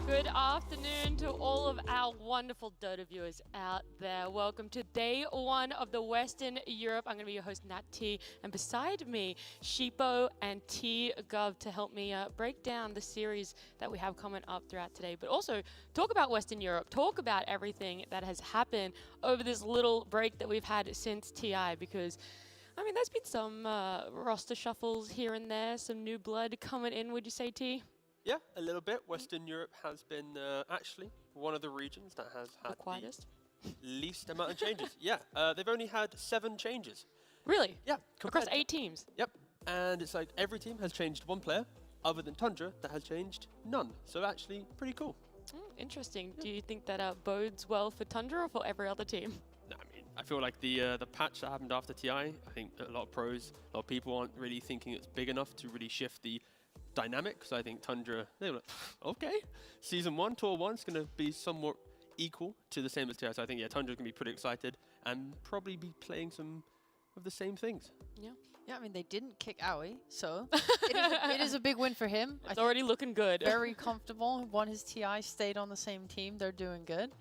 Good afternoon to all of our wonderful Dota viewers out there. Welcome to day one of the Western Europe. I'm going to be your host, Nat T, and beside me, Sheepo and T Gov to help me break down the series that we have coming up throughout today, but also talk about Western Europe, talk about everything that has happened over this little break that we've had since TI, because I mean, there's been some roster shuffles here and there, some new blood coming in, would you say, T? Yeah, a little bit. Western Europe has been actually one of the regions that has had the least amount of changes. Yeah, they've only had 7 changes. Really? Yeah. Across 8 teams? Yep. And it's like every team has changed one player, other than Tundra, that has changed none. So actually, pretty cool. Interesting. Yeah. Do you think that bodes well for Tundra or for every other team? No, I mean, I feel like the patch that happened after TI, I think a lot of pros, a lot of people aren't really thinking it's big enough to really shift the dynamic. So I think Tundra, they were like, okay, Season 1, Tour 1 is going to be somewhat equal to the same as TI. So I think, yeah, Tundra's going to be pretty excited and probably be playing some of the same things. Yeah. Yeah, I mean, they didn't kick Aoi, so it is a big win for him. It's already looking good. Very comfortable. Won his TI, stayed on the same team. They're doing good.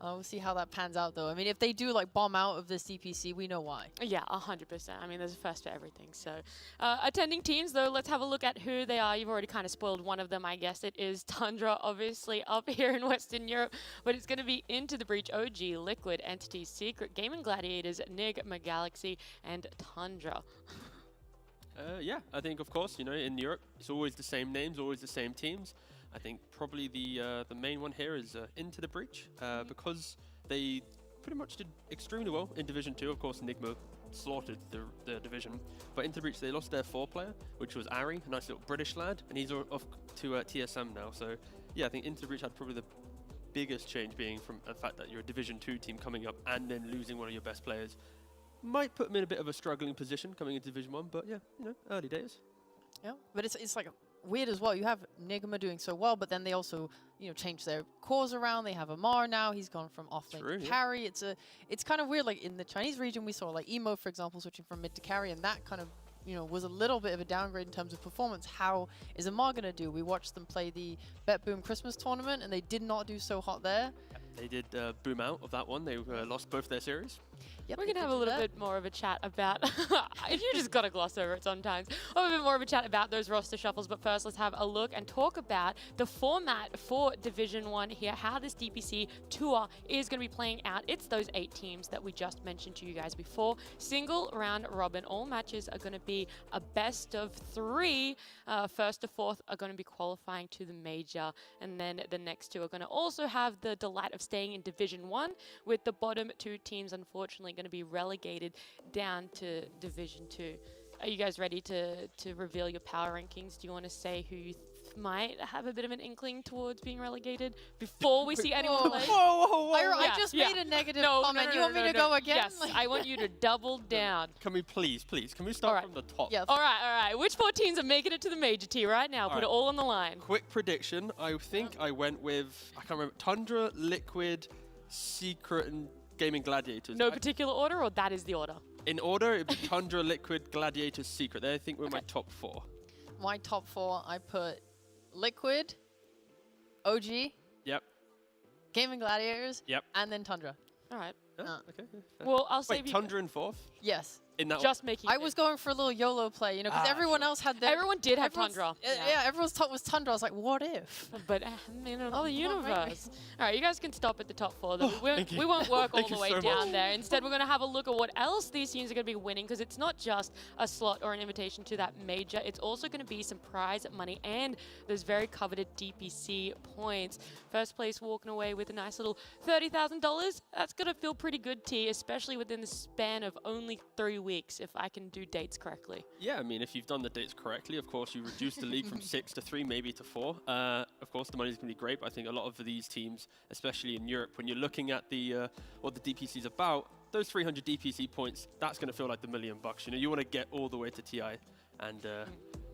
We'll see how that pans out, though. I mean, if they do like bomb out of this DPC, we know why. Yeah, 100%. I mean, there's a first for everything. So, attending teams, though, let's have a look at who they are. You've already kind of spoiled one of them, I guess. It is Tundra, obviously, up here in Western Europe. But it's going to be Into the Breach, OG, Liquid, Entity, Secret, Gaming Gladiators, Nigma Galaxy, and Tundra. Yeah, I think, of course, you know, in Europe, it's always the same names, always the same teams. I think probably the main one here is Into the Breach, because they pretty much did extremely well in Division 2. Of course, Nigma slaughtered the division. But Into the Breach, they lost their 4th player, which was Ari, a nice little British lad, and he's off to TSM now. So, yeah, I think Into the Breach had probably the biggest change being from the fact that you're a Division 2 team coming up and then losing one of your best players. Might put them in a bit of a struggling position coming into Division 1, but yeah, you know, early days. Yeah, but it's like weird as well. You have Nigma doing so well, but then they also, you know, change their cores around. They have Amar now. He's gone from offlane to carry. It's kind of weird. Like in the Chinese region, we saw like Emo, for example, switching from mid to carry, and that kind of, you know, was a little bit of a downgrade in terms of performance. How is Amar going to do? We watched them play the Bet Boom Christmas tournament, and they did not do so hot there. They did boom out of that one. They lost both their series. Yep, we're going to have a little bit more of a chat about, you just got to gloss over it sometimes, a bit more of a chat about those roster shuffles. But first, let's have a look and talk about the format for Division 1 here, how this DPC tour is going to be playing out. It's those 8 teams that we just mentioned to you guys before. Single round robin. All matches are going to be a best of 3. First to 4th are going to be qualifying to the major. And then the next 2 are going to also have the delight of staying in Division 1, with the bottom 2 teams unfortunately going to be relegated down to Division 2. Are you guys ready to reveal your power rankings? Do you want to say who you might have a bit of an inkling towards being relegated before we see anyone play? Whoa. I just made a negative comment. No, you want me to go again? Yes, I want you to double down. Can we please, can we start from the top? Yeah. All right. Which 4 teams are making it to the major T right now? Put it all on the line. Quick prediction. I think I went with, I can't remember, Tundra, Liquid, Secret, and Gaming Gladiators. No particular order, or that is the order? In order, it would be Tundra, Liquid, Gladiators, Secret. They, I think, were my top 4. My top 4, I put Liquid, OG, yep, Gaming Gladiators, yep, and then Tundra. All right. Okay. Well, I'll say Tundra in 4th? Yes. In that just making I was going for a little YOLO play, you know, because everyone else had their... Everyone did have Tundra. Yeah, everyone's top was Tundra. I was like, what if? But in another universe. All right, you guys can stop at the top 4. Though. We won't work all the way down there. Instead, we're going to have a look at what else these teams are going to be winning, because it's not just a slot or an invitation to that major. It's also going to be some prize money and those very coveted DPC points. First place walking away with a nice little $30,000. That's going to feel pretty good, T, especially within the span of only 3 weeks, if I can do dates correctly. Yeah, I mean, if you've done the dates correctly, of course, you reduce the league from 6 to 3, maybe to 4. Of course, the money's going to be great, but I think a lot of these teams, especially in Europe, when you're looking at the what the DPC is about, those 300 DPC points, that's going to feel like the $1 million. You know, you want to get all the way to TI, and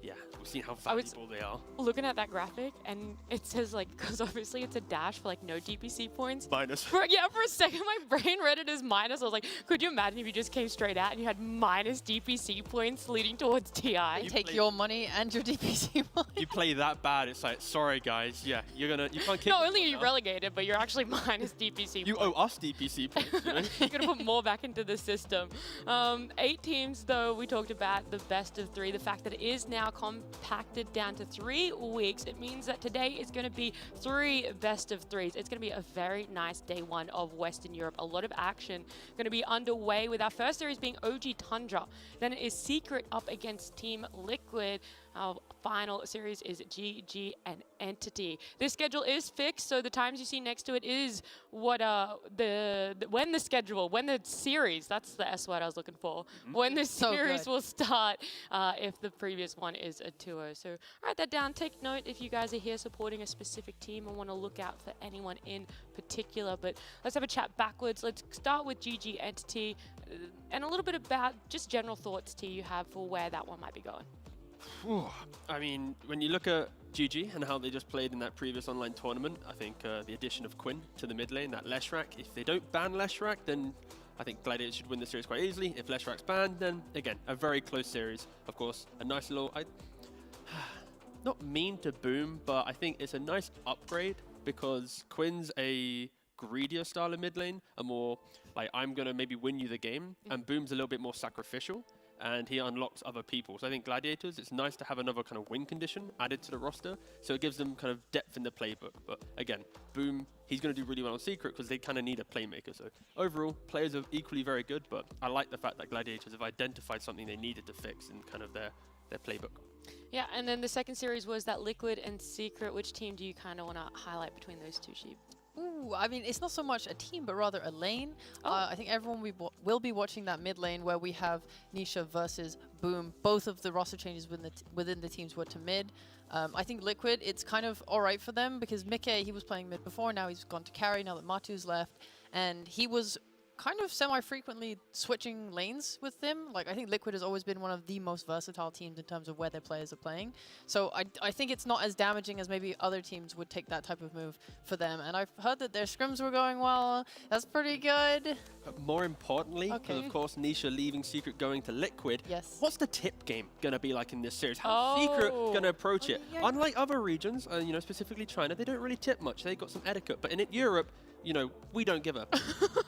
yeah, we've seen how valuable they are. Looking at that graphic, and it says like, because obviously it's a dash for like no DPC points. Minus. For a second, my brain read it as minus. I was like, could you imagine if you just came straight out and you had minus DPC points leading towards TI? You take your money and your DPC money. You play that bad, it's like, sorry guys, yeah, you can't kick. Not only are you relegated, but you're actually minus DPC You points. owe us DPC points, you know? You're going to put more back into the system. 8 teams, though, we talked about the best of 3. The fact that it is now compacted down to 3 weeks. It means that today is going to be 3 best of 3s. It's going to be a very nice day 1 of Western Europe. A lot of action going to be underway with our first series being OG Tundra. Then it is Secret up against Team Liquid. Our final series is GG and Entity. This schedule is fixed, so the times you see next to it is what when the series, that's the S word I was looking for, when the series will start if the previous one is a 2-0. So write that down, take note if you guys are here supporting a specific team and want to look out for anyone in particular. But let's have a chat backwards. Let's start with GG Entity and a little bit about just general thoughts you have for where that one might be going. I mean, when you look at GG and how they just played in that previous online tournament, I think the addition of Quinn to the mid lane, that Leshrac, if they don't ban Leshrac, then I think Gladiators should win the series quite easily. If Leshrac's banned, then again, a very close series. Of course, a nice little, not mean to Boom, but I think it's a nice upgrade because Quinn's a greedier style of mid lane, a more like, I'm going to maybe win you the game, and Boom's a little bit more sacrificial. And he unlocks other people. So I think Gladiators, it's nice to have another kind of win condition added to the roster. So it gives them kind of depth in the playbook. But again, Boom, he's going to do really well on Secret because they kind of need a playmaker. So overall, players are equally very good. But I like the fact that Gladiators have identified something they needed to fix in kind of their playbook. Yeah, and then the second series was that Liquid and Secret. Which team do you kind of want to highlight between those two sheep? Ooh, I mean, it's not so much a team, but rather a lane. I think everyone will be watching that mid lane where we have Nisha versus Boom. Both of the roster changes within the teams were to mid. I think Liquid, it's kind of all right for them because Mickey, he was playing mid before. Now he's gone to carry now that Matu's left. And he was kind of semi-frequently switching lanes with them. Like, I think Liquid has always been one of the most versatile teams in terms of where their players are playing. So I think it's not as damaging as maybe other teams would take that type of move for them. And I've heard that their scrims were going well. That's pretty good. More importantly, because of course Nisha leaving Secret going to Liquid, what's the tip game going to be like in this series? How's Secret going to approach it? Yeah. Unlike other regions, you know, specifically China, they don't really tip much. They've got some etiquette. But in Europe, you know, we don't give up.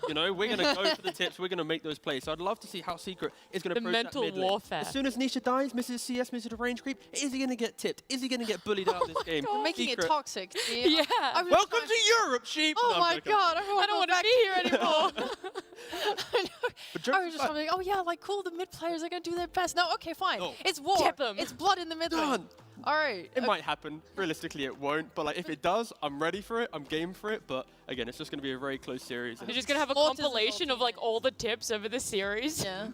You know, we're going to go for the tips. We're going to make those plays. So I'd love to see how Secret is going to approach mental that mid lane. warfare. As soon as Nisha dies, misses CS, misses the range creep, is he going to get tipped? Is he going to get bullied out of this game? We're making Secret. it toxic. Yeah. Welcome to Europe, sheep! Oh No, my god, I don't want to be here anymore. I know. I was just like, oh yeah, like cool, the mid players are going to do their best. No, okay, fine. Oh. It's war. Tip 'em. It's blood in the mid lane. Done. All right. It might happen. Realistically, it won't. But like, if it does, I'm ready for it. I'm game for it. But again, it's just going to be a very close series. You're just going to have a Autism compilation of like all the tips over the series. Yeah.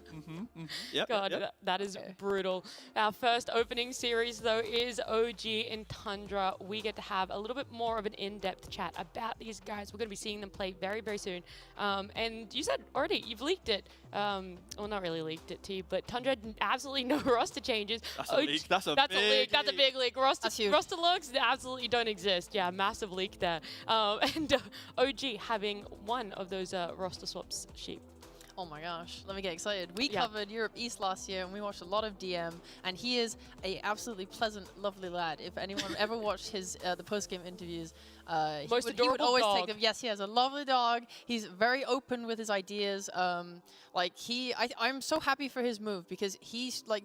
Yep, God, yep. that is brutal. Our first opening series, though, is OG in Tundra. We get to have a little bit more of an in-depth chat about these guys. We're going to be seeing them play very, very soon. And you said already, you've leaked it. Well, not really leaked it to you, but Tundra had absolutely no roster changes. That's a leak. That's a leak. That's a big leak. Roster looks absolutely don't exist. Yeah, massive leak there. And OG having one of those roster swaps sheep. Oh my gosh, let me get excited. We covered Europe East last year and we watched a lot of DM, and he is a absolutely pleasant, lovely lad. If anyone ever watched his the post-game interviews, he would always take them. Yes, he has a lovely dog. He's very open with his ideas. I'm so happy for his move because he's like,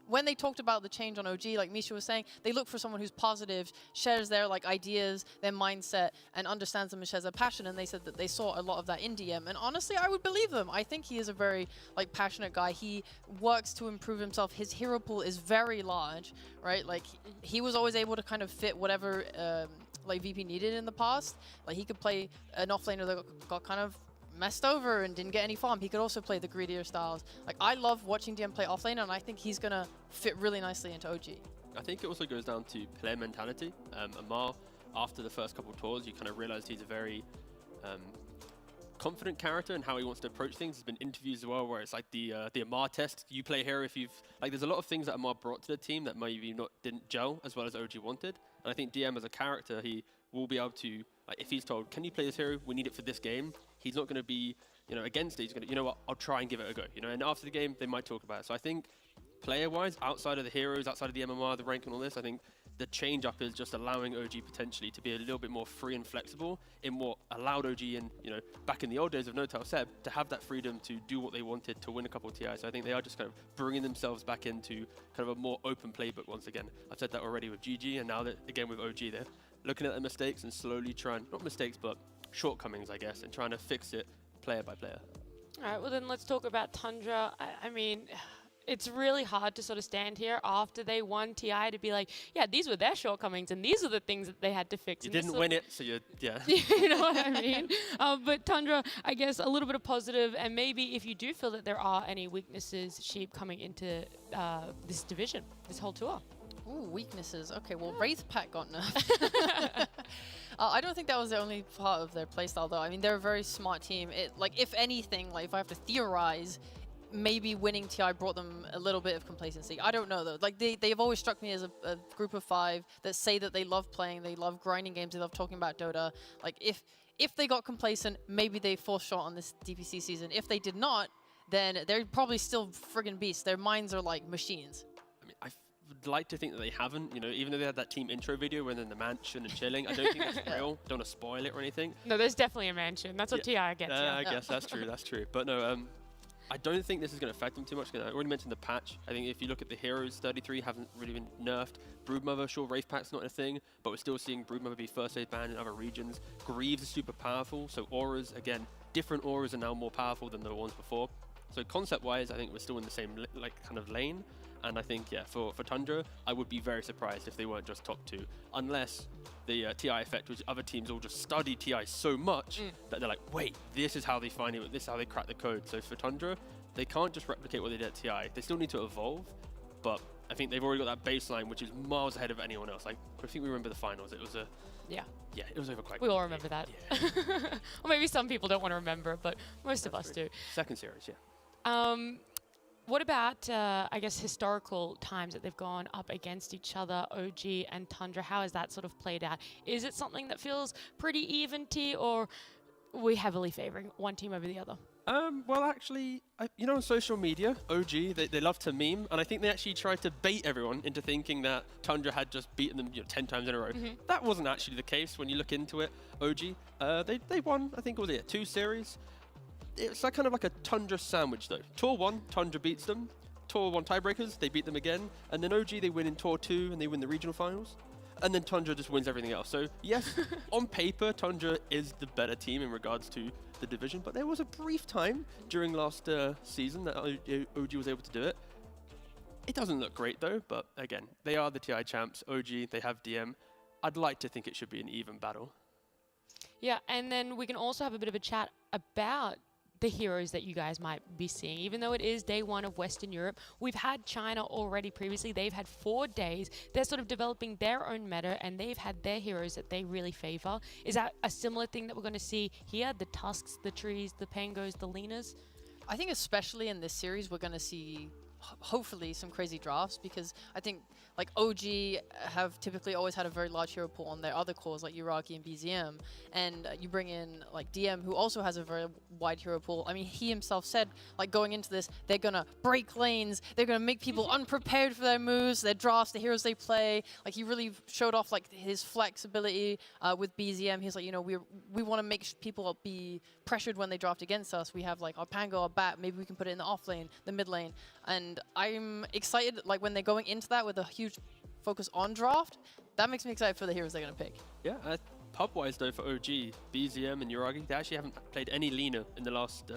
when they talked about the change on OG, like Misha was saying, they look for someone who's positive, shares their like ideas, their mindset, and understands them and shares their passion. And they said that they saw a lot of that in DM. And honestly, I would believe them. I think he is a very like passionate guy. He works to improve himself. His hero pool is very large, right? Like he was always able to kind of fit whatever like VP needed in the past. Like he could play an offlaner that got kind of messed over and didn't get any farm. He could also play the greedier styles. Like, I love watching DM play offlane, and I think he's going to fit really nicely into OG. I think it also goes down to player mentality. Amar, after the first couple of tours, you kind of realized he's a very confident character and how he wants to approach things. There's been interviews as well where it's like the Amar test. You play here if you've like. There's a lot of things that Amar brought to the team that maybe didn't gel as well as OG wanted. And I think DM as a character, he will be able to, like, if he's told, can you play this hero? We need it for this game. He's not going to be, against it. He's going to, you know what? I'll try and give it a go. And after the game, they might talk about it. So I think player-wise, outside of the heroes, outside of the MMR, the rank and all this, I think the change-up is just allowing OG potentially to be a little bit more free and flexible in what allowed OG in, back in the old days of No Tail Seb to have that freedom to do what they wanted, to win a couple of TIs. So I think they are just kind of bringing themselves back into kind of a more open playbook once again. I've said that already with GG, and now that again with OG, they're looking at the mistakes and slowly trying, not mistakes, but shortcomings, I guess, and trying to fix it player by player. All right, well then let's talk about Tundra. I mean, it's really hard to sort of stand here after they won TI to be like, yeah, these were their shortcomings and these are the things that they had to fix. You didn't win it, so yeah. You know what I mean? But Tundra, I guess a little bit of positive, and maybe if you do feel that there are any weaknesses, Sheep, coming into this division, this whole tour. Ooh, weaknesses. Okay, well, Wraith Pack got nerfed. I don't think that was the only part of their playstyle, though. I mean, they're a very smart team. If anything, like if I have to theorize, maybe winning TI brought them a little bit of complacency. I don't know, though. Like, they've always struck me as a group of 5 that say that they love playing, they love grinding games, they love talking about Dota. Like, if they got complacent, maybe they forced shot on this DPC season. If they did not, then they're probably still friggin' beasts. Their minds are like machines. I mean, I would like to think that they haven't, even though they had that team intro video when they're in the mansion and chilling. I don't think that's real. Don't want to spoil it or anything. No, there's definitely a mansion. That's what TI gets. I guess that's true. But no, I don't think this is going to affect them too much. I already mentioned the patch. I think if you look at the heroes, 33 haven't really been nerfed. Broodmother, sure, Wraith Pack's not a thing, but we're still seeing Broodmother be first aid banned in other regions. Greaves is super powerful, so auras, again, different auras are now more powerful than the ones before. So concept-wise, I think we're still in the same kind of lane. And I think, yeah, for Tundra, I would be very surprised if they weren't just top 2, unless the TI effect, which other teams all just study TI so much that they're like, wait, this is how they find it, this is how they crack the code. So for Tundra, they can't just replicate what they did at TI. They still need to evolve, but I think they've already got that baseline, which is miles ahead of anyone else. Like, I think we remember the finals. It was a... Yeah. Yeah, it was over quite quickly. We all remember that. Yeah. Or maybe some people don't want to remember, but most of us do. Second series, yeah. What about, I guess, historical times that they've gone up against each other, OG and Tundra? How has that sort of played out? Is it something that feels pretty even-y, or are we heavily favoring one team over the other? Well, actually, on social media, OG, they love to meme, and I think they actually tried to bait everyone into thinking that Tundra had just beaten them 10 times in a row. That wasn't actually the case when you look into it. OG, they won, I think, was it 2 series? It's like kind of like a Tundra sandwich, though. Tour 1, Tundra beats them. Tour 1 tiebreakers, they beat them again. And then OG, they win in Tour 2, and they win the regional finals. And then Tundra just wins everything else. So, yes, on paper, Tundra is the better team in regards to the division. But there was a brief time during last season that OG was able to do it. It doesn't look great, though. But, again, they are the TI champs. OG, they have DM. I'd like to think it should be an even battle. Yeah, and then we can also have a bit of a chat about the heroes that you guys might be seeing. Even though it is day 1 of Western Europe, we've had China already previously. They've had 4 days. They're sort of developing their own meta, and they've had their heroes that they really favor. Is that a similar thing that we're going to see here? The Tusks, the Trees, the Pangos, the Lenas? I think especially in this series, we're going to see hopefully some crazy drafts, because I think like OG have typically always had a very large hero pool on their other cores like Uragi and BZM, and you bring in like DM, who also has a very wide hero pool. I mean, he himself said, like, going into this, they're gonna break lanes, they're gonna make people unprepared for their moves, their drafts, the heroes they play. Like, he really showed off like his flexibility with BZM. He's like, we want to make people be pressured when they draft against us. We have like our Pango, our Bat, maybe we can put it in the off lane, the mid lane. And I'm excited, like, when they're going into that with a huge focus on draft, that makes me excited for the heroes they're going to pick. Yeah, pub-wise, though, for OG, BZM and Uragi, they actually haven't played any Lina in the last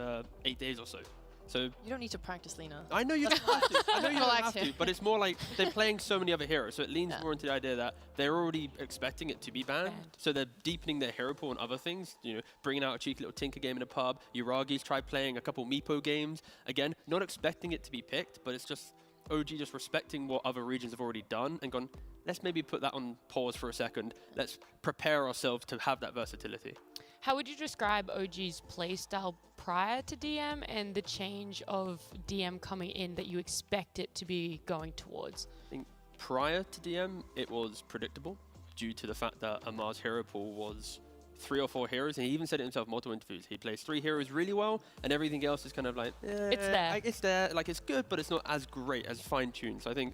8 days or so. So you don't need to practice Lina. I know you don't have to. I know you don't have to, but it's more like they're playing so many other heroes, so it leans more into the idea that they're already expecting it to be banned. So they're deepening their hero pool and other things, bringing out a cheeky little Tinker game in a pub. Uragi's tried playing a couple Meepo games. Again, not expecting it to be picked, but it's just, OG just respecting what other regions have already done and gone, let's maybe put that on pause for a second. Let's prepare ourselves to have that versatility. How would you describe OG's playstyle prior to DM and the change of DM coming in that you expect it to be going towards? I think prior to DM, it was predictable due to the fact that Amar's hero pool was 3 or 4 heroes, and he even said it himself in multiple interviews. He plays 3 heroes really well, and everything else is kind of like, it's there. It's there, like it's good, but it's not as great, as fine-tuned. So I think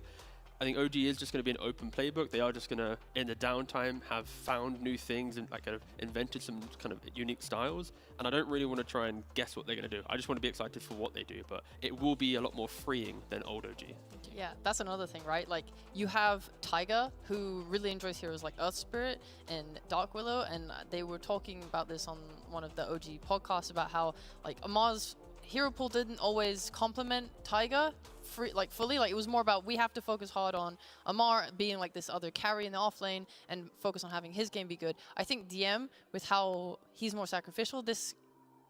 OG is just going to be an open playbook. They are just going to, in the downtime, have found new things and like kind of invented some kind of unique styles. And I don't really want to try and guess what they're going to do. I just want to be excited for what they do, but it will be a lot more freeing than old OG. Yeah, that's another thing, right? Like, you have Taiga, who really enjoys heroes like Earth Spirit and Dark Willow, and they were talking about this on one of the OG podcasts about how, like, Amar's hero pool didn't always complement Taiga fully. Like, it was more about, we have to focus hard on Amar being like this other carry in the off lane and focus on having his game be good. I think DM, with how he's more sacrificial, this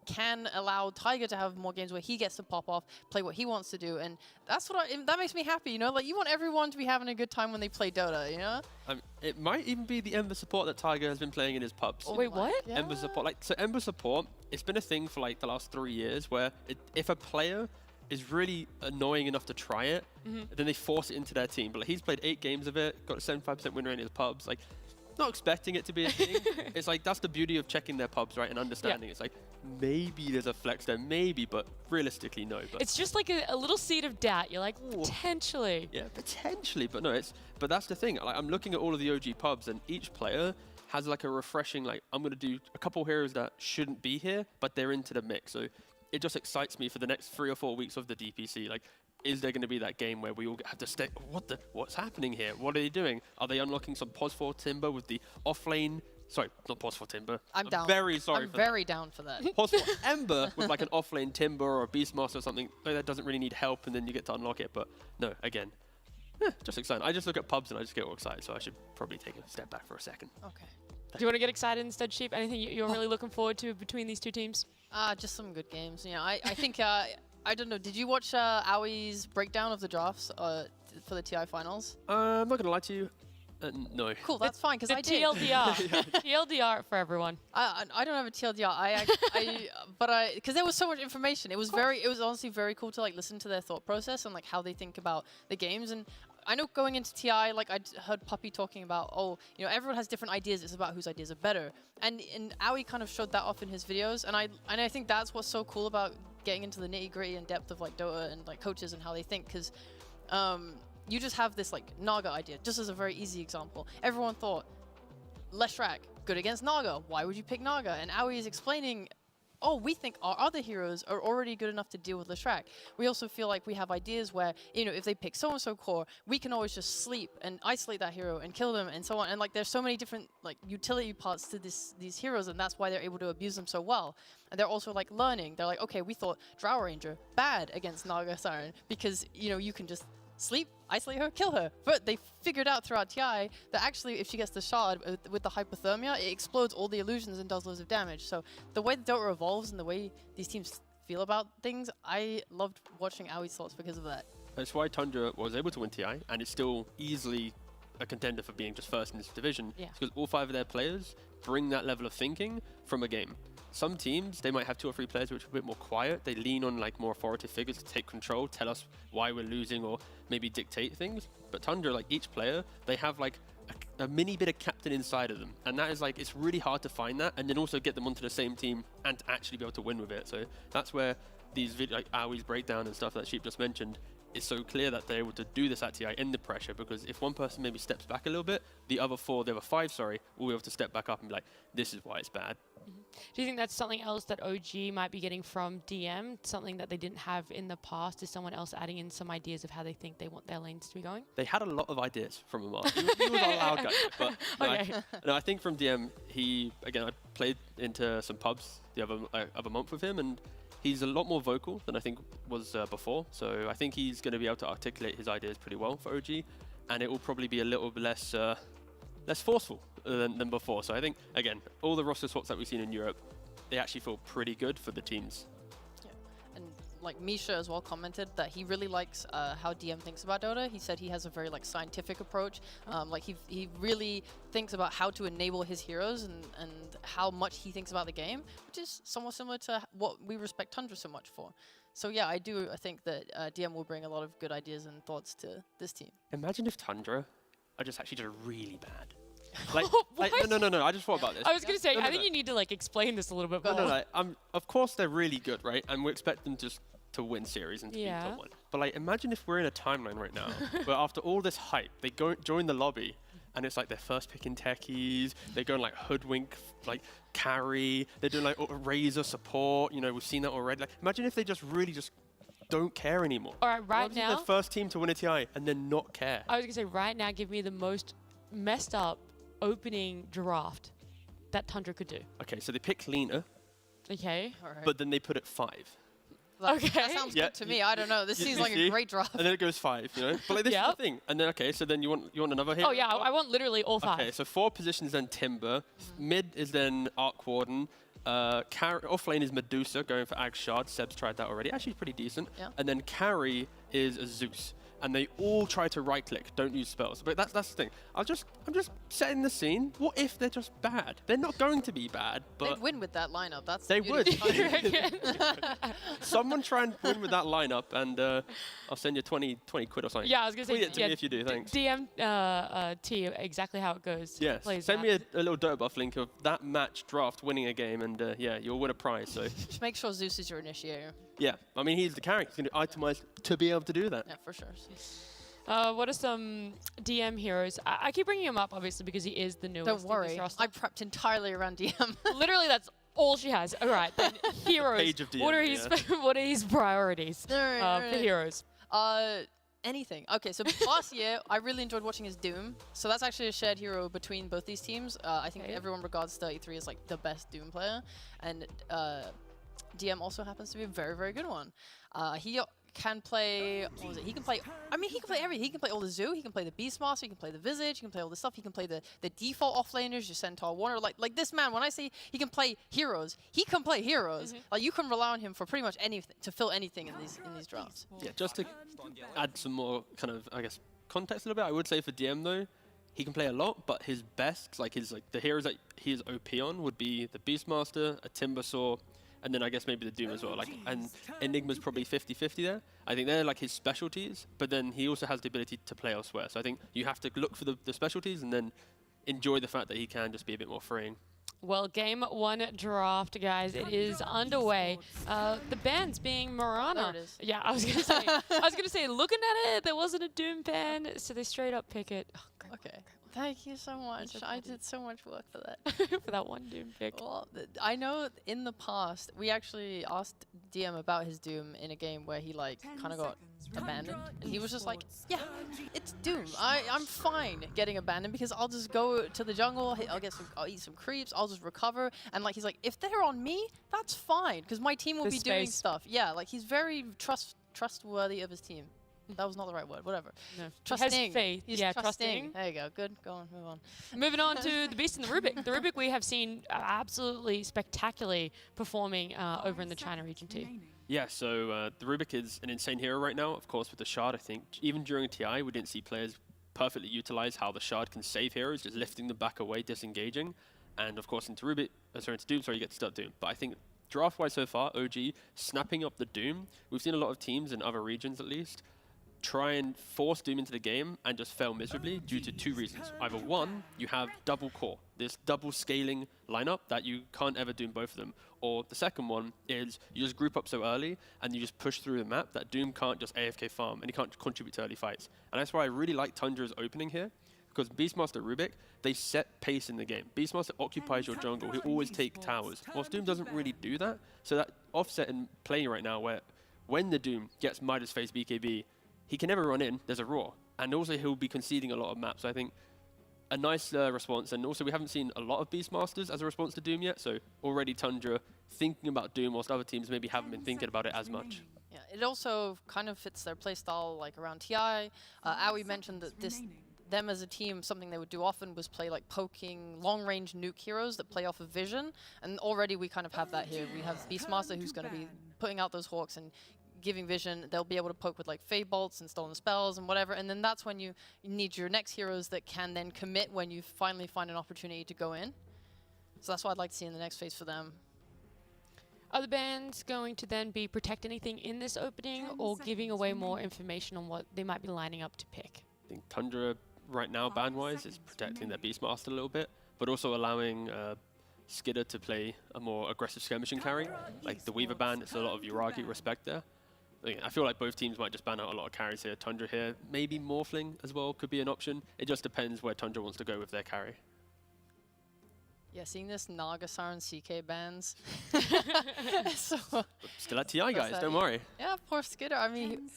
can allow Taiga to have more games where he gets to pop off, play what he wants to do, and that's that makes me happy, you know? Like, you want everyone to be having a good time when they play Dota, you know? It might even be the Ember support that Taiga has been playing in his pubs. Oh, wait, what? Yeah. Ember support, so Ember support, it's been a thing for like the last 3 years where if a player is really annoying enough to try it, then they force it into their team. But like, he's played 8 games of it, got a 75% win rate in his pubs, like, not expecting it to be a thing. It's like, that's the beauty of checking their pubs, right, and understanding. It's like, maybe there's a flex there, maybe, but realistically, no. But It's just like a little seed of doubt. You're like, potentially. yeah, potentially, but no, but that's the thing. Like, I'm looking at all of the OG pubs, and each player has like a refreshing, like, I'm going to do a couple heroes that shouldn't be here, but they're into the mix. So it just excites me for the next 3 or 4 weeks of the DPC. Like, is there going to be that game where we all have to stay? What's happening here? What are they doing? Are they unlocking some pos 4 Timber with the offlane? Sorry, not pos 4 Timber. I'm down. Very sorry I'm for very down for that. pos 4 Ember with like an offlane Timber or a Beastmaster or something like that doesn't really need help, and then you get to unlock it. But no, again, just exciting. I just look at pubs and I just get all excited. So I should probably take a step back for a second. Okay. Do you want to get excited instead, Sheep? Anything you're really looking forward to between these two teams? Just some good games. You know, I think, I don't know, did you watch Aui's breakdown of the drafts for the TI finals? I'm not going to lie to you. No. Cool, that's fine, because The I did. TLDR. TLDR for everyone. I don't have a TLDR. Because there was so much information. It was honestly very cool to like listen to their thought process and like how they think about the games. And I know going into TI, like I heard Puppy talking about, you know, everyone has different ideas. It's about whose ideas are better. And Aui kind of showed that off in his videos. And I think that's what's so cool about getting into the nitty gritty and depth of like Dota and like coaches and how they think. Because you just have this like Naga idea, just as a very easy example. Everyone thought, Leshrac, good against Naga. Why would you pick Naga? And Aui is explaining, we think our other heroes are already good enough to deal with Leshrac. We also feel like we have ideas where, you know, if they pick so-and-so core, we can always just sleep and isolate that hero and kill them and so on. And like, there's so many different like utility parts to these heroes, and that's why they're able to abuse them so well. And they're also like learning. They're like, okay, we thought Drow Ranger, bad against Naga Siren, because, you know, you can just sleep, isolate her, kill her. But they figured out throughout TI that actually if she gets the shard with the hypothermia, it explodes all the illusions and does loads of damage. So the way Dota evolves and the way these teams feel about things, I loved watching Aui's thoughts because of that. That's why Tundra was able to win TI, and it's still easily a contender for being just first in this division. Yeah. Because all 5 of their players bring that level of thinking from a game. Some teams, they might have 2 or 3 players which are a bit more quiet. They lean on like more authoritative figures to take control, tell us why we're losing, or maybe dictate things. But Tundra, like each player, they have like a mini bit of captain inside of them. And that is like, it's really hard to find that and then also get them onto the same team and to actually be able to win with it. So that's where these like Aui's breakdown and stuff that Sheep just mentioned, it's so clear that they're able to do this at TI in the pressure, because if one person maybe steps back a little bit, the other 5, will be able to step back up and be like, this is why it's bad. Do you think that's something else that OG might be getting from DM, something that they didn't have in the past? Is someone else adding in some ideas of how they think they want their lanes to be going? They had a lot of ideas from Amar. He was a loud guy, but no, I think from DM, I played into some pubs the other month with him, and he's a lot more vocal than I think was before. So I think he's going to be able to articulate his ideas pretty well for OG, and it will probably be a little bit less forceful than before. So I think, again, all the roster swaps that we've seen in Europe, they actually feel pretty good for the teams. Yeah. And like Misha as well commented that he really likes how DM thinks about Dota. He said he has a very like scientific approach. Like he really thinks about how to enable his heroes and how much he thinks about the game, which is somewhat similar to what we respect Tundra so much for. So yeah, I think that DM will bring a lot of good ideas and thoughts to this team. Imagine if Tundra are just actually just really bad. Like, no, I just thought about this. I was going to say, I think you need to like explain this a little bit more. No. Of course they're really good, right? And we expect them just to win series and to be top one. But like, imagine if we're in a timeline right now where after all this hype, they go join the lobby and it's like their first pick in techies. They're going like hoodwink, like carry. They're doing like razor support. You know, we've seen that already. Like, imagine if they just really just don't care anymore. All right, right now. The first team to win a TI and then not care. I was going to say, right now, give me the most messed up opening draft that Tundra could do. Okay, so they pick Lena. Okay. Alright. But then they put it 5. That sounds good to me. I don't know. This seems like a great draft. And then it goes 5, you know? But like, this is the thing. And then, okay, so then you want another hero? Oh, yeah, I want literally all 5. Okay, so 4 positions then Timber. Mid is then Arc Warden. Offlane is Medusa, going for Ag Shard. Seb's tried that already. Actually, pretty decent. Yeah. And then carry is a Zeus. And they all try to right-click, don't use spells. But that's the thing. I'm just setting the scene. What if they're just bad? They're not going to be bad, but they'd win with that lineup. That's they the would. beauty. Someone try and win with that lineup, and I'll send you 20 quid or something. Yeah, I was gonna say. Tweet it to me if you do. Thanks. DM T exactly how it goes. Yes. Send me a little Dota buff link of that match draft winning a game, and yeah, you'll win a prize. So just make sure Zeus is your initiator. yeah, I mean he's the character. He's going to itemize to be able to do that. Yeah, for sure. What are some DM heroes? I keep bringing him up, obviously, because he is the newest. Don't in worry, this roster. I prepped entirely around DM. Literally, that's all she has. All right, then heroes. Page of DM, what are his what are his priorities for heroes? Anything. Okay, so last year, I really enjoyed watching his Doom. So that's actually a shared hero between both these teams. I think everyone regards 33 as like the best Doom player, and DM also happens to be a very, very good one. He can play, what was it? He can play, I mean, he can play everything. He can play all the Zoo, he can play the Beastmaster, he can play the Visage, he can play all this stuff, he can play the default offlaners, your Centaur Warner. Like this man, when I say he can play heroes, he can play heroes. Like you can rely on him for pretty much anything, to fill anything in these drafts. Yeah, just to add some more kind of, I guess, context a little bit, I would say for DM though, he can play a lot, but his best, the heroes that he is OP on would be the Beastmaster, a Timbersaw, and then I guess maybe the Doom as well. Like, and Enigma's probably 50-50 there. I think they're like his specialties, but then he also has the ability to play elsewhere. So I think you have to look for the specialties and then enjoy the fact that he can just be a bit more freeing. Well, game 1 draft, guys, it is underway. The bans being Mirana. There it is. Yeah, I was gonna say, looking at it, there wasn't a Doom ban, so they straight up pick it. Oh, great. Okay. Thank you so much. I did so much work for that. For that one Doom pick. Well, I know in the past, we actually asked DM about his Doom in a game where he like kind of got abandoned. And he was just like, yeah, it's Doom. I'm fine getting abandoned because I'll just go to the jungle, I'll eat some creeps, I'll just recover. And like, he's like, if they're on me, that's fine because my team will be doing stuff. Yeah, like he's very trustworthy of his team. That was not the right word. Whatever. No. Trusting. He has faith. He's trusting. There you go. Good. Go on. Move on. Moving on to the Beast and the Rubik. The Rubik we have seen absolutely spectacularly performing over in the China region too. Yeah, so the Rubik is an insane hero right now. Of course, with the Shard, I think even during TI, we didn't see players perfectly utilize how the Shard can save heroes, just lifting them back away, disengaging. And of course, into Rubik, into Doom, sorry, you get to start Doom. But I think draft-wise so far, OG snapping up the Doom. We've seen a lot of teams in other regions, at least, try and force Doom into the game and just fail miserably due to 2 reasons. Either one, you have double core, this double scaling lineup that you can't ever Doom both of them. Or the second one is you just group up so early and you just push through the map that Doom can't just AFK farm and he can't contribute to early fights. And that's why I really like Tundra's opening here, because Beastmaster Rubik, they set pace in the game. Beastmaster occupies your jungle, he always take towers. Whilst Doom doesn't really do that, so that offset in playing right now where when the Doom gets Midas face BKB, he can never run in, there's a roar. And also he'll be conceding a lot of maps. So I think a nice response. And also we haven't seen a lot of Beastmasters as a response to Doom yet. So already Tundra thinking about Doom whilst other teams maybe haven't been thinking about it as much. Yeah, it also kind of fits their playstyle like around TI. Aoi mentioned that them as a team, something they would do often was play like poking long-range nuke heroes that play off of vision. And already we kind of have that here. We have Beastmaster who's going to be putting out those hawks and giving vision, they'll be able to poke with like Fade Bolts and stolen spells and whatever, and then that's when you need your next heroes that can then commit when you finally find an opportunity to go in. So that's what I'd like to see in the next phase for them. Are the bands going to then be protect anything in this opening or giving away more information on what they might be lining up to pick? I think Tundra right now, ban-wise, is protecting their Beastmaster a little bit, but also allowing Skidder to play a more aggressive skirmishing carry. Like the Weaver ban, it's a lot of Uragi respect there. I feel like both teams might just ban out a lot of carries here. Tundra here, maybe Morphling as well could be an option. It just depends where Tundra wants to go with their carry. Yeah, seeing this Naga Siren CK bans. So, Still at TI, guys, don't worry. Yeah, poor Skidder. I mean,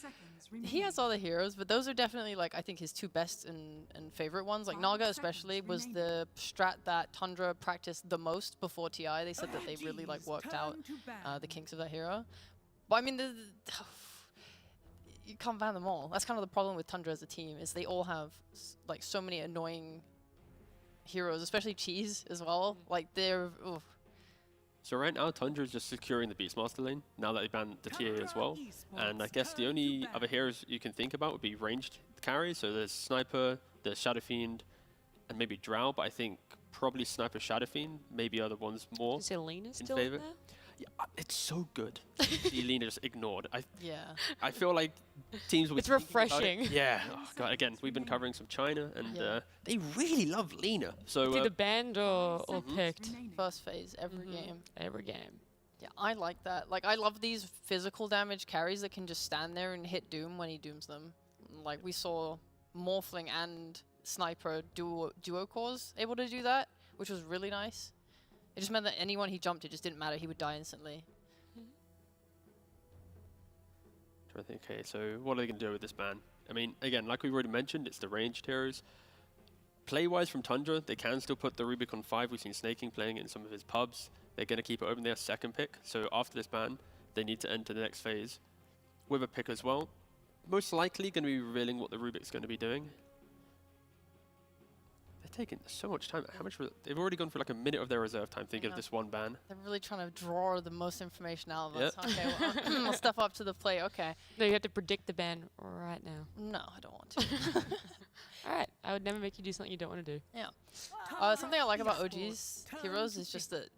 he has all the heroes, but those are definitely, like, I think his two best and favorite ones. Like, Naga especially was the strat that Tundra practiced the most before TI. They said that they really, like, worked out the kinks of that hero. But, I mean, you can't ban them all. That's kind of the problem with Tundra as a team, is they all have, like, so many annoying heroes, especially Cheese as well. Like, they're... Oof. So right now, Tundra is just securing the Beastmaster lane, now that they banned the TA as well. And I guess the only other heroes you can think about would be ranged carries. So there's Sniper, there's Shadow Fiend, and maybe Drow, but I think probably Sniper, Shadow Fiend, maybe other ones more Is Elena in still favor. there? Yeah, it's so good. Elena just ignored. Yeah. I feel like teams will be It's thinking about refreshing. it. Yeah. Oh, God, again, we've been covering some China, and they really love Lena. So Either banned or picked. First phase, every game. Every game. Yeah, I like that. Like, I love these physical damage carries that can just stand there and hit Doom when he dooms them. Like, we saw Morphling and Sniper duo cores able to do that, which was really nice. It just meant that anyone he jumped, it just didn't matter. He would die instantly. Okay, so what are they going to do with this ban? I mean, again, like we've already mentioned, it's the ranged heroes. Play-wise from Tundra, they can still put the Rubicon 5. We've seen Snaking playing it in some of his pubs. They're going to keep it open. They're second pick. So after this ban, they need to enter the next phase with a pick as well. Most likely going to be revealing what the Rubik's going to be doing. Taking so much time. How much? They've already gone for like a minute of their reserve time thinking of this one ban. They're really trying to draw the most information out of us. Okay, well, I'll step up to the plate. Okay. No, you have to predict the ban right now. No, I don't want to. All right. I would never make you do something you don't want to do. Yeah. Something I like about OG's heroes is just that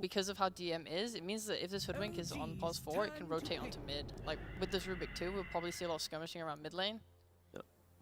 because of how DM is, it means that if this Hoodwink is on pause 4, it can rotate onto mid. Like with this Rubik too, we'll probably see a lot of skirmishing around mid lane.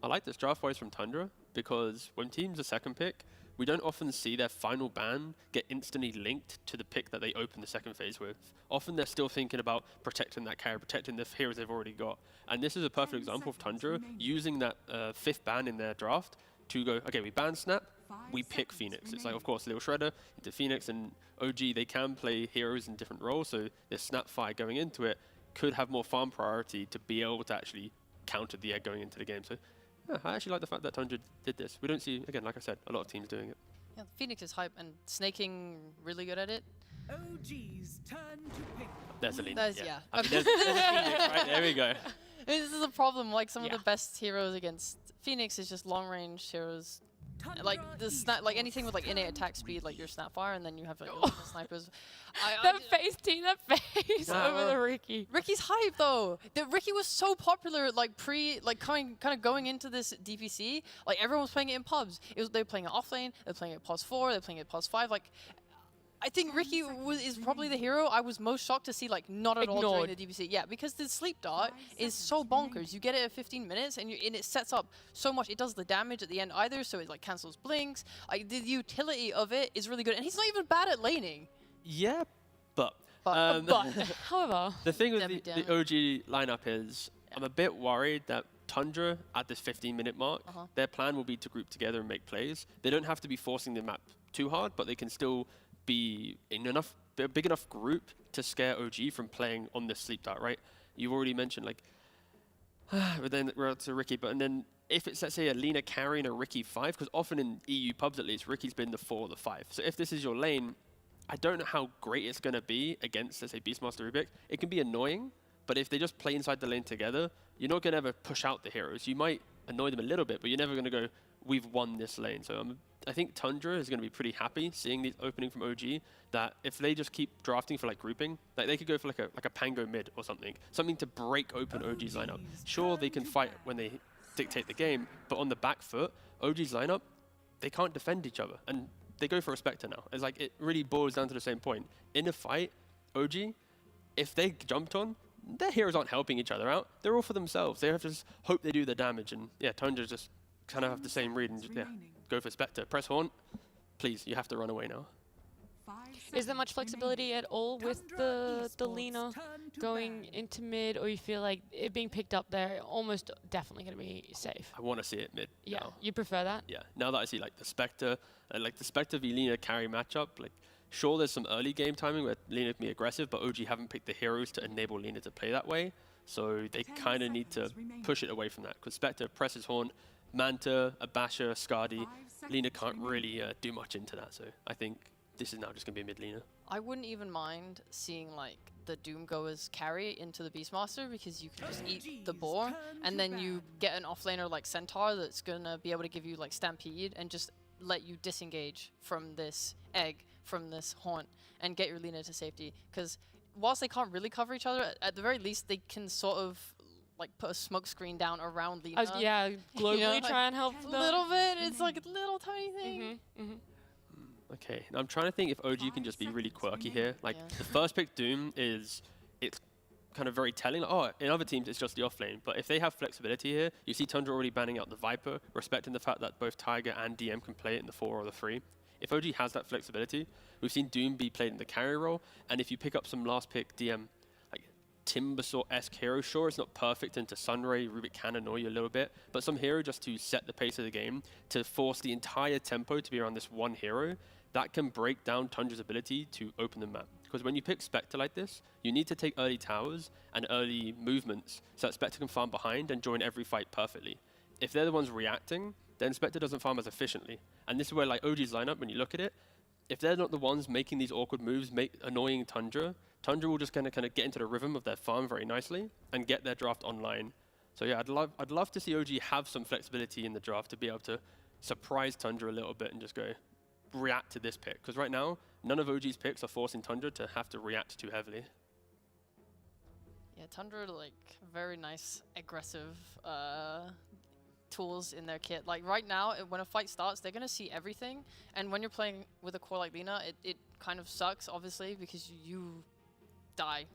I like this draft-wise from Tundra because when teams are second pick, we don't often see their final ban get instantly linked to the pick that they open the second phase with. Often they're still thinking about protecting that carry, protecting the heroes they've already got. And this is a perfect example of Tundra using that fifth ban in their draft to go, okay, we ban Snap, we pick Phoenix. It's like, of course, Little Shredder into Phoenix, and OG, they can play heroes in different roles, so this Snap fire going into it could have more farm priority to be able to actually counter the egg going into the game. So yeah, I actually like the fact that Tundra did this. We don't see, again, like I said, a lot of teams doing it. Yeah, Phoenix is hype and Snaking really good at it. OG's turn to pick. There's a lean. Yeah. I mean, there's a Phoenix, right? There we go. This is a problem. Like some of the best heroes against Phoenix is just long range heroes. Like the snap, like anything with like innate attack speed, like your Snapfire, and then you have like your snipers. That face, T, that face over the Ricky. Ricky's hype though. Ricky was so popular, like kind of going into this DPC. Like everyone was playing it in pubs. They were playing it off lane. They're playing it pause 4. They're playing it pause 5. Like, I think Ricky is probably the hero I was most shocked to see, like, not at all during the DPC. Yeah, because the sleep dart is so bonkers. You get it at 15 minutes, and it sets up so much. It does the damage at the end either, so it, like, cancels blinks. Like, the utility of it is really good. And he's not even bad at laning. Yeah, but however, the thing with the OG lineup is I'm a bit worried that Tundra, at this 15-minute mark, their plan will be to group together and make plays. They don't have to be forcing the map too hard, but they can still be in a big enough group to scare OG from playing on this sleep dart, right? You've already mentioned, like, but then we're out to Ricky, but and then if it's, let's say, a Lena carrying a Ricky 5, because often in EU pubs at least, Ricky's been the 4 or the 5. So if this is your lane, I don't know how great it's going to be against, let's say, Beastmaster Rubik. It can be annoying, but if they just play inside the lane together, you're not going to ever push out the heroes. You might annoy them a little bit, but you're never going to go, we've won this lane. So I think Tundra is going to be pretty happy seeing these opening from OG, that if they just keep drafting for like grouping, like they could go for like a Pango mid or something to break open OG's lineup. Sure, they can fight when they dictate the game, but on the back foot, OG's lineup, they can't defend each other. And they go for a Spectre now. It's like, it really boils down to the same point. In a fight, OG, if they jumped on, their heroes aren't helping each other out. They're all for themselves. They have to just hope they do the damage. And yeah, Tundra just kind of have the same read and just, go for Spectre. Press Haunt. Please, you have to run away now. Is there much flexibility at all with the Lina going into mid, or you feel like it being picked up there almost definitely going to be safe? I want to see it mid. Yeah, now. you prefer that? Yeah, now that I see like the Spectre v Lina carry matchup, like sure there's some early game timing where Lina can be aggressive, but OG haven't picked the heroes to enable Lina to play that way, so they kind of need to push it away from that, because Spectre presses Haunt, Manta, Abasha, Skadi, Lina can't really do much into that, so I think this is now just going to be a mid Lina. I wouldn't even mind seeing like the Doom goers carry into the Beastmaster, because you can just eat the boar and then you get an offlaner like Centaur that's going to be able to give you like Stampede and just let you disengage from this egg, from this Haunt, and get your Lina to safety. Because whilst they can't really cover each other, at the very least they can sort of like put a smoke screen down around Lina. Yeah, globally you know, try and help a them. little bit. It's like a little tiny thing. Okay, now I'm trying to think if OG can just be really quirky here. Like, the first pick Doom it's kind of very telling. Like, oh, in other teams it's just the offlane. But if they have flexibility here, you see Tundra already banning out the Viper, respecting the fact that both Tiger and DM can play it in the 4 or the 3. If OG has that flexibility, we've seen Doom be played in the carry role, and if you pick up some last pick DM, like Timbersaw-esque hero, sure it's not perfect into Sunray, Rubik can annoy you a little bit, but some hero just to set the pace of the game, to force the entire tempo to be around this one hero, that can break down Tundra's ability to open the map. Because when you pick Spectre like this, you need to take early towers and early movements so that Spectre can farm behind and join every fight perfectly. If they're the ones reacting, then Spectre doesn't farm as efficiently. And this is where like OG's lineup, when you look at it, if they're not the ones making these awkward moves, annoying Tundra will just kind of get into the rhythm of their farm very nicely and get their draft online. So yeah, I'd love to see OG have some flexibility in the draft to be able to surprise Tundra a little bit and just go react to this pick. Because right now, none of OG's picks are forcing Tundra to have to react too heavily. Yeah, Tundra, like, very nice, aggressive tools in their kit. Like, right now, when a fight starts, they're going to see everything. And when you're playing with a core like Lina, it kind of sucks, obviously, because you die.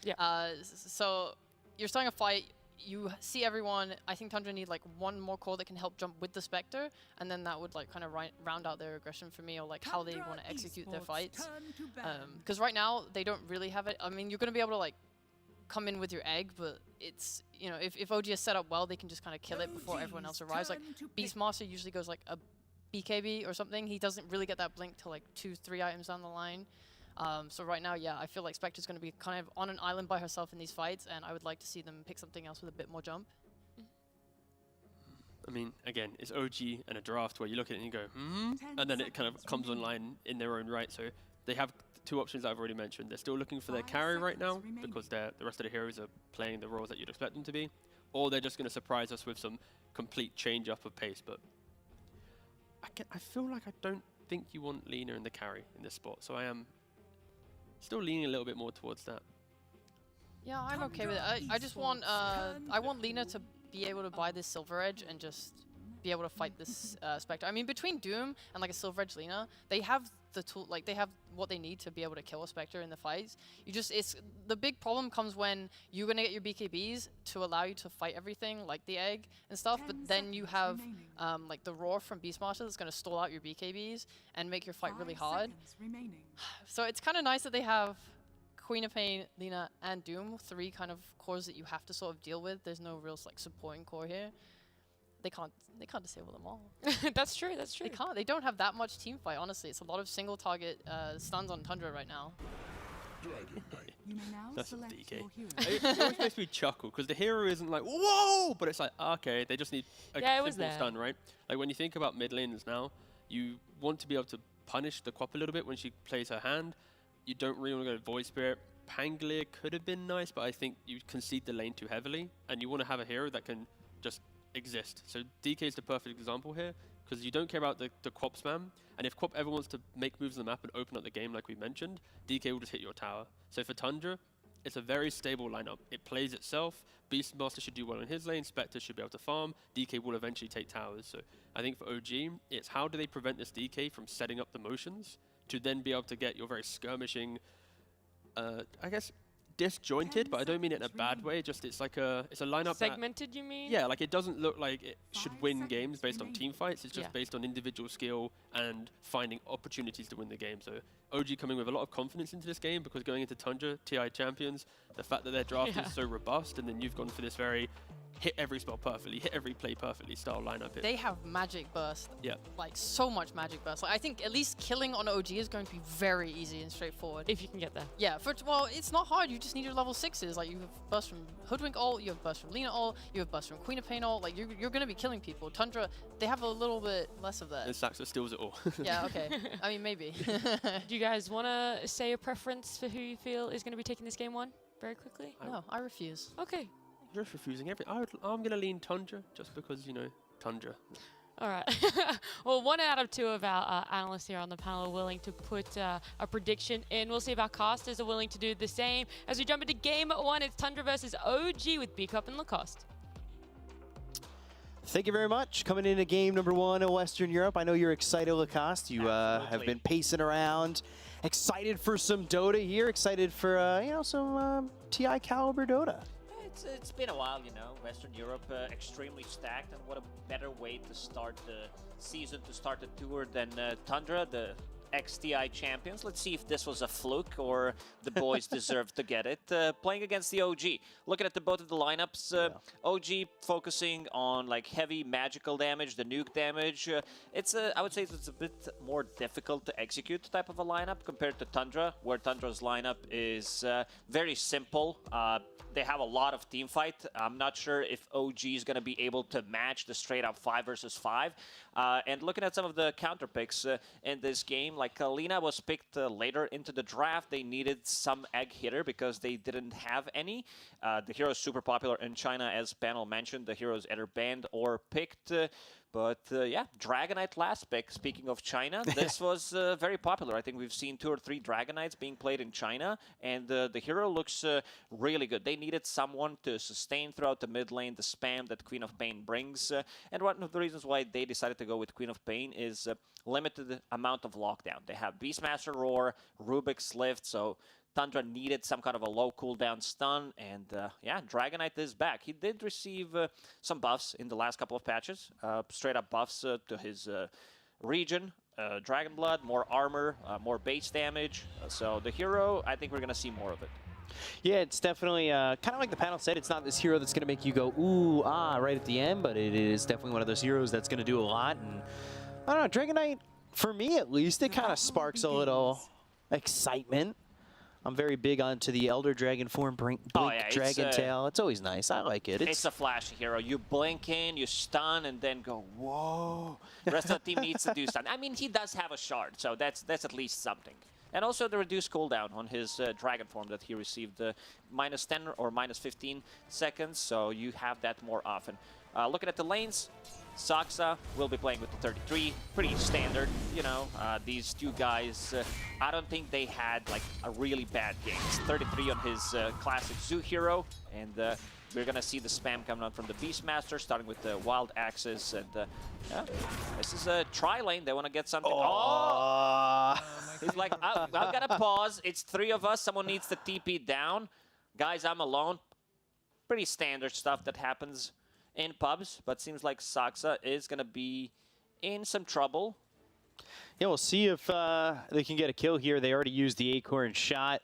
Yeah. So you're starting a fight, you see everyone. I think Tundra need like one more core that can help jump with the Spectre, and then that would like kind of round out their aggression for me, or like how they want to execute their fights. Because right now, they don't really have it. I mean, you're going to be able to like come in with your egg, but it's, you know, if OG is set up well, they can just kind of kill it before everyone else arrives. Like Beastmaster usually goes like a BKB or something. He doesn't really get that blink till like 2-3 items down the line. So right now, yeah, I feel like Spectre's going to be kind of on an island by herself in these fights, and I would like to see them pick something else with a bit more jump. I mean, again, it's OG and a draft where you look at it and you go, and then it kind of comes online in their own right. So they have two options that I've already mentioned. They're still looking for their carry right now because the rest of the heroes are playing the roles that you'd expect them to be, or they're just going to surprise us with some complete change up of pace. But I feel like I don't think you want Lina in the carry in this spot, so I am still leaning a little bit more towards that. Yeah, I'm okay with it. I just want I want Lina to be able to buy this Silver Edge and just be able to fight this Spectre. I mean, between Doom and like a Silver Edge Lina, they have the tool, like they have what they need to be able to kill a Spectre in the fights. It's the big problem comes when you're gonna get your BKBs to allow you to fight everything, like the egg and stuff, but then you have like the roar from Beastmaster that's gonna stall out your BKBs and make your fight really hard. So it's kind of nice that they have Queen of Pain, Lina, and Doom, 3 kind of cores that you have to sort of deal with. There's no real like supporting core here. They can't disable them all. That's true, that's true. They can't. They don't have that much team fight, honestly. It's a lot of single target stuns on Tundra right now. That's a DK. It always makes me chuckle because the hero isn't like, whoa, but it's like, okay, they just need a simple stun, right? Like when you think about mid laners now, you want to be able to punish the Quap a little bit when she plays her hand. You don't really want to go Void Spirit. Pangolier could have been nice, but I think you concede the lane too heavily, and you want to have a hero that can just exist. So DK is the perfect example here, because you don't care about the Quap spam, and if Quap ever wants to make moves on the map and open up the game like we mentioned, DK will just hit your tower. So for Tundra, it's a very stable lineup. It plays itself. Beastmaster should do well in his lane. Spectre should be able to farm. DK will eventually take towers. So I think for OG, it's how do they prevent this DK from setting up the motions to then be able to get your very skirmishing, I guess, disjointed, but I don't mean it in a bad way. Just it's a lineup Segmented, you mean? Yeah, like it doesn't look like it should win games based on team fights. It's just based on individual skill and finding opportunities to win the game. So OG coming with a lot of confidence into this game, because going into Tundra, TI champions, the fact that their draft is so robust, and then you've gone for this very hit every spell perfectly, hit every play perfectly style lineup. They have magic burst. Yeah. Like so much magic burst. Like, I think at least killing on OG is going to be very easy and straightforward. If you can get there. Yeah, well, it's not hard. You just need your level 6s. Like, you have burst from Hoodwink ult, you have burst from Lina ult, you have burst from Queen of Pain ult. Like, you're going to be killing people. Tundra, they have a little bit less of that. And Saxa steals it all. Yeah, okay. I mean, maybe. Do you guys want to say a preference for who you feel is going to be taking this game 1 very quickly? No, I refuse. Okay. You're just refusing everything. I'm going to lean Tundra just because, you know, Tundra. All right. Well, 1 out of 2 of our analysts here on the panel are willing to put a prediction in. We'll see if our casters are willing to do the same. As we jump into game 1, it's Tundra versus OG with B-Cup and Lacoste. Thank you very much. Coming into game number 1 of Western Europe. I know you're excited, Lacoste. You have been pacing around. Excited for some Dota here. Excited for, you know, some TI caliber Dota. It's been a while, you know. Western Europe extremely stacked, and what a better way to start the season, to start the tour than Tundra, the ex-TI champions. Let's see if this was a fluke or the boys deserve to get it. Playing against the OG. Looking at both of the lineups, OG focusing on like heavy magical damage, the nuke damage. I would say it's a bit more difficult to execute type of a lineup compared to Tundra, where Tundra's lineup is very simple. They have a lot of team fight. I'm not sure if OG is going to be able to match the straight up 5 versus 5. And looking at some of the counter picks in this game, like Lina was picked later into the draft. They needed some egg hitter because they didn't have any. The hero is super popular in China, as panel mentioned. The hero is either banned or picked. But yeah, Dragonite last pick. Speaking of China, this was very popular. I think we've seen 2 or 3 Dragonites being played in China, and the hero looks really good. They needed someone to sustain throughout the mid lane, the spam that Queen of Pain brings. And one of the reasons why they decided to go with Queen of Pain is limited amount of lockdown. They have Beastmaster Roar, Rubik's Lift, so Tundra needed some kind of a low cooldown stun, and yeah, Dragonite is back. He did receive some buffs in the last couple of patches, straight up buffs to his region, Dragon Blood, more armor, more base damage. So the hero, I think we're going to see more of it. Yeah, it's definitely, kind of like the panel said, it's not this hero that's going to make you go, ooh, ah, right at the end, but it is definitely one of those heroes that's going to do a lot. And I don't know, Dragonite, for me at least, it kind of sparks a little excitement. I'm very big onto the Elder Dragon form, Blink Dragon Tail. It's always nice. I like it. It's a flashy hero. You blink in, you stun, and then go, whoa. The rest of the team needs to do stun. I mean, he does have a shard, so that's at least something. And also the reduced cooldown on his Dragon form that he received, minus 10 or minus 15 seconds, so you have that more often. Looking at the lanes, Saxa will be playing with the 33, pretty standard, you know. These two guys, I don't think they had like a really bad game. It's 33 on his classic Zoo hero, and we're gonna see the spam coming out from the Beastmaster, starting with the Wild Axes, and yeah, this is a tri-lane. They want to get something. Oh! He's like, I've got to pause. It's 3 of us. Someone needs to TP down. Guys, I'm alone. Pretty standard stuff that happens in pubs, but seems like Saxa is going to be in some trouble. Yeah, we'll see if they can get a kill here. They already used the Acorn shot.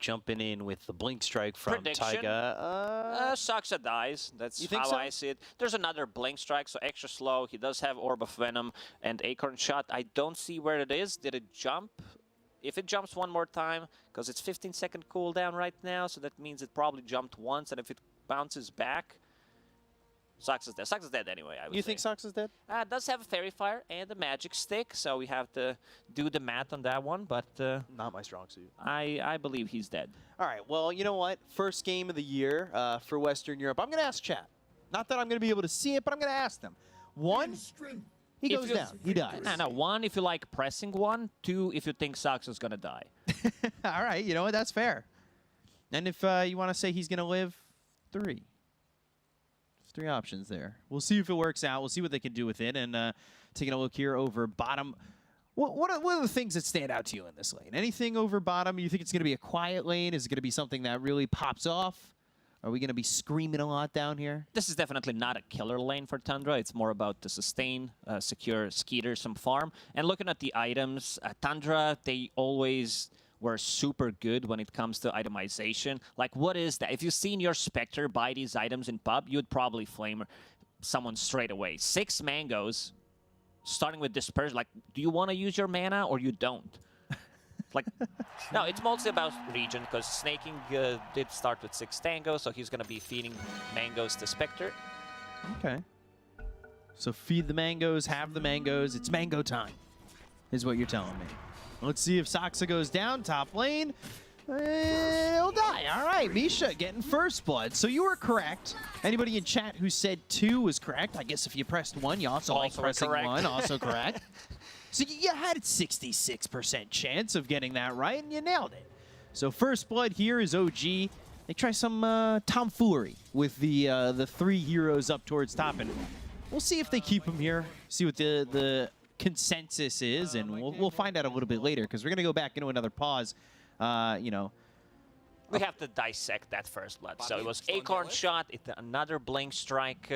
Jumping in with the Blink Strike from Taiga. Saxa dies. That's how so? I see it. There's another Blink Strike, so extra slow. He does have Orb of Venom and Acorn shot. I don't see where it is. Did it jump? If it jumps one more time, because it's 15-second cooldown right now, so that means it probably jumped once, and if it bounces back, Saxa's dead. Saxa's dead anyway, I would say. You think Saxa's dead? Does have a Fairy Fire and a Magic Stick, so we have to do the math on that one, but not my strong suit. I believe he's dead. All right, well, you know what? First game of the year for Western Europe. I'm going to ask chat. Not that I'm going to be able to see it, but I'm going to ask them. 1, he goes down. He dies. No, 1, if you like pressing 1. 2, if you think Sax is going to die. All right, you know what? That's fair. And if you want to say he's going to live, 3. There's 3 options there. We'll see if it works out. We'll see what they can do with it. And taking a look here over bottom. What are the things that stand out to you in this lane? Anything over bottom? You think it's going to be a quiet lane? Is it going to be something that really pops off? Are we going to be screaming a lot down here? This is definitely not a killer lane for Tundra. It's more about the sustain, secure Skeeter, some farm. And looking at the items, Tundra, they always were super good when it comes to itemization. Like, what is that? If you've seen your Spectre buy these items in pub, you'd probably flame someone straight away. 6 mangoes. Starting with Disperse, like, do you want to use your mana or you don't? Like, no, it's mostly about region, because Snaking did start with 6 Tango, so he's going to be feeding mangoes to Spectre. Okay. So feed the mangoes, have the mangoes. It's mango time, is what you're telling me. Let's see if Saksa goes down, top lane. He'll die. All right, Misha getting first blood. So you were correct. Anybody in chat who said 2 was correct. I guess if you pressed 1, you also like pressing correct. 1. Also correct. So you had a 66% chance of getting that right, and you nailed it. So first blood here is OG. They try some tomfoolery with the 3 heroes up towards top, and we'll see if they keep them here. See what the consensus is, and we'll find out a little bit later, because we're going to go back into another pause. You know, we have to dissect that first blood. So it was Acorn shot, another blink strike,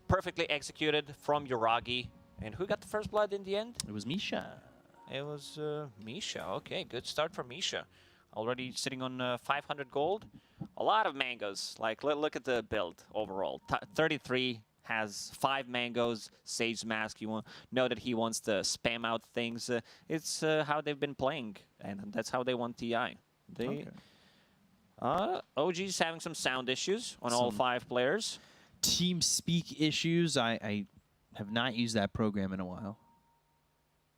perfectly executed from Yuragi. And who got the first blood in the end? It was Misha. It was Misha. Okay, good start for Misha. Already sitting on 500 gold. A lot of mangoes. Like, look at the build overall. 33 has 5 mangoes, Sage Mask. You know that he wants to spam out things. It's how they've been playing, and that's how they won TI. OG's having some sound issues on all 5 players. Team speak issues. I have not used that program in a while.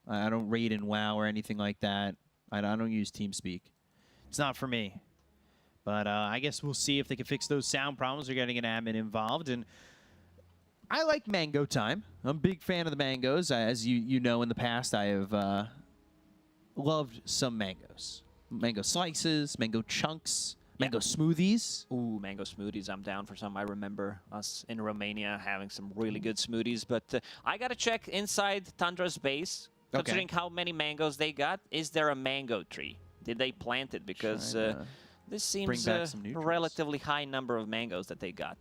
I don't raid in WoW or anything like that. I don't use TeamSpeak. It's not for me. But I guess we'll see if they can fix those sound problems. They're getting an admin involved, and I like mango time. I'm a big fan of the mangoes. As you know, in the past, I have loved some mangoes. Mango slices, mango chunks, mango smoothies. Ooh, mango smoothies. I'm down for some. I remember us in Romania having some really good smoothies. But I got to check inside Tundra's base, considering how many mangoes they got. Is there a mango tree? Did they plant it? Because this seems a relatively high number of mangoes that they got.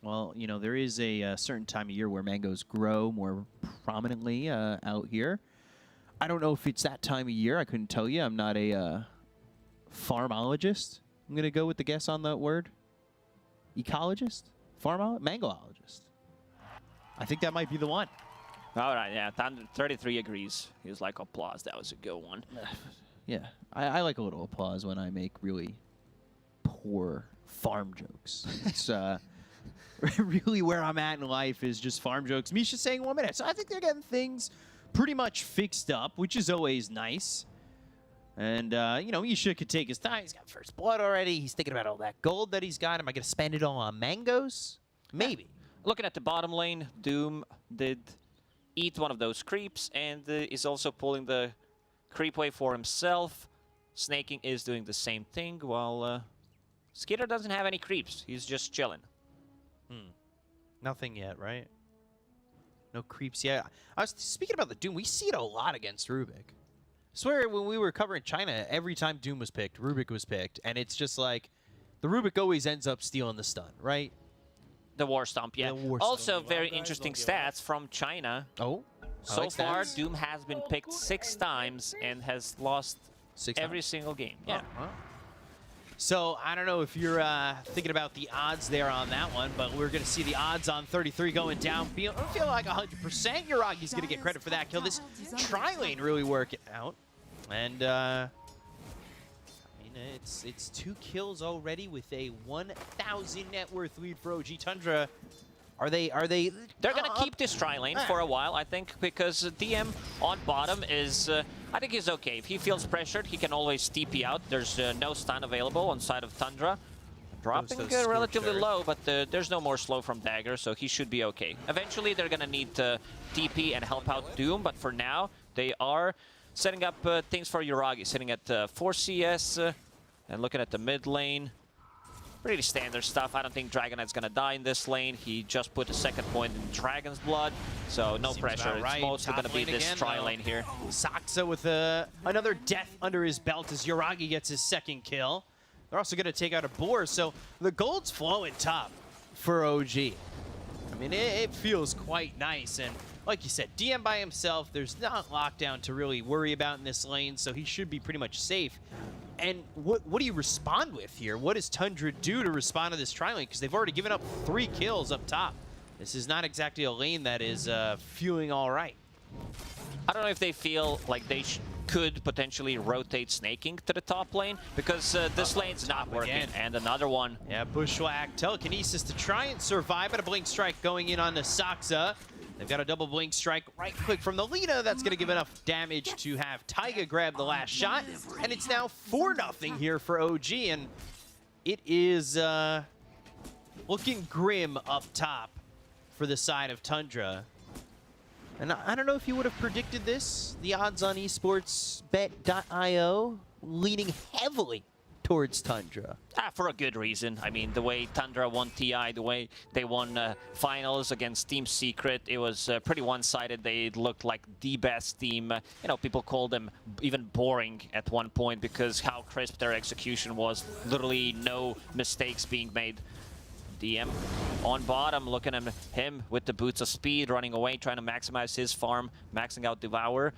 Well, you know, there is a certain time of year where mangoes grow more prominently out here. I don't know if it's that time of year. I couldn't tell you. I'm not a farmologist. I'm going to go with the guess on that word. Ecologist? Mangoologist. I think that might be the one. All right, yeah. 33 agrees. He was like, applause. That was a good one. Yeah. I like a little applause when I make really poor farm jokes. It's really where I'm at in life is just farm jokes. Misha's saying 1 minute. So I think they're getting things pretty much fixed up, which is always nice. And, you know, Misha could take his time. He's got first blood already. He's thinking about all that gold that he's got. Am I going to spend it all on mangoes? Maybe. Looking at the bottom lane, Doom did eat one of those creeps and is also pulling the creep wave for himself. Snaking is doing the same thing, while Skeeter doesn't have any creeps. He's just chilling. Nothing yet, right? No creeps yet. I was speaking about the Doom. We see it a lot against Rubik. I swear when we were covering China, every time Doom was picked, Rubik was picked. And it's just like, the Rubik always ends up stealing the stun, right? The War Stomp, yeah. Also, very interesting stats from China. Oh. So far, Doom has been picked 6 times and has lost every single game. Yeah. So, I don't know if you're thinking about the odds there on that one, but we're going to see the odds on 33 going down. I feel like 100% Yuragi's going to get credit for that kill. This tri-lane really working out. And, I mean, it's 2 kills already with a 1,000 net worth lead for OG Tundra. Are they? They're going to keep this tri-lane for a while, I think, because DM on bottom is, I think he's okay. If he feels pressured, he can always TP out. There's no stun available on side of Tundra. Dropping those relatively scorched low, but there's no more slow from Dagger, so he should be okay. Eventually, they're going to need TP and help out Doom, but for now, they are setting up things for Yuragi, sitting at 4 CS and looking at the mid lane. Pretty standard stuff. I don't think Dragon Knight's going to die in this lane. He just put a second point in Dragon's Blood, so no Seems pressure. about right. It's mostly Top going to be lane this again, tri though. lane here. Saksa with another death under his belt as Yuragi gets his second kill. They're also going to take out a boar, so the gold's flowing top for OG. I mean, it feels quite nice, and like you said, DM by himself, there's not lockdown to really worry about in this lane, so he should be pretty much safe. And what do you respond with here? What does Tundra do to respond to this tri-lane? Because they've already given up 3 kills up top. This is not exactly a lane that is feeling all right. I don't know if they feel like they could potentially rotate snaking to the top lane, because this lane's not working. again. And another one. Yeah, bushwhack, telekinesis to try and survive, but a blink strike going in on the Saksa. They've got a double blink strike right click from the Lina. That's going to give enough damage to have Taiga grab the last shot. And it's now 4-0 here for OG. And it is looking grim up top for the side of Tundra. And I don't know if you would have predicted this. The odds on esportsbet.io leaning heavily towards Tundra. For a good reason. I mean, the way Tundra won TI, the way they won finals against Team Secret, it was pretty one-sided. They looked like the best team. You know, people called them even boring at one point because how crisp their execution was. Literally no mistakes being made. DM on bottom, looking at him with the boots of speed, running away, trying to maximize his farm, maxing out Devour.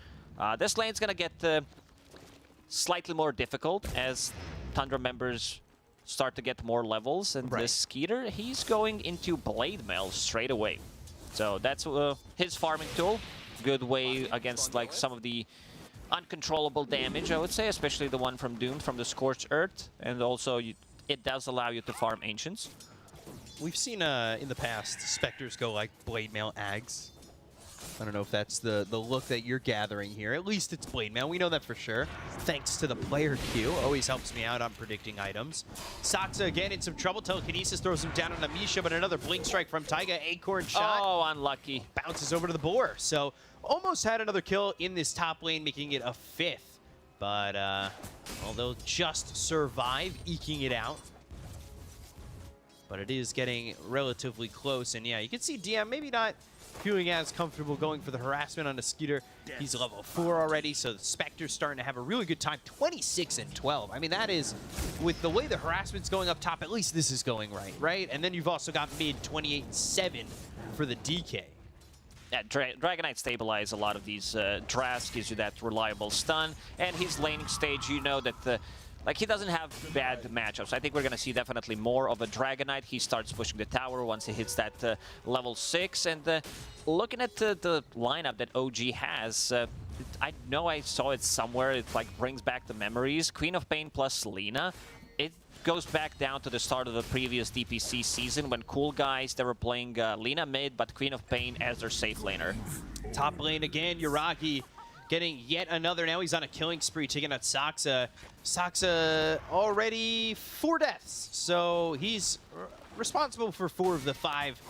This lane's going to get slightly more difficult as Tundra members start to get more levels, and this Skeeter, he's going into Blade Mail straight away. So that's his farming tool. Good way against like some of the uncontrollable damage, I would say, especially the one from Doom, from the Scorched Earth, and also it does allow you to farm Ancients. We've seen in the past Spectres go like Blade Mail Ags. I don't know if that's the look that you're gathering here. At least it's Blade Mail. We know that for sure. Thanks to the player queue. Always helps me out on predicting items. Saksa again in some trouble. Telekinesis throws him down on Amisha, but another blink strike from Taiga. Acorn shot. Oh, unlucky. Bounces over to the boar. So almost had another kill in this top lane, making it a 5th. But well, they'll just survive, eking it out. But it is getting relatively close. And yeah, you can see DM maybe not feeling as comfortable going for the harassment on the Skeeter. He's level 4 already, so the Spectre's starting to have a really good time. 26 and 12. I mean, that is, with the way the harassment's going up top, at least this is going right? And then you've also got mid 28 and 7 for the DK. Yeah, Dragon Knight stabilize a lot of these drafts, gives you that reliable stun, and his laning stage, you know that like, he doesn't have bad matchups. I think we're going to see definitely more of a Dragon Knight. He starts pushing the tower once he hits that level 6. And looking at the lineup that OG has, I know I saw it somewhere. It like brings back the memories. Queen of Pain plus Lina. It goes back down to the start of the previous DPC season when cool guys, they were playing Lina mid, but Queen of Pain as their safe laner. Top lane again, Yuragi getting yet another. Now he's on a killing spree, taking out Saksa. Saksa already 4 deaths, so he's responsible for 4 of the 5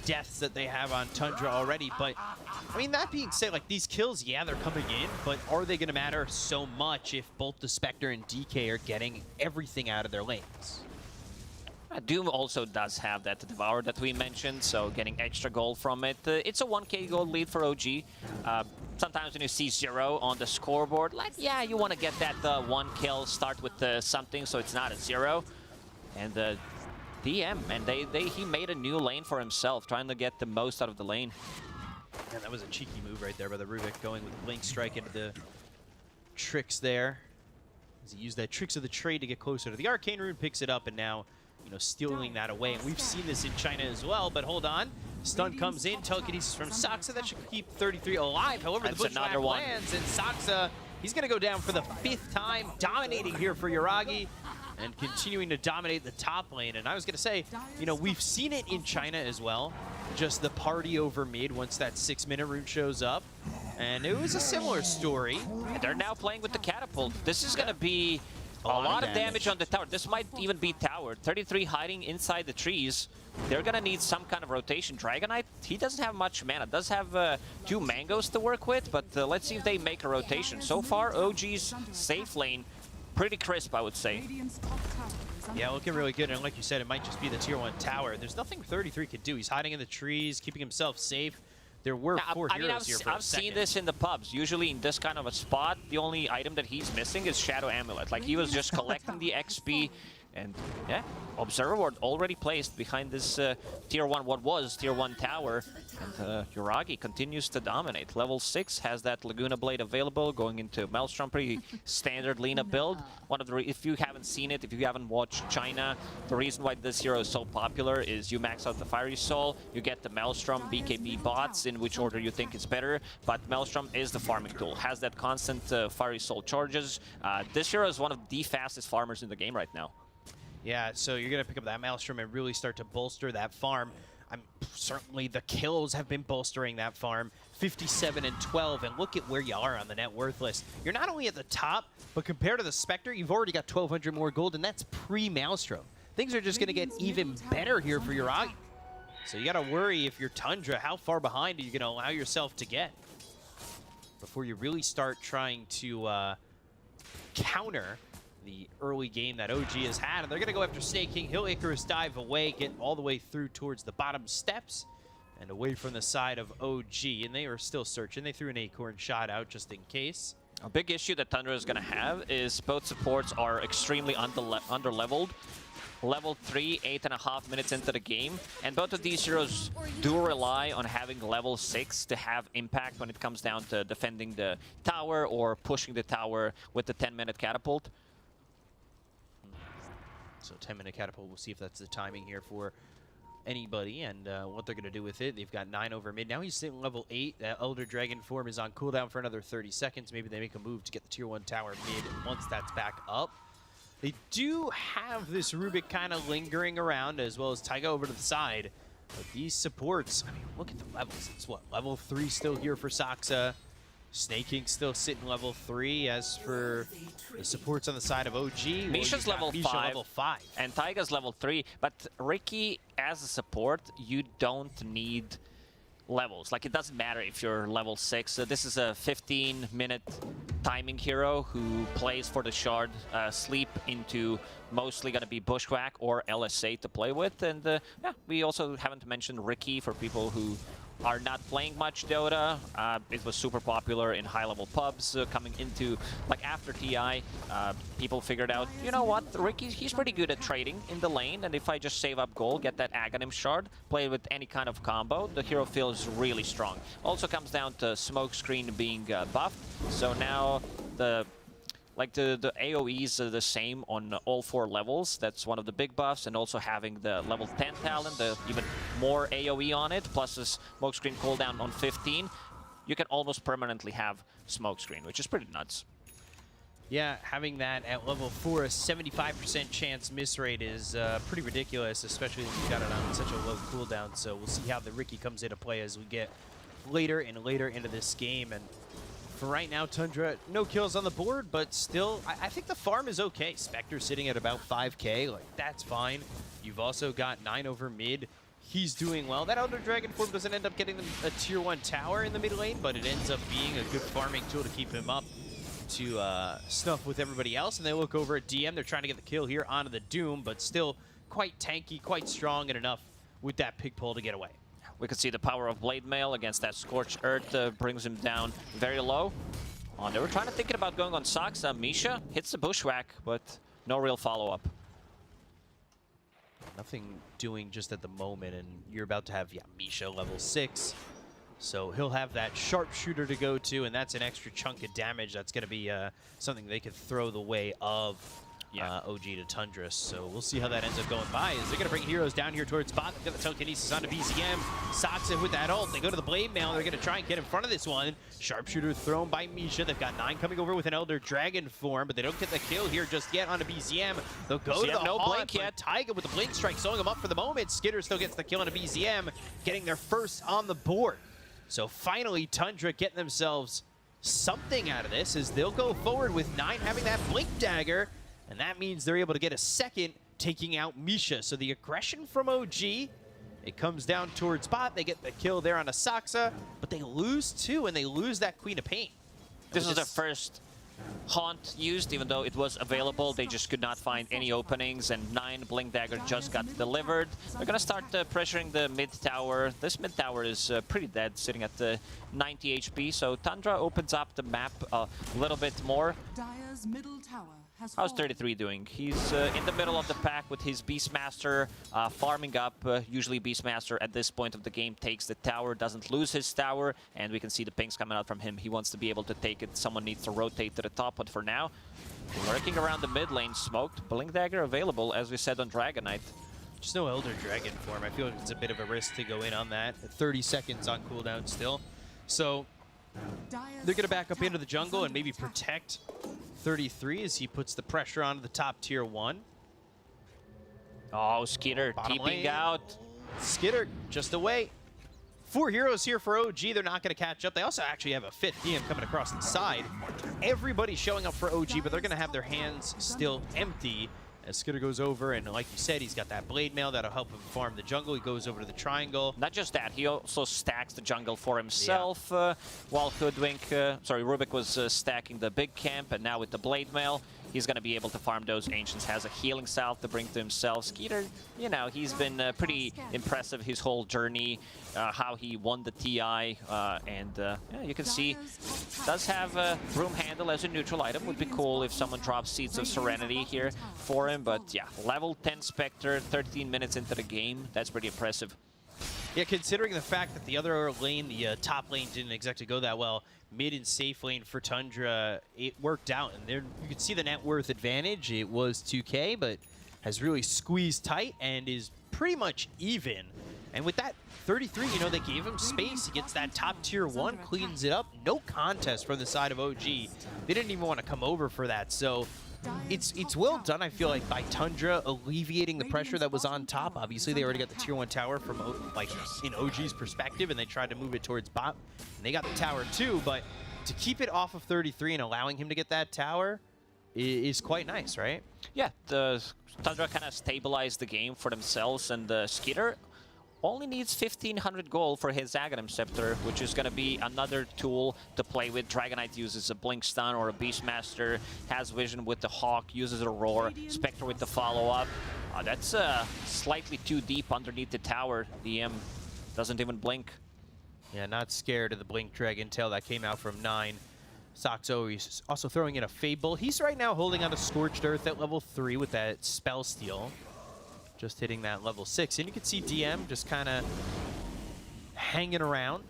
deaths that they have on Tundra already. But I mean, that being said, like, these kills, yeah, they're coming in, but are they going to matter so much if both the Spectre and DK are getting everything out of their lanes? Doom also does have that Devour that we mentioned, so getting extra gold from it. It's a 1k gold lead for OG. Sometimes when you see 0 on the scoreboard, like, yeah, you want to get that 1 kill, start with something so it's not a 0. And DM, and he made a new lane for himself, trying to get the most out of the lane. And that was a cheeky move right there by the Rubik, going with Blink Strike into the tricks there. As he used that Tricks of the Trade to get closer to the Arcane Rune, picks it up, and now, you know, stealing that away. And we've seen this in China as well, but hold on. Stun comes in, telekinesis from Saksa. That should keep 33 alive. However, That's the bushwhack lands, and Saksa, he's going to go down for the 5th time, dominating here for Yuragi, and continuing to dominate the top lane. And I was going to say, you know, we've seen it in China as well, just the party over mid once that 6-minute rune shows up. And it was a similar story. And they're now playing with the catapult. This is going to be A lot of damage on the tower. This might even be tower. 33 hiding inside the trees. They're gonna need some kind of rotation. Dragonite, he doesn't have much mana. Does have 2 mangoes to work with, but let's see if they make a rotation. So far, OG's safe lane, pretty crisp, I would say. Yeah, looking really good, and like you said, it might just be the tier 1 tower. There's nothing 33 could do. He's hiding in the trees, keeping himself safe. There were 4 heroes here for a second. I've seen this in the pubs. Usually in this kind of a spot, the only item that he's missing is Shadow Amulet. Like, he was just collecting the XP, and yeah, Observer Ward already placed behind this tier 1, what was tier 1 tower, and Yuragi continues to dominate. Level 6 has that Laguna Blade available, going into Maelstrom, pretty standard Lina build. One of the, if you haven't seen it, if you haven't watched China, the reason why this hero is so popular is you max out the Fiery Soul, you get the Maelstrom BKB bots, in which order you think is better, but Maelstrom is the farming tool, has that constant Fiery Soul charges. This hero is one of the fastest farmers in the game right now. Yeah, so you're going to pick up that Maelstrom and really start to bolster that farm. Certainly the kills have been bolstering that farm. 57 and 12, and look at where you are on the net worth list. You're not only at the top, but compared to the Spectre, you've already got 1,200 more gold, and that's pre-Maelstrom. Things are just going to get even better here for Yuragi. So you got to worry if you're Tundra, how far behind are you going to allow yourself to get before you really start trying to counter the early game that OG has had. And they're going to go after Snake King. He'll Icarus dive away, get all the way through towards the bottom steps and away from the side of OG. And they are still searching. They threw an Acorn shot out just in case. A big issue that Tundra is going to have is both supports are extremely under-leveled. Level 3, 8.5 minutes into the game. And both of these heroes do rely on having level 6 to have impact when it comes down to defending the tower or pushing the tower with the 10-minute catapult. So 10-minute catapult, we'll see if that's the timing here for anybody and what they're going to do with it. They've got 9 over mid. Now he's sitting level 8. That Elder Dragon form is on cooldown for another 30 seconds. Maybe they make a move to get the tier 1 tower mid once that's back up. They do have this Rubik kind of lingering around, as well as Taiga over to the side. But these supports, I mean, look at the levels. It's what, level 3 still here for Saksa. Snake King still sitting level 3. As for the supports on the side of OG, Misha's level 5, and Taiga's level 3. But Ricky, as a support, you don't need levels. Like, it doesn't matter if you're level 6. This is a 15-minute timing hero who plays for the shard, sleep into mostly going to be Bushwhack or LSA to play with. And yeah, we also haven't mentioned Ricky for people who are not playing much Dota. It was super popular in high-level pubs coming into, like, after TI. People figured out, you know what, Ricky, he's pretty good at trading in the lane, and if I just save up gold, get that Aghanim shard, play with any kind of combo, the hero feels really strong. Also comes down to Smokescreen being buffed, so now the AoEs are the same on all 4 levels. That's one of the big buffs, and also having the level 10 talent, the even more AoE on it, plus this Smokescreen cooldown on 15, you can almost permanently have Smokescreen, which is pretty nuts. Yeah, having that at level 4, a 75% chance miss rate is pretty ridiculous, especially when you've got it on such a low cooldown. So we'll see how the Ricky comes into play as we get later and later into this game. And for right now, Tundra, no kills on the board, but still, I think the farm is okay. Spectre sitting at about 5k, like, that's fine. You've also got 9 over mid. He's doing well. That Elder Dragon form doesn't end up getting them a tier 1 tower in the mid lane, but it ends up being a good farming tool to keep him up to snuff with everybody else. And they look over at DM. They're trying to get the kill here onto the Doom, but still quite tanky, quite strong, and enough with that pig pole to get away. We can see the power of Blade Mail against that Scorched Earth brings him down very low. They were trying to think about going on Saksa. Misha hits the Bushwhack, but no real follow-up. Nothing doing just at the moment, and you're about to have, yeah, Misha level 6. So he'll have that Sharpshooter to go to, and that's an extra chunk of damage. That's going to be something they could throw the way of OG to Tundra. So we'll see how that ends up going by. Is they're going to bring heroes down here towards bot. They've got the telekinesis onto BZM. Saksa with that ult. They go to the Blade Mail. They're going to try and get in front of this one. Sharpshooter thrown by Misha. They've got 9 coming over with an Elder Dragon form, but they don't get the kill here just yet onto BZM. They'll go to the no blink yet. Taiga with the Blink Strike, slowing him up for the moment. Skitter still gets the kill onto BZM, getting their first on the board. So finally, Tundra getting themselves something out of this as they'll go forward with 9 having that Blink Dagger. and that means they're able to get a second, taking out Misha. So the aggression from OG, it comes down towards bot. They get the kill there on Asaxa, but they lose too, and they lose that Queen of Pain. This is their first Haunt used, even though it was available. They just could not find any openings, and 9 Blink Dagger just got delivered. They're gonna start pressuring the mid tower. This mid tower is pretty dead, sitting at the 90 HP, so Tundra opens up the map a little bit more. Dire's middle tower has How's fallen. 33 doing? He's in the middle of the pack with his Beastmaster, farming up. Usually Beastmaster at this point of the game takes the tower, doesn't lose his tower, and we can see the pings coming out from him. He wants to be able to take it. Someone needs to rotate to the top, but for now, lurking around the mid lane, smoked. Blink Dagger available, as we said on Dragon Knight. Just no Elder Dragon form. I feel like it's a bit of a risk to go in on that. 30 seconds on cooldown still. So they're going to back up into the jungle and maybe protect 33 as he puts the pressure onto the top tier 1. Oh, Skeeter keeping out. Skitter just away. 4 heroes here for OG. They're not going to catch up. They also actually have a 5th DM coming across the side. Everybody's showing up for OG, but they're going to have their hands still empty. As Skitter goes over, and like you said, he's got that blade mail that'll help him farm the jungle. He goes over to the triangle. Not just that, he also stacks the jungle for himself. While Rubik was stacking the big camp, and now with the blade mail, he's going to be able to farm those ancients. Has a healing salve to bring to himself. Skeeter, you know, he's been pretty impressive his whole journey, how he won the TI, and yeah, you can see does have a broom handle as a neutral item. Would be cool if someone drops Seeds of Serenity here for him, but yeah, level 10 Spectre, 13 minutes into the game, that's pretty impressive. Yeah, considering the fact that the other lane, the top lane, didn't exactly go that well, mid and safe lane for Tundra, it worked out. And there you can see the net worth advantage. It was 2K, but has really squeezed tight and is pretty much even. And with that 33, you know, they gave him space. He gets that top tier 1, cleans it up. No contest from the side of OG. They didn't even want to come over for that. So it's well done, I feel like, by Tundra alleviating the pressure that was on top. Obviously, they already got the tier 1 tower from, like, in OG's perspective, and they tried to move it towards bot. And they got the tower too, but to keep it off of 33 and allowing him to get that tower is quite nice, right? Yeah, the Tundra kind of stabilized the game for themselves, and the Skeeter only needs 1,500 gold for his Aghanim Scepter, which is going to be another tool to play with. Dragon Knight uses a Blink Stun or a Beastmaster, has Vision with the Hawk, uses a Roar, Spectre with the follow-up. That's slightly too deep underneath the tower. DM doesn't even blink. Yeah, not scared of the Blink Dragon Tail that came out from 9. Saxo, he's also throwing in a Fable. He's right now holding on to Scorched Earth at level 3 with that Spell Steal. Just hitting that level 6. And you can see DM just kind of hanging around.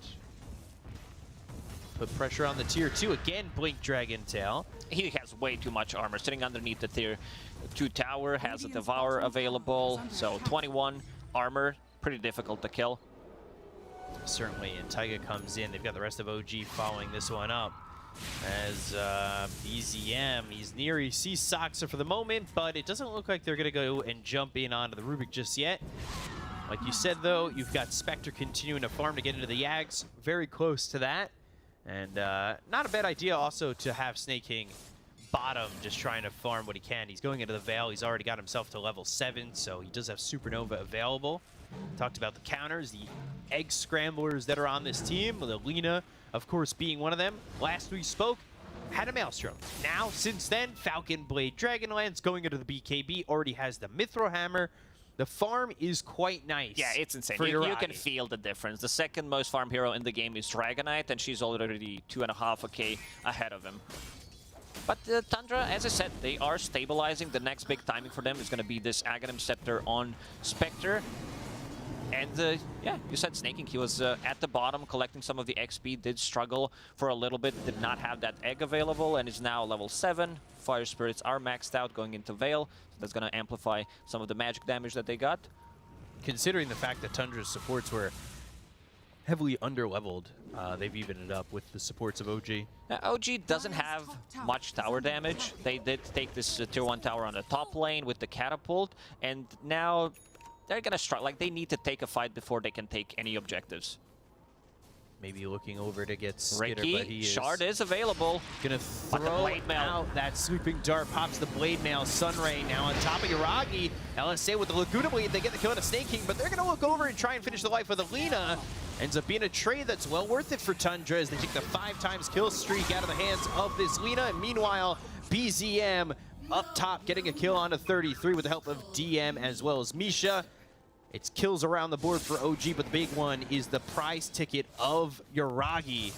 Put pressure on the tier 2. Again, Blink Dragon Tail. He has way too much armor. Sitting underneath the tier 2 tower, has a Devour available. So 21 armor, pretty difficult to kill. Certainly, and Taiga comes in. They've got the rest of OG following this one up. As BZM, he's near, he sees Saxa for the moment, but it doesn't look like they're going to go and jump in onto the Rubik just yet. Like you said, though, you've got Spectre continuing to farm to get into the Yags, very close to that. And not a bad idea also to have Snake King bottom, just trying to farm what he can. He's going into the Veil, he's already got himself to level 7, so he does have Supernova available. Talked about the counters, the Egg Scramblers that are on this team, with Alina, of course, being one of them. Last we spoke, had a Maelstrom. Now, since then, Falcon Blade Dragonlance going into the BKB, already has the Mithril Hammer. The farm is quite nice. Yeah, it's insane. You can feel the difference. The second most farm hero in the game is Dragon Knight, and she's already 2.5k ahead of him. But Tundra, as I said, they are stabilizing. The next big timing for them is going to be this Aghanim Scepter on Spectre. And yeah, you said Snake King, he was at the bottom collecting some of the XP, did struggle for a little bit, did not have that egg available, and is now level 7. Fire Spirits are maxed out going into Veil, so that's going to amplify some of the magic damage that they got. Considering the fact that Tundra's supports were heavily underleveled, they've evened it up with the supports of OG. OG doesn't have much tower damage. They did take this tier 1 tower on the top lane with the catapult, and now they're gonna struggle. Like, they need to take a fight before they can take any objectives. maybe looking over to get Skitter, but he is Shard is available. gonna throw out that sweeping dart, pops the blade mail. Sunray now on top of Yuragi. LSA with the Laguna Blade, they get the kill on a Snake King, but they're gonna look over and try and finish the life with Alina. Ends up being a trade that's well worth it for Tundra as they take the 5x kill streak out of the hands of this Lina. And meanwhile, BZM up top getting a kill on a 33 with the help of DM as well as Misha. It's kills around the board for OG, but the big one is the prize ticket of Yuragi.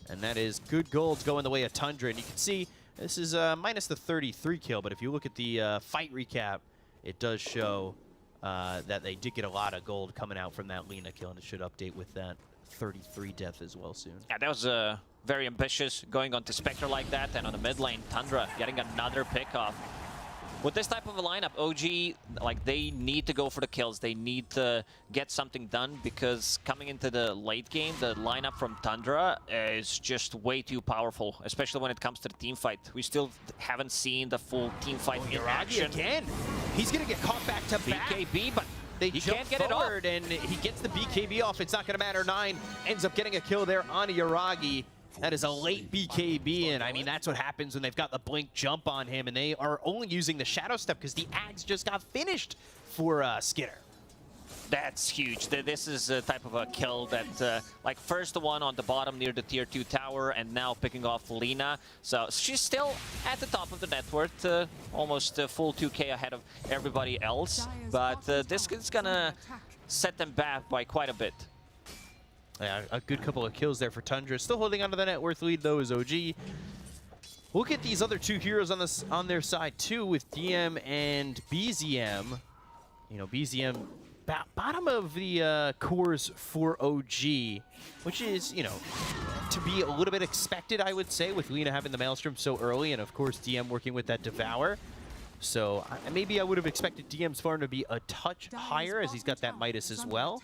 And that is good gold going the way of Tundra. And you can see this is minus the 33 kill, but if you look at the fight recap, it does show that they did get a lot of gold coming out from that Lina kill, and it should update with that 33 death as well soon. Yeah, that was very ambitious going on to Spectre like that, and on the mid lane, Tundra getting another pick off. With this type of a lineup, OG, like, they need to go for the kills. They need to get something done because coming into the late game, the lineup from Tundra is just way too powerful, especially when it comes to the team fight. We still haven't seen the full team fight in action. Again, he's gonna get caught back to back. BKB, but they he jump can't get forward it off. and he gets the BKB off. It's not gonna matter. 9 ends up getting a kill there on Yuragi. That is a late BKB, and I mean, that's what happens when they've got the blink jump on him, and they are only using the Shadow Step because the Ags just got finished for Skitter. That's huge. This is a type of a kill that, like, first the one on the bottom near the tier 2 tower, and now picking off Lina. So she's still at the top of the net worth, almost full 2K ahead of everybody else. But this is gonna set them back by quite a bit. Yeah, a good couple of kills there for Tundra. Still holding on to the net worth lead, though, is OG. Look at these other two heroes on their side, too, with DM and BZM. You know, BZM bottom of the cores for OG, which is, you know, to be a little bit expected, I would say, with Lina having the Maelstrom so early, and, of course, DM working with that Devour. So maybe I would have expected DM's farm to be a touch higher, as he's got that Midas as well.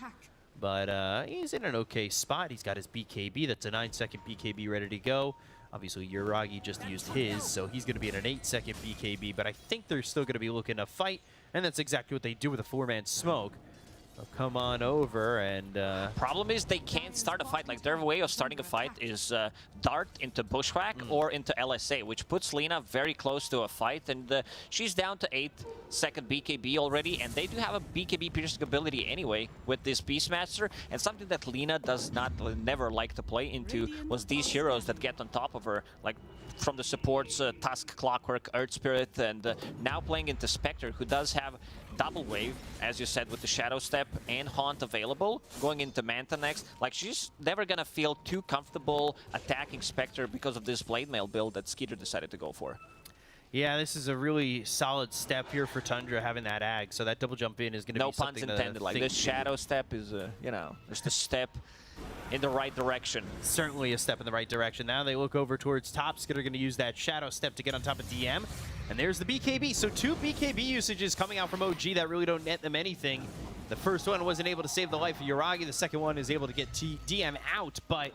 But he's in an okay spot. He's got his BKB. That's a 9-second BKB ready to go. Obviously, Yuragi just used his, so he's going to be at an 8-second BKB. But I think they're still going to be looking to fight, and that's exactly what they do with a 4-man smoke. So come on over and... Problem is they can't start a fight. Like, their way of starting a fight is dart into Bushwhack or into LSA, which puts Lina very close to a fight. And she's down to 8-second BKB already, and they do have a BKB piercing ability anyway with this Beastmaster. And something that Lina does not never like to play into was these heroes that get on top of her, like from the supports, Tusk, Clockwork, Earth Spirit, and now playing into Spectre, who does have double wave, as you said, with the Shadow Step and Haunt available, going into Manta next. Like, she's never gonna feel too comfortable attacking Spectre because of this Blade Mail build that Skeeter decided to go for. Yeah, this is a really solid step here for Tundra, having that Ag, so that double jump in is gonna be something no puns intended. Like, this Shadow Step is, you know, just a step in the right direction. Certainly a step in the right direction. Now they look over towards top. Skitter going to use that Shadow Step to get on top of DM. And there's the BKB. So 2 BKB usages coming out from OG that really don't net them anything. The first one wasn't able to save the life of Yuragi. The second one is able to get DM out. But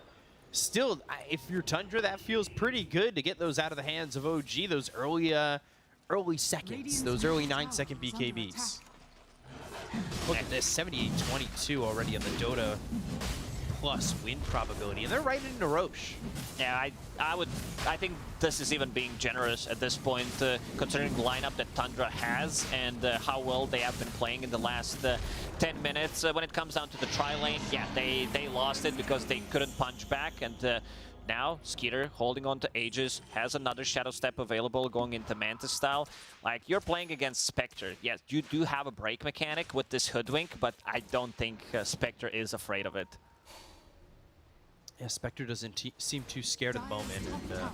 still, if you're Tundra, that feels pretty good to get those out of the hands of OG. Those early seconds, those early 9-second BKBs. Look at this, 78-22 already on the Dota plus win probability, and they're right into Roche. Yeah, I think this is even being generous at this point, considering the lineup that Tundra has and how well they have been playing in the last 10 minutes. When it comes down to the tri-lane, yeah, they lost it because they couldn't punch back, and now Skeeter holding on to Aegis, has another Shadow Step available going into Mantis style. Like, you're playing against Spectre. Yes, you do have a break mechanic with this Hoodwink, but I don't think Spectre is afraid of it. Yeah, Spectre doesn't seem too scared at the moment, and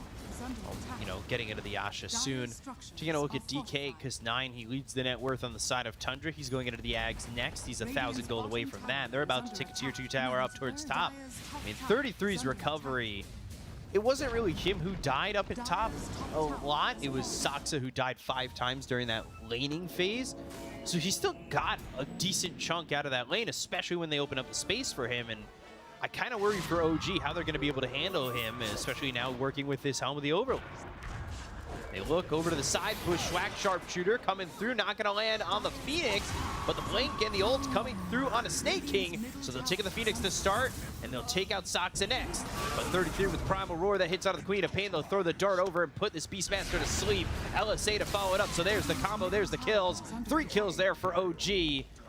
you know, getting into the Asha soon. You're gonna look at DK because 9, he leads the net worth on the side of Tundra. He's going into the Ags next. He's 1,000 gold away from that. They're about to take a tier 2 tower up towards top. I mean, 33's recovery. It wasn't really him who died up at top a lot. It was Saksa who died 5 times during that laning phase. So he still got a decent chunk out of that lane, especially when they open up the space for him. And I kind of worry for OG how they're going to be able to handle him, especially now working with this Helm of the Overlord. They look over to the side. Bushwhack Sharpshooter coming through, not going to land on the Phoenix, but the Blink and the ult coming through on a Snake King. So they'll take the Phoenix to start, and they'll take out Soxa next. But 33 with Primal Roar that hits out of the Queen of Pain. They'll throw the dart over and put this Beastmaster to sleep. LSA to follow it up. So there's the combo, there's the kills. 3 kills there for OG.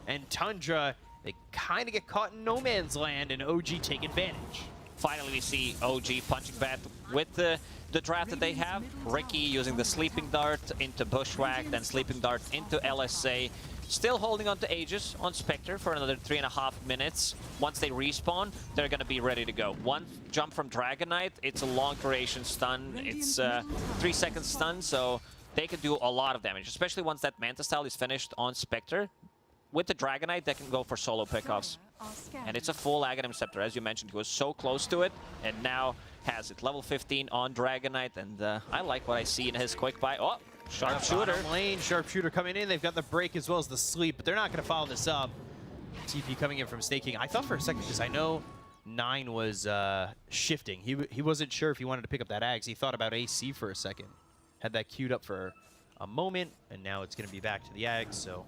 And Tundra, they kind of get caught in no man's land, and OG take advantage. Finally, we see OG punching back with the draft that they have. Ricky using the Sleeping Dart into Bushwhack, then Sleeping Dart into LSA. Still holding on to Aegis on Spectre for another 3.5 minutes. Once they respawn, they're going to be ready to go. One jump from Dragon Knight, it's a long duration stun. It's a 3-second stun, so they can do a lot of damage, especially once that Manta Style is finished on Spectre. With the Dragon Knight, they can go for solo pickoffs. And it's a full Aghanim Scepter. As you mentioned, he was so close to it, and now has it. Level 15 on Dragon Knight, and I like what I see in his quick buy. Oh, Sharpshooter. Bottom lane, Sharpshooter coming in. They've got the break as well as the sleep, but they're not going to follow this up. TP coming in from Snaking. I thought for a second, because I know 9 was shifting. He wasn't sure if he wanted to pick up that Ags. He thought about AC for a second. Had that queued up for a moment, and now it's going to be back to the Ags, so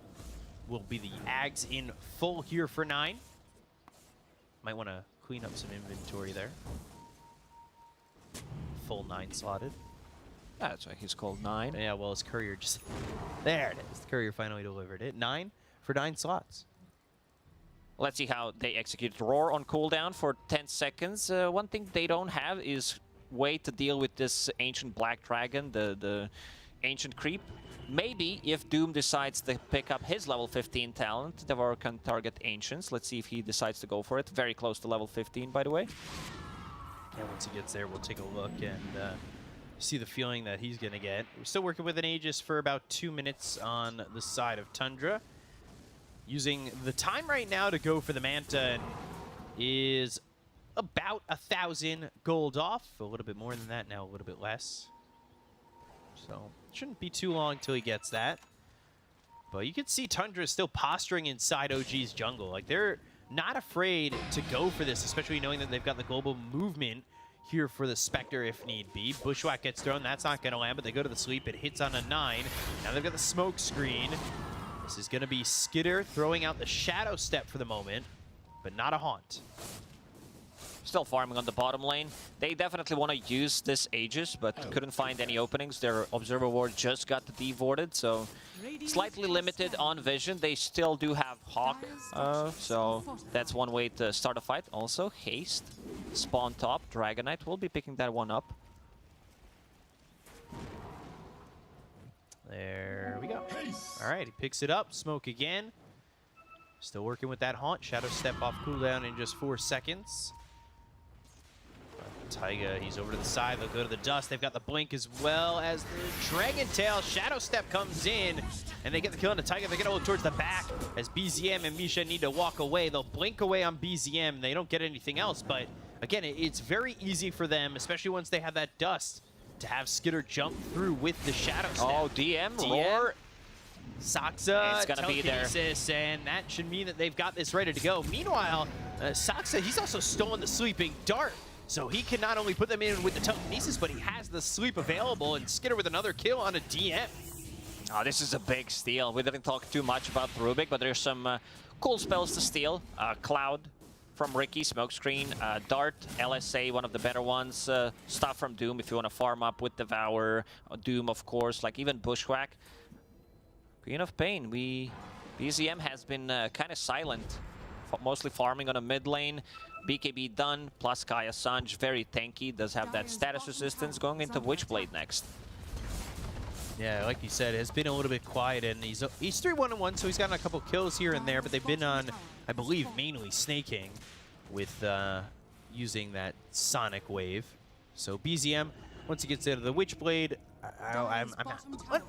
will be the Ags in full here for 9. Might want to clean up some inventory there. Full 9 slotted. That's why he's called 9. Yeah, well, his courier just... There it is. The courier finally delivered it. 9 for 9 slots. Let's see how they execute Roar on cooldown for 10 seconds. One thing they don't have is way to deal with this Ancient Black Dragon, the Ancient Creep. Maybe if Doom decides to pick up his level 15 talent, Devour can target Ancients. Let's see if he decides to go for it. Very close to level 15, by the way. Yeah, once he gets there, we'll take a look and see the feeling that he's going to get. We're still working with an Aegis for about 2 minutes on the side of Tundra. Using the time right now to go for the Manta is about 1,000 gold off. A little bit more than that now, a little bit less. So shouldn't be too long till he gets that. But you can see Tundra is still posturing inside OG's jungle. Like, they're not afraid to go for this, especially knowing that they've got the global movement here for the Spectre if need be. Bushwhack gets thrown. That's not going to land, but they go to the sleep. It hits on a 9. Now they've got the smoke screen. This is going to be Skitter throwing out the Shadow Step for the moment, but not a Haunt. Still farming on the bottom lane. They definitely want to use this Aegis, but couldn't find any openings. Their Observer Ward just got devorted, so slightly limited on vision. They still do have Hawk, so that's one way to start a fight. Also, Haste, spawn top, Dragon Knight will be picking that one up. There we go. All right, he picks it up. Smoke again. Still working with that Haunt. Shadow Step off cooldown in just 4 seconds. Taiga, he's over to the side. They'll go to the Dust. They've got the Blink as well as the Dragon Tail. Shadow Step comes in, and they get the kill on the Taiga. They're going to hold towards the back as BZM and Misha need to walk away. They'll blink away on BZM. They don't get anything else, but again, it's very easy for them, especially once they have that Dust, to have Skitter jump through with the Shadow Step. Oh, DM, Roar. Soxa, it's gonna be there. And that should mean that they've got this ready to go. Meanwhile, Soxa, he's also stolen the Sleeping Dart. So he can not only put them in with the telekinesis, but he has the sleep available, and Skitter with another kill on a DM. Oh, this is a big steal. We didn't talk too much about Rubik, but there's some cool spells to steal. Cloud from Ricky, Smokescreen, Dart, LSA, one of the better ones. Stuff from Doom if you want to farm up with Devour. Doom, of course, like even Bushwhack. Queen of Pain, BZM has been kind of silent, mostly farming on a mid lane. BKB done, plus Kaya Sanj, very tanky, does have that status resistance, going into Witchblade next. Yeah, like you said, has been a little bit quiet, and he's 3-1-1, so he's gotten a couple kills here and there, but they've been on, I believe, mainly Snaking with using that Sonic Wave. So BZM, once he gets into the Witchblade, I'm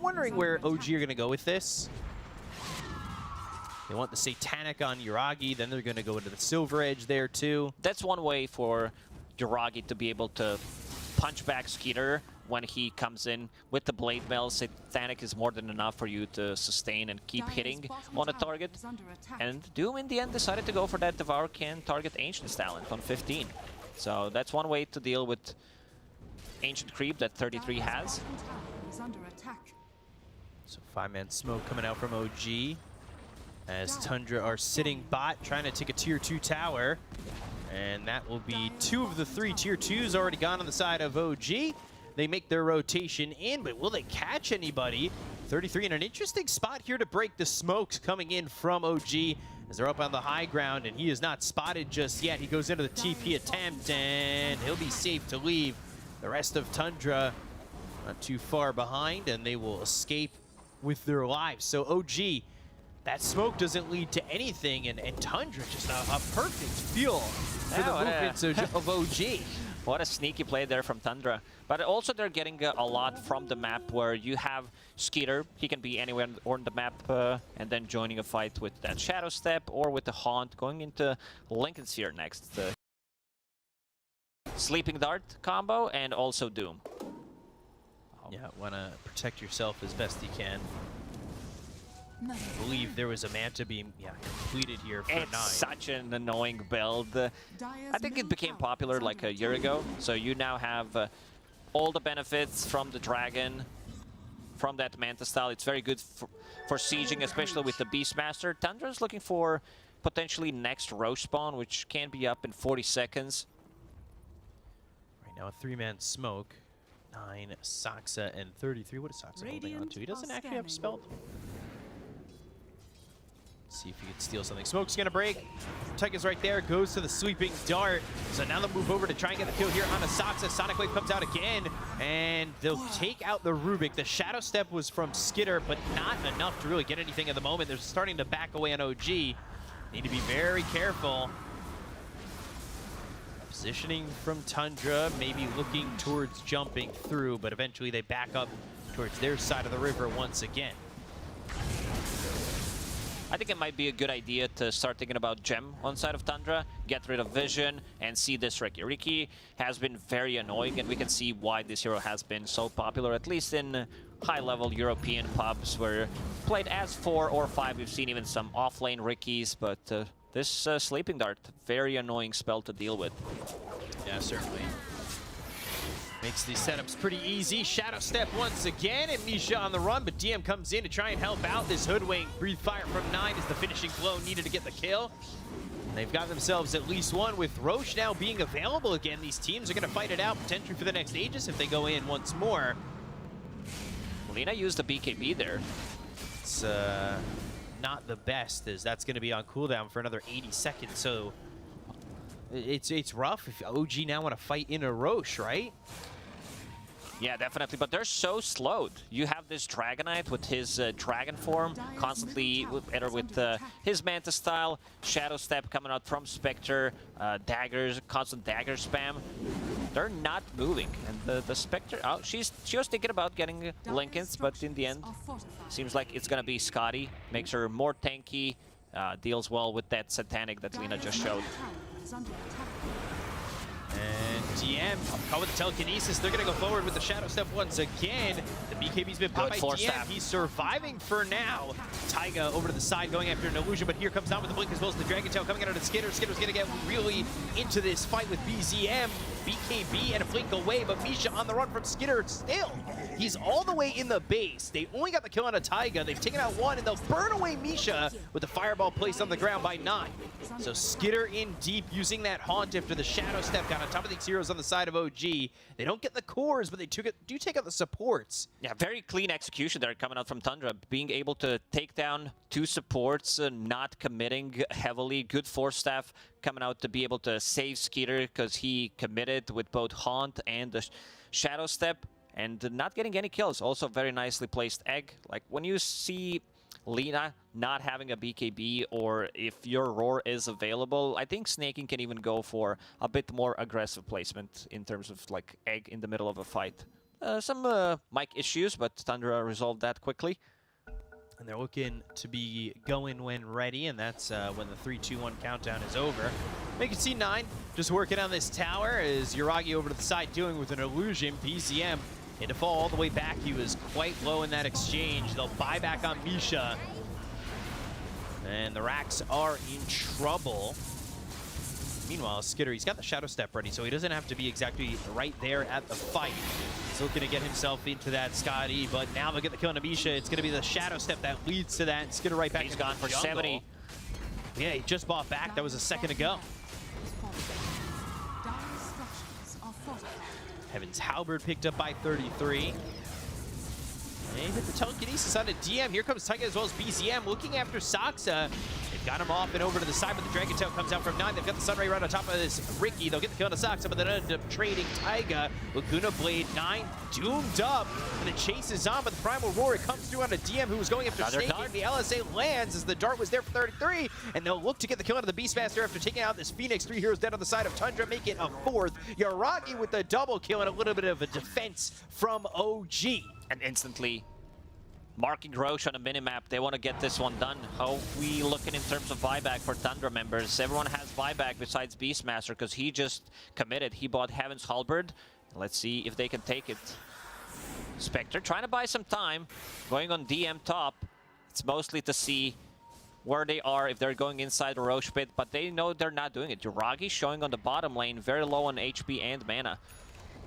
wondering where OG are going to go with this. They want the Satanic on Yuragi, then they're going to go into the Silver Edge there too. That's one way for Yuragi to be able to punch back Skeeter when he comes in with the Blade Mail. Satanic is more than enough for you to sustain and keep hitting on a target. And Doom in the end decided to go for that Devour can target Ancient's talent on 15. So that's one way to deal with Ancient Creep that 33 has. is under attack. So 5-man smoke coming out from OG. As Tundra are sitting bot, trying to take a tier 2 tower. And that will be 2 of the 3 tier 2s already gone on the side of OG. They make their rotation in, but will they catch anybody? 33 in an interesting spot here to break the smokes coming in from OG as they're up on the high ground, and he is not spotted just yet. He goes into the TP attempt, and he'll be safe to leave. The rest of Tundra not too far behind, and they will escape with their lives. So OG, that smoke doesn't lead to anything, and Tundra just a perfect fuel for the movements of OG. What a sneaky play there from Tundra. But also they're getting a lot from the map where you have Skeeter. He can be anywhere on the map and then joining a fight with that Shadow Step or with the Haunt going into Lincoln Sphere next. The Sleeping Dart combo and also Doom. Yeah, want to protect yourself as best you can. I believe there was a Manta Beam, completed here for 9. It's such an annoying build. I think it became popular like a year ago, so you now have all the benefits from the Dragon, from that Manta style. It's very good for sieging, especially with the Beastmaster. Tundra's looking for potentially next Roche spawn, which can be up in 40 seconds. Right now, a 3-man smoke. 9, Saksa, and 33. What is Saksa holding on to? He doesn't actually have spelled. See if he can steal something. Smoke's gonna break. Tyga's right there. Goes to the sweeping dart. So now they'll move over to try and get the kill here on Saksa. Sonic Wave comes out again, and they'll take out the Rubik. The Shadow Step was from Skitter, but not enough to really get anything at the moment. They're starting to back away on OG. Need to be very careful. Positioning from Tundra, maybe looking towards jumping through, but eventually they back up towards their side of the river once again. I think it might be a good idea to start thinking about Gem on side of Tundra, get rid of Vision, and see this Riki. Riki has been very annoying, and we can see why this hero has been so popular, at least in high-level European pubs, where played as 4 or 5. We've seen even some off-lane Rikis, but this Sleeping Dart, very annoying spell to deal with. Yeah, certainly. Makes these setups pretty easy. Shadow Step once again, and Misha on the run, but DM comes in to try and help out this Hoodwink. Breathe Fire from 9 is the finishing blow needed to get the kill. And they've got themselves at least one. With Roche now being available again, these teams are going to fight it out potentially for the next Aegis if they go in once more. Lina used the BKB there. It's not the best, as that's going to be on cooldown for another 80 seconds, so it's rough if OG now want to fight in a Roche, right? Yeah, definitely, but they're so slowed. You have this Dragonite with his dragon form, constantly either with his Manta style, Shadow Step coming out from Spectre, daggers, constant dagger spam. They're not moving, and the Spectre, she was thinking about getting Lincolns, but in the end, seems like it's gonna be Scotty. Makes her more tanky, deals well with that Satanic that Lina just showed. And DM, caught with the telekinesis. They're going to go forward with the Shadow Step once again. The BKB's been popped by DM. He's surviving for now. Taiga over to the side going after an illusion, but here comes down with the blink as well as the Dragon Tail coming out of the Skitter. Skitter's going to get really into this fight with BZM. BKB and a blink away, but Misha on the run from Skitter still. He's all the way in the base. They only got the kill on a Taiga. They've taken out one, and they'll burn away Misha with the fireball placed on the ground by 9. So Skitter in deep, using that Haunt after the Shadow Step down on top of these heroes on the side of OG. They don't get the cores, but they do take out the supports. Yeah, very clean execution there coming out from Tundra. Being able to take down 2 supports, not committing heavily. Good Force Staff coming out to be able to save Skeeter because he committed with both Haunt and the Shadow Step, and not getting any kills. Also very nicely placed Egg. Like when you see Lina not having a BKB, or if your Roar is available, I think Snaking can even go for a bit more aggressive placement in terms of like Egg in the middle of a fight. Some mic issues, but Tundra resolved that quickly. And they're looking to be going when ready, and that's when the 3, 2, 1 countdown is over. You can see 9 just working on this tower as Yuragi over to the side dealing with an illusion. BZM had to fall all the way back. He was quite low in that exchange. They'll buy back on Misha. And the Racks are in trouble. Meanwhile, Skitter, he's got the Shadow Step ready, so he doesn't have to be exactly right there at the fight. He's looking to get himself into that Scotty, but now they'll get the kill on Amisha. It's going to be the Shadow Step that leads to that. Skitter right back. He's gone for jungle. 70. Yeah, he just bought back. That was a second ago. Heaven's Halberd picked up by 33. They hit the telekinesis on a DM. Here comes Taiga as well as BZM looking after Saksa. They've got him off and over to the side, but the Dragon Tail comes out from 9. They've got the Sunray right on top of this Ricky. They'll get the kill on Saksa, but then end up trading Taiga. Laguna Blade 9 doomed up, and the chase is on, but the Primal Roar comes through on a DM who was going after Snake. The LSA lands as the dart was there for 33, and they'll look to get the kill out of the Beastmaster after taking out this Phoenix. 3 heroes dead on the side of Tundra, make it a 4th. Yaragi with the double kill and a little bit of a defense from OG. And instantly marking Roche on a minimap. They want to get this one done. How we looking in terms of buyback for Tundra members? Everyone has buyback besides Beastmaster because he just committed. He bought Heaven's Halberd. Let's see if they can take it. Spectre trying to buy some time. Going on DM top. It's mostly to see where they are, if they're going inside the Roche pit, but they know they're not doing it. Yuragi showing on the bottom lane, very low on HP and mana.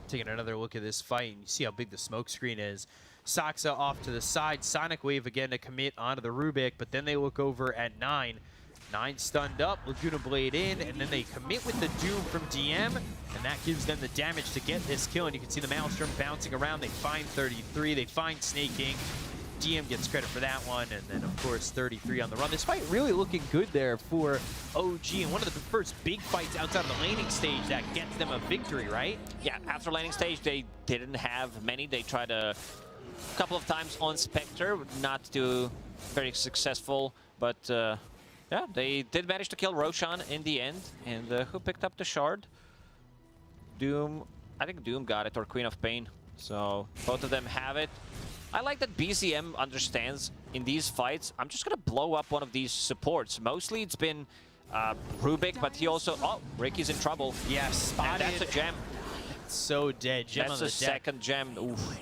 Taking another look at this fight, and you see how big the smoke screen is. Saksa off to the side, Sonic Wave again to commit onto the Rubik, but then they look over at 9. 9 stunned up, Laguna Blade in, and then they commit with the Doom from DM, and that gives them the damage to get this kill, and you can see the Maelstrom bouncing around. They find 33, they find Snake King. DM gets credit for that one, and then of course 33 on the run. This fight really looking good there for OG, and one of the first big fights outside of the laning stage that gets them a victory, right? Yeah, after laning stage, they didn't have many. They tried a couple of times on Spectre, not too very successful, but yeah, they did manage to kill Roshan in the end. And who picked up the shard? Doom. I think Doom got it, or Queen of Pain. So both of them have it. I like that BZM understands in these fights, I'm just going to blow up one of these supports. Mostly it's been Rubik, but he also... Oh, Ricky's in trouble. Yeah, spotted. And that's a gem. So dead. Gem that's on the a second gem. Oof.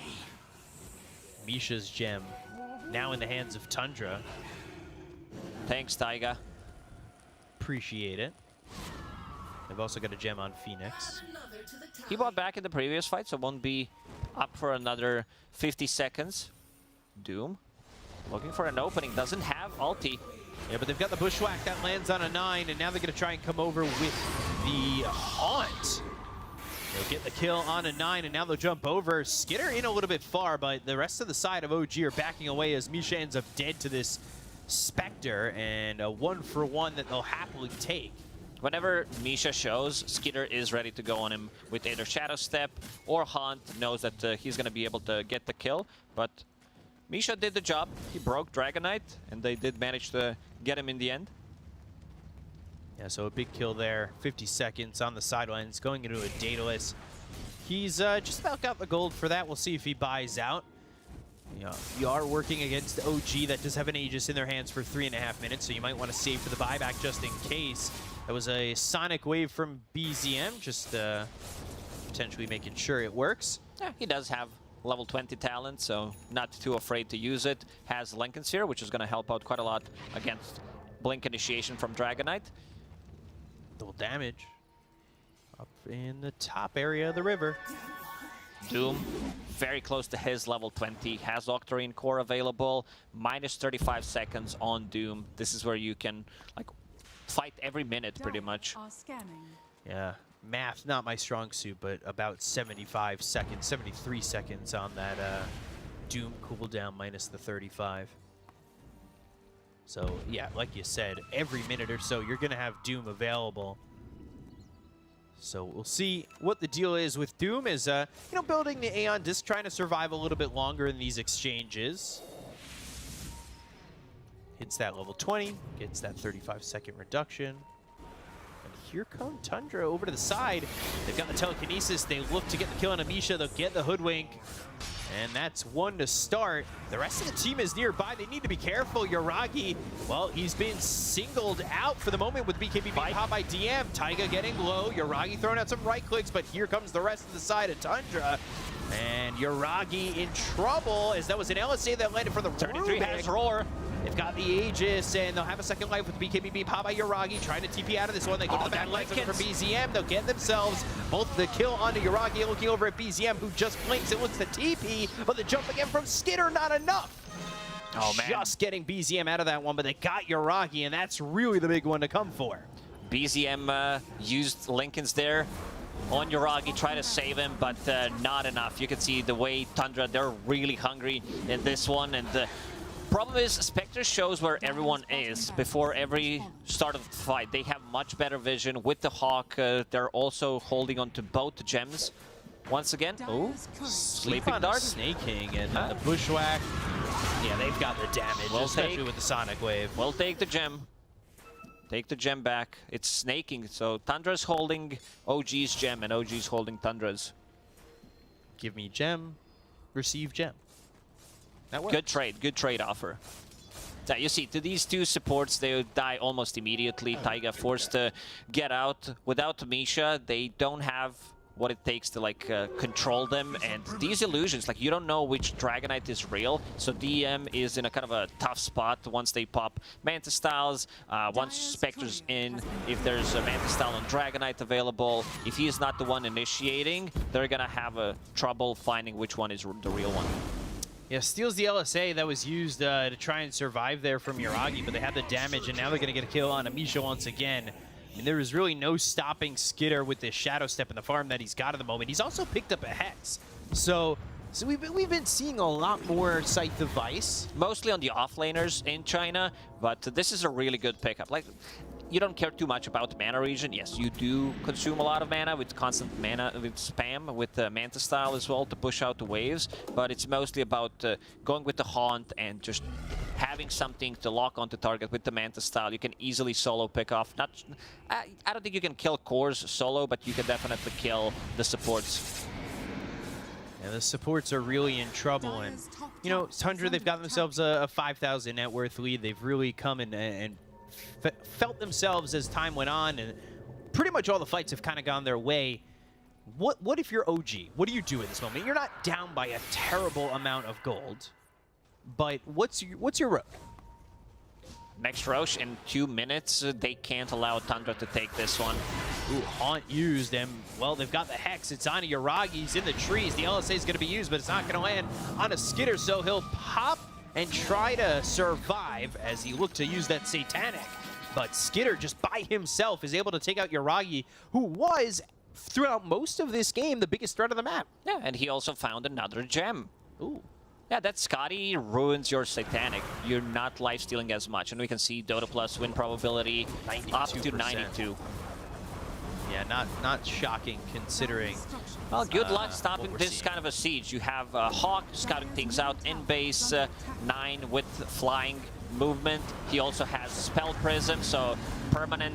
Misha's gem now in the hands of Tundra. Thanks, Taiga. Appreciate it. They've also got a gem on Phoenix. He bought back in the previous fight, so won't be up for another 50 seconds. Doom looking for an opening, doesn't have ulti. Yeah, but they've got the Bushwhack that lands on a 9, and now they're going to try and come over with the Haunt. They'll get the kill on a 9, and now they'll jump over. Skitter in a little bit far, but the rest of the side of OG are backing away as Misha ends up dead to this Spectre, and a 1-for-1 that they'll happily take. Whenever Misha shows, Skitter is ready to go on him with either Shadow Step or Haunt, knows that he's going to be able to get the kill. But Misha did the job. He broke Dragon Knight, and they did manage to get him in the end. Yeah, so a big kill there. 50 seconds on the sidelines, going into a Daedalus. He's just about got the gold for that. We'll see if he buys out. You know, you are working against OG that does have an Aegis in their hands for 3.5 minutes, so you might want to save for the buyback just in case. That was a Sonic Wave from BZM, just potentially making sure it works. Yeah, he does have level 20 talent, so not too afraid to use it. Has Lincoln Seer, which is going to help out quite a lot against Blink Initiation from Dragon Knight. Double damage up in the top area of the river. Doom, very close to his level 20, has Octarine Core available, minus 35 seconds on Doom. This is where you can like fight every minute pretty much. Yeah, math, not my strong suit, but about 75 seconds, 73 seconds on that Doom cooldown minus the 35. So yeah, like you said, every minute or so you're gonna have Doom available. So we'll see what the deal is with Doom is, you know, building the Aeon Disc, trying to survive a little bit longer in these exchanges. Hits that level 20, gets that 35-second reduction. And here comes Tundra over to the side. They've got the telekinesis. They look to get the kill on Amisha. They'll get the hoodwink. And that's one to start. The rest of the team is nearby. They need to be careful. Yuragi, well, he's been singled out for the moment with BKB being caught by DM. Taiga getting low. Yuragi throwing out some right clicks, but here comes the rest of the side of Tundra. And Yuragi in trouble, as that was an LSA that landed for the 33 has Roar. They've got the Aegis, and they'll have a second life with BKB pop by Yuragi, trying to TP out of this one. They go to the back line for BZM. They'll get themselves both the kill onto Yuragi, looking over at BZM, who just blinks and looks to TP, but the jump again from Skitter, not enough. Oh, man. Just getting BZM out of that one, but they got Yuragi, and that's really the big one to come for. BZM used Lincolns there on Yuragi, try to save him, but not enough. You can see the way Tundra, they're really hungry in this one, and the problem is Spectre shows where everyone is before every start of the fight. They have much better vision with the Hawk. They're also holding on to both the gems. Once again, Sleeping Dart. Snaking and the Bushwhack. Yeah, they've got the damage, especially with the Sonic Wave. We'll take the gem. Take the gem back. It's snaking, so Tundra's holding OG's gem, and OG's holding Tundra's. Give me gem, receive gem. That works. Good trade offer. So you see, to these two supports, they die almost immediately. Taiga forced to get out. Without Misha, they don't have what it takes to like control them, and these illusions, like you don't know which Dragonite is real, so DM is in a kind of a tough spot once they pop Manta Styles, once Spectre's in, if there's a Manta Style and Dragonite available, if he is not the one initiating, they're gonna have a trouble finding which one is the real one. Yeah, steals the LSA that was used to try and survive there from Yuragi, but they had the damage, and now they're gonna get a kill on Amisha once again. And there is really no stopping Skitter with this Shadow Step in the farm that he's got at the moment. He's also picked up a Hex. So we've been seeing a lot more Scythe Device. Mostly on the offlaners in China, but this is a really good pickup. Like, you don't care too much about the mana region. Yes, you do consume a lot of mana with constant mana, with spam, with Manta Style as well to push out the waves, but it's mostly about going with the Haunt and just having something to lock onto target with the Manta Style. You can easily solo pick off. I don't think you can kill cores solo, but you can definitely kill the supports. Yeah, the supports are really in trouble, and you know, Tundra, they've got themselves a 5,000 net worth lead. They've really come and felt themselves as time went on, and pretty much all the fights have kind of gone their way. What if you're OG? What do you do at this moment? You're not down by a terrible amount of gold, but what's your road? Next Roche in 2 minutes. They can't allow Tundra to take this one. Ooh, Haunt used, and well, they've got the Hex. It's on Yuragi. He's in the trees. The LSA is going to be used, but it's not going to land on a Skitter, so he'll pop and try to survive as he looked to use that Satanic. But Skitter, just by himself, is able to take out Yuragi, who was, throughout most of this game, the biggest threat of the map. Yeah, and he also found another gem. Ooh. Yeah, that Scotty ruins your Satanic. You're not lifestealing as much. And we can see Dota Plus win probability up to 92. Yeah, not shocking considering. Well, good luck stopping this kind of a siege. You have Hawk scouting things out in base, 9 with flying movement. He also has Spell Prism, so permanent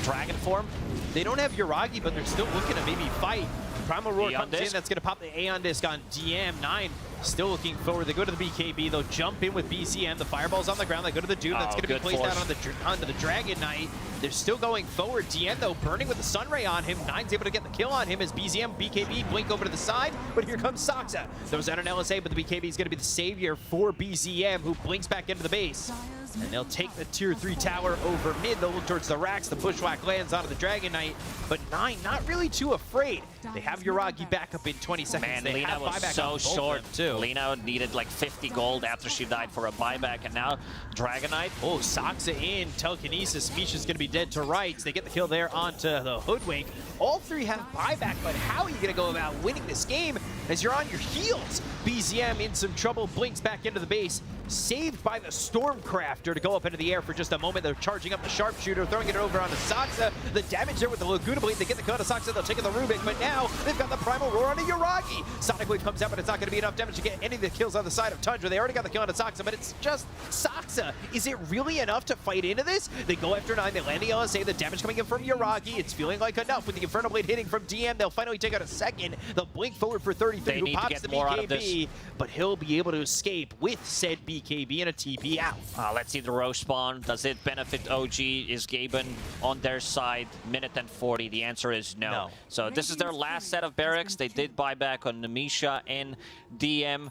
dragon form. They don't have Yuragi, but they're still looking to maybe fight. Primal Roar comes in, that's going to pop the Aeon Disc on DM. 9 still looking forward. They go to the BKB, they'll jump in with BCM. The Fireball's on the ground, they go to the Doom. That's going to be placed out onto the Dragon Knight. They're still going forward. DM, though, burning with the Sunray on him. 9's able to get the kill on him as BZM, BKB blink over to the side, but here comes Saksa. Throws out an LSA, but the BKB is going to be the savior for BZM, who blinks back into the base. And they'll take the tier 3 tower over mid. They'll look towards the racks. The Bushwhack lands onto the Dragon Knight, but 9 not really too afraid. They have Yuragi back up in 20 seconds. Man, they Lina was so short too. Lina needed like 50 gold after she died for a buyback, and now Dragon Knight. Oh, Saksa in, telekinesis. Misha's gonna be dead to rights. They get the kill there onto the Hoodwink. All 3 have buyback, but how are you gonna go about winning this game as you're on your heels? BZM in some trouble, blinks back into the base. Saved by the Stormcrafter to go up into the air for just a moment. They're charging up the Sharpshooter, throwing it over onto Saksa. The damage there with the Laguna Blade. They get the kill to Saksa. They'll take the Rubik, but now they've got the Primal Roar onto Yuragi. Sonic Wave comes out, but it's not going to be enough damage to get any of the kills on the side of Tundra. They already got the kill onto Saksa, but it's just Saksa. Is it really enough to fight into this? They go after 9. They land the LSA. The damage coming in from Yuragi. It's feeling like enough with the Inferno Blade hitting from DM. They'll finally take out a second. They'll blink forward for 33, who pops the BKB, but he'll be able to escape with said BKB. BKB and a TP out. Let's see the Roche spawn. Does it benefit OG? Is Gaben on their side? Minute and 40. The answer is no. So this is their last set of barracks. They did buy back on Misha and DM.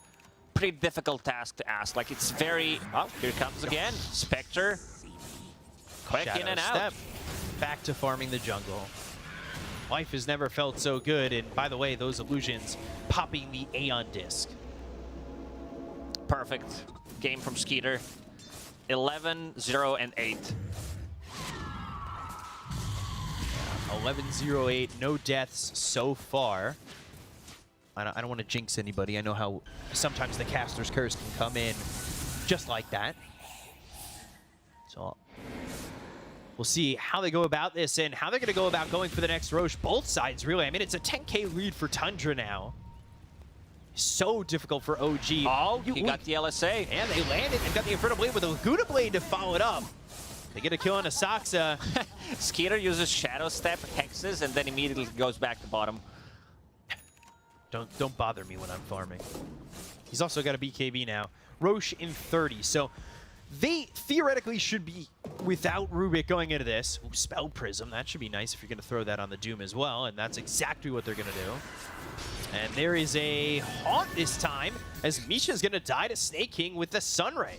Pretty difficult task to ask. Like, it's very... Oh, here comes again. Spectre. Quick in and out. Step. Back to farming the jungle. Life has never felt so good. And by the way, those illusions popping the Aeon Disc. Perfect game from Skeeter. 11, 0, and 8. 11-0-8, no deaths so far. I don't want to jinx anybody. I know how sometimes the caster's curse can come in just like that. So we'll see how they go about this and how they're going to go about going for the next Roche. Both sides, really. I mean, it's a 10K lead for Tundra now. So difficult for OG. Oh, he got the LSA. And they landed and got the Inferno Blade with a Laguna Blade to follow it up. They get a kill on Asaxa. Skeeter uses Shadow Step, hexes, and then immediately goes back to bottom. Don't bother me when I'm farming. He's also got a BKB now. Roche in 30. So they theoretically should be without Rubik going into this. Ooh, Spell Prism. That should be nice if you're going to throw that on the Doom as well. And that's exactly what they're going to do. And there is a Haunt this time as Misha's going to die to Snake King with the Sunray.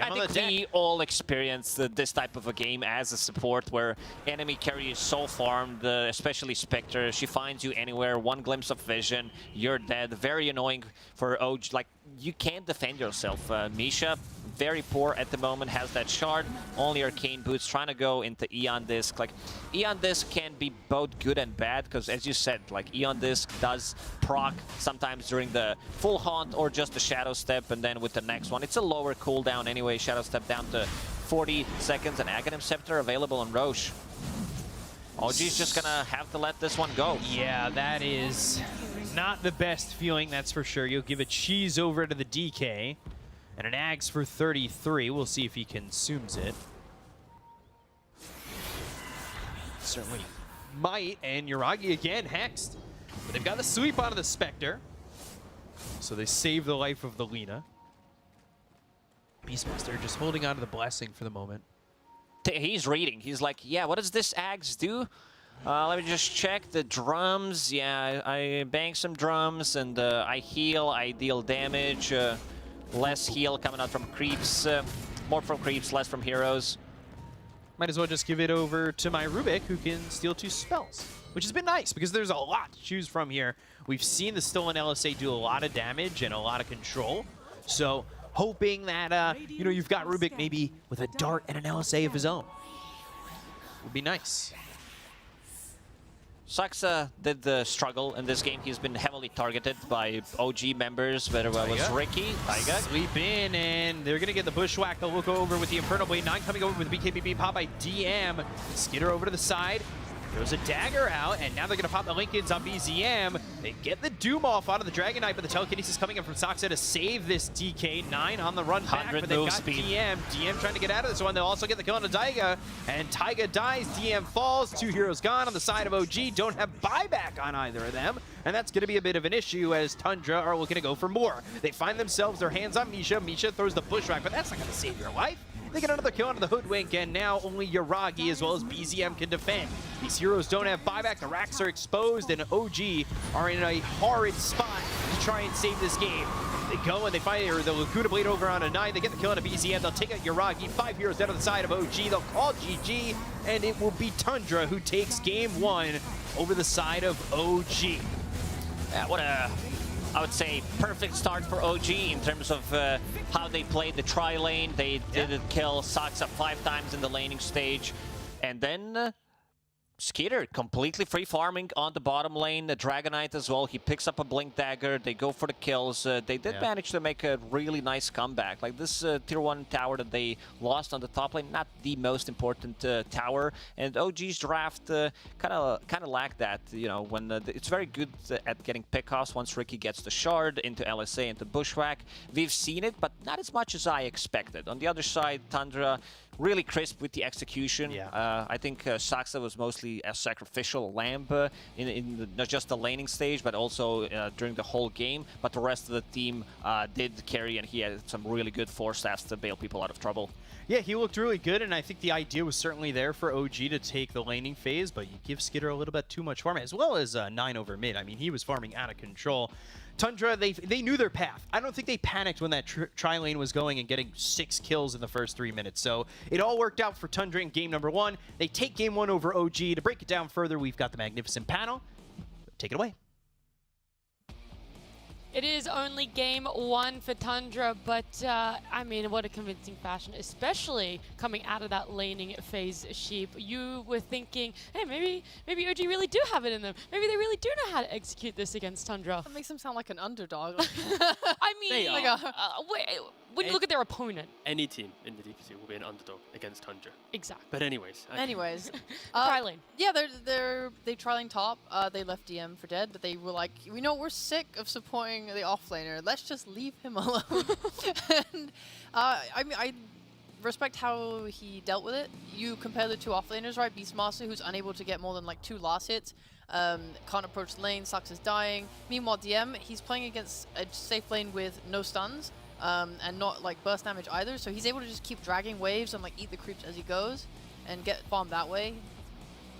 I think we all experienced this type of a game as a support where enemy carry is so farmed, especially Spectre. She finds you anywhere, one glimpse of vision, you're dead. Very annoying for OG. Like, you can't defend yourself. Misha, very poor at the moment, has that shard, only Arcane Boots, trying to go into Aeon Disc. Like, Aeon Disc can be both good and bad, because as you said, like, Aeon Disc does proc sometimes during the full haunt or just the Shadow Step, and then with the next one, it's a lower cooldown anyway. Shadow Step down to 40 seconds, and Aghanim Scepter available on Roche. OG's just gonna have to let this one go. Yeah, that is not the best feeling, that's for sure. You'll give a cheese over to the DK. And an Ags for 33. We'll see if he consumes it. Certainly might. And Yuragi again hexed. But they've got the sweep onto the Spectre. So they save the life of the Lina. Beastmaster just holding on to the blessing for the moment. He's reading. He's like, yeah, what does this Ags do? Let me just check the drums. Yeah, I bang some drums and I heal, I deal damage. Less heal coming out from creeps. More from creeps, less from heroes. Might as well just give it over to my Rubik, who can steal 2 spells. Which has been nice, because there's a lot to choose from here. We've seen the stolen LSA do a lot of damage and a lot of control. So, hoping that, you know, you've got Rubik maybe with a dart and an LSA of his own. Would be nice. Saxa did the struggle in this game. He's been heavily targeted by OG members, whether it was Ricky, Taiga. Sleep in, and they're going to get the Bushwhack to look over with the Inferno Blade. 9 coming over with the BKB pop by DM. Skitter over to the side. Throws a dagger out, and now they're going to pop the Linkins on BZM. They get the Doom off out of the Dragon Knight, but the telekinesis coming in from Saxa to save this DK. 9 on the run back, but they've got speed. DM trying to get out of this one. They'll also get the kill on the Taiga, and Taiga dies. DM falls. 2 heroes gone on the side of OG. Don't have buyback on either of them, and that's going to be a bit of an issue as Tundra are looking to go for more. They find themselves their hands on Misha. Misha throws the Bushwhack, but that's not going to save your life. They get another kill onto the Hoodwink, and now only Yuragi as well as BZM can defend. These heroes don't have buyback, the racks are exposed, and OG are in a horrid spot to try and save this game. They go and they fire the Laguna Blade over on a 9. They get the kill on a BZM. They'll take out Yuragi. 5 heroes down to the side of OG. They'll call GG, and it will be Tundra who takes game 1 over the side of OG. Yeah, what a... I would say perfect start for OG in terms of how they played the tri-lane. They did kill Saxa 5 times in the laning stage. And then Skeeter completely free farming on the bottom lane. The Dragon Knight as well. He picks up a Blink Dagger. They go for the kills. They did manage to make a really nice comeback. Like this tier 1 tower that they lost on the top lane, not the most important tower. And OG's draft kind of lacked that. You know, when it's very good at getting pickoffs once Ricky gets the shard into LSA, into Bushwhack. We've seen it, but not as much as I expected. On the other side, Tundra really crisp with the execution. Yeah. I think Saxa was mostly a sacrificial lamp not just the laning stage, but also during the whole game. But the rest of the team did carry, and he had some really good force staffs to bail people out of trouble. Yeah, he looked really good, and I think the idea was certainly there for OG to take the laning phase, but you give Skitter a little bit too much farm, as well as 9 over mid. I mean, he was farming out of control. Tundra, they knew their path. I don't think they panicked when that tri-lane was going and getting 6 kills in the first 3 minutes. So it all worked out for Tundra in game number 1. They take game 1 over OG. To break it down further, we've got the magnificent panel. Take it away. It is only game 1 for Tundra, but I mean, what a convincing fashion, especially coming out of that laning phase, Sheep. You were thinking, hey, maybe OG really do have it in them. Maybe they really do know how to execute this against Tundra. That makes them sound like an underdog. I mean, They are. when you look at their opponent. Any team in the DPC will be an underdog against Tundra. Exactly. But anyways. Tri-lane. Yeah, they tri-lane top. They left DM for dead, but they were like, we're sick of supporting the offlaner. Let's just leave him alone. And I mean, I respect how he dealt with it. You compare the two offlaners, right? Beastmaster, who's unable to get more than like 2 last hits. Can't approach the lane, Sux is dying. Meanwhile, DM, he's playing against a safe lane with no stuns. And not like burst damage either, so he's able to just keep dragging waves and like eat the creeps as he goes and get farmed that way,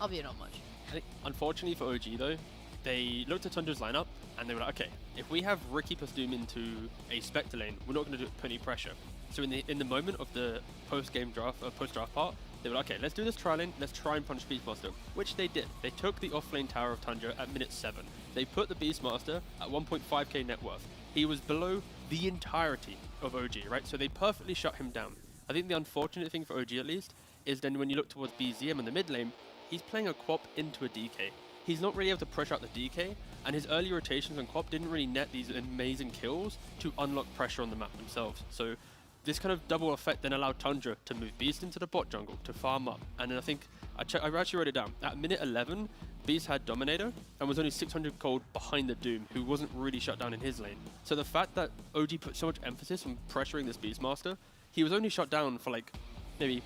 albeit not much. I think, unfortunately for OG though, they looked at Tundra's lineup and they were like, okay, if we have Ricky plus Doom into a Spectre lane, we're not going to put any pressure. So in the moment of the post-game draft, post-draft part, they were like, okay, let's do this tri-lane, let's try and punish Beastmaster, which they did. They took the off-lane tower of Tundra at minute 7. They put the Beastmaster at 1.5k net worth. He was below the entirety of OG, right? So they perfectly shut him down. I think the unfortunate thing for OG at least is then when you look towards BZM in the mid lane, he's playing a Quap into a DK. He's not really able to push out the DK, and his early rotations on Quap didn't really net these amazing kills to unlock pressure on the map themselves. So this kind of double effect then allowed Tundra to move Beast into the bot jungle to farm up. And then I think, I actually wrote it down, at minute 11, Beast had Dominator and was only 600 gold behind the Doom, who wasn't really shut down in his lane. So the fact that OG put so much emphasis on pressuring this Beastmaster, he was only shut down for like maybe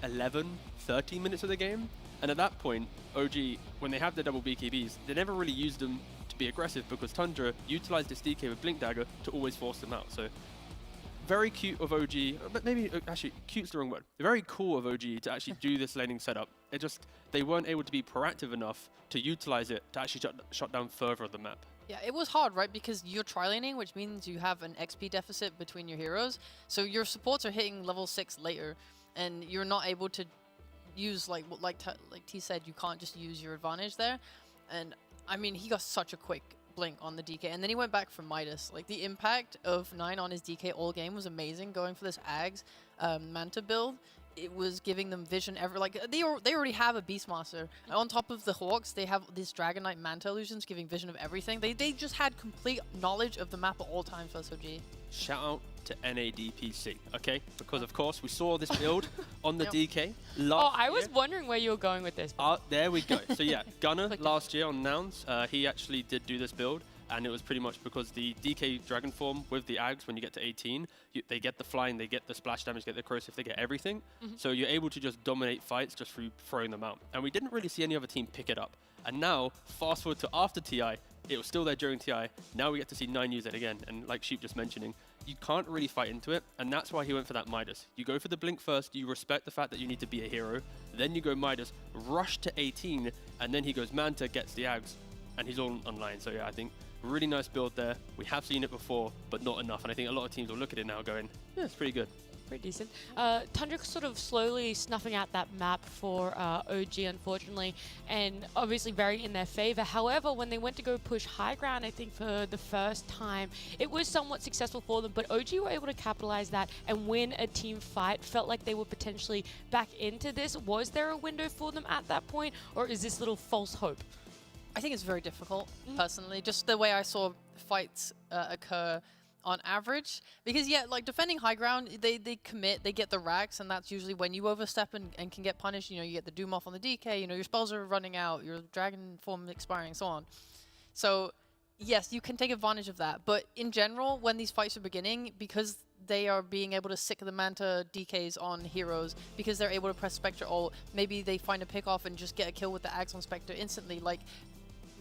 11, 13 minutes of the game. And at that point, OG, when they have their double BKBs, they never really used them to be aggressive because Tundra utilized this DK with Blink Dagger to always force them out. So very cute of OG, but maybe actually cute's the wrong word. Very cool of OG to actually do this laning setup. It just, they weren't able to be proactive enough to utilize it to actually shut down further of the map. Yeah, it was hard, right? Because you're tri-laning, which means you have an XP deficit between your heroes. So your supports are hitting level 6 later, and you're not able to use, like T said, you can't just use your advantage there. And I mean, he got such a quick blink on the DK, and then he went back for Midas. Like, the impact of 9 on his DK all game was amazing. Going for this Ags Manta build, it was giving them vision they already have a Beastmaster. And on top of the Hawks, they have this Dragon Knight Manta illusions giving vision of everything. They just had complete knowledge of the map at all times for SOG. Shout out to NADPC, okay? Because of course we saw this build on the DK last I was wondering where you were going with this. there we go. So yeah, Gunner last year on Nouns, he actually did do this build, and it was pretty much because the DK Dragon form with the Ags, when you get to 18, they get the flying, they get the splash damage, get the corrosive, they get everything. So you're able to just dominate fights just through throwing them out. And we didn't really see any other team pick it up. And now, fast forward to after TI, it was still there during TI. Now we get to see 9 use it again. And like Sheep just mentioning, you can't really fight into it. And that's why he went for that Midas. You go for the blink first, you respect the fact that you need to be a hero. Then you go Midas, rush to 18, and then he goes Manta, gets the Ags, and he's all online. So yeah, I think really nice build there. We have seen it before, but not enough. And I think a lot of teams will look at it now going, yeah, it's pretty good. Pretty decent. Tundra sort of slowly snuffing out that map for OG, unfortunately, and obviously very in their favor. However, when they went to go push high ground, I think for the first time, it was somewhat successful for them, but OG were able to capitalize that and win a team fight. Felt like they were potentially back into this. Was there a window for them at that point, or is this little false hope? I think it's very difficult, personally. Just the way I saw fights occur on average, because yeah, like defending high ground, they commit, they get the racks, and that's usually when you overstep and can get punished. You know, you get the Doom off on the DK, you know, your spells are running out, your Dragon form expiring, so on. So yes, you can take advantage of that, but in general, when these fights are beginning, because they are being able to sick the Manta DKs on heroes because they're able to press Spectre ult. Maybe they find a pick off and just get a kill with the Axe on Spectre instantly. Like,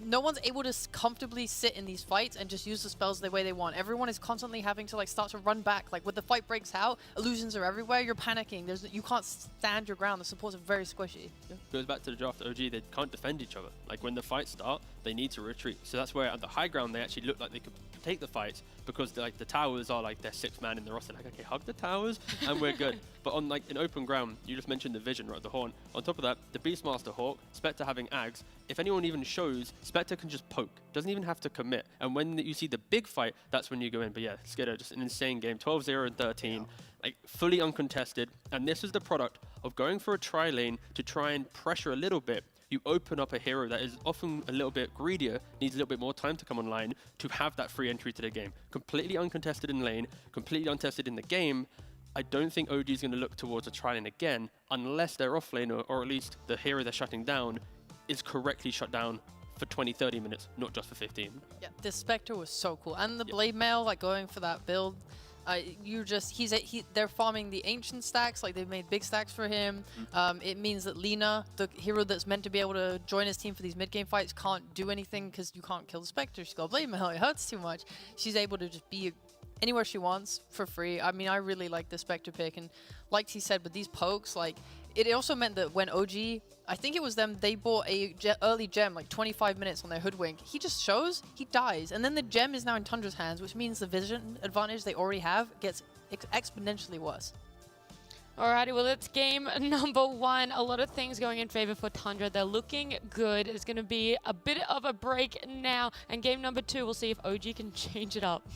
no one's able to comfortably sit in these fights and just use the spells the way they want. Everyone is constantly having to like start to run back. Like when the fight breaks out, illusions are everywhere. You're panicking. You can't stand your ground. The supports are very squishy. Goes back to the draft OG. They can't defend each other. Like when the fights start, they need to retreat. So that's where at the high ground they actually look like they could take the fights because like the towers are like their sixth man in the roster. Like okay, hug the towers and we're good. But on like in open ground, you just mentioned the vision, right? The horn. On top of that, the Beastmaster Hawk, Spectre having Ags. If anyone even shows, Spectre can just poke. Doesn't even have to commit. And when you see the big fight, that's when you go in. But yeah, Skidder, just an insane game. 12-0 and 13. Yeah. Like fully uncontested. And this is the product of going for a tri-lane to try and pressure a little bit. You open up a hero that is often a little bit greedier, needs a little bit more time to come online to have that free entry to the game. Completely uncontested in lane, completely untested in the game. I don't think OG is going to look towards a tri-lane again unless they're off lane or at least the hero they're shutting down is correctly shut down for 20-30 minutes, not just for 15. Yeah, this Spectre was so cool. And the Blade Mail, like going for that build, they're farming the ancient stacks, like they've made big stacks for him. It means that Lina, the hero that's meant to be able to join his team for these mid-game fights, can't do anything because you can't kill the Spectre. She's got Blade Mail, it hurts too much. She's able to just be anywhere she wants for free. I mean, I really like the Spectre pick, and like he said, with these pokes, like it also meant that when OG, I think it was them, they bought a early gem, like 25 minutes on their Hoodwink. He just shows, he dies. And then the gem is now in Tundra's hands, which means the vision advantage they already have gets exponentially worse. Alrighty, well, it's game number 1. A lot of things going in favor for Tundra. They're looking good. It's going to be a bit of a break now. And game number 2, we'll see if OG can change it up.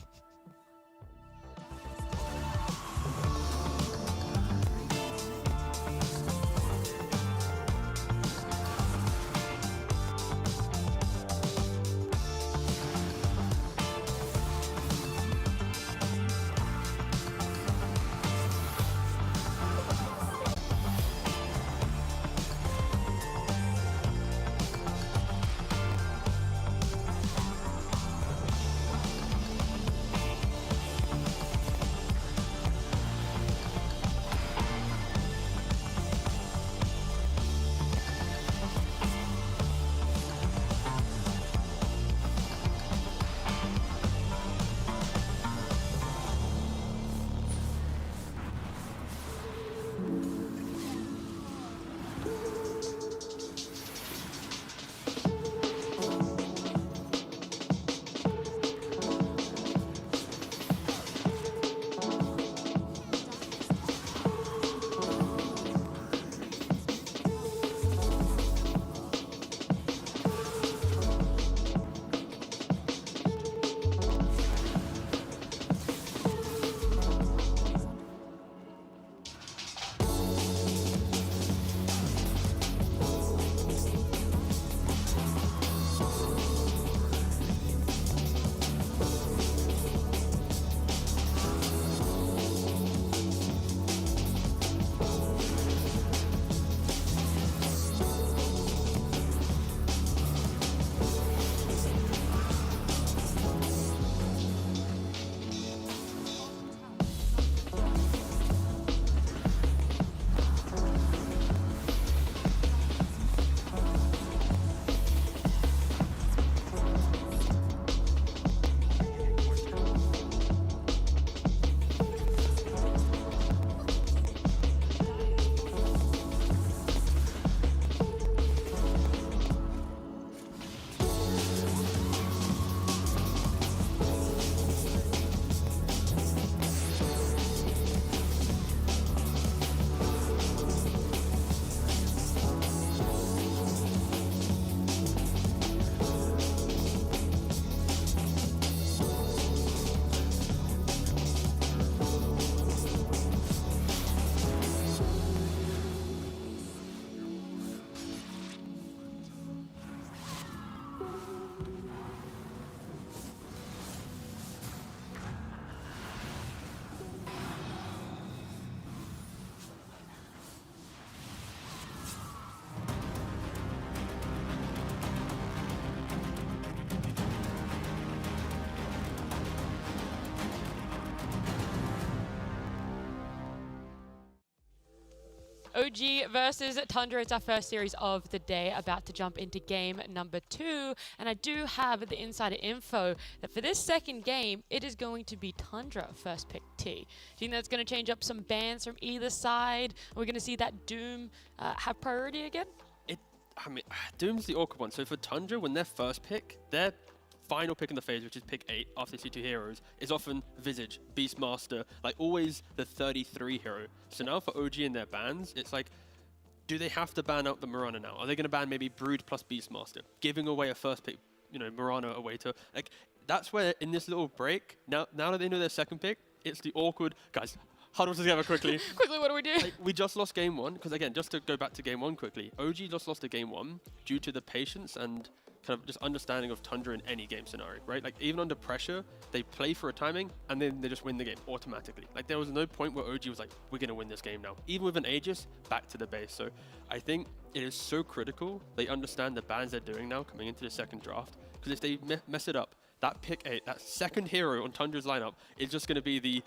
OG versus Tundra. It's our first series of the day, about to jump into game number 2. And I do have the insider info that for this second game, it is going to be Tundra first pick T. Do you think that's going to change up some bans from either side? Are we going to see that Doom have priority again? I mean, Doom's the awkward one. So for Tundra, when their first pick, their final pick in the phase, which is pick 8 after they see 2 heroes, is often Visage, Beastmaster, like always the 33 hero. So now for OG and their bans, it's like, do they have to ban out the Mirana now? Are they going to ban maybe Brood plus Beastmaster, giving away a first pick, you know, Mirana away to, like, that's where in this little break, now that they know their second pick, it's the awkward, guys, huddle together quickly. Quickly, what do we do? Like, we just lost game 1, because again, just to go back to game 1 quickly, OG just lost to game 1 due to the patience and kind of just understanding of Tundra in any game scenario, right? Like, even under pressure, they play for a timing, and then they just win the game automatically. Like, there was no point where OG was like, we're going to win this game now. Even with an Aegis, back to the base. So I think it is so critical they understand the bans they're doing now coming into the second draft, because if they mess it up, that pick 8, that second hero on Tundra's lineup is just going to be the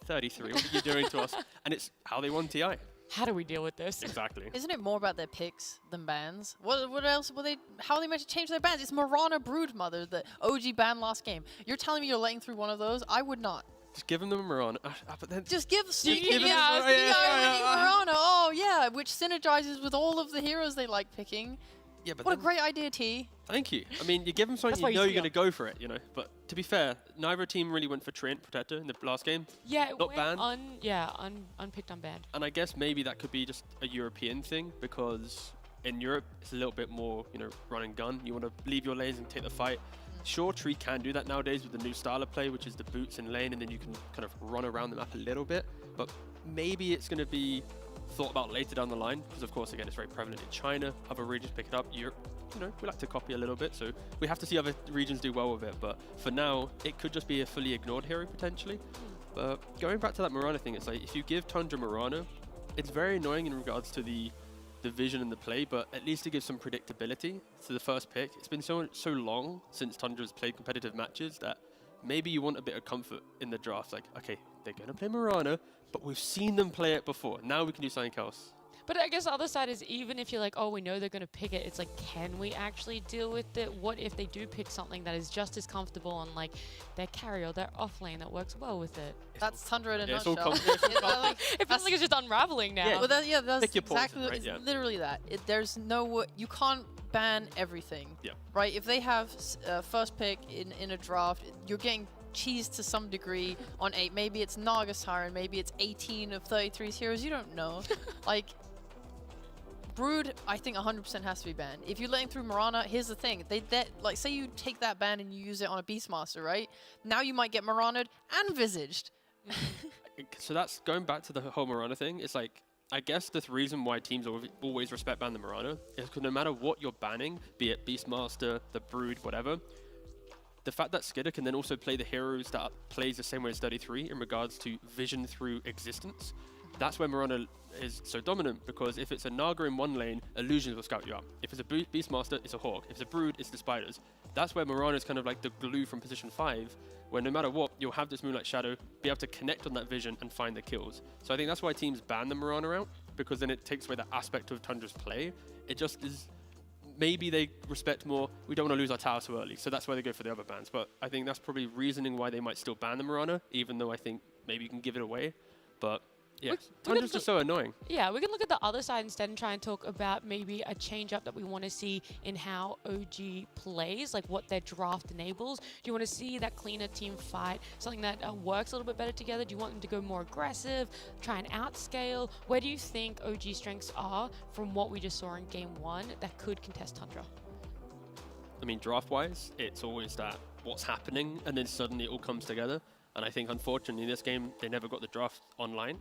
33, what are you doing to us? And it's how they won TI. How do we deal with this? Exactly. Isn't it more about their picks than bans? What else were they? How are they meant to change their bans? It's Mirana Broodmother, the OG ban last game. You're telling me you're letting through one of those? I would not. Just give them the Mirana. But then Just give Steve give it- Mirana. Oh yeah, which synergizes with all of the heroes they like picking. yeah, but What a then- great idea, T. Thank you. I mean, you give them something That's why you know you you're going to go for it, you know. But to be fair, neither team really went for Treant Protector in the last game. Yeah, it Not went banned. unpicked, unbanned. And I guess maybe that could be just a European thing, because in Europe, it's a little bit more, you know, run and gun. You want to leave your lanes and take the fight. Sure, Tree can do that nowadays with the new style of play, which is the boots in lane, and then you can kind of run around the map a little bit. But maybe it's going to be thought about later down the line, because of course, again, it's very prevalent in China. Other regions pick it up. Europe, you know, we like to copy a little bit, so we have to see other regions do well with it. But for now, it could just be a fully ignored hero potentially. But going back to that Mirana thing, it's like if you give Tundra Mirana, it's very annoying in regards to the vision and the play, but at least it gives some predictability to the first pick. It's been so long since Tundra's played competitive matches that maybe you want a bit of comfort in the draft. Like, okay, they're going to play Mirana, but we've seen them play it before. Now we can do something else. But I guess the other side is, even if you're like, oh, we know they're going to pick it, it's like, can we actually deal with it? What if they do pick something that is just as comfortable on like their carry or their off lane that works well with it? That's Tundra in a Yeah, it's all nutshell. confidence. It feels like it's just unrolling now. Yeah. Well, that's Pick your poison, exactly right? it's Yeah. literally that. There's no you can't ban everything. Yeah. Right? If they have first pick in a draft, you're getting cheese to some degree on 8. Maybe it's Naga Siren, maybe it's 18 of 33's heroes. You don't know. Like, Brood, I think 100% has to be banned. If you're letting through Mirana, here's the thing. Like, say you take that ban and you use it on a Beastmaster, right? Now you might get Mirana'd and Visaged. So that's going back to the whole Mirana thing. It's like, I guess the reason why teams always respect ban the Mirana is because no matter what you're banning, be it Beastmaster, the Brood, whatever, the fact that Skidder can then also play the heroes that plays the same way as 33 in regards to vision through existence, that's where Mirana is so dominant, because if it's a Naga in one lane, Illusions will scout you out. If it's a Beastmaster, it's a Hawk. If it's a Brood, it's the Spiders. That's where Mirana is kind of like the glue from position 5, where no matter what, you'll have this Moonlight Shadow, be able to connect on that vision and find the kills. So I think that's why teams ban the Mirana out, because then it takes away that aspect of Tundra's play. It just is, maybe they respect more, we don't want to lose our tower so early, so that's why they go for the other bans. But I think that's probably reasoning why they might still ban the Mirana, even though I think maybe you can give it away. But yeah, Tundra's just so annoying. Yeah, we can look at the other side instead and try and talk about maybe a change up that we want to see in how OG plays, like what their draft enables. Do you want to see that cleaner team fight, something that works a little bit better together? Do you want them to go more aggressive, try and outscale? Where do you think OG strengths are from what we just saw in game 1 that could contest Tundra? I mean, draft-wise, it's always that what's happening, and then suddenly it all comes together. And I think, unfortunately, in this game, they never got the draft online.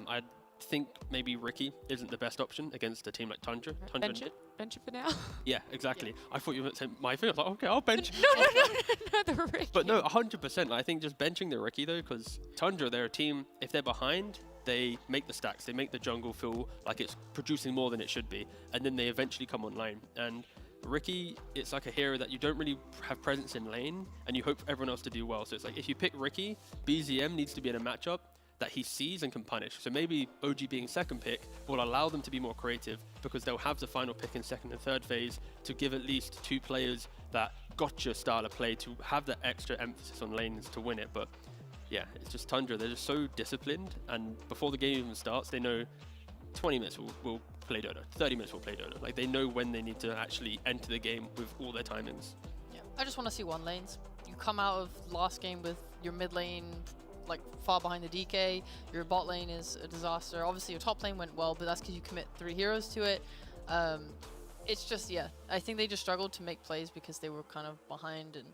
I think maybe Ricky isn't the best option against a team like Tundra. Bench it for now. Yeah, exactly. I thought you were saying my thing. I was like, okay, I'll bench. No, the Ricky. But no, 100%. I think just benching the Ricky, though, because Tundra, they're a team, if they're behind, they make the stacks. They make the jungle feel like it's producing more than it should be. And then they eventually come online. And Ricky, it's like a hero that you don't really have presence in lane, and you hope for everyone else to do well. So it's like, if you pick Ricky, BZM needs to be in a matchup that he sees and can punish. So maybe OG being second pick will allow them to be more creative because they'll have the final pick in second and third phase to give at least 2 players that gotcha style of play to have that extra emphasis on lanes to win it. But yeah, it's just Tundra. They're just so disciplined, and before the game even starts, they know 20 minutes we'll play Dota, 30 minutes we'll play Dota. Like, they know when they need to actually enter the game with all their timings. Yeah, I just want to see one lanes. You come out of last game with your mid lane like far behind the DK, your bot lane is a disaster. Obviously your top lane went well, but that's because you commit 3 heroes to it. It's just, yeah, I think they just struggled to make plays because they were kind of behind, and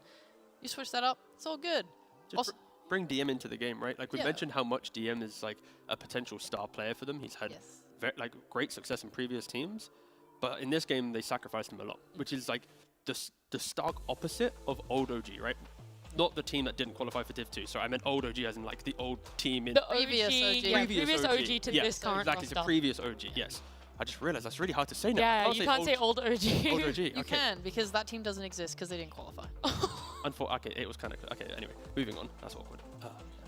you switch that up, it's all good. Just Also, bring DM into the game, right? Like, we mentioned how much DM is like a potential star player for them. He's had like great success in previous teams, but in this game they sacrificed him a lot, which is like the stark opposite of old OG, right? Not the team that didn't qualify for Div 2. Sorry, I meant old OG as in like the old team in... The previous OG. Yeah, previous OG to yes, this current exactly, roster. The previous OG, yes. I just realized that's really hard to say now. Yeah, you can't say old OG. Old OG, you okay. can, because that team doesn't exist because they didn't qualify. Okay, it was kind of... Okay, anyway, moving on. That's awkward.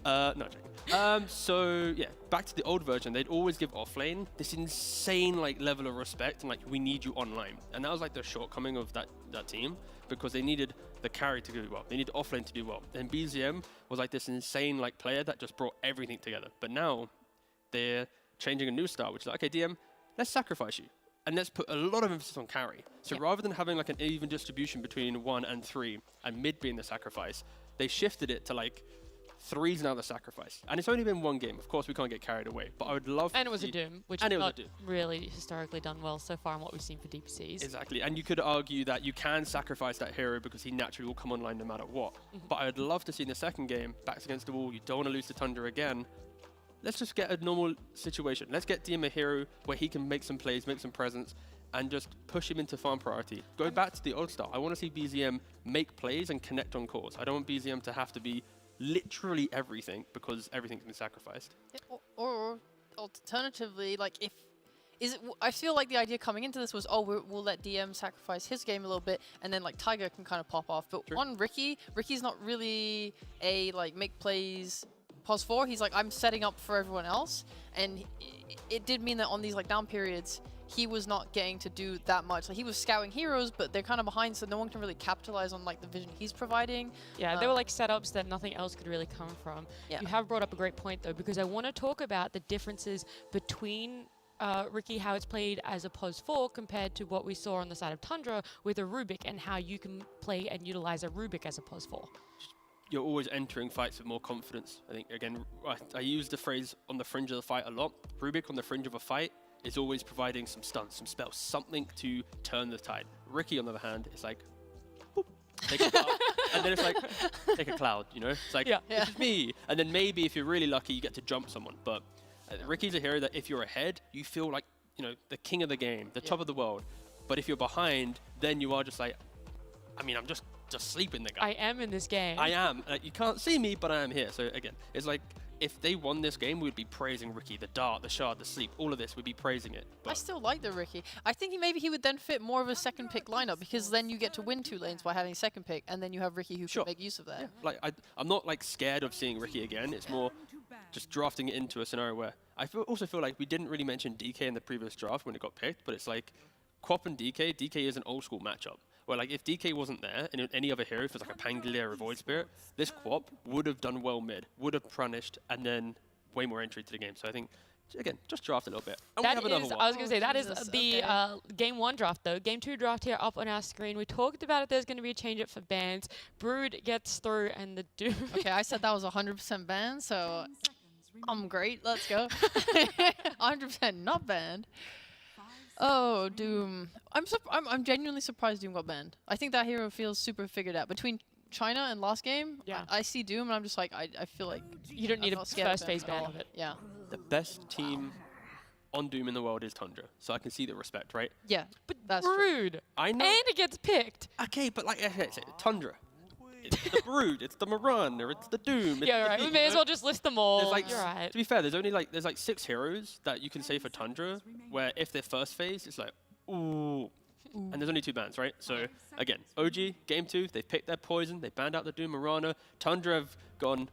No, joking. So, yeah, back to the old version. They'd always give offlane this insane, like, level of respect and, like, we need you online. And that was, like, the shortcoming of that team, because they needed the carry to do well. They needed offlane to do well. And BZM was, like, this insane, like, player that just brought everything together. But now, they're changing a new style, which is like, okay, DM, let's sacrifice you. And let's put a lot of emphasis on carry. So rather than having, like, an even distribution between 1 and 3, and mid being the sacrifice, they shifted it to, like, 3's now the sacrifice. And it's only been 1 game. Of course, we can't get carried away. But I would love And it was a Doom, which and is it was not a Doom. really historically done well so far in what we've seen for DPCs. Exactly. And you could argue that you can sacrifice that hero because he naturally will come online no matter what. But I would love to see in the second game, backs against the wall, you don't want to lose to Tundra again. Let's just get a normal situation. Let's get DM a hero where he can make some plays, make some presence, and just push him into farm priority. Go back to the old style. I want to see BZM make plays and connect on cores. I don't want BZM to have to be literally everything because everything's been sacrificed. Or alternatively, like I feel like the idea coming into this was, we'll let DM sacrifice his game a little bit, and then like Tiger can kind of pop off. But on Ricky's not really a like make plays pos 4. He's like, I'm setting up for everyone else, and it did mean that on these like down periods, he was not getting to do that much. Like, he was scouting heroes, but they're kind of behind, so no one can really capitalize on like the vision he's providing. Yeah, they were like setups that nothing else could really come from. Yeah. You have brought up a great point though, because I want to talk about the differences between Ricky, how it's played as a pos 4 compared to what we saw on the side of Tundra with a Rubik, and how you can play and utilize a Rubik as a pos 4. You're always entering fights with more confidence. I think, again, I use the phrase on the fringe of the fight a lot. Rubik on the fringe of a fight is always providing some stuns, some spells, something to turn the tide. Ricky, on the other hand, is like, boop, take a cloud. And then it's like, take a cloud, you know? It's like, this is me. And then maybe if you're really lucky, you get to jump someone. But Ricky's a hero that if you're ahead, you feel like, you know, the king of the game, the top of the world. But if you're behind, then you are just like, I mean, I'm just sleeping the guy. I am in this game. I am. You can't see me, but I am here. So again, it's like, if they won this game, we'd be praising Ricky, the dart, the shard, the sleep, all of this, we'd be praising it. But I still like the Ricky. I think maybe he would then fit more of a second pick lineup, because then you get to win 2 lanes by having a second pick, and then you have Ricky who can make use of that. Yeah, like I'm not like scared of seeing Ricky again. It's more just drafting it into a scenario where I also feel like we didn't really mention DK in the previous draft when it got picked, but it's like Quap and DK is an old school matchup. Where like if DK wasn't there and any other hero, if it was like a Pangolier or a Void Spirit, this Quap would have done well mid, would have punished, and then way more entry to the game. So I think, again, just draft a little bit. And That we have is, another I one. was going to say, that is Jesus, the Game 1 draft, though. Game 2 draft here up on our screen. We talked about it. There's going to be a change-up for bans. Brood gets through, and the Doom... Okay, I said that was 100% banned, so I'm great. Let's go. 100% not banned. Oh, Doom. I'm genuinely surprised Doom got banned. I think that hero feels super figured out. Between China and last game, I see Doom, and I'm just like, I feel like... You don't need a first phase ban of it. Yeah. The best team on Doom in the world is Tundra, so I can see the respect, right? Yeah, But that's true. Brood. I know. And it gets picked. Okay, but like, Tundra. It's the Brood, it's the Marauder, it's the Doom. It's Yeah, right. We may as well just list them all. There's like, You're right. to be fair, there's like 6 heroes that you can say for Tundra, where if they're first phase, it's like, ooh. And there's only 2 bans, right? So, again, OG, Game 2, they've picked their poison, they banned out the Doom Marauder. Tundra have gone,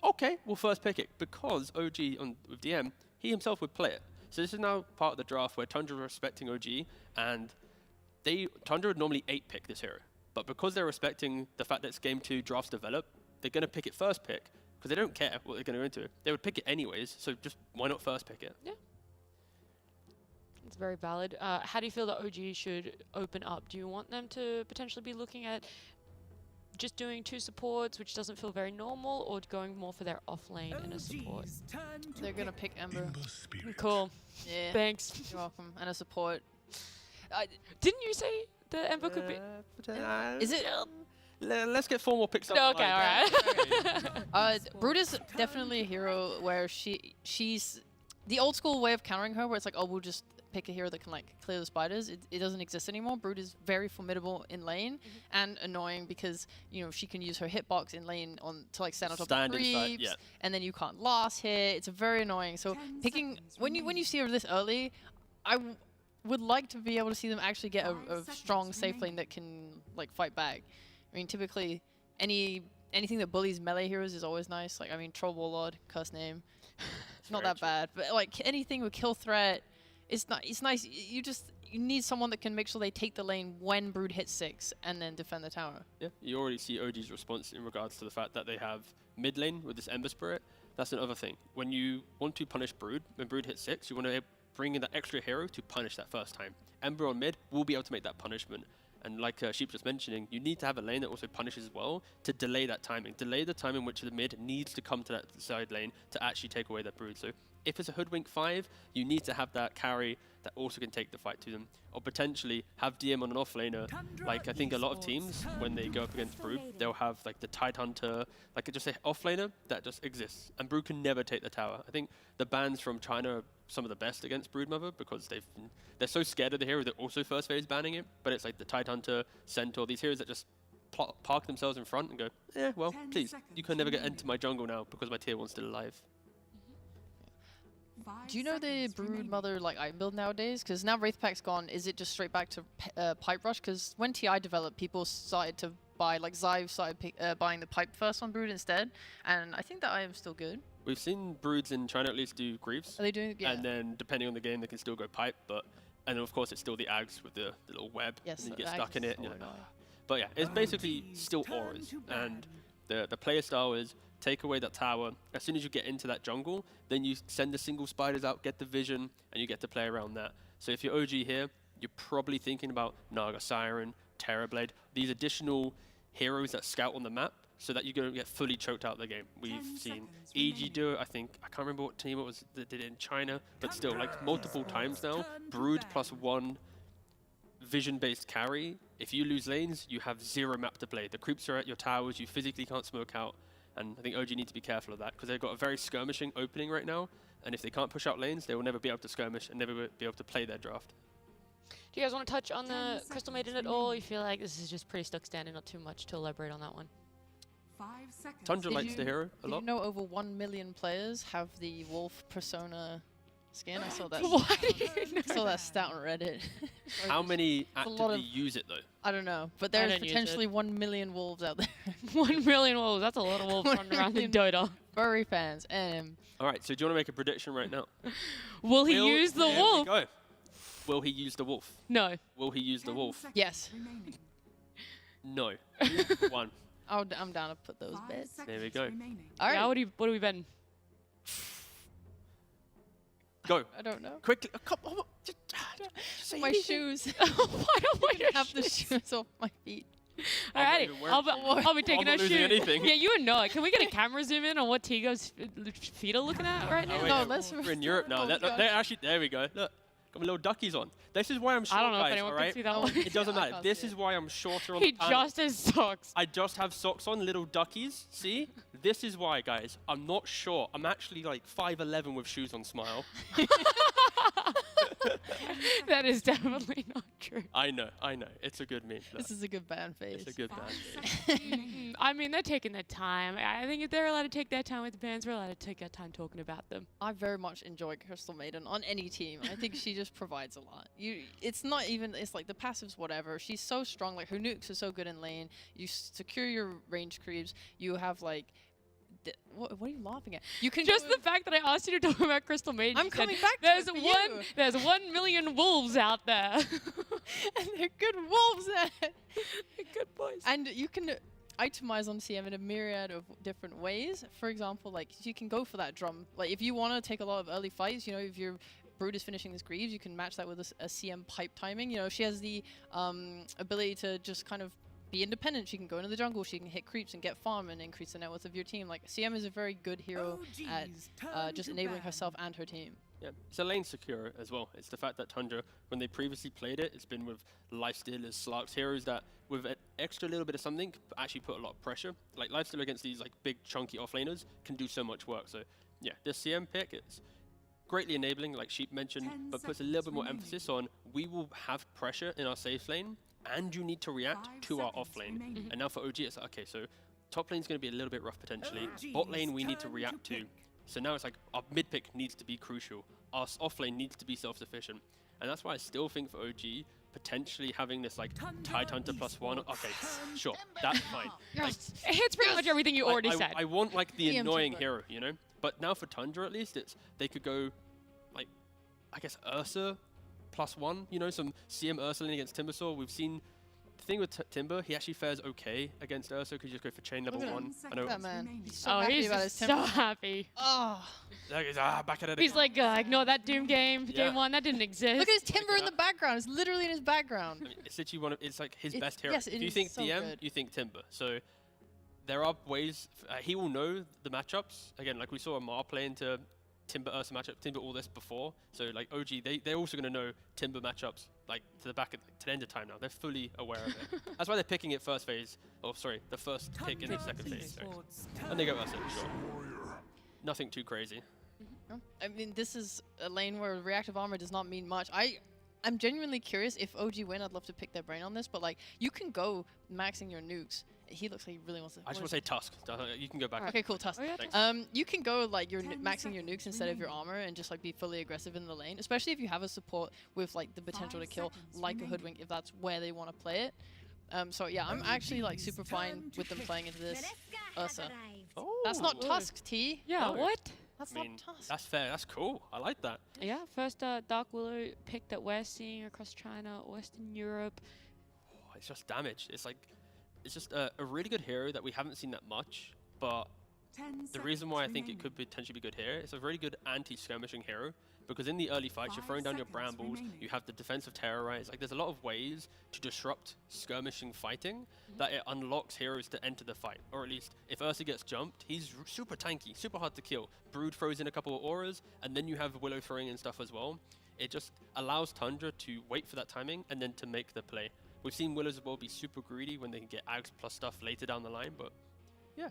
okay, we'll first pick it. Because OG with DM, he himself would play it. So this is now part of the draft where Tundra are respecting OG, and Tundra would normally 8-pick this hero. But because they're respecting the fact that it's Game 2 drafts develop, they're going to pick it first pick, because they don't care what they're going to go into. They would pick it anyways, so just why not first pick it? Yeah. It's very valid. How do you feel that OG should open up? Do you want them to potentially be looking at just doing 2 supports, which doesn't feel very normal, or going more for their off lane and a support? They're gonna pick Ember. Cool. Yeah. Thanks. You're welcome. And a support. Didn't you say the Ember could be? Is it? Let's get 4 more picks. No, okay, all right. Brood is definitely a hero where she's the old school way of countering her, where it's like, oh, we'll just pick a hero that can like clear the spiders. It doesn't exist anymore. Brood is very formidable in lane and annoying because she can use her hitbox in lane to like stand on top of creeps, and then you can't last hit. It's very annoying. So picking when you see her this early, I would like to be able to see them actually get a strong safe lane that can like fight back. I mean, typically anything that bullies melee heroes is always nice. Like, I mean, Troll Warlord, curse name, it's not that bad. But like anything with kill threat, it's nice. You need someone that can make sure they take the lane when Brood hits 6 and then defend the tower. Yeah, you already see OG's response in regards to the fact that they have mid lane with this Ember Spirit. That's another thing. When you want to punish Brood, when Brood hits 6, you want to bring in that extra hero to punish that first time. Ember on mid will be able to make that punishment. And like Sheep was mentioning, you need to have a lane that also punishes as well to delay that timing. Delay the time in which the mid needs to come to that side lane to actually take away that Brood. So if it's a Hoodwink 5, you need to have that carry that also can take the fight to them. Or potentially have DM on an offlaner. Like I think a lot of teams, when they go up against Brood, they'll have like the Tidehunter, like just an offlaner that just exists. And Brood can never take the tower. I think the bans from China are some of the best against Broodmother because they're so scared of the hero they're also first phase banning it. But it's like the Tidehunter, Centaur, these heroes that just park themselves in front and go, yeah, well, please, you can never get into my jungle now because my tier 1's still alive. Do you know the Broodmother like item build nowadays? Because now Wraith Pack's gone, is it just straight back to Pipe Rush? Because when TI developed, people started to buy, like Xive started buying the Pipe first on Brood instead, and I think that item's still good. We've seen Broods in China at least do Greaves. Are they doing? Yeah. And then depending on the game, they can still go Pipe, and then of course it's still the Ags with the little web. Yes, and you get stuck in it. And but yeah, it's basically still auras, and the player style is take away that tower. As soon as you get into that jungle, then you send the single spiders out, get the vision, and you get to play around that. So if you're OG here, you're probably thinking about Naga Siren, Terrorblade, these additional heroes that scout on the map so that you're going to get fully choked out of the game. We've seen EG do it, I think, I can't remember what team it was that did it in China, but still, like multiple times now, Brood +1 vision-based carry. If you lose lanes, you have 0 map to play. The creeps are at your towers, you physically can't smoke out. And I think OG need to be careful of that because they've got a very skirmishing opening right now. And if they can't push out lanes, they will never be able to skirmish and never be able to play their draft. Do you guys want to touch on the Crystal Maiden at all? You feel like this is just pretty stuck standing, not too much to elaborate on that one? 5 seconds. Tundra likes the hero a lot. Did you know over 1 million players have the Wolf Persona skin? I saw that. Why do you know I saw that stat on Reddit. How many actively use it though? I don't know, but I there's don't use potentially 1 million wolves out there. 1 million wolves, that's a lot of wolves running around in Dota. Furry fans. All right, so do you want to make a prediction right now? Will he use the There wolf? we go. Will he use the wolf? No. Will he use the wolf? Yes. No. 1. I'm down to put those bets. There we go. All right. Yeah, what are we betting? Go. I don't know. Quickly. Come on. Just say My anything. shoes. Why don't we have the shoes off my feet. I'm not Alrighty, even wearing I'll be taking I'm our not losing shoes. anything. Yeah, you and Noah. Can we get a camera zoom in on what Tigo's feet are looking at right now? Oh, wait, No, no, let's- we're in Europe now. Oh, Look, gosh. they're actually, there we go. Look, got my little duckies on. This is why I'm short, I don't know if guys, anyone all can right? see that Oh, one. It doesn't I matter. can't This see is it. why I'm shorter on He the panel. just has socks. I just have socks on, little duckies. See? This is why, guys. I'm not short. I'm actually like 5'11" with shoes on Smile. That is definitely not true. I know. It's a good meme. Look, This is a good band face. it's a good band. I mean, they're taking their time. I think if they're allowed to take their time with the bands, we're allowed to take our time talking about them. I very much enjoy Crystal Maiden on any team. I think she just provides a lot. It's not even, it's like the passives, whatever. She's so strong. Like her nukes are so good in lane. You secure your range creeps. You have like what are you laughing at? You can Just go, the fact that I asked you to talk about Crystal Maiden. I'm you said, coming back to There's it for one. you." There's 1 million wolves out there. and they're good wolves at it. Good boys. And you can itemize on CM in a myriad of different ways. For example, like you can go for that drum. Like if you want to take a lot of early fights, you know, if your Brood is finishing this Greaves, you can match that with a CM pipe timing. You know, she has the ability to just kind of be independent. She can go into the jungle, she can hit creeps and get farm and increase the net worth of your team. Like CM is a very good hero at just enabling herself and her team. Yeah, it's a lane secure as well. It's the fact that Tundra, when they previously played it, it's been with Lifestealers, Slarks, heroes that with an extra little bit of something actually put a lot of pressure. Like Lifesteal against these like big chunky offlaners can do so much work. So yeah, this CM pick is greatly enabling, like Sheep mentioned, but puts a little bit more emphasis on we will have pressure in our safe lane and you need to react to our off lane. And now for OG, it's like, okay, so top lane's going to be a little bit rough potentially. Bot lane we need to react to. So now it's like our mid pick needs to be crucial. Our off lane needs to be self-sufficient. And that's why I still think for OG, potentially having this like Tide Hunter +1, okay, sure, that's fine. Like, It hits pretty much everything you already said. I want like the CM annoying Timber. hero, you know? But now for Tundra at least, they could go like, I guess Ursa +1, you know, some CM Ursa lane against Timbersaw. We've seen the thing with Timber, he actually fares okay against Ursa because you just go for chain level Look at 1. I know. Look at that man. He's so Oh, happy he's about his just so temper. happy. Oh, Back at it He's again. like, ignore that Doom game. Yeah. Game 1, that didn't exist. look at his timber in the background. It's literally in his background. I mean, it's literally it's like his It- best hero. yes, If it you is think so DM, good. you think Timber. So there are ways, he will know the matchups. Again, like we saw Amar play into Timber Ursa matchup, Timber all this before. So like OG, they're also going to know Timber matchups like to the end of time now. They're fully aware of it. That's why they're picking it first phase. Oh, sorry, the first pick in the second phase. Sorry. And they go Ursa, sure. Nothing too crazy. No? I mean, this is a lane where reactive armor does not mean much. I'm genuinely curious if OG win. I'd love to pick their brain on this, but like you can go maxing your nukes. He looks like he really wants to. I just what want to is say Tusk. You can go back. Okay, cool, Tusk. Oh, yeah, Thanks. You can go like you're 10 maxing your seconds nukes instead of your remaining. armor and just like be fully aggressive in the lane, especially if you have a support with like the potential to 5 kill, seconds like a remaining. hoodwink, if that's where they want to play it. So yeah, I'm actually like super fine with them playing into this Ursa. Oh, That's not whoa. Tusk, T. Yeah, No. what? That's I mean, not Tusk. that's fair. That's cool. I like that. Yeah, first Dark Willow pick that we're seeing across China, Western Europe. Oh, it's just damage. It's just a really good hero that we haven't seen that much, but the reason why I think it could potentially be good here, it's a very good anti-skirmishing hero, because in the early fights, you're 5 throwing down your seconds brambles, remaining. you have the defensive terrorize, like there's a lot of ways to disrupt skirmishing fighting that it unlocks heroes to enter the fight, or at least if Ursa gets jumped, he's super tanky, super hard to kill. Brood throws in a couple of auras, and then you have Willow throwing in stuff as well. It just allows Tundra to wait for that timing and then to make the play. We've seen Willows as well be super greedy when they can get Ags plus stuff later down the line, but yeah,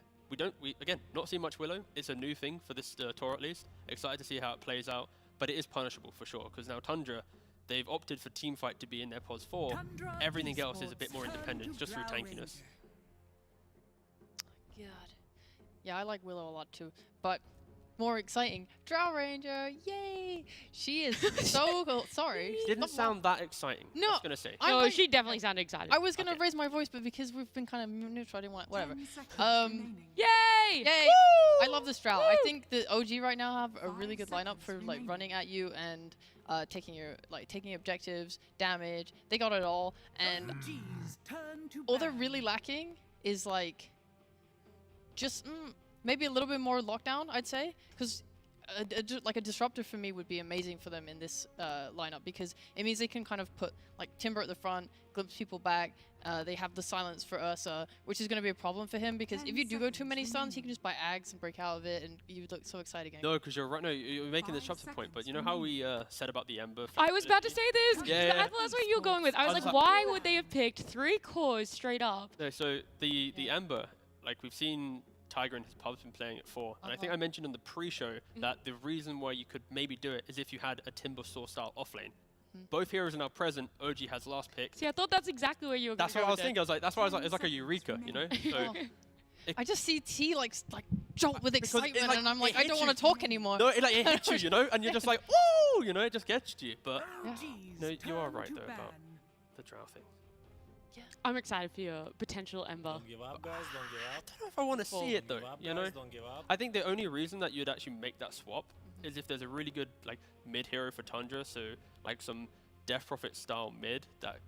again, not seeing much Willow. It's a new thing for this tour at least. Excited to see how it plays out, but it is punishable for sure, because now Tundra, they've opted for Teamfight to be in their pos 4. Tundra Everything else is a Esports bit more independent, turn just through to tankiness. God. Yeah, I like Willow a lot too, but more exciting, Drow Ranger, yay! She is so cool. Sorry. Didn't Not sound that exciting. No, I was gonna say. I No, like- she definitely sounded excited. I was gonna Okay. raise my voice, but because we've been kind of neutral, I didn't want whatever. 10 seconds Um, remaining. Yay! Yay! I love this Drow. I Woo! think the OG right now have a 5 really good lineup for seconds like remaining. running at you and taking objectives, damage. They got it all, and OG's turn to all they're ban. really lacking is like just maybe a little bit more lockdown. I'd say because. Like a disruptor for me would be amazing for them in this lineup, because it means they can kind of put like Timber at the front, glimpse people back. They have the silence for Ursa, which is going to be a problem for him, because 10 if you do go too seconds many stuns, he can remaining. just buy Ags and break out of it, and you would look so exciting. No, because you're right. No, you're making the 5 disruptive point. But seconds you know how we said about the Ember? I was about to say this. Yeah, yeah. I thought that's what you were going with. I was I was like, like- why would they have picked 3 cores straight up? No, so the Ember, like we've seen Tiger and his pubs been playing it for, and I think I mentioned on the pre-show that the reason why you could maybe do it is if you had a Timber Saw style offlane. Both heroes are now present. OG has last pick. See, I thought that's exactly where you were going That's to what go I was with it. thinking. I was like, that's why I was like, it's like a eureka, you know? So, I just see T like jolt with Because it, excitement, like, and I'm like, it I don't hits want to you. talk anymore. no, it hits you, you know, and you're just like, ooh, you know, it just gets to you. But OG's no, you are turn right to though about ban. the drow thing. I'm excited for your potential Ember. Don't give up, guys. Don't give up. I don't know if I want to see it though. Don't give up, You know, guys. Don't give up. I think the only reason that you'd actually make that swap is if there's a really good like mid hero for Tundra, so like some Death Prophet style mid that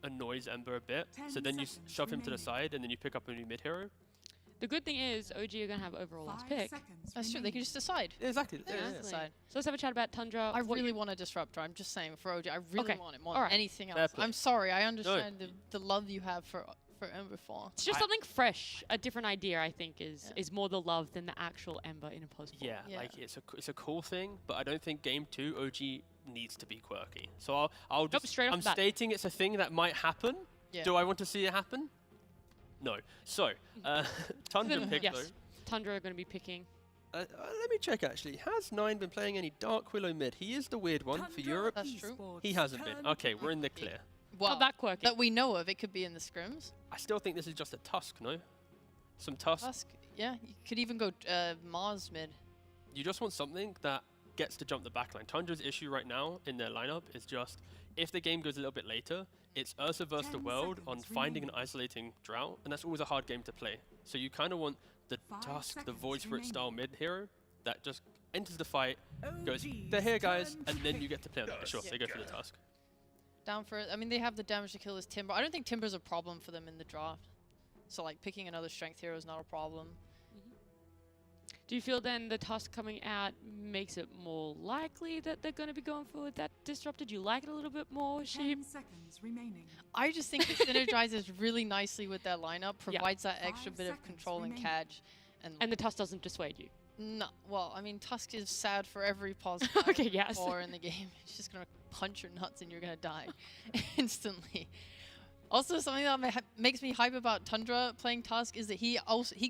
annoys Ember a bit. So then you shove him to the side and then you pick up a new mid hero. The good thing is OG are going to have overall last pick. That's true. They can just decide. Exactly. Yeah. Exactly. Decide. So let's have a chat about Tundra. I What really you- want a disruptor. I'm just saying for OG, I really Okay. want it more All than right. anything Fair else. play. I'm sorry. I understand the love you have for Ember 4. It's just I- something fresh, a different idea. I think is more the love than the actual Ember in Impossible. Yeah, Yeah. like it's a cool thing, but I don't think Game 2 OG needs to be quirky. So I'll just straight off I'm the bat. stating it's a thing that might happen. Yeah. Do I want to see it happen? No. So Tundra Then, pick yes, though. Tundra are going to be picking. Let me check actually. Has Nine been playing any Dark Willow mid? He is the weird one for Europe. That's true. He hasn't been. Okay, we're in the clear. Well, Not that quirky. that we know of. It could be in the scrims. I still think this is just a Tusk, no? Some Tusk. Tusk. Yeah, you could even go Mars mid. You just want something that gets to jump the backline. Tundra's issue right now in their lineup is just, if the game goes a little bit later, it's Ursa versus the 10 world on seconds finding and remaining. isolating Drought, and that's always a hard game to play. So you kind of want the 5 Tusk, the seconds Void Spirit style remaining. mid hero that just enters the fight, goes, they're here guys, and then you get to play on that. Sure, Yeah. they go for the Tusk. Down for it. I mean, they have the damage to kill as Timber. I don't think Timber's a problem for them in the draft. So like picking another strength hero is not a problem. Do you feel then the Tusk coming out makes it more likely that they're going to be going for that disruptor? Do you like it a little bit more, Sheep? 10 seconds remaining. I just think it synergizes really nicely with their lineup, provides that extra 5 bit of seconds control and remaining. catch. And the Tusk doesn't dissuade you. No, well, I mean, Tusk is sad for every positive Okay, yes. or in the game. It's just gonna punch your nuts and you're gonna die instantly. Also, something that makes me hype about Tundra playing Tusk is that he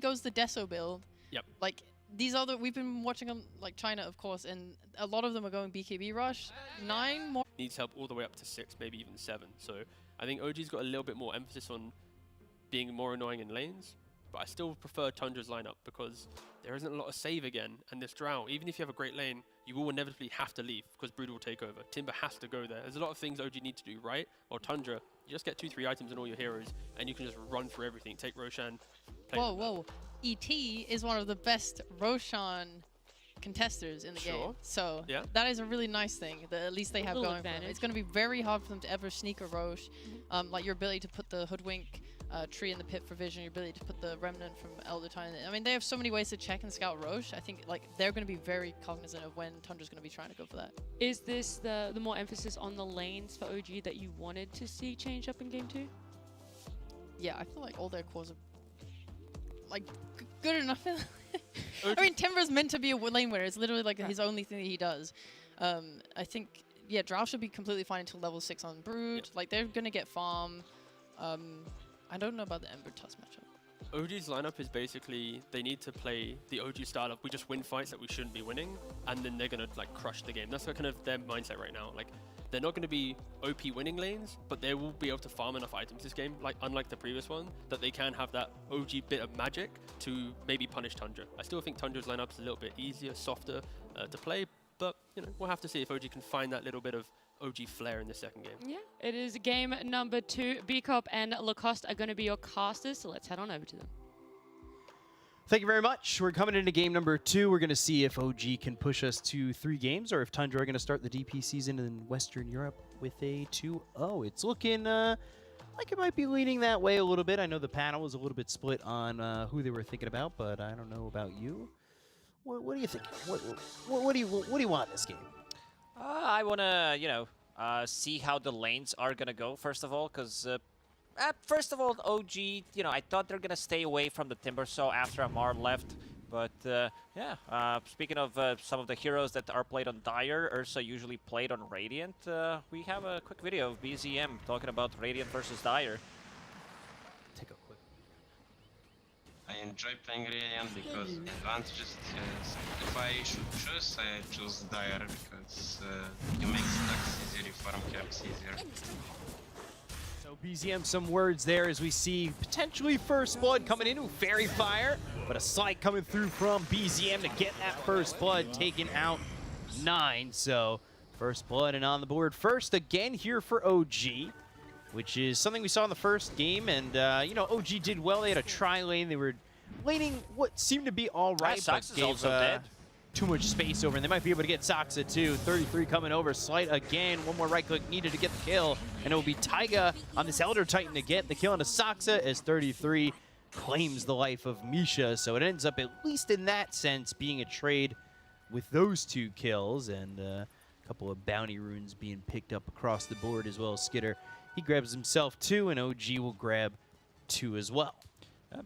goes the Deso build. Yep. Like these other, we've been watching them like China, of course, and a lot of them are going BKB rush. 9 more. Needs help all the way up to 6, maybe even 7. So I think OG's got a little bit more emphasis on being more annoying in lanes, but I still prefer Tundra's lineup because there isn't a lot of save again, and this Drow, even if you have a great lane, you will inevitably have to leave because Brood will take over. Timber has to go there. There's a lot of things OG need to do right, or Tundra, you just get 2-3 items in all your heroes, and you can just run through everything. Take Roshan. play Whoa, with that. whoa. ET is one of the best Roshan contesters in the game. Sure. So Yeah. that is a really nice thing that at least they have Little going for them. advantage. It's going to be very hard for them to ever sneak a Roche. Like your ability to put the Hoodwink tree in the pit for vision, your ability to put the Remnant from Elder Time. I mean, they have so many ways to check and scout Roche. I think like they're going to be very cognizant of when Tundra's going to be trying to go for that. Is this the more emphasis on the lanes for OG that you wanted to see change up in Game 2? Yeah, I feel like all their cores are like good enough. I mean, Timber's meant to be a lane winner. It's literally like his only thing that he does. I think, yeah, Drow should be completely fine until level 6 on Brood. Yep. Like, they're going to get farm. I don't know about the Ember Tusk matchup. OG's lineup is basically they need to play the OG style of we just win fights that we shouldn't be winning, and then they're gonna like crush the game. That's kind of their mindset right now. Like they're not gonna be OP winning lanes, but they will be able to farm enough items this game, like unlike the previous one, that they can have that OG bit of magic to maybe punish Tundra. I still think Tundra's lineup is a little bit easier, softer to play, but you know we'll have to see if OG can find that little bit of OG flair in the second game. Yeah. It is game number 2. B-Cop and Lacoste are going to be your casters, so let's head on over to them. Thank you very much. We're coming into game number 2. We're going to see if OG can push us to 3 games or if Tundra are going to start the DP season in Western Europe with a 2-0. It's looking like it might be leaning that way a little bit. I know the panel was a little bit split on who they were thinking about, but I don't know about you. What do you think? What do you want in this game? I want to, see how the lanes are going to go, first of all, because, first of all, OG, I thought they're going to stay away from the Timber Saw after Amar left. But, speaking of some of the heroes that are played on Dire, Ursa usually played on Radiant, we have a quick video of BZM talking about Radiant versus Dire. Take a quick. I enjoy playing Radiant because advantages, if I should choose, I choose Dire because you make stacks easier, you farm caps easier. So BZM, some words there as we see potentially first blood coming in. Ooh, Fairy Fire, but a slide coming through from BZM to get that first blood, taking out 9. So first blood and on the board first again here for OG. which is something we saw in the first game. And, you know, OG did well. They had a tri-lane. They were laning what seemed to be all right, but Sox is gave also dead. too much space over. And they might be able to get Soxa too. 33 coming over. Slight again. One more right click needed to get the kill. And it will be Taiga on this Elder Titan to get the kill into Soxa as 33 claims the life of Misha. So it ends up, at least in that sense, being a trade with those 2 kills. And a couple of bounty runes being picked up across the board as well as Skitter. He grabs himself 2, and OG will grab 2 as well.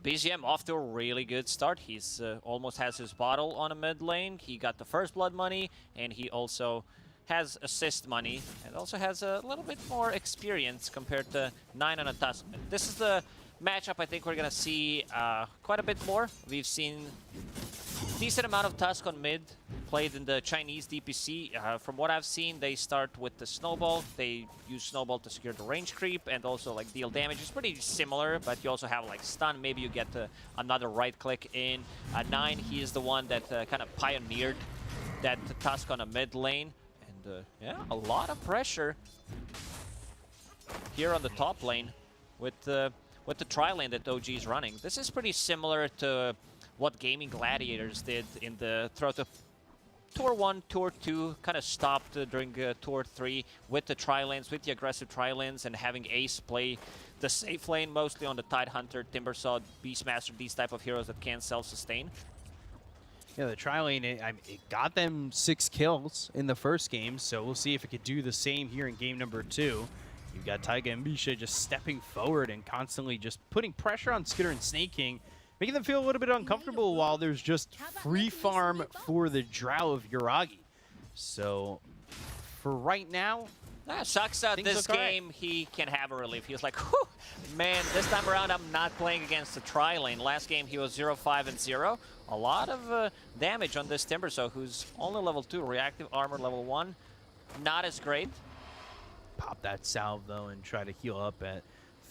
BZM off to a really good start. He's almost has his bottle on a mid lane. He got the first blood money, and he also has assist money, and also has a little bit more experience compared to 9 on a Tusk. This is the matchup I think we're gonna see quite a bit more. We've seen decent amount of Tusk on mid played in the Chinese DPC. From what I've seen, they start with the Snowball. They use Snowball to secure the range creep and also like deal damage. It's pretty similar, but you also have like stun. Maybe you get another right click in. 9, he is the one that kind of pioneered that Tusk on a mid lane. And yeah, a lot of pressure here on the top lane with the tri-lane that OG is running. This is pretty similar to what Gaming Gladiators did in the throughout the Tour 1, Tour 2, kind of stopped during Tour 3 with the tri-lanes, with the aggressive tri-lanes, and having Ace play the safe lane mostly on the Tidehunter, Timbersaw, Beastmaster, these type of heroes that can self-sustain. Yeah, the tri-lane, it got them 6 kills in the first game, so we'll see if it could do the same here in game number 2. You've got Taiga and Misha just stepping forward and constantly just putting pressure on Skitter and Snake King, making them feel a little bit uncomfortable while there's just free farm for the Drow of Yuragi. So, for right now, Soxa, this game, he can have a relief. He was like, whew, man, this time around I'm not playing against the tri-lane. Last game he was 0-5 and 0. A lot of damage on this Timbersaw, who's only level 2, reactive armor level 1. Not as great. Pop that salve, though, and try to heal up at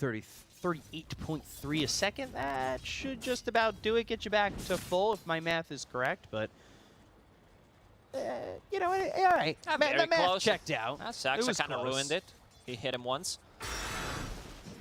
38.3 a second. That should just about do it. Get you back to full, if my math is correct. But, you know, all right. Very math close. checked out. Soxa kind of ruined it. He hit him once.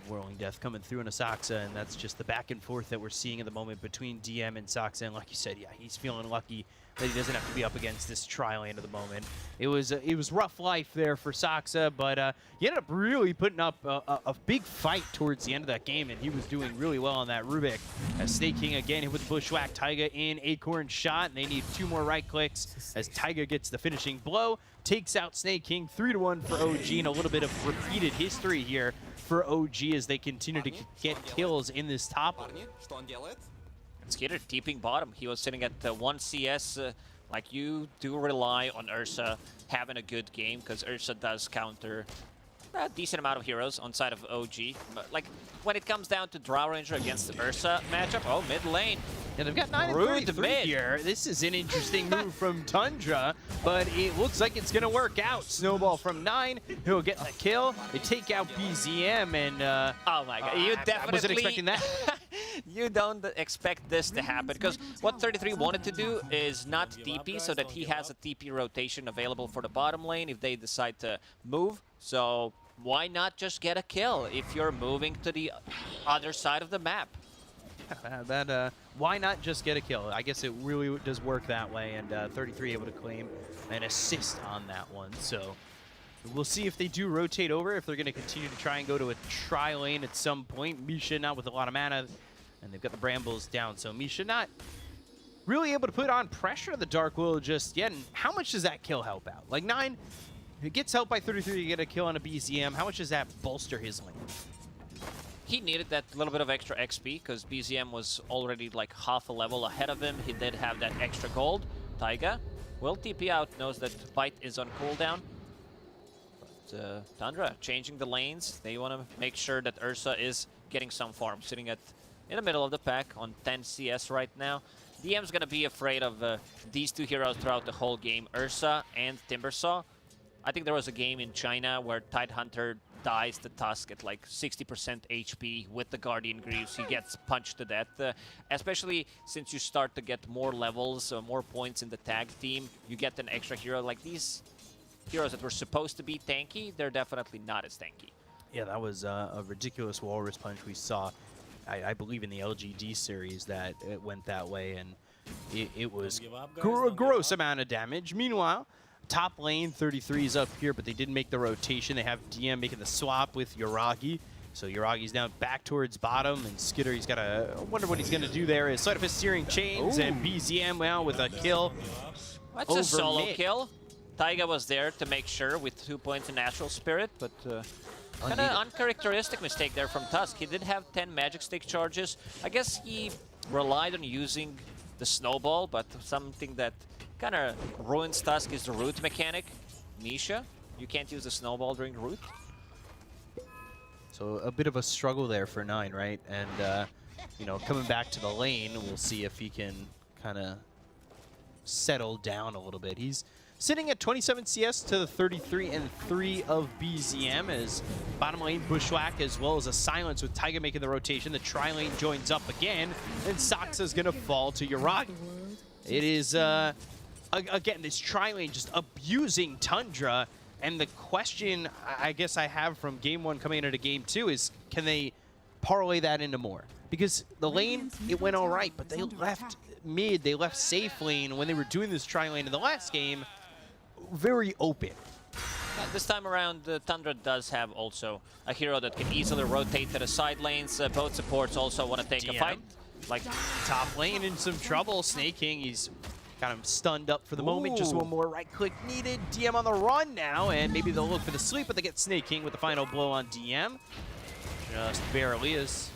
Whirling Death coming through in a Soxa, and that's just the back and forth that we're seeing at the moment between DM and Soxa. And like you said, yeah, he's feeling lucky that he doesn't have to be up against this tri-lane at the moment. It was rough life there for Soxa, but he ended up really putting up a big fight towards the end of that game, and he was doing really well on that Rubik. As Snake King again hit with Bushwhack, Taiga in Acorn shot, and they need 2 more right clicks as Taiga gets the finishing blow, takes out Snake King, 3-1 for OG, and a little bit of repeated history here for OG as they continue to get kills in this top lane. Skitter TPing bottom. He was sitting at 1 CS. Like, you do rely on Ursa having a good game, because Ursa does counter a decent amount of heroes on side of OG. But, like, when it comes down to Drow Ranger against the Ursa matchup, oh, mid lane. Yeah, they've got 9 and 33 here. This is an interesting move from Tundra, but it looks like it's going to work out. Snowball from 9. He'll get the kill. They take out BZM, and oh my god, you definitely I wasn't expecting that. You don't expect this to happen, because what 33 wanted to do is not TP, so that he has a TP rotation available for the bottom lane if they decide to move. So why not just get a kill if you're moving to the other side of the map? Why not just get a kill? I guess it really does work that way, and 33 able to claim an assist on that one. So we'll see if they do rotate over, if they're going to continue to try and go to a tri-lane at some point. Misha not with a lot of mana, and they've got the Brambles down. So Misha not really able to put on pressure to the Dark Will just yet. And how much does that kill help out? Like 9, if it gets helped by 33 to get a kill on a BZM, how much does that bolster his lane? He needed that little bit of extra XP, because BZM was already like half a level ahead of him. He did have that extra gold. Taiga will TP out, knows that Bite is on cooldown. But Tundra changing the lanes. They want to make sure that Ursa is getting some farm, sitting in the middle of the pack on 10 CS right now. DM's going to be afraid of these 2 heroes throughout the whole game, Ursa and Timbersaw. I think there was a game in China where Tidehunter dies the Tusk at like 60% HP with the Guardian Greaves. He gets punched to death. Especially since you start to get more levels, more points in the tag team, you get an extra hero. Like these heroes that were supposed to be tanky, they're definitely not as tanky. Yeah, that was a ridiculous walrus punch we saw, I believe, in the LGD series that it went that way, and it was Don't give up, guys, don't give gross up. amount of damage. Meanwhile, top lane 33 is up here, but they didn't make the rotation. They have DM making the swap with Yuragi. So Yuragi's now back towards bottom, and Skitter, he's got a... I wonder what he's going to do there. Is sleight of his searing chains, and BZM now with a kill. That's over a solo mid. kill. Taiga was there to make sure with 2 points in Natural Spirit, but kind of uncharacteristic mistake there from Tusk. He did have 10 magic stick charges. I guess he relied on using the snowball, but something that kind of ruins Tusk is the root mechanic. Misha, you can't use the snowball during root. So a bit of a struggle there for 9, right? And, you know, coming back to the lane, we'll see if he can kind of settle down a little bit. He's sitting at 27 CS to the 33 and 3 of BZM as bottom lane Bushwhack as well as a silence with Taiga making the rotation. The tri lane joins up again, and Saksa's going to fall to Yuragi. It is, again, this tri lane just abusing Tundra. And the question I guess I have from game 1 coming into game 2 is, can they parlay that into more? Because the lane, it went all right, but they left mid, they left safe lane when they were doing this tri lane in the last game very open. This time around, Tundra does have also a hero that can easily rotate to the side lanes. Both supports also want to take a fight. Like top lane in some trouble. Snake King, he's kind of stunned up for the moment. Just one more right click needed. DM on the run now, and maybe they'll look for the sleep, but they get Snake King with the final blow on DM. Just barely as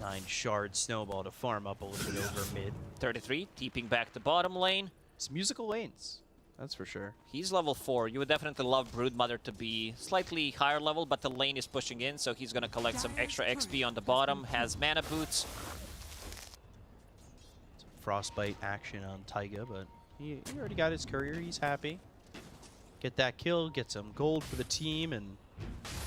9 shard snowball to farm up a little bit over mid. 33, keeping back the bottom lane. It's musical lanes, that's for sure. He's level 4. You would definitely love Broodmother to be slightly higher level, but the lane is pushing in, so he's going to collect some extra XP on the bottom. Has mana boots. Frostbite action on Taiga, but he already got his courier. He's happy. Get that kill, get some gold for the team, and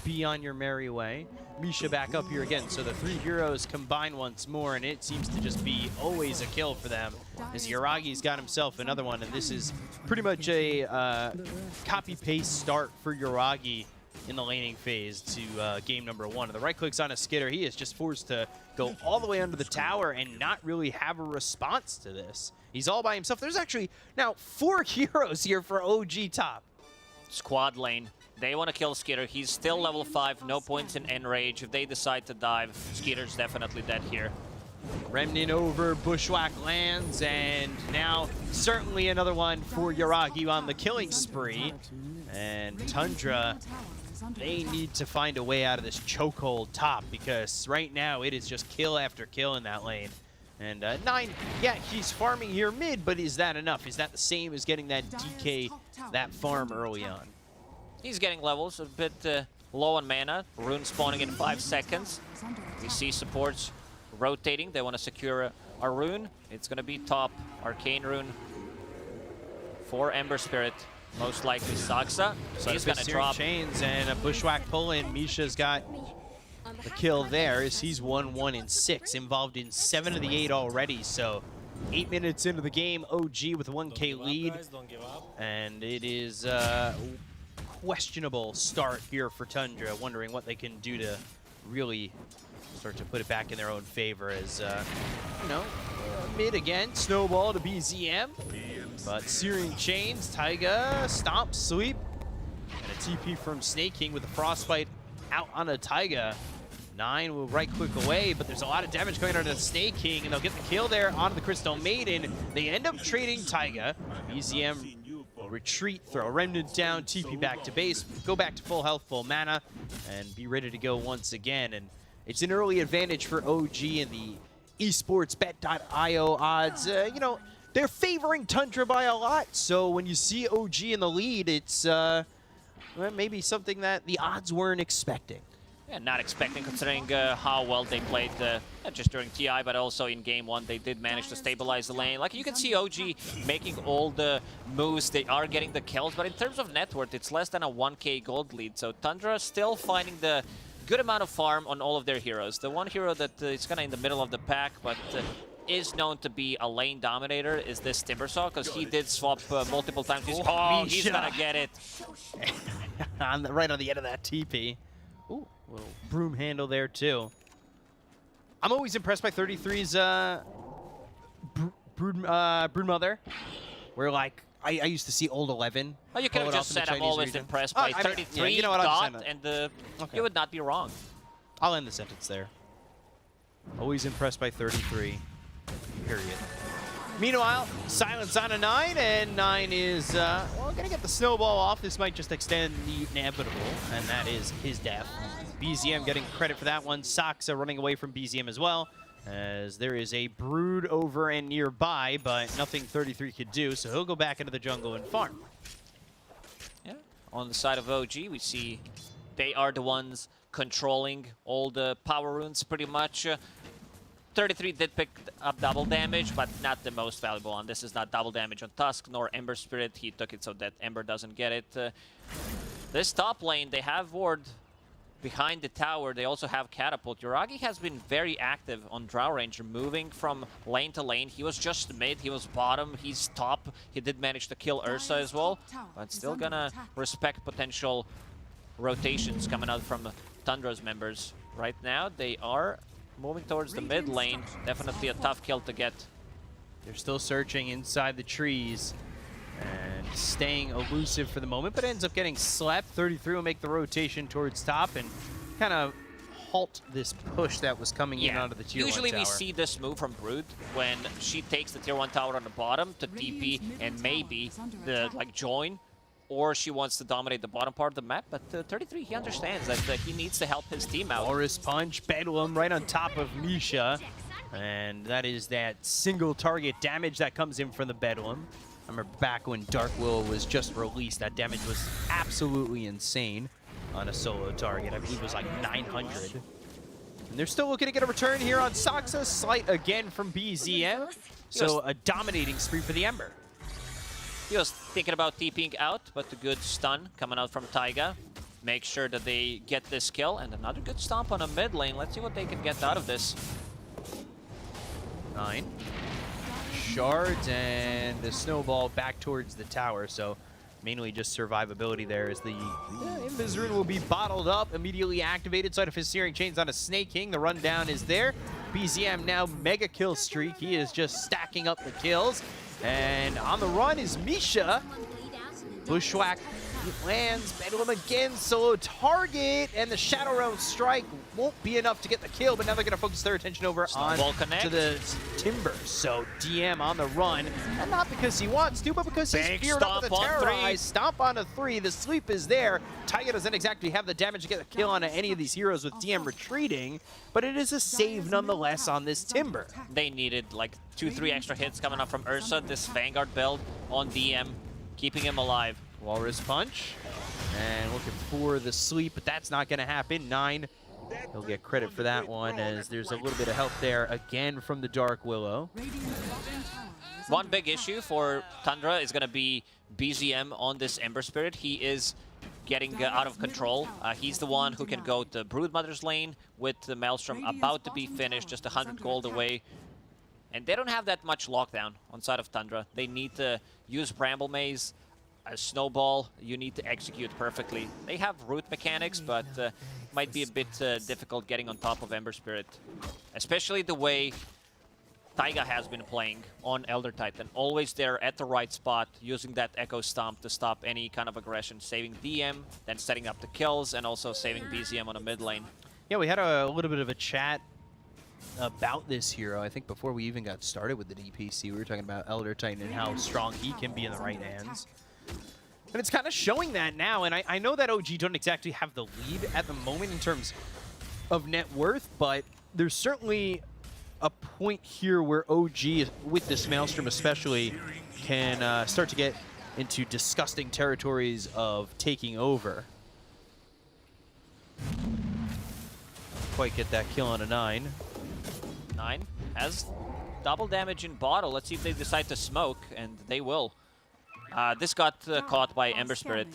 be on your merry way. Misha back up here again, so the 3 heroes combine once more, and it seems to just be always a kill for them, as Yuragi's got himself another one, and this is pretty much a copy-paste start for Yuragi in the laning phase to game number 1. And the right clicks on a Skitter. He is just forced to go all the way under the tower and not really have a response to this. He's all by himself. There's actually now 4 heroes here for OG top. Squad lane. They want to kill Skitter. He's still level 5, no points in enrage. If they decide to dive, Skitter's definitely dead here. Remnant over, Bushwhack lands, and now certainly another one for Yuragi on the killing spree. And Tundra, they need to find a way out of this chokehold top, because right now it is just kill after kill in that lane. And 9, yeah, he's farming here mid, but is that enough? Is that the same as getting that DK, that farm early on? He's getting levels, a bit low on mana. Rune spawning in 5 seconds. We see supports rotating. They want to secure a rune. It's going to be top Arcane Rune for Ember Spirit. Most likely Saksa. So he's going to drop chains and a Bushwhack pull in. Misha's got the kill there as he's 1-1 in 6, involved in 7 of the 8 already. So 8 minutes into the game, OG with a 1K lead. Don't give up. And it is questionable start here for Tundra, wondering what they can do to really start to put it back in their own favor as, you know, mid again, snowball to BZM, but Searing Chains, Taiga, Stomp, Sleep, and a TP from Snake King with the Frostbite out on a Taiga. 9 will right click away, but there's a lot of damage going on to the Snake King, and they'll get the kill there onto the Crystal Maiden. They end up trading Taiga. BZM will retreat, throw a Remnant down, TP back to base, go back to full health, full mana, and be ready to go once again. And it's an early advantage for OG in the esportsbet.io odds. You know, they're favoring Tundra by a lot, so when you see OG in the lead, it's well, maybe something that the odds weren't expecting. Yeah, not expecting, considering how well they played, not just during TI, but also in Game 1. They did manage to stabilize the lane. Like, you can see OG making all the moves. They are getting the kills, but in terms of net worth, it's less than a 1K gold lead. So Tundra still finding the good amount of farm on all of their heroes. The one hero that is kind of in the middle of the pack, but is known to be a lane dominator is this Timbersaw, because he did swap multiple times. He's going to get it. Right on the end of that TP. Ooh. Little broom handle there, too. I'm always impressed by 33's Broodmother, where, like, I used to see old 11. Oh, you could have just said I'm always impressed by 33 yeah, you know what, dot, and you would not be wrong. I'll end the sentence there. Always impressed by 33, period. Meanwhile, silence on a 9, and 9 is, well, gonna get the snowball off. This might just extend the inevitable, and that is his death. BZM getting credit for that one. Saksa running away from BZM as well, as there is a brood over and nearby, but nothing 33 could do, so he'll go back into the jungle and farm. Yeah, on the side of OG, we see they are the ones controlling all the power runes pretty much. 33 did pick up double damage, but not the most valuable one. This is not double damage on Tusk nor Ember Spirit. He took it so that Ember doesn't get it. This top lane, they have ward behind the tower. They also have Catapult. Yuragi has been very active on Drow Ranger, moving from lane to lane. He was just mid, he was bottom, he's top. He did manage to kill Ursa as well, but still gonna respect potential rotations coming out from Tundra's members. Right now, they are moving towards the mid lane. Definitely a tough kill to get. They're still searching inside the trees and staying elusive for the moment, but ends up getting slept. 33 will make the rotation towards top and kind of halt this push that was coming in onto the tier 1 tower. Usually we see this move from Brood when she takes the tier 1 tower on the bottom to TP and maybe the join, or she wants to dominate the bottom part of the map, but 33, he understands that he needs to help his team out. Walrus Punch, Bedlam right on top of Misha, and that is that single target damage that comes in from the Bedlam. I remember back when Dark Will was just released, that damage was absolutely insane on a solo target. I believe it was like 900. And they're still looking to get a return here on Saksa. Slight again from BZM. So a dominating spree for the Ember. He was thinking about TPing out, but a good stun coming out from Taiga. Make sure that they get this kill, and another good stomp on a mid lane. Let's see what they can get out of this. 9 shards and the snowball back towards the tower, so mainly just survivability there as the Invis Rune will be bottled up, immediately activated. Side of his Searing Chains on a Snake King. The rundown is there. BZM now mega kill streak. He is just stacking up the kills. And on the run is Misha. Bushwhack lands. Bedlam again, solo target. And the Shadow Realm strike won't be enough to get the kill, but now they're going to focus their attention over on to the Timber. So DM on the run. And not because he wants to, but because he's feared up with the Terrorize. Stomp on a 3. The sleep is there. Taiga doesn't exactly have the damage to get the kill on any of these heroes with DM retreating, but it is a save nonetheless on this Timber. They needed like 2-3 extra hits coming up from Ursa. This Vanguard build on DM, keeping him alive. Walrus Punch, and looking for the sleep, but that's not going to happen. 9, he'll get credit for that one, as there's a little bit of help there again from the Dark Willow. One big issue for Tundra is going to be BZM on this Ember Spirit. He is getting out of control. He's the one who can go to Broodmother's lane with the Maelstrom about to be finished, just 100 gold away. And they don't have that much lockdown on side of Tundra. They need to use Bramble Maze, a Snowball. You need to execute perfectly. They have root mechanics, but might be a bit difficult getting on top of Ember Spirit. Especially the way Taiga has been playing on Elder Titan. Always there at the right spot, using that Echo Stomp to stop any kind of aggression. Saving DM, then setting up the kills, and also saving BZM on a mid lane. Yeah, we had a little bit of a chat about this hero. I think before we even got started with the DPC, we were talking about Elder Titan and how strong he can be in the right hands. And it's kind of showing that now, and I know that OG don't exactly have the lead at the moment in terms of net worth, but there's certainly a point here where OG, with this Maelstrom especially, can start to get into disgusting territories of taking over. Quite get that kill on a 9. 9 has double damage in bottle. Let's see if they decide to smoke, and they will. This got caught by Ember Spirit.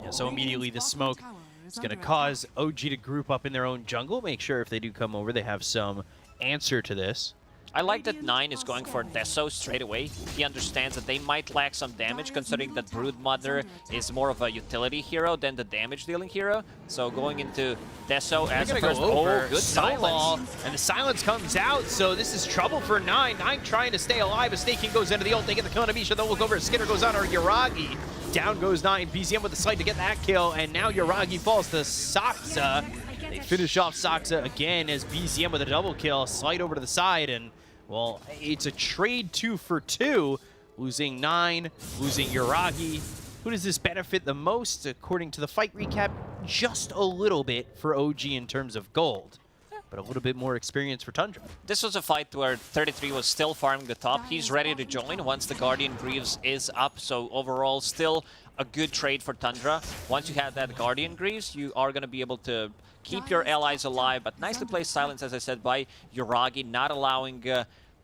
Yeah, so immediately the smoke is going to cause OG to group up in their own jungle. Make sure if they do come over, they have some answer to this. I like that 9 is going for Deso straight away. He understands that they might lack some damage, considering that Broodmother is more of a utility hero than the damage-dealing hero. So going into Deso as a first... Over. Oh, good Snowball, silence. and the silence comes out, so this is trouble for 9. 9 trying to stay alive. A Snaking goes into the ult. They get the kill on Amisha. They'll look over. Skinner goes on, or Yuragi. Down goes 9. BZM with the slight to get that kill, and now Yuragi falls to Saksa. They finish off Saksa again as BZM with a double kill. Slide over to the side, and, well, it's a trade 2 for 2. Losing 9, losing Yuragi. Who does this benefit the most? According to the fight recap, just a little bit for OG in terms of gold, but a little bit more experience for Tundra. This was a fight where 33 was still farming the top. He's ready to join once the Guardian Greaves is up, so overall still a good trade for Tundra. Once you have that Guardian Greaves, you are going to be able to keep your allies alive, but nicely placed silence, as I said, by Yuragi, not allowing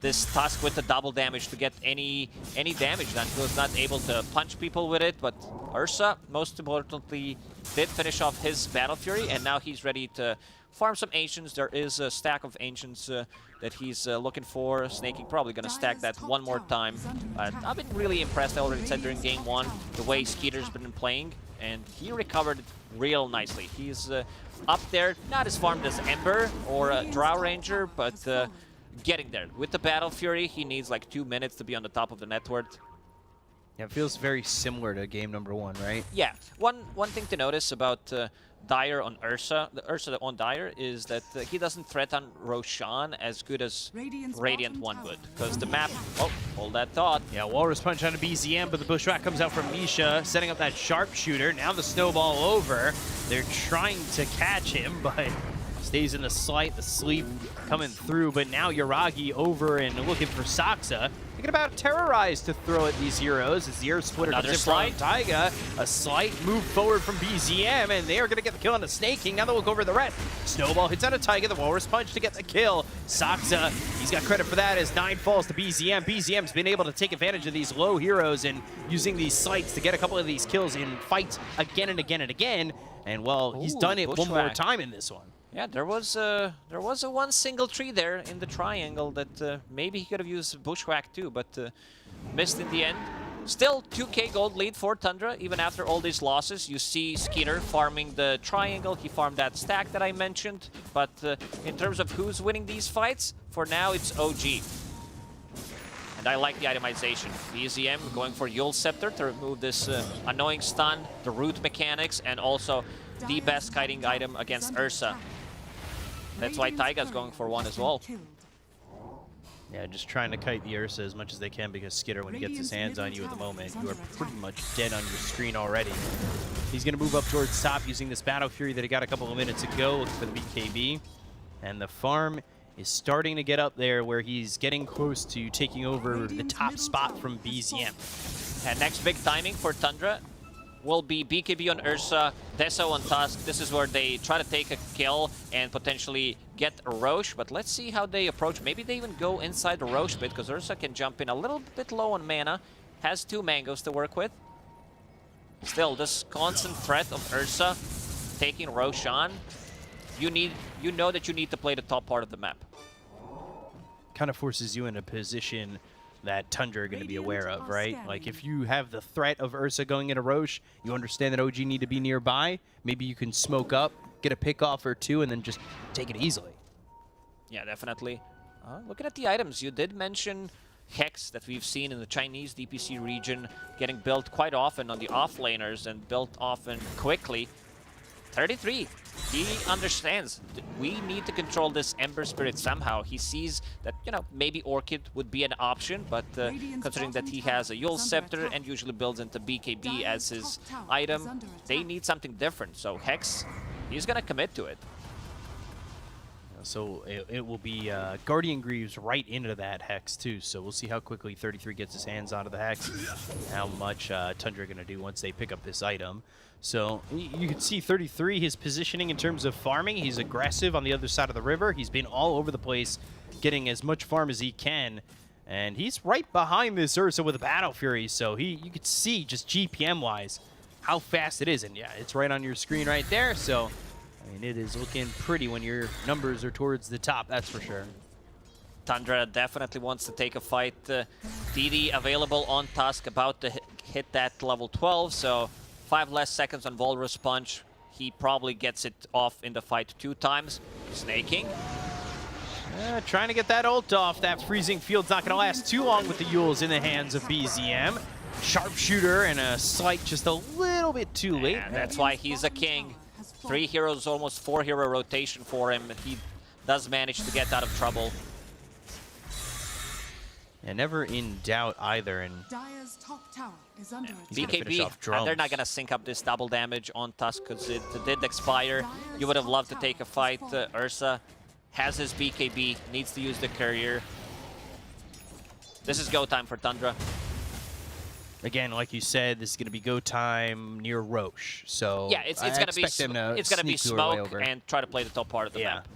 this Tusk with the double damage to get any damage done. He was not able to punch people with it, but Ursa, most importantly, did finish off his Battle Fury, and now he's ready to farm some Ancients. There is a stack of Ancients that he's looking for. Snaking probably going to stack that one more time. I've been really impressed, I already said during Game 1, the way Skeeter's been playing, and he recovered it real nicely. He's up there, not as farmed as Ember or Drow Ranger, but getting there. With the Battle Fury, he needs like 2 minutes to be on the top of the network. Yeah, it feels very similar to game number 1, right? Yeah. One thing to notice about Dire on Ursa, the Ursa on Dire, is that he doesn't threaten Roshan as good as Radiant one would. Because the map... Oh, hold that thought. Yeah, Walrus Punch on a BZM, but the Bushwhack comes out from Misha, setting up that sharpshooter. Now the snowball over. They're trying to catch him, but stays in the slight, the sleep coming through. But now Yuragi over and looking for Saksa. Thinking about Terrorize to throw at these heroes as the Earth Splitter comes in from Taiga. A slight move forward from BZM, and they are going to get the kill on the Snaking. Now they'll look over the red. Snowball hits out of Taiga, the Walrus Punch to get the kill. Saksa, he's got credit for that as 9 falls to BZM. BZM's been able to take advantage of these low heroes and using these sights to get a couple of these kills in fights again and again and again. And, well, he's done it one more time in this one. Yeah, there was a one single tree there in the triangle that maybe he could have used Bushwhack too, but missed in the end. Still 2k gold lead for Tundra, even after all these losses. You see Skeeter farming the triangle. He farmed that stack that I mentioned. But in terms of who's winning these fights, for now it's OG. And I like the itemization. BZM going for Yule Scepter to remove this annoying stun, the root mechanics, and also the best kiting item against Ursa. That's why Taiga's going for one as well. Yeah, just trying to kite the Ursa as much as they can because Skitter, when he gets his hands on you at the moment, you are pretty much dead on your screen already. He's going to move up towards top using this Battle Fury that he got a couple of minutes ago, looking for the BKB. And the farm is starting to get up there where he's getting close to taking over the top spot from BZM. And next big timing for Tundra will be BKB on Ursa, Deso on Tusk. This is where they try to take a kill and potentially get a Roche, but let's see how they approach. Maybe they even go inside the Roche bit, because Ursa can jump in a little bit low on mana, has 2 mangoes to work with. Still, this constant threat of Ursa taking Roshan, you know that you need to play the top part of the map. Kind of forces you in a position that Tundra are going to be aware of, right? Like, if you have the threat of Ursa going into Roche, you understand that OG need to be nearby. Maybe you can smoke up, get a pick off or 2, and then just take it easily. Yeah, definitely. Looking at the items, you did mention Hex that we've seen in the Chinese DPC region getting built quite often on the offlaners and built often quickly. 33, he understands we need to control this Ember Spirit somehow. He sees that, you know, maybe Orchid would be an option, but considering that he has a Yule Scepter and usually builds into BKB as his item, they need something different. So Hex, he's gonna commit to it. So it will be Guardian Greaves right into that Hex too. So we'll see how quickly 33 gets his hands onto the Hex, how much Tundra are going to do once they pick up this item. So you can see 33, his positioning in terms of farming. He's aggressive on the other side of the river. He's been all over the place getting as much farm as he can. And he's right behind this Ursa with a Battle Fury. So you could see just GPM-wise how fast it is. And yeah, it's right on your screen right there. So I mean, it is looking pretty when your numbers are towards the top, that's for sure. Tundra definitely wants to take a fight. DD available on Tusk, about to hit that level 12, so 5 less seconds on Walrus Punch. He probably gets it off in the fight 2 times. Snaking. Trying to get that ult off. That freezing field's not going to last too long with the Yules in the hands of BZM. Sharpshooter and a slight just a little bit too late. And that's why he's a king. 3 heroes, almost 4 hero rotation for him. He does manage to get out of trouble. And never in doubt either. And Dire's top tower is under attack. He's gonna finish BKB, off and drums. they're not going to sync up this double damage on Tusk because it did expire. You would have loved to take a fight. Ursa has his BKB, needs to use the courier. This is go time for Tundra. again, like you said, this is going to be go time near Roche. So yeah, it's going to be smoke and try to play the top part of the map.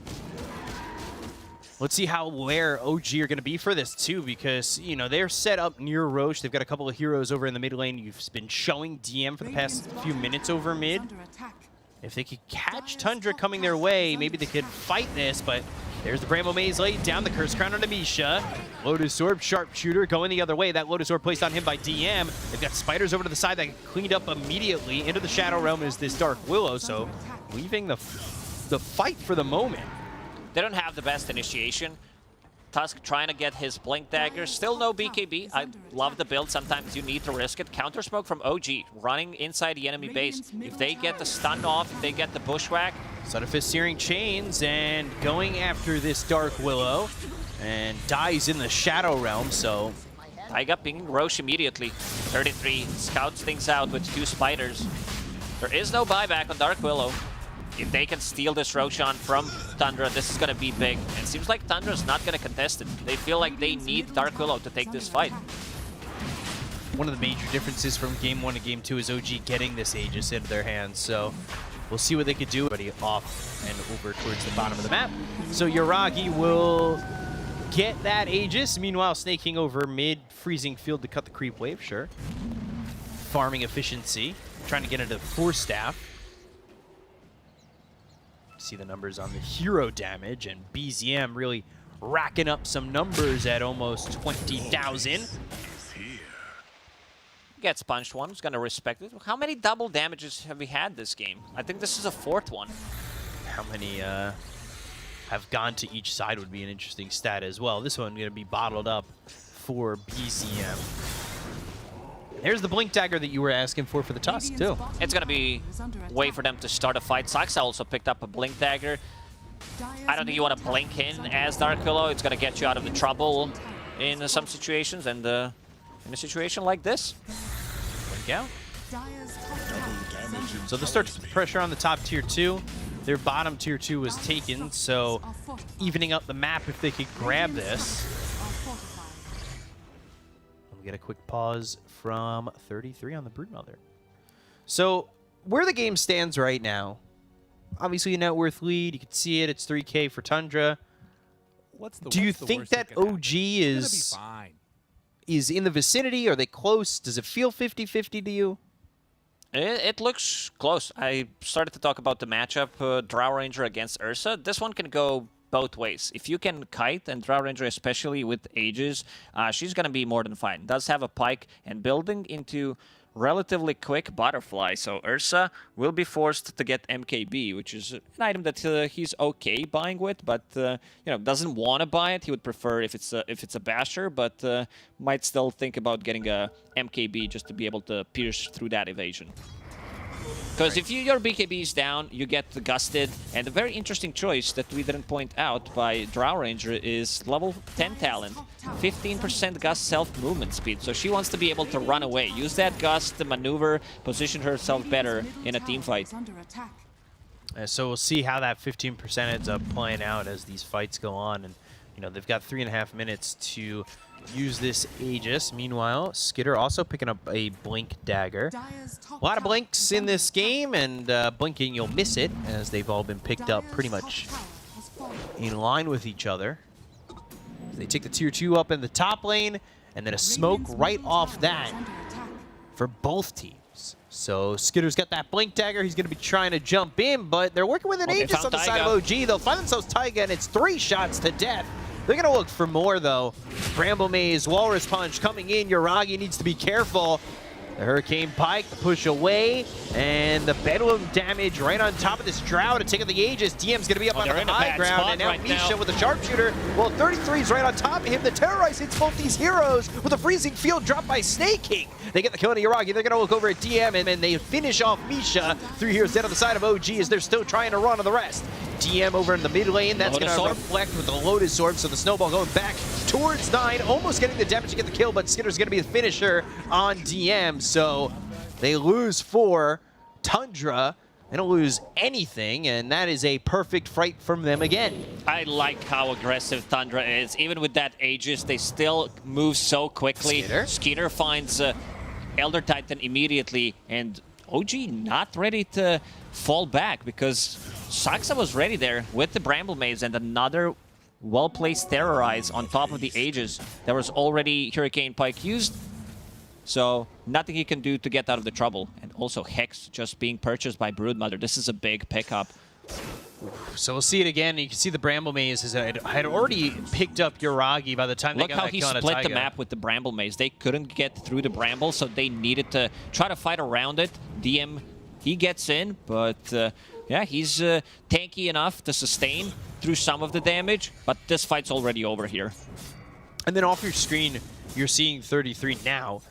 Let's see how aware OG are going to be for this, too, because, you know, they're set up near Roche. They've got a couple of heroes over in the mid lane. You've been showing DM for the past few minutes over mid. If they could catch Tundra coming their way, maybe they could fight this, but there's the Bramble Maze laid down, the Curse Crown on Amisha. Lotus Orb, Sharpshooter going the other way. That Lotus Orb placed on him by DM. They've got Spiders over to the side that get cleaned up immediately. Into the Shadow Realm is this Dark Willow, so leaving the fight for the moment. They don't have the best initiation. Tusk trying to get his Blink Dagger. Still no BKB. I love the build. Sometimes you need to risk it. Counter Smoke from OG, running inside the enemy base. If they get the stun off, if they get the Bushwhack. Son of Fist Searing Chains and going after this Dark Willow. And dies in the Shadow Realm, so... Taiga pinging Roche immediately. 33, scouts things out with 2 Spiders. There is no buyback on Dark Willow. If they can steal this Roshan from Tundra, this is going to be big. And it seems like Tundra's not going to contest it. They feel like they need Dark Willow to take this fight. One of the major differences from Game 1 to Game 2 is OG getting this Aegis into their hands, so we'll see what they could do. Everybody off and over towards the bottom of the map. So Yuragi will get that Aegis. Meanwhile, snaking over mid, freezing field to cut the creep wave, sure. Farming efficiency, trying to get into 4 staff. See the numbers on the hero damage, and BZM really racking up some numbers at almost 20,000. Gets punched one, who's going to respect it. How many double damages have we had this game? I think this is a 4th one. How many have gone to each side would be an interesting stat as well. This one going to be bottled up for BZM. There's the Blink Dagger that you were asking for the Tusk, too. It's going to be way for them to start a fight. Saksa also picked up a Blink Dagger. I don't think you want to blink in as Dark Willow. It's going to get you out of the trouble in some situations, and in a situation like this. Blink out. So they'll start to put pressure on the top tier 2. Their bottom tier 2 was taken, so evening up the map if they could grab this. We'll get a quick pause from 33 on the Broodmother. So where the game stands right now, obviously a net worth lead. You can see it. It's 3K for Tundra. Do you think that OG is in the vicinity? Are they close? Does it feel 50-50 to you? It looks close. I started to talk about the matchup, Drow Ranger against Ursa. This one can go both ways. If you can kite, and Drow Ranger especially with Aegis, she's going to be more than fine. Does have a pike and building into relatively quick butterfly. So Ursa will be forced to get MKB, which is an item that he's okay buying with, but you know, doesn't want to buy it. He would prefer if it's a basher, but might still think about getting a MKB just to be able to pierce through that evasion. Because if your BKB is down, you get gusted. And a very interesting choice that we didn't point out by Drow Ranger is level 10 talent. 15% gust self-movement speed. So she wants to be able to run away. Use that gust to maneuver, position herself better in a team fight. So we'll see how that 15% ends up playing out as these fights go on. And, you know, they've got 3.5 minutes to use this Aegis. Meanwhile, Skitter also picking up a Blink Dagger. A lot of blinks in this game, and blinking, you'll miss it, as they've all been picked up pretty much in line with each other. They take the tier 2 up in the top lane, and then a smoke right off that for both teams. So Skitter's got that Blink Dagger. He's going to be trying to jump in, but they're working with an Aegis on the side of OG. They'll find themselves Taiga, and it's 3 shots to death They're going to look for more, though. Bramble Maze, Walrus Punch coming in. Yuragi needs to be careful. The Hurricane Pike, the push away, and the Bedlam damage right on top of this Drow to take out the Aegis. DM's going to be up on the high ground, and now right Misha with the sharpshooter. Well, 33's right on top of him. The Terrorize hits both these heroes with a freezing field drop by Snake King. They get the kill on Yuragi. They're going to look over at DM, and then they finish off Misha. 3 heroes dead on the side of OG as they're still trying to run on the rest. DM over in the mid lane. That's going to reflect with the Lotus Orb, so the Snowball going back towards 9, almost getting the damage to get the kill, but Skitter's going to be the finisher on DM. So they lose 4. Tundra, they don't lose anything, and that is a perfect fight from them again. I like how aggressive Tundra is. Even with that Aegis, they still move so quickly. Skeeter finds Elder Titan immediately, and OG not ready to fall back because Saksa was ready there with the Bramble Maze and another well-placed Terrorize on top of the Aegis. There was already Hurricane Pike used, so nothing he can do to get out of the trouble. And also Hex just being purchased by Broodmother. This is a big pickup. So we'll see it again. You can see the Bramble Maze had already picked up Yuragi by the time they got that kill on Look how he split the map with the Bramble Maze. They couldn't get through the Bramble, so they needed to try to fight around it. DM, he gets in, but yeah, he's tanky enough to sustain through some of the damage, but this fight's already over here. And then off your screen, you're seeing 33 now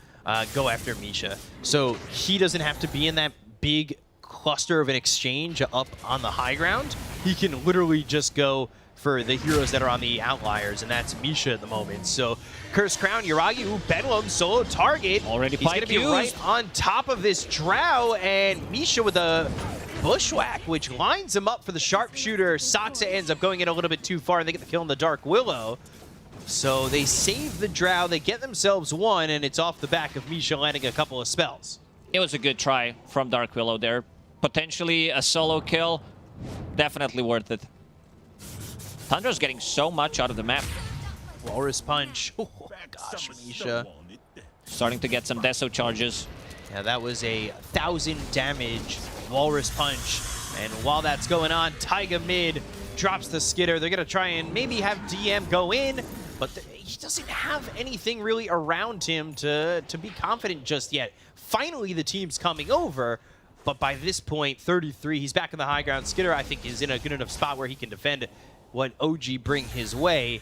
go after Misha. So he doesn't have to be in that big cluster of an exchange up on the high ground. He can literally just go for the heroes that are on the outliers, and that's Misha at the moment. So Curse Crown, Yuragi, Bedlam, solo target. Already He's going to be right on top of this Drow, and Misha with a bushwhack, which lines him up for the sharpshooter. Saksa ends up going in a little bit too far, and they get the kill on the Dark Willow. So they save the Drow, they get themselves 1, and it's off the back of Misha landing a couple of spells. It was a good try from Dark Willow there. Potentially a solo kill, definitely worth it. Tundra's getting so much out of the map. Walrus Punch. Oh, gosh, Misha. Starting to get some Deso charges. Yeah, that was a 1,000 damage Walrus Punch. And while that's going on, Taiga mid drops the Skitter. They're going to try and maybe have DM go in, but he doesn't have anything really around him to be confident just yet. Finally, the team's coming over, but by this point, 33, he's back in the high ground. Skitter, I think, is in a good enough spot where he can defend what OG bring his way.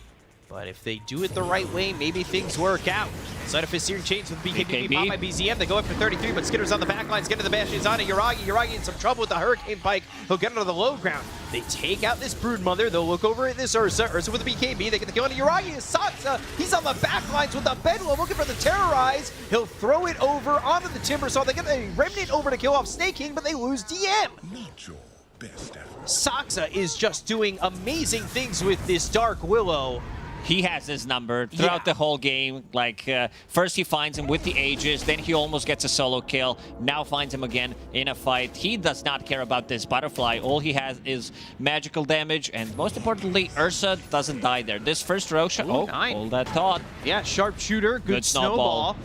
But if they do it the right way, maybe things work out. Side of Fist Searing Chains with BKB pop by BZM. They go up for 33, but Skitter's on the back line. Skitter the Bastion's on it. Yuragi in some trouble with the Hurricane Pike. He'll get onto the low ground. They take out this Broodmother. They'll look over at this Ursa. Ursa with the BKB. They get the kill on Yuragi. Saksa, he's on the back lines with the Bedlam looking for the Terrorize. He'll throw it over onto the Timbersaw. They get the Remnant over to kill off Snake King, but they lose DM. Not your best effort. Saksa is just doing amazing things with this Dark Willow. He has his number throughout the whole game. Like, first he finds him with the Aegis, then he almost gets a solo kill, now finds him again in a fight. He does not care about this butterfly. All he has is magical damage, and most importantly, Ursa doesn't die there. This first Roshan, hold that thought. Yeah, sharpshooter, good snowball.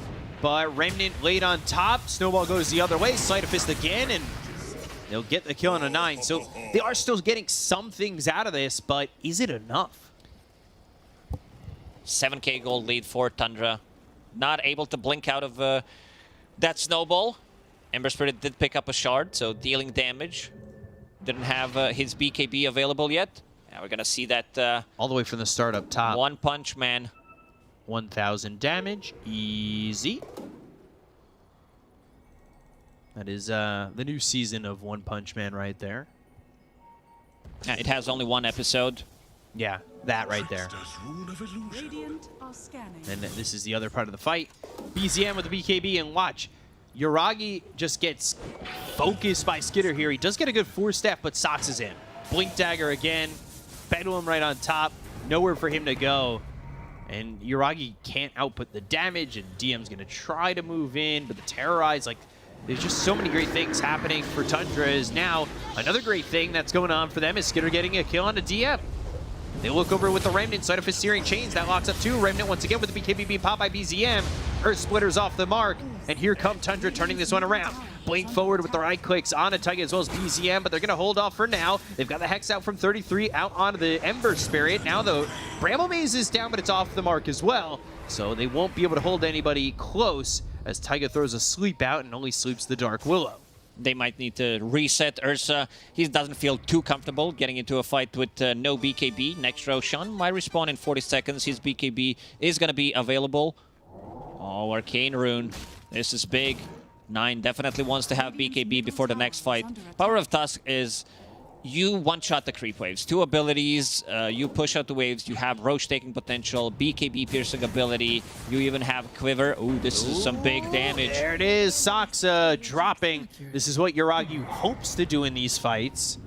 But Remnant laid on top. Snowball goes the other way, Sleight of Fist again, and they'll get the kill on a 9. So they are still getting some things out of this, but is it enough? 7k gold lead for Tundra. Not able to blink out of that snowball. Ember Spirit did pick up a shard, so dealing damage. Didn't have his BKB available yet. Now we're gonna see that all the way from the start up top. One Punch Man. 1,000 damage, easy. That is the new season of One Punch Man right there. Yeah, it has only 1 episode. Yeah, that right there. Radiant are scanning. And this is the other part of the fight. BZM with the BKB, and watch. Yuragi just gets focused by Skitter here. He does get a good 4-step, but Sox is in. Blink Dagger again. Bedlam right on top. Nowhere for him to go. And Yuragi can't output the damage, and DM's going to try to move in, but the Terrorize, like, there's just so many great things happening for Tundra. Is now another great thing that's going on for them is Skitter getting a kill on a DM. They look over with the Remnant, Side of Fist Searing Chains. That locks up 2. Remnant once again with the BKB pop by BZM. Earth Splitter's off the mark, and here come Tundra turning this one around. Blink forward with the right clicks on a Taiga as well as BZM, but they're going to hold off for now. They've got the Hex out from 33 out onto the Ember Spirit. Now, though, Bramble Maze is down, but it's off the mark as well, so they won't be able to hold anybody close as Taiga throws a sleep out and only sleeps the Dark Willow. They might need to reset Ursa. He doesn't feel too comfortable getting into a fight with no BKB. Next Roshan might respawn in 40 seconds. His BKB is going to be available. Oh, Arcane Rune. This is big. 9 definitely wants to have BKB before the next fight. Power of Tusk is you one-shot the creep waves. 2 abilities, you push out the waves, you have Roche taking potential, BKB piercing ability, you even have Quiver. Ooh, this is some big damage. There it is, Saksa dropping. This is what Yuragi hopes to do in these fights,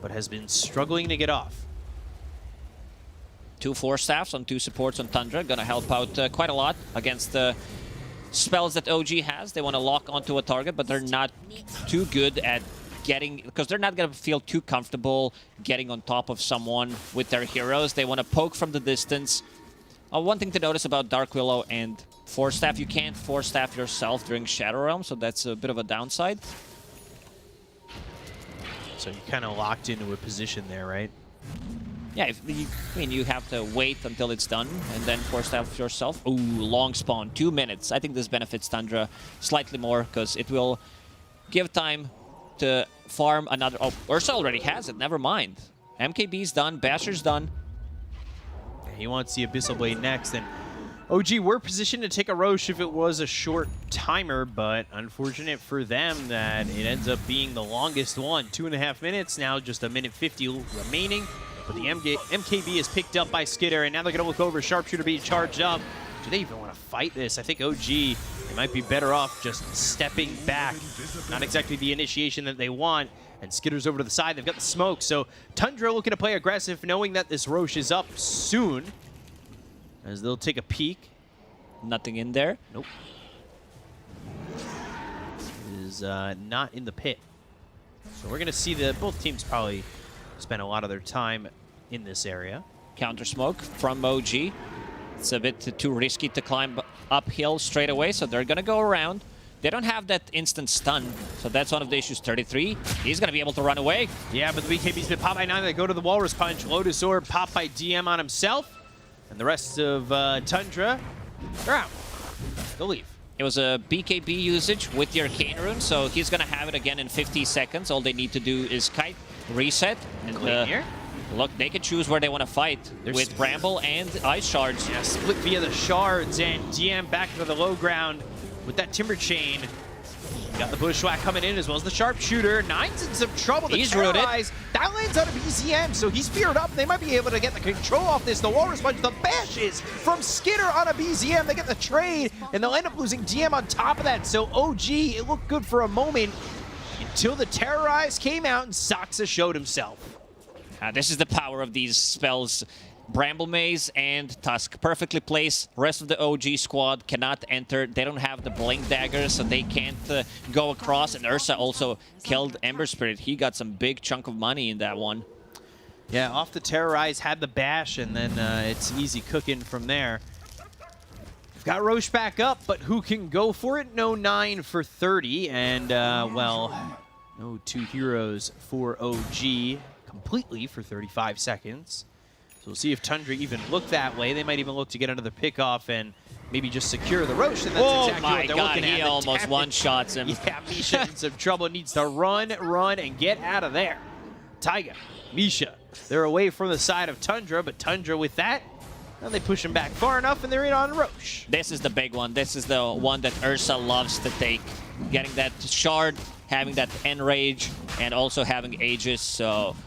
but has been struggling to get off. 2 Force Staffs on 2 supports on Tundra, gonna help out quite a lot against the spells that OG has. They want to lock onto a target, but they're not too good at getting, because they're not going to feel too comfortable getting on top of someone with their heroes. They want to poke from the distance. One thing to notice about Dark Willow and Force Staff, you can't Force Staff yourself during Shadow Realm, so that's a bit of a downside. So you're kind of locked into a position there, right? Yeah, I mean, you have to wait until it's done and then Force Staff yourself. Ooh, long spawn, 2 minutes. I think this benefits Tundra slightly more because it will give time to farm another. Oh, Ursa already has it. Never mind. MKB's done. Basher's done. He wants the Abyssal Blade next, and OG were positioned to take a Roche if it was a short timer, but unfortunate for them that it ends up being the longest one. 2.5 minutes now, just 1:50 remaining. But the MKB is picked up by Skidder, and now they're going to look over Sharpshooter being charged up. Do they even want to fight this? I think OG, they might be better off just stepping back. Not exactly the initiation that they want. And Skidder's over to the side. They've got the smoke. So Tundra looking to play aggressive, knowing that this Roche is up soon. As they'll take a peek. Nothing in there. Nope. It is not in the pit. So we're going to see that both teams probably spend a lot of their time in this area. Counter smoke from OG. It's a bit too risky to climb uphill straight away, so they're going to go around. They don't have that instant stun, so that's one of the issues. 33, he's going to be able to run away. Yeah, but the BKB's been popped by 9. They go to the Walrus Punch. Lotus Orb popped by DM on himself. And the rest of Tundra, they're out. They'll leave. It was a BKB usage with the Arcane Rune, so he's going to have it again in 50 seconds. All they need to do is kite, reset, and here. Look, they can choose where they want to fight with Bramble and Ice Shards. Yeah, split via the Shards, and DM back to the low ground with that Timber Chain. Got the Bushwhack coming in as well as the Sharpshooter. Nine's in some trouble. He's rooted. That lands out of BZM, so he's feared up. They might be able to get the control off this. The Walrus Punch, the bashes from Skidder on a BZM. They get the trade, and they'll end up losing DM on top of that. So OG, it looked good for a moment until the Terrorize came out and Saksa showed himself. This is the power of these spells. Bramble Maze and Tusk perfectly placed. Rest of the OG squad cannot enter. They don't have the Blink Daggers, so they can't go across. And Ursa also killed Ember Spirit. He got some big chunk of money in that one. Yeah, off the Terrorize, had the bash, and then it's easy cooking from there. Got Roche back up, but who can go for it? No 9 for 30, and, well, no 2 heroes for OG completely for 35 seconds. So we'll see if Tundra even look that way. They might even look to get another pick off and maybe just secure the Roche, and that's exactly what they're looking at. He almost one-shots him. Yeah, Misha in some trouble, needs to run, and get out of there. Taiga, Misha, they're away from the side of Tundra, but Tundra with that, well, they push him back far enough, and they're in on Roche. This is the big one. This is the one that Ursa loves to take. Getting that shard, having that enrage, and also having Aegis, so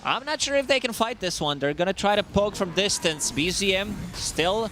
I'm not sure if they can fight this one. They're going to try to poke from distance. BZM still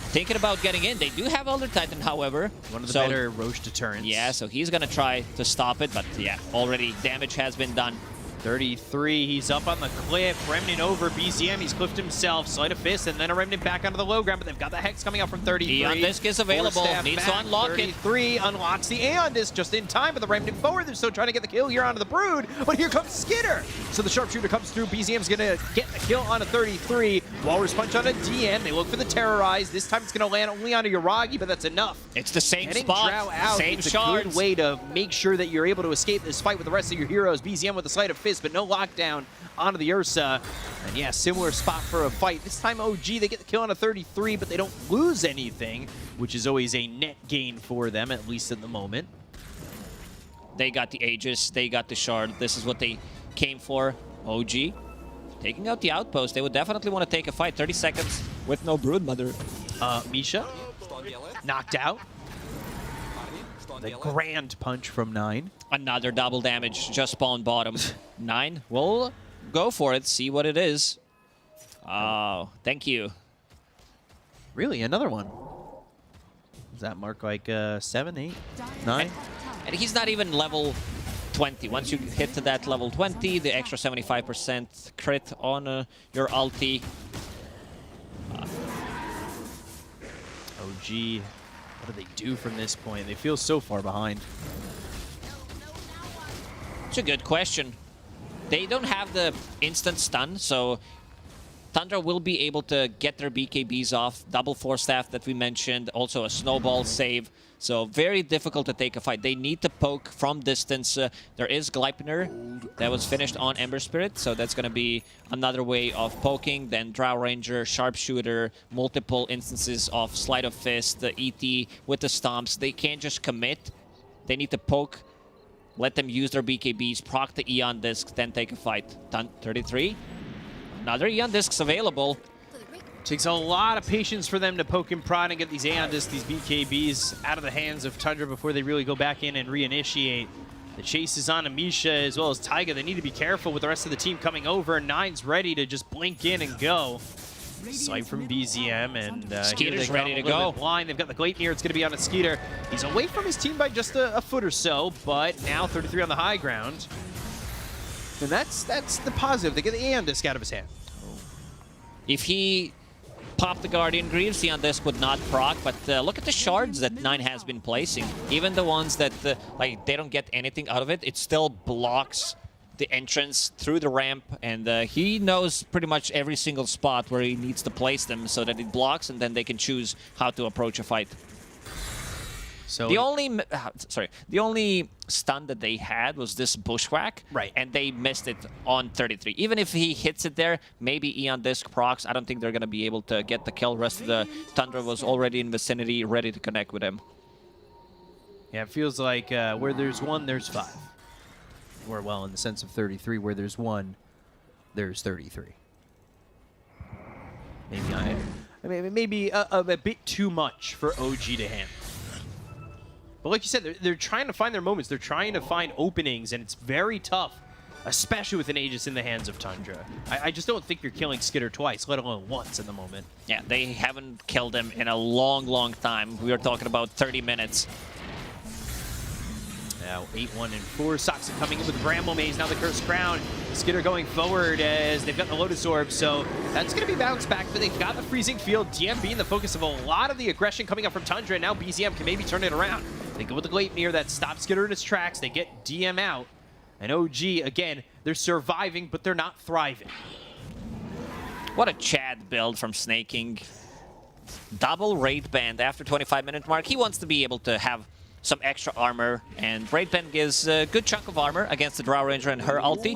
thinking about getting in. They do have Elder Titan, however. One of the better Roche deterrents. Yeah, so he's going to try to stop it, but yeah, already damage has been done. 33, he's up on the cliff. Remnant over BZM, he's cliffed himself. Sleight of Fist, and then a Remnant back onto the low ground, but they've got the Hex coming out from 33. Aeon Disc is available, needs to unlock it. 33 unlocks the Aeon Disc just in time, but the Remnant forward, they're still trying to get the kill here onto the Brood, but here comes Skitter. So the Sharpshooter comes through, BZM's gonna get the kill on a 33. Walrus Punch on a DM, they look for the Terrorize. This time it's gonna land only on a Yuragi, but that's enough. It's the same Getting spot, Drow out, same it's shards. a good way to make sure that you're able to escape this fight with the rest of your heroes. BZM with the Sleight of Fist, but no lockdown onto the Ursa. And yeah, similar spot for a fight. This time OG, they get the kill on a 33, but they don't lose anything, which is always a net gain for them, at least at the moment. They got the Aegis, they got the Shard. This is what they came for. OG taking out the Outpost. They would definitely want to take a fight. 30 seconds with no Broodmother. Misha, knocked out. The grand punch from 9. Another double damage, just spawned bottom. 9, we'll go for it, see what it is. Oh, thank you. Really, another one. Does that mark like 7, 8, 9? And he's not even level 20. Once you hit to that level 20, the extra 75% crit on your ulti. OG, what do they do from this point? They feel so far behind. It's a good question. They don't have the instant stun, so Tundra will be able to get their BKBs off. Double Force Staff that we mentioned, also a snowball save. So very difficult to take a fight. They need to poke from distance. There is Gleipnir that was finished on Ember Spirit, so that's going to be another way of poking. Then Drow Ranger, Sharpshooter, multiple instances of Sleight of Fist, the ET with the stomps. They can't just commit. They need to poke, let them use their BKBs, proc the Aeon Discs, then take a fight. Done. 33. Another Aeon Discs available. Takes a lot of patience for them to poke and prod and get these Aeon Discs, these BKBs, out of the hands of Tundra before they really go back in and reinitiate. The chase is on Amisha as well as Taiga. They need to be careful with the rest of the team coming over. Nine's ready to just blink in and go. Sight from BZM, and Skeeter's ready to go. Blind. They've got the Gleipnir. It's going to be on a Skeeter. He's away from his team by just a foot or so, but now 33 on the high ground. And that's the positive. They get the Aeon Disc out of his hand. If he popped the Guardian Greaves, the Aeon Disc would not proc, but look at the shards that Nine has been placing. Even the ones that like they don't get anything out of it, it still blocks the entrance through the ramp, and he knows pretty much every single spot where he needs to place them so that it blocks, and then they can choose how to approach a fight. So the only stun that they had was this Bushwhack, right? And they missed it on 33. Even if he hits it there, maybe Aeon Disc procs. I don't think they're gonna be able to get the kill. Rest of the Tundra was already in vicinity, ready to connect with him. Yeah, it feels like where there's one, there's 5. Or, well, in the sense of 33, where there's 1, there's 33. Maybe a bit too much for OG to handle. But like you said, they're trying to find their moments. They're trying to find openings, and it's very tough, especially with an Aegis in the hands of Tundra. I just don't think you're killing Skitter twice, let alone once in the moment. Yeah, they haven't killed him in a long, long time. We were talking about 30 minutes. Now 8-1 and 4. Soxa coming in with the Bramble Maze. Now the Cursed Crown. Skitter going forward as they've got the Lotus Orb. So that's going to be bounced back, but they've got the Freezing Field. DM being the focus of a lot of the aggression coming up from Tundra. And now BZM can maybe turn it around. They go with the Gleipnir that stops Skitter in his tracks. They get DM out. And OG, again, they're surviving, but they're not thriving. What a Chad build from Snaking. Double Raid Band after 25-minute mark. He wants to be able to have some extra armor, and Raid Band gives a good chunk of armor against the Drow Ranger and her ulti.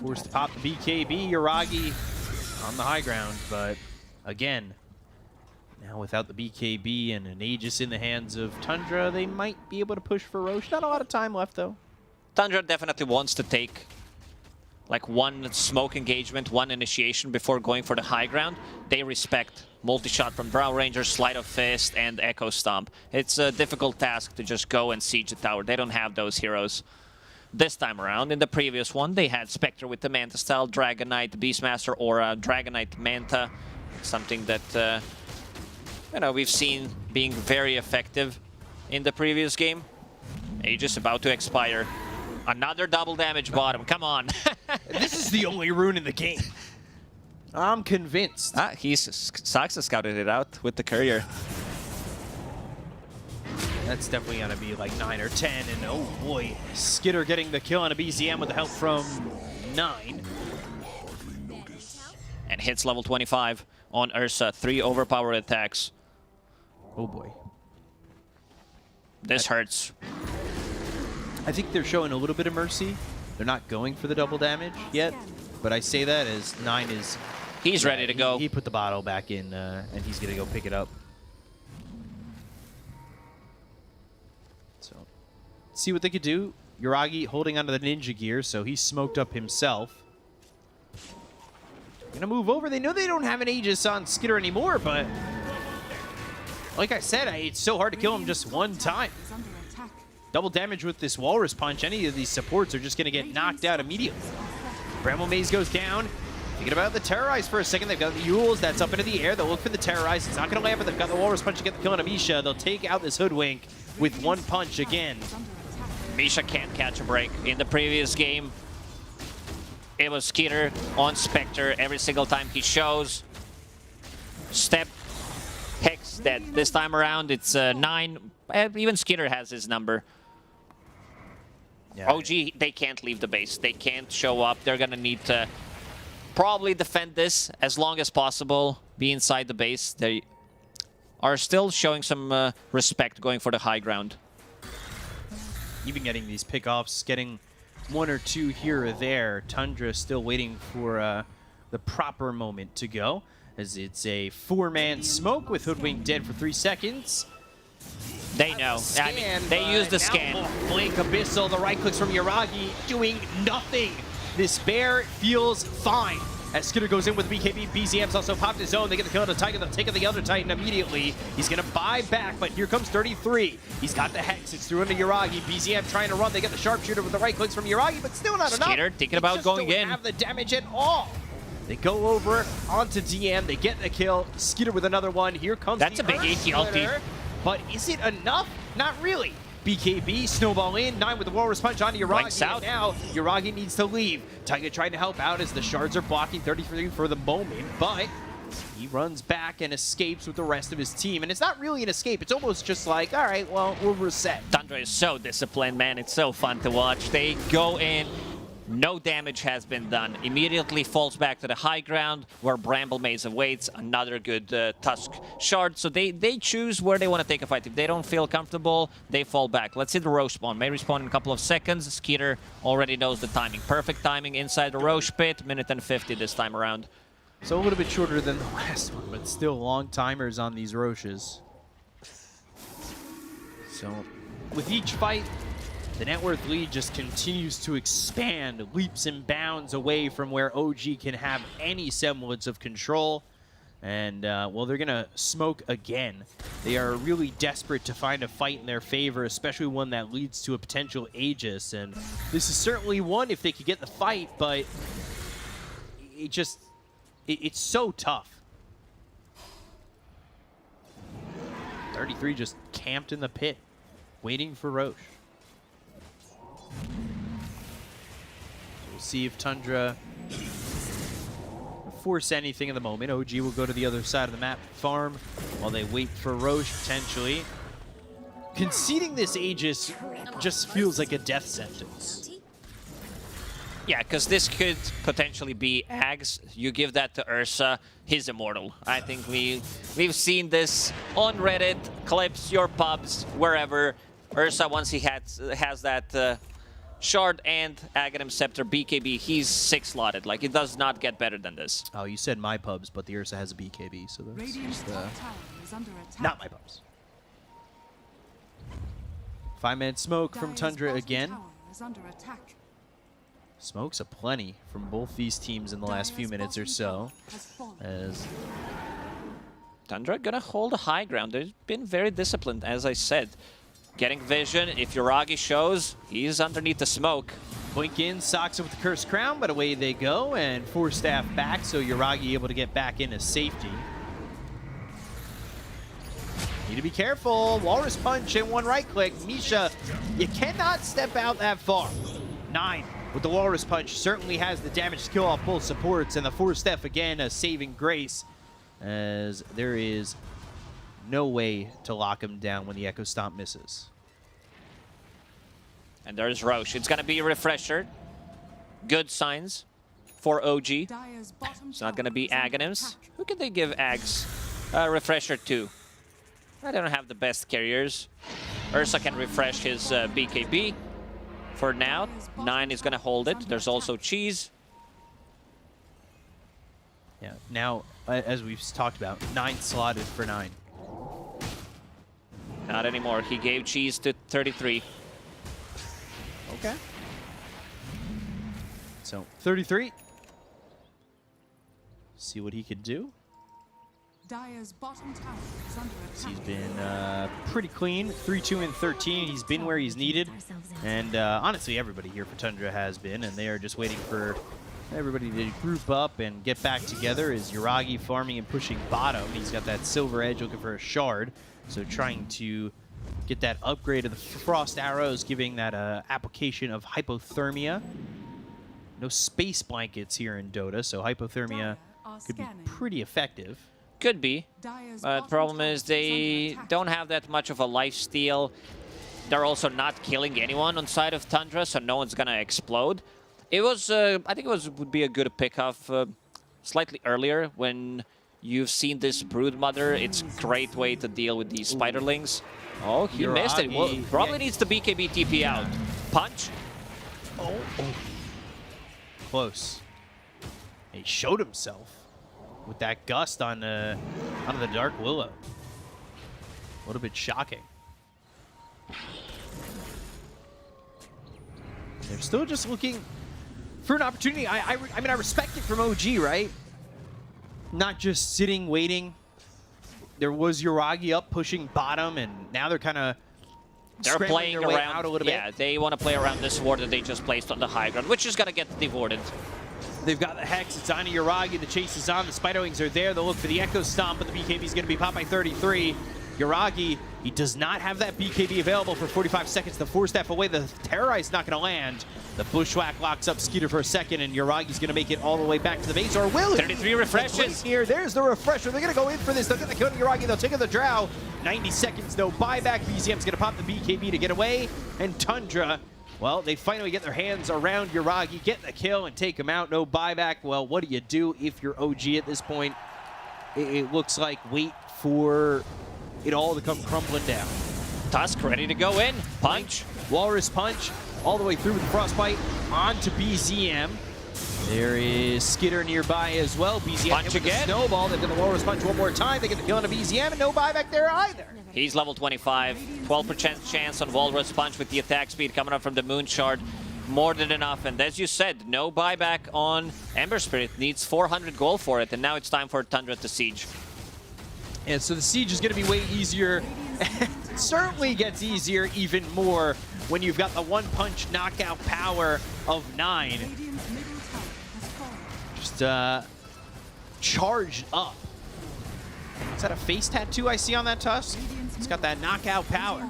Forced to pop the BKB, Yuragi on the high ground, but again, now without the BKB and an Aegis in the hands of Tundra, they might be able to push for Roche. Not a lot of time left, though. Tundra definitely wants to take like one smoke engagement, one initiation before going for the high ground. They respect multi-shot from Drow Ranger, Sleight of Fist, and Echo Stomp. It's a difficult task to just go and siege the tower. They don't have those heroes this time around. In the previous one, they had Spectre with the Manta style, Dragonite, Beastmaster, or Dragonite Manta. Something that we've seen being very effective in the previous game. Aegis about to expire. Another double damage bottom. Come on. This is the only rune in the game. I'm convinced. Saxa scouted it out with the courier. That's definitely going to be like 9 or 10. And oh boy, Skitter getting the kill on a BZM with the help from 9. And hits level 25 on Ursa. 3 overpowered attacks. Oh boy. This hurts. I think they're showing a little bit of mercy. They're not going for the double damage yet. But I say that as 9 is... He's ready to go. He put the bottle back in, and he's going to go pick it up. So, see what they could do. Yuragi holding onto the ninja gear, so he smoked up himself. Gonna move over. They know they don't have an Aegis on Skitter anymore, but like I said, it's so hard to kill him just one time. Double damage with this Walrus Punch. Any of these supports are just gonna get knocked out immediately. Bramble Maze goes down. Thinking about the Terrorize for a second. They've got the Yules. That's up into the air. They'll look for the Terrorize. It's not going to land, but they've got the Walrus Punch to get the kill on Misha. They'll take out this Hoodwink with one punch again. Misha can't catch a break. In the previous game, it was Skeeter on Spectre every single time he shows. Step, Hex dead. This time around, it's 9. Even Skeeter has his number. Yeah. OG, they can't leave the base. They can't show up. They're going to need to probably defend this as long as possible. Be inside the base. They are still showing some respect going for the high ground. Even getting these pickoffs, getting 1 or 2 here or there. Tundra still waiting for the proper moment to go, as it's a 4-man smoke with Hoodwink dead for 3 seconds. They know. I mean, they use the scan. Blink Abyssal, the right clicks from Yuragi, doing nothing. This bear feels fine. As Skitter goes in with BKB, BZM's also popped his own. They get the kill on the Titan. They'll take out the other Titan immediately. He's going to buy back, but here comes 33. He's got the Hex. It's through into Yuragi. BZM trying to run. They get the Sharpshooter with the right clicks from Yuragi, but still not enough. Skitter thinking about going in. They don't have the damage at all. They go over onto DM. They get the kill. Skitter with another one. Here comes That's a big Earth AT ulti. Splitter. But is it enough? Not really. BKB, snowball in, 9 with the Walrus Punch onto Yuragi. Out. Now, Yuragi needs to leave. Taiga trying to help out as the shards are blocking 33 for the moment, but he runs back and escapes with the rest of his team. And it's not really an escape. It's almost just like, all right, well, we'll reset. Tundra is so disciplined, man. It's so fun to watch. They go in. No damage has been done. Immediately falls back to the high ground where Bramble Maze awaits. Another good Tusk shard. So they choose where they want to take a fight. If they don't feel comfortable, they fall back. Let's see the Roche spawn. May respawn in a couple of seconds. Skeeter already knows the timing. Perfect timing inside the Roche pit. Minute and 50 this time around. So a little bit shorter than the last one, but still long timers on these Roches. So with each fight, the net worth lead just continues to expand, leaps and bounds away from where OG can have any semblance of control. And, well, they're going to smoke again. They are really desperate to find a fight in their favor, especially one that leads to a potential Aegis. And this is certainly one if they could get the fight, but it just, it's so tough. 33 just camped in the pit, waiting for Roche. We'll see if Tundra force anything in the moment. OG will go to the other side of the map, farm, while they wait for Roche potentially. Conceding this Aegis just feels like a death sentence. Yeah, because this could potentially be Ags. You give that to Ursa, he's immortal. I think we've seen this on Reddit, clips, your pubs, wherever. Ursa, once he has that Shard and Aghanim Scepter BKB, he's 6-slotted. Like, it does not get better than this. Oh, you said my pubs, but the Ursa has a BKB, so that's just, not my pubs. 5-man smoke from Tundra again. Smokes aplenty from both these teams in the last few minutes or so. As Tundra gonna hold a high ground. They've been very disciplined, as I said. Getting vision, if Yuragi shows, he's underneath the smoke. Blink in, Soxa with the Cursed Crown, but away they go, and 4 staff back, so Yuragi able to get back into safety. Need to be careful. Walrus Punch and 1 right click. Misha, you cannot step out that far. 9 with the Walrus Punch certainly has the damage to kill off both supports, and the Force Theft again a saving grace, as there is no way to lock him down when the Echo Stomp misses. And there's Roche. It's going to be a refresher. Good signs for OG. It's not going to be Aghanims. Who can they give Ags a refresher to? They don't have the best carriers. Ursa can refresh his BKB. For now, 9 is going to hold it. There's also Cheese. Yeah, now, as we've talked about, 9 slotted for 9. Not anymore. He gave Cheese to 33. Okay. So, 33. See what he can do. Dire's bottom tower is under attack. He's been pretty clean, 3-2 and 13. He's been where he's needed, and honestly, everybody here for Tundra has been, and they are just waiting for everybody to group up and get back together. Is Yuragi farming and pushing bottom? He's got that silver edge looking for a shard, so trying to get that upgrade of the frost arrows, giving that application of hypothermia. No space blankets here in Dota, so hypothermia could be pretty effective. Could be. The problem is they don't have that much of a lifesteal. They're also not killing anyone on side of Tundra, so no one's gonna explode. It was, I think it would be a good pickoff slightly earlier when you've seen this Broodmother. It's a great way to deal with these spiderlings. Oh, he missed it. Well, probably needs the BKB TP out. Punch. Oh. Close. He showed himself with that gust on onto the Dark Willow. A little bit shocking. They're still just looking for an opportunity. I mean, I respect it from OG, right? Not just sitting, waiting. There was Yuragi up pushing bottom, and now they're kind of playing their way around out a little yeah, bit. they want to play around this ward that they just placed on the high ground, which is going to get devorted. They've got the Hex, it's on to Yuragi, the chase is on, the Spiderwings are there, they'll look for the Echo Stomp, but the BKB is going to be popped by 33. Yuragi, he does not have that BKB available for 45 seconds, the Force Staff away, the Terrorize not going to land. The Bushwhack locks up Skeeter for a second, and Yuragi's going to make it all the way back to the base, or will he? 33 refreshes. Here, there's the refresher, they're going to go in for this, they'll get the kill to Yuragi, they'll take out the Drow. 90 seconds, no buyback, BZM's going to pop the BKB to get away, and Tundra, well, they finally get their hands around Yuragi, get the kill, and take him out. No buyback. Well, what do you do if you're OG at this point? It looks like wait for it all to come crumbling down. Tusk ready to go in. Punch. Walrus Punch all the way through with the Frostbite onto BZM. There is Skitter nearby as well. BZM punch again. The snowball. They've got the Walrus Punch one more time. They get the kill on a BZM, and no buyback there either. He's level 25. 12% chance on Walrus Punch with the attack speed coming up from the Moon Shard. More than enough. And as you said, no buyback on Ember Spirit. Needs 400 gold for it. And now it's time for Tundra to siege. And so the siege is going to be way easier. It certainly gets easier even more when you've got the one-punch knockout power of 9. Just charged up. Is that a face tattoo I see on that Tusk? It's got that knockout power.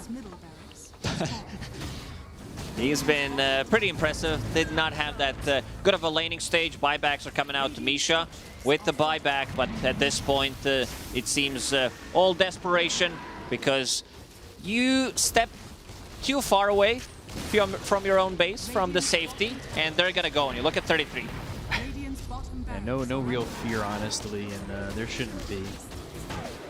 He's been pretty impressive. Did not have that good of a laning stage. Buybacks are coming out to Misha with the buyback, but at this point, it seems all desperation because you step too far away from your own base, from the safety, and they're gonna go on you. Look at 33. And no real fear, honestly, and there shouldn't be.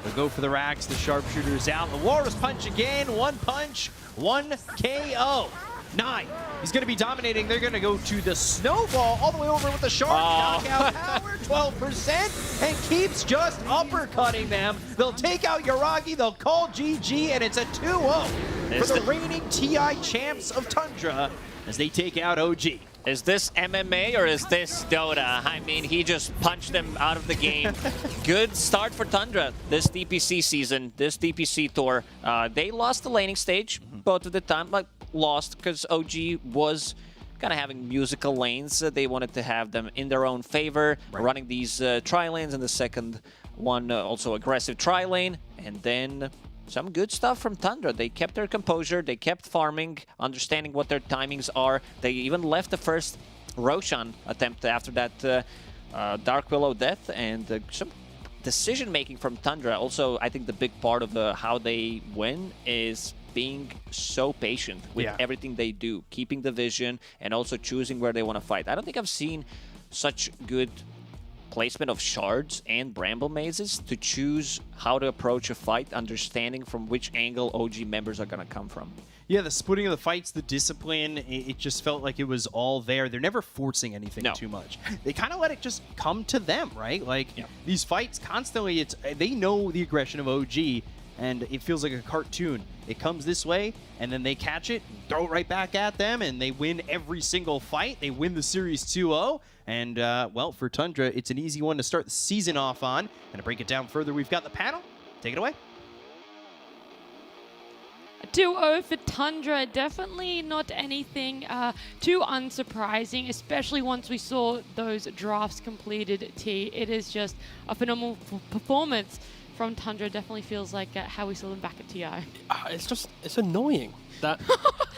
They'll go for the racks, the sharpshooter's out. The Walrus Punch again, one punch, one KO. 9. He's going to be dominating. They're going to go to the snowball all the way over with the sharp knockout power, 12%, and keeps just uppercutting them. They'll take out Yuragi, they'll call GG, and it's a 2-0 for the reigning TI champs of Tundra as they take out OG. Is this MMA or is this Dota? I mean, he just punched them out of the game. Good start for Tundra this DPC season, this DPC tour. They lost the laning stage both of the time, but lost because OG was kind of having musical lanes. They wanted to have them in their own favor, running these tri-lanes, and the second one also aggressive tri-lane. And then some good stuff from Tundra. They kept their composure, they kept farming, understanding what their timings are. They even left the first Roshan attempt after that Dark Willow death, and some decision-making from Tundra. Also, I think the big part of how they win is being so patient with everything they do, keeping the vision, and also choosing where they want to fight. I don't think I've seen such good placement of shards and bramble mazes to choose how to approach a fight, understanding from which angle OG members are going to come from. Yeah, the splitting of the fights, the discipline, it just felt like it was all there. They're never forcing anything too much. They kind of let it just come to them, right? Like, these fights constantly, they know the aggression of OG, and it feels like a cartoon. It comes this way, and then they catch it, throw it right back at them, and they win every single fight. They win the series 2-0. And, well, for Tundra, it's an easy one to start the season off on. And to break it down further, we've got the panel. Take it away. 2-0 for Tundra. Definitely not anything too unsurprising, especially once we saw those drafts completed, T. It is just a phenomenal performance from Tundra. Definitely feels like how we saw them back at TI. It's annoying that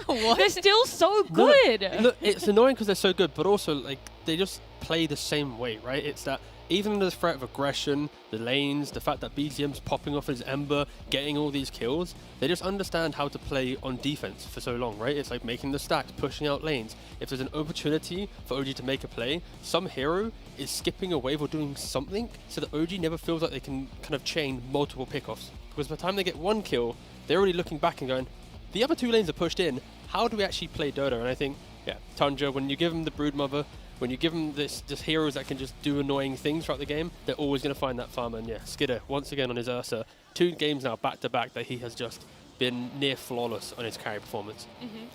they're still so good. Look, it's annoying because they're so good, but also like they just play the same way, right? It's that even under the threat of aggression, the lanes, the fact that BZM's popping off his Ember, getting all these kills, they just understand how to play on defense for so long, right? It's like making the stacks, pushing out lanes. If there's an opportunity for OG to make a play, some hero is skipping a wave or doing something so that OG never feels like they can kind of chain multiple pickoffs. Because by the time they get one kill, they're already looking back and going, the other two lanes are pushed in, how do we actually play Dota? And I think, yeah, Tundra, when you give them the Broodmother, when you give them this heroes that can just do annoying things throughout the game, they're always going to find that farm. And yeah, Skidder, once again on his Ursa, 2 games now back-to-back that he has just been near flawless on his carry performance.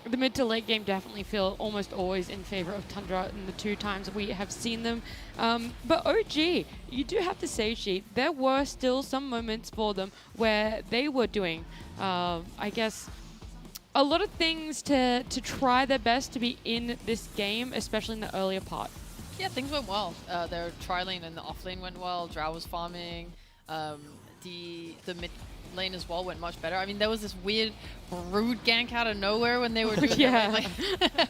The mid to late game definitely feel almost always in favor of Tundra in the 2 times that we have seen them. But OG, you do have to say, Sheep, there were still some moments for them where they were doing, I guess, a lot of things to try their best to be in this game, especially in the earlier part. Yeah, things went well. Their tri-lane and the off-lane went well. Drow was farming. The mid lane as well went much better. I mean, there was this weird brood gank out of nowhere when they were doing their lane. Like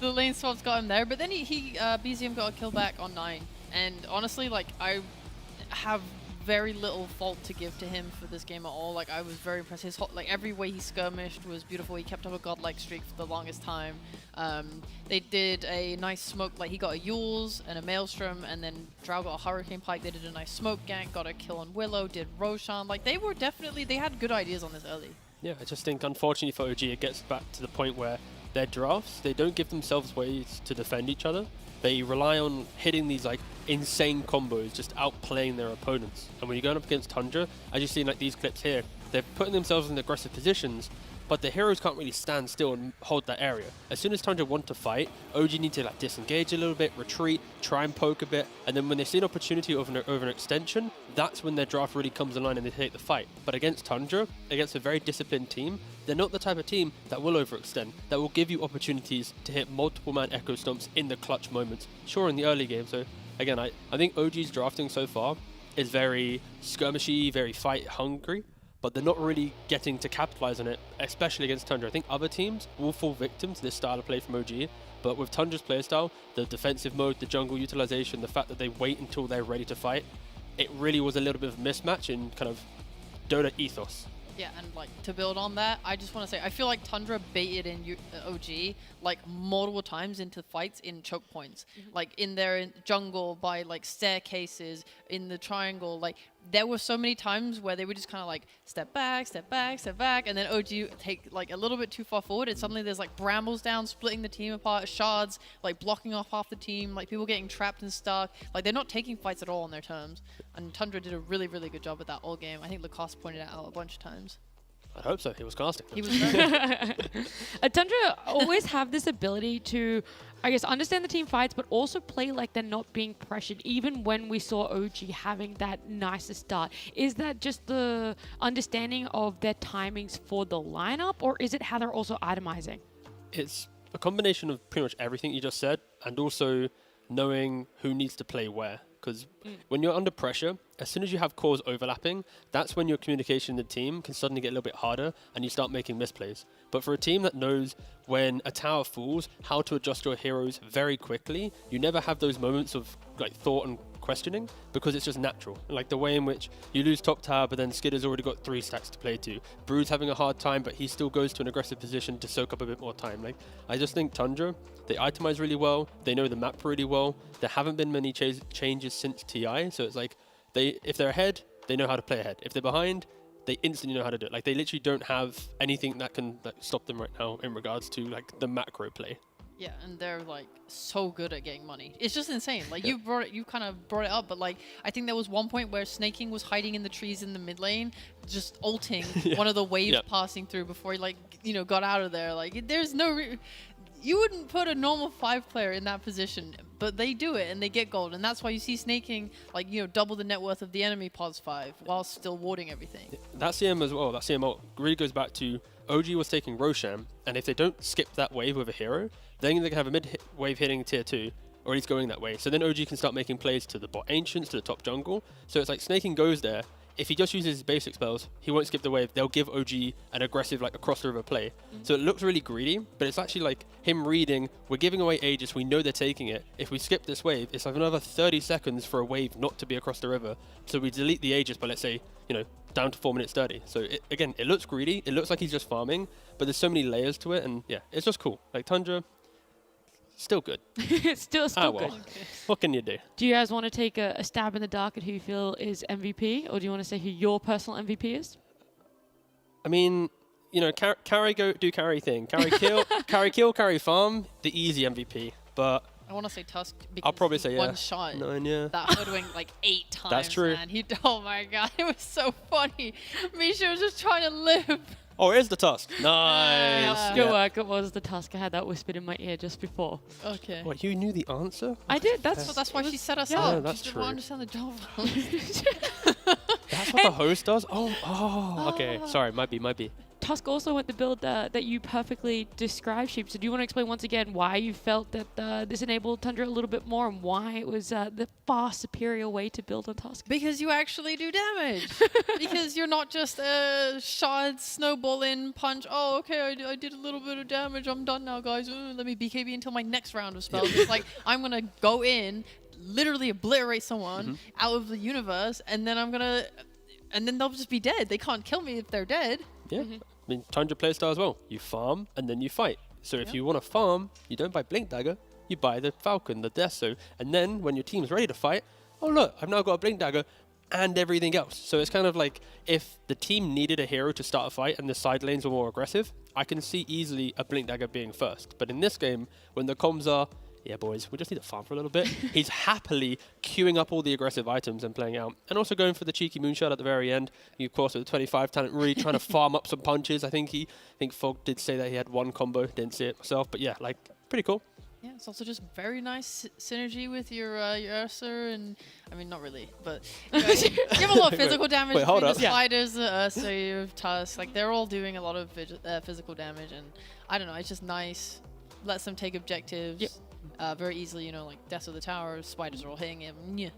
the lane swaps got him there, but then BZM got a kill back on 9. And honestly, like, I have very little fault to give to him for this game at all. Like, I was very impressed. His like every way he skirmished was beautiful. He kept up a godlike streak for the longest time. They did a nice smoke, like he got a Yules and a Maelstrom, and then Drow got a Hurricane Pike. They did a nice smoke gank, got a kill on Willow, did Roshan. Like, they were definitely, they had good ideas on this early. Yeah, I just think unfortunately for OG it gets back to the point where their drafts, they don't give themselves ways to defend each other. They rely on hitting these like insane combos, just outplaying their opponents. And when you're going up against Tundra, as you see in like these clips here, they're putting themselves in aggressive positions, but the heroes can't really stand still and hold that area. As soon as Tundra want to fight, OG need to like disengage a little bit, retreat, try and poke a bit, and then when they see an opportunity over an extension, that's when their draft really comes online and they take the fight. But against Tundra, against a very disciplined team, they're not the type of team that will overextend, that will give you opportunities to hit multiple man echo stomps in the clutch moments. Sure, in the early game. So again, I think OG's drafting so far is very skirmishy, very fight hungry, but they're not really getting to capitalize on it, especially against Tundra. I think other teams will fall victim to this style of play from OG, but with Tundra's playstyle, the defensive mode, the jungle utilization, the fact that they wait until they're ready to fight, it really was a little bit of a mismatch in kind of Dota ethos. Yeah, and like to build on that, I just want to say I feel like Tundra baited in OG like multiple times into fights in choke points, like in their jungle by like staircases in the triangle. Like there were so many times where they would just kind of like step back, step back, step back, and then OG take like a little bit too far forward, and suddenly there's like brambles down, splitting the team apart, shards like blocking off half the team, like people getting trapped and stuck. Like they're not taking fights at all on their terms, and Tundra did a really, really good job with that all game. I think Lacoste pointed it out a bunch of times. I hope so. He was casting. He was very Tundra always have this ability to, I guess, understand the team fights, but also play like they're not being pressured, even when we saw OG having that nicer start. Is that just the understanding of their timings for the lineup, or is it how they're also itemizing? It's a combination of pretty much everything you just said, and also knowing who needs to play where. because when you're under pressure, as soon as you have cores overlapping, that's when your communication in the team can suddenly get a little bit harder and you start making misplays. But for a team that knows when a tower falls, how to adjust your heroes very quickly, you never have those moments of like thought and questioning because it's just natural. Like the way in which you lose top tower, but then Skitter's already got 3 stacks to play to. Brood's having a hard time, but he still goes to an aggressive position to soak up a bit more time. Like I just think Tundra, they itemize really well. They know the map really well. There haven't been many changes since TI, so it's like if they're ahead, they know how to play ahead. If they're behind, they instantly know how to do it. Like they literally don't have anything that can stop them right now in regards to like the macro play. Yeah, and they're like so good at getting money. It's just insane. Like you kind of brought it up, but like I think there was one point where Snaking was hiding in the trees in the mid lane, just ulting one of the waves passing through before he like got out of there. Like there's no, you wouldn't put a normal 5 player in that position, but they do it and they get gold, and that's why you see Snaking like double the net worth of the enemy pos 5 while still warding everything. That CM as well. That CM really goes back to OG was taking Roshan, and if they don't skip that wave with a hero, then they can have a mid-wave hitting tier 2, or at least going that way. So then OG can start making plays to the bot Ancients, to the top jungle. So it's like Snaking goes there. If he just uses his basic spells, he won't skip the wave. They'll give OG an aggressive, like, across the river play. So it looks really greedy, but it's actually like him reading, we're giving away Aegis, we know they're taking it. If we skip this wave, it's like another 30 seconds for a wave not to be across the river. So we delete the Aegis by, let's say, down to 4 minutes 30. So again, it looks greedy. It looks like he's just farming, but there's so many layers to it, and yeah, it's just cool. Like Tundra, still good. still well. good. Okay. What can you do? Do you guys want to take a stab in the dark at who you feel is MVP, or do you want to say who your personal MVP is? I mean, carry do carry thing. Carry kill, carry kill, carry farm, the easy MVP. But I want to say Tusk because I'll probably say one shot 9, yeah. that hoodwink like 8 times. That's true. Man. Oh my god, it was so funny. Misha was just trying to live. Oh, it is the Tusk. Nice. Good work. It was the Tusk. I had that whispered in my ear just before. Okay. What, you knew the answer? I did. That's why she set us Yeah, up. that's She didn't true. understand the job. That's what the host does? Oh, okay. Sorry, might be. Tusk also went the build that you perfectly described, Sheep. So do you want to explain once again why you felt that this enabled Tundra a little bit more and why it was the far superior way to build on Tusk? Because you actually do damage. Because you're not just a shot, snowball in, punch. Oh, okay, I did a little bit of damage. I'm done now, guys. Let me BKB until my next round of spells. It's like, I'm going to go in, literally obliterate someone out of the universe, and then and then they'll just be dead. They can't kill me if they're dead. Yeah. I mean, Tundra playstyle as well. You farm and then you fight. So if you want to farm, you don't buy Blink Dagger, you buy the Falcon, the Deso. And then when your team's ready to fight, oh look, I've now got a Blink Dagger and everything else. So it's kind of like if the team needed a hero to start a fight and the side lanes were more aggressive, I can see easily a Blink Dagger being first. But in this game, when the comms are, yeah, boys, we just need to farm for a little bit. He's happily queuing up all the aggressive items and playing out. And also going for the cheeky moonshot at the very end. You, of course, with the 25 talent, really trying to farm up some punches. I think Fog did say that he had 1 combo. Didn't see it myself. But yeah, like, pretty cool. Yeah, it's also just very nice synergy with your Ursa, and I mean, not really, but you have a lot of physical damage. Wait, hold between up. the spiders, the Ursa, you have Tusk, like they're all doing a lot of physical damage, and I don't know, it's just nice. Lets them take objectives. Yep. Very easily, like Death of the Tower, spiders are all hitting him,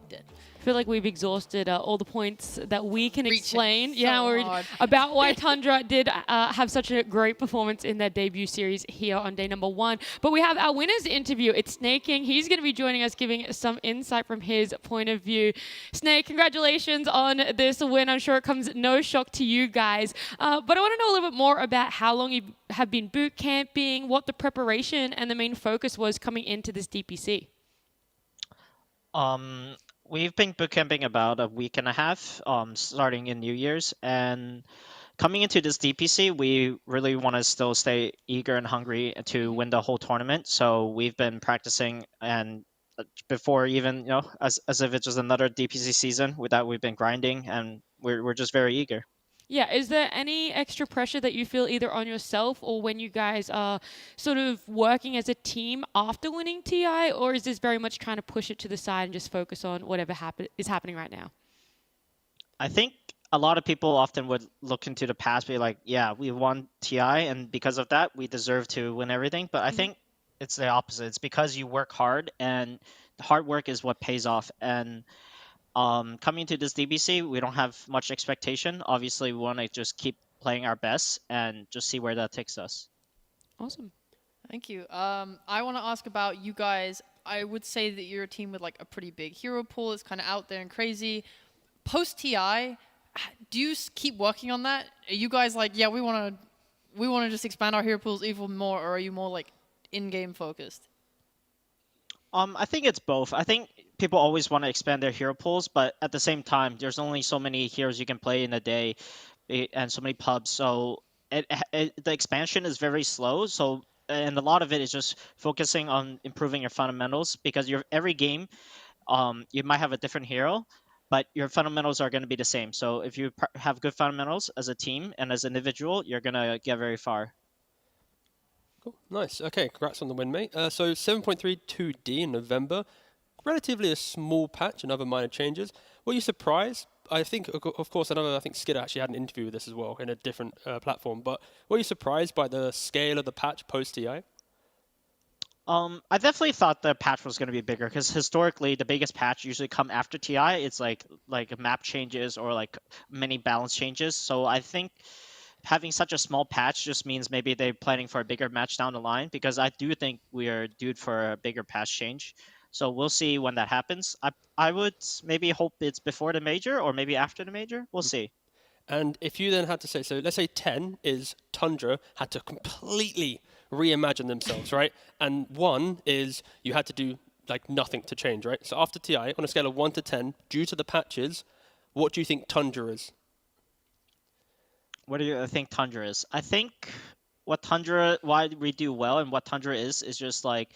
dead. I feel like we've exhausted all the points that we can explain. So About why Tundra did have such a great performance in their debut series here on day number 1. But we have our winners interview. It's Snaking. He's going to be joining us, giving some insight from his point of view. Snake, congratulations on this win. I'm sure it comes no shock to you guys. But I want to know a little bit more about how long you have been boot camping, what the preparation and the main focus was coming into this DPC. We've been bootcamping about a week and a half, starting in New Year's, and coming into this DPC, we really want to still stay eager and hungry to win the whole tournament. So we've been practicing, and before even as if it's just another DPC season, with that we've been grinding, and we're just very eager. Yeah, is there any extra pressure that you feel either on yourself or when you guys are sort of working as a team after winning TI, or is this very much trying to push it to the side and just focus on whatever is happening right now? I think a lot of people often would look into the past, be like, yeah, we won TI, and because of that, we deserve to win everything. But I think it's the opposite. It's because you work hard and hard work is what pays off. And coming to this DBC, we don't have much expectation. Obviously, we want to just keep playing our best and just see where that takes us. Awesome. Thank you. I want to ask about you guys. I would say that you're a team with like a pretty big hero pool. It's kind of out there and crazy. Post TI, do you keep working on that? Are you guys like, yeah, we want to just expand our hero pools even more, or are you more like in-game focused? I think it's both. I think people always want to expand their hero pools, but at the same time, there's only so many heroes you can play in a day, and so many pubs. So the expansion is very slow. So and a lot of it is just focusing on improving your fundamentals, because every game, you might have a different hero, but your fundamentals are going to be the same. So if you have good fundamentals as a team and as an individual, you're going to get very far. Cool. Nice. Okay, congrats on the win, mate. So 7.32D in November, relatively a small patch and other minor changes. Were you surprised? I think, of course, I think Skid actually had an interview with this as well in a different platform, but were you surprised by the scale of the patch post-TI? I definitely thought the patch was going to be bigger, because historically the biggest patch usually come after TI. It's like map changes or like many balance changes. So I think having such a small patch just means maybe they're planning for a bigger match down the line, because I do think we are due for a bigger patch change. So we'll see when that happens. I would maybe hope it's before the major or maybe after the major. We'll see. And if you then had to say, so let's say 10 is Tundra had to completely reimagine themselves, right? And 1 is you had to do like nothing to change, right? So after TI, on a scale of 1 to 10, due to the patches, what do you think Tundra is? What do you think Tundra is? I think why we do well and what Tundra is just like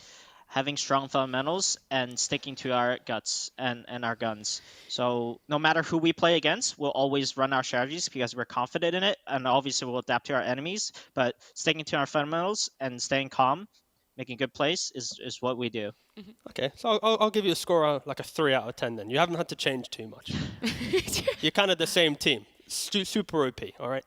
having strong fundamentals and sticking to our guts and our guns. So no matter who we play against, we'll always run our strategies because we're confident in it, and obviously we'll adapt to our enemies, but sticking to our fundamentals and staying calm, making good plays is what we do. Okay, so I'll give you a score like a 3 out of 10 then. You haven't had to change too much. You're kind of the same team. Super OP, all right?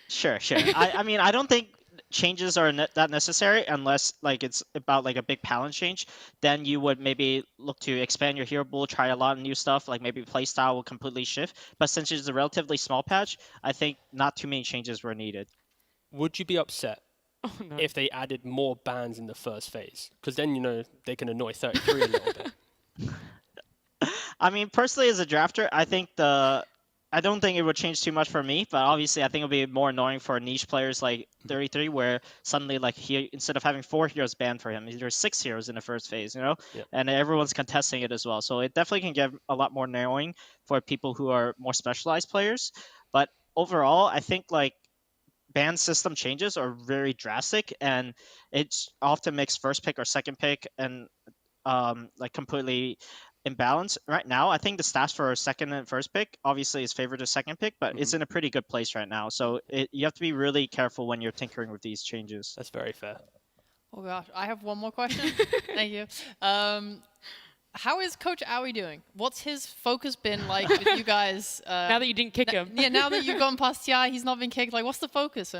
Sure. I mean, I don't think changes are that necessary unless like it's about like a big balance change. Then you would maybe look to expand your hero pool, try a lot of new stuff, like maybe playstyle will completely shift. But since it's a relatively small patch, I think not too many changes were needed. Would you be upset if they added more bans in the first phase? Because then, you know, they can annoy 33 a little bit. I mean, personally as a drafter, I don't think it would change too much for me, but obviously I think it'll be more annoying for niche players like 33, where suddenly like instead of having 4 heroes banned for him, there's 6 heroes in the first phase, you know? Yep. And everyone's contesting it as well. So it definitely can get a lot more narrowing for people who are more specialized players. But overall, I think like ban system changes are very drastic, and it often makes first pick or second pick and like completely imbalance. Right now, I think the stats for second and first pick obviously is favored to second pick, but it's in a pretty good place right now. So you have to be really careful when you're tinkering with these changes. That's very fair. Oh gosh, I have one more question. Thank you. How is Coach Owie doing? What's his focus been like with you guys? Now that you didn't kick him. Yeah, now that you've gone past TI, he's not been kicked. Like, what's the focus?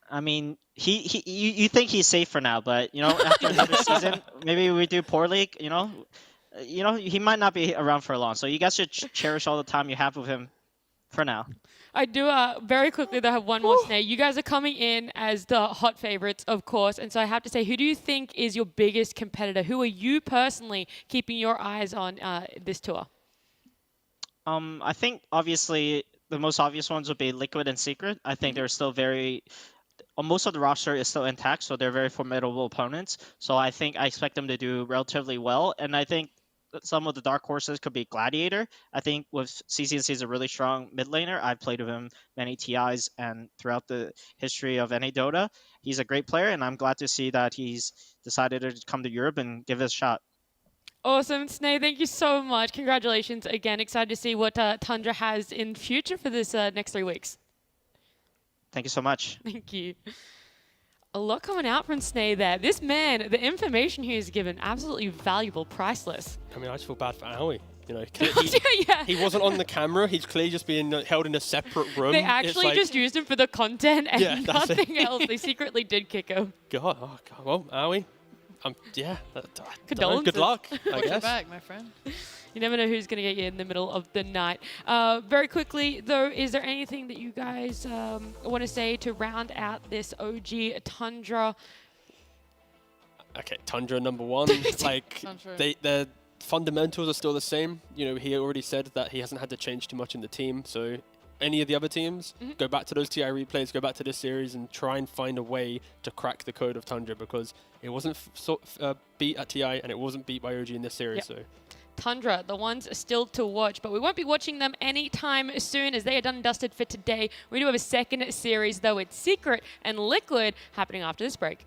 I mean, you think he's safe for now, but you know, after another season, maybe we do poorly. You know, he might not be around for long. So you guys should cherish all the time you have with him for now. I do very quickly though have one more, Snake. You guys are coming in as the hot favorites, of course, and so I have to say, who do you think is your biggest competitor? Who are you personally keeping your eyes on this tour? I think obviously the most obvious ones would be Liquid and Secret. I think they're still most of the roster is still intact, so they're very formidable opponents. So I expect them to do relatively well, and I think some of the dark horses could be Gladiator. I think with CCNC is a really strong mid laner. I've played with him many TIs and throughout the history of any Dota. He's a great player, and I'm glad to see that he's decided to come to Europe and give it a shot. Awesome, Snay. Thank you so much. Congratulations again. Excited to see what Tundra has in future for this next 3 weeks. Thank you so much. Thank you. A lot coming out from Snay there. This man, the information he has given, absolutely valuable, priceless. I mean, I just feel bad for Owie. You know, he wasn't on the camera. He's clearly just being held in a separate room. They actually just used him for the content and nothing else. They secretly did kick him. God, well, Owie, Yeah. Condolences. Good luck, I Watch your guess. back, my friend. You never know who's going to get you in the middle of the night. Very quickly, though, is there anything that you guys want to say to round out this OG Tundra? Okay, Tundra number 1. Like, Tundra. the fundamentals are still the same. You know, he already said that he hasn't had to change too much in the team. So any of the other teams, go back to those TI replays, go back to this series and try and find a way to crack the code of Tundra, because it wasn't beat at TI and it wasn't beat by OG in this series. So. Tundra, the ones still to watch, but we won't be watching them anytime soon as they are done and dusted for today. We do have a second series, though it's Secret and Liquid, happening after this break.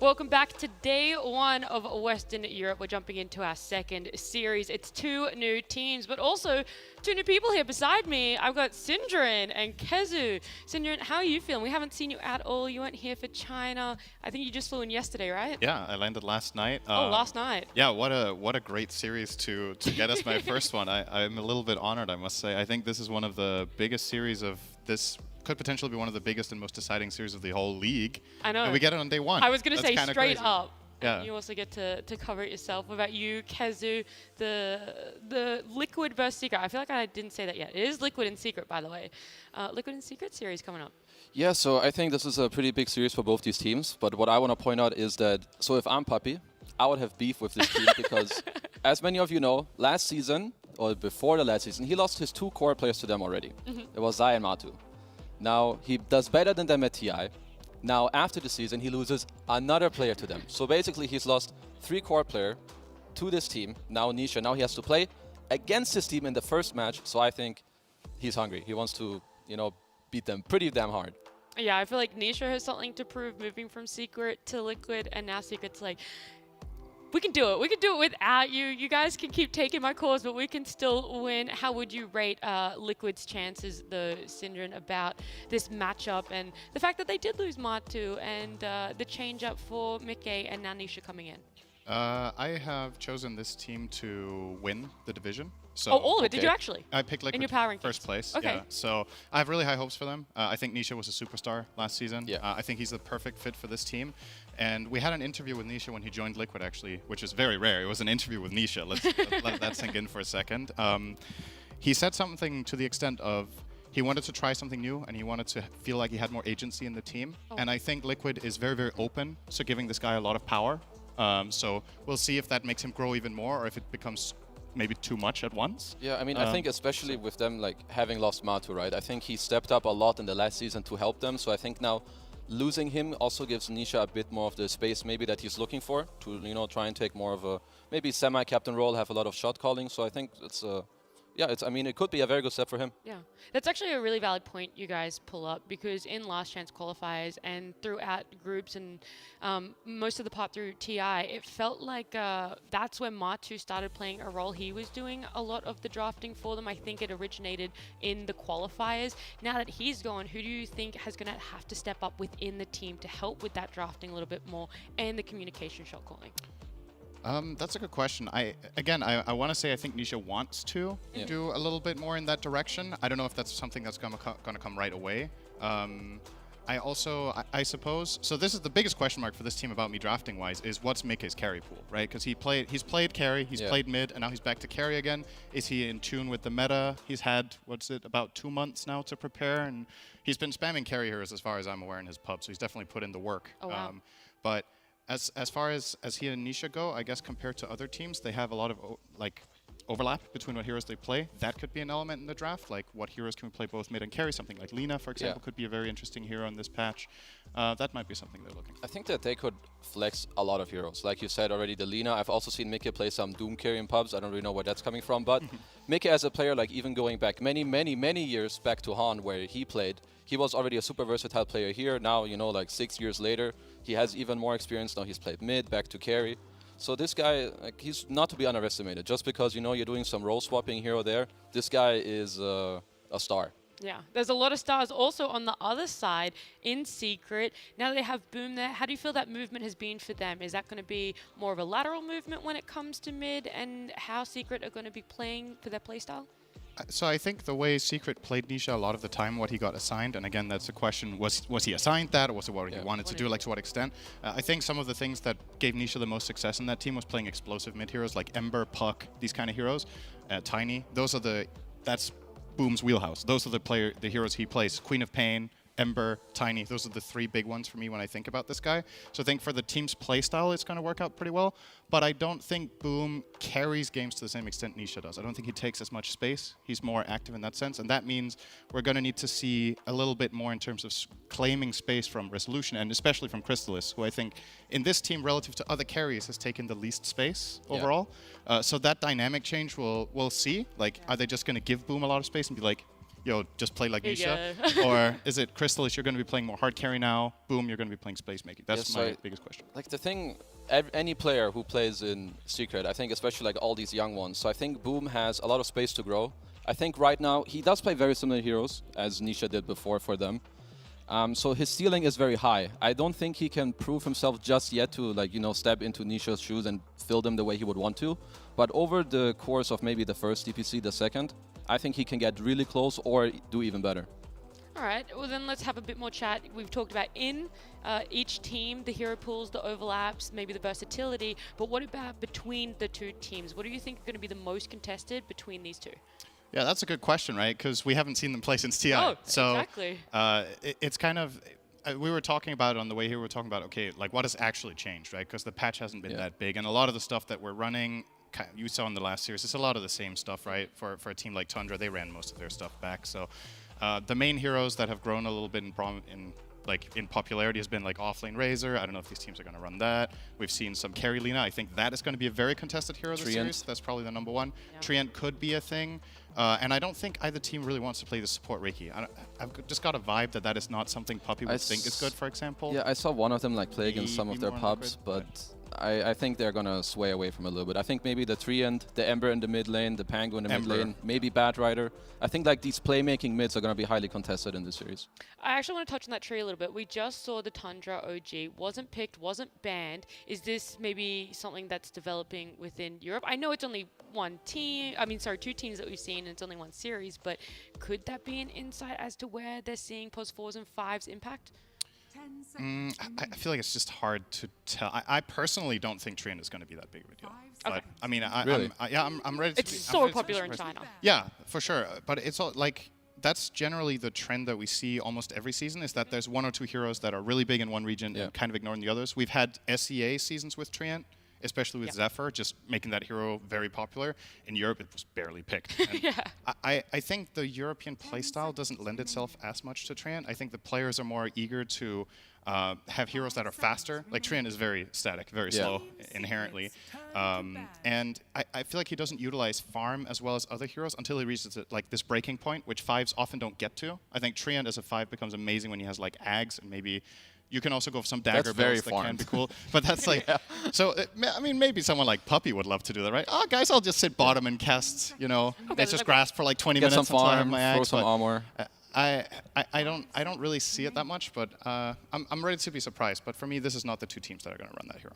Welcome back to day one of Western Europe. We're jumping into our second series. It's two new teams, but also two new people here beside me. I've got Syndrin and Kezu. Syndrin, how are you feeling? We haven't seen you at all. You weren't here for China. I think you just flew in yesterday, right? Yeah, I landed last night. Last night. Yeah, what a great series to get us my first one. I'm a little bit honored, I must say. I think this is one of the biggest series of this. Could potentially be one of the biggest and most deciding series of the whole league. I know. And we get it on day one. I was going to say That's straight crazy. up. Yeah. You also get to cover it yourself. What about you, Kezu? The Liquid versus Secret. I feel like I didn't say that yet. It is Liquid and Secret, by the way. Liquid and Secret series coming up. Yeah, so I think this is a pretty big series for both these teams. But what I want to point out is that, so if I'm Puppy, I would have beef with this team because, as many of you know, last season, or before the last season, he lost his two core players to them already. It was Zai and Matu. Now, he does better than them at TI. Now, after the season, he loses another player to them. So basically, he's lost 3 core player to this team. Now, Nisha, now he has to play against his team in the first match. So I think he's hungry. He wants to, beat them pretty damn hard. Yeah, I feel like Nisha has something to prove moving from Secret to Liquid, and now Secret's like, we can do it. We can do it without you. You guys can keep taking my cores, but we can still win. How would you rate Liquid's chances, though, Syndrin, about this matchup and the fact that they did lose Matu and the change-up for Mikke and now Nisha coming in? I have chosen this team to win the division. So all of it? Did you actually? I picked Liquid in your power rankings? first place. Okay. Yeah. So I have really high hopes for them. I think Nisha was a superstar last season. Yeah. I think he's the perfect fit for this team. And we had an interview with Nisha when he joined Liquid, actually, which is very rare. It was an interview with Nisha. Let's let that sink in for a second. He said something to the extent of he wanted to try something new and he wanted to feel like he had more agency in the team. And I think Liquid is very, very open to giving this guy a lot of power. So we'll see if that makes him grow even more or if it becomes maybe too much at once. Yeah, I mean, I think especially with them like having lost Matu, right? I think he stepped up a lot in the last season to help them. So I think now losing him also gives Nisha a bit more of the space maybe that he's looking for to, try and take more of a maybe semi-captain role, have a lot of shot calling. So I think it's it could be a very good step for him. Yeah, that's actually a really valid point you guys pull up because in last chance qualifiers and throughout groups and most of the part through TI, it felt like that's when Matu started playing a role. He was doing a lot of the drafting for them. I think it originated in the qualifiers. Now that he's gone, who do you think is going to have to step up within the team to help with that drafting a little bit more and the communication shot calling? That's a good question. I want to say I think Nisha wants to do a little bit more in that direction. I don't know if that's something that's going to come right away. I suppose, so this is the biggest question mark for this team about me drafting wise is what's Mikke's carry pool, right? Because he's played carry, he's played mid, and now he's back to carry again. Is he in tune with the meta? He's had, about 2 months now to prepare, and he's been spamming carry heroes as far as I'm aware in his pub, so he's definitely put in the work. Oh, wow. But as far as he and Nisha go, I guess compared to other teams, they have a lot of overlap between what heroes they play. That could be an element in the draft, like what heroes can we play both mid and carry. Something like Lina, for example, could be a very interesting hero in this patch. That might be something they're looking for. I think that they could flex a lot of heroes. Like you said already, the Lina. I've also seen Mikke play some Doom carry in pubs. I don't really know where that's coming from, but Mikke as a player, like even going back many years back to Han where he played, he was already a super versatile player here. Now, like 6 years later, he has even more experience. Now he's played mid, back to carry. So this guy, he's not to be underestimated. Just because, you're doing some role swapping here or there, this guy is a star. Yeah, there's a lot of stars also on the other side in Secret. Now they have Boom there. How do you feel that movement has been for them? Is that going to be more of a lateral movement when it comes to mid and how Secret are going to be playing for their playstyle? So I think the way Secret played Nisha a lot of the time, what he got assigned, and again, that's a question, was he assigned that, or was it what he wanted to do, like to what extent? I think some of the things that gave Nisha the most success in that team was playing explosive mid heroes like Ember, Puck, these kind of heroes. Tiny, that's Boom's wheelhouse. Those are the heroes he plays. Queen of Pain, Ember, Tiny, those are the 3 big ones for me when I think about this guy. So I think for the team's playstyle, it's going to work out pretty well. But I don't think Boom carries games to the same extent Nisha does. I don't think he takes as much space. He's more active in that sense. And that means we're going to need to see a little bit more in terms of claiming space from Resolution, and especially from Crystallis, who I think in this team, relative to other carries, has taken the least space overall. So that dynamic change we'll see. Like, are they just going to give Boom a lot of space and be like, just play like Here you Nisha? go. Or is it Crystallis, you're going to be playing more hard carry now, Boom, you're going to be playing space making? That's my biggest question. Like the thing, any player who plays in Secret, I think especially like all these young ones, so I think Boom has a lot of space to grow. I think right now, he does play very similar heroes as Nisha did before for them. So his ceiling is very high. I don't think he can prove himself just yet to step into Nisha's shoes and fill them the way he would want to. But over the course of maybe the first DPC, the second, I think he can get really close or do even better. All right, well then let's have a bit more chat. We've talked about in each team, the hero pools, the overlaps, maybe the versatility, but what about between the two teams? What do you think are going to be the most contested between these two? Yeah, that's a good question, right? Because we haven't seen them play since TI. Oh, so, exactly. It's kind of, we were talking about it on the way here, we were talking about, okay, like what has actually changed, right? Because the patch hasn't been that big, and a lot of the stuff that we're running, you saw in the last series, it's a lot of the same stuff, right? For a team like Tundra, they ran most of their stuff back. So the main heroes that have grown a little bit in popularity has been like offlane Razor. I don't know if these teams are going to run that. We've seen some carry Lina. I think that is going to be a very contested hero this series. That's probably the number one. Yeah. Treant could be a thing. And I don't think either team really wants to play the support Reiki. I've just got a vibe that is not something Puppy would think is good, for example. Yeah, I saw one of them play against some of their pubs, but I think they're going to sway away from it a little bit. I think maybe the Treant, the Ember in the mid lane, the Pango in the mid lane, maybe Bat Rider. I think these playmaking mids are going to be highly contested in this series. I actually want to touch on that tree a little bit. We just saw the Tundra OG. Wasn't picked, wasn't banned. Is this maybe something that's developing within Europe? I know it's only two teams that we've seen, and it's only one series, but could that be an insight as to where they're seeing post 4s and 5s impact? I feel like it's just hard to tell. I personally don't think Treant is going to be that big of a deal. But Okay. I mean, Really? I'm ready to It's so popular in China. Yeah, for sure. But it's all like that's generally the trend that we see almost every season is that there's one or two heroes that are really big in one region and kind of ignoring the others. We've had SEA seasons with Treant, especially with Zephyr, just making that hero very popular. In Europe, it was barely picked. I think the European playstyle doesn't lend itself as much to Treant. I think the players are more eager to have heroes that are faster. Like Treant is very static, very slow inherently. And I feel like he doesn't utilize farm as well as other heroes until he reaches this breaking point, which 5s often don't get to. I think Treant as a 5 becomes amazing when he has like Ags and maybe you can also go for some dagger builds that can be cool. But that's like, so, I mean, maybe someone like Puppy would love to do that, right? Oh, guys, I'll just sit bottom and cast, let's just grasp for like 20 minutes some farm, until I have my throw Ags. some armor. I don't really see it that much, but I'm ready to be surprised. But for me, this is not the two teams that are going to run that hero.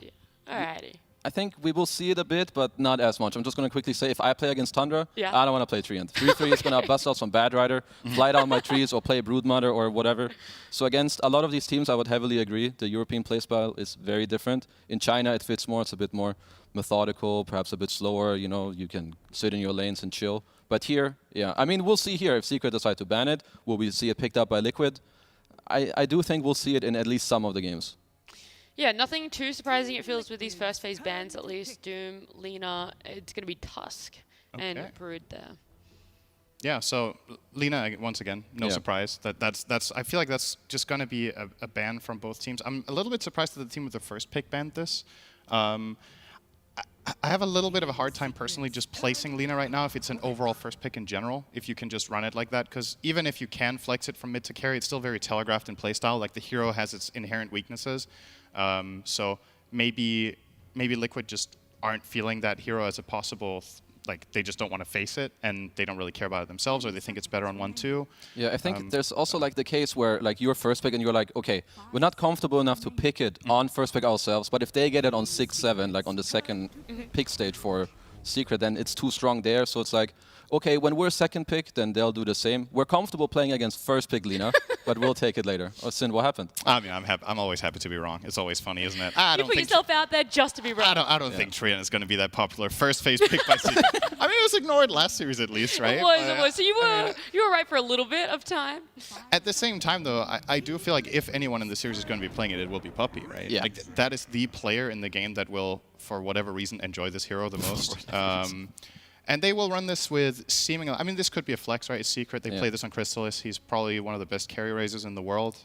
Alrighty. I think we will see it a bit, but not as much. I'm just going to quickly say, if I play against Tundra, I don't want to play Treant. 3-3 is going to bust out some Bad Rider, fly down my trees, or play Broodmother or whatever. So against a lot of these teams, I would heavily agree. The European playstyle is very different. In China, it fits more. It's a bit more methodical, perhaps a bit slower. You can sit in your lanes and chill. But here, I mean, we'll see here if Secret decide to ban it. Will we see it picked up by Liquid? I do think we'll see it in at least some of the games. Yeah, nothing too surprising, it feels, with these first phase bans, at least. Doom, Lina, it's going to be Tusk and Brood there. Yeah, so Lina, once again, no surprise. That's. I feel like that's just going to be a ban from both teams. I'm a little bit surprised that the team with the first pick banned this. I have a little bit of a hard time personally just placing Lina right now if it's an overall first pick in general, if you can just run it like that. Because even if you can flex it from mid to carry, it's still very telegraphed in playstyle. Like the hero has its inherent weaknesses. So maybe Liquid just aren't feeling that hero as a possible, like they just don't want to face it and they don't really care about it themselves, or they think it's better on 1-2. Yeah, I think there's also like the case where like you're first pick and you're like, okay, we're not comfortable enough to pick it on first pick ourselves, but if they get it on 6-7, like on the second pick stage for Secret, then it's too strong there. So it's like, okay, when we're second pick, then they'll do the same. We're comfortable playing against first pick Lina, but we'll take it later. Oh, Sin, what happened? I mean, I'm always happy to be wrong. It's always funny, isn't it? You put yourself out there just to be wrong. I don't think Treant is going to be that popular. First phase pick by Secret. I mean, it was ignored last series at least, right? It was. So you were right for a little bit of time. At the same time, though, I do feel like if anyone in the series is going to be playing it, it will be Puppy, right? Yeah. Like, that is the player in the game that will, for whatever reason, enjoy this hero the most. And they will run this with seemingly, I mean, this could be a flex, right? It's Secret. They play this on Crystallis. He's probably one of the best carry raisers in the world.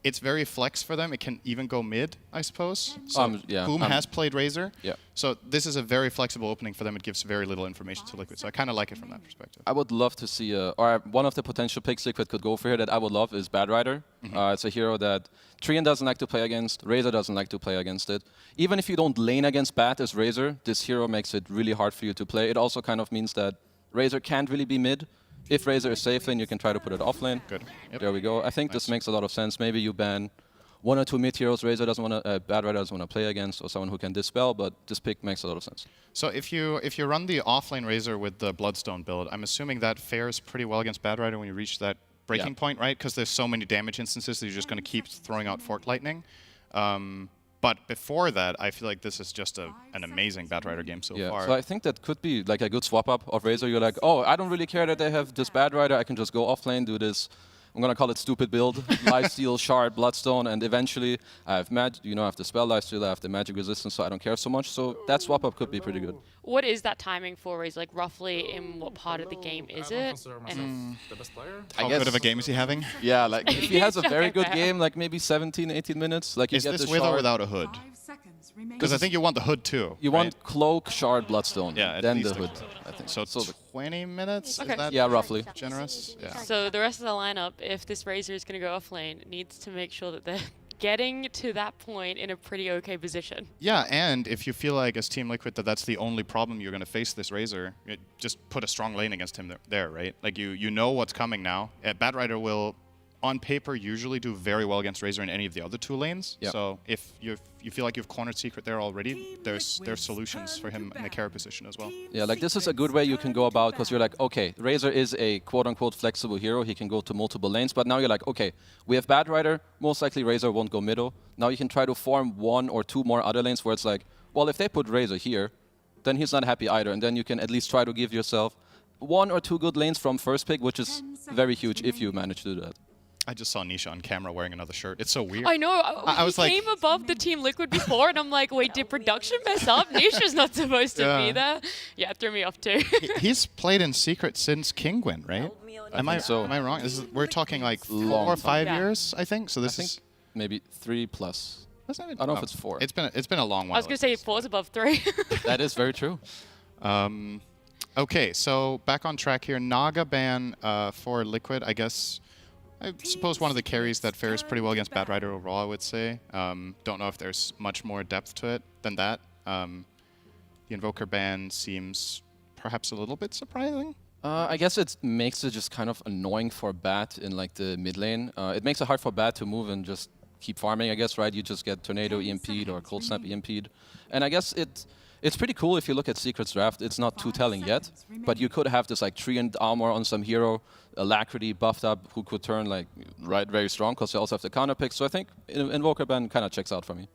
it's very flex for them. It can even go mid, I suppose. So Boom has played Razor. Yeah. So this is a very flexible opening for them. It gives very little information to Liquid. So I kind of like it from that perspective. I would love to see, or one of the potential picks Liquid could go for here that I would love is Bad Rider. It's a hero that Trian doesn't like to play against, Razor doesn't like to play against it. Even if you don't lane against Bad as Razor, this hero makes it really hard for you to play. It also kind of means that Razor can't really be mid. If Razor is safe lane, you can try to put it off lane. Good. Yep. There we go. I think this makes a lot of sense. Maybe you ban 1 or 2 mid heroes Razor doesn't want to, Bad Rider doesn't want to play against, or someone who can dispel. But this pick makes a lot of sense. So if you run the offlane Razor with the Bloodstone build, I'm assuming that fares pretty well against Bad Rider when you reach that breaking point, right? Because there's so many damage instances that you're just going to keep throwing out Fork Lightning. But before that, I feel like this is just an amazing Bad Rider game so far. So I think that could be like a good swap up of Razor. You're like, oh, I don't really care that they have this Bad Rider. I can just go off lane, do this. I'm gonna call it stupid build, lifesteal, shard, bloodstone, and eventually I have I have the spell lifesteal, I have the magic resistance, so I don't care so much. So that swap up could be pretty good. What is that timing for Razor? Like roughly in what part of the game is it? The best player. How good of a game is he having? Yeah, like if he has a very good game, like maybe 17, 18 minutes, like you is get this the with shard. or without a hood? Because I think you want the hood too. You want cloak, shard, bloodstone, then the hood. I think so. 20 minutes? Okay. Is that roughly generous? Yeah. So the rest of the lineup, if this Razor is going to go off lane, needs to make sure that they're getting to that point in a pretty okay position. Yeah, and if you feel like as Team Liquid that that's the only problem you're going to face this Razor, just put a strong lane against him there, right? Like you know what's coming now. Bad Rider will, on paper, usually do very well against Razor in any of the other 2 lanes. Yep. So if you feel like you've cornered Secret there already, there's solutions for him in the carry position as well. Yeah, like this is a good way you can go about, because you're like, okay, Razor is a quote-unquote flexible hero. He can go to multiple lanes, but now you're like, okay, we have Bad Rider. Most likely Razor won't go middle. Now you can try to form 1 or 2 more other lanes where it's like, well, if they put Razor here, then he's not happy either, and then you can at least try to give yourself 1 or 2 good lanes from first pick, which is very huge if you manage to do that. I just saw Nisha on camera wearing another shirt. It's so weird. I know. I was like, came above the Team Liquid before, and I'm like, wait, did production mess up? Nisha's not supposed to be there. Yeah, it threw me off too. He's played in Secret since Kingwin, right? Am I wrong? We're talking like 4 or 5 years, I think. So this is maybe 3+. That's not even, I don't know if it's 4. It's been a long while. I was gonna say 4's above 3. That is very true. Okay, so back on track here. Naga ban for Liquid, I guess. I suppose one of the carries that fares pretty well against Bad Rider overall, I would say. Don't know if there's much more depth to it than that. The Invoker ban seems perhaps a little bit surprising. I guess it makes it just kind of annoying for Bat in like the mid lane. It makes it hard for Bat to move and just keep farming, I guess, right? You just get Tornado EMP'd or Cold Snap EMP'd. And I guess it's pretty cool if you look at Secret's draft. It's not too telling yet, but you could have this like treant armor on some hero, Alacrity buffed up, who could turn like very strong because they also have the counter pick. So I think Invoker ban kind of checks out for me.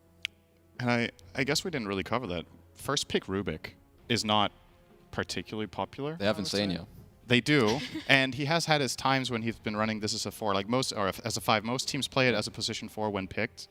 And I guess we didn't really cover that. First pick Rubik is not particularly popular. They have Insania. They do, and he has had his times when he's been running this as a 4, like most, or as a 5. Most teams play it as a position 4 when picked.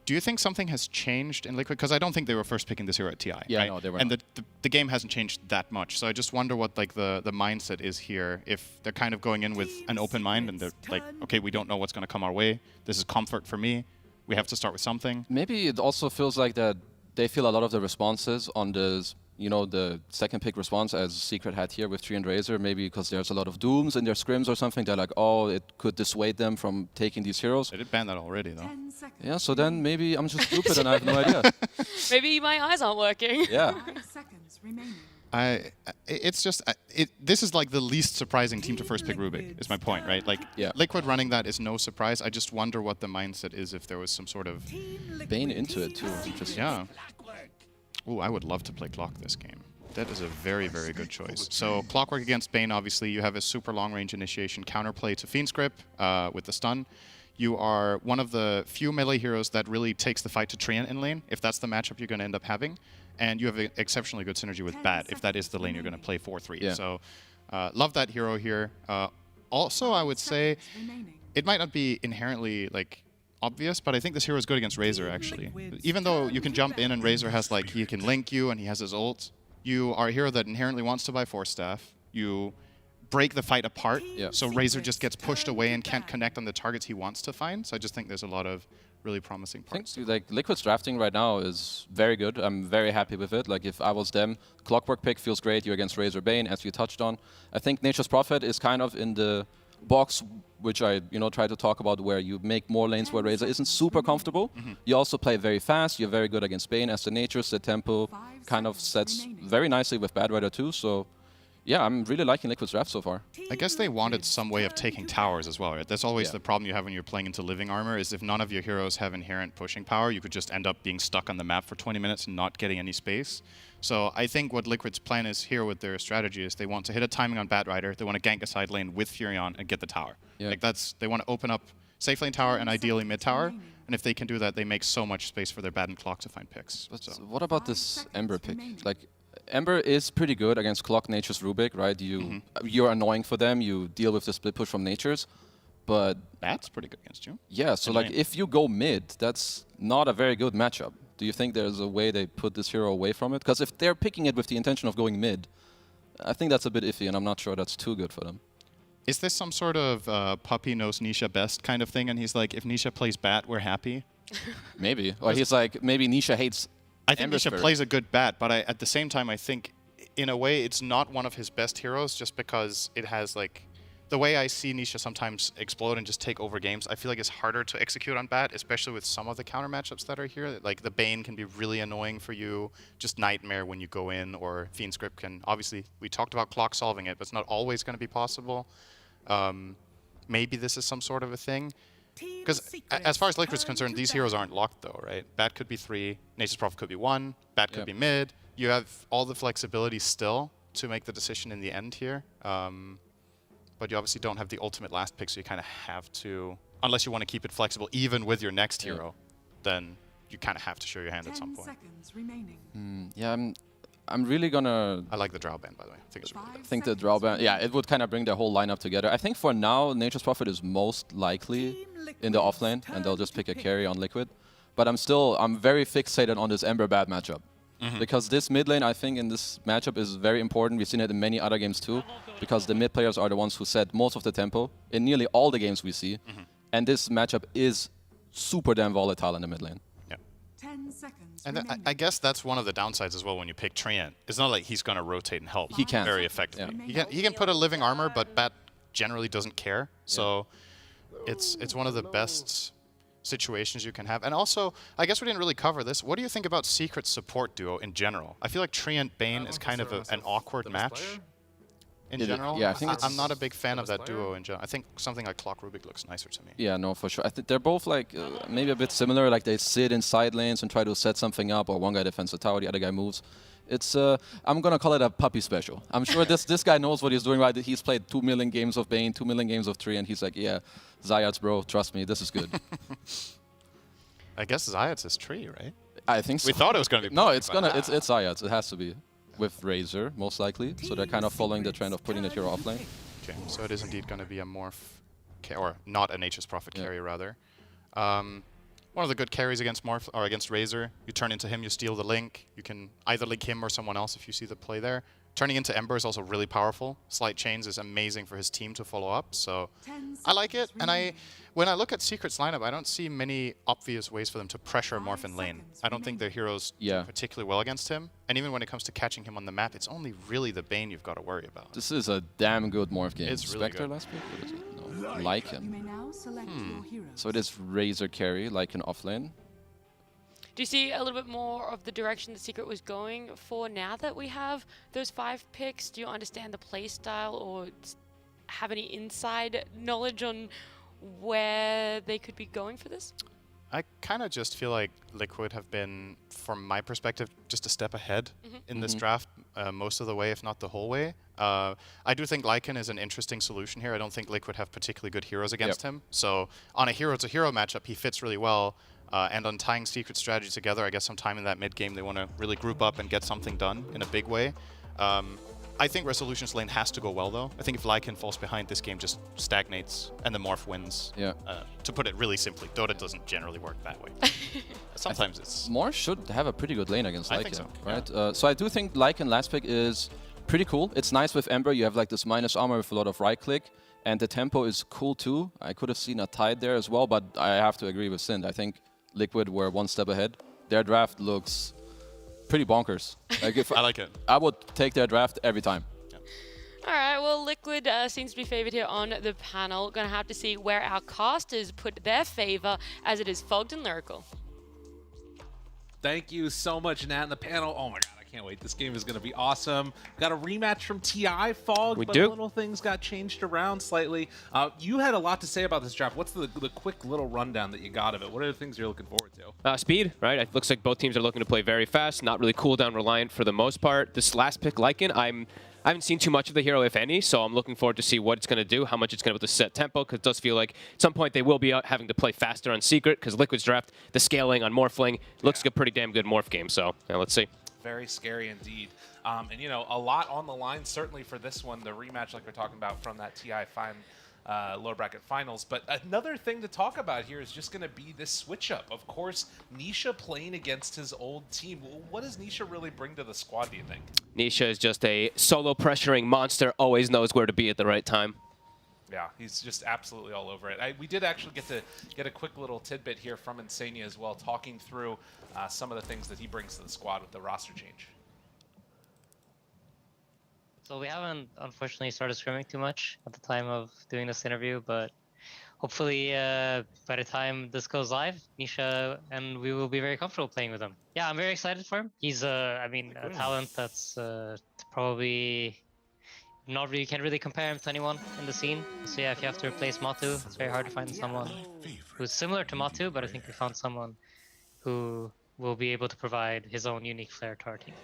Do you think something has changed in Liquid? Because I don't think they were first picking this hero at TI. Yeah, right? no, they were and not. the game hasn't changed that much. So I just wonder what like the mindset is here. If they're kind of going in with an open mind and they're like, okay, we don't know what's going to come our way. This is comfort for me. We have to start with something. Maybe it also feels like that they feel a lot of the responses on the the second pick response as Secret had here with Tree and Razor, maybe because there's a lot of dooms in their scrims or something. They're like, oh, it could dissuade them from taking these heroes. They did ban that already, though. Yeah, so then maybe I'm just stupid and I have no idea. Maybe my eyes aren't working. Yeah. 5 seconds remaining. It's just, this is like the least surprising team to first pick Rubik, is my point, right? Like, Liquid running that is no surprise. I just wonder what the mindset is if there was some sort of... Bane into it, too. Interesting. Yeah. Ooh, I would love to play Clock this game. That is a very, very good choice. So Clockwork against Bane, obviously, you have a super long-range initiation counterplay to Fiend's Grip with the stun. You are one of the few melee heroes that really takes the fight to Treant in lane, if that's the matchup you're going to end up having. And you have an exceptionally good synergy with Bat, if that is the lane you're going to play 4-3. Yeah. So love that hero here. Also, I would say it might not be inherently like obvious, but I think this hero is good against Razor, actually. Even though you can jump in and Razor has like, he can link you and he has his ult, you are a hero that inherently wants to buy Force Staff. You break the fight apart. Yeah. So Razor just gets pushed away and can't connect on the targets he wants to find. So I just think there's a lot of really promising parts. I think like Liquid's drafting right now is very good. I'm very happy with it. Like if I was them, Clockwork pick feels great. You're against Razor Bane, as you touched on. I think Nature's Prophet is kind of in the box which I try to talk about, where you make more lanes where Razor isn't super comfortable. You also play very fast. You're very good against Bane as the Natures. The tempo kind of sets very nicely with Bad Rider too. So yeah, I'm really liking Liquid's draft so far. I guess they wanted some way of taking towers as well, right? That's always the problem you have when you're playing into living armor, is if none of your heroes have inherent pushing power, you could just end up being stuck on the map for 20 minutes and not getting any space. So I think what Liquid's plan is here with their strategy is they want to hit a timing on Bat Rider, they want to gank a side lane with Furion and get the tower. Yeah. Like they want to open up safe lane tower and ideally mid tower, and if they can do that, they make so much space for their Bat and Clock to find picks. But what about this Ember pick? Like, Ember is pretty good against Clock, Nature's, Rubik, right? You're annoying for them. You deal with the split push from Nature's, but that's pretty good against you. Yeah, so like if you go mid, that's not a very good matchup. Do you think there's a way they put this hero away from it? Because if they're picking it with the intention of going mid, I think that's a bit iffy, and I'm not sure that's too good for them. Is this some sort of Puppy knows Nisha best kind of thing? And he's like, if Nisha plays Bat, we're happy? Maybe. Or he's like, maybe Nisha hates I think Ember Nisha Spirit. plays a good Bat, but at the same time, I think, in a way, it's not one of his best heroes just because it has, like... The way I see Nisha sometimes explode and just take over games, I feel like it's harder to execute on Bat, especially with some of the counter matchups that are here. Like, the Bane can be really annoying for you, just Nightmare when you go in, or Fiend Script can... Obviously, we talked about Clock solving it, but it's not always going to be possible. Maybe this is some sort of a thing. Because as far as Liquid's concerned, these heroes aren't locked, though, right? Bat could be 3, Nature's Prophet could be 1, Bat could be mid. You have all the flexibility still to make the decision in the end here. But you obviously don't have the ultimate last pick, so you kind of have to, unless you want to keep it flexible even with your next hero, then you kind of have to show your hand at some point. 10 seconds remaining. Yeah, I'm really gonna... I like the Drow Band, by the way. I think it's really good. I think the Drow Band, yeah, it would kind of bring their whole lineup together. I think for now, Nature's Prophet is most likely in the offlane, and they'll just pick a carry on Liquid. But I'm very fixated on this Ember Bad matchup. Because this mid lane, I think, in this matchup is very important. We've seen it in many other games too, because the mid players are the ones who set most of the tempo in nearly all the games we see. And this matchup is super damn volatile in the mid lane. Yeah. 10 seconds And I guess that's one of the downsides as well when you pick Treant. It's not like he's going to rotate and help He can't. very effectively. He can put a living armor, but Bat generally doesn't care. So it's one of the best situations you can have. And also, I guess we didn't really cover this. What do you think about Secret support duo in general? I feel like Treant Bane is kind of an awkward match in general. Yeah, I think I'm not a big fan of that duo in general. I think something like Clock Rubik looks nicer to me. Yeah, no, for sure. I think they're both like maybe a bit similar. Like they sit in side lanes and try to set something up, or one guy defends the tower, the other guy moves. It's I'm gonna call it a puppy special. I'm sure this guy knows what he's doing, right? He's played 2 million games of Bane, 2 million games of Tree, and he's like, yeah, Zayats, bro, trust me, this is good. I guess Zayats is Tree, right? I think so. We thought it was gonna be. No, it's Zayats. It has to be with Razor, most likely. So they're kind of following the trend of putting the hero offlane. Okay, so it is indeed gonna be a morph, or not a Nature's Prophet carry rather. One of the good carries against Morph or against Razor, you turn into him, you steal the link. You can either link him or someone else if you see the play there. Turning into Ember is also really powerful. Slight Chains is amazing for his team to follow up, so I like it. And when I look at Secret's lineup, I don't see many obvious ways for them to pressure Morph in lane. I don't think their heroes do particularly well against him. And even when it comes to catching him on the map, it's only really the Bane you've got to worry about. This is a damn good Morph game. It's really Spectre good. last pick? What is it? No, Lycan. You may now select your heroes. So it is Razor carry, Lycan offlane. Do you see a little bit more of the direction the Secret was going for now that we have those 5 picks? Do you understand the play style or have any inside knowledge on where they could be going for this? I kind of just feel like Liquid have been, from my perspective, just a step ahead in this draft most of the way, if not the whole way. I do think Lycan is an interesting solution here. I don't think Liquid have particularly good heroes against him. So on a hero-to-hero matchup, he fits really well. And on tying Secret strategy together, I guess sometime in that mid-game, they want to really group up and get something done in a big way. I think Resolution's lane has to go well, though. I think if Lycan falls behind, this game just stagnates, and the Morph wins. Yeah. To put it really simply, Dota doesn't generally work that way. Sometimes it's... Morph should have a pretty good lane against Lycan, I think so, right? So I do think Lycan last pick is pretty cool. It's nice with Ember. You have like this minus armor with a lot of right click. And the tempo is cool too. I could have seen a tide there as well, but I have to agree with Sind. I think Liquid were one step ahead. Their draft looks pretty bonkers. Like if I like it. I would take their draft every time. All right, well, Liquid seems to be favored here on the panel. Gonna have to see where our casters put their favor, as it is Fogged and Lyrical. Thank you so much, Nat, and the panel. Oh my god, I can't wait. This game is going to be awesome. Got a rematch from TI Fog, but little things got changed around slightly. You had a lot to say about this draft. What's the quick little rundown that you got of it? What are the things you're looking forward to? Speed, right? It looks like both teams are looking to play very fast, not really cooldown reliant for the most part. This last pick, Lycan, I haven't seen too much of the hero, if any, so I'm looking forward to see what it's going to do, how much it's going to be able to set tempo, because it does feel like at some point they will be having to play faster on Secret, because Liquid's draft, the scaling on Morphling, looks like a pretty damn good Morph game, so yeah, let's see. Very scary indeed. And, you know, a lot on the line, certainly for this one, the rematch like we're talking about from that TI lower bracket finals. But another thing to talk about here is just going to be this switch up. Of course, Nisha playing against his old team. What does Nisha really bring to the squad, do you think? Nisha is just a solo pressuring monster, always knows where to be at the right time. Yeah, he's just absolutely all over it. We did actually get a quick little tidbit here from Insania as well, talking through some of the things that he brings to the squad with the roster change. So we haven't, unfortunately, started scrimming too much at the time of doing this interview, but hopefully by the time this goes live, Nisha and we will be very comfortable playing with him. Yeah, I'm very excited for him. He's, I mean, a talent that's probably not really, can't really compare him to anyone in the scene. So yeah, if you have to replace Matu, it's very hard to find someone who's similar to Matu, but I think we found someone who will be able to provide his own unique flair to our team.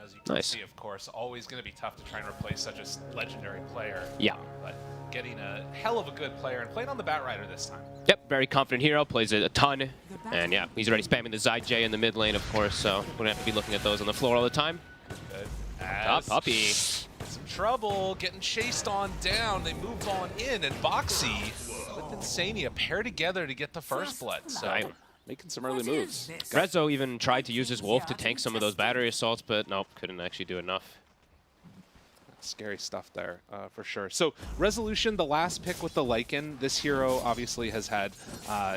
As you can see, of course, always going to be tough to try and replace such a legendary player. Yeah. But getting a hell of a good player and playing on the Batrider this time. Yep, very confident hero, plays it a ton. And yeah, he's already spamming the Zy in the mid lane, of course, so we're going to have to be looking at those on the floor all the time. Good. Top puppy. Some trouble, getting chased on down. They move on in, and Boxy with Insania pair together to get the first blood. So. Right. Making some early moves. Rezo even tried to use his Wolf to tank some of those battery assaults, but nope, couldn't actually do enough. Scary stuff there, for sure. So, Resolution, the last pick with the Lycan, this hero obviously has had,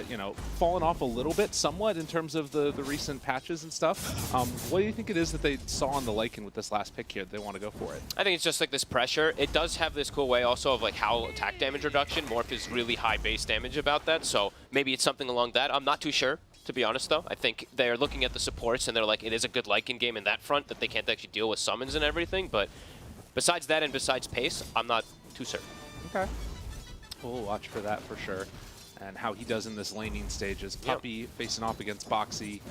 you know, fallen off a little bit somewhat in terms of the recent patches and stuff. What do you think it is that they saw on the Lycan with this last pick here that they want to go for it? I think it's just like this pressure. It does have this cool way also of like how attack damage reduction. Morph is really high base damage about that, so maybe it's something along that. I'm not too sure, to be honest, though. I think they're looking at the supports and they're like, it is a good Lycan game in that front, that they can't actually deal with summons and everything, but besides that and besides pace, I'm not too certain. Okay. We'll watch for that for sure. And how he does in this laning stage is Puppy facing off against Boxy.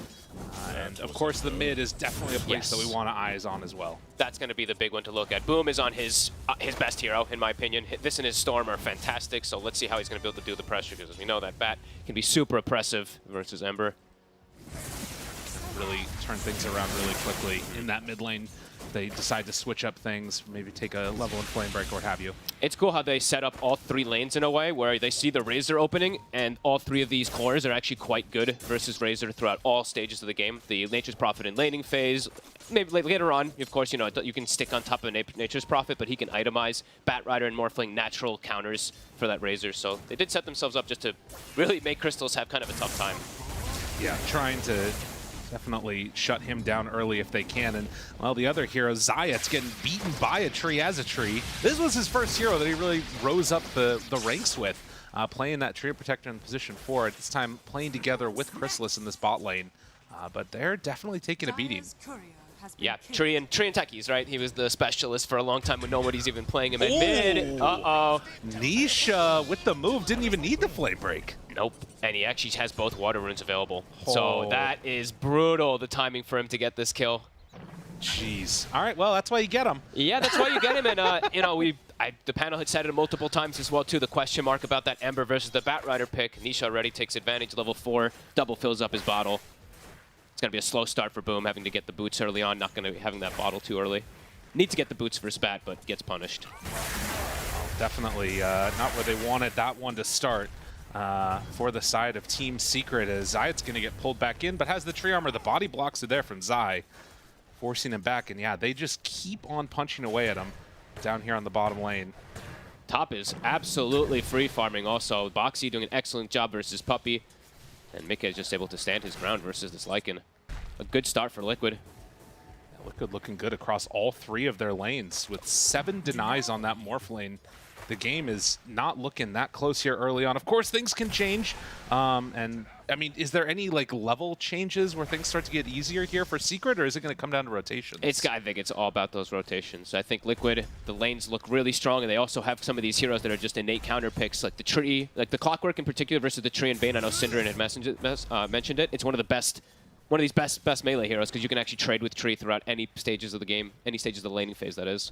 And of course the mid is definitely a place that we want to eyes on as well. That's going to be the big one to look at. Boom is on his best hero, in my opinion. This and his Storm are fantastic, so let's see how he's going to be able to do the pressure, because as we know, that Bat can be super oppressive versus Ember. Really turn things around really quickly in that mid lane. They decide to switch up things, maybe take a level in Flame Break or what have you. It's cool how they set up all three lanes in a way where they see the Razor opening, and all three of these cores are actually quite good versus Razor throughout all stages of the game. The Nature's Prophet in laning phase, maybe later on, of course, you know, you can stick on top of Nature's Prophet, but he can itemize Batrider and Morphling natural counters for that Razor. So they did set themselves up just to really make Crystals have kind of a tough time. Yeah, trying to definitely shut him down early if they can. And, well, the other hero, Zayat's getting beaten by a tree as a tree. This was his first hero that he really rose up the ranks with, playing that Tree Protector in position 4. At this time, playing together with Chrysalis in this bot lane. But they're definitely taking a beating. Yeah, Tree and Techies, right? He was the specialist for a long time when nobody's even playing him at mid. Uh-oh. Nisha with the move, didn't even need the Flame Break. Nope, and he actually has both Water Runes available. So that is brutal, the timing for him to get this kill. Jeez. All right, well, that's why you get him. Yeah, that's why you get him, and, you know, the panel had said it multiple times as well, too, the question mark about that Ember versus the Batrider pick. Nisha already takes advantage, level 4, double fills up his bottle. It's going to be a slow start for Boom, having to get the boots early on, not going to be having that bottle too early. Need to get the boots for Spat, but gets punished. Definitely not where they wanted that one to start for the side of Team Secret, as Zayat's going to get pulled back in, but has the tree armor. The body blocks are there from Zai. forcing him back. And yeah, they just keep on punching away at him down here on the bottom lane. Top is absolutely free farming also. Boxy doing an excellent job versus Puppey. And Mika is just able to stand his ground versus this Lycan. A good start for Liquid. Yeah, Liquid looking good across all 3 of their lanes with 7 denies on that Morph lane. The game is not looking that close here early on. Of course, things can change. And I mean, is there any like level changes where things start to get easier here for Secret, or is it going to come down to rotations? I think it's all about those rotations. I think Liquid, the lanes look really strong, and they also have some of these heroes that are just innate counter picks, like the Tree, like the Clockwork in particular versus the Tree and Bane. I know Synderen had mentioned it. It's one of the best, one of these best melee heroes because you can actually trade with Tree throughout any stages of the game, any stages of the laning phase, that is.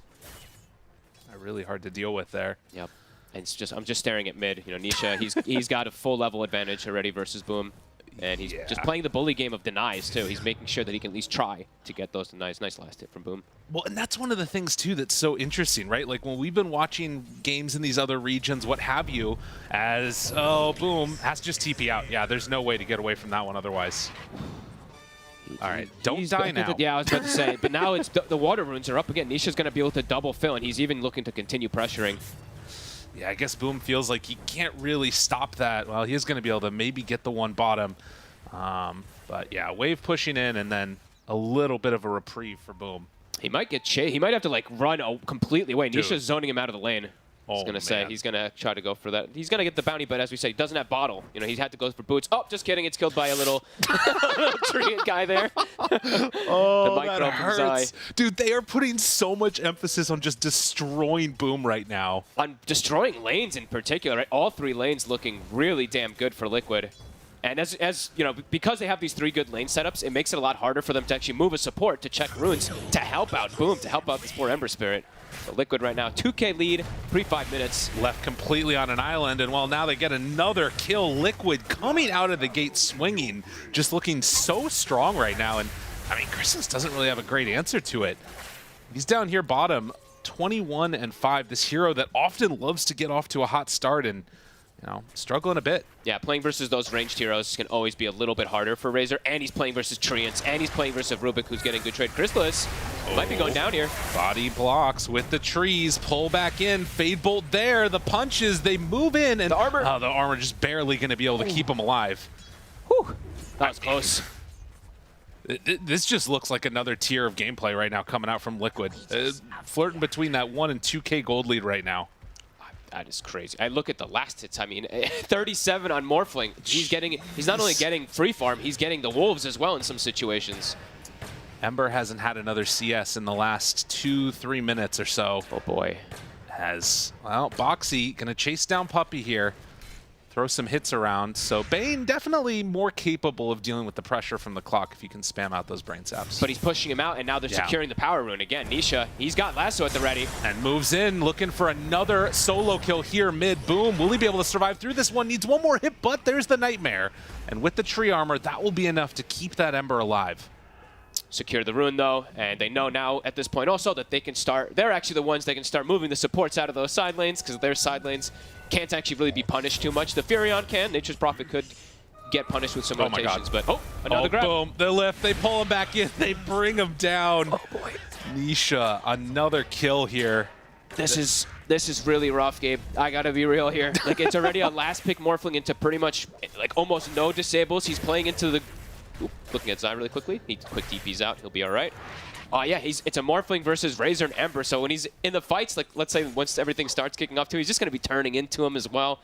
Really hard to deal with there. Yep. And it's just, I'm just staring at mid. You know, Nisha, he's got a full level advantage already versus Boom. And he's just playing the bully game of denies, too. He's making sure that he can at least try to get those denies. Nice last hit from Boom. Well, and that's one of the things, too, that's so interesting, right? Like, when we've been watching games in these other regions, what have you, as, oh, Boom has to just TP out. Yeah, there's no way to get away from that one otherwise. All right, don't die now. Yeah, I was about to say, but now it's the water runes are up again. Nisha's going to be able to double fill, and he's even looking to continue pressuring. Yeah, I guess Boom feels like he can't really stop that. Well, he is going to be able to maybe get the one bottom. But yeah, wave pushing in, and then a little bit of a reprieve for Boom. He might get chased. He might have to like run completely away. Nisha's zoning him out of the lane. I was going to say, he's going to try to go for that. He's going to get the bounty, but as we say, he doesn't have bottle. You know, he had to go for boots. Oh, just kidding. It's killed by a little tree guy there. Oh, that hurts. Dude, they are putting so much emphasis on just destroying Boom right now. On destroying lanes in particular, right? All 3 lanes looking really damn good for Liquid. And as you know, because they have these 3 good lane setups, it makes it a lot harder for them to actually move a support to check runes, to help out Boom, to help out this poor Ember Spirit. But Liquid right now, 2K lead, 5 minutes. Left completely on an island, and well, now they get another kill. Liquid coming out of the gate swinging, just looking so strong right now. And I mean, Chrysalis doesn't really have a great answer to it. He's down here bottom, 21-5. This hero that often loves to get off to a hot start and, you know, struggling a bit. Yeah, playing versus those ranged heroes can always be a little bit harder for Razor, and he's playing versus Treants, and he's playing versus Rubik, who's getting good trade. Chrysalis might be going down here. Body blocks with the trees, pull back in, Fade Bolt there, the punches, they move in, and the armor just barely going to be able to keep him alive. Whew, that was close. This just looks like another tier of gameplay right now coming out from Liquid. Flirting between that 1 and 2K gold lead right now. That is crazy. I look at the last hits. I mean, 37 on Morphling. He's not only getting free farm, he's getting the wolves as well in some situations. Ember hasn't had another CS in the last 2-3 minutes or so. Oh boy. Well, Boxy gonna chase down Puppey here. Throw some hits around. So Bane definitely more capable of dealing with the pressure from the clock if you can spam out those brain saps. But he's pushing him out, and now they're securing the power rune again. Nisha, he's got Lasso at the ready. And moves in, looking for another solo kill here mid. Boom, will he be able to survive through this one? Needs one more hit, but there's the Nightmare. And with the tree armor, that will be enough to keep that Ember alive. Secure the rune, though, and they know now at this point also that they can start, they're actually the ones that can start moving the supports out of those side lanes, because their side lanes can't actually really be punished too much. The Furion can. Nature's Prophet could get punished with some rotations, but another grab. Boom, the lift, they pull him back in, they bring him down. Oh boy. Nisha, another kill here. This is really rough, Gabe. I gotta be real here. Like, it's already a last pick Morphling into pretty much like almost no disables. He's playing into the looking at Zai really quickly. He quick DPs out. He'll be all right. Oh yeah, it's a Morphling versus Razor and Ember. So when he's in the fights, like let's say once everything starts kicking off too, he's just going to be turning into him as well.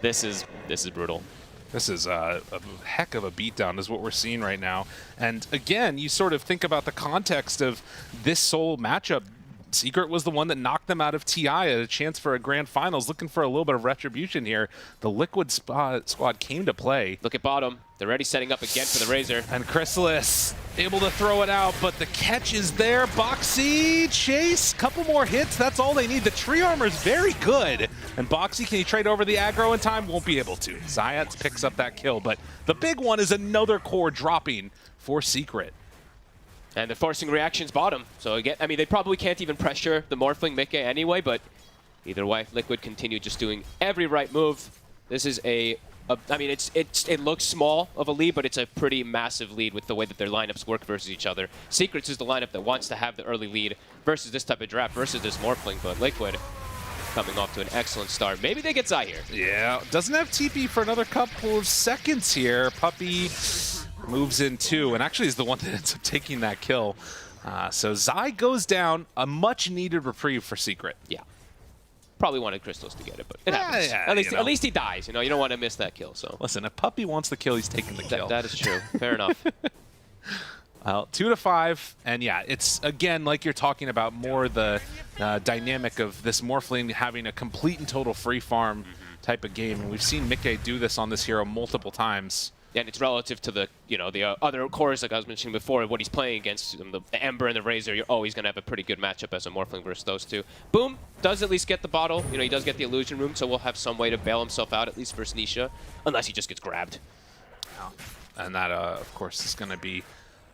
This is brutal. This is a heck of a beatdown is what we're seeing right now. And again, you sort of think about the context of this sole matchup. Secret was the one that knocked them out of TI at a chance for a grand finals, looking for a little bit of retribution here. The Liquid squad came to play. Look at bottom. They're already setting up again for the Razor. And Chrysalis able to throw it out, but the catch is there. Boxy, chase, couple more hits. That's all they need. The tree armor is very good. And Boxy, can he trade over the aggro in time? Won't be able to. Zayat picks up that kill, but the big one is another core dropping for Secret. And they're forcing reactions bottom. So again, I mean, they probably can't even pressure the Morphling Mickey anyway, but either way, Liquid continue just doing every right move. This is a I mean, it looks small of a lead, but it's a pretty massive lead with the way that their lineups work versus each other. Secrets is the lineup that wants to have the early lead versus this type of draft, versus this Morphling, but Liquid coming off to an excellent start. Maybe they get Zai here. Yeah, doesn't have TP for another couple of seconds here. Puppey moves in too, and actually is the one that ends up taking that kill. So Zai goes down, a much-needed reprieve for Secret. Yeah. Probably wanted Crystals to get it, but it happens. Yeah, at least he dies. You know, you don't want to miss that kill. So listen, if Puppey wants the kill, he's taking the kill. That is true. Fair enough. Well, 2-5, and yeah, it's again like you're talking about more the dynamic of this Morphling having a complete and total free farm type of game, and we've seen Mickey do this on this hero multiple times. Yeah, and it's relative to the the other cores, like I was mentioning before, what he's playing against, the Ember and the Razor. You're always going to have a pretty good matchup as a Morphling versus those two. Boom does at least get the bottle. He does get the illusion room, so we'll have some way to bail himself out, at least versus Nisha, unless he just gets grabbed. And that, of course, is going to be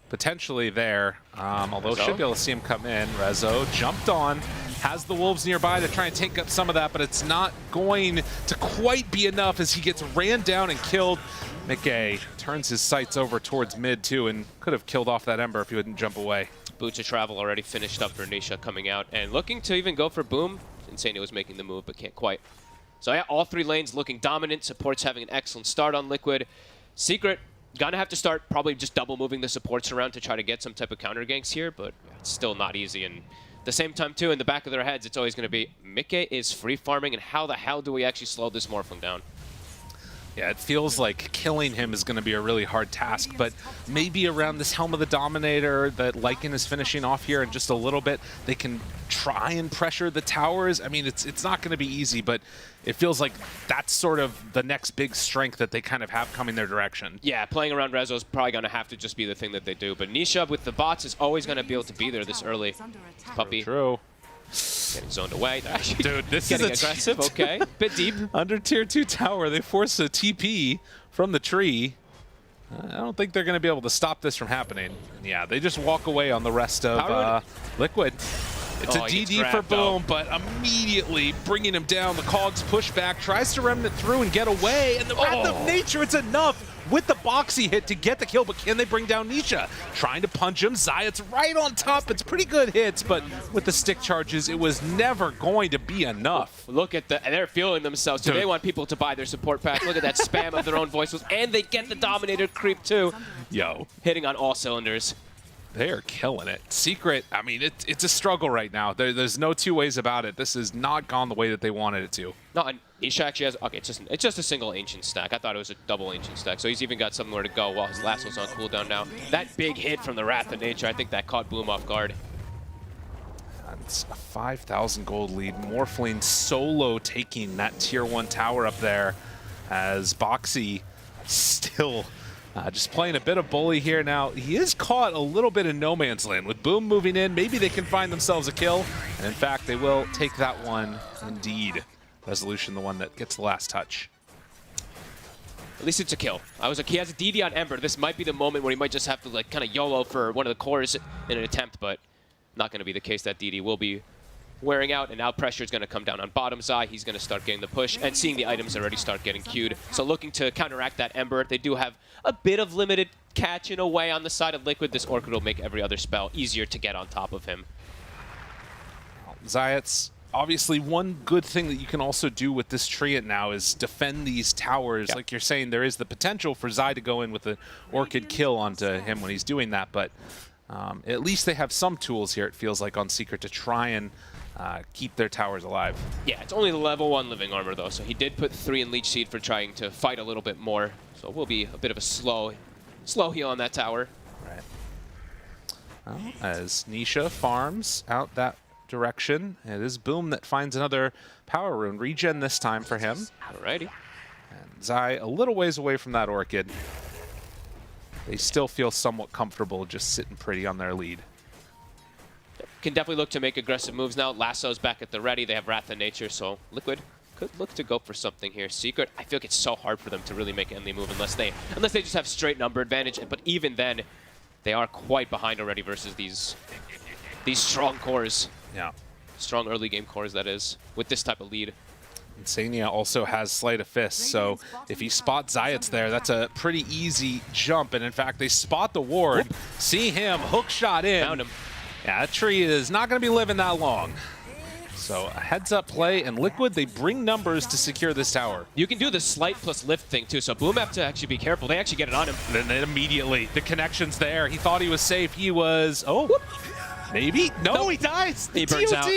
potentially there, although should be able to see him come in. Rezo jumped on, has the Wolves nearby to try and take up some of that, but it's not going to quite be enough as he gets ran down and killed. Mickey turns his sights over towards mid too, and could have killed off that Ember if he wouldn't jump away. Boots of Travel already finished up for Nisha coming out, and looking to even go for Boom. Insane was making the move, but can't quite. So yeah, all three lanes looking dominant. Support's having an excellent start on Liquid. Secret gonna have to start probably just double moving the supports around to try to get some type of counter ganks here, but it's still not easy. And at the same time too, in the back of their heads, it's always gonna be Mickey is free farming, and how the hell do we actually slow this Morphling down? Yeah, it feels like killing him is going to be a really hard task, but maybe around this Helm of the Dominator that Lycan is finishing off here in just a little bit, they can try and pressure the towers. I mean, it's not going to be easy, but it feels like that's sort of the next big strength that they kind of have coming their direction. Yeah, playing around Rezo is probably going to have to just be the thing that they do, but Nisha with the bots is always going to be able to be there this early. Puppey. True. Getting zoned away. Dude, this getting is aggressive. Okay, bit deep. Under tier 2 tower, they force a TP from the tree. I don't think they're going to be able to stop this from happening. And yeah, they just walk away on the rest of Liquid. It's a DD for Boom, but immediately bringing him down. The Cogs push back, tries to remnant through and get away. And the Wrath of Nature, it's enough with the boxy hit to get the kill, but can they bring down Nisha? Trying to punch him, Zayat's right on top. It's pretty good hits, but with the stick charges, it was never going to be enough. Look at they're feeling themselves. Do they want people to buy their support pack? Look at that spam of their own voices, and they get the Dominator creep too. Yo. Hitting on all cylinders. They are killing it. Secret, I mean, it's a struggle right now. There's no two ways about it. This has not gone the way that they wanted it to. No, and Nisha actually has, okay, it's just a single Ancient stack. I thought it was a double Ancient stack, so he's even got somewhere to go while his lasso's on cooldown now. That big hit from the Wrath of Nature, I think that caught Boom off guard. It's a 5,000 gold lead. Morphling solo taking that tier 1 tower up there as Boxy still just playing a bit of bully here. Now, he is caught a little bit in no man's land. With Boom moving in, maybe they can find themselves a kill. And in fact, they will take that one indeed. Resolution, the one that gets the last touch. At least it's a kill. He has a DD on Ember. This might be the moment where he might just have to like kind of YOLO for one of the cores in an attempt, but not going to be the case. That DD will be wearing out, and now pressure is going to come down on bottom side. He's going to start getting the push, and seeing the items already start getting queued. So looking to counteract that Ember. They do have a bit of limited catch in a way on the side of Liquid. This Orchid will make every other spell easier to get on top of him. Zayat's obviously one good thing that you can also do with this Treant now is defend these towers. Like you're saying, there is the potential for Zai to go in with an Orchid kill onto him when he's doing that, but at least they have some tools here, it feels like, on Secret to try and keep their towers alive. Yeah, it's only the level 1 living armor though, so he did put 3 in Leech Seed for trying to fight a little bit more. So it will be a bit of a slow heal on that tower. Right. Well, as Nisha farms out that direction, it is Boom that finds another power rune. Regen this time for him. Alrighty. And Zai a little ways away from that Orchid. They still feel somewhat comfortable just sitting pretty on their lead. Can definitely look to make aggressive moves now. Lasso's back at the ready. They have Wrath of Nature, so Liquid could look to go for something here. Secret, I feel like it's so hard for them to really make any move unless they just have straight number advantage. But even then, they are quite behind already versus these strong cores. Yeah. Strong early game cores, that is, with this type of lead. Insania also has Sleight of Fist, so if he spots Zayat's there, that's a pretty easy jump. And in fact, they spot the ward, see him, hook shot in. Found him. Yeah, that tree is not going to be living that long. So a heads-up play, and Liquid, they bring numbers to secure this tower. You can do the slight plus lift thing too, so Boom have to actually be careful. They actually get it on him. And then immediately, the connection's there. He thought he was safe. He was, maybe? No, nope. He dies. He burns out.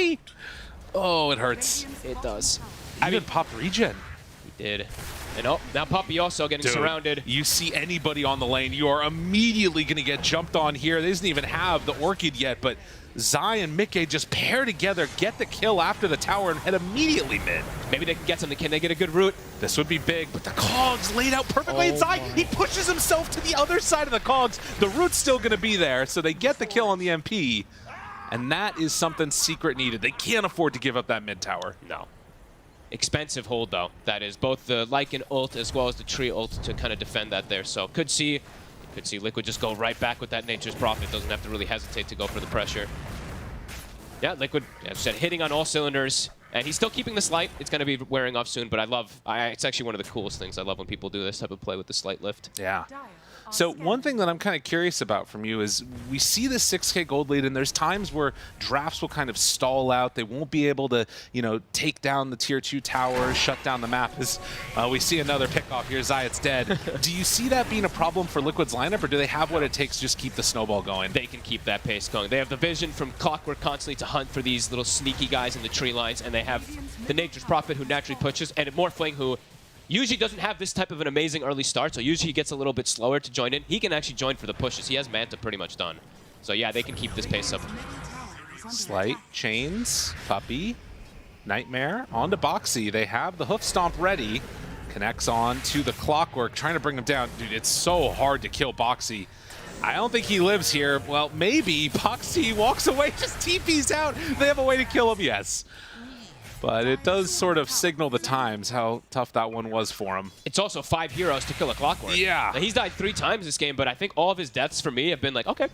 Oh, it hurts. It does. Even popped regen. He did. And now Puppey also getting surrounded. You see anybody on the lane, you are immediately going to get jumped on here. They doesn't even have the Orchid yet, but Zai and Mickey just pair together, get the kill after the tower, and head immediately mid. Maybe they can get something. Can they get a good route? This would be big, but the cogs laid out perfectly. And Zai, he pushes himself to the other side of the cogs. The route's still going to be there, so they get the kill on the MP. And that is something Secret needed. They can't afford to give up that mid tower. No. Expensive hold, though. That is both the Lycan ult as well as the Tree ult to kind of defend that there. So could see Liquid just go right back with that Nature's Prophet. Doesn't have to really hesitate to go for the pressure. Yeah, Liquid, as I said, hitting on all cylinders. And he's still keeping the Slight. It's going to be wearing off soon, but it's actually one of the coolest things. I love when people do this type of play with the Slight lift. Yeah. So one thing that I'm kind of curious about from you is we see this 6K gold lead, and there's times where drafts will kind of stall out. They won't be able to, take down the tier 2 tower, shut down the map. As we see another pickoff here, Zayat's dead. Do you see that being a problem for Liquid's lineup, or do they have what it takes to just keep the snowball going? They can keep that pace going. They have the vision from Clockwork constantly to hunt for these little sneaky guys in the tree lines, and they have the Nature's Prophet who naturally pushes, and Morphling who usually doesn't have this type of an amazing early start, so usually he gets a little bit slower to join in. He can actually join for the pushes. He has Manta pretty much done. So yeah, they can keep this pace up. Slight, Chains, Puppey, Nightmare, onto Boxy. They have the Hoof Stomp ready. Connects on to the Clockwork, trying to bring him down. Dude, it's so hard to kill Boxy. I don't think he lives here. Well, maybe. Boxy walks away, just TP's out. They have a way to kill him, yes. But it does sort of signal the times how tough that one was for him. It's also 5 heroes to kill a Clockwork. Yeah. Now, he's died 3 times this game, but I think all of his deaths for me have been like, okay,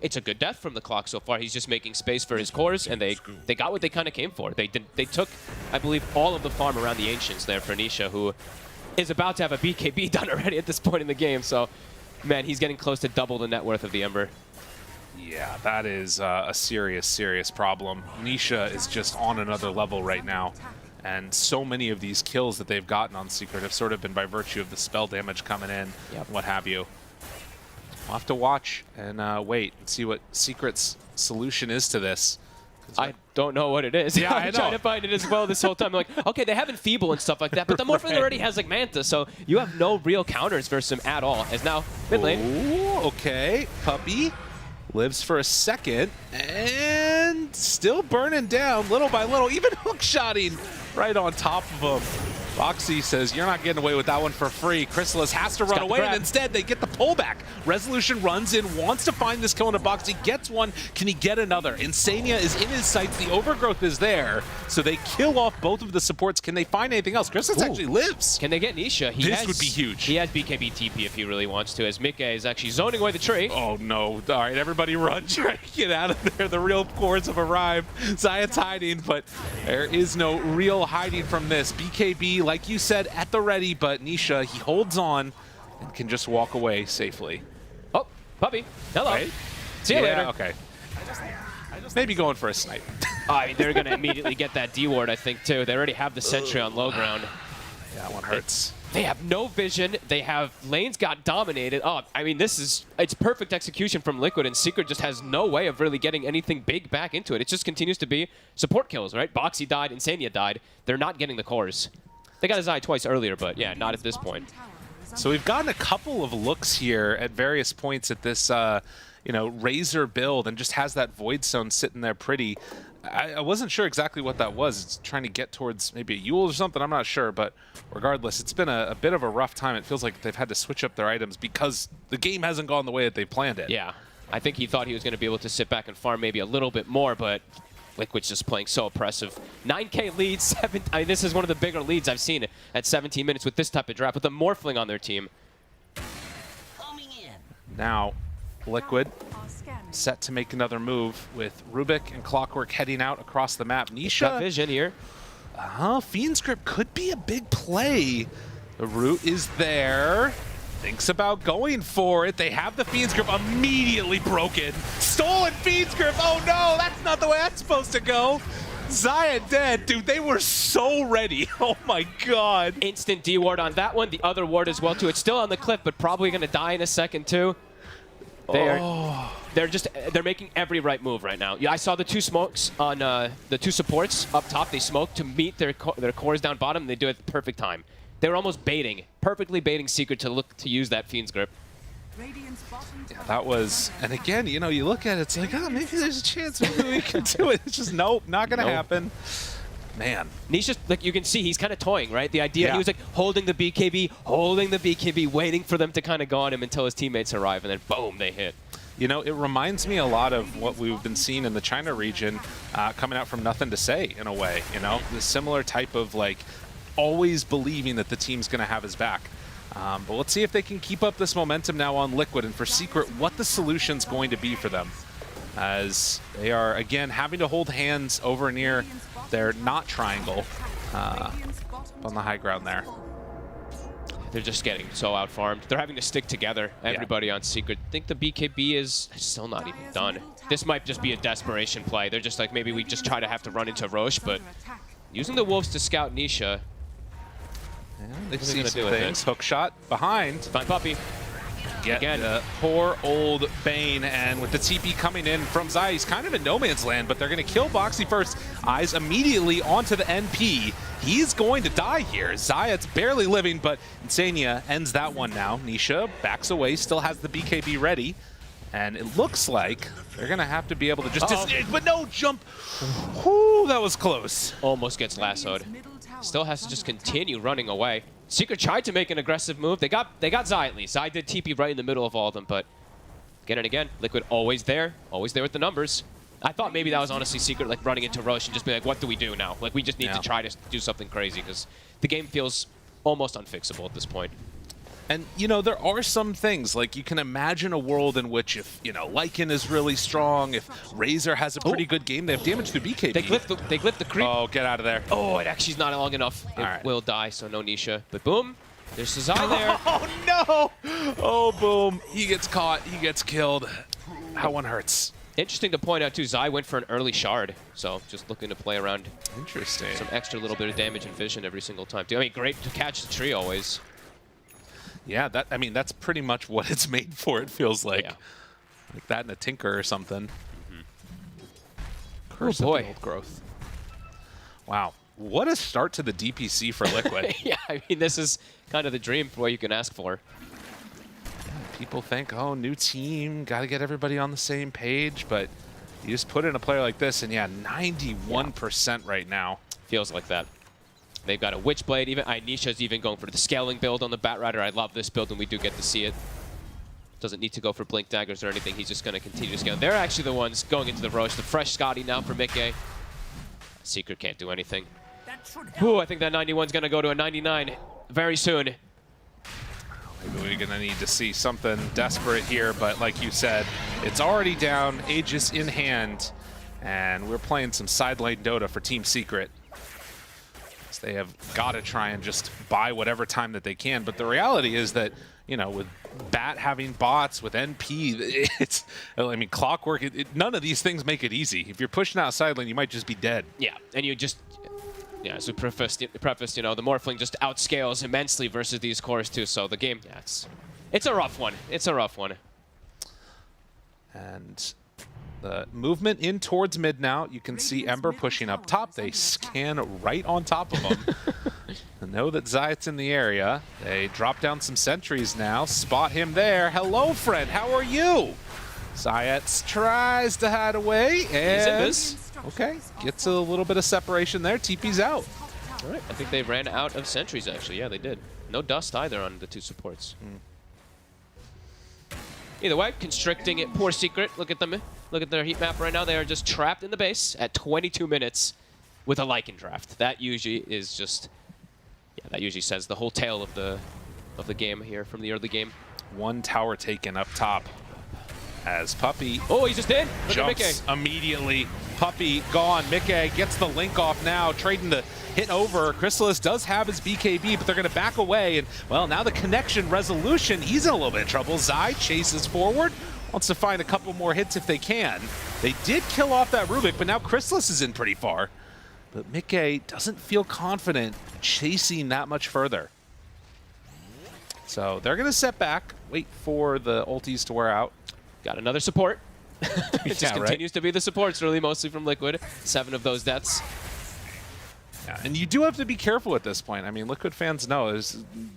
it's a good death from the Clock so far. He's just making space for his cores, and they got what they kind of came for. They took, I believe, all of the farm around the Ancients there for Nisha, who is about to have a BKB done already at this point in the game. So, man, he's getting close to double the net worth of the Ember. Yeah, that is a serious, serious problem. Nisha is just on another level right now. And so many of these kills that they've gotten on Secret have sort of been by virtue of the spell damage coming in, what have you. We'll have to watch and wait and see what Secret's solution is to this. I don't know what it is. Yeah, I'm trying to find it as well this whole time. I'm like, okay, they have Enfeeble and stuff like that, but the Morphling already has like Manta, so you have no real counters versus him at all. As now, mid lane. Ooh, okay, Puppey lives for a second, and still burning down little by little, even hookshotting right on top of him. Boxy says, you're not getting away with that one for free. Chrysalis has to run away, and instead they get the pullback. Resolution runs in, wants to find this kill into Boxy, gets one. Can he get another? Insania is in his sights. The overgrowth is there, so they kill off both of the supports. Can they find anything else? Chrysalis actually lives. Can they get Nisha? This would be huge. He has BKB TP if he really wants to, as Mickey is actually zoning away the tree. Oh no. All right, everybody run. Try to get out of there. The real cores have arrived. Zayat's hiding, but there is no real hiding from this. BKB, like you said, at the ready, but Nisha, he holds on and can just walk away safely. Oh, Puppey. Hello. Right? See you later. Okay. Maybe going for a snipe. I mean, they're going to immediately get that D ward, I think, too. They already have the sentry on low ground. Yeah, that one hurts. They have no vision. They have lanes got dominated. Oh, I mean, it's perfect execution from Liquid, and Secret just has no way of really getting anything big back into it. It just continues to be support kills, right? Boxy died, Insania died. They're not getting the cores. They got his eye twice earlier, but yeah, not at this point. So we've gotten a couple of looks here at various points at this, Razor build, and just has that Void Zone sitting there pretty. I wasn't sure exactly what that was. It's trying to get towards maybe a Yule or something. I'm not sure, but regardless, it's been a bit of a rough time. It feels like they've had to switch up their items because the game hasn't gone the way that they planned it. Yeah, I think he thought he was going to be able to sit back and farm maybe a little bit more, but Liquid's just playing so oppressive. 9K lead, this is one of the bigger leads I've seen at 17 minutes with this type of draft, with a Morphling on their team. Now, Liquid set to make another move with Rubik and Clockwork heading out across the map. Nisha got vision here. Fiend's Grip could be a big play. The root is there. Thinks about going for it. They have the Fiend's Grip immediately broken. Stolen Fiend's Grip. Oh no, that's not the way that's supposed to go. Xayah dead. Dude, they were so ready. Oh my god. Instant D-ward on that one. The other ward as well too. It's still on the cliff, but probably going to die in a second too. They're making every right move right now. Yeah, I saw the two smokes on the two supports up top. They smoked to meet their cores down bottom. And they do it at the perfect time. They were almost perfectly baiting Secret to look to use that Fiend's Grip. Yeah, that was, and again, you know, you look at it, it's like, oh, maybe there's a chance maybe we can do it. It's just, nope, not going to happen. Man. Nisha's, like, you can see he's kind of toying, right? The idea, he was like holding the BKB, waiting for them to kind of go on him until his teammates arrive, and then boom, they hit. You know, it reminds me a lot of what we've been seeing in the China region coming out from Nothing to Say, in a way, you know? The similar type of, like, always believing that the team's going to have his back. But let's see if they can keep up this momentum now on Liquid, and for Secret, what the solution's going to be for them. As they are, again, having to hold hands over near their not triangle on the high ground there. They're just getting so out-farmed. They're having to stick together, everybody on Secret. I think the BKB is still not even done. This might just be a desperation play. They're just like, maybe we just try to have to run into Roche, but using the Wolves to scout Nisha. Yeah, they see some things. Hook shot behind. Fine Puppy. Again, poor old Bane, and with the TP coming in from Xayah, he's kind of in no man's land, but they're going to kill Boxy first. Eyes immediately onto the NP. He's going to die here. Xayah's barely living, but Insania ends that one now. Nisha backs away, still has the BKB ready, and it looks like they're going to have to be able to just but no jump. Whoo, that was close. Almost gets lassoed. Still has to just continue running away. Secret tried to make an aggressive move. They got Xayah at least. Xayah did TP right in the middle of all of them, but again and again, Liquid always there with the numbers. I thought maybe that was honestly Secret, like running into Roche and just be like, what do we do now? Like, we just need to try to do something crazy because the game feels almost unfixable at this point. And, you know, there are some things, like you can imagine a world in which if, you know, Lycan is really strong, if Razor has a pretty good game, they have damage to BKB. They glyph the creep. Oh, get out of there. Oh, it actually's not long enough. It will die, so no Nisha. But boom, there's Xayah there. Oh, no! Oh, boom. He gets caught. He gets killed. That one hurts. Interesting to point out, too, Xayah went for an early shard. So just looking to play around. Interesting. Some extra little bit of damage and vision every single time, too. I mean, great to catch the tree always. Yeah, I mean, that's pretty much what it's made for, it feels like. Yeah. Like that in a Tinker or something. Curse of the old growth. Wow. What a start to the DPC for Liquid. Yeah, I mean, this is kind of the dream for what you can ask for. Yeah, people think, oh, new team, got to get everybody on the same page, but you just put in a player like this, and yeah, 91% right now. Feels like that. They've got a Witchblade. Even Nisha's even going for the scaling build on the Batrider. I love this build, and we do get to see it. Doesn't need to go for Blink Daggers or anything. He's just going to continue to scale. They're actually the ones going into the Roche. The fresh Scotty now for Mickey. Secret can't do anything. Ooh, I think that 91's going to go to a 99 very soon. Maybe we're going to need to see something desperate here, but like you said, it's already down, Aegis in hand, and we're playing some side lane Dota for Team Secret. They have got to try and just buy whatever time that they can. But the reality is that, you know, with Bat having bots, with NP, it's, I mean, Clockwork, none of these things make it easy. If you're pushing outside lane, you might just be dead. Yeah, and you just, yeah, as we prefaced, you know, the Morphling just outscales immensely versus these cores too. So the game, yeah, it's a rough one. It's a rough one. And the movement in towards mid now. You can see Ember pushing up top. They scan right on top of him. Know that Xayah's in the area. They drop down some sentries now. Spot him there. Hello, friend. How are you? Xayah tries to hide away. And okay, gets a little bit of separation there. TP's out. All right. I think they ran out of sentries, actually. Yeah, they did. No dust either on the two supports. Either way, constricting it. Poor Secret. Look at them. Look at their heat map right now. They are just trapped in the base at 22 minutes with a Lycan draft. That usually is just, yeah, that usually says the whole tale of the game here from the early game. One tower taken up top as Puppy he's just in. jumps immediately. Puppey gone. Mickey gets the link off now, trading the hit over. Chrysalis does have his BKB, but they're going to back away. And, well, now the connection resolution, he's in a little bit of trouble. Zai chases forward, wants to find a couple more hits if they can. They did kill off that Rubik, but now Chrysalis is in pretty far. But Mickey doesn't feel confident chasing that much further. So they're going to step back, wait for the ultis to wear out. Got another support. It just continues to be the supports, really, mostly from Liquid. 7 of those deaths. Yeah, and you do have to be careful at this point. I mean, Liquid fans know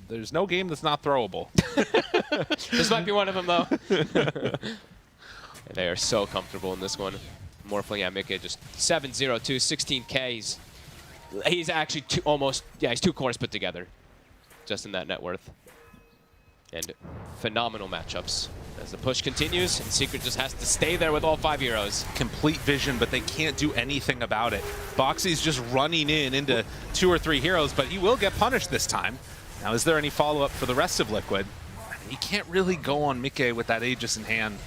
there's no game that's not throwable. This might be one of them, though. They are so comfortable in this one. Morphling at Mickey, just 7-0-2, 16K. He's actually he's 2 cores put together, just in that net worth. And phenomenal matchups. As the push continues, and Secret just has to stay there with all 5 heroes. Complete vision, but they can't do anything about it. Boxy's just running into 2 or 3 heroes, but he will get punished this time. Now, is there any follow-up for the rest of Liquid? You can't really go on Mickey with that Aegis in hand.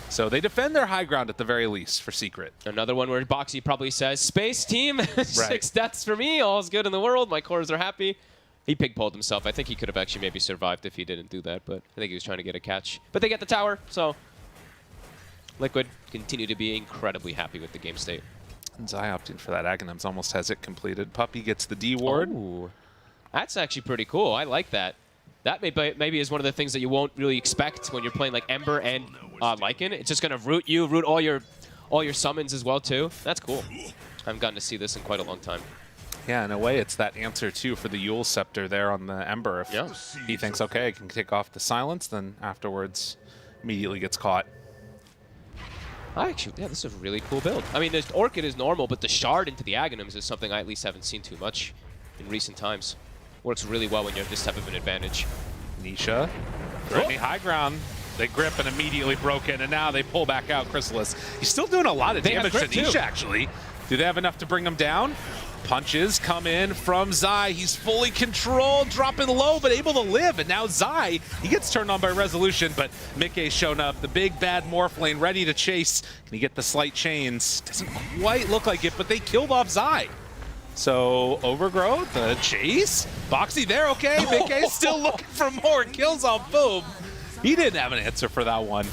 So they defend their high ground at the very least for Secret. Another one where Boxy probably says, "Space team, 6 deaths for me, all's good in the world, my cores are happy." He pig-pulled himself. I think he could have actually maybe survived if he didn't do that, but I think he was trying to get a catch. But they get the tower, so Liquid continue to be incredibly happy with the game state. And Zai opting for that Aghanims, almost has it completed. Puppey gets the D ward. Ooh, that's actually pretty cool. I like that. That maybe is one of the things that you won't really expect when you're playing like Ember and Lycan. It's just going to root all your summons as well too. That's cool. I haven't gotten to see this in quite a long time. Yeah, in a way, it's that answer, too, for the Yule Scepter there on the Ember. If he thinks, okay, I can take off the silence, then afterwards immediately gets caught. Actually, yeah, this is a really cool build. I mean, this Orchid is normal, but the Shard into the Aghanims is something I at least haven't seen too much in recent times. Works really well when you have this type of an advantage. Nisha, threatening high ground. They grip and immediately broke in, and now they pull back out Chrysalis. He's still doing a lot of damage to Nisha, actually. Do they have enough to bring him down? Punches come in from Zai. He's fully controlled, dropping low, but able to live. And now Zai, he gets turned on by Resolution, but Mickey's shown up. The big bad Morphlane ready to chase. Can he get the slight chains? Doesn't quite look like it, but they killed off Zai. So Overgrowth, the chase. Boxy there, okay. Mickey's still looking for more kills off Boom. He didn't have an answer for that one.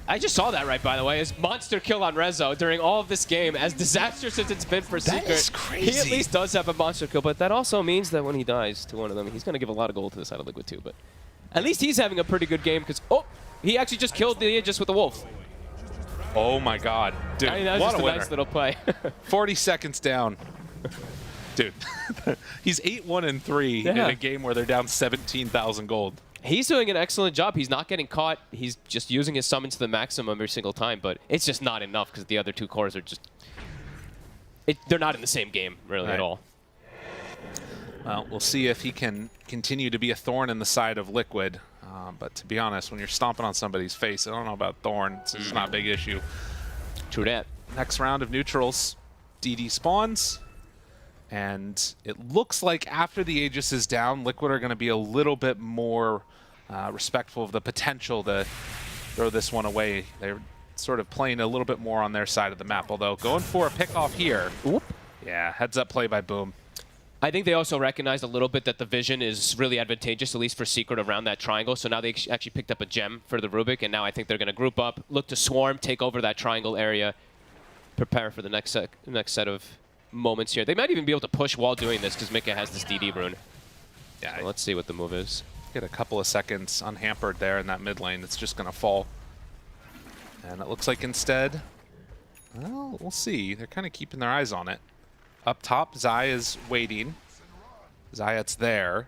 I just saw that right, by the way. His monster kill on Rezo during all of this game, as disastrous as it's been for Secret. That is crazy. He at least does have a monster kill, but that also means that when he dies to one of them, he's going to give a lot of gold to the side of Liquid too. But at least he's having a pretty good game because, he actually just killed the Aegis with a wolf. Oh my god. Dude, I mean, that was what just a a winner. nice little play. 40 seconds down. Dude, he's 8-1-3 in a game where they're down 17,000 gold. He's doing an excellent job. He's not getting caught. He's just using his summons to the maximum every single time, but it's just not enough because the other 2 cores are just... they're not in the same game, really, at all. Well, we'll see if he can continue to be a thorn in the side of Liquid. But to be honest, when you're stomping on somebody's face, I don't know about thorn. It's not a big issue. True that. Next round of neutrals, DD spawns. And it looks like after the Aegis is down, Liquid are going to be a little bit more respectful of the potential to throw this one away. They're sort of playing a little bit more on their side of the map, although going for a pick-off here. Oop. Yeah, heads-up play by Boom. I think they also recognized a little bit that the vision is really advantageous, at least for Secret, around that triangle. So now they actually picked up a gem for the Rubik, and now I think they're going to group up, look to swarm, take over that triangle area, prepare for the next set of moments here. They might even be able to push while doing this because Mika has this DD rune. Yeah, so let's see what the move is. Get a couple of seconds unhampered there in that mid lane. It's just going to fall. And it looks like instead, well, we'll see. They're kind of keeping their eyes on it. Up top, Zai is waiting. Zayat's there.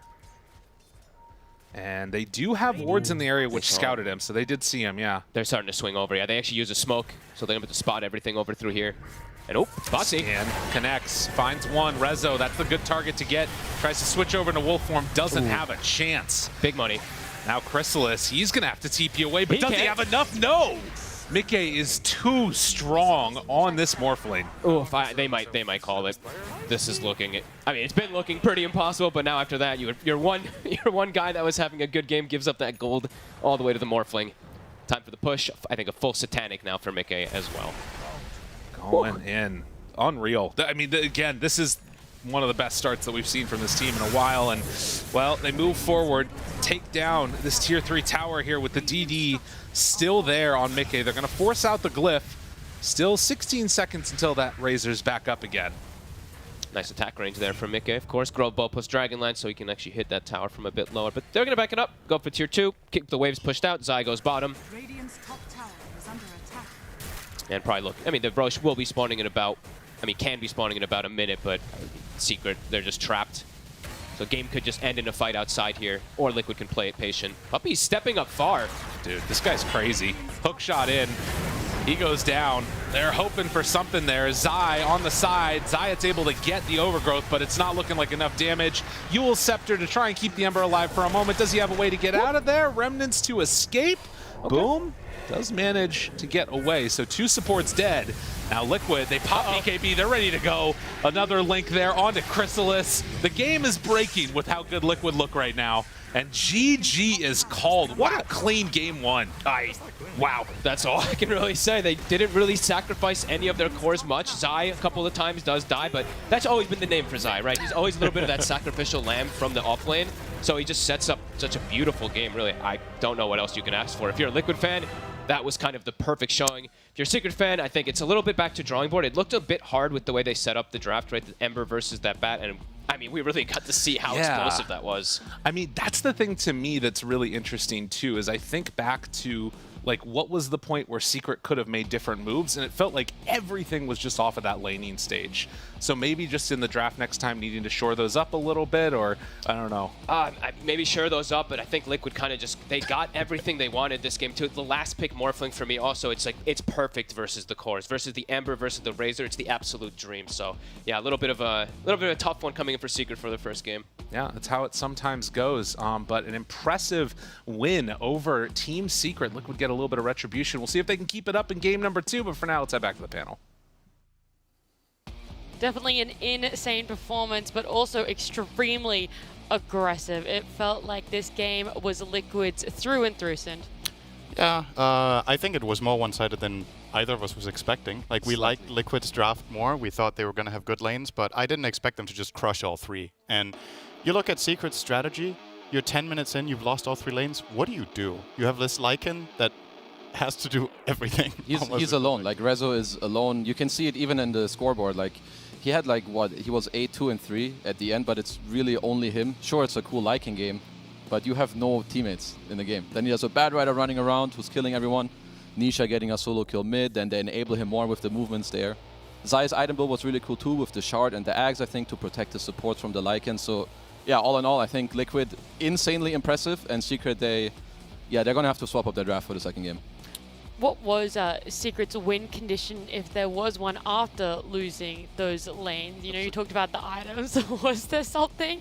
And they do have wards in the area which scouted him, so they did see him, yeah. They're starting to swing over. Yeah, they actually use a smoke, so they're able to spot everything over through here. And Boxy. And connects, finds one. Rezo, that's the good target to get. Tries to switch over to wolf form, doesn't have a chance. Big money. Now Chrysalis, he's going to have to TP away, but does he have enough? No! Mickey is too strong on this Morphling. Oh, they might call it. This is looking. I mean, it's been looking pretty impossible, but now after that, your one guy that was having a good game gives up that gold all the way to the Morphling. Time for the push. I think a full Satanic now for Mickey as well. Going in. Unreal. I mean, again, this is one of the best starts that we've seen from this team in a while. And, well, they move forward, take down this Tier 3 tower here with the DD still there on Mickey. They're going to force out the Glyph. Still 16 seconds until that Razor's back up again. Nice attack range there from Mickey. Of course, Grove Bow plus Dragonlance, so he can actually hit that tower from a bit lower. But they're going to back it up, go for Tier 2, keep the waves pushed out. Zai goes bottom. Radiant's top tower is under attack. And probably look, I mean, the Roche will be spawning in about, I mean, can be spawning in about a minute, but Secret, they're just trapped. So game could just end in a fight outside here, or Liquid can play it patient. Puppy's stepping up far. Dude, this guy's crazy. Hook shot in. He goes down. They're hoping for something there. Zai on the side. Zayat's able to get the overgrowth, but it's not looking like enough damage. Yule Scepter to try and keep the Ember alive for a moment. Does he have a way to get out of there? Remnants to escape. Okay. Boom. Does manage to get away. So 2 supports dead. Now Liquid, they pop BKB. They're ready to go. Another link there onto Chrysalis. The game is breaking with how good Liquid look right now. And GG is called. What a clean game 1. Wow, that's all I can really say. They didn't really sacrifice any of their cores much. Zai a couple of times does die, but that's always been the name for Zai, right? He's always a little bit of that sacrificial lamb from the off lane. So he just sets up such a beautiful game, really. I don't know what else you can ask for. If you're a Liquid fan, that was kind of the perfect showing. If you're a Secret fan, I think it's a little bit back to drawing board. It looked a bit hard with the way they set up the draft, right? The Ember versus that Bat, and I mean, we really got to see how explosive that was. I mean, that's the thing to me that's really interesting too, is I think back to like what was the point where Secret could have made different moves, and it felt like everything was just off of that laning stage. So maybe just in the draft next time needing to shore those up a little bit, or I don't know. Maybe shore those up, but I think Liquid kind of just, they got everything they wanted this game too. The last pick Morphling for me also, it's like, it's perfect versus the cores, versus the Ember, versus the Razor. It's the absolute dream. So yeah, a little bit of a tough one coming in for Secret for the first game. Yeah, that's how it sometimes goes. But an impressive win over Team Secret. Liquid get a little bit of retribution. We'll see if they can keep it up in game number 2, but for now, let's head back to the panel. Definitely an insane performance, but also extremely aggressive. It felt like this game was Liquid's through and through, Sind. Yeah, I think it was more one-sided than either of us was expecting. Like, we liked Liquid's draft more. We thought they were going to have good lanes, but I didn't expect them to just crush all 3. And you look at Secret's strategy, you're 10 minutes in, you've lost all 3 lanes. What do? You have this Lycan that has to do everything. He's alone. Like, Rezo is alone. You can see it even in the scoreboard. Like, he had like, what, he was 8-2 and 3 at the end, but it's really only him. Sure, it's a cool Lycan game, but you have no teammates in the game. Then he has a Bad Rider running around who's killing everyone. Nisha getting a solo kill mid, and they enable him more with the movements there. Zai's item build was really cool too, with the shard and the Ags, I think, to protect the supports from the Lycan. So yeah, all in all, I think Liquid insanely impressive, and Secret, they're gonna have to swap up their draft for the second game. What was Secret's win condition, if there was one, after losing those lanes? You know, you talked about the items. Was there something?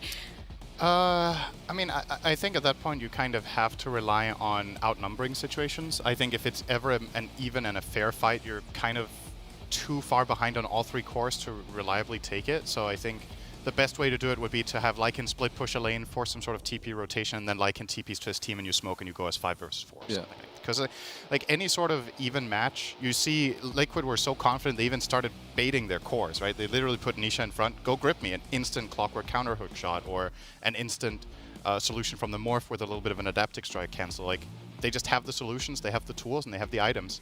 I mean, I think at that point you kind of have to rely on outnumbering situations. I think if it's ever an even and a fair fight, you're kind of too far behind on all 3 cores to reliably take it. So I think the best way to do it would be to have Lycan split push a lane, force some sort of TP rotation, and then Lycan TPs to his team and you smoke and you go as 5 versus 4. Yeah. Because like any sort of even match, you see Liquid were so confident they even started baiting their cores, right? They literally put Nisha in front, go grip me, an instant clockwork counter hook shot, or an instant solution from the morph with a little bit of an adaptive strike cancel. Like, they just have the solutions, they have the tools, and they have the items.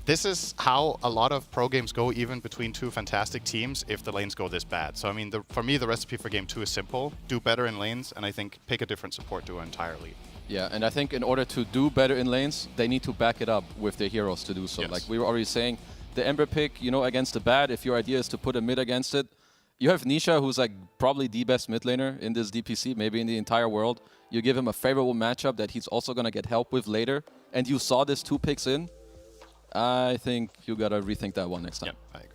This is how a lot of pro games go, even between 2 fantastic teams, if the lanes go this bad. So I mean, for me, the recipe for game 2 is simple: do better in lanes, and I think pick a different support duo entirely. Yeah, and I think in order to do better in lanes, they need to back it up with their heroes to do so. Yes. Like we were already saying, the Ember pick, you know, against the Bad, if your idea is to put a mid against it, you have Nisha, who's like probably the best mid laner in this DPC, maybe in the entire world. You give him a favorable matchup that he's also going to get help with later, and you saw this 2 picks in. I think you got to rethink that one next time. Yep, I agree.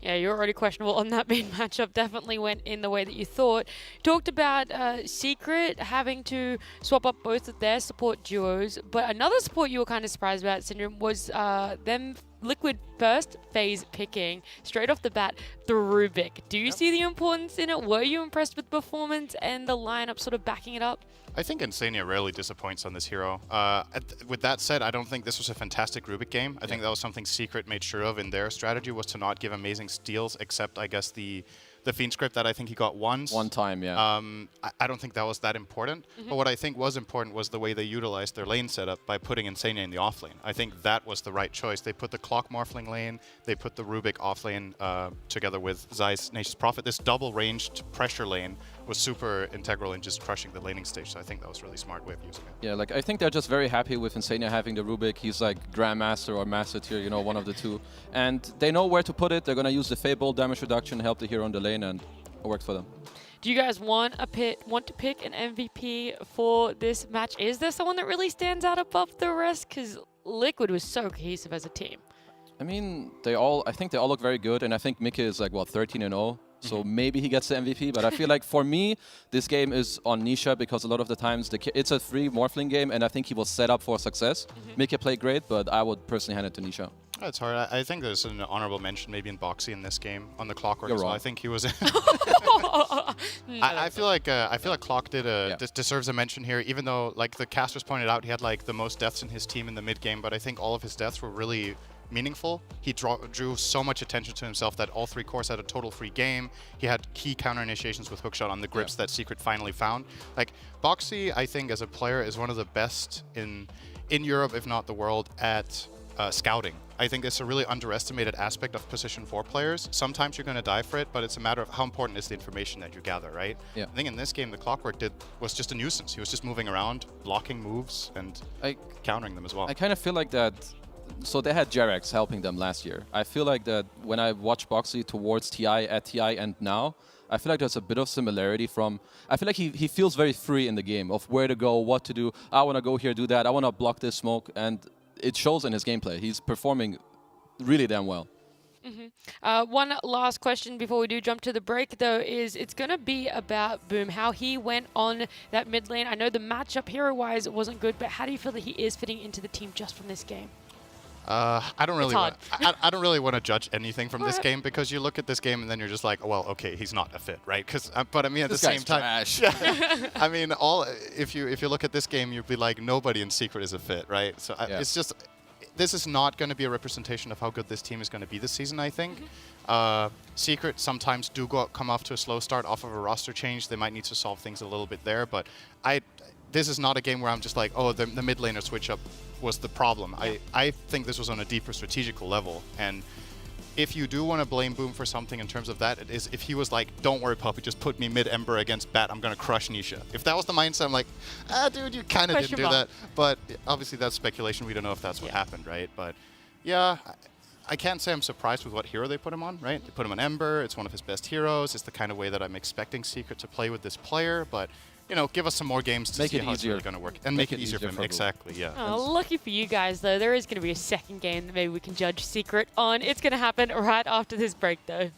Yeah, you're already questionable on that main matchup. Definitely went in the way that you thought. Talked about Secret having to swap up both of their support duos, but another support you were kind of surprised about, Syndrome, was them Liquid first phase picking straight off the bat the Rubik. Do you see the importance in it? Were you impressed with performance and the lineup sort of backing it up? I think Insania rarely disappoints on this hero. With that said, I don't think this was a fantastic Rubik game. I think that was something Secret made sure of in their strategy, was to not give amazing steals, except I guess the Fiend script that I think he got once. One time, yeah. I don't think that was that important. But what I think was important was the way they utilized their lane setup by putting Insania in the off lane. I think that was the right choice. They put the Clock Morphling lane, they put the Rubik off lane together with Zai's Nature's Prophet. This double ranged pressure lane was super integral in just crushing the laning stage. So I think that was a really smart way of using it. Yeah, like I think they're just very happy with Insania having the Rubik. He's like Grandmaster or Master Tier, you know, one of the two. And they know where to put it. They're going to use the Fable damage reduction, help the hero on the lane, and it works for them. Do you guys want to pick an MVP for this match? Is there someone that really stands out above the rest? Because Liquid was so cohesive as a team. I mean, I think they all look very good, and I think Mickey is like, what, 13-0? So maybe he gets the MVP, but I feel like for me, this game is on Nisha because a lot of the times it's a 3 Morphling game, and I think he was set up for success. Mickey played great, but I would personally hand it to Nisha. It's hard. I think there's an honorable mention maybe in Boxy in this game on the Clockwork You're as well. wrong. I think he was. I feel like Clock deserves a mention here, even though like the casters pointed out he had like the most deaths in his team in the mid game, but I think all of his deaths were really meaningful. He drew so much attention to himself that all 3 cores had a total free game. He had key counter initiations with hookshot on the grips that Secret finally found. Like Boxy, I think as a player is one of the best in Europe, if not the world, at scouting. I think it's a really underestimated aspect of position 4 players. Sometimes you're going to die for it, but it's a matter of how important is the information that you gather, right? Yeah. I think in this game, the Clockwork was just a nuisance. He was just moving around, blocking moves, and countering them as well. I kind of feel like that. So they had Jarex helping them last year. I feel like that when I watch Boxy towards TI, at TI, and now, I feel like there's a bit of similarity from... I feel like he feels very free in the game of where to go, what to do. I want to go here, do that. I want to block this smoke. And it shows in his gameplay. He's performing really damn well. One last question before we do jump to the break, though, is it's going to be about Boom, how he went on that mid lane. I know the matchup hero-wise wasn't good, but how do you feel that he is fitting into the team just from this game? I don't really want to judge anything from this game, because you look at this game and then you're just like, oh, well, okay, he's not a fit, right? But I mean, at the same time, I mean, if you look at this game, you'd be like, nobody in Secret is a fit, right? So it's just, this is not going to be a representation of how good this team is going to be this season, I think. Secret sometimes do come off to a slow start off of a roster change. They might need to solve things a little bit there, but this is not a game where I'm just like, oh, the mid laner switch up was the problem. I think this was on a deeper strategical level, and if you do want to blame Boom for something in terms of that, it is if he was like, don't worry, puppy, just put me mid-Ember against Bat, I'm going to crush Nisha. If that was the mindset, I'm like, dude, you kind of didn't do that. But obviously that's speculation. We don't know if that's what happened, right? But yeah, I can't say I'm surprised with what hero they put him on, right? They put him on Ember. It's one of his best heroes. It's the kind of way that I'm expecting Secret to play with this player, but you know, give us some more games to see how it's really going to work. And make it easier for him. Exactly, yeah. Oh, lucky for you guys, though. There is going to be a second game that maybe we can judge Secret on. It's going to happen right after this break, though.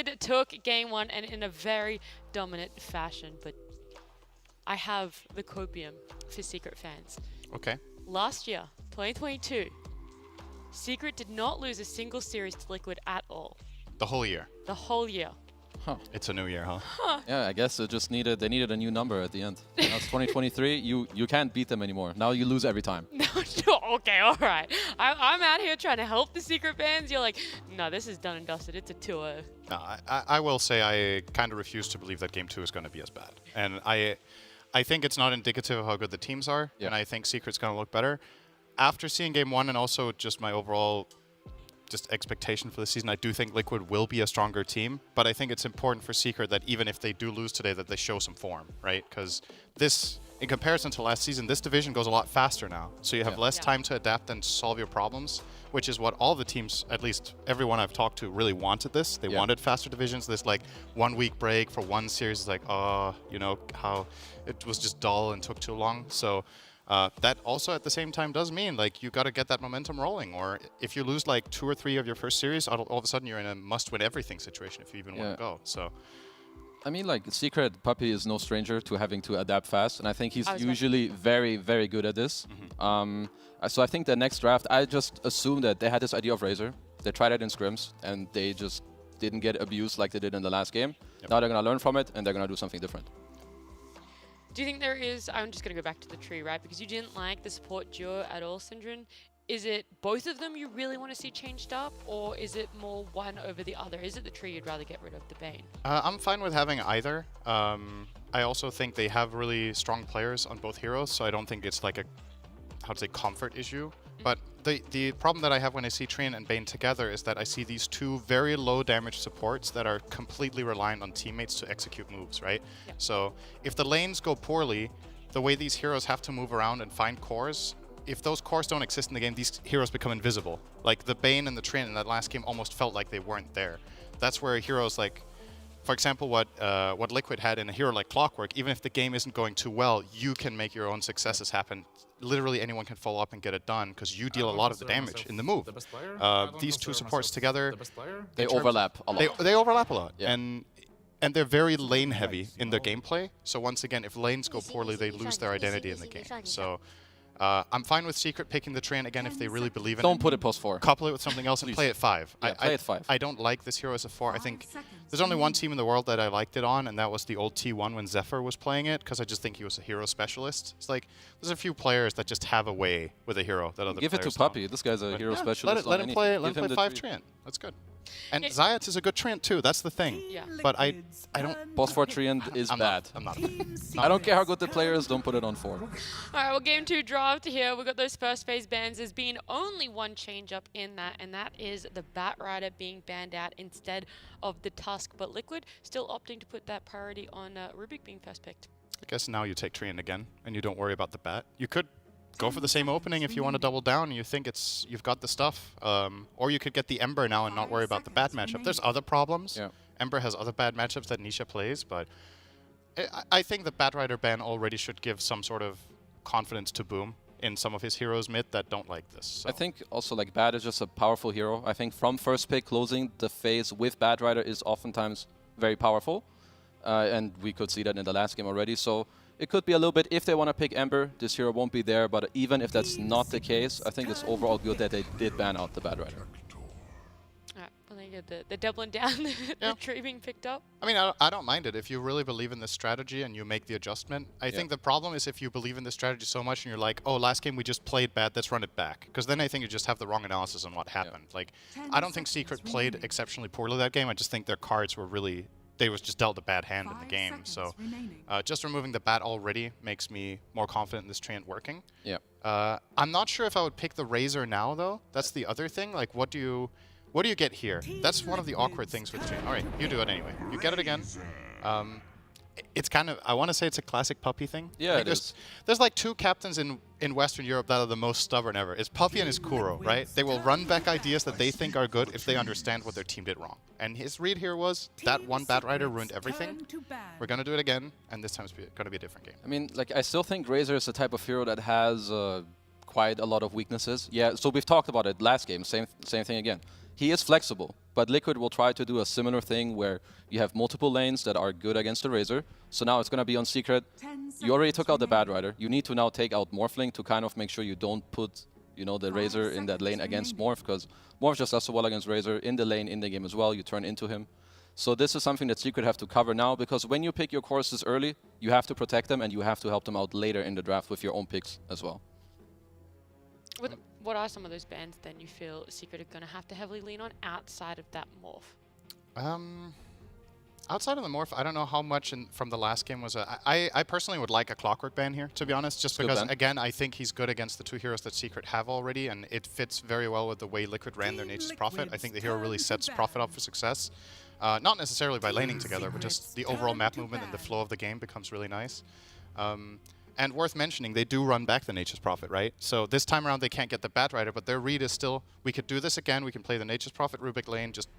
Liquid took game 1 and in a very dominant fashion, but I have the copium for Secret fans. Okay. Last year, 2022, Secret did not lose a single series to Liquid at all. The whole year. The whole year. Huh. It's a new year, huh? Yeah, I guess they needed a new number at the end. Now it's 2023. You can't beat them anymore. Now you lose every time. Okay, all right. I'm out here trying to help the Secret fans. You're like, no, this is done and dusted. It's a 2-0. No, I will say I kind of refuse to believe that game 2 is going to be as bad. And I think it's not indicative of how good the teams are, and I think Secret's going to look better. After seeing game 1 and also just my overall just expectation for the season, I do think Liquid will be a stronger team, but I think it's important for Secret that even if they do lose today, that they show some form, right? Because this, in comparison to last season, this division goes a lot faster now. So you have less time to adapt and solve your problems, which is what all the teams, at least everyone I've talked to, really wanted this. They wanted faster divisions. This like 1 week break for one series is like, you know, how it was just dull and took too long. So that also at the same time does mean like you got to get that momentum rolling, or if you lose like 2 or 3 of your first series, all of a sudden you're in a must-win everything situation if you even want to go. So, I mean, like Secret Puppy is no stranger to having to adapt fast, and I think he's usually very, very good at this. So I think the next draft, I just assumed that they had this idea of Razor. They tried it in scrims, and they just didn't get abused like they did in the last game. Now they're gonna learn from it, and they're gonna do something different. Do you think there is, I'm just going to go back to the tree, right? Because you didn't like the support duo at all, Syndron. Is it both of them you really want to see changed up, or is it more one over the other? Is it the tree you'd rather get rid of the Bane? I'm fine with having either. I also think they have really strong players on both heroes, so I don't think it's like a, how to say, comfort issue. But the problem that I have when I see Trian and Bane together is that I see these two very low damage supports that are completely reliant on teammates to execute moves, right? So if the lanes go poorly, the way these heroes have to move around and find cores, if those cores don't exist in the game, these heroes become invisible. Like the Bane and the Trian in that last game almost felt like they weren't there. That's where heroes like, for example, what Liquid had in a hero like Clockwork, even if the game isn't going too well, you can make your own successes happen. Literally anyone can follow up and get it done because you deal a lot of the damage in the move. These two supports together, they overlap a lot. They overlap a lot, and they're very lane heavy in their gameplay. So once again, if lanes go poorly, they lose their identity in the game. So I'm fine with Secret picking the Train again if they really believe in it. Don't put it post 4. Couple it with something else and play it 5. Yeah, play it 5. I don't like this hero as a 4. I think there's only one team in the world that I liked it on, and that was the old T1 when Zephyr was playing it, because I just think he was a hero specialist. It's like, there's a few players that just have a way with a hero that other Give players it to Puppy. This guy's a hero specialist. Let him play 5 Treant. That's good. And Zayat is a good Treant too. That's the thing. But I don't. Post 4 Treant is bad. I'm not. I don't care how good the player is. Don't put it on 4. All right, well, game 2 draft here. We've got those first phase bans. There's been only one change up in that, and that is the Bat Rider being banned out instead of the Tusk. But Liquid still opting to put that priority on Rubik being first picked. I guess now you take Treant again, and you don't worry about the Bat. You could go for the same opening if you want to double down and you think you've got the stuff. Or you could get the Ember now and not worry about the Bat matchup. There's other problems. Ember has other bad matchups that Nisha plays, but I think the Bat Rider ban already should give some sort of confidence to Boom in some of his heroes mid that don't like this. So. I think also like Bat is just a powerful hero. I think from first pick closing the phase with Bat Rider is oftentimes very powerful. And we could see that in the last game already. So it could be a little bit, if they want to pick Ember, this hero won't be there. But even if that's not the case, I think it's overall good that they did ban out the Bat Rider. Alright, well, they get the doubling down, the tree being picked up. I mean, I don't mind it. If you really believe in this strategy and you make the adjustment. I think the problem is if you believe in this strategy so much and you're like, oh, last game we just played bad, let's run it back. Because then I think you just have the wrong analysis on what happened. Like, I don't think Secret played exceptionally poorly that game. I just think their cards were really... They was just dealt a bad hand in the game. So just removing the Bat already makes me more confident in this Treant working. I'm not sure if I would pick the Razor now, though. That's the other thing. Like, what do you get here? That's one of the awkward things with Treant. All right, you do it anyway. You get it again. It's kind of, I want to say it's a classic Puppy thing. Yeah, like there's like 2 captains in Western Europe that are the most stubborn ever. It's Puppy and his Kuro, right? They will run back ideas that they think are good if they understand what their team did wrong. And his read here was, that one Bat Rider ruined everything. We're going to do it again, and this time it's going to be a different game. I mean, like, I still think Razor is the type of hero that has quite a lot of weaknesses. Yeah, so we've talked about it last game, same thing again. He is flexible. But Liquid will try to do a similar thing where you have multiple lanes that are good against the Razor. So now it's going to be on Secret. You already took out the Bad Rider. You need to now take out Morphling to kind of make sure you don't put, you know, the Razor in that lane against Morph, because Morph just does so well against Razor in the lane, in the game as well. You turn into him. So this is something that Secret have to cover now, because when you pick your courses early, you have to protect them and you have to help them out later in the draft with your own picks as well. What are some of those bans then you feel Secret are going to have to heavily lean on outside of that morph? Outside of the morph, I don't know how much from the last game was I personally would like a Clockwork ban here, to be honest, just because, again, I think he's good against the two heroes that Secret have already, and it fits very well with the way Liquid ran their Nature's Prophet. I think the hero really sets Prophet up for success. Not necessarily by laning together, but just the overall map movement and the flow of the game becomes really nice. And worth mentioning, they do run back the Nature's Prophet, right? So this time around, they can't get the Bat Rider, but their read is still, we could do this again, we can play the Nature's Prophet Rubik lane. Just,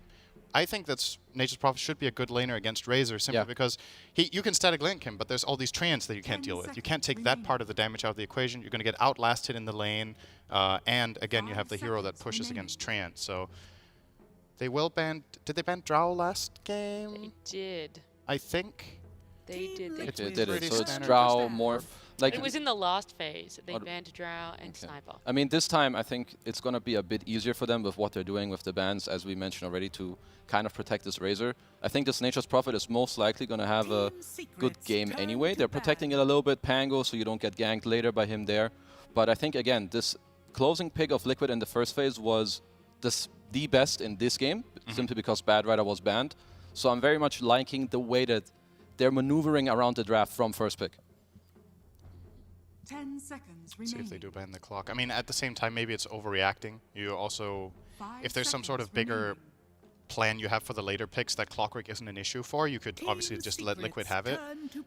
I think that's Nature's Prophet should be a good laner against Razor, simply because you can static link him, but there's all these treants that you can't deal with. You can't take that part of the damage out of the equation. You're going to get outlasted in the lane, and again, you have the hero that pushes against treant. So they will ban, did they ban Drow last game? They did. I think. They did. They did it. So it's Drow, Morph. Like it was in the last phase. They banned Drow and Sniper. I mean, this time I think it's going to be a bit easier for them with what they're doing with the bans, as we mentioned already, to kind of protect this Razor. I think this Nature's Prophet is most likely going to have a good game anyway. They're protecting it a little bit, Pango, so you don't get ganked later by him there. But I think, again, this closing pick of Liquid in the first phase was the best in this game, simply because Bad Rider was banned. So I'm very much liking the way that they're maneuvering around the draft from first pick. 10 seconds remaining. See if they do ban the clock. I mean, at the same time, maybe it's overreacting. You also, if there's some sort of bigger plan you have for the later picks that Clockwork isn't an issue for, you could obviously just let Liquid have it.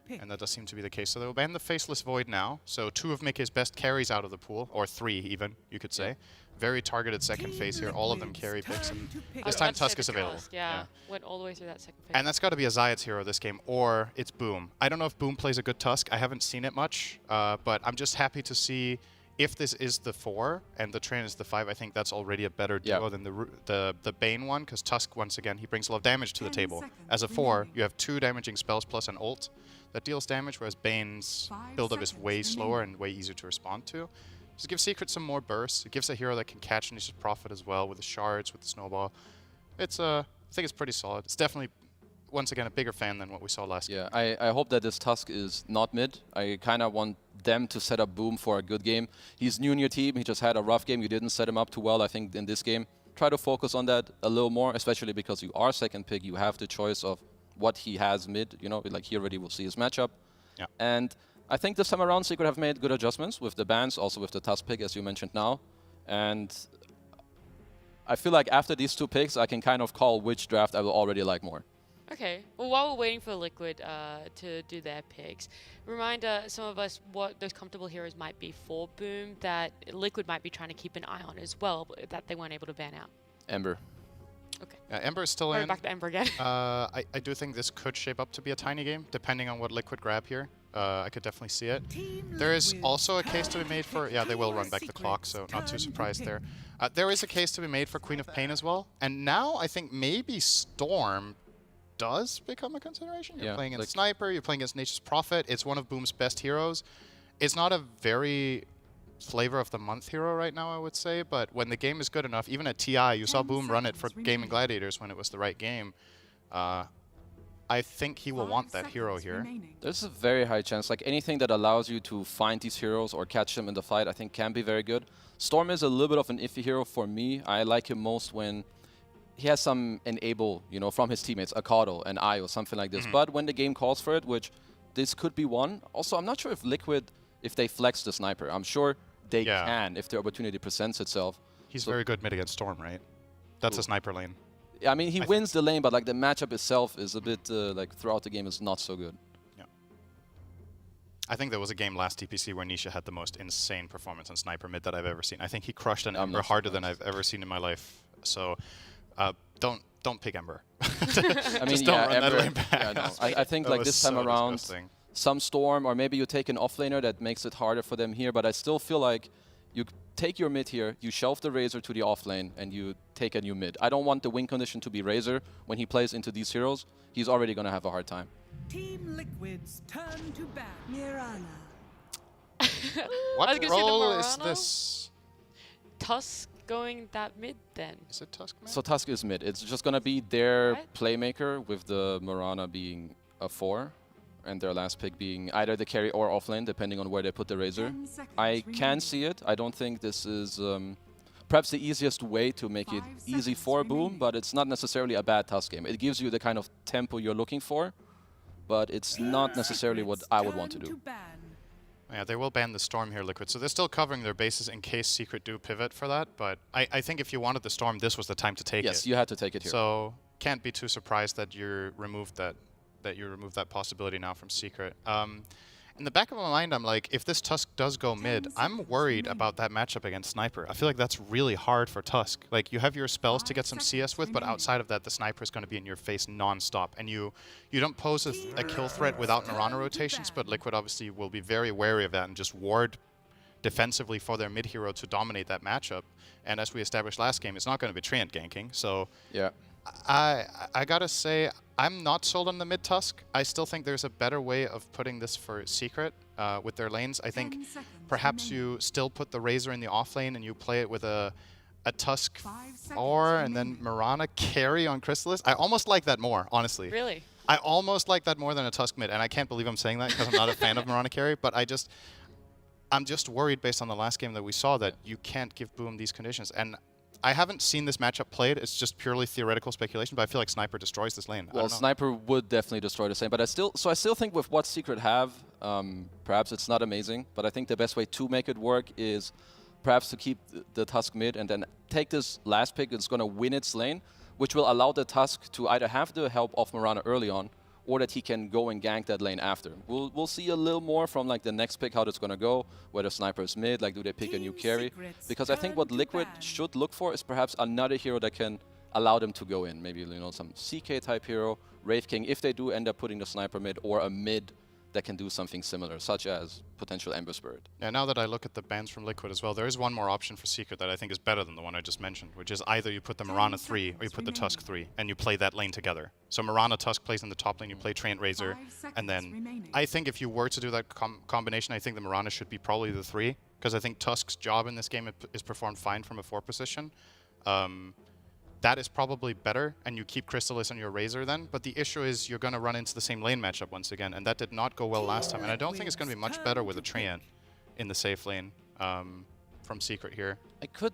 And that does seem to be the case. So they'll ban the Faceless Void now. So 2 of Mickey's best carries out of the pool, or 3 even, you could say. Very targeted second phase here. All of them carry picks. And this time Tusk is available. Yeah, went all the way through that second phase. And that's got to be a Zayat's hero this game, or it's Boom. I don't know if Boom plays a good Tusk. I haven't seen it much, but I'm just happy to see if this is the 4 and the Train is the 5. I think that's already a better duo than the Bane one, because Tusk, once again, he brings a lot of damage to the table. As a 4, you have 2 damaging spells plus an ult that deals damage, whereas Bane's build-up is way slower and way easier to respond to. Just give Secret some more bursts. It gives a hero that can catch Nature's Prophet as well with the shards, with the snowball. It's I think it's pretty solid. It's definitely, once again, a bigger fan than what we saw last game. Yeah, I hope that this Tusk is not mid. I kind of want them to set up Boom for a good game. He's new in your team. He just had a rough game. You didn't set him up too well, I think, in this game. Try to focus on that a little more, especially because you are second pick. You have the choice of what he has mid. You know, like he already will see his matchup. Yeah. And I think this time around, Secret have made good adjustments with the bans, also with the Tusk pick, as you mentioned now. And I feel like after these 2 picks, I can kind of call which draft I will already like more. Okay. Well, while we're waiting for Liquid to do their picks, remind some of us what those comfortable heroes might be for Boom that Liquid might be trying to keep an eye on as well, that they weren't able to ban out. Ember. Okay. Ember is still We're in. back to Ember again. I do think this could shape up to be a tiny game, depending on what Liquid grab here. I could definitely see it. There is also a case to be made for... Yeah, they will run back the clock, so not too surprised there. There is a case to be made for Queen of Pain as well. And now I think maybe Storm does become a consideration. You're playing against Sniper, you're playing against Nature's Prophet. It's one of Boom's best heroes. It's not a very flavor of the month hero right now, I would say, but when the game is good enough, even at TI, you saw Boom run it for Gaming Gladiators when it was the right game. I think he will want that hero here. There's a very high chance, like anything that allows you to find these heroes or catch them in the fight, I think can be very good. Storm is a little bit of an iffy hero for me. I like him most when he has some enable, you know, from his teammates, Akado and Io, something like this. But when the game calls for it, which this could be one. Also, I'm not sure if Liquid, if they flex the Sniper. I'm sure they can if the opportunity presents itself. He's very good mid against Storm, right? That's a Sniper lane. Yeah, I mean, he wins the lane, but like the matchup itself is a bit, like throughout the game is not so good. Yeah. I think there was a game last DPC where Nisha had the most insane performance on Sniper mid that I've ever seen. I think he crushed an Ember harder than I've ever seen in my life. So don't pick Ember. I mean, Just don't run Ember, that lane back. yeah, no. I think like this time around, some Storm, or maybe you take an offlaner that makes it harder for them here, but I still feel like you take your mid here, you shelf the Razor to the off lane, and you take a new mid. I don't want the win condition to be Razor. When he plays into these heroes, he's already going to have a hard time. Team Liquid's turn to ban Mirana. What role is this? Tusk going that mid then? Is it Tusk mid? So Tusk is mid. It's just going to be their playmaker, with the Mirana being a 4. And their last pick being either the carry or offlane, depending on where they put the Razor. I can see it. I don't think this is perhaps the easiest way to make it easy for Boom, but it's not necessarily a bad Tusk game. It gives you the kind of tempo you're looking for, but it's not necessarily what I would want to do. Yeah, they will ban the Storm here, Liquid. So they're still covering their bases in case Secret do pivot for that, but I think if you wanted the Storm, this was the time to take it. Yes, you had to take it here. So can't be too surprised that you removed that possibility now from Secret. In the back of my mind, I'm like, if this Tusk does go mid, I'm worried about that matchup against Sniper. I feel like that's really hard for Tusk. Like, you have your spells to get some CS with, but outside of that, the Sniper is going to be in your face non-stop. And you don't pose a kill threat without Mirana rotations, but Liquid obviously will be very wary of that and just ward defensively for their mid hero to dominate that matchup. And as we established last game, it's not going to be Treant ganking. So yeah, I gotta say, I'm not sold on the mid Tusk. I still think there's a better way of putting this for Secret with their lanes. I think perhaps you still put the Razor in the off lane and you play it with a Tusk and then Mirana carry on Crystallis. I almost like that more, honestly. Really? I almost like that more than a Tusk mid, and I can't believe I'm saying that because I'm not a fan of Mirana carry, but I'm just worried based on the last game that we saw that you can't give Boom these conditions. And I haven't seen this matchup played. It's just purely theoretical speculation, but I feel like Sniper destroys this lane. Well, Sniper would definitely destroy the same, but I still think with what Secret have, perhaps it's not amazing, but I think the best way to make it work is perhaps to keep the Tusk mid and then take this last pick that's going to win its lane, which will allow the Tusk to either have the help of Mirana early on, or that he can go and gank that lane after. We'll see a little more from like the next pick how that's gonna go, whether Sniper is mid, like do they pick a new carry? Because I think what Liquid should look for is perhaps another hero that can allow them to go in. Maybe, you know, some CK type hero, Wraith King, if they do end up putting the Sniper mid, or a mid that can do something similar, such as potential Ember Spirit. Yeah, now that I look at the bans from Liquid as well, there is one more option for Secret that I think is better than the one I just mentioned, which is either you put the Mirana 3 or you put the Tusk 3, and you play that lane together. So Mirana Tusk plays in the top lane, you play Treant Razor, and then I think if you were to do that combination, I think the Mirana should be probably the 3, because I think Tusk's job in this game is performed fine from a 4 position. That is probably better, and you keep Crystallis on your Razor then, but the issue is you're going to run into the same lane matchup once again, and that did not go well last time, and I don't think it's going to be much better with a Treant in the safe lane from Secret here.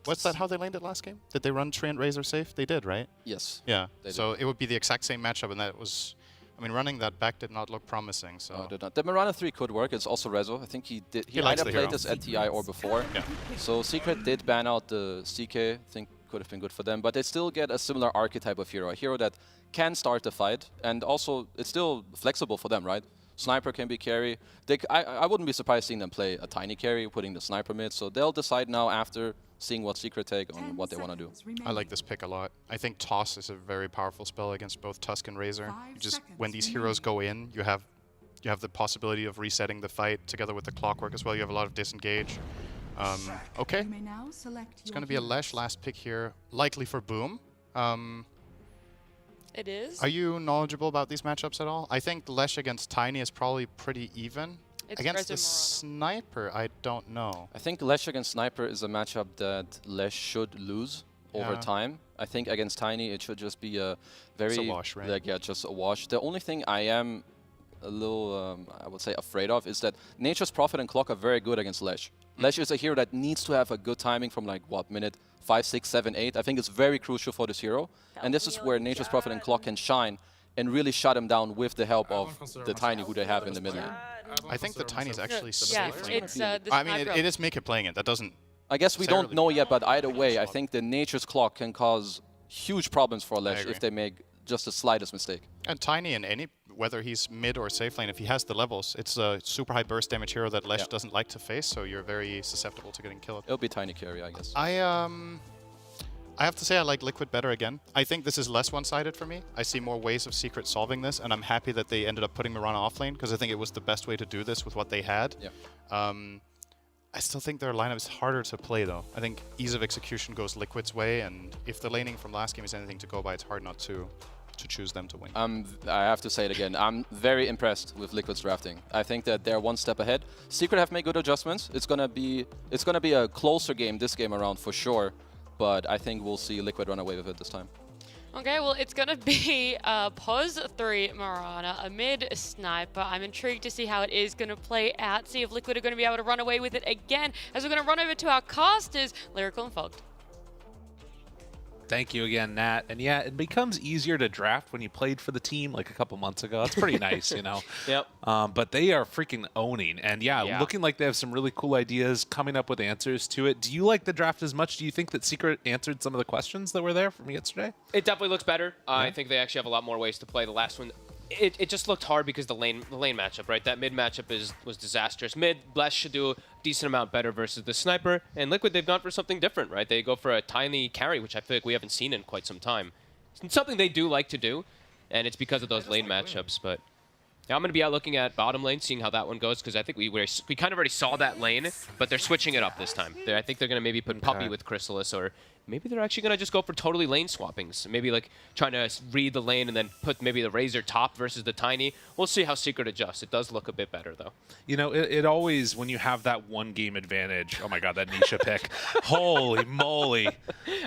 What's that, how they laned it last game? Did they run Treant Razor safe? They did, right? Yes. Yeah, so it would be the exact same matchup, and that was... I mean, running that back did not look promising, so... No, it did not. The Mirana 3 could work. It's also Rezo. I think he either played this at TI or before. Yeah. So Secret did ban out the CK. I think could have been good for them, but they still get a similar archetype of hero, a hero that can start the fight, and also it's still flexible for them, right? Sniper can be carry. I wouldn't be surprised seeing them play a tiny carry, putting the Sniper mid, so they'll decide now after seeing what Secret take on what they want to do. I like this pick a lot. I think Toss is a very powerful spell against both Tusk and Razor. Just when these heroes go in, you have the possibility of resetting the fight together with the clockwork as well. You have a lot of disengage. Okay, it's going to be a Lesh last pick here, likely for Boom. It is. Are you knowledgeable about these matchups at all? I think Lesh against Tiny is probably pretty even. It's against the Sniper, I don't know. I think Lesh against Sniper is a matchup that Lesh should lose over time. I think against Tiny, it should just be a very... It's a wash, right? Like, yeah, just a wash. The only thing I am a little, I would say, afraid of is that Nature's Prophet and Clock are very good against Lesh. Lesh is a hero that needs to have a good timing from like, what, minute 5, 6, 7, 8. I think it's very crucial for this hero. And this is where Nature's Prophet and Clock can shine and really shut him down with the help of the Tiny who they have in the middle lane. I think the Tiny is actually yeah, safe. it's, I mean, it is make it playing it. That doesn't... I guess we don't know yet, but either way, I think the Nature's Clock can cause huge problems for Lesh if they make just the slightest mistake. And Tiny in any, whether he's mid or safe lane, if he has the levels, it's a super high burst damage hero that Lesh doesn't like to face, so you're very susceptible to getting killed. It'll be Tiny carry, I guess. I have to say I like Liquid better again. I think this is less one-sided for me. I see more ways of Secret solving this, and I'm happy that they ended up putting Mirana off lane, because I think it was the best way to do this with what they had. Yeah. I still think their lineup is harder to play, though. I think ease of execution goes Liquid's way, and if the laning from last game is anything to go by, it's hard not to choose them to win. I have to say it again. I'm very impressed with Liquid's drafting. I think that they're one step ahead. Secret have made good adjustments. It's gonna be a closer game this game around for sure, but I think we'll see Liquid run away with it this time. Okay, well, it's going to be a Pos 3 Mirana, a mid sniper. I'm intrigued to see how it is going to play out, see if Liquid are going to be able to run away with it again, as we're going to run over to our casters, Lyrical and Fogged. Thank you again, Nat. And yeah, it becomes easier to draft when you played for the team like a couple months ago. It's pretty nice, you know. Yep. But they are freaking owning. And yeah, looking like they have some really cool ideas, coming up with answers to it. Do you like the draft as much? Do you think that Secret answered some of the questions that were there from yesterday? It definitely looks better. I think they actually have a lot more ways to play. The last one, it just looked hard because the lane matchup, right? That mid matchup was disastrous. Mid, Bless should do a decent amount better versus the sniper. And Liquid, they've gone for something different, right? They go for a tiny carry, which I feel like we haven't seen in quite some time. It's something they do like to do, and it's because of those lane matchups. But yeah, I'm going to be out looking at bottom lane, seeing how that one goes, because I think we kind of already saw that lane, but they're switching it up this time. I think they're going to maybe put Puppey with Chrysalis, or maybe they're actually going to just go for totally lane swappings. Maybe like trying to read the lane and then put maybe the Razor top versus the Tiny. We'll see how Secret adjusts. It does look a bit better, though. You know, it always, when you have that one game advantage, oh my god, that Nisha pick. Holy moly.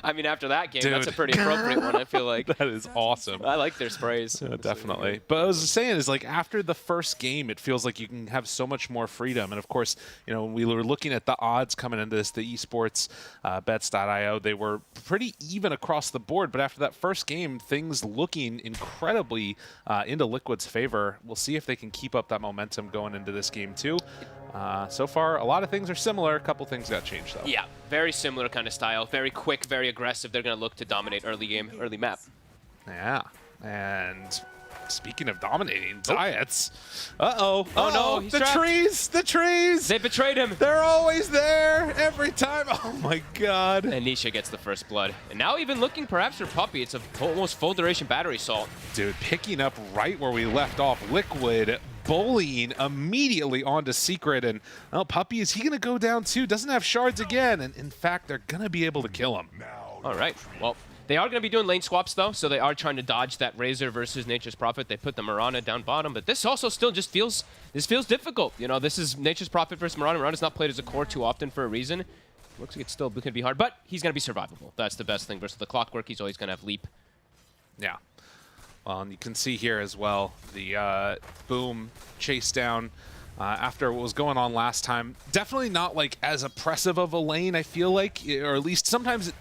I mean, after that game, Dude. that's a pretty appropriate one, I feel like. That is awesome. I like their sprays. Yeah, definitely. But I was saying is like after the first game, it feels like you can have so much more freedom. And of course, you know, when we were looking at the odds coming into this, the esports bets.io, they were pretty even across the board. But after that first game, things looking incredibly into Liquid's favor. We'll see if they can keep up that momentum going into this game too. So far, a lot of things are similar. A couple things got changed though. Yeah, very similar kind of style. Very quick, very aggressive. They're going to look to dominate early game, early map. Yeah, and speaking of dominating, Zayats. Uh-oh. Oh, no, he's trapped. The trees! They betrayed him. They're always there every time. Oh, my God. And Nisha gets the first blood. And now even looking perhaps for Puppey, it's a almost full duration battery assault. Dude, picking up right where we left off. Liquid bullying immediately onto Secret. And, well, Puppey, is he going to go down too? Doesn't have shards again. And, in fact, they're going to be able to kill him. All right. Well, they are going to be doing lane swaps, though, so they are trying to dodge that Razor versus Nature's Prophet. They put the Mirana down bottom, but this also still just feels difficult. You know, this is Nature's Prophet versus Mirana. Mirana's not played as a core too often for a reason. Looks like it's still going to be hard, but he's going to be survivable. That's the best thing versus the Clockwork. He's always going to have leap. Yeah. Well, and you can see here as well the boom chase down after what was going on last time. Definitely not like as oppressive of a lane, I feel like, or at least sometimes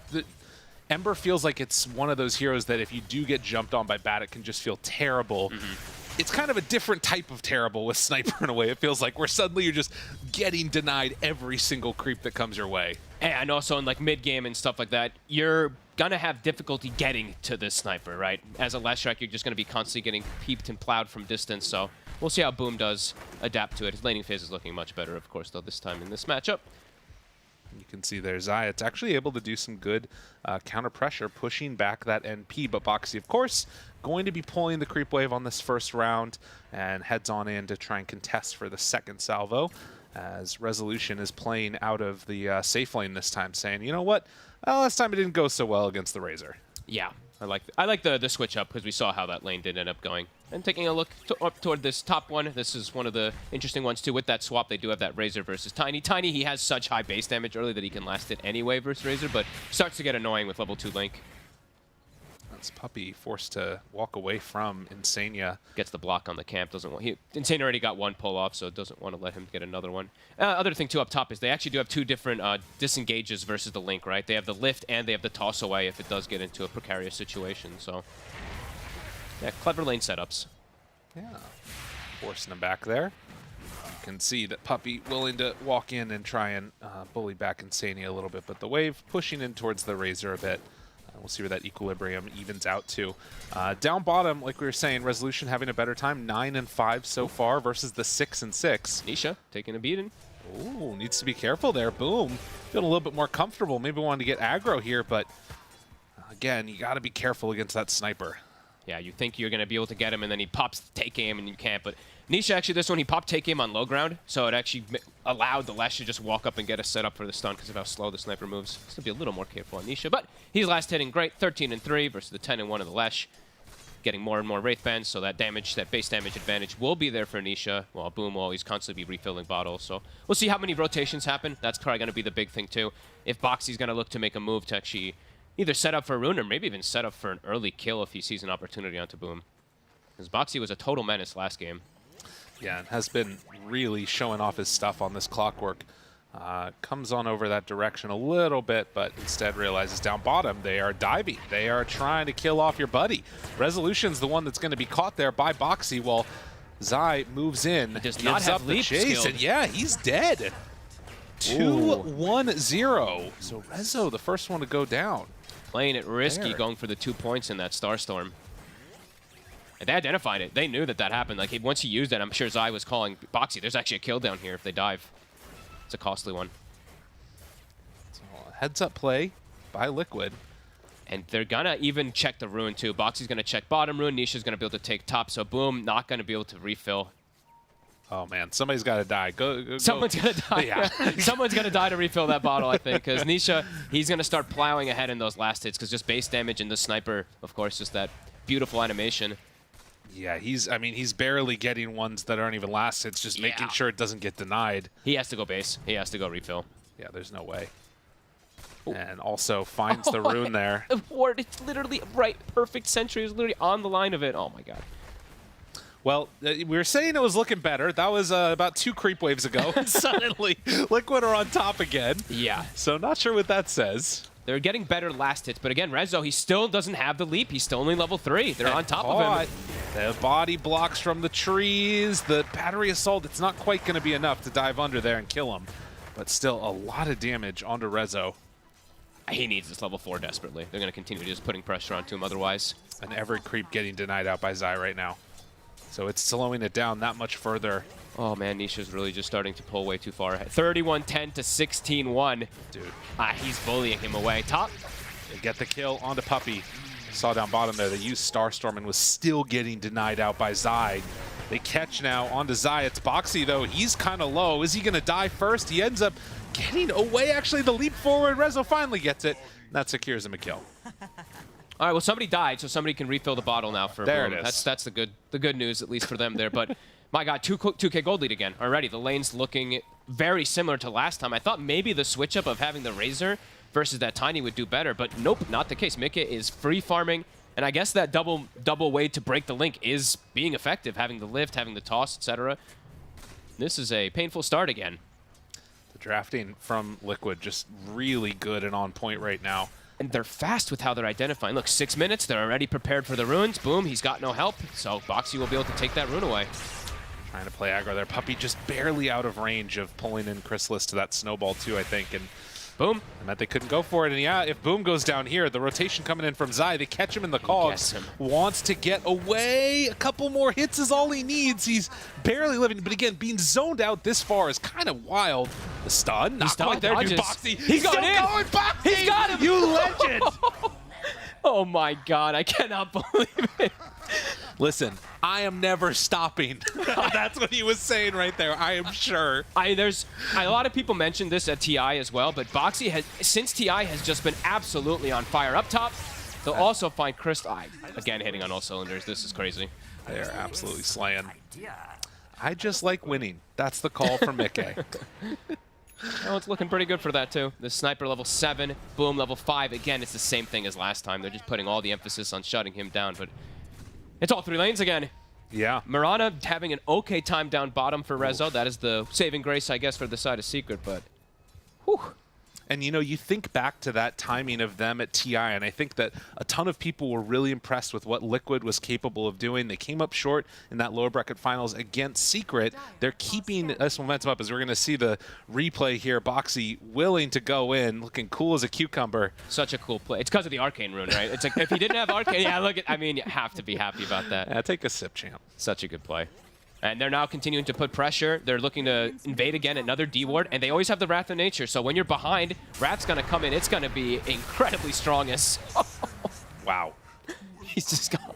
Ember feels like it's one of those heroes that if you do get jumped on by Bat, it can just feel terrible. It's kind of a different type of terrible with Sniper in a way. It feels like where suddenly you're just getting denied every single creep that comes your way. And also in like mid-game and stuff like that, you're going to have difficulty getting to this Sniper, right? As a last strike, you're just going to be constantly getting peeped and plowed from distance, so we'll see how Boom does adapt to it. His laning phase is looking much better, of course, though, this time in this matchup. You can see there Zayat's actually able to do some good counter pressure, pushing back that NP. But Boxy, of course, going to be pulling the creep wave on this first round and heads on in to try and contest for the second salvo, as Resolution is playing out of the safe lane this time, saying, you know what, well, last time it didn't go so well against the Razor. Yeah, I like the switch up because we saw how that lane did end up going. And taking a look up toward this top one, this is one of the interesting ones too. With that swap, they do have that Razor versus Tiny. Tiny, he has such high base damage early that he can last it anyway versus Razor, but starts to get annoying with level 2 Link. That's Puppey forced to walk away from Insania. Gets the block on the camp. Doesn't want Insania already got one pull off, so doesn't want to let him get another one. Other thing too up top is they actually do have two different disengages versus the Link, right? They have the lift and they have the toss away if it does get into a precarious situation. So yeah, clever lane setups. Yeah, forcing him back there. You can see that Puppey willing to walk in and try and bully back Insania a little bit, but the wave pushing in towards the Razor a bit. We'll see where that equilibrium evens out to. Down bottom, like we were saying, Resolution having a better time, 9-5 so far versus the 6-6. Nisha taking a beating. Ooh, needs to be careful there. Boom. Feeling a little bit more comfortable. Maybe wanting to get aggro here, but again, you got to be careful against that Sniper. Yeah, you think you're going to be able to get him, and then he pops take aim, and you can't. But Nisha, actually, this one, he popped take aim on low ground, so it actually allowed the Lesh to just walk up and get a setup for the stun because of how slow the sniper moves. He's going to be a little more careful on Nisha, but he's last hitting great, 13-3 versus the 10-1 of the Lesh. Getting more and more Wraith Bands, so that damage, that base damage advantage will be there for Nisha, while Boom will always constantly be refilling bottles. So we'll see how many rotations happen. That's probably going to be the big thing, too. If Boxy's going to look to make a move to actually either set up for a rune or maybe even set up for an early kill if he sees an opportunity onto Boom. Because Boxy was a total menace last game. Yeah, and has been really showing off his stuff on this Clockwork. Comes on over that direction a little bit, but instead realizes down bottom they are diving. They are trying to kill off your buddy. Resolution's the one that's going to be caught there by Boxy while Zai moves in, does not have the leap chase, skilled. and yeah, he's dead. 2-1-0. So Rezo, the first one to go down. Playing it risky, There. going for the 2 points in that Starstorm. And they identified it. They knew that that happened. Like, once he used it, I'm sure Zai was calling Boxy. There's actually a kill down here if they dive. It's a costly one. So heads up play by Liquid. And they're gonna even check the rune too. Boxy's gonna check bottom rune. Nisha's gonna be able to take top. So Boom not gonna be able to refill. Oh man, somebody's got to die. Go. Someone's gonna die. Yeah. Someone's gonna die to refill that bottle, I think, because Nisha, he's gonna start plowing ahead in those last hits because just base damage and the sniper, of course, just that beautiful animation. Yeah, he's barely getting ones that aren't even last hits, just making sure it doesn't get denied. He has to go base. He has to go refill. Yeah, there's no way. Ooh. And also finds the rune there. Ward, it's literally right. Perfect sentry is literally on the line of it. Oh my god. Well, we were saying it was looking better. That was about 2 creep waves ago. And suddenly, Liquid are on top again. Yeah. So not sure what that says. They're getting better last hits, but again, Rezo, he still doesn't have the leap. He's still only level 3. They're on top of him. The body blocks from the trees. The battery assault, it's not quite going to be enough to dive under there and kill him. But still, a lot of damage onto Rezo. He needs this level 4 desperately. They're going to continue just putting pressure onto him otherwise. And every creep getting denied out by Zai right now. So it's slowing it down that much further. Oh man, Nisha's really just starting to pull way too far ahead. 31-10 to 16-1. Dude. He's bullying him away. Top. They get the kill onto Puppey. Saw down bottom there, they used Starstorm and was still getting denied out by Zai. They catch now onto Zai. It's Boxy though. He's kind of low. Is he going to die first? He ends up getting away. Actually, the leap forward. Rezo finally gets it. And that secures him a kill. All right, well, somebody died, so somebody can refill the bottle now for There Boom. it is. That's the good news, at least for them there. But my God, 2K gold lead again already. The lane's looking very similar to last time. I thought maybe the switch up of having the Razor versus that Tiny would do better, but nope, not the case. Mika is free farming, and I guess that double way to break the link is being effective, having the lift, having the toss, etc. This is a painful start again. The drafting from Liquid just really good and on point right now. And they're fast with how they're identifying. Look, 6 minutes, they're already prepared for the runes. Boom, he's got no help, so Boxy will be able to take that rune away. Trying to play aggro there. Puppey just barely out of range of pulling in Chrysalis to that snowball too, I think. And Boom. I meant they couldn't go for it. And yeah, if Boom goes down here, the rotation coming in from Zai, they catch him in the cogs. Wants to get away. A couple more hits is all he needs. He's barely living. But again, being zoned out this far is kind of wild. The stun, not quite there, dude. Boxy. He's still going in. going, Boxy. He's got him. You legend. Oh my God, I cannot believe it. Listen, I am never stopping. That's what he was saying right there, I am sure. There's a lot of people mentioned this at TI as well, but Boxy has, since TI has just been absolutely on fire. Up top, they'll also find Chris, again hitting on all cylinders. This is crazy. They are absolutely slaying. I just like winning. That's the call from Mickey. Oh, it's looking pretty good for that too. The sniper level 7, Boom level 5. Again, it's the same thing as last time. They're just putting all the emphasis on shutting him down, but it's all 3 lanes again. Yeah. Mirana having an okay time down bottom for Rezo. That is the saving grace, I guess, for the side of Secret, but whew. And, you know, you think back to that timing of them at TI, and I think that a ton of people were really impressed with what Liquid was capable of doing. They came up short in that lower bracket finals against Secret. They're keeping this momentum up as we're going to see the replay here. Boxy willing to go in, looking cool as a cucumber. Such a cool play. It's because of the Arcane rune, right? It's like, if he didn't have Arcane, yeah, look at, I mean, you have to be happy about that. Yeah, take a sip, champ. Such a good play. And they're now continuing to put pressure. They're looking to invade again, another D-ward, and they always have the Wrath of Nature. So when you're behind, Wrath's going to come in. It's going to be incredibly strong as... Wow. He's just gone.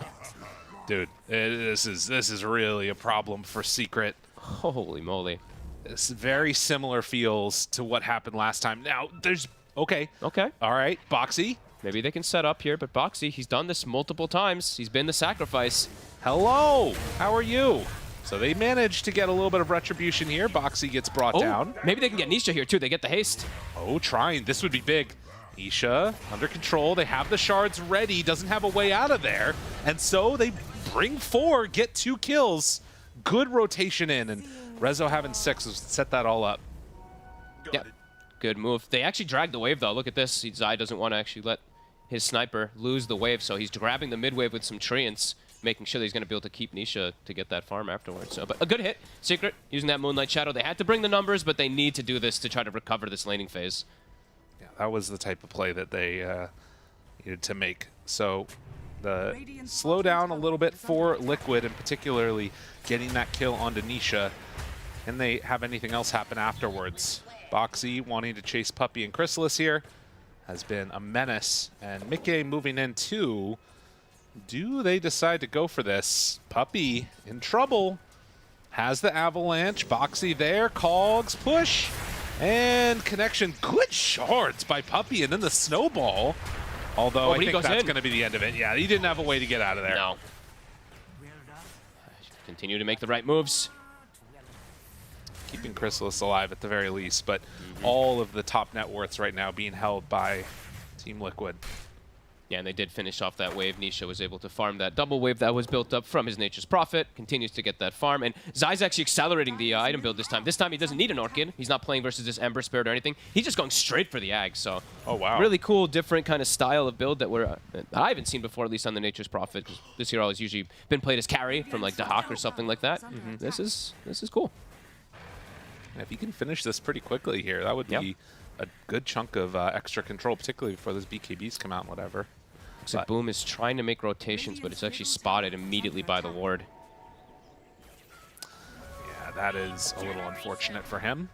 Dude, this is really a problem for Secret. Holy moly. It's very similar feels to what happened last time. Now, there's... Okay. Okay. All right. Boxy. Maybe they can set up here, but Boxy, he's done this multiple times. He's been the sacrifice. Hello. How are you? So they managed to get a little bit of retribution here. Boxy gets brought down. Maybe they can get Nisha here, too. They get the haste. Oh, trying. This would be big. Nisha under control. They have the shards ready. Doesn't have a way out of there. And so they bring 4, get 2 kills. Good rotation in. And Rezo having 6 has set that all up. Yeah. Good move. They actually dragged the wave, though. Look at this. Zai doesn't want to actually let his sniper lose the wave, so he's grabbing the mid wave with some treants, making sure that he's going to be able to keep Nisha to get that farm afterwards. So, but a good hit. Secret using that Moonlight Shadow. They had to bring the numbers, but they need to do this to try to recover this laning phase. Yeah, that was the type of play that they needed to make. So the slow down a little bit for Liquid, and particularly getting that kill onto Nisha. Can they have anything else happen afterwards? Boxy wanting to chase Puppey and Chrysalis here has been a menace, and Mickey moving in too. Do they decide to go for this? Puppey in trouble. Has the avalanche. Boxy there. Cogs push. And connection. Good shards by Puppey, and then the snowball. Although I think that's going to be the end of it. Yeah, he didn't have a way to get out of there. No. Continue to make the right moves. Keeping Chrysalis alive at the very least, but all of the top net worths right now being held by Team Liquid. Yeah, and they did finish off that wave. Nisha was able to farm that double wave that was built up from his Nature's Prophet. Continues to get that farm. And Zai's actually accelerating the item build this time. This time he doesn't need an Orchid. He's not playing versus this Ember Spirit or anything. He's just going straight for the Ag. So, oh wow, really cool, different kind of style of build that I haven't seen before, at least on the Nature's Prophet. This hero has usually been played as carry from like Dahak or something like that. This is cool. If you can finish this pretty quickly here, that would be a good chunk of extra control, particularly before those BKBs come out and whatever. Looks like Boom is trying to make rotations, but it's actually spotted immediately by the ward. Yeah, that is a little unfortunate for him.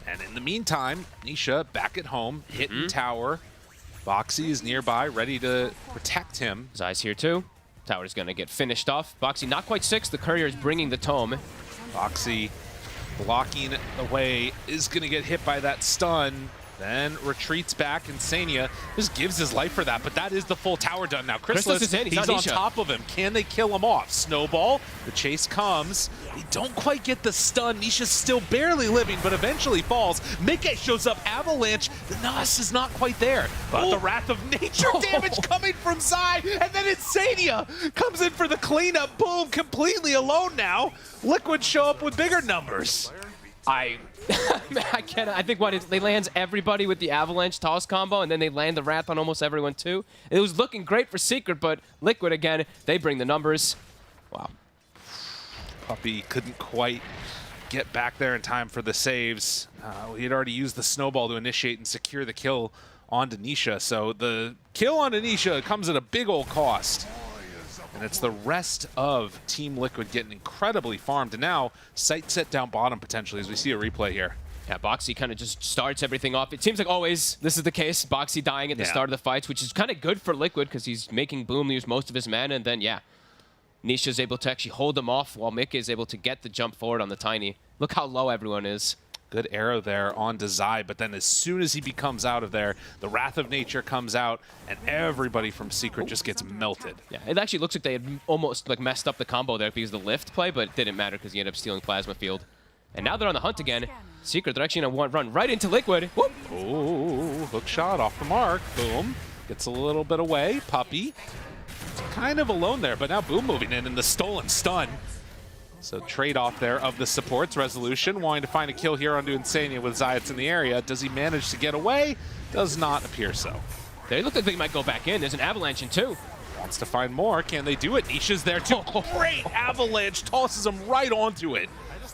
And in the meantime, Nisha back at home, hitting tower. Boxy is nearby, ready to protect him. Zai's here too. Tower's going to get finished off. Boxy not quite 6. The courier is bringing the tome. Boxy blocking the way, is going to get hit by that stun, then retreats back. Insania just gives his life for that, but that is the full tower done now. Chrysalis is in. He's on top of him. Can they kill him off? Snowball, the chase comes. They don't quite get the stun. Nisha's still barely living, but eventually falls. Mickey shows up. Avalanche. The Nas is not quite there, but the Wrath of Nature damage coming from Zai, and then Insania comes in for the cleanup. Boom, completely alone now. Liquid show up with bigger numbers. I can't. I think they lands everybody with the Avalanche toss combo, and then they land the Wrath on almost everyone too. It was looking great for Secret, but Liquid again, they bring the numbers. Wow. Puppey couldn't quite get back there in time for the saves. He had already used the snowball to initiate and secure the kill on Nisha, so the kill on Nisha comes at a big old cost. And it's the rest of Team Liquid getting incredibly farmed. And now, sight set down bottom potentially as we see a replay here. Yeah, Boxy kind of just starts everything off. It seems like always this is the case. Boxy dying at the start of the fights, which is kind of good for Liquid because he's making Boom use most of his mana. And then, yeah, Nisha's able to actually hold them off while Mick is able to get the jump forward on the Tiny. Look how low everyone is. Good arrow there on Zai, but then as soon as he becomes out of there, the Wrath of Nature comes out, and everybody from Secret just gets melted. Yeah, it actually looks like they had almost like messed up the combo there because of the lift play, but it didn't matter because he ended up stealing Plasma Field. And now they're on the hunt again. Secret, they're actually going to run right into Liquid. Whoop. Oh, hook shot off the mark. Boom. Gets a little bit away. Puppey. Kind of alone there, but now Boom moving in and the stolen stun. So trade-off there of the supports. Resolution wanting to find a kill here onto Insania with Zayats in the area. Does he manage to get away? Does not appear so. They look like they might go back in. There's an Avalanche in too. Wants to find more. Can they do it? Nisha's there too. Great Avalanche tosses him right onto it.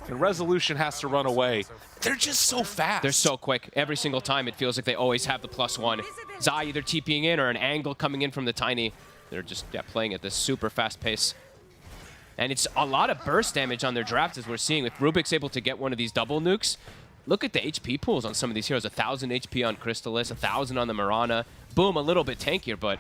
And Resolution has to run away. They're just so fast. They're so quick. Every single time it feels like they always have the +1. Zai either TPing in or an angle coming in from the Tiny. They're just playing at this super fast pace. And it's a lot of burst damage on their draft, as we're seeing. If Rubik's able to get one of these double nukes, look at the HP pools on some of these heroes. 1,000 HP on Crystallis, 1,000 on the Mirana. Boom, a little bit tankier, but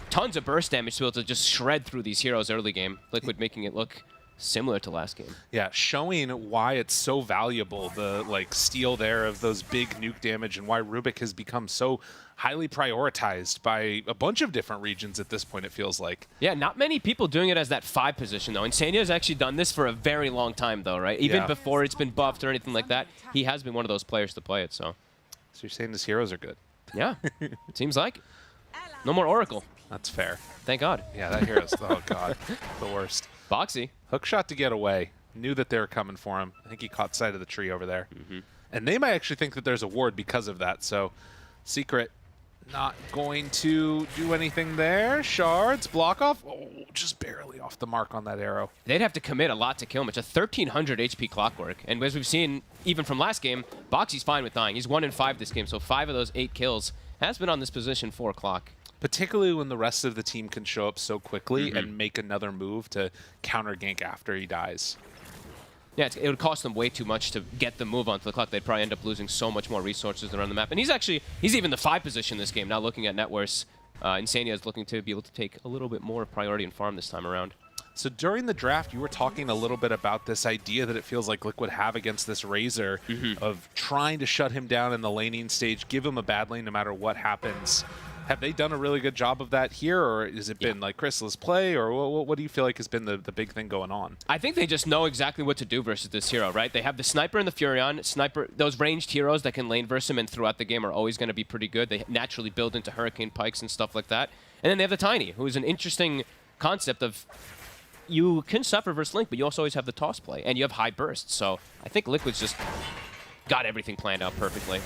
tons of burst damage to be able to just shred through these heroes early game. Liquid making it look similar to last game. Yeah, showing why it's so valuable, the like steal there of those big nuke damage, and why Rubik has become so highly prioritized by a bunch of different regions at this point, it feels like. Yeah, not many people doing it as that 5 position, though. Insania has actually done this for a very long time, though, right? Even before it's been buffed or anything like that, he has been one of those players to play it, so. So you're saying his heroes are good? Yeah, it seems like. No more Oracle. That's fair. Thank God. Yeah, that hero's, oh God, the worst. Boxy. Hook shot to get away. Knew that they were coming for him. I think he caught sight of the tree over there. And they might actually think that there's a ward because of that, so Secret not going to do anything there. Shards, block off. Oh, just barely off the mark on that arrow. They'd have to commit a lot to kill him. It's a 1,300 HP Clockwork. And as we've seen, even from last game, Boxy's fine with dying. He's 1 in 5 this game, so 5 of those 8 kills has been on this position for Clock. Particularly when the rest of the team can show up so quickly and make another move to counter gank after he dies. Yeah, it would cost them way too much to get the move onto the clock. They'd probably end up losing so much more resources around the map. And he's even the 5 position this game. Now looking at net worth, Insania is looking to be able to take a little bit more priority and farm this time around. So during the draft, you were talking a little bit about this idea that it feels like Liquid have against this Razor of trying to shut him down in the laning stage, give him a bad lane no matter what happens. Have they done a really good job of that here, or has it been like Crystal's play, or what do you feel like has been the big thing going on? I think they just know exactly what to do versus this hero, right? They have the Sniper and the Furion. Sniper, those ranged heroes that can lane verse him and throughout the game are always going to be pretty good. They naturally build into Hurricane Pikes and stuff like that. And then they have the Tiny, who is an interesting concept of you can suffer versus Link, but you also always have the toss play, and you have high bursts. So I think Liquid's just got everything planned out perfectly.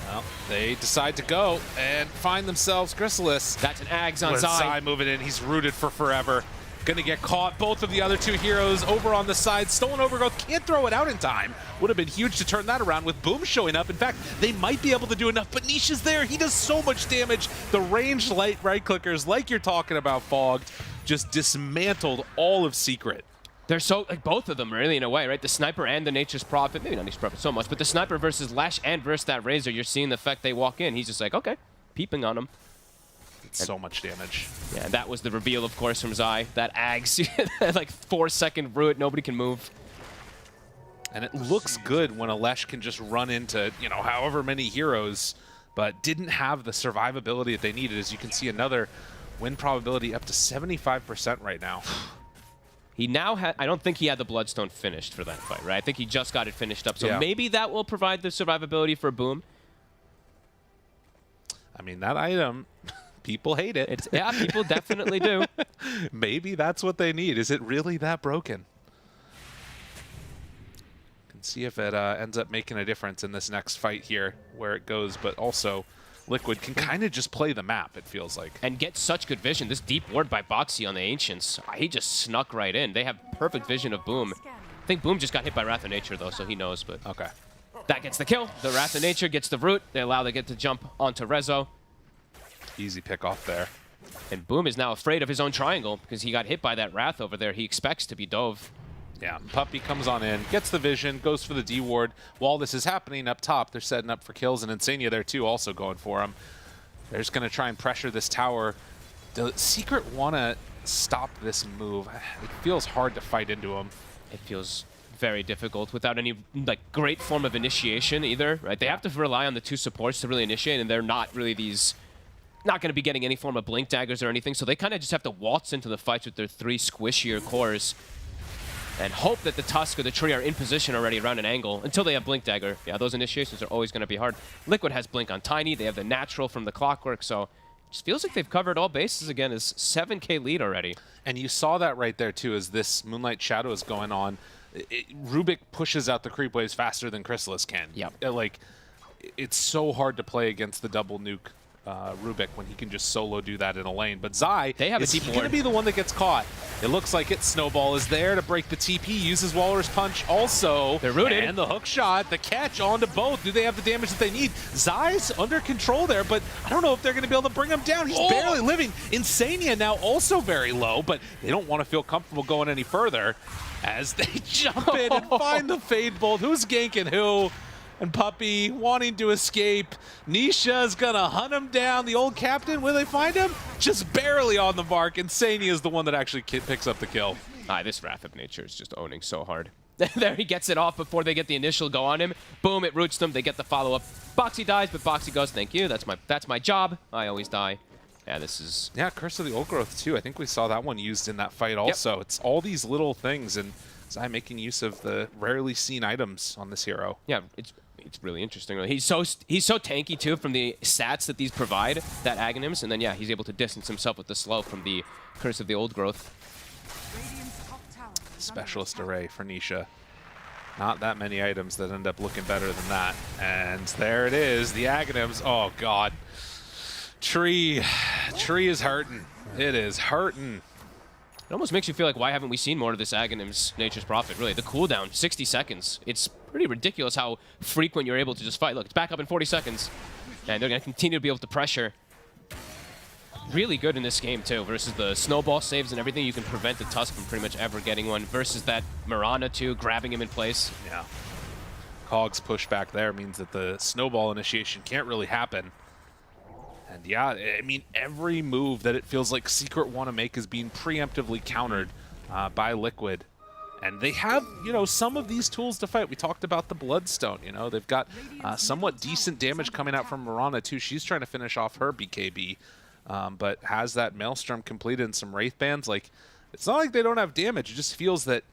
Well, they decide to go and find themselves Chrysalis. That's an Ags on Zai. Zai. Moving in. He's rooted for forever. Gonna get caught. Both of the other 2 heroes over on the side. Stolen Overgrowth. Can't throw it out in time. Would have been huge to turn that around with Boom showing up. In fact, they might be able to do enough, but Nisha's there. He does so much damage. The ranged light right clickers, like you're talking about, Fogged, just dismantled all of Secret. They're so, like, both of them really in a way, right? The Sniper and the Nature's Prophet, maybe not Nature's Prophet so much, but the Sniper versus Lash and versus that Razor, you're seeing the effect they walk in. He's just like, okay, peeping on him. It's so much damage. Yeah, and that was the reveal, of course, from Zai. That Ags, like 4-second root, nobody can move. And it looks good when a Lesh can just run into, you know, however many heroes, but didn't have the survivability that they needed. As you can see, another win probability up to 75% right now. He now had, I don't think he had the Bloodstone finished for that fight, right? I think he just got it finished up. So maybe that will provide the survivability for Boom. I mean, that item, people hate it. Yeah, people definitely do. Maybe that's what they need. Is it really that broken? Can see if it ends up making a difference in this next fight here, where it goes, but also Liquid can kind of just play the map, it feels like. And get such good vision. This deep ward by Boxy on the Ancients, he just snuck right in. They have perfect vision of Boom. I think Boom just got hit by Wrath of Nature, though, so he knows, but... Okay. That gets the kill. The Wrath of Nature gets the root. They allow the get to jump onto Rezo. Easy pick off there. And Boom is now afraid of his own triangle because he got hit by that Wrath over there. He expects to be dove. Yeah, Puppey comes on in, gets the vision, goes for the D ward. While this is happening up top, they're setting up for kills, and Insania there too, also going for him. They're just going to try and pressure this tower. Does Secret want to stop this move? It feels hard to fight into him. It feels very difficult without any like great form of initiation either, right? They have to rely on the 2 supports to really initiate, and they're not really these... not going to be getting any form of blink daggers or anything, so they kind of just have to waltz into the fights with their 3 squishier cores and hope that the Tusk or the tree are in position already around an angle until they have blink dagger. Yeah, those initiations are always going to be hard. Liquid has blink on Tiny. They have the natural from the Clockwork, so it just feels like they've covered all bases again. Is 7K lead already. And you saw that right there too, as this Moonlight Shadow is going on. Rubik pushes out the creep waves faster than Chrysalis can. Yep. Like, it's so hard to play against the double nuke Rubik when he can just solo do that in a lane. But Zai, is he going to be the one that gets caught? It looks like it. Snowball is there to break the TP, uses Walrus Punch also. They're rooted. And the hook shot, the catch onto both. Do they have the damage that they need? Zai's under control there, but I don't know if they're going to be able to bring him down. He's barely living. Insania now also very low, but they don't want to feel comfortable going any further as they jump in and find the Fade Bolt. Who's ganking who? and Puppey wanting to escape. Nisha's gonna hunt him down. The old captain, will they find him? Just barely on the mark, and Sania is the one that actually picks up the kill. This Wrath of Nature is just owning so hard. There he gets it off before they get the initial go on him. Boom, it roots them. They get the follow-up. Boxy dies, but Boxy goes, thank you. That's my job. I always die. Yeah, this is... Yeah, Curse of the Old Growth, too. I think we saw that one used in that fight also. Yep. It's all these little things, and Zai making use of the rarely seen items on this hero. Yeah, it's really interesting. He's so tanky, too, from the stats that these provide, that Aghanims, and then, yeah, he's able to distance himself with the slow from the Curse of the Old Growth. Specialist array for Nisha. Not that many items that end up looking better than that. And there it is, the Aghanims. Oh, God. Tree is hurting. It is hurting. It almost makes you feel like, why haven't we seen more of this Aghanim's Nature's Prophet? Really, the cooldown, 60 seconds. It's pretty ridiculous how frequent you're able to just fight. Look, it's back up in 40 seconds. And they're going to continue to be able to pressure. Really good in this game, too, versus the snowball saves and everything. You can prevent the Tusk from pretty much ever getting one, versus that Mirana, too, grabbing him in place. Yeah. Cog's pushback there means that the snowball initiation can't really happen. And yeah, I mean, every move that it feels like Secret want to make is being preemptively countered by Liquid. And they have, you know, some of these tools to fight. We talked about the Bloodstone, you know. They've got somewhat decent damage coming out from Mirana, too. She's trying to finish off her BKB, but has that Maelstrom completed and some Wraith Bands. Like, it's not like they don't have damage. It just feels that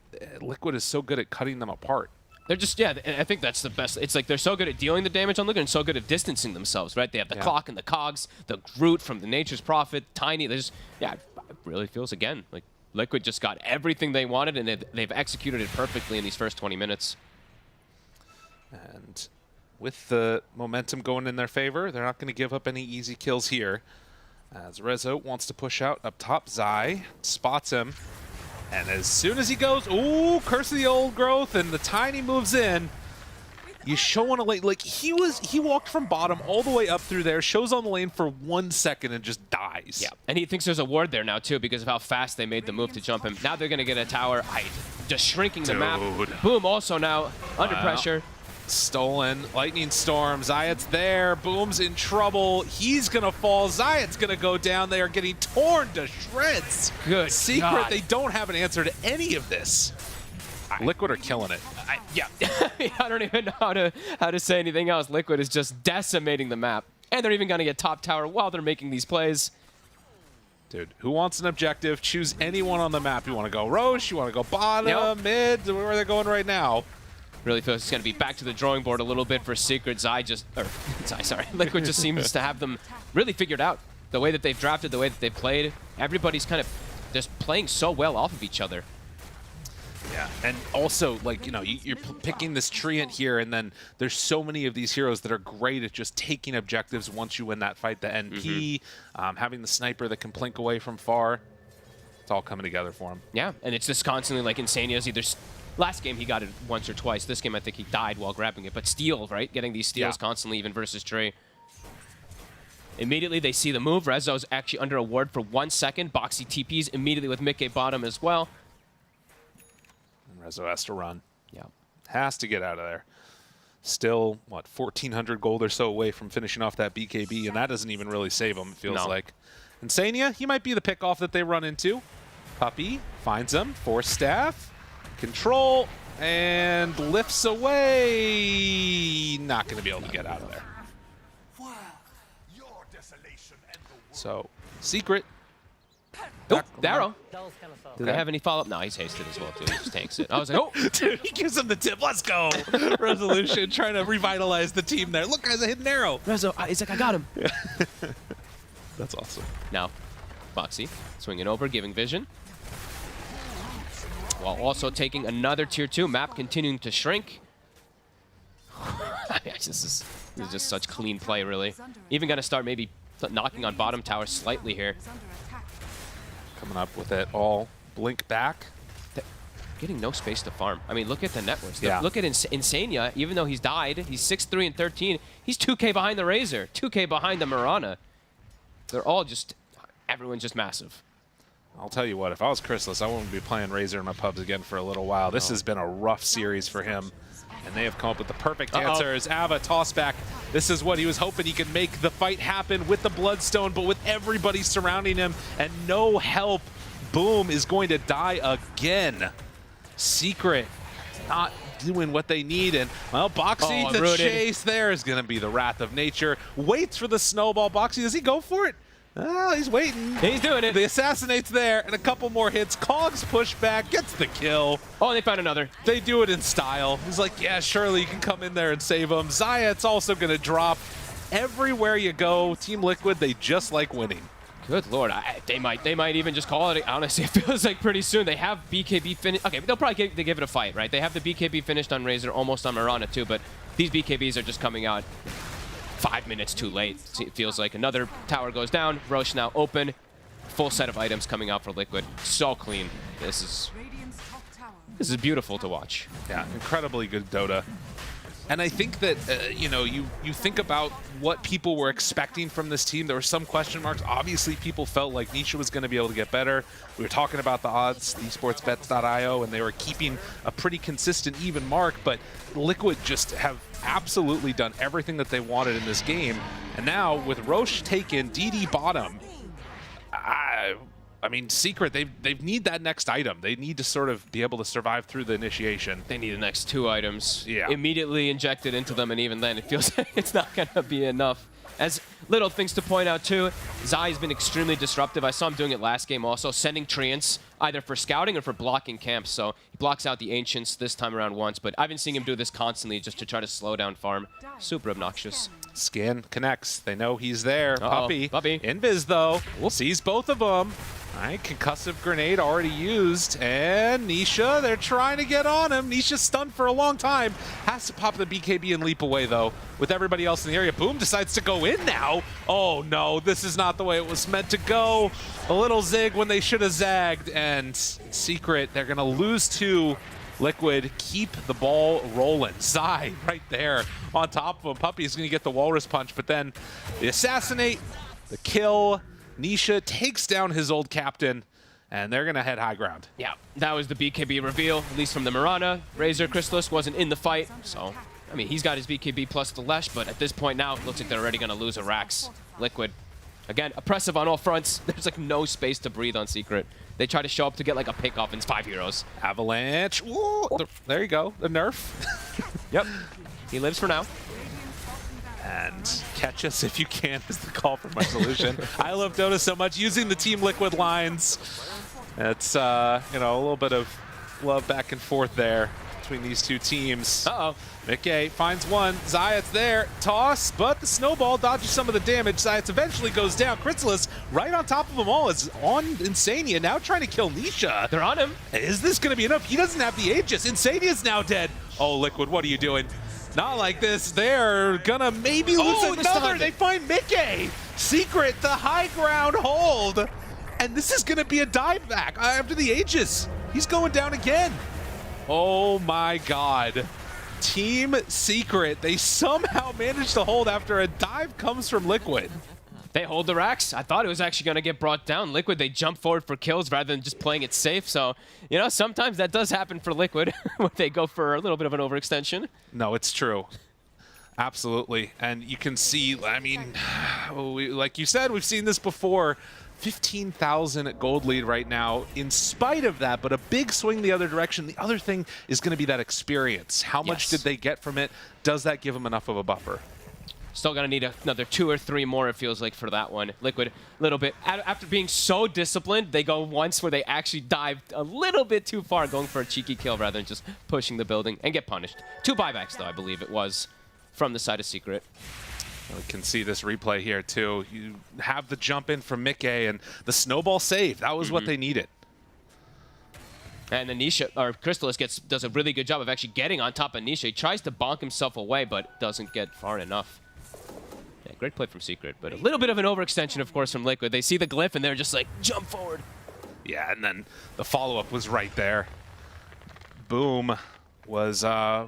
Liquid is so good at cutting them apart. They're just, yeah, I think that's the best. It's like they're so good at dealing the damage on Liquid and so good at distancing themselves, right? They have the clock and the cogs, the root from the Nature's Prophet, Tiny. They just, yeah, it really feels, again, like Liquid just got everything they wanted and they've executed it perfectly in these first 20 minutes. And with the momentum going in their favor, they're not going to give up any easy kills here. As Rezo wants to push out up top, Zai spots him. And as soon as he goes, ooh, Curse of the Old Growth, and the Tiny moves in. You show on a lane, like he walked from bottom all the way up through there, shows on the lane for 1 second and just dies. Yeah, and he thinks there's a ward there now too because of how fast they made the move to jump him. Now they're gonna get a tower, just shrinking the map. Boom, also now under pressure. Stolen, Lightning Storm, Zayat's there, Boom's in trouble, he's gonna fall, Zayat's gonna go down, they are getting torn to shreds. Good Secret, God. They don't have an answer to any of this. Liquid are killing it. Yeah, I don't even know how to say anything else. Liquid is just decimating the map. And they're even gonna get top tower while they're making these plays. Dude, who wants an objective? Choose anyone on the map. You wanna go Roche, you wanna go bottom, mid, where are they going right now? Really feels it's going to be back to the drawing board a little bit for Secret. Liquid just seems to have them really figured out. The way that they've drafted, the way that they've played. Everybody's kind of just playing so well off of each other. Yeah, and also, like, you know, you're picking this Treant here, and then there's so many of these heroes that are great at just taking objectives once you win that fight. The NP, having the sniper that can plink away from far. It's all coming together for him. Yeah, and it's just constantly like Insania's either... Last game, he got it once or twice. This game, I think he died while grabbing it. But steal, right? Getting these steals constantly, even versus Trey. Immediately, they see the move. Rezo's actually under a ward for 1 second. Boxy TPs immediately with Mickey bottom as well. And Rezo has to run. Yeah. Has to get out of there. Still, what, 1,400 gold or so away from finishing off that BKB, and that doesn't even really save him, it feels like. Insania, he might be the pick-off that they run into. Puppey finds him. Force Staff. Control, and lifts away. Not going to be able to get out of there. So, Secret. Oh, Darrow. Do they have any follow-up? No, he's hasted as well, too. He just tanks it. I was like, oh. Dude, he gives him the tip. Let's go. Resolution, trying to revitalize the team there. Look, guys, a hidden arrow. Rezo, he's like, I got him. That's awesome. Now, Boxy swinging over, giving vision. While also taking another tier 2 map, continuing to shrink. This is just such clean play, really. Even going to start maybe knocking on bottom tower slightly here. Coming up with it all. Blink back. Getting no space to farm. I mean, look at the networks. Look at Insania. Even though he's died, he's 6-3 and 13. He's 2K behind the Razor, 2K behind the Mirana. They're all just, everyone's just massive. I'll tell you what, if I was Chrysalis, I wouldn't be playing Razor in my pubs again for a little while. This has been a rough series for him. And they have come up with the perfect answers. Ava, toss back. This is what he was hoping he could make the fight happen with the Bloodstone, but with everybody surrounding him and no help, Boom is going to die again. Secret not doing what they need, and well, Boxy, the chase there is going to be the wrath of nature. Waits for the snowball. Boxy, does he go for it? Oh, he's waiting. He's doing it. The Assassinate's there, and a couple more hits. Cogs push back, gets the kill. Oh, they found another. They do it in style. He's like, yeah, surely you can come in there and save him. Zayat's also going to drop. Everywhere you go, Team Liquid, they just like winning. Good lord, they might even just call it. Honestly, it feels like pretty soon they have BKB finished. Okay, they'll probably give it a fight, right? They have the BKB finished on Razor, almost on Mirana too, but these BKBs are just coming out 5 minutes too late. It feels like another tower goes down. Roche now open. Full set of items coming out for Liquid. So clean. This is beautiful to watch. Yeah, incredibly good Dota. And I think that, you know, you think about what people were expecting from this team. There were some question marks. Obviously, people felt like Nisha was going to be able to get better. We were talking about the odds, esportsbets.io, and they were keeping a pretty consistent even mark. But Liquid just have absolutely done everything that they wanted in this game. And now, with Roche taken, DD bottom, I mean, Secret, they need that next item. They need to sort of be able to survive through the initiation. They need the next 2 items immediately injected into them, and even then it feels like it's not going to be enough. As little things to point out too, Zai has been extremely disruptive. I saw him doing it last game also, sending Treants either for scouting or for blocking camps. So he blocks out the Ancients this time around once, but I've been seeing him do this constantly just to try to slow down farm. Super obnoxious. Scan connects. They know he's there. Puppy. Invis though. Sees both of them. All right, concussive grenade already used, and Nisha, they're trying to get on him. Nisha's stunned for a long time. Has to pop the BKB and leap away, though. With everybody else in the area, Boom decides to go in now. Oh, no, this is not the way it was meant to go. A little zig when they should have zagged, and Secret, they're going to lose to Liquid. Keep the ball rolling. Zai right there on top of him. Puppy's going to get the Walrus Punch, but then the Assassinate, the kill. Nisha takes down his old captain, and they're going to head high ground. Yeah, that was the BKB reveal, at least from the Mirana. Razor Chrysalis wasn't in the fight, so, I mean, he's got his BKB plus the Lesh, but at this point now, it looks like they're already going to lose a Rax. Liquid, again, oppressive on all fronts. There's, like, no space to breathe on Secret. They try to show up to get, like, a pick off, and it's 5 heroes. Avalanche. Ooh, there you go, the nerf. Yep, he lives for now. And catch us if you can is the call for my solution. I love Dota so much. Using the Team Liquid lines. It's, you know, a little bit of love back and forth there between these two teams. Uh-oh. Mickey finds one. Zayat's there. Toss, but the snowball dodges some of the damage. Zayat's eventually goes down. Chrysalis right on top of them all is on Insania, now trying to kill Nisha. They're on him. Is this going to be enough? He doesn't have the Aegis. Insania's now dead. Oh, Liquid, what are you doing? Not like this. They're gonna maybe lose another. They find Mickey. Secret, the high ground hold. And this is gonna be a dive back after the Aegis. He's going down again. Oh my God. Team Secret, they somehow managed to hold after a dive comes from Liquid. They hold the racks. I thought it was actually going to get brought down. Liquid, they jump forward for kills rather than just playing it safe. So, you know, sometimes that does happen for Liquid when they go for a little bit of an overextension. No, it's true. Absolutely. And you can see, I mean, like you said, we've seen this before. 15,000 gold lead right now in spite of that, but a big swing the other direction. The other thing is going to be that experience. How much did they get from it? Does that give them enough of a buffer? Still going to need another 2 or 3 more, it feels like, for that one. Liquid, a little bit. After being so disciplined, they go once where they actually dived a little bit too far, going for a cheeky kill rather than just pushing the building and get punished. 2 buybacks, though, I believe it was, from the side of Secret. We can see this replay here, too. You have the jump in from Mickey and the snowball save. That was what they needed. And then Nisha, or Chrysalis does a really good job of actually getting on top of Nisha. He tries to bonk himself away, but doesn't get far enough. Yeah, great play from Secret, but a little bit of an overextension, of course, from Liquid. They see the glyph, and they're just like, jump forward. Yeah, and then the follow-up was right there. Boom. was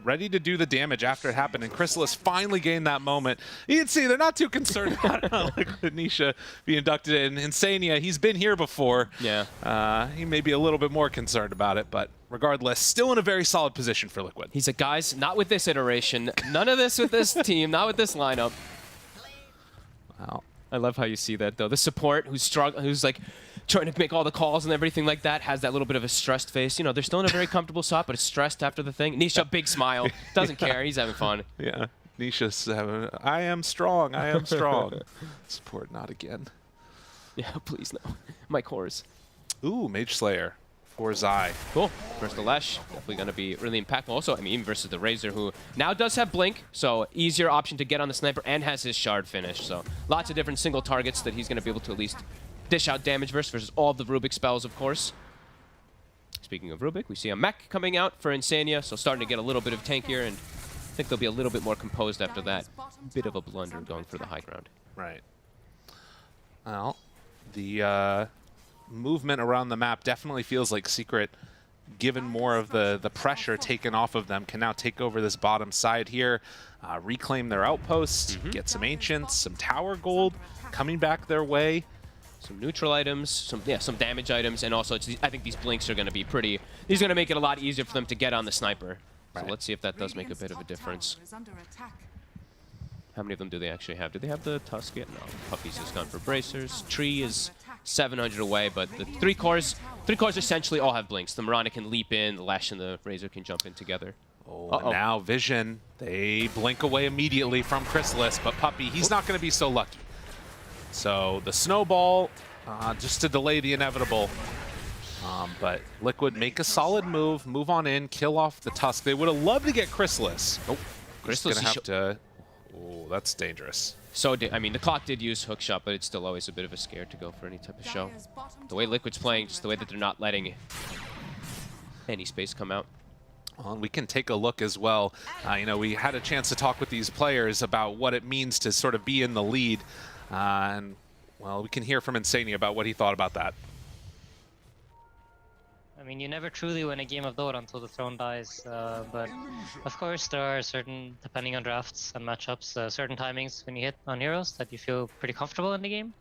ready to do the damage after it happened, and Chrysalis finally gained that moment. You can see they're not too concerned about Liquid Nisha being inducted in. Insania, he's been here before. Yeah. He may be a little bit more concerned about it, but regardless, still in a very solid position for Liquid. He's like, guys, not with this iteration. None of this with this team, not with this lineup. Wow. I love how you see that, though. The support who's like trying to make all the calls and everything like that has that little bit of a stressed face. You know, they're still in a very comfortable spot, but it's stressed after the thing. Nisha, big smile. Doesn't care. He's having fun. Yeah. Nisha's having, I am strong. I am strong. Support, not again. Yeah, please no. My cores. Ooh, Mage Slayer for Zai. Cool. First the Lesh, definitely going to be really impactful. Also, I mean, even versus the Razor, who now does have Blink, so easier option to get on the Sniper and has his Shard finish. So lots of different single targets that he's going to be able to at least dish out damage versus all of the Rubik spells, of course. Speaking of Rubik, we see a mech coming out for Insania, so starting to get a little bit of tankier, and I think they'll be a little bit more composed after that bit of a blunder going for the high ground. Right. Well, the movement around the map definitely feels like Secret, given more of the pressure taken off of them, can now take over this bottom side here, reclaim their outposts, get some Ancients, some tower gold coming back their way. Some neutral items, some damage items, and also I think these blinks are going to be pretty. These are going to make it a lot easier for them to get on the Sniper. So let's see if that does make a bit of a difference. How many of them do they actually have? Do they have the Tusk yet? No. Puppy's just gone for Bracers. Tree is 700 away, but the three cores essentially all have blinks. The Mirana can leap in, the Lash and the Razor can jump in together. Oh, now Vision, they blink away immediately from Chrysalis, but Puppy, he's not going to be so lucky. So the Snowball, just to delay the inevitable. But Liquid make a solid move on in, kill off the Tusk. They would have loved to get Chrysalis. Oh, Chrysalis going to have to... Oh, that's dangerous. So, I mean, the clock did use hookshot, but it's still always a bit of a scare to go for any type of show. The way Liquid's playing, just the way that they're not letting any space come out. Well, we can take a look as well. You know, we had a chance to talk with these players about what it means to sort of be in the lead. And, well, we can hear from Insania about what he thought about that. I mean, you never truly win a game of Dota until the throne dies, but of course there are certain, depending on drafts and matchups, certain timings when you hit on heroes that you feel pretty comfortable in the game,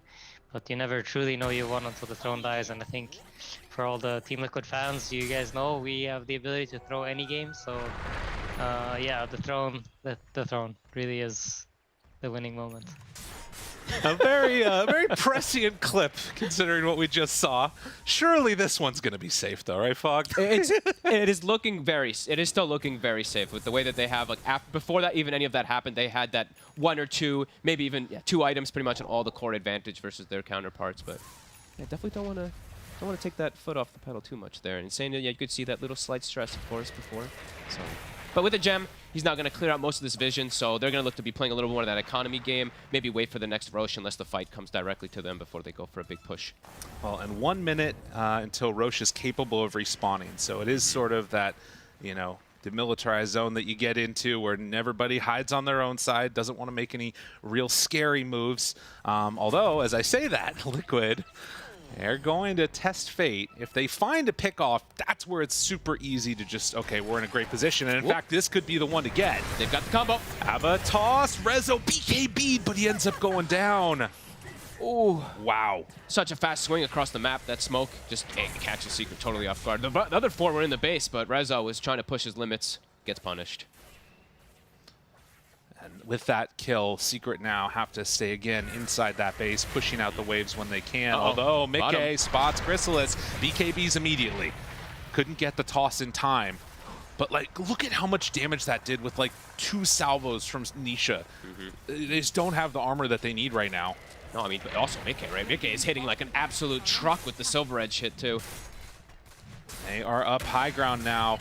but you never truly know you won until the throne dies. And I think for all the Team Liquid fans, you guys know we have the ability to throw any game, so yeah, the throne really is the winning moment. A very prescient clip, considering what we just saw. Surely this one's going to be safe, though, right, Fog? It is still looking very safe with the way that they have, like, before that even any of that happened, they had that one or two, maybe even two items pretty much on all the core advantage versus their counterparts. But yeah, definitely don't want to take that foot off the pedal too much there. And saying that, yeah, you could see that little slight stress, of course, before. So. But with the gem, he's now going to clear out most of this vision, so they're going to look to be playing a little more of that economy game, maybe wait for the next Roche unless the fight comes directly to them before they go for a big push. Well, and 1 minute until Roche is capable of respawning, so it is sort of that, you know, demilitarized zone that you get into where everybody hides on their own side, doesn't want to make any real scary moves. Although, as I say that, Liquid... they're going to test fate. If they find a pick-off, that's where it's super easy to just, okay, we're in a great position. And in fact, this could be the one to get. They've got the combo. Have a toss. Rezo BKB'd, but he ends up going down. Oh, wow. Such a fast swing across the map. That smoke just catches Secret totally off guard. The other four were in the base, but Rezo was trying to push his limits. Gets punished. And with that kill, Secret now have to stay again inside that base, pushing out the waves when they can. Although Mickey spots Chrysalis, BKBs immediately. Couldn't get the toss in time. But like, look at how much damage that did with like 2 salvos from Nisha. They just don't have the armor that they need right now. No, I mean, but also Mickey, right? Mickey is hitting like an absolute truck with the Silver Edge hit too. They are up high ground now.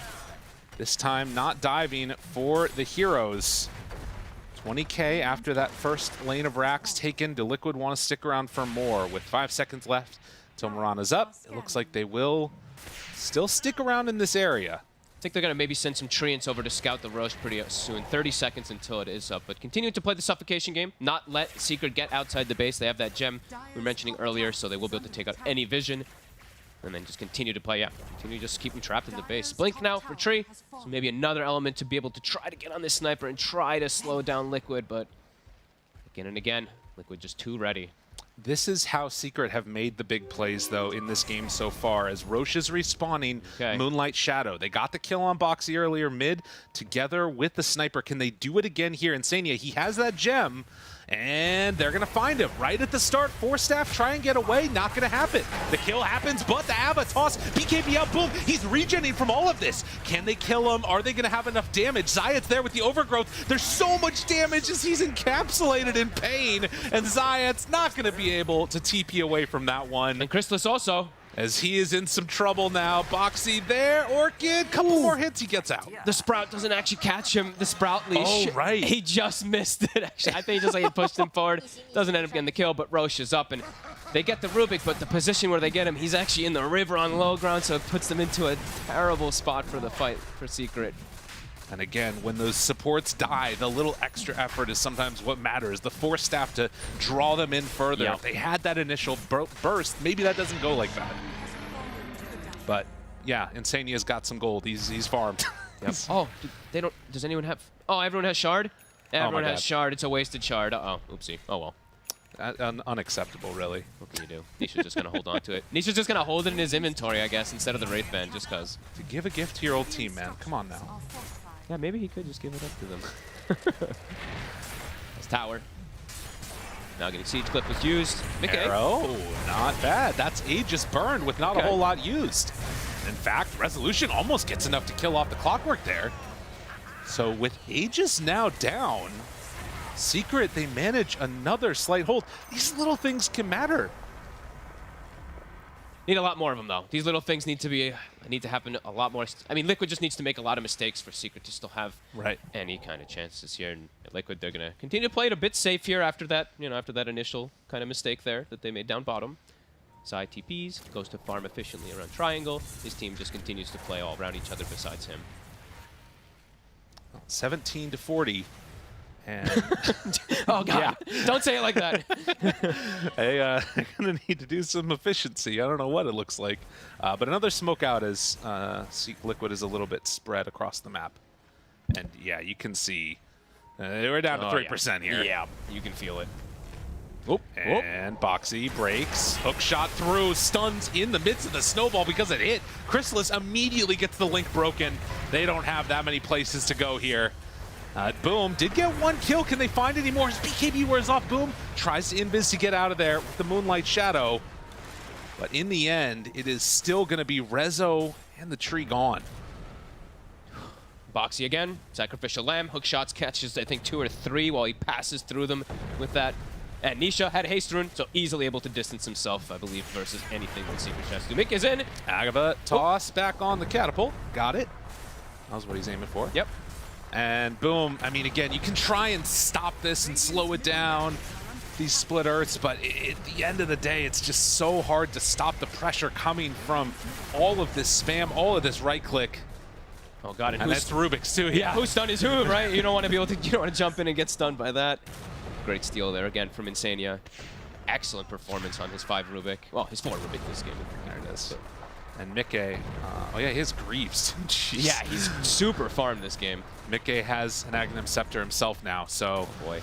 This time not diving for the heroes. 20k after that first lane of racks taken. Do Liquid want to stick around for more? With 5 seconds left till Mirana's up, it looks like they will still stick around in this area. I think they're going to maybe send some treants over to scout the Roche pretty soon. 30 seconds until it is up, but continue to play the suffocation game, not let Secret get outside the base. They have that gem we were mentioning earlier, so they will be able to take out any vision. And then just continue to play, continue to just keep him trapped in the base. Blink now for Tree, so maybe another element to be able to try to get on this sniper and try to slow down Liquid, but again and again, Liquid just too ready. This is how Secret have made the big plays, though, in this game so far, as Roche is respawning Moonlight Shadow. They got the kill on Boxy earlier mid, together with the sniper. Can they do it again here? Insania, he has that gem, and they're going to find him right at the start. Force Staff try and get away, not going to happen. The kill happens, but the Ava toss, BKB out, boom, he's regenerating from all of this. Can they kill him? Are they going to have enough damage? Zayat's there with the overgrowth. There's so much damage as he's encapsulated in pain, and Zayat's not going to be able to TP away from that one. And Chrysalis also. As he is in some trouble now. Boxy there, Orchid, couple more hits, he gets out. The Sprout doesn't actually catch him, the Sprout leash. Oh, right. He just missed it, actually. I think he just like pushed him forward. Doesn't end up getting the kill, but Roche is up, and they get the Rubik, but the position where they get him, he's actually in the river on low ground, so it puts them into a terrible spot for the fight for Secret. And again, when those supports die, the little extra effort is sometimes what matters. The Force Staff to draw them in further. If they had that initial burst, maybe that doesn't go like that. But yeah, Insania's got some gold. He's farmed. Yep. Oh, they don't. Does anyone have? Oh, everyone has shard. Everyone has shard. It's a wasted shard. Uh oh, oopsie. Oh well. Unacceptable, really. What can you do? Nisha's just gonna hold on to it. Nisha's just gonna hold it in his inventory, I guess, instead of the Wraith Band, just cause. To give a gift to your old team, man. Come on now. Yeah, maybe he could just give it up to them. That's tower. Now getting Siege Clip was used. Arrow, not bad. That's Aegis burned with not a whole lot used. In fact, Resolution almost gets enough to kill off the Clockwork there. So with Aegis now down, Secret, they manage another slight hold. These little things can matter. Need a lot more of them, though. These little things need to happen a lot more. I mean, Liquid just needs to make a lot of mistakes for Secret to still have any kind of chances here. And Liquid, they're gonna continue to play it a bit safe here after that, after that initial kind of mistake there that they made down bottom. Zai TPs, goes to farm efficiently around triangle. His team just continues to play all around each other besides him. 17-40. And oh god! Don't say it like that. I'm gonna need to do some efficiency. I don't know what it looks like, but another smoke out as Liquid is a little bit spread across the map, and yeah, you can see we're down to 3% here. Yeah, you can feel it. Oop. And Boxy breaks, hook shot through, stuns in the midst of the snowball because it hit. Chrysalis immediately gets the link broken. They don't have that many places to go here. Boom did get one kill. Can they find any more? His BKB wears off. Boom tries to invis to get out of there with the Moonlight Shadow. But in the end, it is still going to be Rezo and the tree gone. Boxy again. Sacrificial Lamb. Hook shots catches, I think, 2 or 3 while he passes through them with that. And Nisha had Haste Rune, so easily able to distance himself, I believe, versus anything that Secret has to do. Mick is in. Agava toss back on the catapult. Got it. That was what he's aiming for. Yep. And boom, I mean, again, you can try and stop this and slow it down, these split earths, but at the end of the day, it's just so hard to stop the pressure coming from all of this spam, all of this right click. Oh god, and that's Rubik's too. Yeah, who stunned his who, right? You don't want to be able to, you don't want to jump in and get stunned by that. Great steal there again from Insania. Excellent performance on his 5 Rubik. Well, his 4 Rubik this game. There it is. And Mickey, oh yeah, he has Greaves. Jeez. Yeah, he's super farmed this game. Mickey has an Aghanim Scepter himself now, so boy.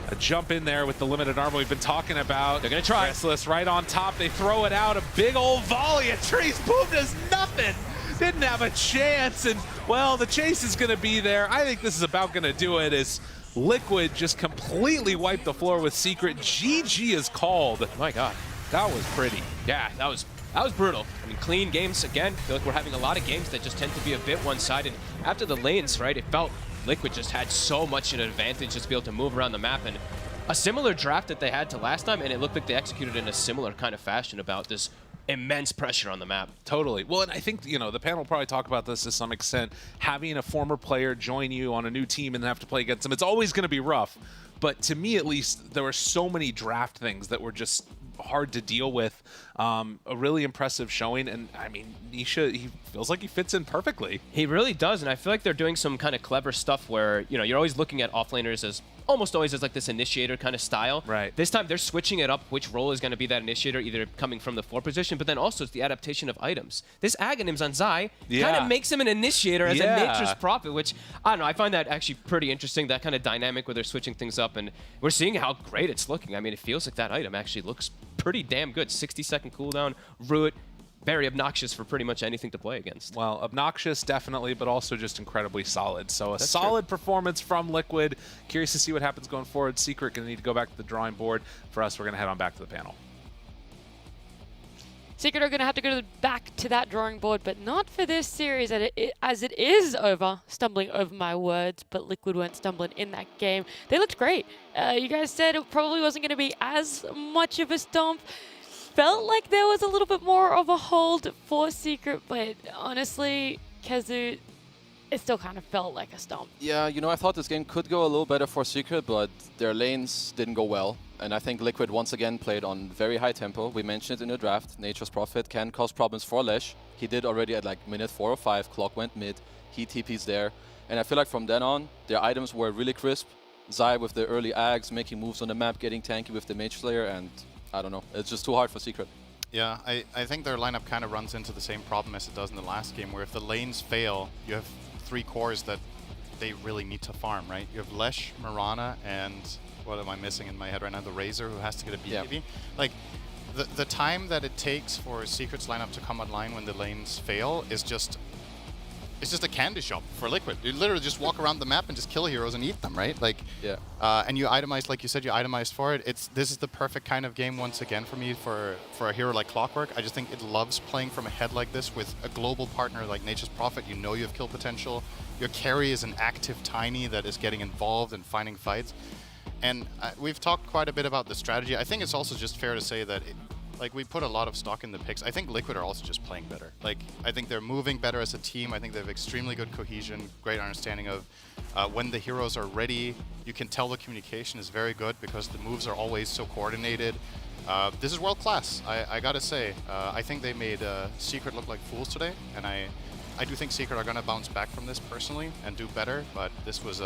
A jump in there with the limited armor we've been talking about. They're gonna try. Restless right on top. They throw it out. A big old volley. A Trees boom does nothing. Didn't have a chance. And well, the chase is gonna be there. I think this is about gonna do it as Liquid just completely wiped the floor with Secret. GG is called. My god. That was pretty. Yeah, that was brutal. I mean, clean games again. I feel like we're having a lot of games that just tend to be a bit one-sided. After the lanes, right, it felt Liquid just had so much an advantage just to be able to move around the map, and a similar draft that they had to last time, and it looked like they executed in a similar kind of fashion about this immense pressure on the map. Totally. Well, and I think, the panel will probably talk about this to some extent. Having a former player join you on a new team and then have to play against them, it's always going to be rough. But to me, at least, there were so many draft things that were just hard to deal with. A really impressive showing, and I mean, Nisha, he feels like he fits in perfectly. He really does, and I feel like they're doing some kind of clever stuff where, you're always looking at offlaners as almost always as like this initiator kind of style. Right. This time they're switching it up, which role is going to be that initiator, either coming from the 4 position, but then also it's the adaptation of items. This Aghanims on Zai kind of makes him an initiator as a Nature's Prophet, which, I don't know, I find that actually pretty interesting, that kind of dynamic where they're switching things up, and we're seeing how great it's looking. I mean, it feels like that item actually looks pretty damn good. 60-second cooldown, root, very obnoxious for pretty much anything to play against. Well, obnoxious, definitely, but also just incredibly solid. So a That's solid performance from Liquid. Curious to see what happens going forward. Secret going to need to go back to the drawing board. For us, we're going to head on back to the panel. Secret are going to have to go back to that drawing board, but not for this series as it is over. Stumbling over my words, but Liquid weren't stumbling in that game. They looked great. You guys said it probably wasn't going to be as much of a stomp. Felt like there was a little bit more of a hold for Secret, but honestly, Kazu, it still kind of felt like a stomp. Yeah, you know, I thought this game could go a little better for Secret, but their lanes didn't go well. And I think Liquid once again played on very high tempo. We mentioned it in the draft. Nature's Prophet can cause problems for Lesh. He did already at like minute 4 or 5. Clock went mid. He TP's there. And I feel like from then on, their items were really crisp. Zai with the early Ags, making moves on the map, getting tanky with the Mage Slayer, and I don't know. It's just too hard for Secret. Yeah, I think their lineup kind of runs into the same problem as it does in the last game, where if the lanes fail, you have 3 cores that they really need to farm, right? You have Lesh, Mirana, and what am I missing in my head right now? The Razor, who has to get a BKB. Yeah. Like, the time that it takes for Secret's lineup to come online when the lanes fail is just... It's just a candy shop for Liquid. You literally just walk around the map and just kill heroes and eat them, right? Like, yeah. And you itemize, like you said, you itemize for it. This is the perfect kind of game once again for me for a hero like Clockwork. I just think it loves playing from ahead like this with a global partner like Nature's Prophet. You know you have kill potential. Your carry is an active Tiny that is getting involved and finding fights. And we've talked quite a bit about the strategy. I think it's also just fair to say that like, we put a lot of stock in the picks. I think Liquid are also just playing better. Like, I think they're moving better as a team. I think they have extremely good cohesion, great understanding of when the heroes are ready. You can tell the communication is very good because the moves are always so coordinated. This is world class, I gotta say. I think they made Secret look like fools today, and I do think Secret are gonna bounce back from this personally and do better, but this was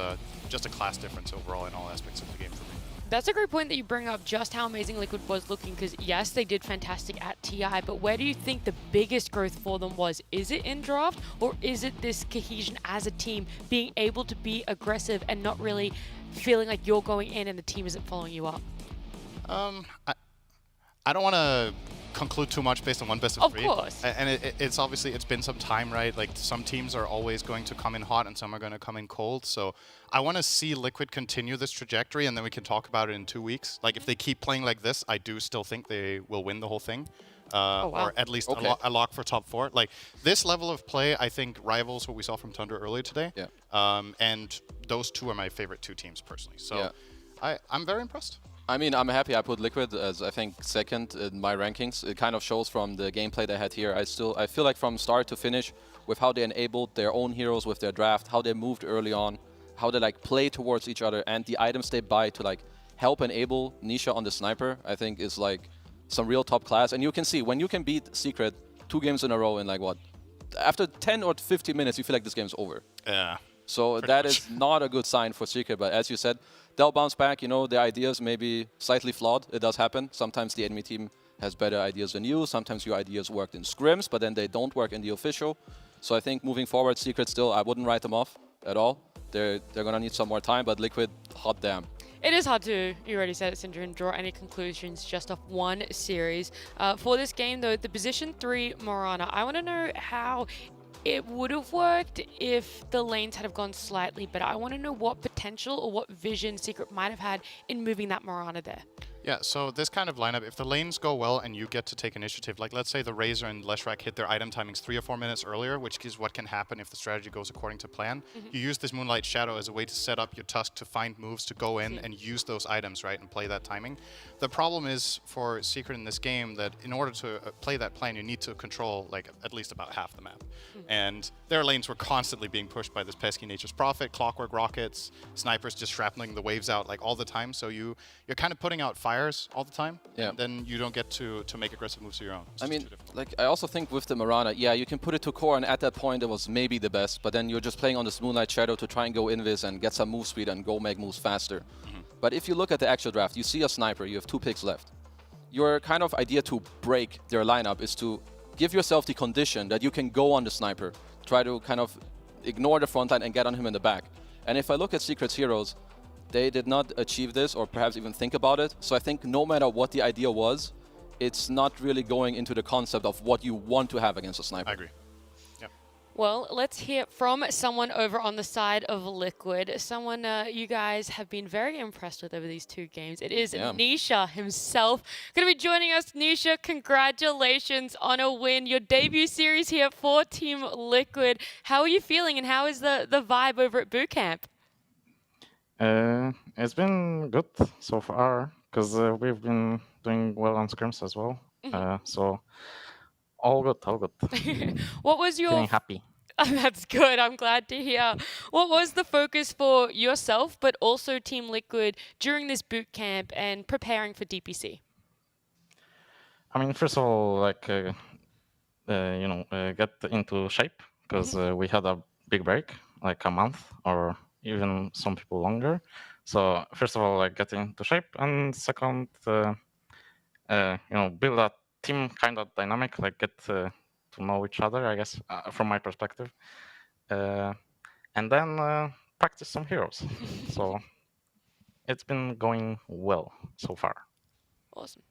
just a class difference overall in all aspects of the game for me. That's a great point that you bring up, just how amazing Liquid was looking, because yes, they did fantastic at TI, but where do you think the biggest growth for them was? Is it in draft, or is it this cohesion as a team, being able to be aggressive and not really feeling like you're going in and the team isn't following you up? I don't want to conclude too much based on one best of 3. Of course. And it's obviously, it's been some time, right? Like, some teams are always going to come in hot and some are going to come in cold. So I want to see Liquid continue this trajectory, and then we can talk about it in 2 weeks. Like, if they keep playing like this, I do still think they will win the whole thing. Or at least a lock for top 4. Like, this level of play, I think, rivals what we saw from Tundra earlier today. Yeah. And those 2 are my favorite 2 teams, personally. So I'm very impressed. I mean, I'm happy I put Liquid as, I think, second in my rankings. It kind of shows from the gameplay they had here. I feel like from start to finish, with how they enabled their own heroes with their draft, how they moved early on, how they like play towards each other, and the items they buy to like help enable Nisha on the sniper, I think is like some real top class. And you can see, when you can beat Secret 2 games in a row in like what? After 10 or 15 minutes, you feel like this game's over. Yeah. So that is not a good sign for Secret, but as you said, they'll bounce back. You know, their ideas may be slightly flawed. It does happen. Sometimes the enemy team has better ideas than you. Sometimes your ideas worked in scrims, but then they don't work in the official. So I think moving forward, Secret still, I wouldn't write them off at all. They're going to need some more time, but Liquid, hot damn. It is hard to, you already said it, Syndra, draw any conclusions just off one series. For this game, though, the position 3 Morana, I want to know how it would have worked if the lanes had have gone slightly better. I want to know what potential or what vision Secret might have had in moving that Morana there. Yeah, so this kind of lineup, if the lanes go well and you get to take initiative, like let's say the Razor and Leshrac hit their item timings 3 or 4 minutes earlier, which is what can happen if the strategy goes according to plan. You use this Moonlight Shadow as a way to set up your Tusk to find moves to go in and use those items, right, and play that timing. The problem is for Secret in this game that in order to play that plan, you need to control like at least about half the map. And their lanes were constantly being pushed by this pesky Nature's Prophet, Clockwork Rockets, snipers just shrapneling the waves out like all the time. So you're kind of putting out fire fires all the time. Yeah. And then you don't get to make aggressive moves of your own. I mean, like, I also think with the Mirana, yeah, you can put it to core, and at that point it was maybe the best, but then you're just playing on this Moonlight Shadow to try and go invis and get some move speed and go make moves faster. But if you look at the actual draft, you see a sniper, you have 2 picks left. Your kind of idea to break their lineup is to give yourself the condition that you can go on the sniper, try to kind of ignore the front line and get on him in the back. And if I look at Secret's heroes, they did not achieve this or perhaps even think about it. So I think no matter what the idea was, it's not really going into the concept of what you want to have against a sniper. I agree. Yep. Well, let's hear from someone over on the side of Liquid. Someone you guys have been very impressed with over these 2 games. It is Nisha himself. Going to be joining us. Nisha, congratulations on a win. Your debut series here for Team Liquid. How are you feeling and how is the vibe over at boot camp? It's been good so far because we've been doing well on scrims as well. So all good, all good. What was your... Feeling happy. That's good. I'm glad to hear. What was the focus for yourself, but also Team Liquid during this boot camp and preparing for DPC? I mean, first of all, like, get into shape because we had a big break, like a month or even some people longer. So first of all, like, get into shape, and second, build a team kind of dynamic, like get to know each other, I guess, from my perspective, and then practice some heroes. So it's been going well so far. Awesome.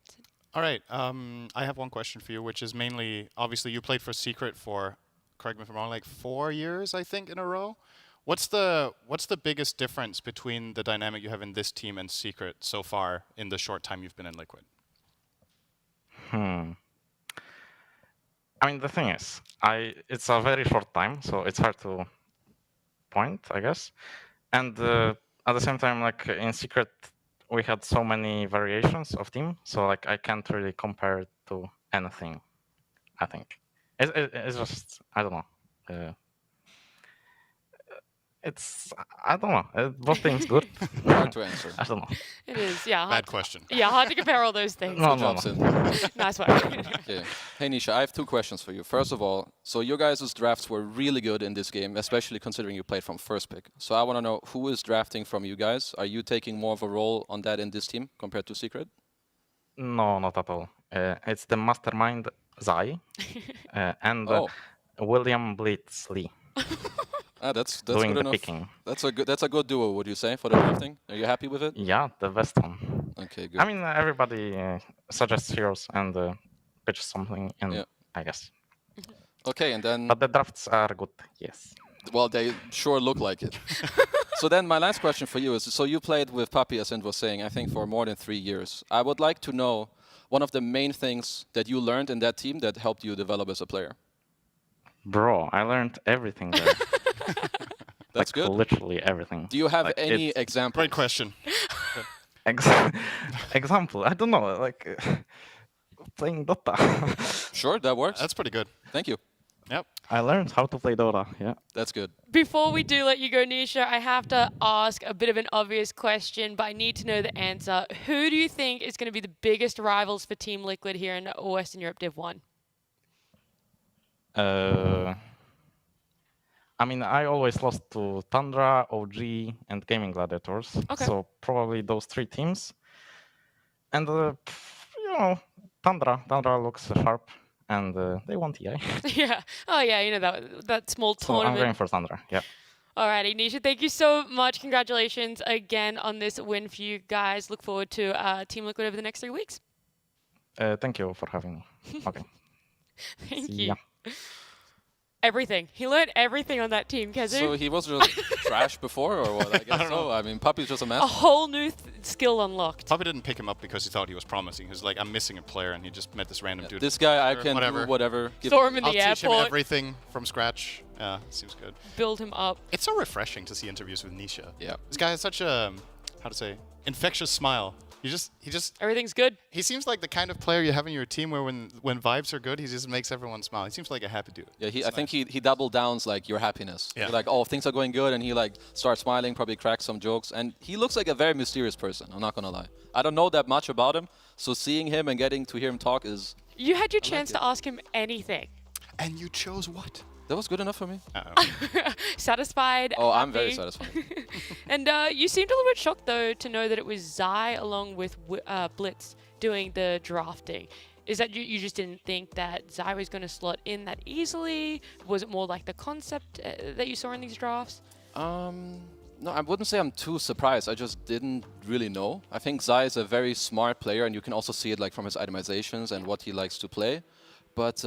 All right, I have one question for you, which is mainly, obviously you played for Secret for, correct me if I'm wrong, like 4 years, I think, in a row. What's the biggest difference between the dynamic you have in this team and Secret so far in the short time you've been in Liquid? I mean, the thing is, it's a very short time, so it's hard to point, I guess. And at the same time, like in Secret, we had so many variations of team, so like I can't really compare it to anything. I think it's just, I don't know. I don't know. Both things good. Hard to answer. I don't know. It is, yeah. Bad question. Yeah, hard to compare all those things. No. Nice one. Okay. Hey, Nisha, I have 2 questions for you. First of all, so your guys' drafts were really good in this game, especially considering you played from first pick. So I want to know, who is drafting from you guys? Are you taking more of a role on that in this team compared to Secret? No, not at all. It's the mastermind, Zai, and William Blitzley. That's doing good the enough. picking. That's a good duo, would you say, for the drafting? Are you happy with it? Yeah, the best one. Okay, good. I mean, everybody suggests heroes and pitches something, and I guess. Okay, and then... But the drafts are good, yes. Well, they sure look like it. So then my last question for you is, so you played with Papi, as Int was saying, I think for more than 3 years. I would like to know one of the main things that you learned in that team that helped you develop as a player. Bro, I learned everything there. That's good. Literally everything. Do you have any examples? Great question. Example? I don't know. Like playing Dota. Sure, that works. That's pretty good. Thank you. Yep. I learned how to play Dota. Yeah. That's good. Before we do let you go, Nisha, I have to ask a bit of an obvious question, but I need to know the answer. Who do you think is going to be the biggest rivals for Team Liquid here in Western Europe Div 1? I mean, I always lost to Tundra, OG, and Gaming Gladiators. Okay. So probably those 3 teams. And, Tundra looks sharp, and they won TI. Yeah. Oh, yeah, you know that small tournament. So I'm going for Tundra, yeah. Alrighty, Nisha, thank you so much. Congratulations again on this win for you guys. Look forward to Team Liquid over the next 3 weeks. Thank you for having me. Okay. Thank See you. ya. Everything. He learned everything on that team, Kezu. So he was just trash before, or what? I guess so. I mean, Papi's just a master. A whole new skill unlocked. Papi didn't pick him up because he thought he was promising. He was like, I'm missing a player, and he just met this random dude. This guy, I can do whatever. Throw him in the I'll teach him airport. everything from scratch. Yeah, seems good. Build him up. It's so refreshing to see interviews with Nisha. Yeah. This guy has such a, how to say, infectious smile. He just everything's good. He seems like the kind of player you have in your team where when vibes are good, he just makes everyone smile. He seems like a happy dude. Yeah, I think he double downs like your happiness. Yeah. You're like, oh, things are going good, and he like starts smiling, probably cracks some jokes, and he looks like a very mysterious person. I'm not gonna lie. I don't know that much about him, so seeing him and getting to hear him talk is. You had your chance to ask him anything. And you chose what? That was good enough for me. Satisfied. Oh, I'm happy. very satisfied. And you seemed a little bit shocked, though, to know that it was Zai along with Blitz doing the drafting. Is that you just didn't think that Zai was going to slot in that easily? Was it more like the concept that you saw in these drafts? No, I wouldn't say I'm too surprised. I just didn't really know. I think Zai is a very smart player, and you can also see it like from his itemizations and what he likes to play. But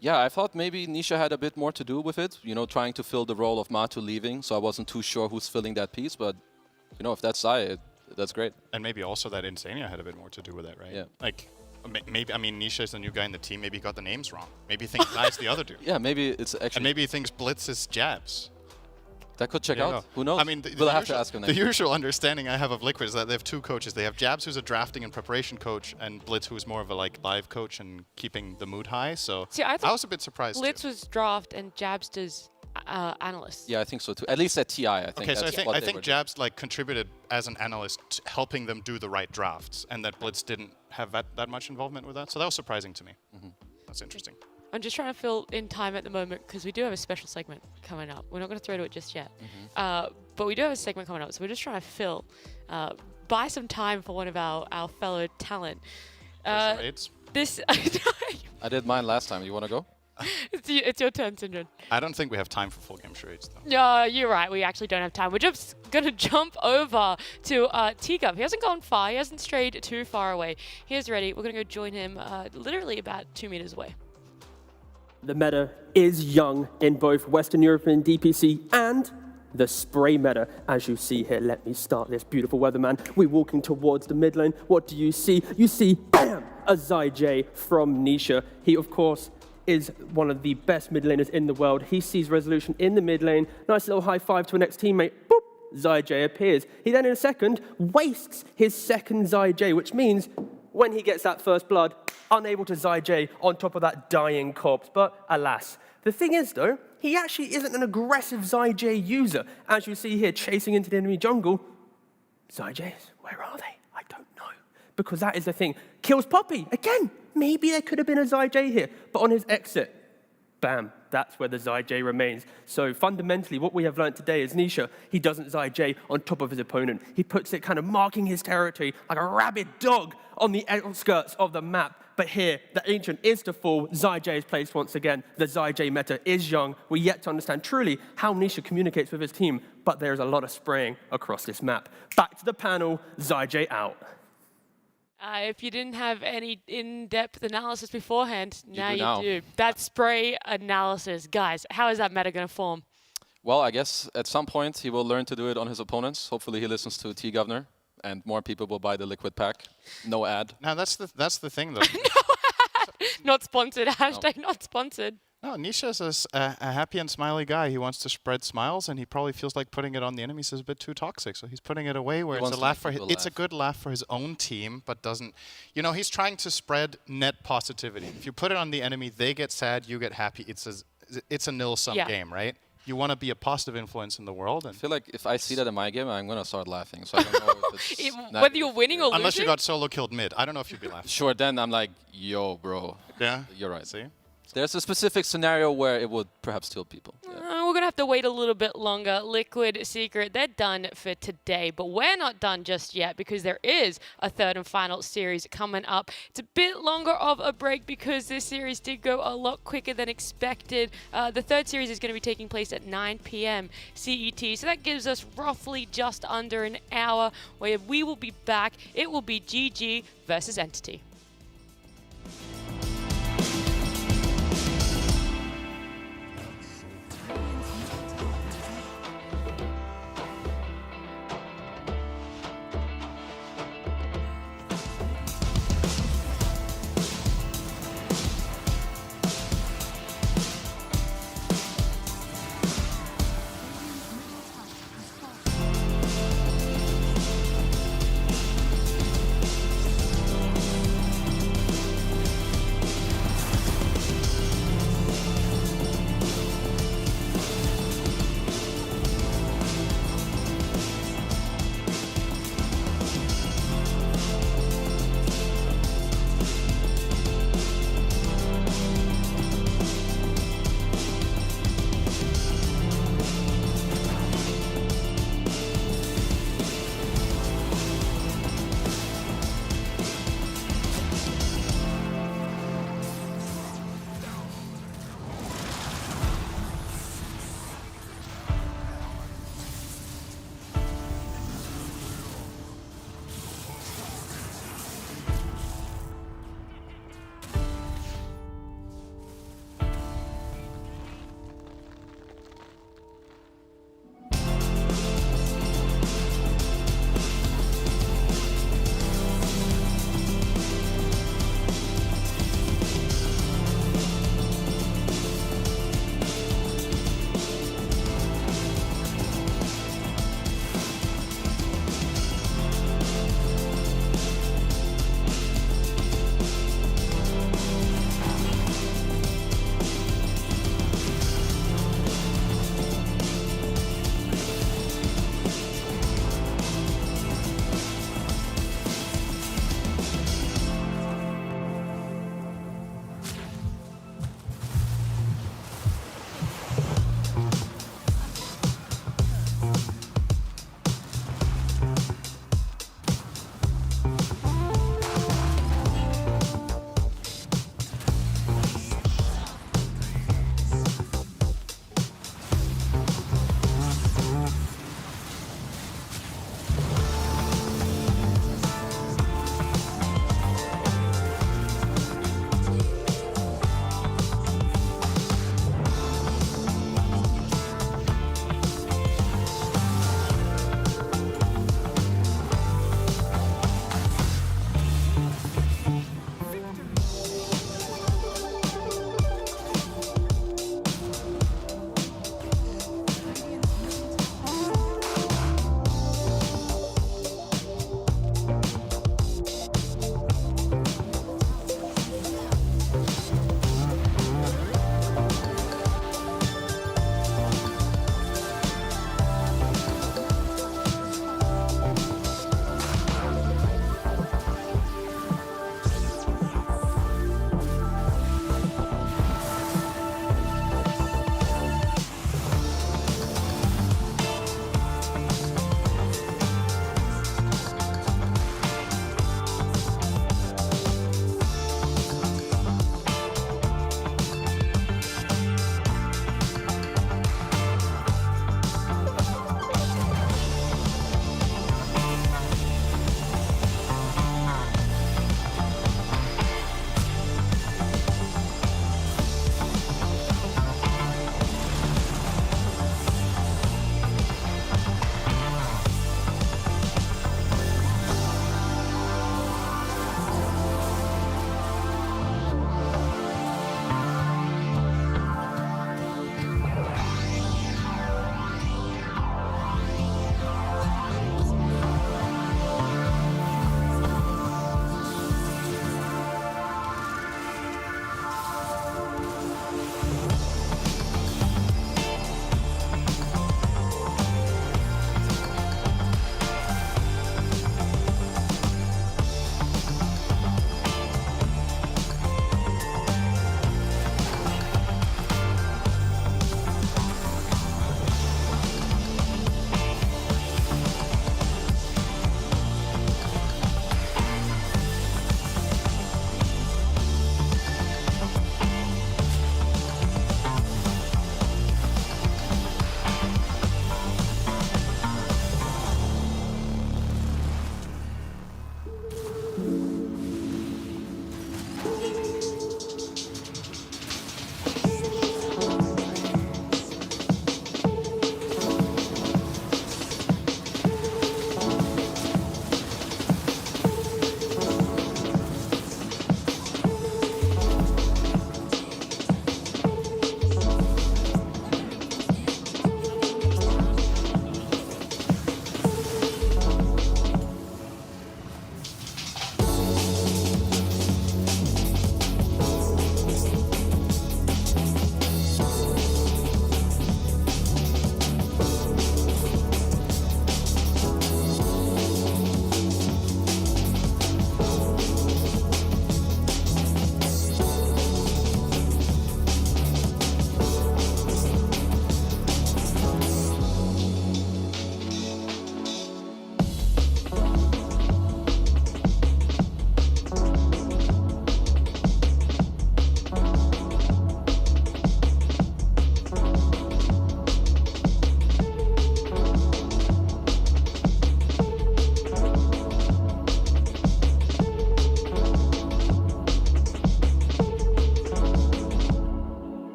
yeah, I thought maybe Nisha had a bit more to do with it, you know, trying to fill the role of Matu leaving. So I wasn't too sure who's filling that piece. But, you know, if that's Zai, that's great. And maybe also that Insania had a bit more to do with it, right? Yeah. Like, maybe, I mean, Nisha is the new guy in the team. Maybe he got the names wrong. Maybe he thinks Zai's the other dude. Yeah, maybe it's actually... And maybe he thinks Blitz is Jabs. That could check out. Who knows? I mean, we'll have to ask him next. The usual understanding I have of Liquid is that they have two coaches. They have Jabs, who's a drafting and preparation coach, and Blitz, who's more of a like live coach and keeping the mood high. So see, I was a bit surprised. Blitz was draft and Jabs does analyst. Yeah, I think so too. At least at TI, I think. Okay, so I think doing. Jabs like contributed as an analyst, helping them do the right drafts, and that Blitz didn't have that much involvement with that. So that was surprising to me. That's interesting. I'm just trying to fill in time at the moment because we do have a special segment coming up. We're not going to throw to it just yet. But we do have a segment coming up, so we're just trying to buy some time for one of our fellow talent. This I did mine last time. You want to go? It's your turn, Syndron. I don't think we have time for full game charades, though. Yeah, you're right. We actually don't have time. We're just going to jump over to T-Gov. He hasn't gone far. He hasn't strayed too far away. He's ready. We're going to go join him literally about 2 meters away. The meta is young in both Western European DPC and the spray meta. As you see here, let me start this beautiful weatherman. We're walking towards the mid lane. What do you see? You see, bam, a Zai J from Nisha. He, of course, is one of the best mid laners in the world. He sees resolution in the mid lane. Nice little high five to an ex-teammate. Boop, Zai J appears. He then, in a second, wastes his second Zai J, which means when he gets that first blood, unable to Zai J on top of that dying corpse. But alas, the thing is though, he actually isn't an aggressive Zai J user. As you see here, chasing into the enemy jungle. Zai Js, where are they? I don't know. Because that is the thing. Kills Poppy. Again, maybe there could have been a Zai J here. But on his exit, bam, that's where the Zai J remains. So fundamentally, what we have learned today is Nisha, he doesn't Zai J on top of his opponent. He puts it kind of marking his territory like a rabid dog on the outskirts of the map. But here, the Ancient is to fall. Zai J is placed once again. The Zai J meta is young. We're yet to understand truly how Nisha communicates with his team, but there's a lot of spraying across this map. Back to the panel, Zai J out. If you didn't have any in-depth analysis beforehand, now you do. Now. That spray analysis. Guys, how is that meta going to form? Well, I guess at some point he will learn to do it on his opponents. Hopefully he listens to T-Governor, and more people will buy the Liquid pack. No ad. Now that's the thing, though. Not sponsored. Hashtag not sponsored. No, Nisha is a happy and smiley guy. He wants to spread smiles, and he probably feels like putting it on the enemies is a bit too toxic. So he's putting it away where it's a laugh for it's a good laugh for his own team, but doesn't. You know, he's trying to spread net positivity. If you put it on the enemy, they get sad, you get happy. It's a nil-sum game, right? You want to be a positive influence in the world. And I feel like if I see that in my game, I'm going to start laughing. So I don't know if it's whether you're winning or losing? Unless you got solo killed mid. I don't know if you'd be laughing. Sure, then I'm like, yo, bro. Yeah? You're right. See? There's a specific scenario where it would perhaps kill people. Yeah. We're going to have to wait a little bit longer. Liquid Secret, they're done for today, but we're not done just yet because there is a third and final series coming up. It's a bit longer of a break because this series did go a lot quicker than expected. The third series is going to be taking place at 9 p.m. CET, so that gives us roughly just under an hour where we will be back. It will be GG versus Entity.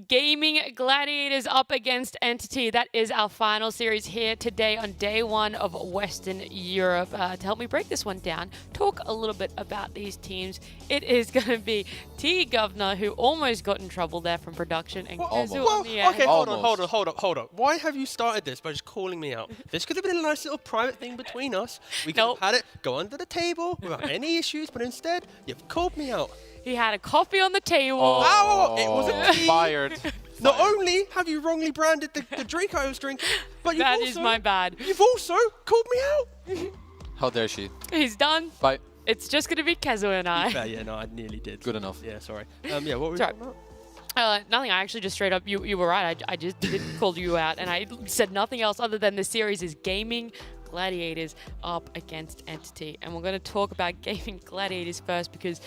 Gaming Gladiators up against Entity. That is our final series here today on day one of Western Europe. To help me break this one down, talk a little bit about these teams. It is going to be T Governor, who almost got in trouble there from production, and Kezu on the end. Okay, hold on. Why have you started this by just calling me out? This could have been a nice little private thing between us. We could have had it go under the table without any issues, but instead, you've called me out. He had a coffee on the table. Oh, it was a tea. Fired. Not only have you wrongly branded the drink I was drinking, but that is my bad. You've also called me out. How dare she? He's done. Bye. It's just going to be Kezu and I. Yeah, no, I nearly did. Good enough. Yeah, sorry. Yeah, what were we talking about? Nothing. I actually just straight up, you were right. I just didn't call you out, and I said nothing else other than the series is Gaming Gladiators up against Entity. And we're going to talk about Gaming Gladiators first because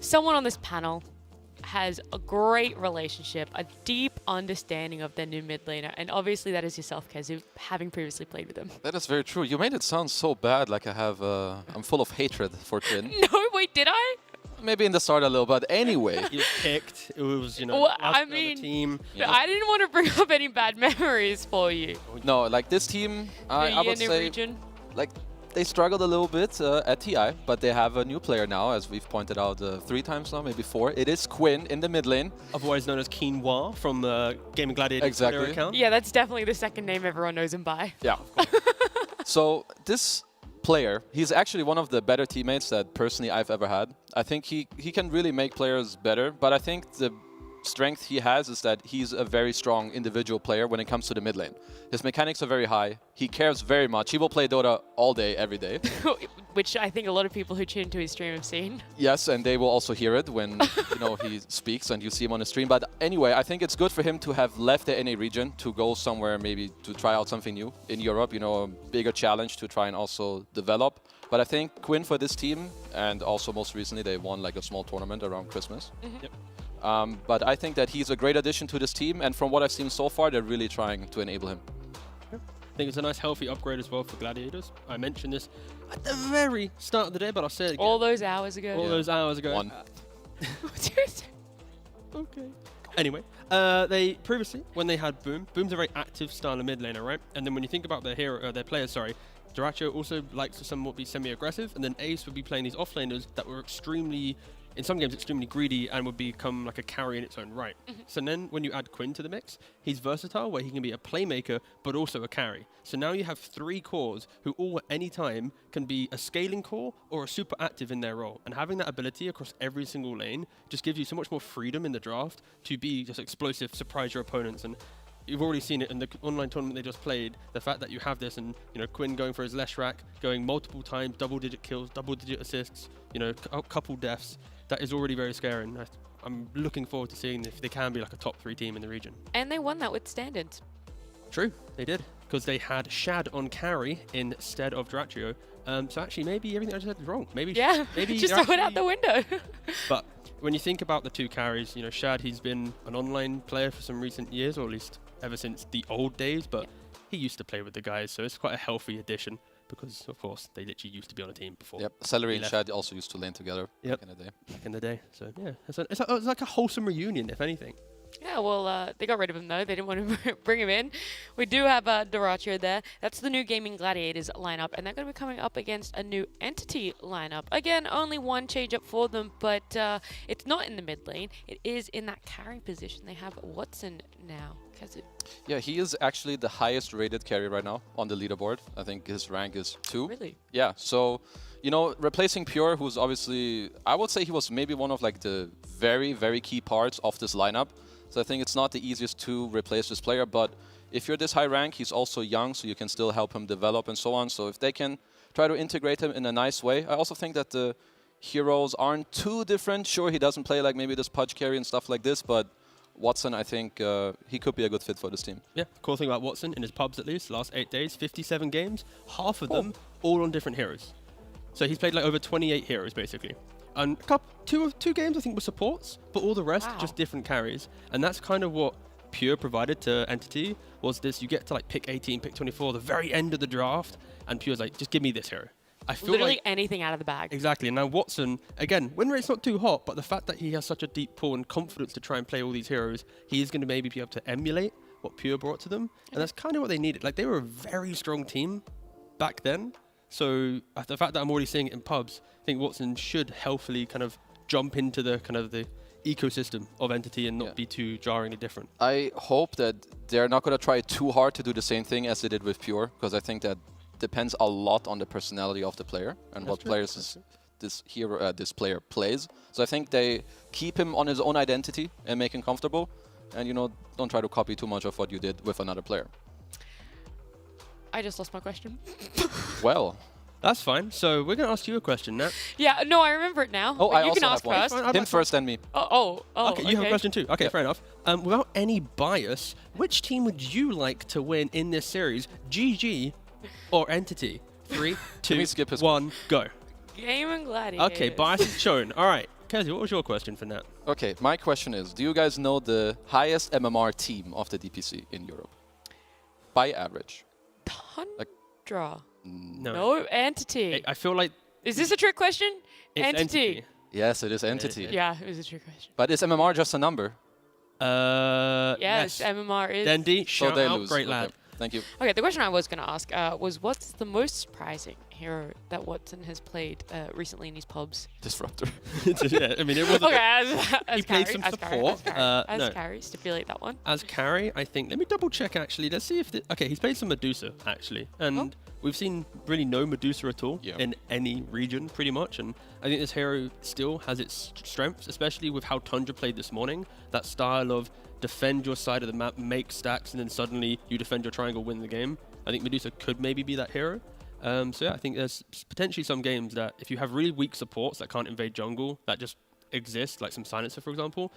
someone on this panel has a great relationship, a deep understanding of their new mid laner, and obviously that is yourself, Kezu, having previously played with them. That is very true. You made it sound so bad, like I'm full of hatred for Quinn. No, wait, did I? Maybe in the start a little, but anyway. You picked. It was, well, I mean, team. Yeah. I didn't want to bring up any bad memories for you. No, like this team, I would say, region. like they struggled a little bit at TI, but they have a new player now, as we've pointed out 3 times now, maybe 4. It is Quinn in the mid lane. Otherwise known as Quinoa from the Gaming Gladiators Twitter account. Yeah, that's definitely the second name everyone knows him by. Yeah. So this player, he's actually one of the better teammates that personally I've ever had. I think he can really make players better, but I think the strength he has is that he's a very strong individual player when it comes to the mid lane. His mechanics are very high. He cares very much. He will play Dota all day, every day. Which I think a lot of people who tune into his stream have seen. Yes, and they will also hear it when he speaks and you see him on the stream. But anyway, I think it's good for him to have left the NA region to go somewhere maybe to try out something new in Europe, a bigger challenge to try and also develop. But I think Quinn for this team, and also most recently they won like a small tournament around Christmas. Yep. But I think that he's a great addition to this team, and from what I've seen so far, they're really trying to enable him. I think it's a nice, healthy upgrade as well for Gladiators. I mentioned this at the very start of the day, but I'll say it again. All those hours ago. All those hours ago. One. Okay. Anyway, they previously, when they had Boom's a very active style of mid laner, right? And then when you think about their players, Dyrachyo also likes to somewhat be semi-aggressive, and then Ace would be playing these offlaners that were in some games extremely greedy and would become like a carry in its own right. So then when you add Quinn to the mix, he's versatile where he can be a playmaker but also a carry. So now you have 3 cores who all at any time can be a scaling core or a super active in their role. And having that ability across every single lane just gives you so much more freedom in the draft to be just explosive, surprise your opponents. And you've already seen it in the online tournament they just played. The fact that you have this, and Quinn going for his Leshrac, going multiple times, double-digit kills, double-digit assists, a couple deaths. That is already very scary. And I'm looking forward to seeing if they can be like a top 3 team in the region. And they won that with standards. True, they did, because they had Shad on carry instead of Dyrachyo. So actually, maybe everything I just said is wrong. Maybe Just throw it out the window. But when you think about the 2 carries, Shad, he's been an online player for some recent years, or at least ever since the old days, but he used to play with the guys, so it's quite a healthy addition because, of course, they literally used to be on a team before. Yep, Celery and Shad also used to lane together back in the day. Back in the day, so yeah, it's like a wholesome reunion, if anything. Yeah, well, they got rid of him, though. They didn't want to bring him in. We do have Dyrachyo there. That's the new Gaming Gladiators lineup, and they're going to be coming up against a new Entity lineup. Again, only one change-up for them, but it's not in the mid lane. It is in that carry position. They have Watson now. Kezu. Yeah, he is actually the highest rated carry right now on the leaderboard. I think his rank is 2. Really? Yeah, so, replacing Pure, who's obviously, I would say he was maybe one of like the very, very key parts of this lineup. So I think it's not the easiest to replace this player, but if you're this high rank, he's also young, so you can still help him develop and so on. So if they can try to integrate him in a nice way. I also think that the heroes aren't too different. Sure, he doesn't play like maybe this Pudge carry and stuff like this, but Watson, I think he could be a good fit for this team. Yeah, cool thing about Watson, in his pubs at least, last 8 days, 57 games, half of them all on different heroes. So he's played like over 28 heroes, basically. And two games, I think, were supports, but all the rest just different carries. And that's kind of what Pure provided to Entity, was this, you get to like pick 18, pick 24, the very end of the draft, and Pure's like, just give me this hero. I feel literally like anything out of the bag. Exactly. And now Watson, again, win rate's not too hot, but the fact that he has such a deep pool and confidence to try and play all these heroes, he is going to maybe be able to emulate what Pure brought to them. And that's kind of what they needed. Like, they were a very strong team back then. So the fact that I'm already seeing it in pubs, I think Watson should healthily kind of jump into the kind of the ecosystem of Entity and not be too jarringly different. I hope that they're not going to try too hard to do the same thing as they did with Pure, because I think that depends a lot on the personality of the player and what players this player plays. So I think they keep him on his own identity and make him comfortable, and don't try to copy too much of what you did with another player. I just lost my question. Well, that's fine. So we're going to ask you a question, Nat. Yeah, no, I remember it now. Oh, but I you also can have ask one. first. Him first, then me. Okay, you have a question too. Okay, fair enough. Without any bias, which team would you like to win in this series? GG or Entity? 3, 2, 1, go. Game and Gladiators. Okay, bias is shown. All right. Kezi, what was your question for Nat? Okay, my question is, do you guys know the highest MMR team of the DPC in Europe? By average. Tundra. No. No, Entity. I feel like... Is this a trick question? It's Entity. Yes, it is Entity. Yeah, it was a trick question. But is MMR just a number? Yes, MMR is. Dendi, shout they out, lose. great lad. Okay, thank you. Okay, the question I was going to ask was, what's the most surprising hero that Watson has played recently in his pubs? Disruptor. Yeah, I mean, it wasn't... Okay, as he carry, played some as support. As carry, stipulate that one. As carry, I think. Let me double check, actually. Let's see if... Okay, he's played some Medusa, actually. And we've seen really no Medusa at all in any region, pretty much. And I think this hero still has its strengths, especially with how Tundra played this morning. That style of defend your side of the map, make stacks, and then suddenly you defend your triangle, win the game. I think Medusa could maybe be that hero. So yeah, I think there's potentially some games that if you have really weak supports that can't invade jungle, that just exist, like some Silencer, for example,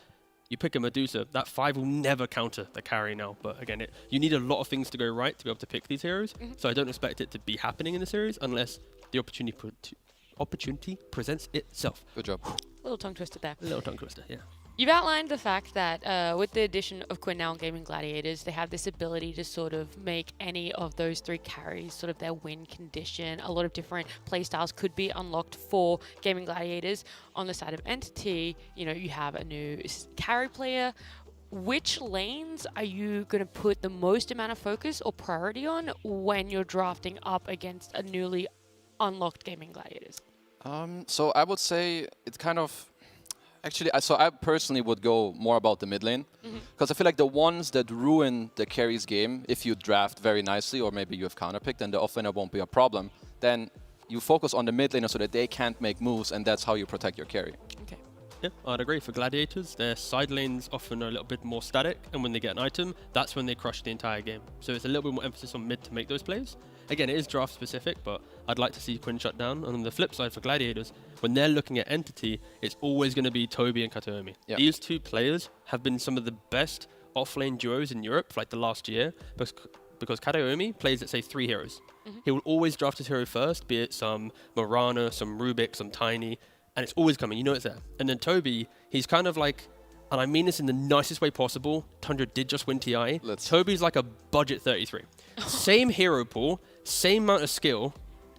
you pick a Medusa, that 5 will never counter the carry now. But again, you need a lot of things to go right to be able to pick these heroes. So I don't expect it to be happening in the series unless the opportunity presents itself. Good job. Little tongue twister there. Little tongue twister, yeah. You've outlined the fact that with the addition of Quinn now in Gaming Gladiators, they have this ability to sort of make any of those 3 carries sort of their win condition. A lot of different playstyles could be unlocked for Gaming Gladiators. On the side of Entity, you have a new carry player. Which lanes are you going to put the most amount of focus or priority on when you're drafting up against a newly unlocked Gaming Gladiators? So I would say it's kind of... Actually, so I personally would go more about the mid lane. Because I feel like the ones that ruin the carry's game, if you draft very nicely or maybe you have counterpicked, then the offlaner won't be a problem. Then you focus on the mid laner so that they can't make moves, and that's how you protect your carry. Okay. Yeah, I'd agree. For Gladiators, their side lanes often are a little bit more static, and when they get an item, that's when they crush the entire game. So it's a little bit more emphasis on mid to make those plays. Again, it is draft specific, but I'd like to see Quinn shut down. And on the flip side for Gladiators, when they're looking at Entity, it's always going to be Toby and Kataomi. Yeah. These 2 players have been some of the best offlane duos in Europe for like the last year, because Kataomi plays, let's say, 3 heroes. He will always draft his hero first, be it some Morana, some Rubik, some Tiny, and it's always coming. You know it's there. And then Toby, he's kind of like, and I mean this in the nicest way possible, Tundra did just win TI. Toby's like a budget 33. Same hero pool, same amount of skill,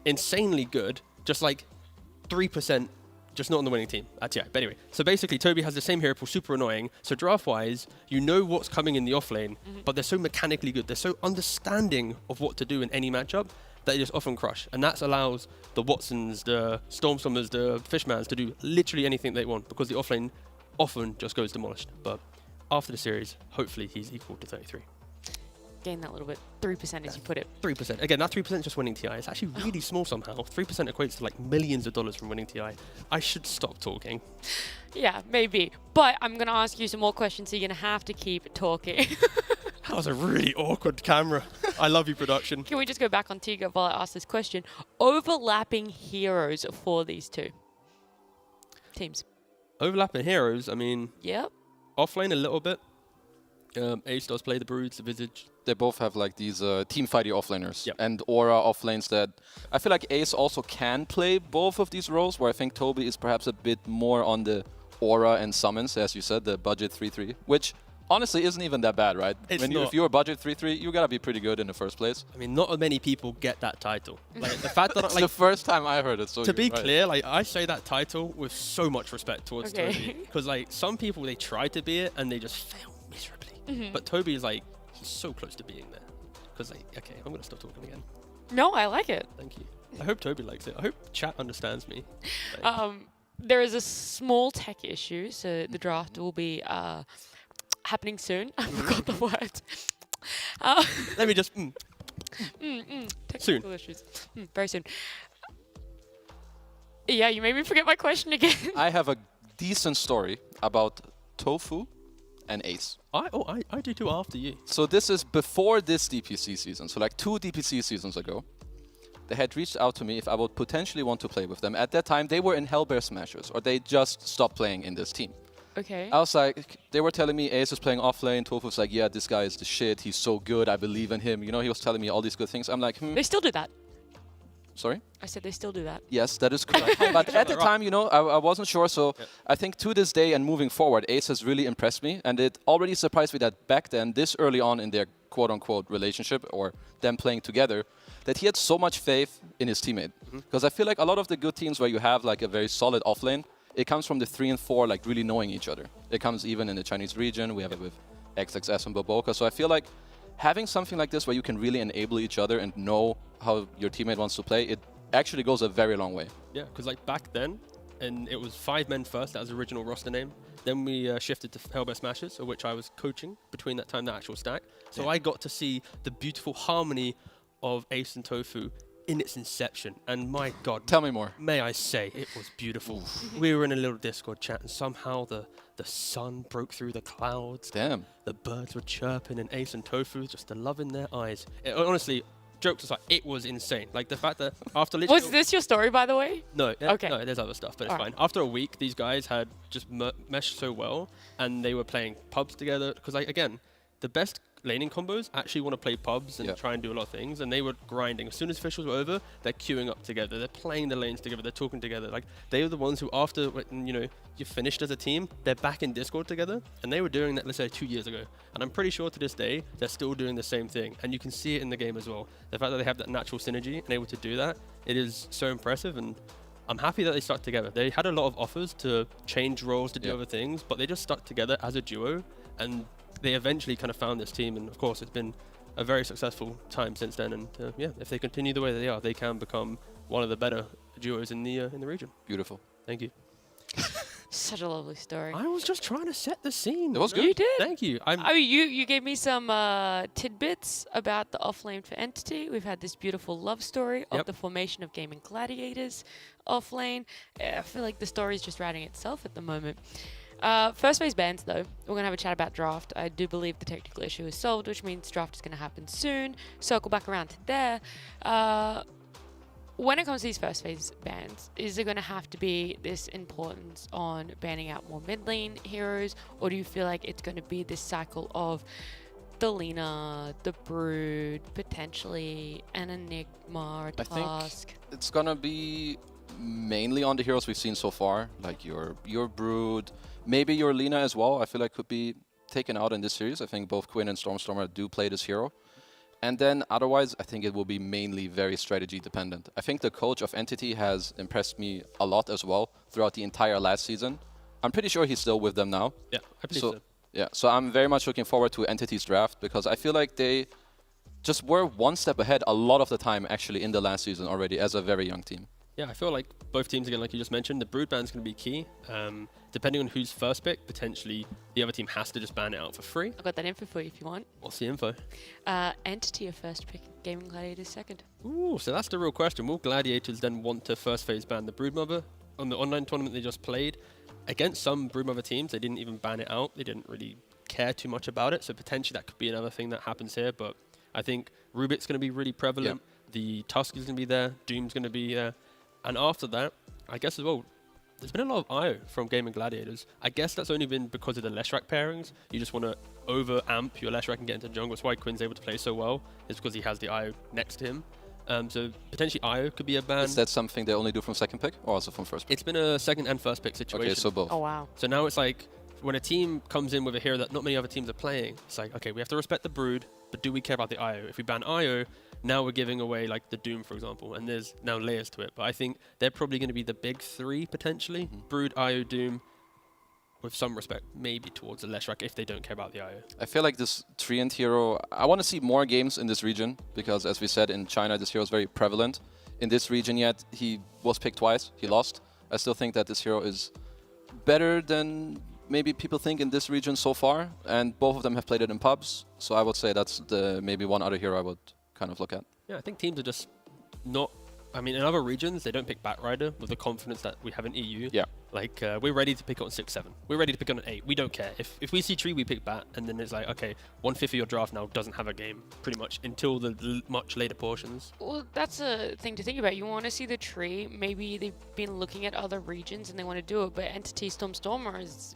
insanely good, just like 3%, just not on the winning team at TI. But anyway, so basically Toby has the same hero pool, super annoying. So draft-wise, you know what's coming in the offlane, but they're so mechanically good. They're so understanding of what to do in any matchup that they just often crush. And that allows the Watsons, the Stormstormers, the Fishmans to do literally anything they want because the offlane often just goes demolished. But after the series, hopefully he's equal to 33. Gain that little bit. 3% as you put it. 3%. Again, that 3% is just winning TI. It's actually really small somehow. 3% equates to like millions of dollars from winning TI. I should stop talking. Yeah, maybe. But I'm going to ask you some more questions, so you're going to have to keep talking. That was a really awkward camera. I love you, production. Can we just go back on Tiga while I ask this question? Overlapping heroes for these 2 teams. Overlapping heroes, I mean... Yep. Offlane a little bit. Ace does play the Broods, the Visage. They both have like these team fighty offlaners and aura offlanes that I feel like Ace also can play both of these roles, where I think Toby is perhaps a bit more on the aura and summons, as you said, the budget 3-3, which honestly isn't even that bad, right? It's If not. you're a budget 3-3, you gotta be pretty good in the first place. I mean, not many people get that title. Like the fact that It's like the first time I heard it. So to be you're right. clear, like I say that title with so much respect towards Okay. Toby, because like some people they try to be it and they just fail miserably. Mhm. But Toby is like he's so close to being there. Because like, okay, I'm gonna stop talking again. No, I like it. Thank you. I hope Toby likes it. I hope chat understands me. There is a small tech issue, so the draft will be happening soon. I forgot the word. Let me just. Technical issues. Very soon. Yeah, you made me forget my question again. I have a decent story about Tofu and Ace. I do too after you. So this is before this DPC season. So like 2 DPC seasons ago, they had reached out to me if I would potentially want to play with them. At that time, they were in Hellbear Smashers, or they just stopped playing in this team. Okay. I was like, they were telling me Ace is playing offlane. Tofu's like, yeah, this guy is the shit. He's so good. I believe in him. You know, he was telling me all these good things. I'm like, They still do that. Sorry? I said they still do that. Yes, that is correct. But at the time, you know, I wasn't sure. So I think to this day and moving forward, Ace has really impressed me. And it already surprised me that back then, this early on in their quote-unquote relationship or them playing together, that he had so much faith in his teammate. Because I feel like a lot of the good teams where you have like a very solid offlane, it comes from the 3 and 4 like really knowing each other. It comes even in the Chinese region. We have it with XXS and Boboka. So I feel like having something like this where you can really enable each other and know how your teammate wants to play, it actually goes a very long way. Yeah, because like back then, and it was 5 men first, that was the original roster name. Then we shifted to Hellbear Smashers, of which I was coaching between that time, the actual stack. So I got to see the beautiful harmony of Ace and Tofu in its inception. And my God. Tell me more. May I say, it was beautiful. We were in a little Discord chat and somehow the sun broke through the clouds. Damn. The birds were chirping and Ace and Tofu, just the love in their eyes. Honestly, jokes aside, it was insane. Like the fact that after literally... Was this your story, by the way? No, Okay. no, there's other stuff, but it's All fine. right. After a week, these guys had just meshed so well, and they were playing pubs together. Because, like, again, the best laning combos actually want to play pubs and try and do a lot of things, and they were grinding. As soon as officials were over, they're queuing up together. They're playing the lanes together. They're talking together. Like, they were the ones who, after, you know, you finished as a team, they're back in Discord together, and they were doing that, let's say, 2 years ago. And I'm pretty sure to this day, they're still doing the same thing. And you can see it in the game as well. The fact that they have that natural synergy and able to do that, it is so impressive. And I'm happy that they stuck together. They had a lot of offers to change roles, to do other things, but they just stuck together as a duo, and they eventually kind of found this team. And of course, it's been a very successful time since then. And yeah, if they continue the way they are, they can become one of the better duos in the region. Beautiful. Thank you. Such a lovely story. I was just trying to set the scene. It was good. You did. Thank you. I mean, you gave me some tidbits about the offlane for Entity. We've had this beautiful love story of the formation of Gaming Gladiators offlane. I feel like the story is just writing itself at the moment. First phase bans, though. We're going to have a chat about draft. I do believe the technical issue is solved, which means draft is going to happen soon. Circle back around to there. When it comes to these first phase bans, is there going to have to be this importance on banning out more mid lane heroes, or do you feel like it's going to be this cycle of the Lina, the Brood, potentially an Enigma, a Tusk? It's gonna be mainly on the heroes we've seen so far, like your Brood, maybe your Lina as well. I feel like could be taken out in this series. I think both Quinn and Stormstormer do play this hero. And then otherwise, I think it will be mainly very strategy dependent. I think the coach of Entity has impressed me a lot as well throughout the entire last season. I'm pretty sure he's still with them now. Yeah, I believe so. Yeah, so I'm very much looking forward to Entity's draft because I feel like they just were one step ahead a lot of the time actually in the last season already as a very young team. Yeah, I feel like both teams, again, like you just mentioned, the Brood ban is going to be key. Depending on who's first pick, potentially the other team has to just ban it out for free. I've got that info for you if you want. What's the info? Entity are first pick, Gaming Gladiators second. Ooh, so that's the real question. Will Gladiators then want to first phase ban the Broodmother? On the online tournament they just played, against some Broodmother teams, they didn't even ban it out. They didn't really care too much about it. So potentially that could be another thing that happens here. But I think Rubik's going to be really prevalent. Yeah. The Tusk is going to be there. Doom's going to be there. And after that, I guess as well, there's been a lot of IO from Gaming Gladiators. I guess that's only been because of the Leshrac pairings. You just want to over-amp your Leshrac and get into jungle. That's why Quinn's able to play so well, is because he has the IO next to him. So potentially IO could be a ban. Is that something they only do from second pick or also from first pick? It's been a second and first pick situation. Okay, so both. Oh, wow. So now it's like when a team comes in with a hero that not many other teams are playing, it's like, okay, we have to respect the Brood, but do we care about the IO? If we ban IO, now we're giving away like the Doom, for example, and there's now layers to it. But I think they're probably going to be the big three, potentially. Brood, IO, Doom, with some respect, maybe towards the Leshrac if they don't care about the IO. I feel like this Treant hero, I want to see more games in this region, because as we said, in China, this hero is very prevalent. In this region yet, he was picked twice, he lost. I still think that this hero is better than maybe people think in this region so far, and both of them have played it in pubs, so I would say that's the maybe one other hero I would kind of look at. Yeah, I think teams are just not... I mean, in other regions, they don't pick Batrider with the confidence that we have in EU. Yeah. Like, we're ready to pick on 6-7. We're ready to pick on an 8. We don't care. If we see Tree, we pick Bat, and then it's like, okay, 1/5 of your draft now doesn't have a game, pretty much, until the much later portions. Well, that's a thing to think about. You want to see the tree. Maybe they've been looking at other regions and they want to do it, but Entity Stormer is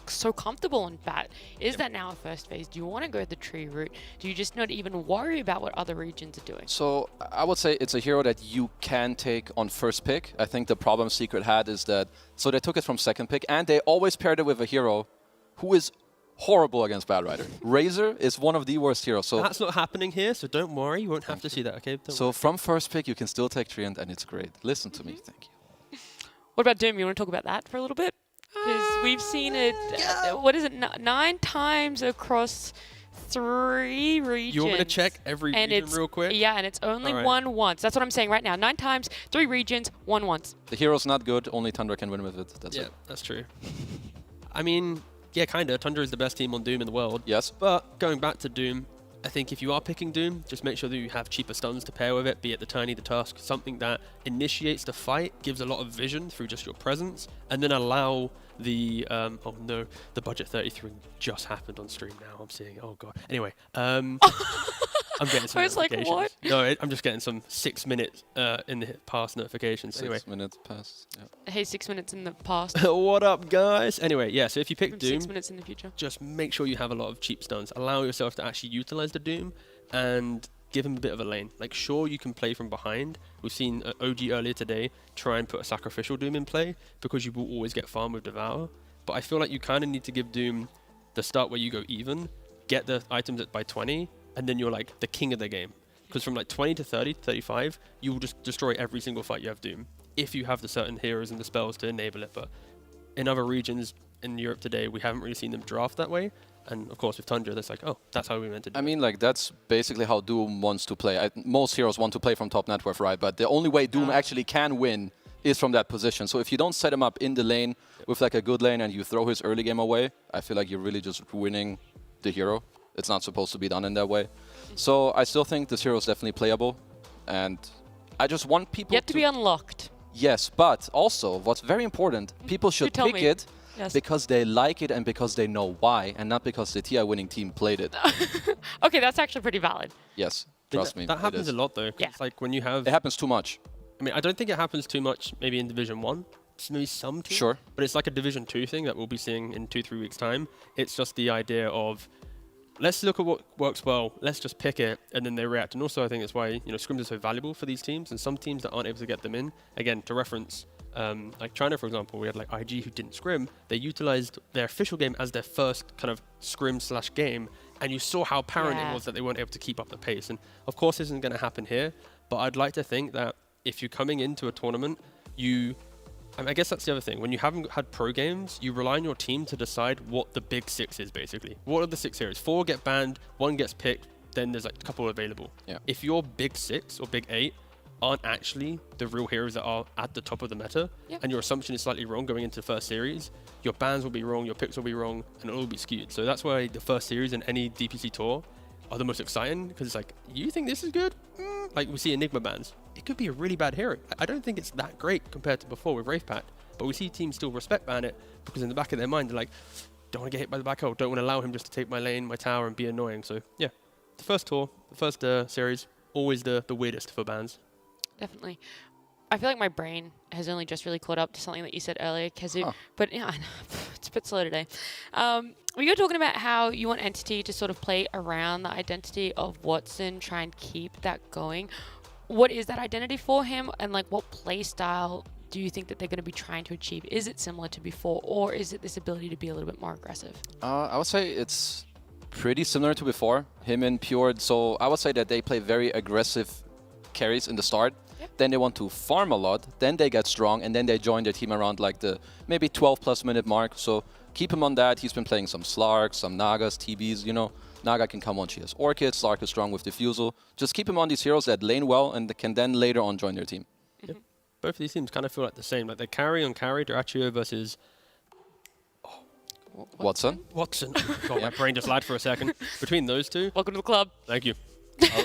so comfortable in Bat. Is that now a first phase? Do you want to go the tree route? Do you just not even worry about what other regions are doing? So I would say it's a hero that you can take on first pick. I think the problem Secret had is that, so they took it from second pick, and they always paired it with a hero who is horrible against Batrider. Razor is one of the worst heroes. So that's not happening here, so don't worry. You won't have to see that, okay? Don't so worry. from first pick, you can still take Treant, and it's great. Listen to me, thank you. What about Doom? You want to talk about that for a little bit? Because we've seen it, what is it, 9 times across 3 regions. You want me to check every region real quick? Yeah, and it's only won once. That's what I'm saying right now. 9 times, 3 regions, won once. The hero's not good, only Tundra can win with it. That's it. Yeah, that's true. I mean, yeah, kind of. Tundra is the best team on Doom in the world. Yes. But going back to Doom, I think if you are picking Doom, just make sure that you have cheaper stuns to pair with it, be it the tourney, the task, something that initiates the fight, gives a lot of vision through just your presence, and then allow the, oh no, the budget 33 just happened on stream now, I'm seeing, oh god. Anyway, I'm getting some I was like, notifications. what? No, I'm just getting some 6 minutes in the past notifications. 6 anyway. minutes past, yeah. Hey, 6 minutes in the past. What up, guys? Anyway, yeah, so if you pick Doom, 6 minutes in the future. just make sure you have a lot of cheap stuns. Allow yourself to actually utilize the Doom and give him a bit of a lane. Like, sure, you can play from behind. We've seen OG earlier today try and put a sacrificial Doom in play because you will always get farm with Devour. But I feel like you kind of need to give Doom the start where you go even, get the items by 20, and then you're like the king of the game. Because from like 20 to 30, 35, you will just destroy every single fight you have Doom, if you have the certain heroes and the spells to enable it. But in other regions in Europe today, we haven't really seen them draft that way. And of course, with Tundra, that's like, oh, that's how we meant to do it. I mean, like, that's basically how Doom wants to play. Most heroes want to play from top net worth, right? But the only way Doom actually can win is from that position. So if you don't set him up in the lane with like a good lane and you throw his early game away, I feel like you're really just ruining the hero. It's not supposed to be done in that way. So I still think this hero is definitely playable. And I just want people Yet to be unlocked. Yes, but also, what's very important, people should pick it because they like it and because they know why, and not because the TI winning team played it. Okay, that's actually pretty valid. Yes, trust me. That happens a lot, though. Yeah. It's like when you have... It happens too much. I mean, I don't think it happens too much maybe in Division 1. Maybe some teams. Sure. But it's like a Division 2 thing that we'll be seeing in 2-3 weeks' time. It's just the idea of, let's look at what works well, let's just pick it, and then they react. And also, I think that's why, you know, scrims are so valuable for these teams, and some teams that aren't able to get them in, again, to reference, like China, for example, we had like IG who didn't scrim. They utilized their official game as their first kind of scrim/game, and you saw how apparent it was that they weren't able to keep up the pace. And of course, this isn't going to happen here, but I'd like to think that if you're coming into a tournament, I guess that's the other thing. When you haven't had pro games, you rely on your team to decide what the big 6 is, basically. What are the 6 heroes? 4 get banned, 1 gets picked, then there's like a couple available. Yeah. If your big 6 or big 8 aren't actually the real heroes that are at the top of the meta, and your assumption is slightly wrong going into the first series, your bans will be wrong, your picks will be wrong, and it'll all be skewed. So that's why the first series in any DPC tour are the most exciting, because it's like, you think this is good? Like we see Enigma bans. It could be a really bad hero. I don't think it's that great compared to before with Wraith Pact, but we see teams still respect ban it because in the back of their mind they're like, don't want to get hit by the back hole, don't want to allow him just to take my lane, my tower, and be annoying. So yeah, the first tour, the first series, always the weirdest for bans. Definitely. I feel like my brain has only just really caught up to something that you said earlier, Kazu. But yeah, I know, it's a bit slow today. We were talking about how you want Entity to sort of play around the identity of Watson, try and keep that going. What is that identity for him, and like what play style do you think that they're going to be trying to achieve? Is it similar to before, or is it this ability to be a little bit more aggressive? I would say it's pretty similar to before. Him and Pure, so I would say that they play very aggressive carries in the start. Then they want to farm a lot, then they get strong, and then they join their team around like the maybe 12+ minute mark. So keep him on that. He's been playing some Slarks, some Nagas, TBs, you know. Naga can come on, she has Orchid, Slark is strong with Diffusal. Just keep him on these heroes that lane well and can then later on join their team. Yep. Both of these teams kind of feel like the same. Like they're carry on carry, Dyrachyo versus... Watson? Watson. God, my brain just lagged for a second. Between those two... Welcome to the club. Thank you.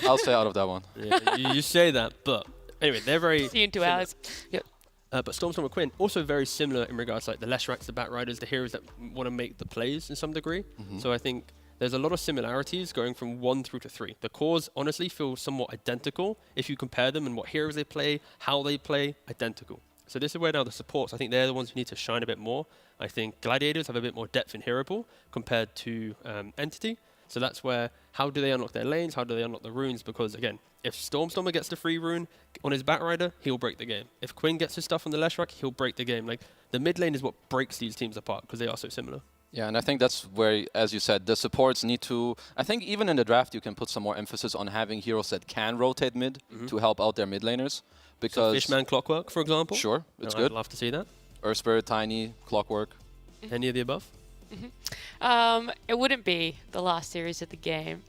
I'll stay out of that one. Yeah, you say that, but anyway, they're very... See you in 2 hours. Yep. But Stormstorm and Quinn, also very similar in regards to like the Leshraks, the Batriders, the heroes that want to make the plays in some degree. So I think there's a lot of similarities going from 1 through to 3. The cores honestly feel somewhat identical if you compare them and what heroes they play, how they play, identical. So this is where now the supports, I think they're the ones who need to shine a bit more. I think Gladiators have a bit more depth in hero pool compared to Entity. So that's where, how do they unlock their lanes? How do they unlock the runes? Because again, if Stormstormer gets the free rune on his Batrider, he'll break the game. If Quinn gets his stuff on the Leshrac, he'll break the game. Like the mid lane is what breaks these teams apart because they are so similar. Yeah, and I think that's where, as you said, the supports need to... I think even in the draft, you can put some more emphasis on having heroes that can rotate mid to help out their mid laners. Because so Fishman Clockwork, for example? Sure, it's good. I'd love to see that. Earth Spirit, Tiny, Clockwork. Any of the above? It wouldn't be the last series of the game.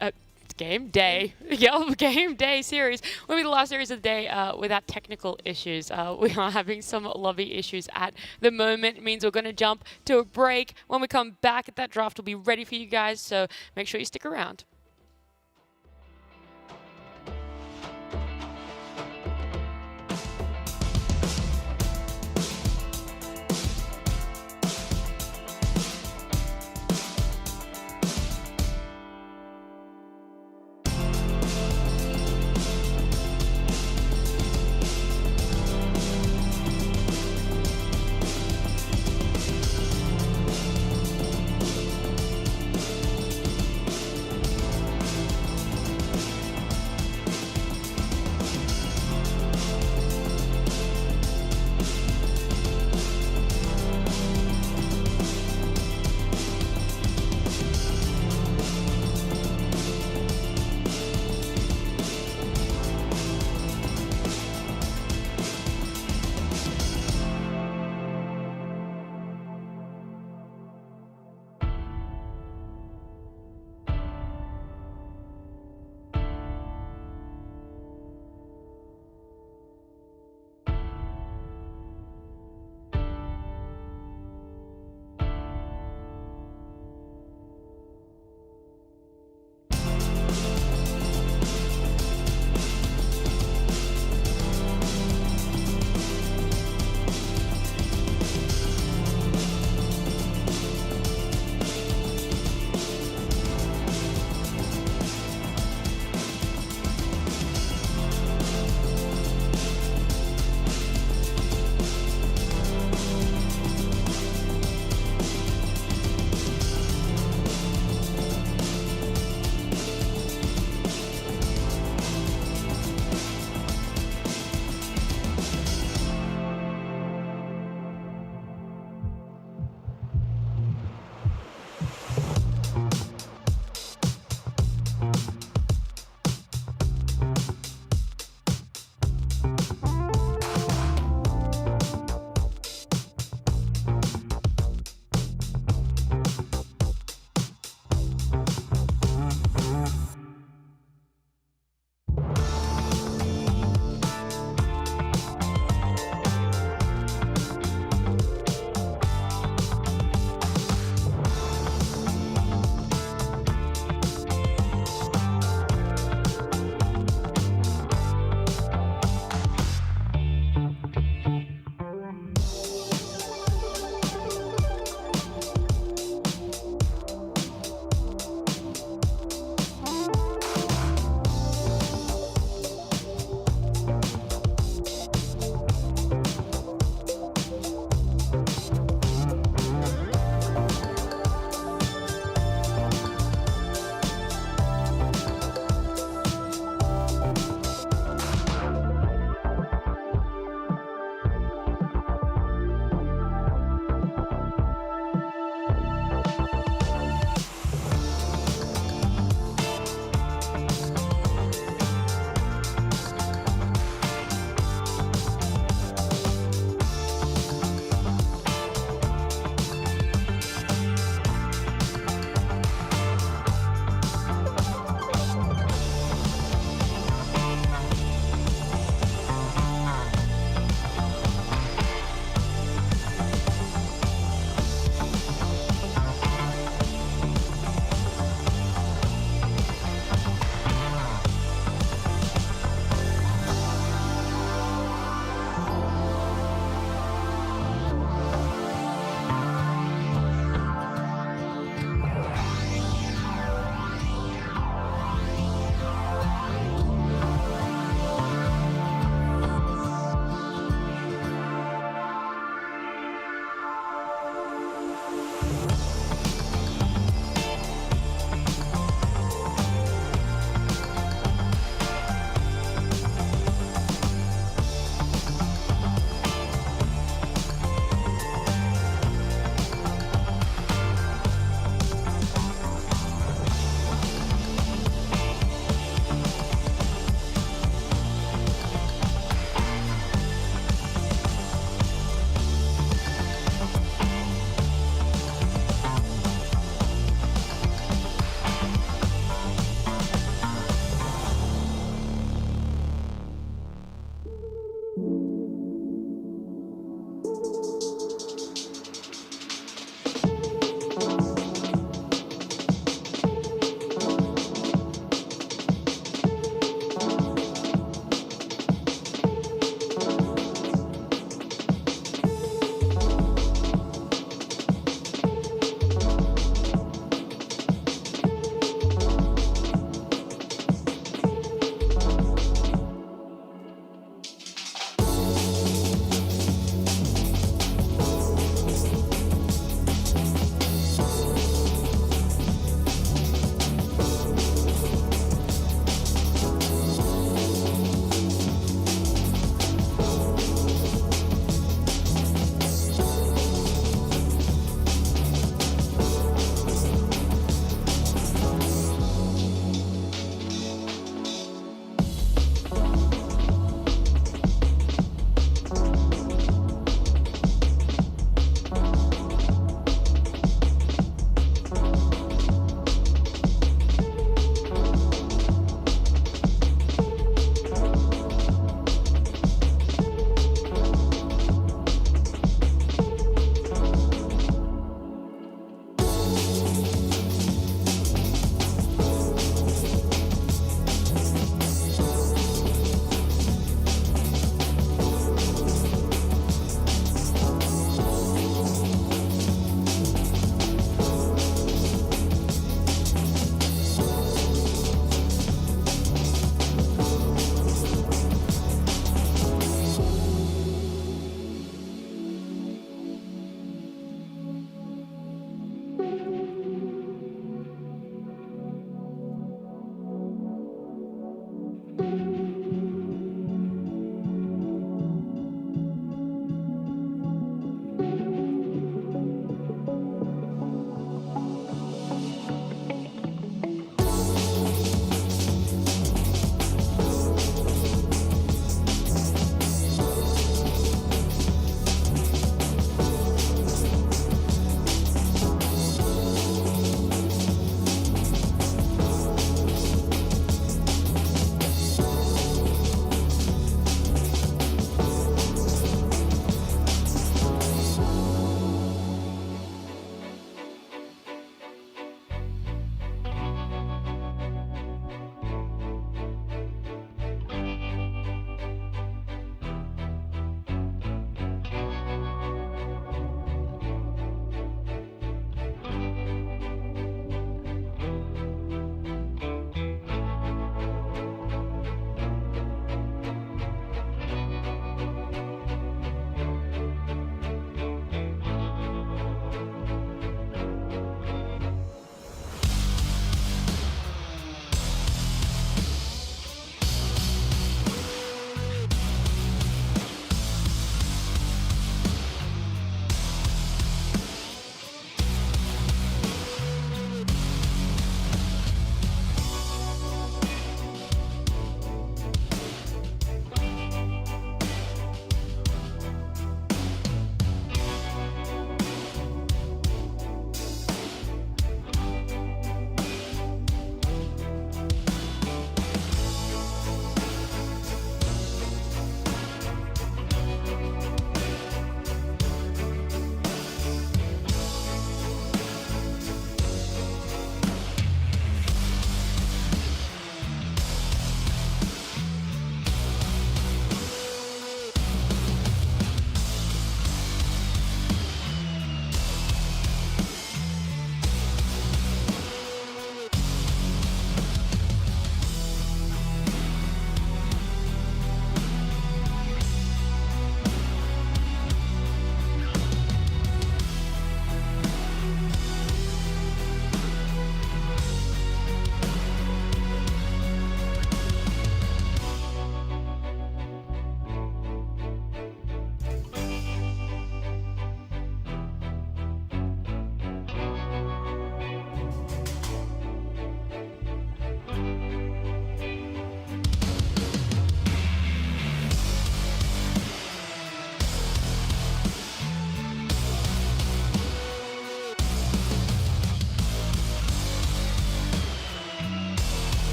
Game day. Yeah, game day series. Will be the last series of the day without technical issues. We are having some lobby issues at the moment. It means we're going to jump to a break. When we come back, that draft will be ready for you guys, so make sure you stick around.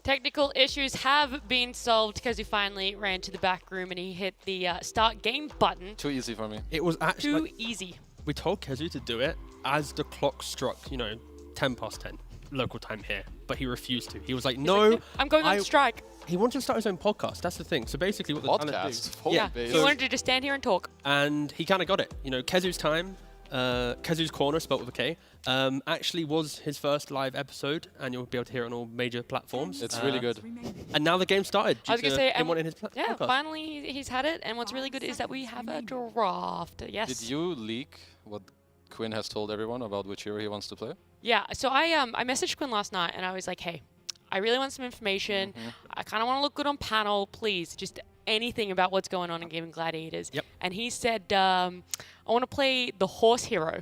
Technical issues have been solved because he finally ran to the back room and he hit the start game button. Too easy for me. It was actually too easy. We told Kezu to do it as the clock struck, 10 past 10 local time here, but he refused to. He was like, no, I'm going on strike. He wanted to start his own podcast. That's the thing. So basically what they're trying to do. Yeah, he wanted to just stand here and talk. And he kind of got it. Kezu's time, Kezu's Corner, spelt with a K, actually was his first live episode, and you'll be able to hear it on all major platforms. It's really good. And now the game started. I was going to say, him wanting his yeah, podcast. finally he's had it. And what's really good is that we have a draft. Yes. Did you leak what Quinn has told everyone about which hero he wants to play? Yeah, so I messaged Quinn last night, and I was like, hey, I really want some information. I kind of want to look good on panel, please. Just anything about what's going on in Gaming Gladiators. Yep. And he said, I want to play the horse hero.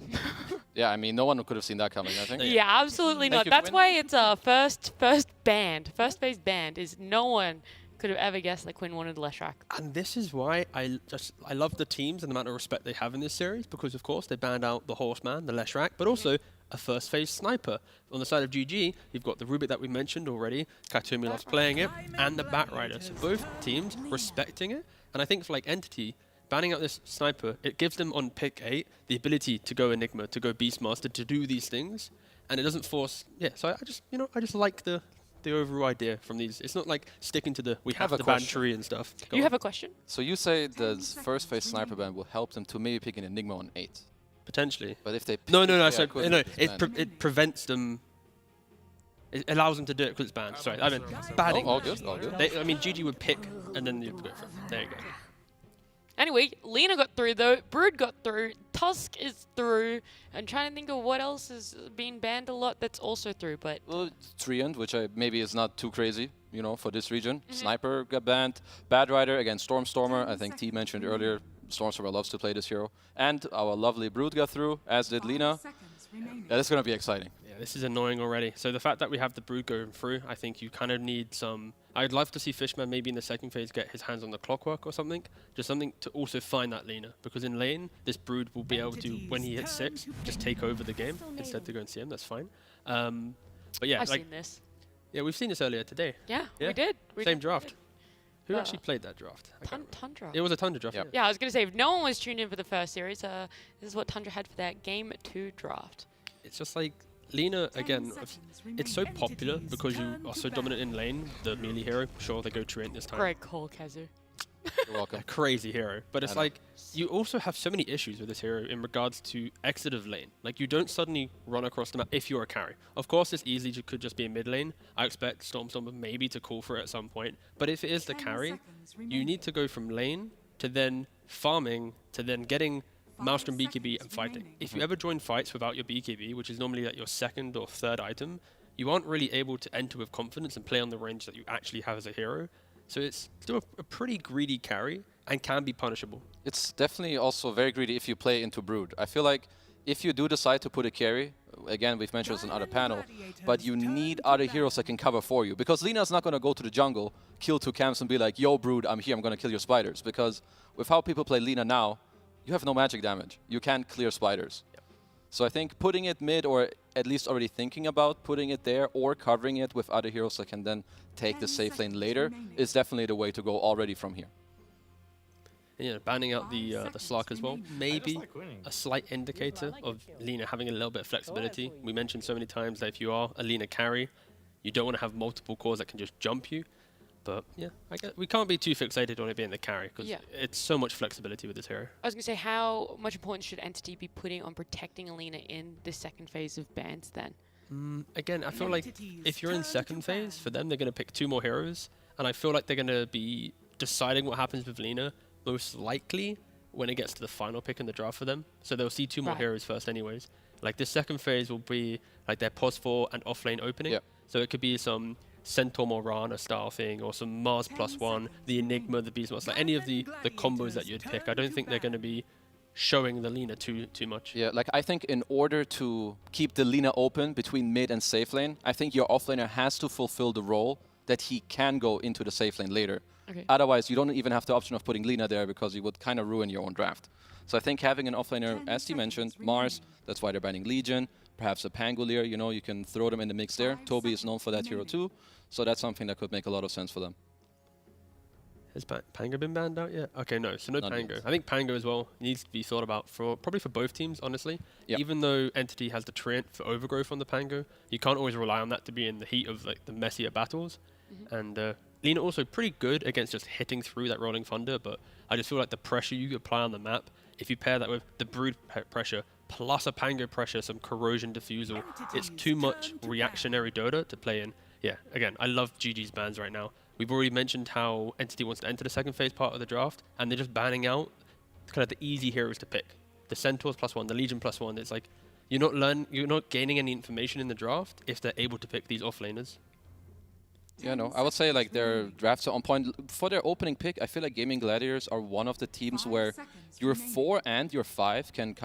Yeah, I mean, no one could have seen that coming, I think. Yeah, absolutely not. That's why it's a first phase banned, is no one could have ever guessed that Quinn wanted Leshrac. And this is why I love the teams and the amount of respect they have in this series, because of course they banned out the Horseman, the Leshrac, but also a first phase sniper. On the side of GG, you've got the Rubik that we mentioned already, Katumi loves playing it, and the Batrider. So both teams respecting it. And I think for like Entity, banning out this sniper, it gives them on pick 8 the ability to go Enigma, to go Beastmaster, to do these things, and it doesn't force. Yeah, so I just like the overall idea from these. It's not like sticking to the we have to ban tree and stuff. You have a question? So you say the first phase sniper ban will help them to maybe pick an Enigma on 8. Potentially. But if they pick it prevents them. It allows them to do it because it's banned. Sorry, I mean banning. All good, all good. I mean, GG would pick and then you'd go for it. There you go. Anyway, Lena got through though, Brood got through, Tusk is through. I'm trying to think of what else is being banned a lot that's also through, but... Well, Treant, which maybe is not too crazy, for this region. Sniper got banned. Batrider against Stormstormer. I think T mentioned earlier, Stormstormer loves to play this hero. And our lovely Brood got through, as did Lena. Yeah, this is going to be exciting. Yeah, this is annoying already. So the fact that we have the Brood going through, I think you kind of need some... I'd love to see Fishman maybe in the second phase get his hands on the Clockwork or something. Just something to also find that Lena. Because in lane, this Brood will be able to, when he hits 6, just take over the game instead to go and see him. That's fine. But yeah, I've seen this. Yeah, we've seen this earlier today. Yeah, we did. Same draft. Who actually played that draft? Tundra. It was a Tundra draft. Yeah, I was going to say, if no one was tuned in for the first series, this is what Tundra had for that Game 2 draft. It's just like, Lena, again, it's so popular because you are so dominant in lane, the melee hero. Sure, they go Treant this time. Great call, Kezu. You're welcome. A crazy hero. But it's like, you also have so many issues with this hero in regards to exit of lane. Like, you don't suddenly run across the map if you're a carry. Of course, it's easy, you could just be in mid lane. I expect Stormstormer maybe to call for it at some point. But if it is the carry, you need to go from lane to then farming to then getting Maelstrom BKB and fighting. If you ever join fights without your BKB, which is normally like your second or third item, you aren't really able to enter with confidence and play on the range that you actually have as a hero. So it's still a pretty greedy carry and can be punishable. It's definitely also very greedy if you play into Brood. I feel like if you do decide to put a carry, again, we've mentioned this in other panel, but you need other heroes that can cover for you. Because Lena's not going to go to the jungle, kill 2 camps and be like, yo, Brood, I'm here, I'm going to kill your spiders. Because with how people play Lena now, you have no magic damage. You can't clear spiders. Yep. So I think putting it mid, or at least already thinking about putting it there, or covering it with other heroes that can then take the safe lane later, is definitely the way to go already from here. And, banning out the Slark as well, maybe a slight indicator of Lena having a little bit of flexibility. We mentioned so many times that if you are a Lena carry, you don't want to have multiple cores that can just jump you. But yeah, I guess we can't be too fixated on it being the carry because it's so much flexibility with this hero. I was going to say, how much importance should Entity be putting on protecting Alina in the second phase of bans then? Again, I feel like if you're in second phase, for them, they're going to pick 2 more heroes. And I feel like they're going to be deciding what happens with Lena most likely when it gets to the final pick in the draft for them. So they'll see 2 more heroes first anyways. Like this second phase will be like their pos 4 and off lane opening. Yep. So it could be some Centaur Morana style thing, or some Mars +1, the Enigma, the Beastmaster, like any of the combos that you'd pick. I don't think they're going to be showing the Lena too much. Yeah, like I think in order to keep the Lena open between mid and safe lane, I think your offlaner has to fulfill the role that he can go into the safe lane later. Okay. Otherwise, you don't even have the option of putting Lena there because you would kind of ruin your own draft. So I think having an offlaner, as he mentioned, Mars, that's why they're banning Legion, perhaps a Pangolier, you know, you can throw them in the mix there. Toby is known for that hero too, so that's something that could make a lot of sense for them. Has Pango been banned out yet? Okay, no, so no Not Pango. yet. I think Pango as well needs to be thought about probably for both teams, honestly. Yep. Even though Entity has the Treant for overgrowth on the Pango, you can't always rely on that to be in the heat of like the messier battles. And Lina also pretty good against just hitting through that Rolling Thunder, but I just feel like the pressure you apply on the map, if you pair that with the Brood pressure plus a Pango pressure, some corrosion diffusal, it's too much reactionary Dota to play in. Yeah, again, I love GG's bans right now. We've already mentioned how Entity wants to enter the second phase part of the draft, and they're just banning out kind of the easy heroes to pick. The Centaurs +1, the Legion +1. It's like you're not gaining any information in the draft if they're able to pick these offlaners. Yeah, no, I would say like their drafts are on point. For their opening pick, I feel like Gaming Gladiators are one of the teams where your 4 and your 5 can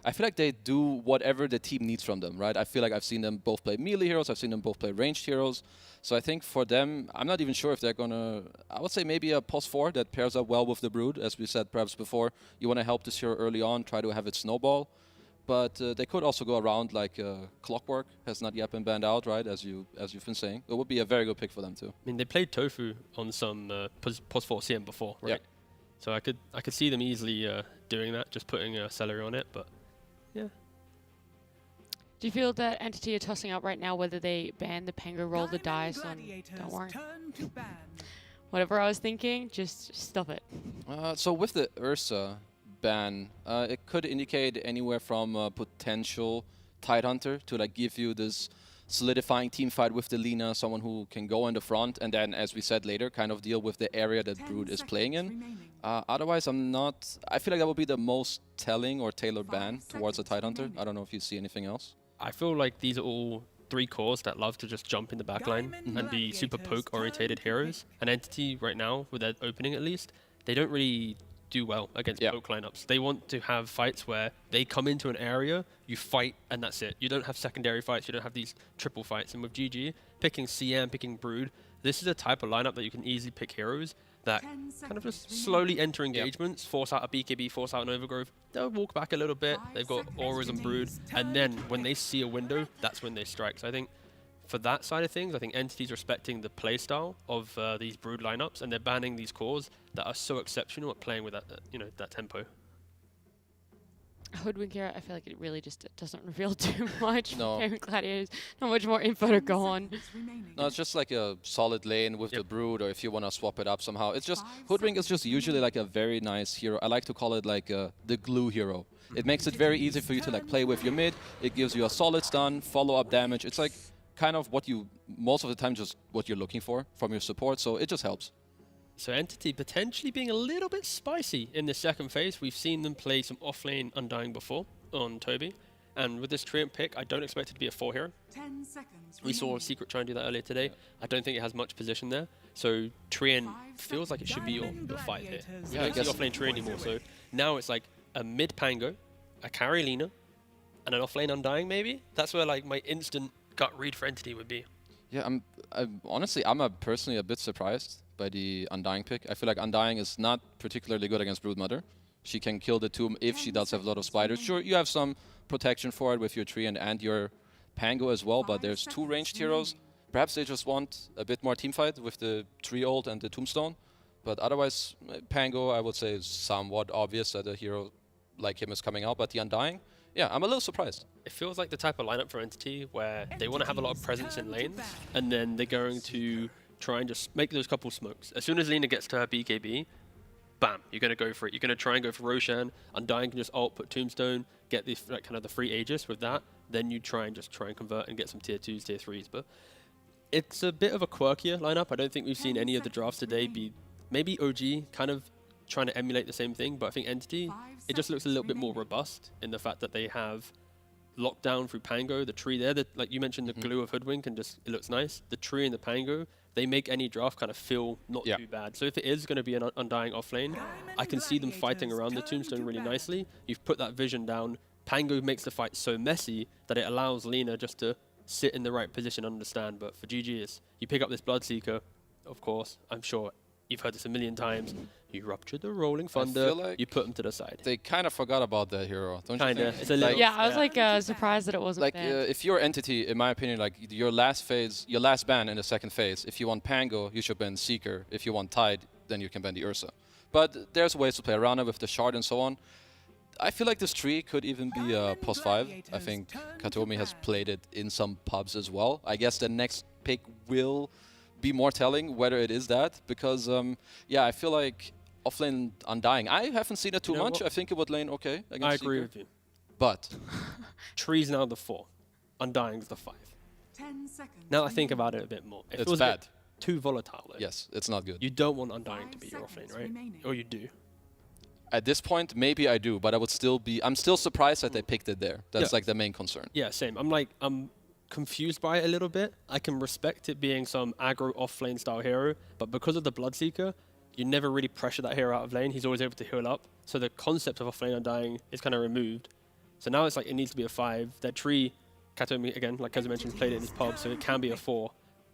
I feel like they do whatever the team needs from them, right? I feel like I've seen them both play melee heroes, I've seen them both play ranged heroes. So I think for them, I'm not even sure if they're gonna, I would say maybe a +4 that pairs up well with the Brood, as we said perhaps before. You want to help this hero early on, try to have it snowball. But they could also go around like Clockwork has not yet been banned out, right? As you've been saying, it would be a very good pick for them too. I mean, they played Tofu on some +4 CM before, right? Yep. So I could see them easily doing that, just putting a celery on it. But yeah. Do you feel that Entity are tossing up right now whether they ban the Pango, roll the dice on? Don't worry. Whatever I was thinking, just stop it. So with the Ursa ban, it could indicate anywhere from a potential Tidehunter to like give you this solidifying team fight with the Lina, someone who can go in the front, and then, as we said later, kind of deal with the area that Brood is playing in. Otherwise, I feel like that would be the most telling or tailored ban towards a Tidehunter. I don't know if you see anything else. I feel like these are all 3 cores that love to just jump in the backline and be super poke-orientated heroes. An Entity right now, with their opening at least, they don't really do well against poke lineups. They want to have fights where they come into an area, you fight, and that's it. You don't have secondary fights, you don't have these triple fights. And with GG, picking CM, picking Brood, this is a type of lineup that you can easily pick heroes that kind of just slowly enter engagements, force out a BKB, force out an overgrowth. They'll walk back a little bit, they've got auras and Brood, and then when they see a window, that's when they strike. So I think for that side of things, I think Entity's respecting the playstyle of these Brood lineups, and they're banning these cores that are so exceptional at playing with that, that tempo. Hoodwink here, I feel like it really just doesn't reveal too much. No. Gaming Gladiators, not much more info to go on. No, it's just like a solid lane with the Brood, or if you want to swap it up somehow. It's just, Hoodwink is just usually like a very nice hero. I like to call it like the glue hero. It makes it very easy for you to like play with your mid. It gives you a solid stun, follow-up damage. It's like kind of what you, most of the time, just what you're looking for from your support, so it just helps. So Entity potentially being a little bit spicy in the second phase. We've seen them play some offlane Undying before on Toby. And with this Treant pick, I don't expect it to be a 4 hero. 10 seconds We saw Secret try and do that earlier today. I don't think it has much position there. So Treant feels like it should be your 5 here. We don't see offlane Treant anymore. So now it's like a mid Pango, a carry Lina, and an offlane Undying maybe? That's where like my instant gut read for Entity would be. Yeah, honestly, I'm personally a bit surprised by the Undying pick. I feel like Undying is not particularly good against Broodmother. She can kill the tomb if she does have a lot of spiders. Sure, you have some protection for it with your Treant and your Pango as well, but there's 2 ranged heroes. Perhaps they just want a bit more teamfight with the Tree Ult and the Tombstone. But otherwise, Pango, I would say, is somewhat obvious that a hero like him is coming out. But the Undying, yeah, I'm a little surprised. It feels like the type of lineup for Entity where they want to have a lot of presence in lanes, and then they're going to try and just make those couple smokes. As soon as Lina gets to her BKB, bam, you're going to go for it. You're going to try and go for Roshan. Undying can just ult, put Tombstone, get the like, kind of the free Aegis with that. Then you try and convert and get some tier 2s, tier 3s. But it's a bit of a quirkier lineup. I don't think we've seen any of the drafts today be maybe OG kind of trying to emulate the same thing. But I think Entity, it just looks a little bit more robust in the fact that they have lockdown through Pango, the tree there, like you mentioned, the glue of Hoodwink, and just it looks nice. The tree and the Pango, they make any draft kind of feel not too bad. So if it is going to be an Undying offlane, I can see them fighting around the Tombstone really nicely. You've put that vision down. Pango makes the fight so messy that it allows Lina just to sit in the right position and understand. But for GG, you pick up this Bloodseeker, of course, I'm sure you've heard this a million times. You rupture the rolling thunder, like you put them to the side. They kind of forgot about that hero, don't you think? It's a little, yeah, I was like surprised that it wasn't like banned. if you're Entity, in my opinion, like your last ban in the second phase, if you want Pango, you should ban Seeker. If you want Tide, then you can ban the Ursa. But there's ways to play around it with the shard and so on. I feel like this tree could even be a +5. I think Katomi has played it in some pubs as well. I guess the next pick will be more telling whether it is that, because yeah, I feel like offlane Undying, I haven't seen it too much. I think it would lane okay against I agree Seeker. with you. But Tree's now the 4. Undying's the 5. 10 seconds. Now I think about it a bit more. It it's feels a bit bad. Too volatile though. Yes, it's not good. You don't want Undying to be your offlane, right? Or you do. At this point, maybe I do, but I would still be. I'm still surprised that they picked it there. That's like the main concern. Yeah, same. I'm confused by it a little bit. I can respect it being some aggro off-lane style hero, but because of the Bloodseeker, you never really pressure that hero out of lane. He's always able to heal up. So the concept of off-lane Undying is kind of removed. So now it's like it needs to be a 5. That tree, Katomi, again, like Keza mentioned, played it in his pub, so it can be a 4.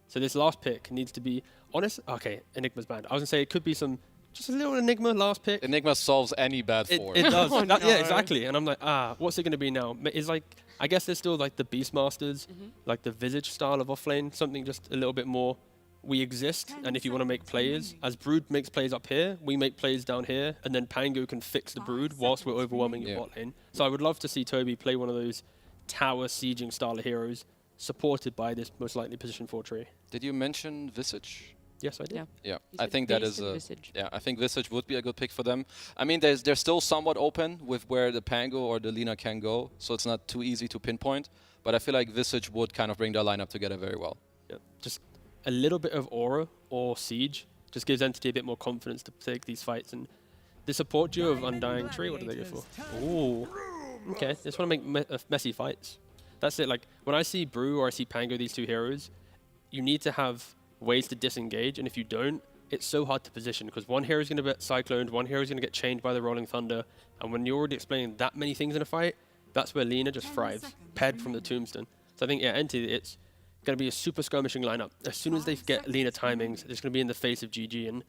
So this last pick needs to be honest. Okay, Enigma's banned. I was gonna say it could be just a little Enigma last pick. Enigma solves any bad 4. It does. Yeah, exactly. And I'm like, what's it going to be now? It's like, I guess there's still like the Beastmasters, like the Visage style of offlane, something just a little bit more. We exist, and if you want to make plays, as Brood makes plays up here, we make plays down here, and then Pango can fix the Brood whilst we're overwhelming your bot lane. So I would love to see Toby play one of those tower sieging style of heroes, supported by this most likely position 4 tree. Did you mention Visage? Yes, I did. Yeah, I think that is a. Yeah, I think Visage would be a good pick for them. I mean, they're still somewhat open with where the Pango or the Lina can go, so it's not too easy to pinpoint. But I feel like Visage would kind of bring their lineup together very well. Yeah, just a little bit of aura or siege just gives Entity a bit more confidence to take these fights. And the support duo of Undying Tree, what do they go for? Ooh, okay. They just want to make messy fights. That's it. Like when I see Brew or I see Pango, these two heroes, you need to have ways to disengage, and if you don't, it's so hard to position because one hero is going to get cycloned, one hero is going to get chained by the rolling thunder, and when you're already explaining that many things in a fight, that's where Lina just thrives, paired from the tombstone. So I think, yeah, Entity, it's going to be a super skirmishing lineup. As soon as they get Lina timings, it's going to be in the face of GG, and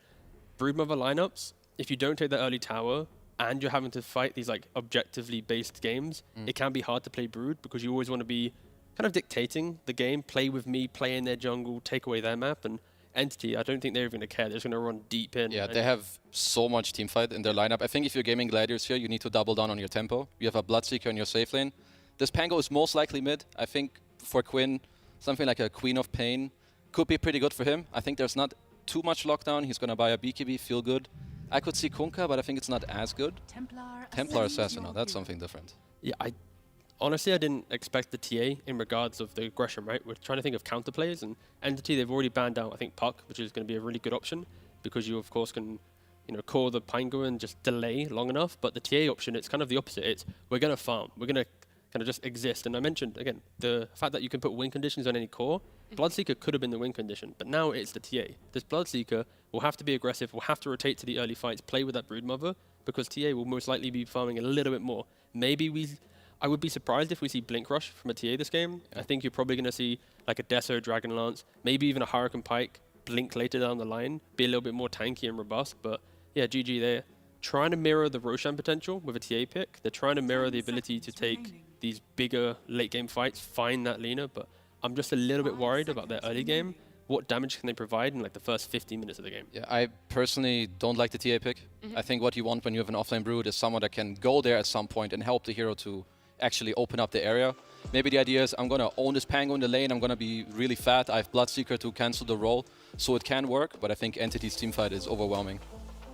Broodmother lineups, if you don't take that early tower, and you're having to fight these like objectively based games, it can be hard to play Brood because you always want to be kind of dictating the game, play with me, play in their jungle, take away their map, and Entity, I don't think they're even going to care. They're just going to run deep in. Yeah, they have so much teamfight in their lineup. I think if you're gaming Gladiators here, you need to double down on your tempo. You have a Bloodseeker in your safe lane. This Pango is most likely mid. I think for Quinn, something like a Queen of Pain could be pretty good for him. I think there's not too much lockdown. He's going to buy a BKB, feel good. I could see Kunkka, but I think it's not as good. Templar Assassin, no, that's something different. Yeah, honestly, I didn't expect the TA in regards of the aggression, right? We're trying to think of counterplays, and Entity, they've already banned out, I think, Puck, which is going to be a really good option because you, of course, can, call the Pango and just delay long enough. But the TA option, it's kind of the opposite. It's we're going to farm. We're going to kind of just exist. And I mentioned, again, the fact that you can put win conditions on any core. Bloodseeker could have been the win condition, but now it's the TA. This Bloodseeker will have to be aggressive, will have to rotate to the early fights, play with that Broodmother, because TA will most likely be farming a little bit more. I would be surprised if we see Blink Rush from a TA this game. I think you're probably going to see like a Deso Dragonlance, maybe even a Hurricane Pike, Blink later down the line, be a little bit more tanky and robust. But yeah, GG, they're trying to mirror the Roshan potential with a TA pick. They're trying to mirror the ability to take these bigger late game fights, find that Lina, but I'm just a little bit worried about their early game. What damage can they provide in like the first 15 minutes of the game? Yeah, I personally don't like the TA pick. I think what you want when you have an offlane Brood is someone that can go there at some point and help the hero to actually open up the area. Maybe the idea is I'm going to own this Pango in the lane, I'm going to be really fat, I have Bloodseeker to cancel the roll, so it can work, but I think Entity's teamfight is overwhelming.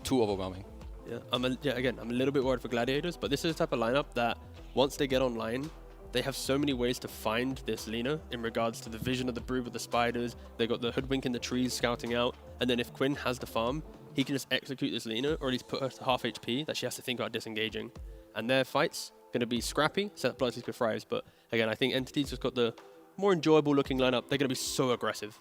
Too overwhelming. Yeah, again, I'm a little bit worried for Gladiators, but this is the type of lineup that once they get online, they have so many ways to find this Lina in regards to the vision of the Brood with the spiders. They got the Hoodwink in the trees scouting out, and then if Quinn has the farm, he can just execute this Lina, or at least put her to half HP that she has to think about disengaging. And their fights going to be scrappy, so that Bloodseeker thrives. But again, I think Entity's just got the more enjoyable looking lineup. They're going to be so aggressive.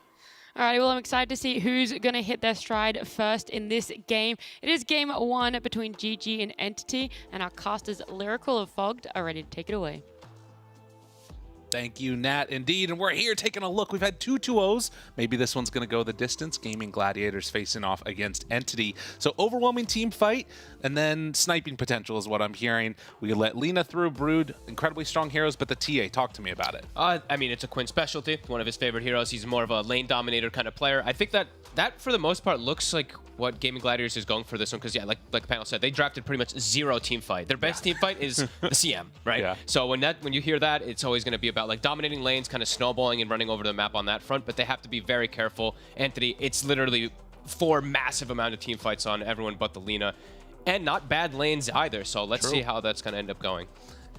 Alrighty, well, I'm excited to see who's going to hit their stride first in this game. It is game 1 between GG and Entity, and our casters Lyrical of Fogged are ready to take it away. Thank you, Nat, indeed. And we're here taking a look. We've had 2 2-0s. Maybe this one's going to go the distance. Gaming Gladiators facing off against Entity. So overwhelming team fight, and then sniping potential is what I'm hearing. We let Lina through, Brood, incredibly strong heroes, but the TA, talk to me about it. I mean, it's a Quinn specialty, one of his favorite heroes. He's more of a lane dominator kind of player. I think that for the most part, looks like what Gaming Gladiators is going for this one, because, yeah, like the panel said, they drafted pretty much 0 team fight. Their best team fight is the CM, right? Yeah. So when you hear that, it's always going to be about like dominating lanes, kind of snowballing and running over the map on that front, but they have to be very careful. Entity, it's literally 4 massive amount of team fights on everyone but the Lina, and not bad lanes either, so let's see how that's going to end up going.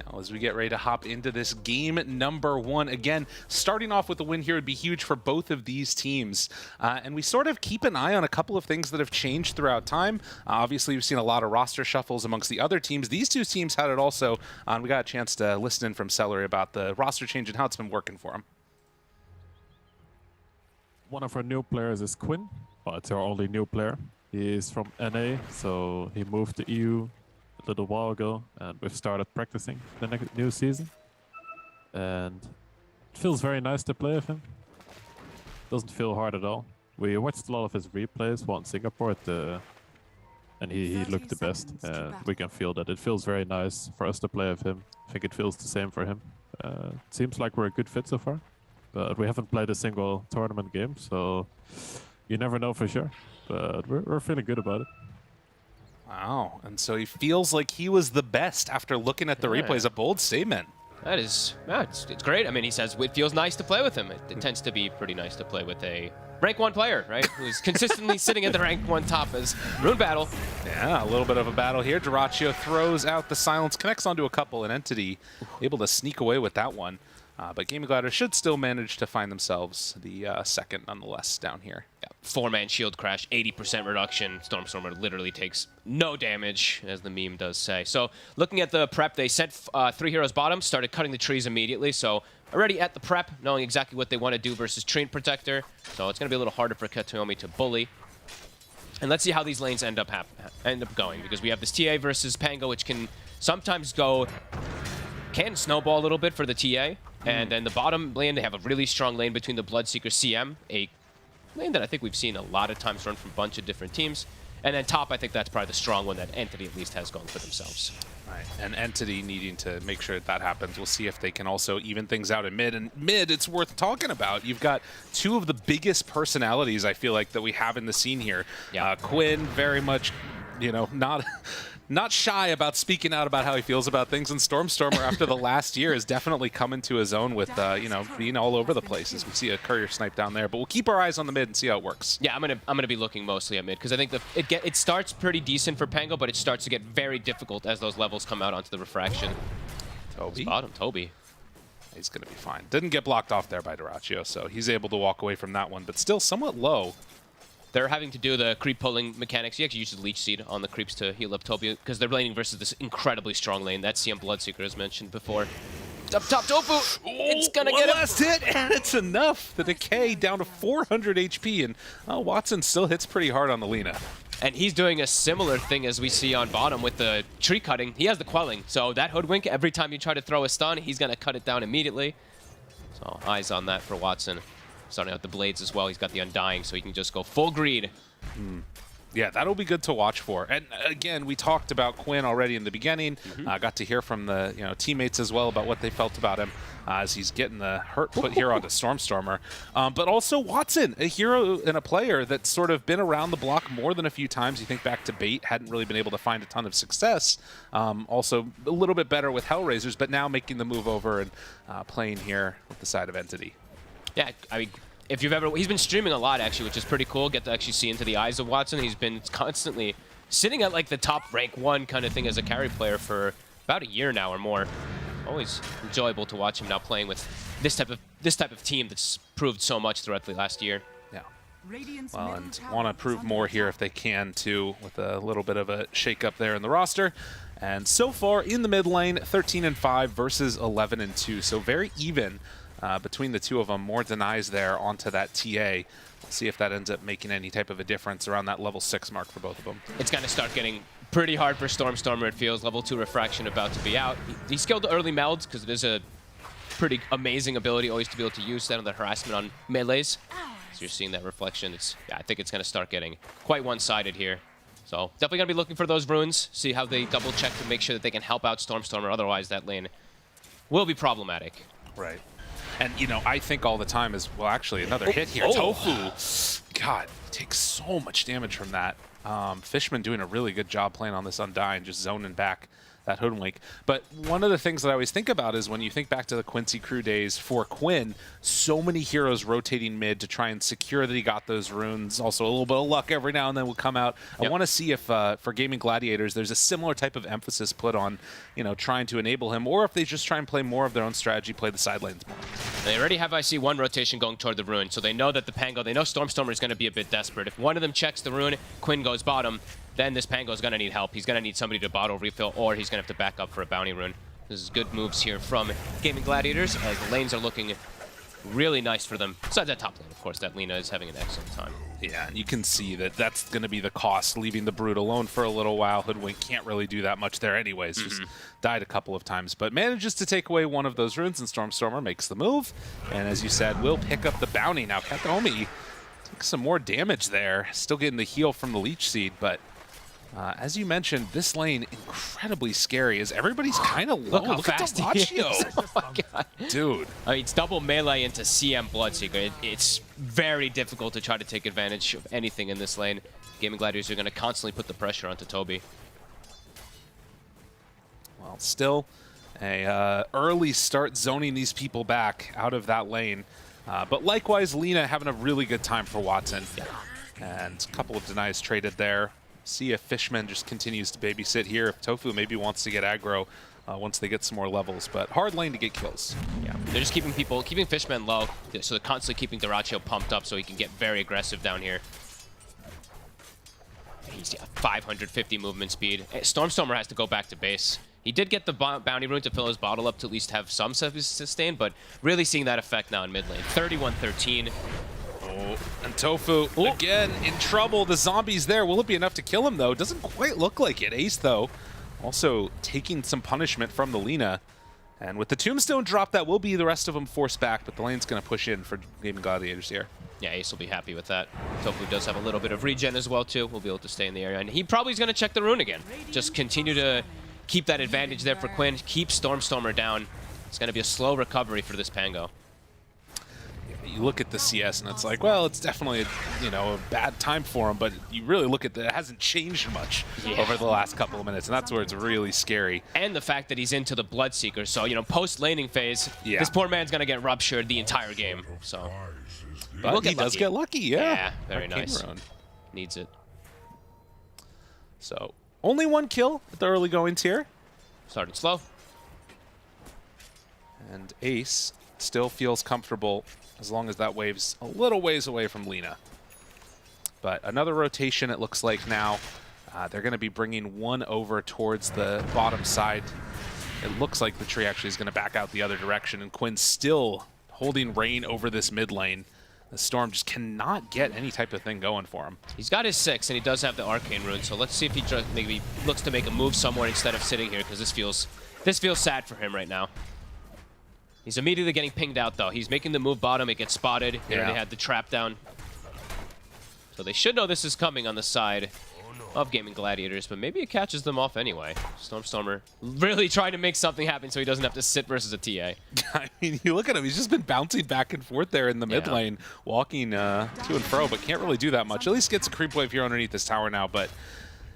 Now, as we get ready to hop into this game number 1, again, starting off with a win here would be huge for both of these teams. And we sort of keep an eye on a couple of things that have changed throughout time. Obviously, we've seen a lot of roster shuffles amongst the other teams. These 2 teams had it also. And we got a chance to listen in from Celery about the roster change and how it's been working for them. One of our new players is Quinn. Well, it's our only new player. He is from NA, so he moved to EU a little while ago, and we've started practicing the new season. And it feels very nice to play with him. Doesn't feel hard at all. We watched a lot of his replays while in Singapore, and he looked the best. We can feel that it feels very nice for us to play with him. I think it feels the same for him. Seems like we're a good fit so far, but we haven't played a single tournament game, so you never know for sure. But we're feeling good about it. Wow, and so he feels like he was the best after looking at the replays. A bold statement. That is, yeah, it's great. I mean, he says it feels nice to play with him. It tends to be pretty nice to play with a rank 1 player, right? Who's consistently sitting at the rank 1 top as Rune Battle. Yeah, a little bit of a battle here. Duraccio throws out the silence, connects onto a couple, and Entity able to sneak away with that one. But Gaming Gladiators should still manage to find themselves the second, nonetheless, down here. Yeah, 4-man shield crash, 80% reduction. Stormstormer literally takes no damage, as the meme does say. So looking at the prep, they sent 3 heroes bottom, started cutting the trees immediately. So already at the prep, knowing exactly what they want to do versus Tree Protector. So it's going to be a little harder for Kataomi to bully. And let's see how these lanes end up going, because we have this TA versus Pango, which can sometimes can snowball a little bit for the TA. And then the bottom lane, they have a really strong lane between the Bloodseeker CM, a lane that I think we've seen a lot of times run from a bunch of different teams. And then top, I think that's probably the strong one that Entity at least has going for themselves. Right, and Entity needing to make sure that happens. We'll see if they can also even things out in mid. And mid, it's worth talking about. You've got 2 of the biggest personalities, I feel like, that we have in the scene here. Yeah. Quinn, very much, not shy about speaking out about how he feels about things, and Stormstormer after the last year is definitely coming to his own with being all over the place, as we see a courier snipe down there. But we'll keep our eyes on the mid and see how it works. Yeah, I'm gonna be looking mostly at mid, because I think it starts pretty decent for Pango, but it starts to get very difficult as those levels come out onto the refraction. Toby, bottom, Toby. He's gonna be fine. Didn't get blocked off there by Duraccio, so he's able to walk away from that one, but still somewhat low. They're having to do the creep pulling mechanics. He actually uses Leech Seed on the creeps to heal up Toby, because they're laning versus this incredibly strong lane. That CM Bloodseeker, as mentioned before. Up top, Tofu! It's gonna get him! Last hit, and it's enough. The decay down to 400 HP, and Watson still hits pretty hard on the Lina. And he's doing a similar thing as we see on bottom with the tree cutting. He has the quelling, so that Hoodwink, every time you try to throw a stun, he's gonna cut it down immediately. So eyes on that for Watson. Starting out the blades as well. He's got the Undying, so he can just go full greed. Yeah, that'll be good to watch for. And again, we talked about Quinn already in the beginning. Got to hear from the teammates as well about what they felt about him as he's getting the hurt put here onto Stormstormer. But also Watson, a hero and a player that's sort of been around the block more than a few times. You think back to Bait, hadn't really been able to find a ton of success. Also a little bit better with Hellraisers, but now making the move over and playing here with the side of Entity. Yeah, I mean, if you've ever, he's been streaming a lot actually, which is pretty cool. Get to actually see into the eyes of Watson. He's been constantly sitting at like the top rank 1 kind of thing as a carry player for about a year now or more. Always enjoyable to watch him now playing with this type of team that's proved so much throughout the last year. Yeah. Well, and want to prove more here if they can too, with a little bit of a shake up there in the roster. And so far in the mid lane, 13-5 versus 11-2, so very even. Between the 2 of them, more denies there onto that TA. We'll see if that ends up making any type of a difference around that level 6 mark for both of them. It's going to start getting pretty hard for Stormstormer, it feels. Level 2 refraction about to be out. He skilled the early melds because it is a pretty amazing ability always to be able to use that on the harassment on melees. So you're seeing that reflection. Yeah, I think it's going to start getting quite one-sided here. So definitely going to be looking for those runes, see how they double check to make sure that they can help out Stormstormer. Otherwise, that lane will be problematic. Right. And, you know, I think all the time is, well, actually, another hit here. Tofu. God, takes so much damage from that. Fishman doing a really good job playing on this Undying, just zoning back that Hoodwink. But one of the things that I always think about is when you think back to the Quincy Crew days for Quinn, so many heroes rotating mid to try and secure that he got those runes. Also a little bit of luck every now and then will come out. I want to see if for Gaming Gladiators there's a similar type of emphasis put on, you know, trying to enable him, or if they just try and play more of their own strategy, play the side lanes more. They already have, I see, one rotation going toward the rune, so they know that the Pango, they know Stormstormer is going to be a bit desperate. If one of them checks the rune, Quinn goes bottom, then this Pango is going to need help. He's going to need somebody to bottle refill, or he's going to have to back up for a bounty rune. This is good moves here from Gaming Gladiators, as the lanes are looking really nice for them. Besides that top lane, of course, that Lina is having an excellent time. Yeah, and you can see that that's going to be the cost, leaving the Brood alone for a little while. Hoodwink can't really do that much there anyways, just died a couple of times, but manages to take away one of those runes, and Stormstormer makes the move. And as you said, will pick up the bounty. Now, Kataomi takes some more damage there, still getting the heal from the Leech Seed, but as you mentioned, this lane incredibly scary as everybody's kind of low. Look how fast he is. Oh my God. Dude. I mean, it's double melee into CM Bloodseeker. It's very difficult to try to take advantage of anything in this lane. Gaming Gladiators are going to constantly put the pressure onto Toby. Well, still a early start zoning these people back out of that lane. But likewise, Lina having a really good time for Watson. And a couple of denies traded there. See if Fishman just continues to babysit here. If Tofu maybe wants to get aggro once they get some more levels, but hard lane to get kills. Yeah, they're just keeping Fishman low, so they're constantly keeping Dyrachyo pumped up so he can get very aggressive down here. He's 550 movement speed. Stormstormer has to go back to base. He did get the bounty rune to fill his bottle up to at least have some sustain, but really seeing that effect now in mid lane. 31-13. Oh, and Tofu, again, in trouble. The zombie's there. Will it be enough to kill him, though? Doesn't quite look like it. Ace, though, also taking some punishment from the Lina. And with the Tombstone drop, that will be the rest of them forced back, but the lane's going to push in for Gaming Gladiators here. Yeah, Ace will be happy with that. Tofu does have a little bit of regen as well, too. We'll be able to stay in the area. And he probably is going to check the rune again. Just continue to keep that advantage there for Quinn. Keep Stormstormer down. It's going to be a slow recovery for this Pango. You look at the CS and it's like, well, it's definitely a bad time for him, but you really look at that, it hasn't changed much over the last couple of minutes, and that's where it's really scary. And the fact that he's into the Bloodseeker, so post laning phase, this poor man's gonna get ruptured the entire game. So, but he does get lucky, yeah, very nice. Needs it. So only one kill at the early goings here. Started slow. And Ace still feels comfortable as long as that wave's a little ways away from Lina. But another rotation, it looks like now. They're going to be bringing one over towards the bottom side. It looks like the tree actually is going to back out the other direction, and Quinn's still holding reign over this mid lane. The Storm just cannot get any type of thing going for him. He's got his 6, and he does have the Arcane Rune, so let's see if he maybe looks to make a move somewhere instead of sitting here, because this feels sad for him right now. He's immediately getting pinged out, though. He's making the move bottom. It gets spotted. They already had the trap down. So they should know this is coming on the side of Gaming Gladiators, but maybe it catches them off anyway. Stormstormer really trying to make something happen so he doesn't have to sit versus a TA. I mean, you look at him. He's just been bouncing back and forth there in the mid lane, walking to and fro, but can't really do that much. At least gets a creep wave here underneath this tower now, but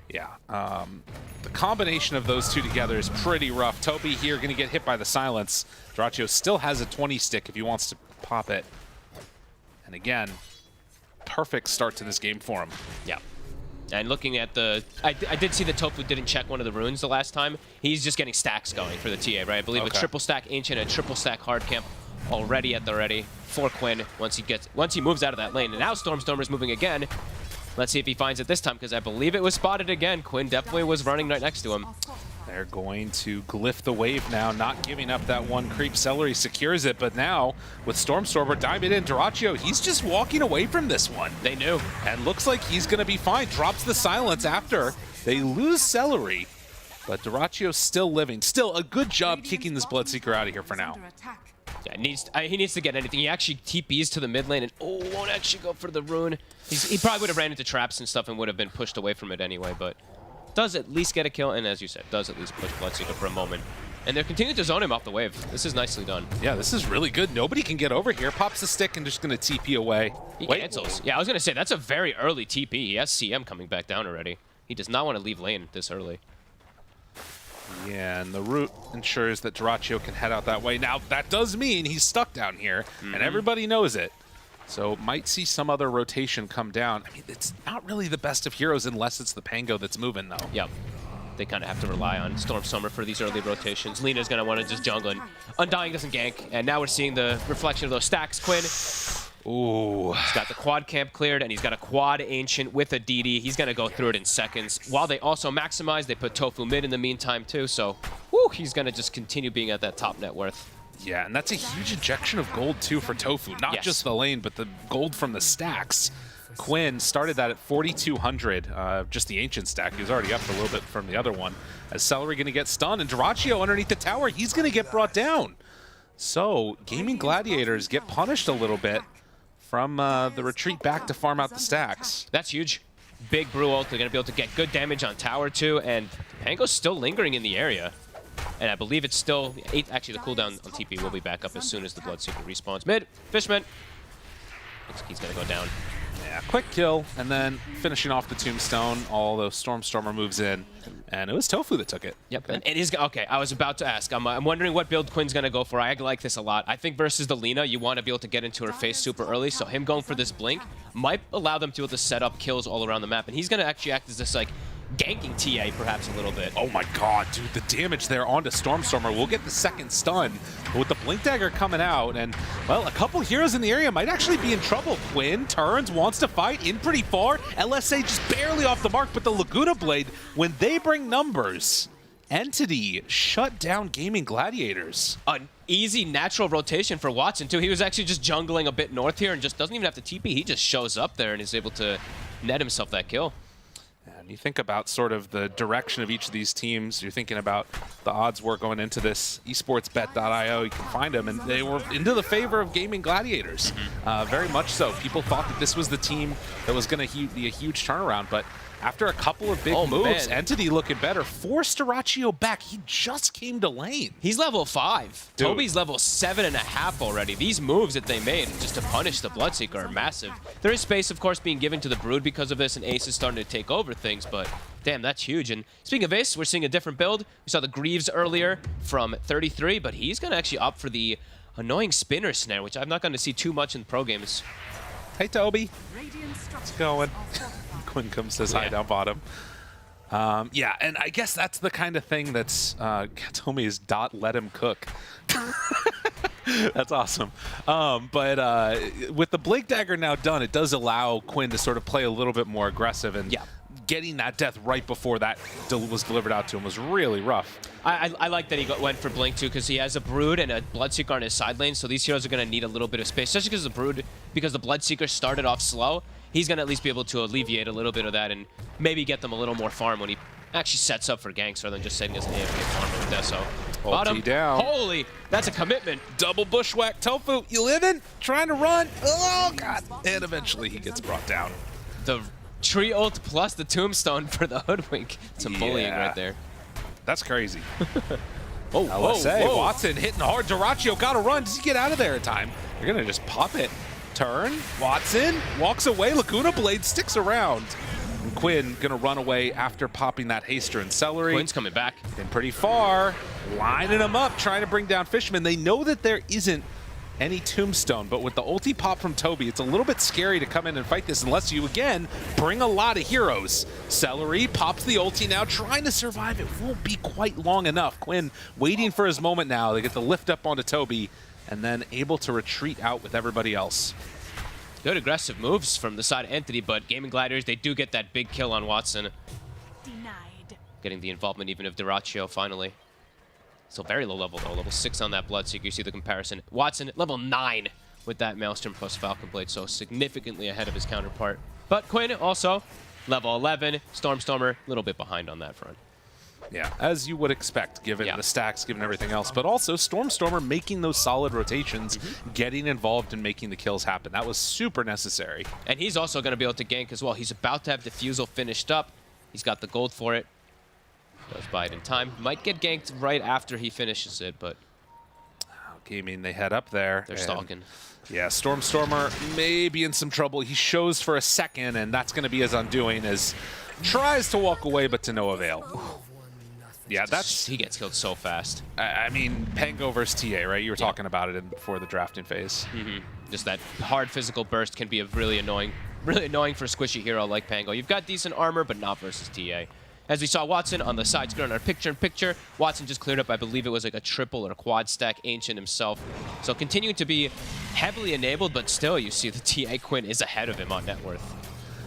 yeah, the combination of those two together is pretty rough. Toby here going to get hit by the silence. Dyrachyo still has a 20 stick if he wants to pop it. And again, perfect start to this game for him. Yeah. And looking at the... I did see that Tofu didn't check one of the runes the last time. He's just getting stacks going for the TA, right? I believe a triple stack Ancient and a triple stack Hard Camp already at the ready for Quinn once he moves out of that lane. And now Stormstormer's moving again. Let's see if he finds it this time, because I believe it was spotted again. Quinn definitely was running right next to him. They're going to glyph the wave now, not giving up that one creep. Celery secures it, but now with Stormstormer diving in, Dyrachyo, he's just walking away from this one. They knew. And looks like he's going to be fine. Drops the silence after. They lose Celery, but Dyrachyo's still living. Still a good job kicking this Bloodseeker out of here for now. Yeah, he needs to get anything. He actually TPs to the mid lane and won't actually go for the rune. He probably would have ran into traps and stuff and would have been pushed away from it anyway, but does at least get a kill, and as you said, does at least push Bloodseeker for a moment. And they're continuing to zone him off the wave. This is nicely done. Yeah, this is really good. Nobody can get over here. Pops the stick and just going to TP away. He cancels. Yeah, I was going to say, that's a very early TP. He has CM coming back down already. He does not want to leave lane this early. Yeah, and the route ensures that Dyrachyo can head out that way. Now, that does mean he's stuck down here, and everybody knows it. So might see some other rotation come down. I mean, it's not really the best of heroes unless it's the Pango that's moving, though. Yep. They kind of have to rely on Stormstormer for these early rotations. Lina's going to want to just jungle, and Undying doesn't gank. And now we're seeing the reflection of those stacks. Quinn. Ooh. He's got the quad camp cleared, and he's got a quad Ancient with a DD. He's going to go through it in seconds. While they also maximize, they put Tofu mid in the meantime, too. So, he's going to just continue being at that top net worth. Yeah, and that's a huge injection of gold, too, for Tofu. Not just the lane, but the gold from the stacks. Quinn started that at 4,200, just the Ancient stack. He was already up a little bit from the other one. As Celery going to get stunned, and Dyrachyo underneath the tower, he's going to get brought down. So, Gaming Gladiators get punished a little bit from the retreat back to farm out the stacks. That's huge. Big Brew ult. They're going to be able to get good damage on tower, too, and Pango's still lingering in the area. And I believe it's still... Actually, the cooldown on TP will be back up as soon as the Bloodseeker respawns. Mid, Fishman. Looks like he's going to go down. Yeah, quick kill, and then finishing off the Tombstone, all the Stormstormer moves in, and it was Tofu that took it. Yep, okay. And it is... Okay, I was about to ask. I'm wondering what build Quinn's going to go for. I like this a lot. I think versus the Lina, you want to be able to get into her face super early, so him going for this blink might allow them to be able to set up kills all around the map, and he's going to actually act as this, like, ganking TA perhaps a little bit. Oh my god, dude, the damage there onto Stormstormer. We'll get the second stun, but with the Blink Dagger coming out, and, well, a couple heroes in the area might actually be in trouble. Quinn turns, wants to fight, in pretty far. LSA just barely off the mark, but the Laguna Blade, when they bring numbers, Entity shut down Gaming Gladiators. An easy natural rotation for Watson, too. He was actually just jungling a bit north here and just doesn't even have to TP. He just shows up there and is able to net himself that kill. And you think about sort of the direction of each of these teams. You're thinking about the odds were going into this esportsbet.io. You can find them, and they were into the favor of Gaming Gladiators. Very much so. People thought that this was the team that was going to be a huge turnaround, but after a couple of big moves, Entity looking better, forced Dyrachyo back. He just came to lane. He's level 5. Dude. Toby's level 7.5 already. These moves that they made just to punish the Bloodseeker are massive. There is space, of course, being given to the Brood because of this, and Ace is starting to take over things, but damn, that's huge. And speaking of Ace, we're seeing a different build. We saw the Greaves earlier from 33, but he's going to actually opt for the annoying spinner snare, which I'm not going to see too much in pro games. Hey, Toby. How's it going? Quinn comes, says hi down bottom. Yeah, and I guess that's the kind of thing that's told me is let him cook. That's awesome. But with the Blink Dagger now done, it does allow Quinn to sort of play a little bit more aggressive, and getting that death right before that was delivered out to him was really rough. I like that he went for Blink too, because he has a Brood and a Bloodseeker on his side lane, so these heroes are going to need a little bit of space, especially because the Bloodseeker started off slow. He's going to at least be able to alleviate a little bit of that and maybe get them a little more farm when he actually sets up for ganks rather than just setting as an AFK farmer with Deso. Ulti down. Holy, that's a commitment. Double bushwhack. Tofu, you living? Trying to run? Oh, God. And eventually he gets brought down. The tree ult plus the tombstone for the hoodwink. Some bullying right there. That's crazy. LSA, Watson hitting hard. Dyrachyo got to run. Does he get out of there in time? You're going to just pop it. Turn, Watson walks away, Laguna Blade sticks around. And Quinn gonna run away after popping that Haster and Celery. Quinn's coming back. Been pretty far, lining them up, trying to bring down Fishman. They know that there isn't any Tombstone, but with the ulti pop from Toby, it's a little bit scary to come in and fight this unless you, again, bring a lot of heroes. Celery pops the ulti now, trying to survive. It won't be quite long enough. Quinn waiting for his moment now. They get the lift up onto Toby, and then able to retreat out with everybody else. Good aggressive moves from the side of Entity, but Gaming Gladiators, they do get that big kill on Watson. Denied. Getting the involvement even of Dyrachyo finally. So very low level though, level 6 on that Bloodseeker, you see the comparison. Watson, level 9 with that Maelstrom plus Falcon Blade, so significantly ahead of his counterpart. But Quinn also, level 11, Stormstormer, a little bit behind on that front. Yeah, as you would expect, given the stacks, given everything else. But also, Stormstormer making those solid rotations, getting involved and making the kills happen. That was super necessary. And he's also going to be able to gank as well. He's about to have Diffusal finished up. He's got the gold for it. Does buy it in time. Might get ganked right after he finishes it, but... Gaming, they head up there. They're stalking. Yeah, Stormstormer may be in some trouble. He shows for a second, and that's going to be his undoing as tries to walk away, but to no avail. Yeah, that's... He gets killed so fast. I mean, Pango versus TA, right? You were talking about it before the drafting phase. Just that hard physical burst can be a really annoying for a squishy hero like Pango. You've got decent armor, but not versus TA. As we saw Watson on the side screen on our picture-in-picture, Watson just cleared up, I believe it was like a triple or quad stack Ancient himself. So continuing to be heavily enabled, but still you see the TA Quinn is ahead of him on net worth.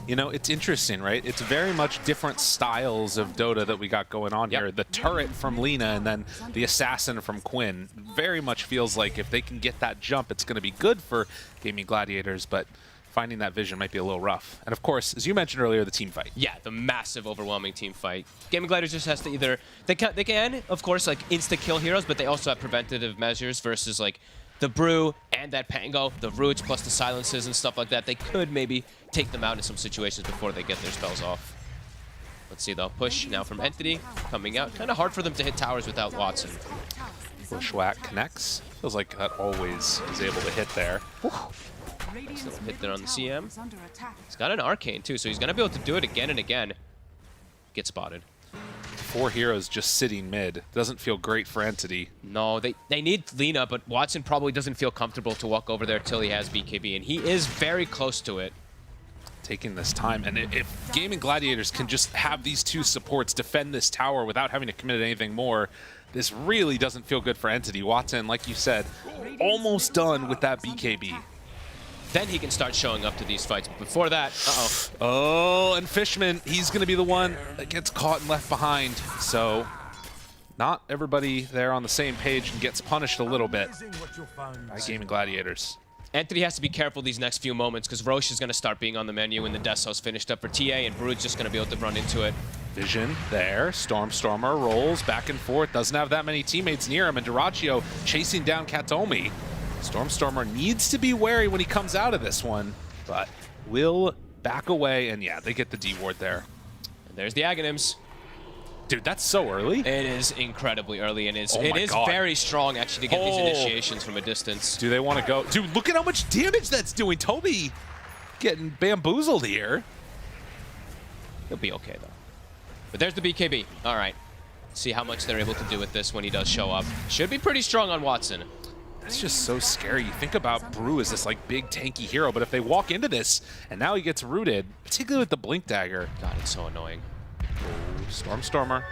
You know, it's interesting, right? It's very much different styles of Dota that we got going on here. The turret from Lina and then the assassin from Quinn very much feels like if they can get that jump, it's going to be good for Gaming Gladiators, but finding that vision might be a little rough. And of course, as you mentioned earlier, the team fight. Yeah, the massive, overwhelming team fight. Gaming Gladiators just has to either... They can, of course, like, insta-kill heroes, but they also have preventative measures versus, like, the Brew and that Pango, the Roots plus the silences and stuff like that. They could maybe take them out in some situations before they get their spells off. Let's see, though. Push now from Entity coming out. Kind of hard for them to hit towers without Watson. Bushwhack connects. Feels like that always is able to hit there. Nice little hit there on the CM. He's got an Arcane, too, so he's going to be able to do it again and again. Get spotted. 4 heroes just sitting mid. Doesn't feel great for Entity. No, they need Lina, but Watson probably doesn't feel comfortable to walk over there till he has BKB, and he is very close to it. Taking this time, and if Gaming Gladiators can just have these 2 supports defend this tower without having to commit anything more, this really doesn't feel good for Entity. Watson, like you said, almost done with that BKB. Then he can start showing up to these fights. But before that, Oh, and Fishman, he's going to be the one that gets caught and left behind. So not everybody there on the same page and gets punished a little bit by Gaming Gladiators. Entity has to be careful these next few moments because Roche is going to start being on the menu when the Deso's finished up for TA, and Brood's just going to be able to run into it. Vision there. Stormstormer rolls back and forth. Doesn't have that many teammates near him, and Duraccio chasing down Katomi. Stormstormer needs to be wary when he comes out of this one, but will back away, and yeah, they get the D ward there. And there's the Aghanims. Dude, that's so early. It is incredibly early, and it Oh is very strong, actually, to get these initiations from a distance. Do they want to go? Dude, look at how much damage that's doing. Toby getting bamboozled here. He'll be okay, though. But there's the BKB. All right. See how much they're able to do with this when he does show up. Should be pretty strong on Watson. That's just so scary. You think about Brew as this like big tanky hero, but if they walk into this and now he gets rooted, particularly with the Blink Dagger. God, it's so annoying. Oh, Stormstormer.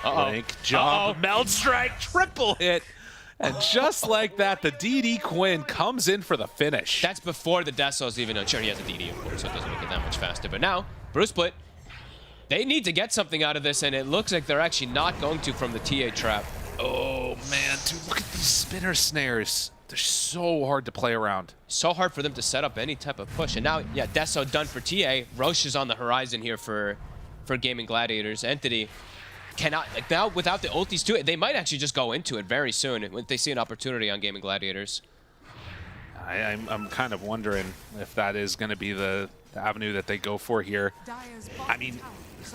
Blink, jump, Meld Strike, triple hit. And just like that, the DD Quinn comes in for the finish. That's before the Deso's even on. Sure, he has a DD, of course, so it doesn't make it that much faster. But now, Brew split. They need to get something out of this, and it looks like they're actually not going to from the TA trap. Oh, man, dude, look at these spinner snares. They're so hard to play around. So hard for them to set up any type of push. And now, yeah, Deso done for TA. Roche is on the horizon here for Gaming Gladiators. Entity cannot, like now, without the ultis too, they might actually just go into it very soon when they see an opportunity on Gaming Gladiators. I'm kind of wondering if that is going to be the avenue that they go for here. I mean,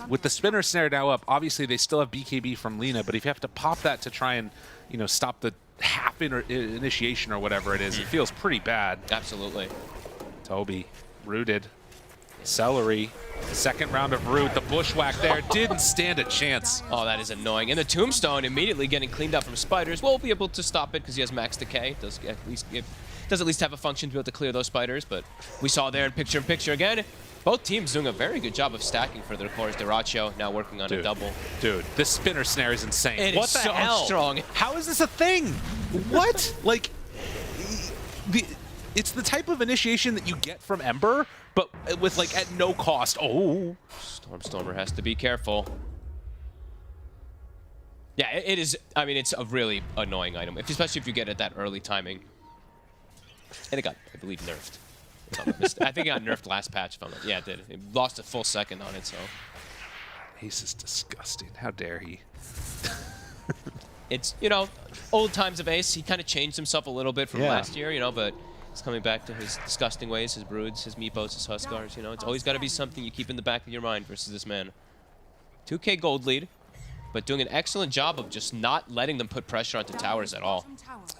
with the spinner snare now up, obviously they still have BKB from Lina, but if you have to pop that to try and, you know, stop the half initiation or whatever it is, it feels pretty bad. Absolutely. Toby, rooted. Celery, second round of root. The bushwhack there didn't stand a chance. Oh, that is annoying. And the tombstone immediately getting cleaned up from spiders. Won't be able to stop it because he has max decay. Does at least have a function to be able to clear those spiders, but we saw there in picture again. Both teams doing a very good job of stacking for their cores. Duraccio now working on a double. Dude, this spinner snare is insane. It what is the so hell? strong. How is this a thing? What? Like, it's the type of initiation that you get from Ember, but with like at no cost. Oh. Stormstormer has to be careful. Yeah, it is. I mean, it's a really annoying item, especially if you get it that early timing. And it got, I believe, nerfed. I think it got nerfed last patch. Yeah, it did. It lost a full second on it, so. Ace is disgusting. How dare he? It's, you know, old times of Ace. He kind of changed himself a little bit from last year, you know, but he's coming back to his disgusting ways, his broods, his meepos, his huskars, you know. It's always got to be something you keep in the back of your mind versus this man. 2K gold lead, but doing an excellent job of just not letting them put pressure onto towers at all.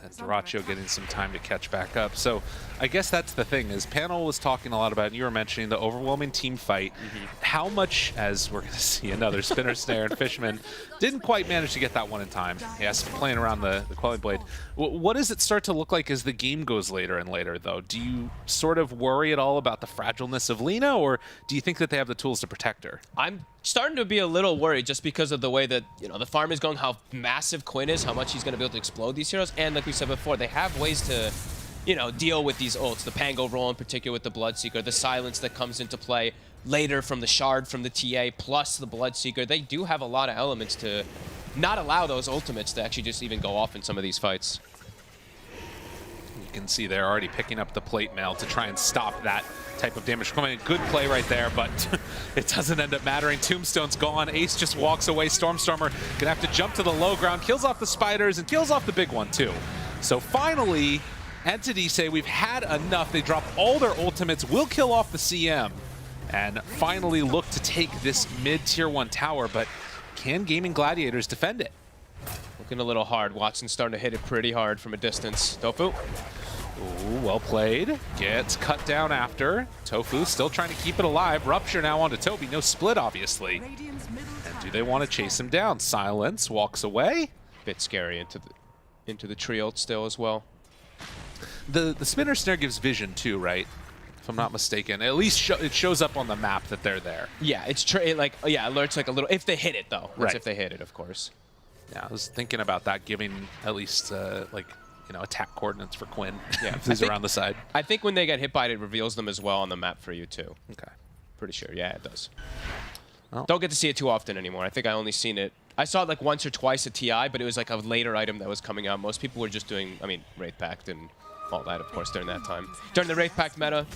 And Dyrachyo getting some time to catch back up. So I guess that's the thing, is Panel was talking a lot about, and you were mentioning the overwhelming team fight. How much, as we're going to see another Spinner Snare and Fishman, didn't quite manage to get that one in time. Yes, playing around the Quelling Blade. What does it start to look like as the game goes later and later, though? Do you sort of worry at all about the fragileness of Lina, or do you think that they have the tools to protect her? I'm starting to be a little worried just because of the way that, you know, the farm is going, how massive Quinn is, how much he's going to be able to explode these heroes, and like we said before, they have ways to, you know, deal with these ults. The Pango roll in particular with the Bloodseeker, the silence that comes into play later from the Shard from the TA, plus the Bloodseeker. They do have a lot of elements to not allow those ultimates to actually just even go off in some of these fights. You can see they're already picking up the plate mail to try and stop that type of damage coming in. Good play right there, but it doesn't end up mattering. Tombstone's gone. Ace just walks away. Stormstormer gonna have to jump to the low ground, kills off the spiders, and kills off the big one too. So finally, Entity say we've had enough. They drop all their ultimates, will kill off the CM, and finally look to take this mid-tier 1 tower, but can Gaming Gladiators defend it? Looking a little hard. Watson's starting to hit it pretty hard from a distance. Tofu. Ooh, well played. Gets cut down after. Tofu still trying to keep it alive. Rupture now onto Toby. No split, obviously. And do they want to chase him down? Silence walks away. Bit scary into the tree ult still as well. The Spinner Snare gives vision too, right? If I'm not mistaken. At least it shows up on the map that they're there. Yeah, it alerts like a little, if they hit it though. That's right. If they hit it, of course. Yeah, I was thinking about that, giving at least like, you know, attack coordinates for Quinn. Yeah, if he's around the side. I think when they get hit by it, it reveals them as well on the map for you too. Okay. Pretty sure. Yeah, it does. Well. Don't get to see it too often anymore. I think I only seen it. I saw it like once or twice at TI, but it was like a later item that was coming out. Most people were just doing, I mean, Wraith Pact and all that, of course, during that time. During the Wraith Pact meta.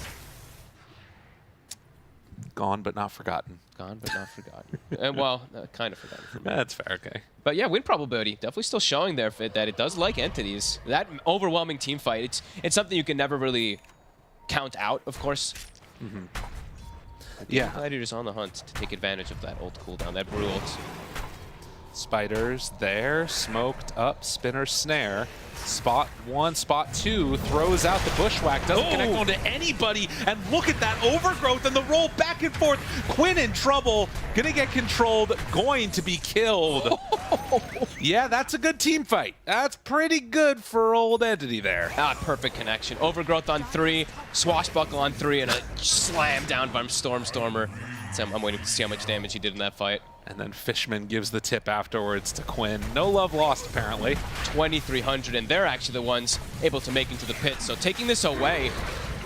Gone but not forgotten. Gone but not forgotten. Well, kind of forgotten for me. That's fair, okay. But yeah, win probability definitely still showing there that it does like entities. That overwhelming team fight, it's something you can never really count out, of course. Yeah. Gladiators on the hunt to take advantage of that ult cooldown, that brew ult. Spiders there, smoked up, Spinner Snare. Spot 1, spot 2, throws out the bushwhack, doesn't connect onto anybody, and look at that overgrowth and the roll back and forth. Quinn in trouble, gonna get controlled, going to be killed. Yeah, that's a good team fight. That's pretty good for old Entity there. Perfect connection. Overgrowth on 3, swashbuckle on 3, and a slam down by Stormstormer. So I'm waiting to see how much damage he did in that fight. And then Fishman gives the tip afterwards to Quinn. No love lost, apparently. 2,300, and they're actually the ones able to make into the pit. So taking this away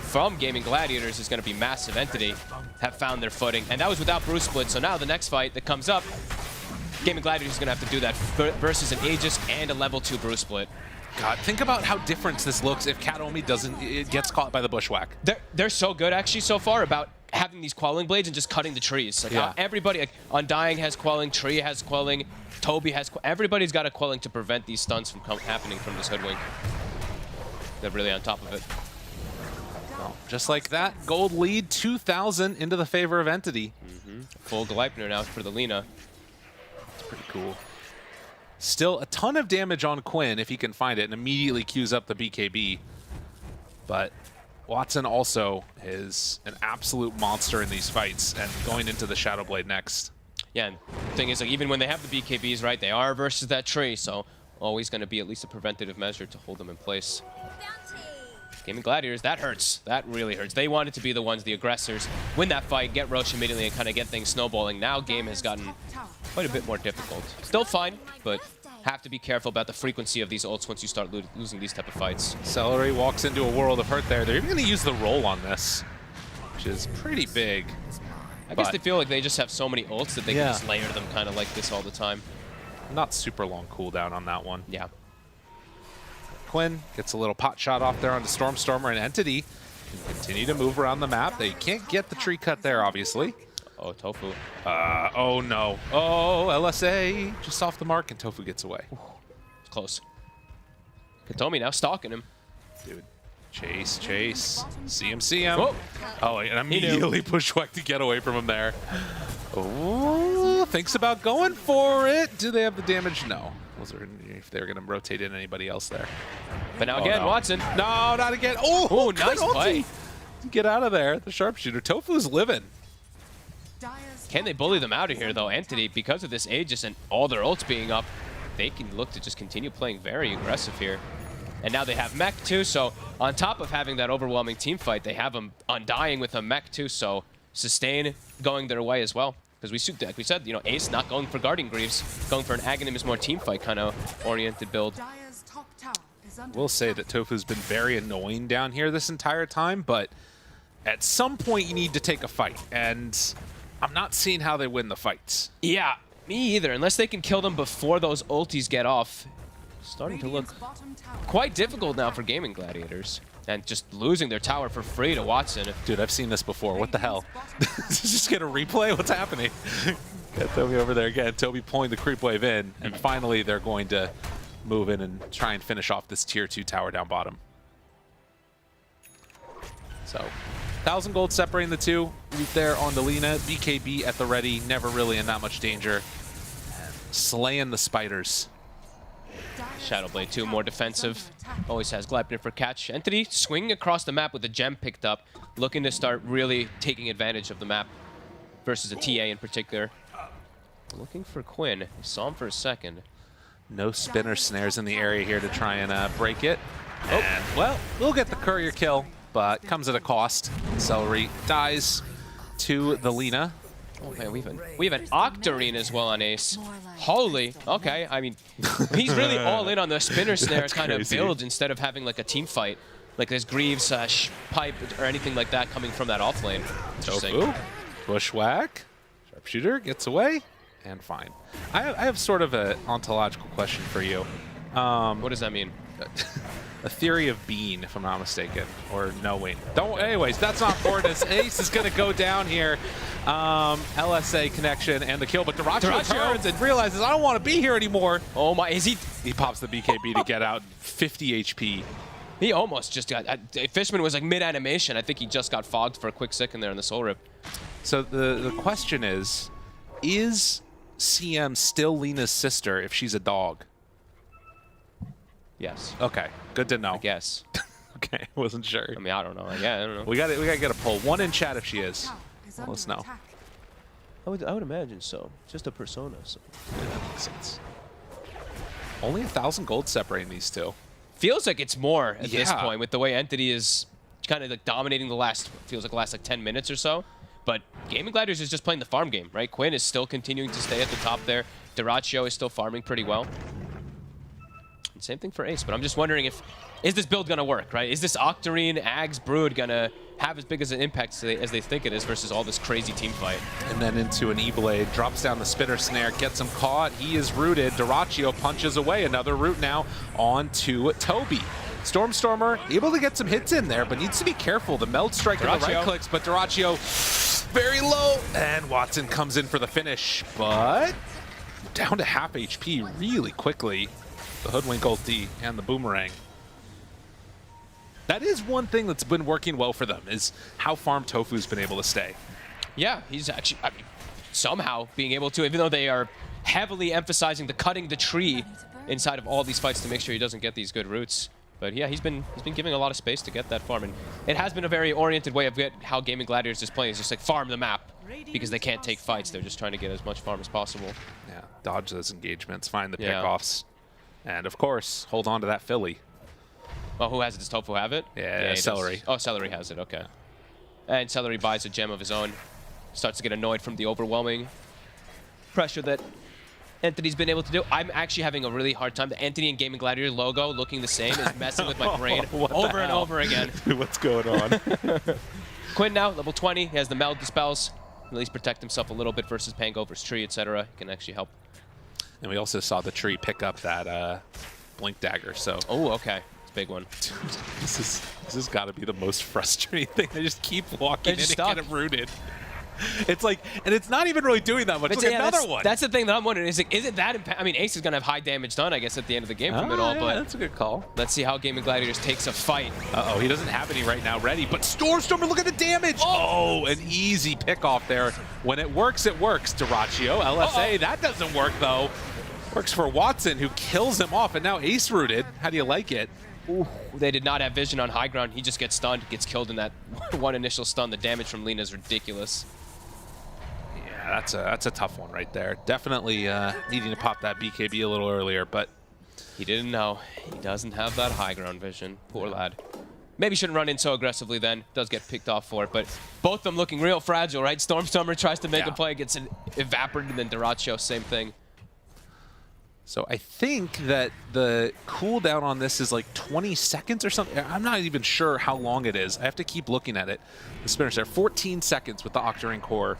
from Gaming Gladiators is going to be massive. Entity have found their footing, and that was without Brew Split. So now the next fight that comes up, Gaming Gladiators is going to have to do that versus an Aegis and a level 2 Brew Split. God, think about how different this looks if Kataomi gets caught by the bushwhack. They're so good actually so far about having these quelling blades and just cutting the trees. Like how everybody, like Undying has quelling, Tree has quelling, Toby has everybody's got a quelling to prevent these stuns from happening from this hoodwink. They're really on top of it. Well, just like that, gold lead 2,000 into the favor of Entity. Full Gleipnir now for the Lina. That's pretty cool. Still a ton of damage on Quinn if he can find it, and immediately queues up the BKB. But Watson also is an absolute monster in these fights, and going into the Shadow Blade next. Yeah, and the thing is, like, even when they have the BKBs, right, they are versus that tree, so always going to be at least a preventative measure to hold them in place. Gaming Gladiators, that hurts. That really hurts. They wanted to be the ones, the aggressors, win that fight, get Roche immediately, and kind of get things snowballing. Now game has gotten quite a bit more difficult. Still fine, but have to be careful about the frequency of these ults once you start losing these type of fights. Celery walks into a world of hurt there. They're even going to use the roll on this, which is pretty big. I guess they feel like they just have so many ults that they can just layer them kind of like this all the time. Not super long cooldown on that one. Yeah. Quinn gets a little pot shot off there onto Stormstormer, and Entity can continue to move around the map. They can't get the tree cut there, obviously. Oh, Tofu. Oh no. Oh, LSA just off the mark and Tofu gets away. It's close. Katomi now stalking him. Dude. Chase. See him. Oh, and immediately Bushwhack to get away from him there. Oh, thinks about going for it. Do they have the damage? No. Was there if they're going to rotate in anybody else there? But now again, no. Watson. No, not again. Oh, nice play. Get out of there. The sharpshooter. Tofu's living. Can they bully them out of here, though? Entity, because of this Aegis and all their ults being up, they can look to just continue playing very aggressive here. And now they have mech too, so on top of having that overwhelming team fight, they have them Undying with a mech too, so sustain going their way as well. Because like we said, you know, Ace not going for Guardian Greaves, going for an Aghanim more team fight kind of oriented build. We'll say that Tofu's been very annoying down here this entire time, but at some point you need to take a fight, and I'm not seeing how they win the fights. Yeah, me either, unless they can kill them before those ultis get off. Starting to look quite difficult now for Gaming Gladiators. And just losing their tower for free to Watson. Dude, I've seen this before. What the hell? Just get a replay? What's happening? Got Toby over there again. Toby pulling the creep wave in. And finally, they're going to move in and try and finish off this tier 2 tower down bottom. So, 1,000 gold separating the two. Root there on the Lina. BKB at the ready. Never really in that much danger. Slaying the spiders. Shadowblade 2, more defensive. Always has Gleipnir for catch. Entity swinging across the map with the gem picked up, looking to start really taking advantage of the map versus a TA in particular. Looking for Quinn. Saw him for a second. No spinner snares in the area here to try and break it. And, well, we'll get the courier kill, but comes at a cost. Celery dies to the Lina. Oh man, we have an Octarine as well on Ace. Holy, okay. I mean, he's really all in on the spinner snare kind of build instead of having like a team fight. Like there's Greaves, Pipe, or anything like that coming from that off lane. Tofu, Bushwhack, Sharpshooter gets away, and fine. I have sort of an ontological question for you. What does that mean? A theory of being, if I'm not mistaken, or knowing. Anyways, that's not important. Ace is going to go down here. LSA connection and the kill, but Dyrachyo turns and realizes, I don't want to be here anymore. Oh my, is he? He pops the BKB to get out 50 HP. He almost just got, Fishman was like mid-animation. I think he just got fogged for a quick second there in the Soul Rip. So the question is CM still Lina's sister if she's a dog? Yes. Okay, good to know. I guess. Okay, wasn't sure. I mean, I don't know. Yeah, I don't know. We got to get a poll. One in chat if she is. Let us know. I would imagine so. Just a persona. So. Yeah, that makes sense. Only 1,000 gold separating these two. Feels like it's more at this point with the way Entity is kind of like dominating the last 10 minutes or so. But Gaming Gladiators is just playing the farm game, right? Quinn is still continuing to stay at the top there. Dyrachyo is still farming pretty well. And same thing for Ace, but I'm just wondering is this build going to work, right? Is this Octarine, Ags, Brood going to have as big as an impact as they think it is versus all this crazy team fight? And then into an E-Blade, drops down the spinner snare, gets him caught. He is rooted. Dyrachyo punches away. Another root now on to Toby. Stormstormer able to get some hits in there, but needs to be careful. The meld strike and the right clicks, but Dyrachyo very low. And Watson comes in for the finish, but down to half HP really quickly. The Hoodwink ulti and the Boomerang. That is one thing that's been working well for them, is how farm Tofu's been able to stay. Yeah, he's actually, I mean, somehow being able to, even though they are heavily emphasizing the cutting the tree inside of all these fights to make sure he doesn't get these good roots. But yeah, he's been giving a lot of space to get that farm, and it has been a very oriented way of how Gaming Gladiators is playing. It's just like farm the map because they can't take fights. They're just trying to get as much farm as possible. Yeah, dodge those engagements, find the pickoffs, and of course, hold on to that Philly. Well, who has it? Does Tofu have it? Yeah, Celery. Does. Oh, Celery has it, okay. And Celery buys a gem of his own. Starts to get annoyed from the overwhelming pressure that Entity's been able to do. I'm actually having a really hard time. The Entity and Gaming Gladiator logo looking the same is messing with my brain over and over again. What's going on? Quinn now, level 20. He has the Meld Dispels. At least protect himself a little bit versus Pango versus Tree, etc. He can actually help. And we also saw the Tree pick up that Blink Dagger, so... Oh, okay. Big one. This has got to be the most frustrating thing. They just keep walking in and get it rooted. It's like, and it's not even really doing that much. Look, another one. That's the thing that I'm wondering. Is it that? I mean, Ace is gonna have high damage done, I guess, at the end of the game from it all. Yeah, but that's a good call. Let's see how Gaming Gladiators takes a fight. Uh-oh, he doesn't have any right now ready. But Stormstormer, look at the damage. Oh, an easy pick off there. When it works, it works. Duraccio, LSA, that doesn't work though. Works for Watson, who kills him off, and now Ace rooted. How do you like it? Ooh, they did not have vision on high ground. He just gets stunned, gets killed in that one initial stun. The damage from Lina is ridiculous. Yeah, that's a tough one right there. Definitely needing to pop that BKB a little earlier, but he didn't know. He doesn't have that high ground vision. Poor lad. Maybe shouldn't run in so aggressively then. Does get picked off for it, but both of them looking real fragile, right? Stormstormer tries to make a play, gets evaporated, and then Duraccio, same thing. So I think that the cooldown on this is like 20 seconds or something. I'm not even sure how long it is. I have to keep looking at it. The spinner's there, 14 seconds with the Octarine core.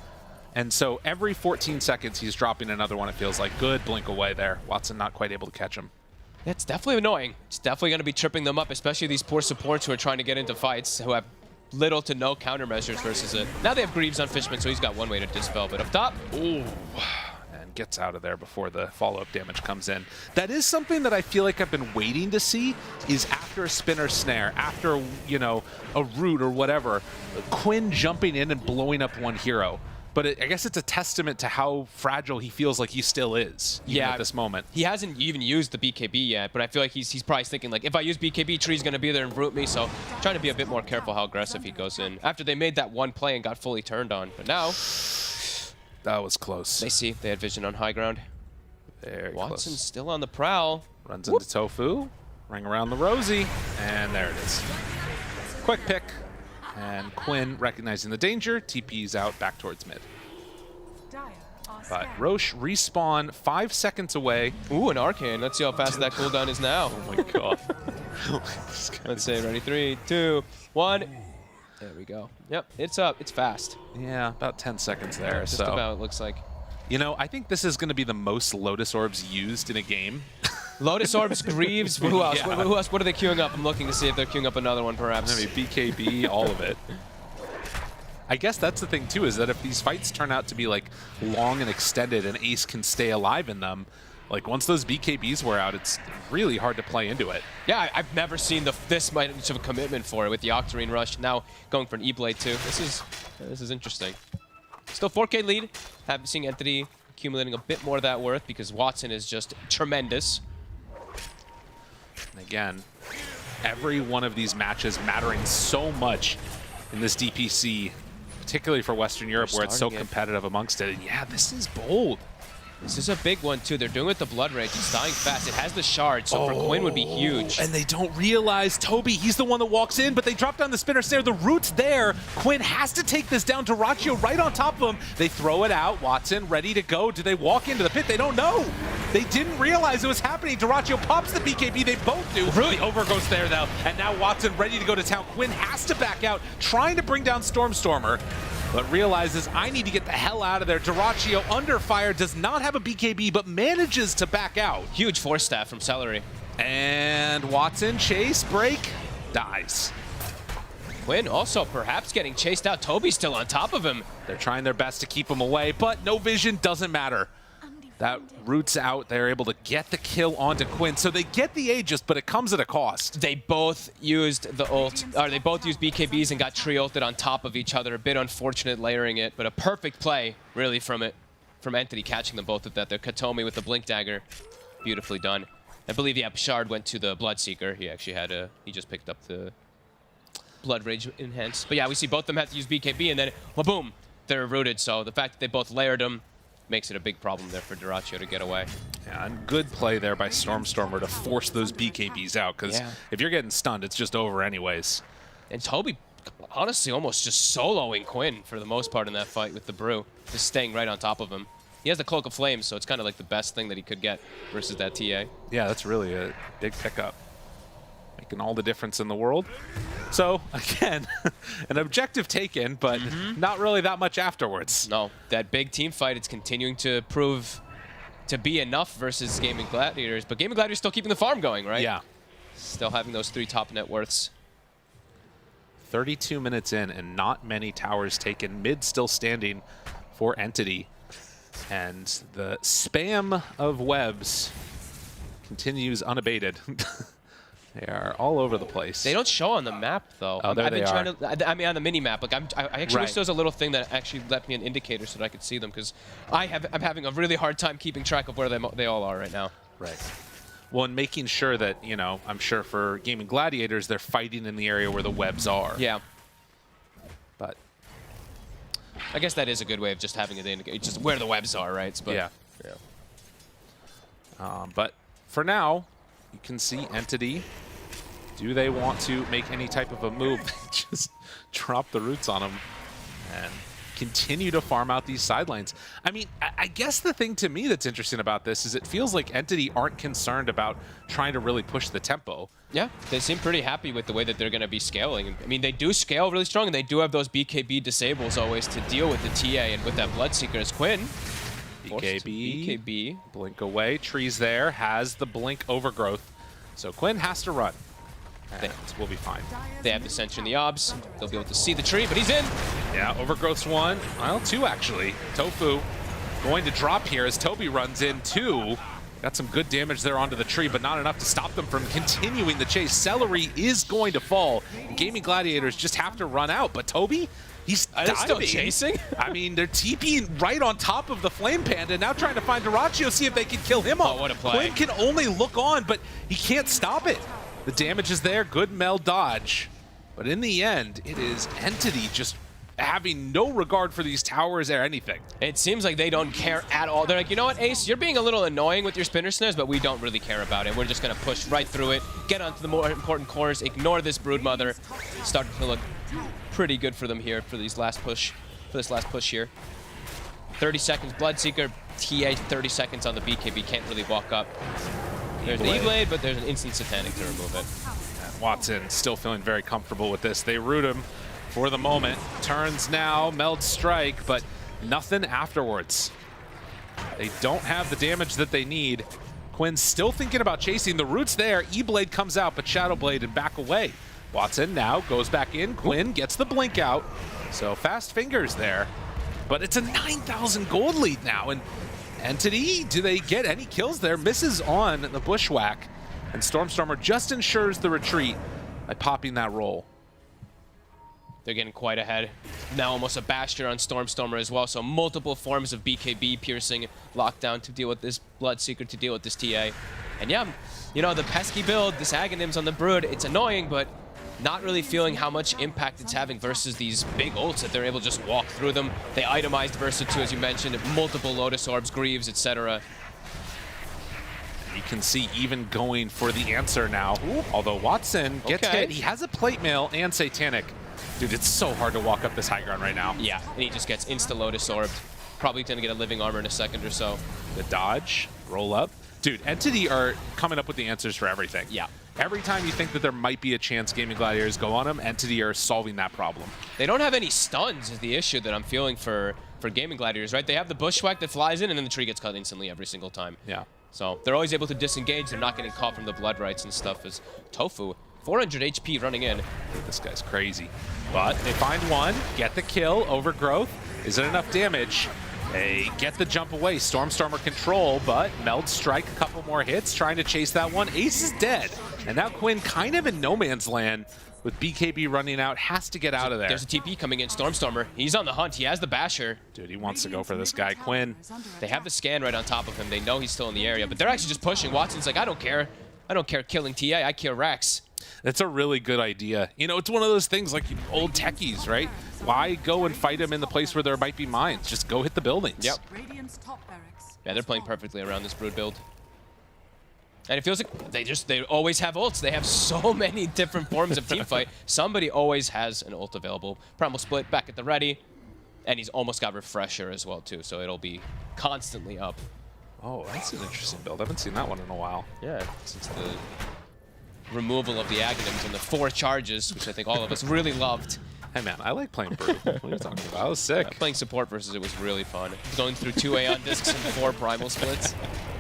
And so every 14 seconds, he's dropping another one, it feels like. Good blink away there. Watson not quite able to catch him. Yeah, it's definitely annoying. It's definitely going to be tripping them up, especially these poor supports who are trying to get into fights, who have little to no countermeasures versus it. Now they have Greaves on Fishman, so he's got one way to dispel. But up top, ooh. Gets out of there before the follow-up damage comes in. That is something that I feel like I've been waiting to see, is after a spinner snare, after, you know, a root or whatever, Quinn jumping in and blowing up one hero. But I guess it's a testament to how fragile he feels like he still is at this moment. He hasn't even used the BKB yet, but I feel like he's probably thinking, like, if I use BKB, Tree's going to be there and root me, so trying to be a bit more careful how aggressive he goes in. After they made that one play and got fully turned on, but now... That was close. They see. They had vision on high ground. Very Watson's close. still on the prowl. Runs into Tofu. Ring around the Rosie. And there it is. Quick pick. And Quinn, recognizing the danger, TP's out back towards mid. But Roche respawn 5 seconds away. Ooh, an Arcane. Let's see how fast that cooldown is now. Oh my god. Let's say ready. 3, 2, 1. There we go. Yep, it's up. It's fast. Yeah, about 10 seconds there. Just so about, it looks like. You know, I think this is going to be the most Lotus Orbs used in a game. Lotus Orbs, Greaves, who else? Yeah. Who else? What are they queuing up? I'm looking to see if they're queuing up another one, perhaps. I mean, BKB, all of it. I guess that's the thing, too, is that if these fights turn out to be, like, long and extended and Ace can stay alive in them, like, once those BKBs wear out, it's really hard to play into it. Yeah, I've never seen this much of a commitment for it with the Octarine Rush. Now going for an E-Blade, too. This is interesting. Still 4K lead. Haven't seen Entity accumulating a bit more of that worth because Watson is just tremendous. And again, every one of these matches mattering so much in this DPC, particularly for Western Europe, where it's so competitive amongst it. And yeah, this is bold. This is a big one, too. They're doing it with the Blood Rage. It's dying fast. It has the shard, so for Quinn would be huge. And they don't realize Toby, he's the one that walks in, but they drop down the spinner snare. The root's there. Quinn has to take this down. Duraccio right on top of him. They throw it out. Watson ready to go. Do they walk into the pit? They don't know. They didn't realize it was happening. Duraccio pops the BKB. They both do. Really over goes there, though. And now Watson ready to go to town. Quinn has to back out, trying to bring down Stormstormer, but realizes I need to get the hell out of there. Duraccio under fire, does not have a BKB, but manages to back out. Huge force staff from Celery. And Watson, chase, break, dies. Quinn also perhaps getting chased out. Toby's still on top of him. They're trying their best to keep him away, but no vision, doesn't matter. That roots out. They're able to get the kill onto Quinn. So they get the Aegis, but it comes at a cost. They both used the ult, or they both used BKBs and got tree ulted on top of each other. A bit unfortunate layering it, but a perfect play, really, from Entity catching them both with that. Their Katomi with the Blink Dagger. Beautifully done. I believe, yeah, Shard went to the Bloodseeker. He actually had he just picked up the Blood Rage Enhance. But yeah, we see both of them have to use BKB, and then, well, boom, they're rooted. So the fact that they both layered them makes it a big problem there for Duraccio to get away. Yeah, and good play there by Stormstormer to force those BKBs out, because if you're getting stunned, it's just over anyways. And Toby, honestly, almost just soloing Quinn for the most part in that fight with the Brew, just staying right on top of him. He has the Cloak of Flames, so it's kind of like the best thing that he could get versus that TA. Yeah, that's really a big pickup. Making all the difference in the world. So, again, an objective taken, but not really that much afterwards. No, that big team fight, it's continuing to prove to be enough versus Gaming Gladiators, but Gaming Gladiators still keeping the farm going, right? Yeah. Still having those 3 top net worths. 32 minutes in and not many towers taken. Mid still standing for Entity. And the spam of webs continues unabated. They are all over the place. They don't show on the map, though. Oh, there I've been they trying to, I mean, on the mini map. Like, I actually wish Right. there was a little thing that actually left me an indicator so that I could see them, because I'm having a really hard time keeping track of where they all are right now. Right. Well, and making sure that, you know, I'm sure for Gaming Gladiators, they're fighting in the area where the webs are. Yeah. But I guess that is a good way of just having an indicator, just where the webs are, right? But, yeah. But for now, you can see Entity. Do they want to make any type of a move? Just drop the roots on them and continue to farm out these sidelines. I mean, I guess the thing to me that's interesting about this is it feels like Entity aren't concerned about trying to really push the tempo. Yeah, they seem pretty happy with the way that they're going to be scaling. I mean, they do scale really strong, and they do have those BKB disables always to deal with the TA and with that Bloodseeker as Quinn. BKB. Blink away. Trees there. Has the blink overgrowth. So Quinn has to run. And we'll be fine. They have the Sentry in the obs. They'll be able to see the tree, but he's in. Yeah, overgrowth's one. Well, two actually. Tofu going to drop here as Toby runs in two. Got some good damage there onto the tree, but not enough to stop them from continuing the chase. Celery is going to fall. Gaming Gladiators just have to run out, but Toby, he's diving. Still chasing? I mean, they're TPing right on top of the Flame Panda, now trying to find Duraccio, see if they can kill him off. Oh, what a play. Quinn can only look on, but he can't stop it. The damage is there, good Mel dodge. But in the end, it is Entity just having no regard for these towers or anything. It seems like they don't care at all. They're like, you know what, Ace, you're being a little annoying with your spinner snares, but we don't really care about it. We're just going to push right through it, get onto the more important cores, ignore this Broodmother. Starting to look pretty good for them here for this last push here. 30 seconds Bloodseeker, TA 30 seconds on the BKB, can't really walk up. There's the E-Blade, but there's an instant Satanic to remove it. And Watson still feeling very comfortable with this. They root him for the moment. Turns now, Meld Strike, but nothing afterwards. They don't have the damage that they need. Quinn's still thinking about chasing. The root's there. E-Blade comes out, but Shadowblade and back away. Watson now goes back in. Quinn gets the blink out. So fast fingers there. But it's a 9,000 gold lead now. And Entity, do they get any kills there? Misses on the Bushwhack. And Stormstormer just ensures the retreat by popping that roll. They're getting quite ahead. Now almost a Bastion on Stormstormer as well, so multiple forms of BKB piercing, lockdown to deal with this Bloodseeker, to deal with this TA. And yeah, you know, the pesky build, this Aghanim's on the Brood, it's annoying, but not really feeling how much impact it's having versus these big ults that they're able to just walk through them. They itemized Versa 2, as you mentioned, multiple Lotus Orbs, Greaves, etc. You can see even going for the answer now. Ooh. Although Watson gets hit, he has a Plate Mail and Satanic. Dude, it's so hard to walk up this high ground right now. Yeah, and he just gets insta-Lotus Orbed. Probably gonna get a Living Armor in a second or so. The dodge, roll up. Dude, Entity are coming up with the answers for everything. Yeah. Every time you think that there might be a chance Gaming Gladiators go on them, Entity are solving that problem. They don't have any stuns is the issue that I'm feeling for Gaming Gladiators, right? They have the Bushwhack that flies in and then the tree gets cut instantly every single time. Yeah. So they're always able to disengage. They're not getting caught from the Blood Rights and stuff. As Tofu, 400 HP running in. Dude, this guy's crazy. But they find one, get the kill, Overgrowth. Is it enough damage? They get the jump away, Stormstormer control, but Meld Strike, a couple more hits, trying to chase that one. Ace is dead. And now Quinn kind of in no man's land with BKB running out, has to get out of there. There's a TP coming in, Stormstormer. He's on the hunt, he has the Basher. Dude, he wants to go for this guy, Quinn. They have the scan right on top of him. They know he's still in the area, but they're actually just pushing. Watson's like, I don't care. I don't care killing TA, I kill Rex. That's a really good idea. You know, it's one of those things like old techies, right? Why go and fight them in the place where there might be mines? Just go hit the buildings. Yep. Yeah, they're playing perfectly around this Brood build. And it feels like they always have ults. They have so many different forms of teamfight. Somebody always has an ult available. Primal Split back at the ready. And he's almost got Refresher as well, too. So it'll be constantly up. Oh, that's an interesting build. I haven't seen that one in a while. Yeah, since the removal of the Aghanims and the 4 charges, which I think all of us really loved. Hey man, I like playing Brood. What are you talking about? I was sick. Playing support versus it was really fun. Going through 2 Aeon discs and 4 Primal Splits.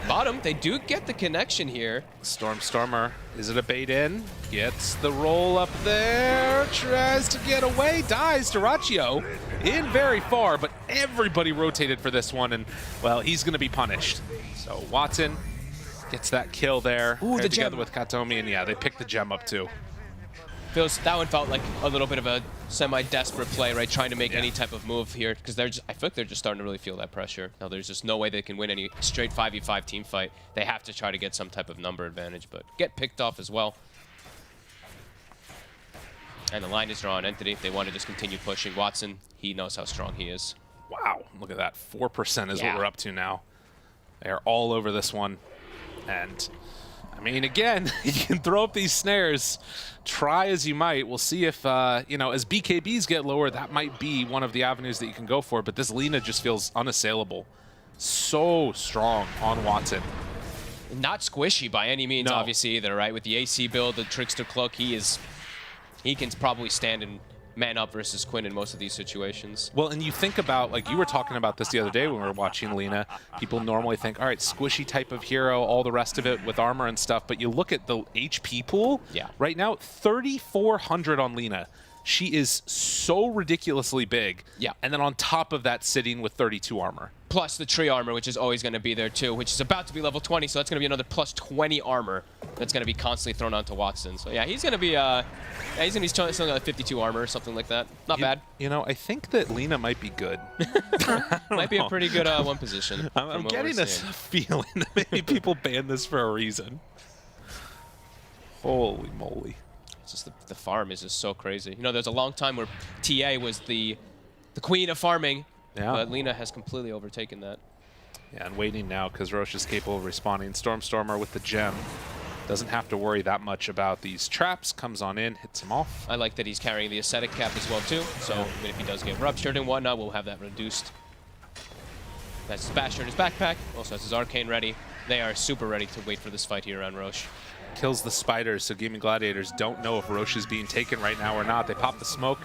Bottom, they do get the connection here. Stormer, is it a bait in? Gets the roll up there, tries to get away, dies. Dyrachyo in very far, but everybody rotated for this one, and, well, he's going to be punished. So Watson gets that kill there. Ooh, the together gem. with Katomi, and yeah, they picked the gem up too. That one felt like a little bit of a semi-desperate play, right? Trying to make any type of move here, because I feel like they're just starting to really feel that pressure. Now there's just no way they can win any straight 5v5 team fight. They have to try to get some type of number advantage, but get picked off as well. And the line is drawn. Entity, they want to just continue pushing. Watson, he knows how strong he is. Wow, look at that. 4% is what we're up to now. They're all over this one. And, I mean, again, you can throw up these snares. Try as you might. We'll see if, you know, as BKBs get lower, that might be one of the avenues that you can go for. But this Lina just feels unassailable. So strong on Watson. Not squishy by any means, obviously, either, right? With the AC build, the Trickster Cloak, he can probably stand and man up versus Quinn in most of these situations. Well, and you think about, like you were talking about this the other day when we were watching Lina, people normally think, all right, squishy type of hero, all the rest of it with armor and stuff, but you look at the HP pool, right now, 3,400 on Lina. She is so ridiculously big. Yeah. And then on top of that, sitting with 32 armor. Plus the tree armor, which is always going to be there too, which is about to be level 20, so that's going to be another plus 20 armor that's going to be constantly thrown onto Watson. So yeah, he's going to be something like 52 armor or something like that. Not bad. You know, I think that Lina might be good. Might be a pretty good one position. I'm getting this feeling that maybe people banned this for a reason. Holy moly. It's just the farm is just so crazy. You know, there's a long time where TA was the queen of farming. Yeah. But Lina has completely overtaken that. Yeah, and waiting now because Roche is capable of responding. Stormer with the gem. Doesn't have to worry that much about these traps. Comes on in, hits him off. I like that he's carrying the ascetic cap as well too. So even if he does get ruptured and whatnot, we'll have that reduced. That's his Basher in his backpack. Also has his Arcane ready. They are super ready to wait for this fight here around Roche. Kills the spiders, so Gaming Gladiators don't know if Roche is being taken right now or not. They pop the smoke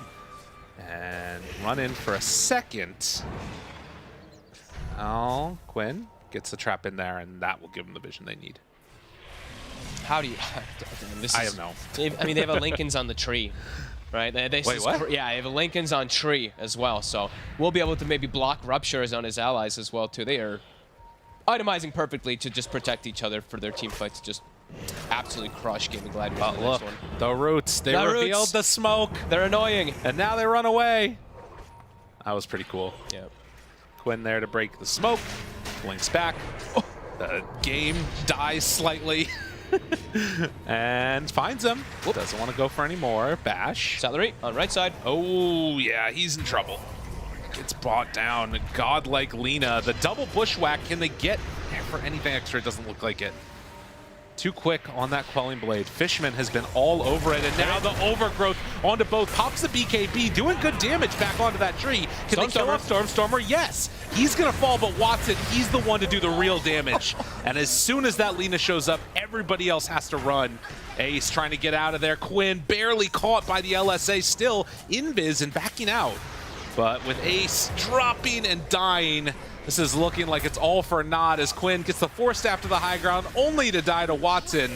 and run in for a second. Oh, Quinn gets the trap in there, and that will give them the vision they need. How do you... I have no. I mean, they have a Lincoln's on the tree, right? Wait, what? Yeah, they have a Lincoln's on tree as well, so we'll be able to maybe block ruptures on his allies as well, too. They are itemizing perfectly to just protect each other for their team fight to just absolutely crush Gaming Gladiators in the Look, next one. the roots. They revealed the smoke. They're annoying. And now they run away. That was pretty cool. Yeah. Quinn there to break the smoke. Blinks back. Oh, the game dies slightly. And finds him. Whoop. Doesn't want to go for any more. Bash. Salary on right side. Oh, yeah, he's in trouble. Gets brought down. Godlike Lina. The double bushwhack. Can they get for anything extra? It doesn't look like it. Too quick on that Quelling Blade. Fishman has been all over it, and now the overgrowth onto both. Pops the BKB, doing good damage back onto that tree. Can they kill off Stormer? Yes. He's going to fall, but Watson, he's the one to do the real damage. And as soon as that Lina shows up, everybody else has to run. Ace trying to get out of there. Quinn barely caught by the LSA, still invis and backing out. But with Ace dropping and dying, this is looking like it's all for naught as Quinn gets the Force Staff to the high ground, only to die to Watson.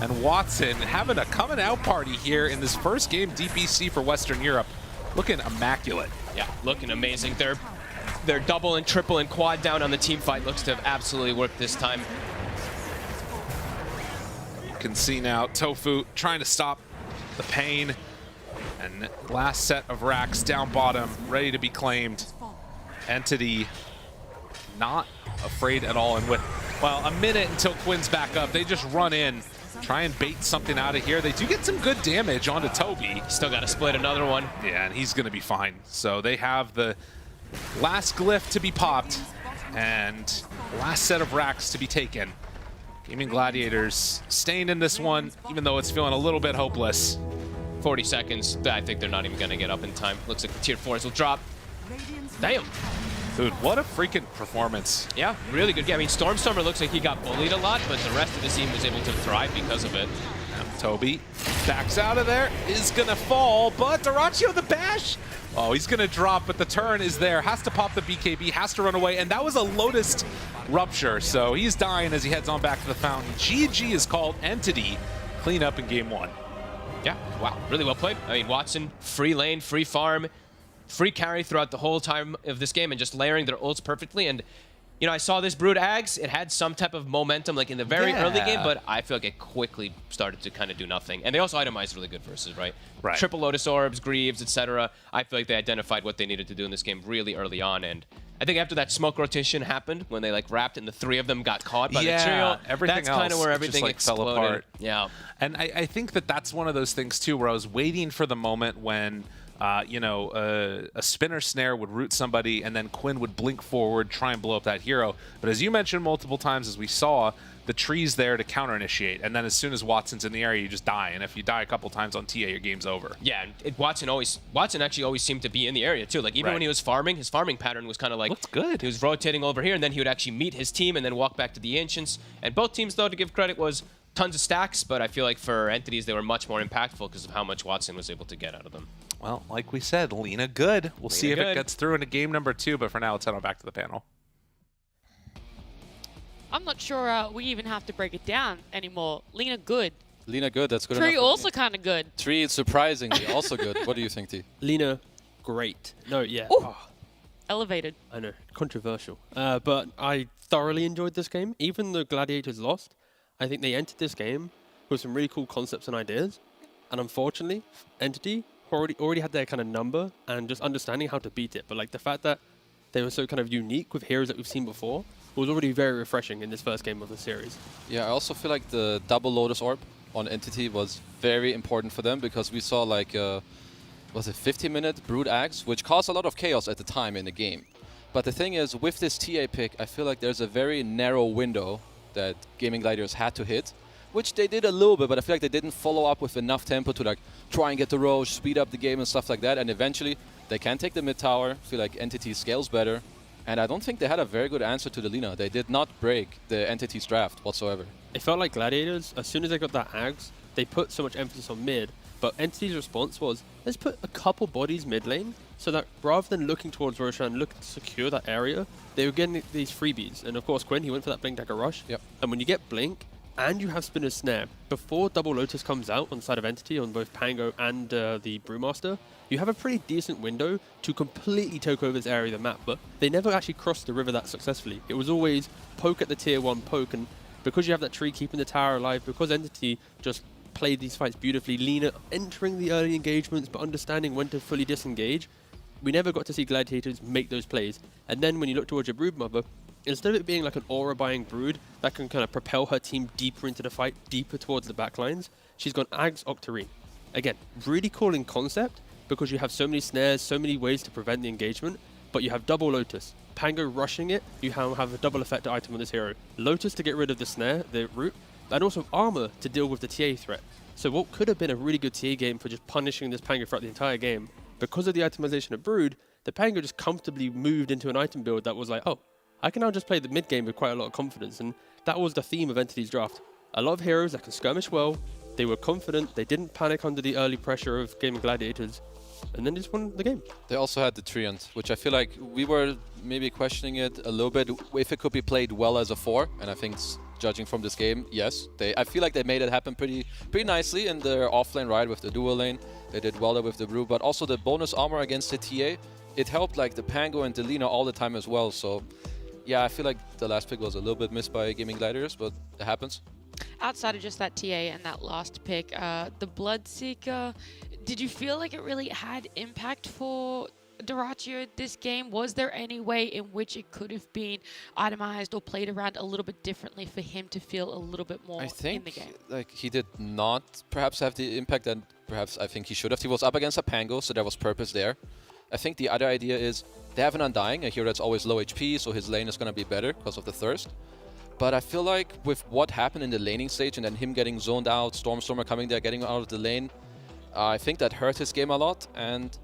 And Watson having a coming out party here in this first game DPC for Western Europe. Looking immaculate. Yeah, looking amazing. Their double and triple and quad down on the team fight looks to have absolutely worked this time. You can see now Tofu trying to stop the pain. And last set of racks down bottom, ready to be claimed. Entity not afraid at all, and with, well, a minute until Quinn's back up, they just run in, try and bait something out of here. They do get some good damage onto Toby. Still got to split another one. Yeah, and he's going to be fine. So they have the last glyph to be popped and last set of racks to be taken. Gaming Gladiators staying in this one, even though it's feeling a little bit hopeless. 40 seconds. I think they're not even going to get up in time. Looks like the tier 4s will drop. Damn. Dude, what a freaking performance. Yeah, really good game. I mean, Stormer looks like he got bullied a lot, but the rest of the team was able to thrive because of it. Toby backs out of there, is going to fall, but Dyrachyo the bash. Oh, he's going to drop, but the turn is there. Has to pop the BKB, has to run away, and that was a Lotus rupture, so he's dying as he heads on back to the fountain. GG is called. Entity clean up in game 1. Yeah, wow, really well played. I mean, Watson, free lane, free farm, free carry throughout the whole time of this game and just layering their ults perfectly. And, you know, I saw this Brood Ags. It had some type of momentum like in the very early game, but I feel like it quickly started to kind of do nothing. And they also itemized really good versus, right? Triple Lotus Orbs, Greaves, etc. I feel like they identified what they needed to do in this game really early on. And I think after that smoke rotation happened, when they like wrapped and the 3 of them got caught by the trio, everything that's kind of where everything just, like, exploded. fell apart. Yeah. And I think that that's one of those things too, where I was waiting for the moment when you know, a spinner snare would root somebody and then Quinn would blink forward, try and blow up that hero. But as you mentioned multiple times, as we saw, the tree's there to counter initiate. And then as soon as Watson's in the area, you just die. And if you die a couple times on TA, your game's over. Yeah, and Watson actually always seemed to be in the area too. Like even when he was farming, his farming pattern was kind of like, looks good. He was rotating over here and then he would actually meet his team and then walk back to the Ancients. And both teams, though, to give credit, was tons of stacks, but I feel like for Entities, they were much more impactful because of how much Watson was able to get out of them. Well, like we said, Lina good. We'll see if it gets through into game number 2, but for now, let's head on back to the panel. I'm not sure we even have to break it down anymore. Lina good. Lina good, that's good Tree enough. also kind of good. Tree surprisingly also good. What do you think, T? Lina, great. No, yeah. Oh. Elevated. I know, controversial. But I thoroughly enjoyed this game. Even though Gladiators lost, I think they entered this game with some really cool concepts and ideas. And unfortunately, Entity already had their kind of number and just understanding how to beat it. But like the fact that they were so kind of unique with heroes that we've seen before was already very refreshing in this first game of the series. Yeah, I also feel like the double Lotus Orb on Entity was very important for them because we saw like, was it 50-minute Brood Axe, which caused a lot of chaos at the time in the game. But the thing is, with this TA pick, I feel like there's a very narrow window that Gaming Gladiators had to hit, which they did a little bit, but I feel like they didn't follow up with enough tempo to like try and get the Roche, speed up the game and stuff like that. And eventually, they can take the mid tower. I feel like Entity scales better. And I don't think they had a very good answer to the Lina. They did not break the Entity's draft whatsoever. It felt like Gladiators, as soon as they got that Ags, they put so much emphasis on mid, but Entity's response was, let's put a couple bodies mid lane, so that rather than looking towards Roshan, looking to secure that area, they were getting these freebies. And of course, Quinn, he went for that Blink Dagger Rush. Yep. And when you get Blink, and you have Spinner's Snare, before Double Lotus comes out on the side of Entity, on both Pango and the Brewmaster, you have a pretty decent window to completely take over this area of the map, but they never actually crossed the river that successfully. It was always poke at the tier 1 poke, and because you have that tree keeping the tower alive, because Entity just played these fights beautifully, Lina entering the early engagements but understanding when to fully disengage, we never got to see Gladiators make those plays. And then when you look towards your Broodmother, instead of it being like an aura-buying Brood that can kind of propel her team deeper into the fight, deeper towards the backlines, she's gone Ags Octarine. Again, really cool in concept, because you have so many snares, so many ways to prevent the engagement, but you have double Lotus. Pango rushing it, you have a double effect item on this hero. Lotus to get rid of the snare, the root, and also armor to deal with the TA threat. So what could have been a really good TA game for just punishing this Pango throughout the entire game, because of the itemization of Brood, the Pango just comfortably moved into an item build that was like, oh, I can now just play the mid game with quite a lot of confidence, and that was the theme of Entity's draft. A lot of heroes that can skirmish well, they were confident, they didn't panic under the early pressure of Gaming Gladiators, and then just won the game. They also had the Treant, which I feel like we were maybe questioning it a little bit, if it could be played well as a 4, and I think judging from this game, yes. I feel like they made it happen pretty nicely in their offlane ride with the dual lane. They did well there with the Brew, but also the bonus armor against the TA, it helped like the Pango and the Lina all the time as well, so yeah, I feel like the last pick was a little bit missed by Gaming Gladiators, but it happens. Outside of just that TA and that last pick, the Bloodseeker, did you feel like it really had impact for Doratio this game? Was there any way in which it could have been itemized or played around a little bit differently for him to feel a little bit more in the game? Like he did not perhaps have the impact that perhaps I think he should have. He was up against a Pango, so there was purpose there. I think the other idea is they have an Undying, a hero that's always low HP, so his lane is going to be better because of the Thirst. But I feel like with what happened in the laning stage and then him getting zoned out, Stormstormer coming there, getting out of the lane, I think that hurt his game a lot. And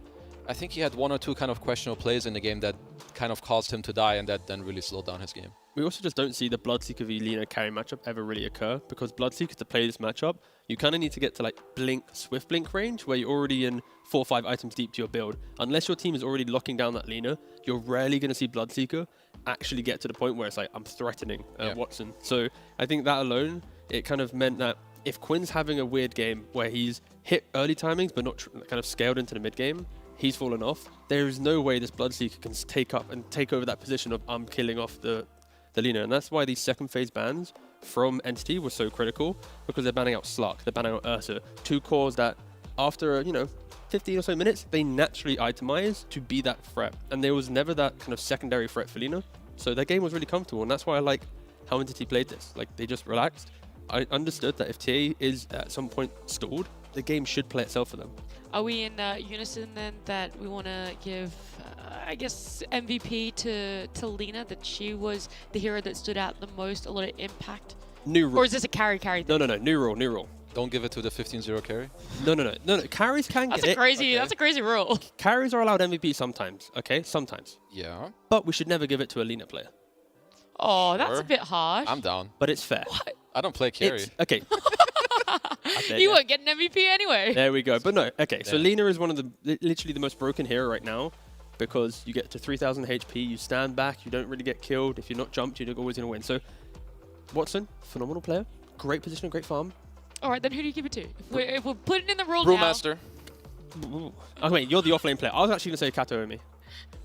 I think he had one or two kind of questionable plays in the game that kind of caused him to die, and that then really slowed down his game. we also just don't see the Bloodseeker v Lina carry matchup ever really occur, because Bloodseeker, to play this matchup, you kind of need to get to like Swift Blink range, where you're already in 4 or 5 items deep to your build. Unless your team is already locking down that Lina, you're rarely going to see Bloodseeker actually get to the point where it's like, I'm threatening Watson. So I think that alone, it kind of meant that if Quinn's having a weird game where he's hit early timings but not kind of scaled into the mid game, he's fallen off. There is no way this Bloodseeker can take over that position of I'm killing off the Lina, and that's why these second phase bans from Entity were so critical, because they're banning out Slark, they're banning out Ursa, 2 cores that after 15 or so minutes they naturally itemize to be that threat, and there was never that kind of secondary threat for Lina. So their game was really comfortable, and that's why I like how Entity played this. Like, they just relaxed. I understood that if TA is at some point stalled, the game should play itself for them. Are we in unison then that we want to give, I guess, MVP to Lina, that she was the hero that stood out the most, a lot of impact? New rule. Or is this a carry thing? No, new rule. Don't give it to the 15-0 carry. No. Carries can get it. That's a crazy rule. Carries are allowed MVP sometimes, okay? Sometimes. Yeah. But we should never give it to a Lina player. Oh, that's a bit harsh. I'm down. But it's fair. What? I don't play carry. Okay. You won't get an MVP anyway. There we go. But no, okay. So Lina is one of literally the most broken hero right now, because you get to 3,000 HP, you stand back, you don't really get killed. If you're not jumped, you're always going to win. So Watson, phenomenal player. Great position, great farm. All right, then who do you give it to? If we're putting in the rule Brewmaster. Oh, wait, you're the offlane player. I was actually going to say Kataomi.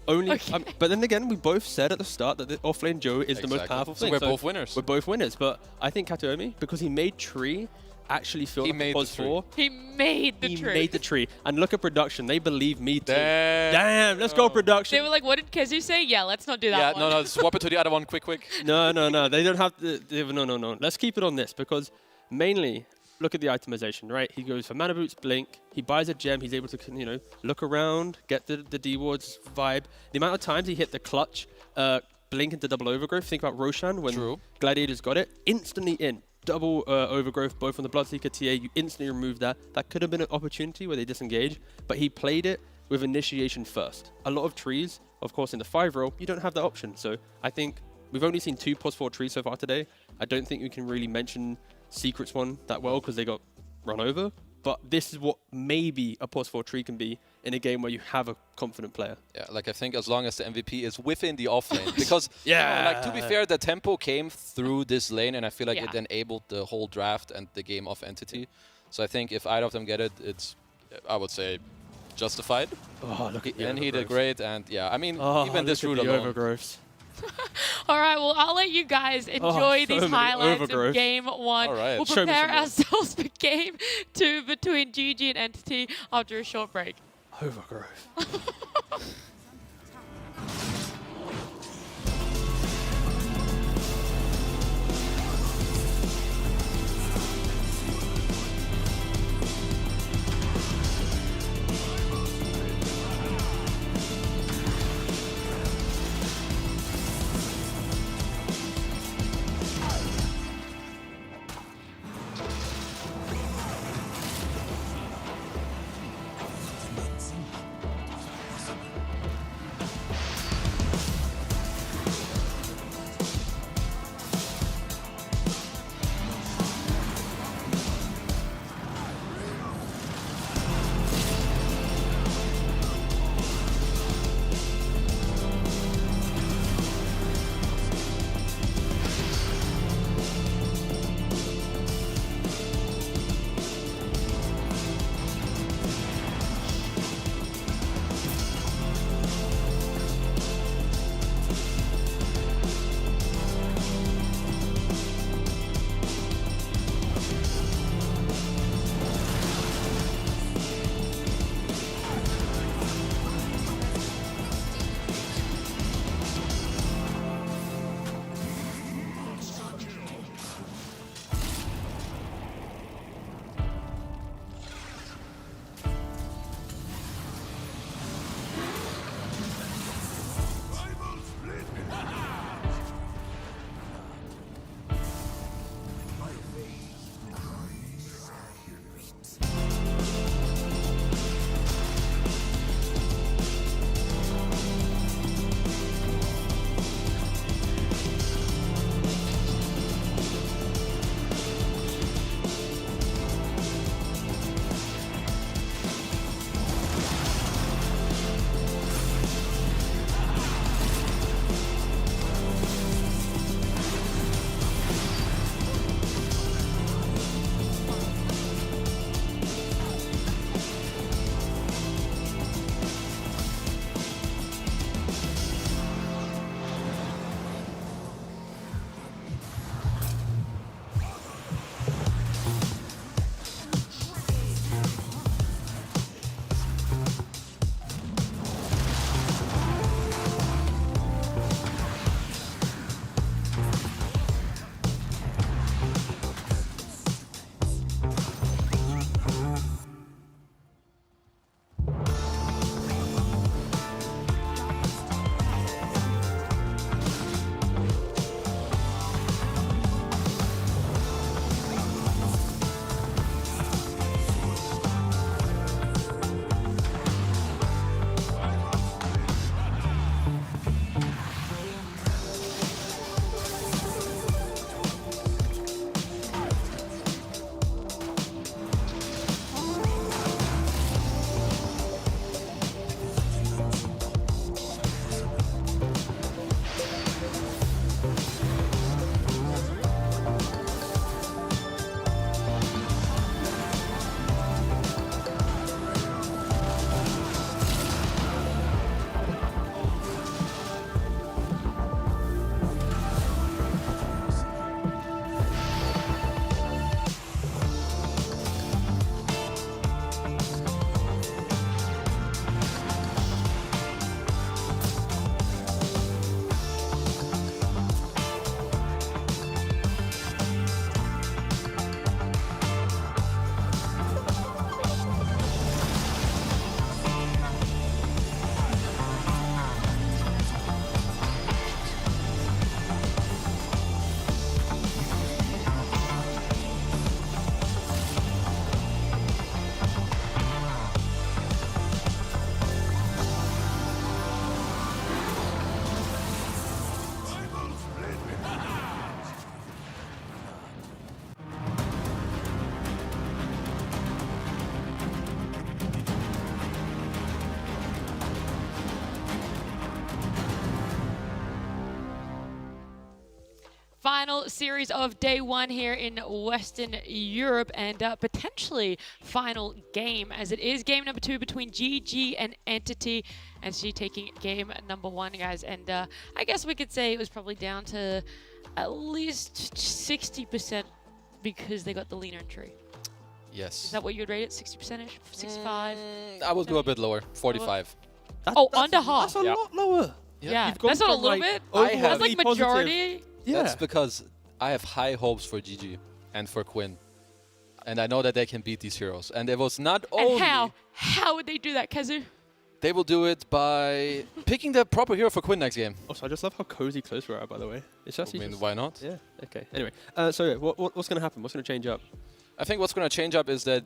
Only, okay. But then again, we both said at the start that the offlane Joe is the most powerful thing. So we're both winners. We're both winners, but I think Kataomi, because he made tree, actually feel like it was 4. He made the tree. He made the tree. And look at production. They believe me too. Damn, let's go production. They were like, what did Kezu say? Yeah, let's not do that one. No, swap it to the other one quick. No. They don't have to. No. Let's keep it on this, because mainly, look at the itemization, right? He goes for Mana Boots, Blink. He buys a gem. He's able to, look around, get the D-Wards vibe. The amount of times he hit the clutch, Blink into double overgrowth. Think about Roshan when Gladiators got it. Instantly in. Double overgrowth, both on the Bloodseeker TA. You instantly remove that. That could have been an opportunity where they disengage, but he played it with initiation first. A lot of trees, of course, in the 5 roll, you don't have that option. So I think we've only seen 2 +4 trees so far today. I don't think we can really mention Secrets one that well, because they got run over. But this is what maybe a +4 tree can be in a game where you have a confident player. Yeah, like I think as long as the MVP is within the offlane. Because, like, to be fair, the tempo came through this lane, and I feel like it enabled the whole draft and the game of Entity. So I think if either of them get it, it's, I would say, justified. Oh, look at the And he did great, and yeah, I mean, even this route alone. overgrowths. All right, well, I'll let you guys enjoy these highlights of Game 1. All right. We'll prepare ourselves for Game 2 between GG and Entity after a short break. Overgrowth. final series of day one here in Western Europe, and potentially final game, as it is game number 2 between GG and Entity. Entity taking game number 1, guys. And I guess we could say it was probably down to at least 60% because they got the leaner tree. Yes. Is that what you would rate it? 60%ish? 65? I would go a bit lower. 45. Under half. That's a lot lower. Yeah, You've gone that's not a from, little like, bit. That's like majority. Yeah. That's because I have high hopes for GG and for Quinn. And I know that they can beat these heroes. And it was not only... And how would they do that, Kazu? They will do it by picking the proper hero for Quinn next game. Also, I just love how cozy close we are, by the way. It's actually why not? Yeah, okay. Anyway, so yeah, what's going to happen? What's going to change up? I think what's going to change up is that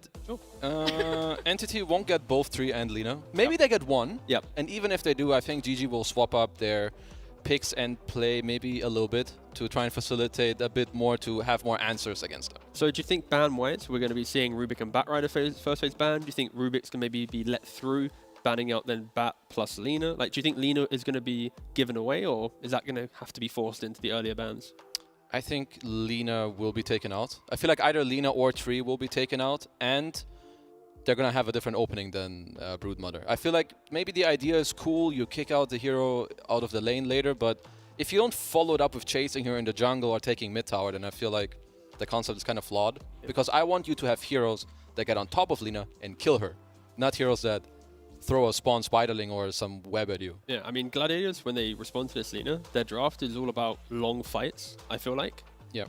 Entity won't get both Tree and Lina. Maybe they get one. Yep. And even if they do, I think GG will swap up their picks and play maybe a little bit to try and facilitate a bit more to have more answers against them. So do you think ban-wise, we're going to be seeing Rubik and Batrider first phase ban? Do you think Rubik's going to maybe be let through, banning out then Bat plus Lina? Like, do you think Lina is going to be given away, or is that going to have to be forced into the earlier bans? I think Lina will be taken out. I feel like either Lina or Tree will be taken out, and they're going to have a different opening than Broodmother. I feel like maybe the idea is cool, you kick out the hero out of the lane later, but if you don't follow it up with chasing her in the jungle or taking mid tower, then I feel like the concept is kind of flawed. Because I want you to have heroes that get on top of Lina and kill her, not heroes that throw a spawn spiderling or some web at you. Yeah, I mean, Gladiators, when they respond to this Lina, their draft is all about long fights, I feel like. Yeah.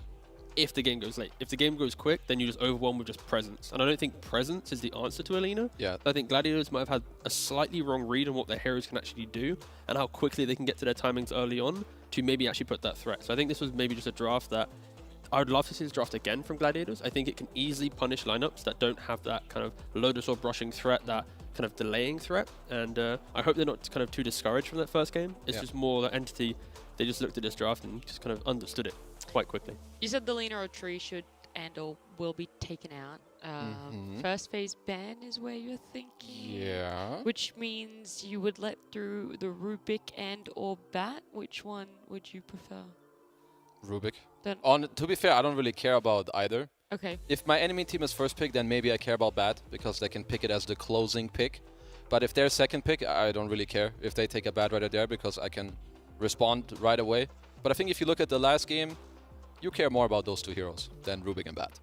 If the game goes late. If the game goes quick, then you just overwhelm with just presence. And I don't think presence is the answer to Alina. Yeah. I think Gladiators might have had a slightly wrong read on what their heroes can actually do and how quickly they can get to their timings early on to maybe actually put that threat. So I think this was maybe just a draft that I would love to see this draft again from Gladiators. I think it can easily punish lineups that don't have that kind of Lotus or brushing threat, that kind of delaying threat. And I hope they're not kind of too discouraged from that first game. It's just more that Entity, they just looked at this draft and just kind of understood it quite quickly. You said the Lina or Tree should and/or will be taken out. First phase ban is where you're thinking. Yeah. Which means you would let through the Rubik and/or Bat. Which one would you prefer? Rubik. Then to be fair, I don't really care about either. Okay. If my enemy team is first pick, then maybe I care about Bat because they can pick it as the closing pick. But if they're second pick, I don't really care if they take a Bat right there because I can respond right away. But I think if you look at the last game, you care more about those two heroes than Rubik and Bat.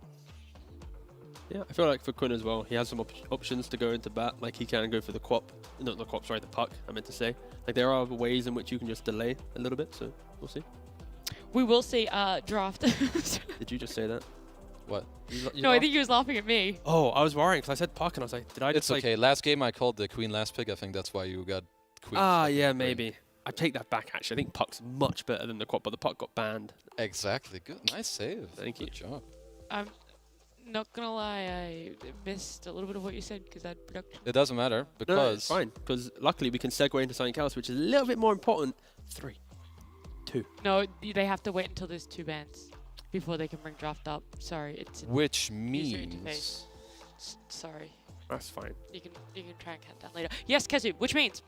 Yeah, I feel like for Quinn as well, he has some options to go into Bat. Like he can go for the Quap, not the Quap, sorry, the Puck, I meant to say. Like there are ways in which you can just delay a little bit, so we'll see. We will see draft. Did you just say that? What? No, I think he was laughing at me. Oh, I was worrying because I said Puck and I was like, did I just It's okay. Last game I called the Queen last pick. I think that's why you got Queen. Ah, yeah, maybe. I take that back, actually. I think Puck's much better than the Quap, but the Puck got banned. Exactly. Good. Nice save. Thank you. Good job. I'm not going to lie, I missed a little bit of what you said because I had production. It doesn't matter because... No, it's fine, because luckily we can segue into something else, which is a little bit more important. 3, 2. No, they have to wait until there's 2 bans before they can bring draft up. Sorry, it's which user means... interface. Sorry. That's fine. You can try and count down later. Yes, Kazu, which means?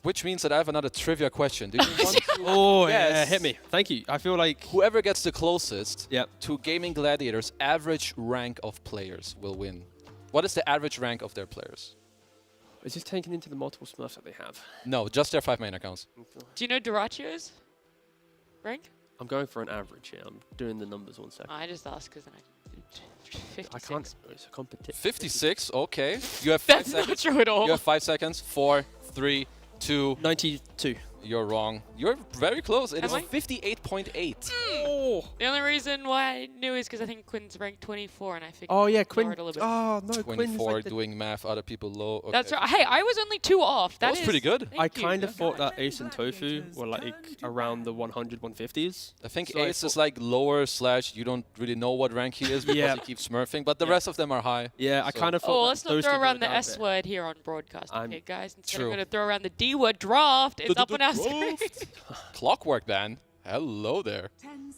Which means that I have another trivia question. Do you want to... Oh, yes. yeah, hit me. Thank you. I feel like... Whoever gets the closest to Gaming Gladiators' average rank of players will win. What is the average rank of their players? Is this taken into the multiple Smurfs that they have? No, just their 5 main accounts. Do you know Duracio's rank? I'm going for an average here. I'm doing the numbers 1 second. I just asked because then I 56. I can't. It's a competition. 56, okay. You have 5 That's seconds. not true at all. You have 5 seconds. 4, 3, 2. 92. You're wrong. You're very close. It Am is I? 58.8. Oh. The only reason why I knew is because I think Quinn's ranked 24 and I figured Oh, yeah, lower Quinn. it a little bit. Oh, no, Quinn's 24, like the... doing math, other people low. Okay. That's right. Hey, I was only 2 off. That was pretty good. I kind of thought that Ace and Tofu were like around the 100, 150s. I think So Ace is like lower / you don't really know what rank he is because he keeps smurfing, but the rest of them are high. Yeah, I kind of thought. Oh, that let's not those throw two around were the down S there. word here on broadcast, okay, guys? Instead, I'm True. going to throw around the D word, draft. It's up on our screen. Clockwork band. Hello there.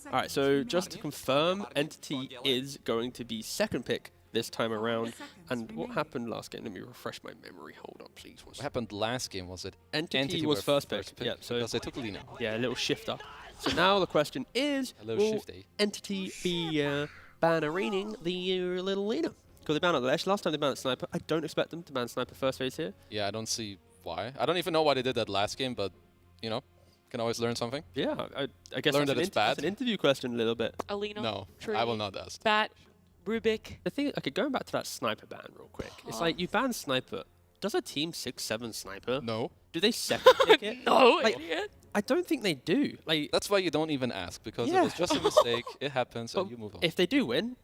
All right, so just to confirm, Entity is going to be second pick this time around. And what happened last game? Let me refresh my memory. Hold on, please. What happened last game? Was it Entity was were first pick. pick? Yeah, so because they took Lina. yeah, a little shift up. So now the question is, Hello, will Shifty. Entity be bannering the little leader? Because they banned it last time they banned Sniper. I don't expect them to ban Sniper first phase here. Yeah, I don't see why. I don't even know why they did that last game, but, you know, can always learn something. Yeah, I guess learn that's that it's bad. That's an interview question a little bit. Alina, No, Tree, I will not ask. Bat, Rubik. The thing, okay, going back to that Sniper ban real quick. It's like, you ban Sniper. Does a team 6-7 Sniper? No. Do they second pick it? No, like, idiot. I don't think they do. Like, that's why you don't even ask, because Yeah. it was just a mistake. It happens, and you move on. if they do win,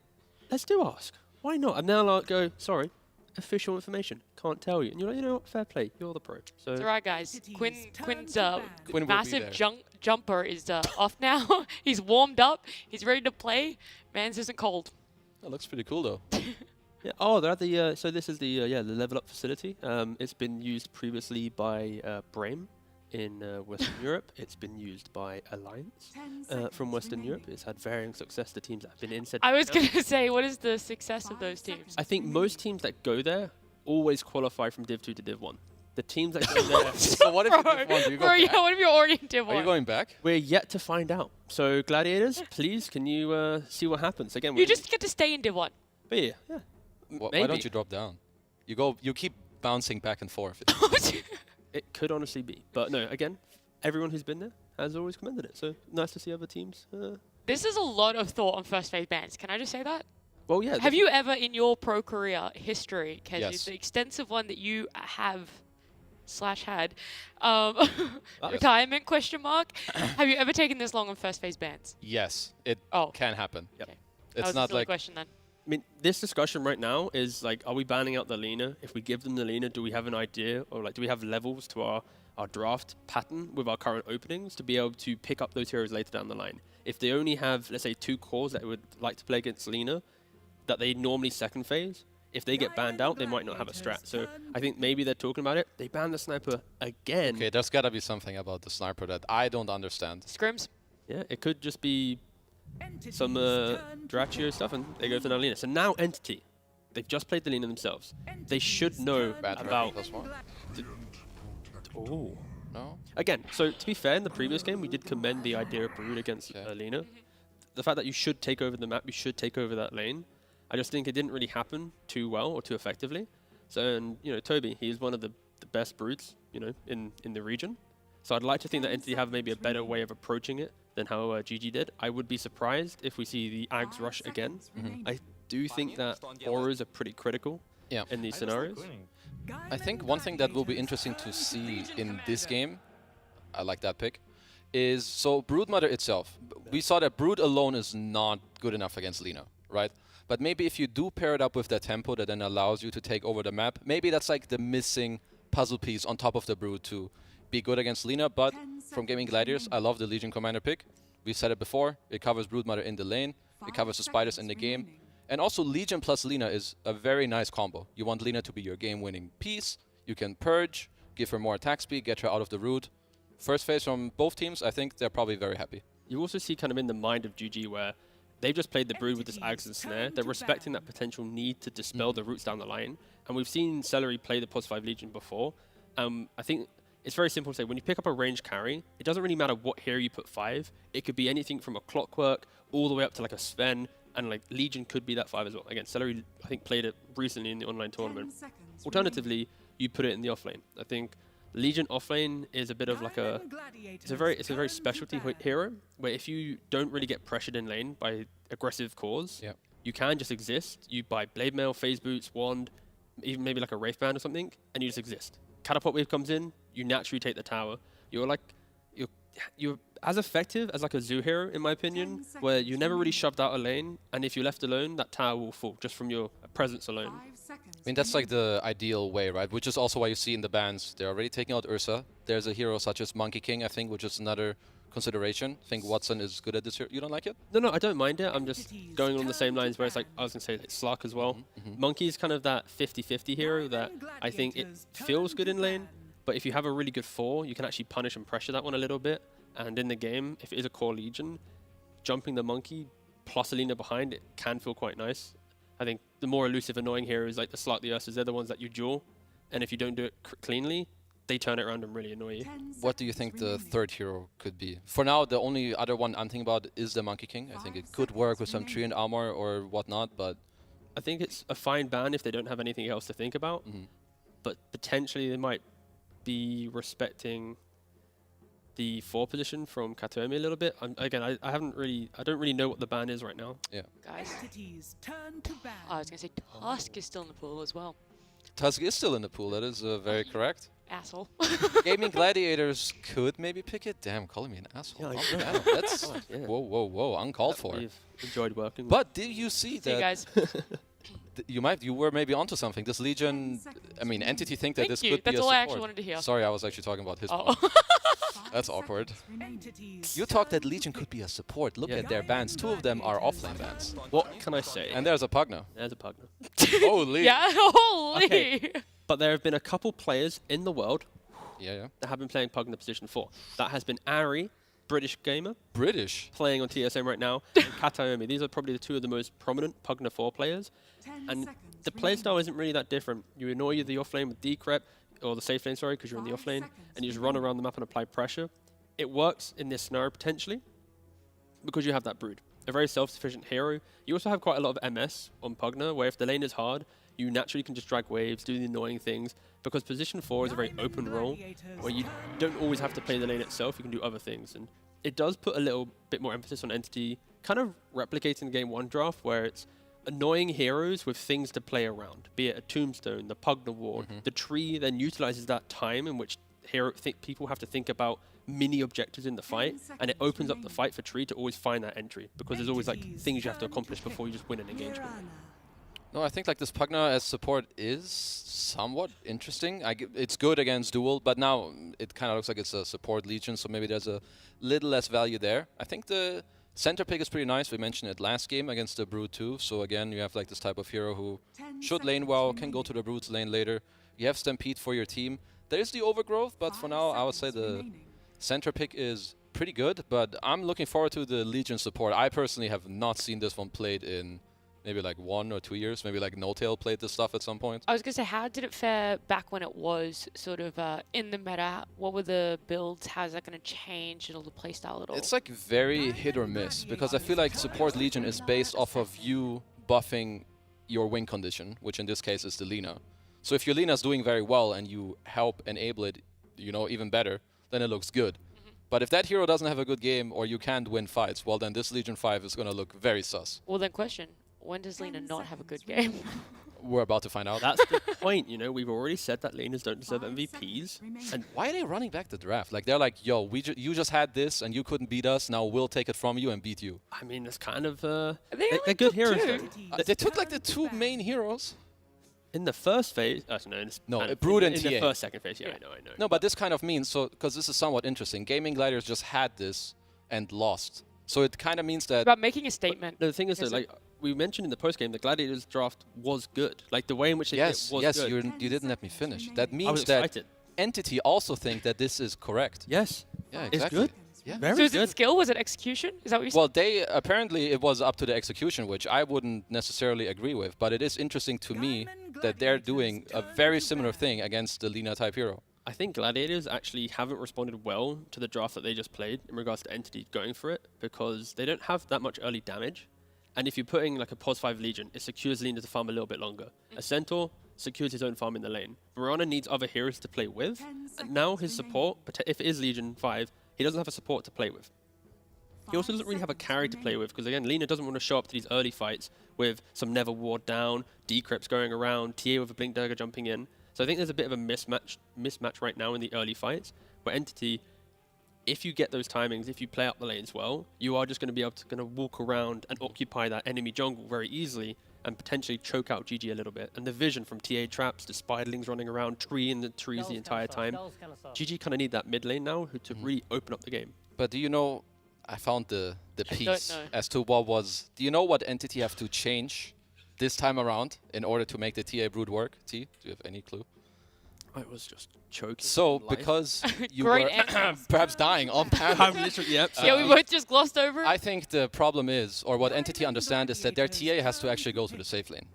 let's do ask. Why not? And now like go, sorry, official information, can't tell you. And you're like, you know what, fair play, you're the pro. So It's all right, guys. Quinn's Quinn will be massive there. jumper is off now. He's warmed up. He's ready to play. Man's isn't cold. That looks pretty cool, though. yeah. Oh, they're at the so this is the the level up facility. It's been used previously by Brame in Western Europe. It's been used by Alliance from Western Europe. It's had varying success. The teams that have been in said. I was going to say, what is the success of those teams? I think most teams that go there always qualify from Div 2 to Div 1. The teams that go there. So what if you Div 1? Do you go back? Yeah, what if you're already in Div 1? Are you going back? We're yet to find out. So Gladiators, please, can you see what happens? Again, You just get to stay in Div 1. But yeah. Why Maybe. don't you drop down? You keep bouncing back and forth. It could honestly be. But no, again, everyone who's been there has always commended it. So nice to see other teams. This is a lot of thought on first phase bans. Can I just say that? Well, yeah. Have you ever in your pro career history, Kezzy, Yes. the extensive one that you have / had, Yes. retirement question mark, have you ever taken this long on first phase bans? Yes, it can happen. Yep. That It's was a not silly like question then. I mean, this discussion right now is like, are we banning out the Lina? If we give them the Lina, do we have an idea? Or like, do we have levels to our draft pattern with our current openings to be able to pick up those heroes later down the line? If they only have, let's say, 2 cores that would like to play against Lina, that they normally second phase, if they get banned out, they might not have a strat. So I think maybe they're talking about it. They banned the Sniper again. Okay, there's gotta be something about the Sniper that I don't understand. Scrims? Yeah, it could just be some Draccio stuff, and they go for the Lina. So now Entity, they've just played the Lina themselves. They should know about. Oh no! Again, so to be fair, in the previous game, we did commend the idea of Brood against Lina. The fact that you should take over the map, you should take over that lane. I just think it didn't really happen too well or too effectively. So, and you know, Toby, he's one of the best Broods, you know, in the region. So I'd like to think that Entity have maybe a better way of approaching it than how GG did. I would be surprised if we see the Ags rush again. I do think that auras are pretty critical in these scenarios. I think one thing that will be interesting to see in this game, I like that pick, is so Broodmother itself. We saw that Brood alone is not good enough against Lina, right? But maybe if you do pair it up with that tempo that then allows you to take over the map, maybe that's like the missing puzzle piece on top of the Brood to be good against Lina. But from Gaming Gladiators, I love the Legion Commander pick. We said it before, it covers Broodmother in the lane, it covers the spiders in the game. And also Legion plus Lina is a very nice combo. You want Lina to be your game-winning piece, you can purge, give her more attack speed, get her out of the root. First phase from both teams, I think they're probably very happy. You also see kind of in the mind of GG where they've just played the Brood with this Ags and Snare. They're respecting that potential need to dispel the roots down the line. And we've seen Celery play the +5 Legion before. I think it's very simple to say, when you pick up a range carry, it doesn't really matter what hero you put 5. It could be anything from a Clockwork all the way up to like a Sven, and like Legion could be that 5 as well. Again, Celery, I think, played it recently in the online tournament. Alternatively, you put it in the offlane. I think Legion offlane is a bit of like it's a very specialty hero where if you don't really get pressured in lane by aggressive cores, you can just exist. You buy Blade Mail, Phase Boots, Wand, even maybe like a Wraith Band or something, and you just exist. Catapult Wave comes in, you naturally take the tower. You're as effective as like a Zoo hero, in my opinion, where you never really shoved out a lane, and if you're left alone, that tower will fall just from your presence alone. I mean, that's like the ideal way, right? Which is also why you see in the bans, they're already taking out Ursa. There's a hero such as Monkey King, I think, which is another consideration. I think Watson is good at this hero. You don't like it? No, I don't mind it. I'm just going on the same lines where it's like, I was going to say like Slark as well. Monkey's kind of that 50-50 hero that I think it feels good in lane, but if you have a really good 4, you can actually punish and pressure that one a little bit. And in the game, if it is a core Legion, jumping the Monkey plus Alina behind it can feel quite nice. I think the more elusive, annoying heroes like the Slark, the Ursas, they're the ones that you duel. And if you don't do it cleanly, they turn it around and really annoy you. What do you think the third hero could be? For now, the only other one I'm thinking about is the Monkey King. I think it could work with some tree and armor or whatnot, but... I think it's a fine ban if they don't have anything else to think about, but potentially they might be respecting the 4 position from Katomi a little bit. I don't really know what the ban is right now. Yeah. Guys, I was going to say Tusk is still in the pool as well. Tusk is still in the pool, that is very correct. Asshole. Gaming Gladiators could maybe pick it. Damn, calling me an asshole. Yeah, Oh, that's whoa, uncalled for. We've enjoyed working. But did you see that? You guys. You were maybe onto something. This Legion, I mean, Entity think that Thank this you. could be a That's all support. I actually wanted to hear. Sorry, I was actually talking about his point. That's awkward. You talked that Legion could be a support. Look at their bans. 2 of them are offlane bans. What can I say? And there's a Pugna. There's a Pugna. Holy. Yeah, holy. Okay. But there have been a couple players in the world that have been playing Pugna position 4. That has been Ari, British gamer. British? Playing on TSM right now. And Kataomi. These are probably the 2 of the most prominent Pugna 4 players. And the playstyle isn't really that different. You annoy the offlane with Decrep, or the safe lane, sorry, because you're in the offlane, and you just run around the map and apply pressure. It works in this scenario potentially because you have that Brood. A very self-sufficient hero. You also have quite a lot of MS on Pugna, where if the lane is hard, you naturally can just drag waves, do the annoying things, because position 4 is a very open role, where you don't always have to play the lane itself, you can do other things. And it does put a little bit more emphasis on Entity, kind of replicating the Game 1 draft, where it's annoying heroes with things to play around, be it a Tombstone, the Pugna Ward. The tree then utilizes that time in which people have to think about mini objectives in the fight, and it opens up the fight for tree to always find that entry, because there's always like things you have to accomplish before you just win an engagement. No, I think like this Pugna as support is somewhat interesting. It's good against duel, but now it kind of looks like it's a support Legion, so maybe there's a little less value there. I think the center pick is pretty nice. We mentioned it last game against the Brood too. So again, you have like this type of hero who should lane well, can go to the Brood's lane later. You have Stampede for your team. There's the overgrowth, but for now, I would say the center pick is pretty good. But I'm looking forward to the Legion support. I personally have not seen this one played in maybe like 1 or 2 years. Maybe like No-Tail played this stuff at some point. I was going to say, how did it fare back when it was sort of in the meta? What were the builds? How is that going to change the playstyle at all? It's like very hit or miss, because I feel like support Legion is based off of you buffing your win condition, which in this case is the Lina. So if your Lina's doing very well and you help enable it, you know, even better, then it looks good. But if that hero doesn't have a good game or you can't win fights, well then this Legion 5 is going to look very sus. Well then question, when does Lina not have a good game? We're about to find out. That's the point, you know, we've already said that laners don't deserve MVPs. And why are they running back the draft? Like they're like, yo, you just had this and you couldn't beat us, now we'll take it from you and beat you. I mean, it's kind of, they're good heroes. They took like the 2 main heroes. In the first phase, Brood and in TA. the first, second phase, I know. No, but this kind of means, so because this is somewhat interesting, Gaming Gladiators just had this and lost. So it kind of means that... About making a statement. No, the thing is that, like, we mentioned in the post-game, the Gladiators draft was good. Like, the way in which it was good. Yes, you didn't let me finish. That means that Entity also think that this is correct. Yes. Yeah, it's exactly. good. Yeah. So is it skill? Was it execution? Is that what you said? Well, apparently it was up to the execution, which I wouldn't necessarily agree with. But it is interesting to me that they're doing a very similar thing against the Lina type hero. I think Gladiators actually haven't responded well to the draft that they just played in regards to Entity going for it, because they don't have that much early damage. And if you're putting like a Pos 5 Legion, it secures Lina to farm a little bit longer. A Centaur secures his own farm in the lane. Mirana needs other heroes to play with, and now his support, if it is Legion 5, he doesn't have a support to play with. He also doesn't really have a carry to play with, because again, Lina doesn't want to show up to these early fights with some Never Ward down, Decrypts going around, TA with a Blink Dagger jumping in. So I think there's a bit of a mismatch right now in the early fights, where Entity, if you get those timings, if you play up the lanes well, you are just going to be able to walk around and occupy that enemy jungle very easily and potentially choke out GG a little bit. And the vision from TA traps to Spiderlings running around, tree in the trees the entire time. GG kind of need that mid lane now to really open up the game. But do you know, I found the piece as to what was, do you know what Entity have to change this time around in order to make the TA Brood work? T, do you have any clue? I was just choking. So, because you were perhaps dying on panel. I'm literally, yep. Yeah, we both just glossed over it. I think the problem is, or what Entity understand, is that their TA has to actually go to the safe lane.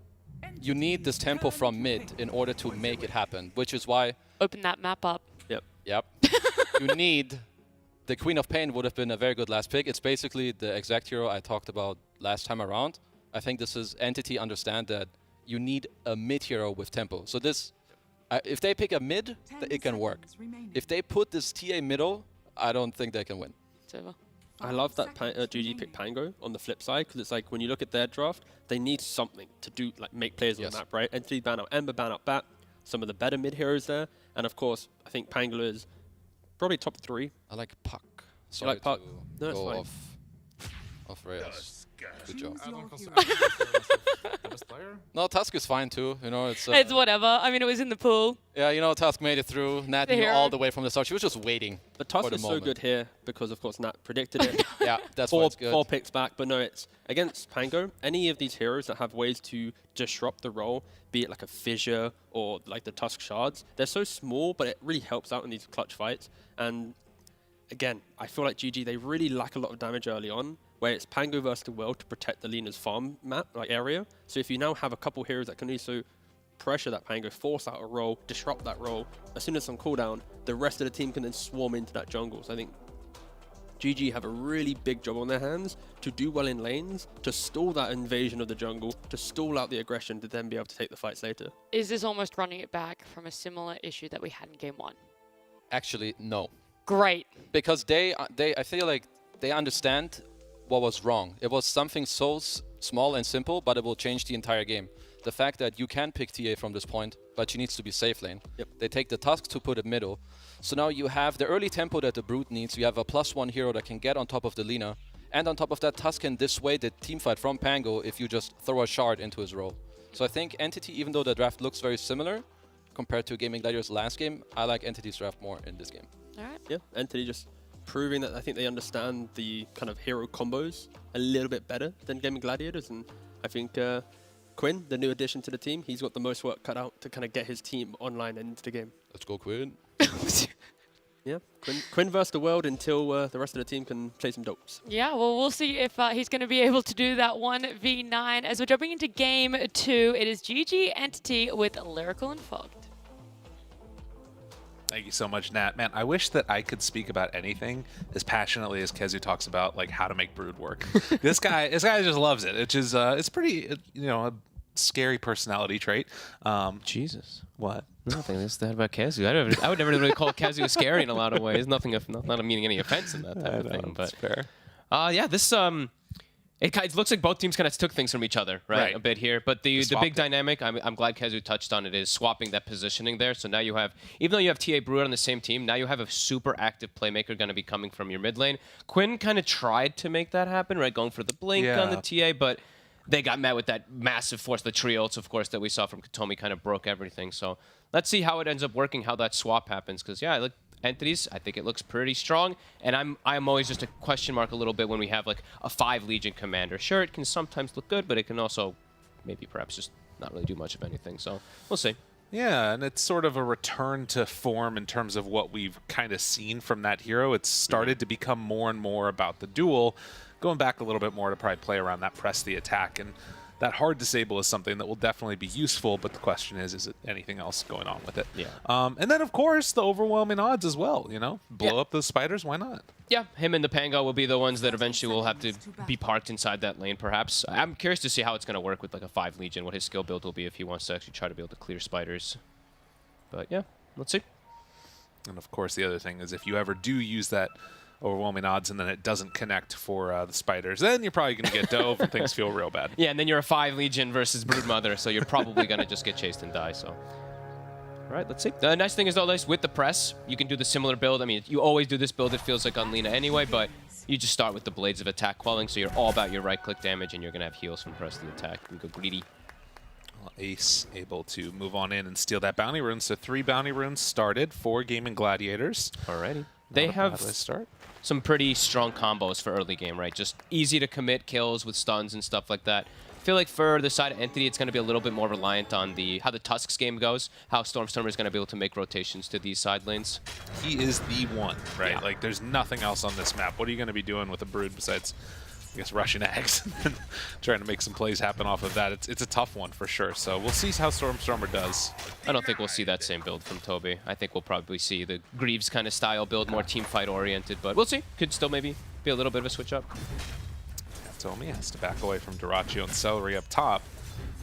You need this tempo from mid in order to make it happen, which is why... Open that map up. Yep. You need... The Queen of Pain would have been a very good last pick. It's basically the exact hero I talked about last time around. I think this is Entity understand that you need a mid hero with tempo. So this, if they pick a mid, it can work. If they put this TA middle, I don't think they can win. I love that GG pick Pango on the flip side, because it's like when you look at their draft, they need something to do, like make players on the map, right? Entity ban out Ember, ban out Bat, some of the better mid heroes there, and of course, I think Pangolo is probably top 3. I like Puck. You like Puck? No, that's fine. Off rails. Good job. I don't consider myself the best player. No, Tusk is fine too. You know, it's whatever. I mean, it was in the pool. Yeah, you know, Tusk made it through. Nat knew all the way from the start. She was just waiting. But Tusk is so good here because, of course, Nat predicted it. Yeah, that's why it's good. 4 picks back, but no, it's against Pango. Any of these heroes that have ways to disrupt the role, be it like a Fissure or like the Tusk Shards, they're so small, but it really helps out in these clutch fights. And again, I feel like GG, they really lack a lot of damage early on, where it's Pango versus the world to protect the Lena's farm map, like area. So if you now have a couple heroes that can also pressure that Pango, force out a roll, disrupt that roll, as soon as it's on cooldown, the rest of the team can then swarm into that jungle. So I think GG have a really big job on their hands to do well in lanes, to stall that invasion of the jungle, to stall out the aggression, to then be able to take the fights later. Is this almost running it back from a similar issue that we had in Game 1? Actually, no. Great. Because I feel like they understand what was wrong. It was something so small and simple, but it will change the entire game. The fact that you can pick TA from this point, but she needs to be safe lane. Yep. They take the Tusk to put it middle. So now you have the early tempo that the Brute needs. You have a +1 hero that can get on top of the Lina. And on top of that, Tusk can dissuade the teamfight from Pango if you just throw a shard into his role. So I think Entity, even though the draft looks very similar compared to Gaming Gladiators last game, I like Entity's draft more in this game. All right. Yeah, Entity just proving that I think they understand the kind of hero combos a little bit better than Gaming Gladiators. And I think Quinn, the new addition to the team, he's got the most work cut out to kind of get his team online and into the game. Let's go, Quinn. Yeah, Quinn versus the world until the rest of the team can play some dopes. Yeah, well, we'll see if he's going to be able to do that 1v9. As we're jumping into Game 2, it is GG Entity with Lyrical and Fogged. Thank you so much, Nat. Man, I wish that I could speak about anything as passionately as Kezu talks about like how to make Brood work. this guy just loves it. It's just it's pretty a scary personality trait. Jesus, what? Nothing. That's that about Kezu. I would never really call Kezu scary in a lot of ways. Not meaning any offense in that type of thing. But fair. Yeah, this It looks like both teams kind of took things from each other, right? A bit here. But the big dynamic, I'm glad Kezu touched on it, is swapping that positioning there. So now you have, even though you have TA Brood on the same team, now you have a super active playmaker going to be coming from your mid lane. Quinn kind of tried to make that happen, right? Going for the blink on the TA, but they got met with that massive force. The tree ults, of course, that we saw from Katomi kind of broke everything. So let's see how it ends up working, how that swap happens. Because, yeah, look, Entities, I think it looks pretty strong, and I'm always just a question mark a little bit when we have like a 5 Legion commander. Sure, it can sometimes look good, but it can also maybe perhaps just not really do much of anything. So we'll see. Yeah, and it's sort of a return to form in terms of what we've kind of seen from that hero. It's started to become more and more about the duel, going back a little bit more to probably play around that press the attack, and that hard disable is something that will definitely be useful, but the question is it anything else going on with it? Yeah. And then, of course, the overwhelming odds as well, you know? Blow up those spiders, why not? Yeah, him and the Pango will be the ones that eventually will have to be parked inside that lane, perhaps. I'm curious to see how it's going to work with like a 5 Legion, what his skill build will be if he wants to actually try to be able to clear spiders. But yeah, let's see. And of course, the other thing is if you ever do use that overwhelming odds and then it doesn't connect for the spiders, then you're probably going to get dove and things feel real bad. Yeah, and then you're a 5 Legion versus Broodmother, so you're probably going to just get chased and die. So, all right, let's see. The nice thing is, though, with the press, you can do the similar build. I mean, you always do this build, it feels like, on Lina anyway, but you just start with the Blades of Attack quelling, so you're all about your right-click damage, and you're going to have heals from press the attack. You go greedy. Well, Ace able to move on in and steal that bounty rune. So 3 bounty runes started for Gaming Gladiators. Alrighty. They have some pretty strong combos for early game, right? Just easy to commit kills with stuns and stuff like that. I feel like for the side of Entity, it's going to be a little bit more reliant on how the Tusks game goes, how Stormstormer is going to be able to make rotations to these side lanes. He is the one, right? Yeah. Like, there's nothing else on this map. What are you going to be doing with a Brood besides I guess, rushing eggs and trying to make some plays happen off of that. It's a tough one for sure. So we'll see how Stormstormer does. I don't think we'll see that same build from Toby. I think we'll probably see the Greaves kind of style build, more team fight oriented, but we'll see. Could still maybe be a little bit of a switch up. Tomy has to back away from Dyrachyo and Celery up top,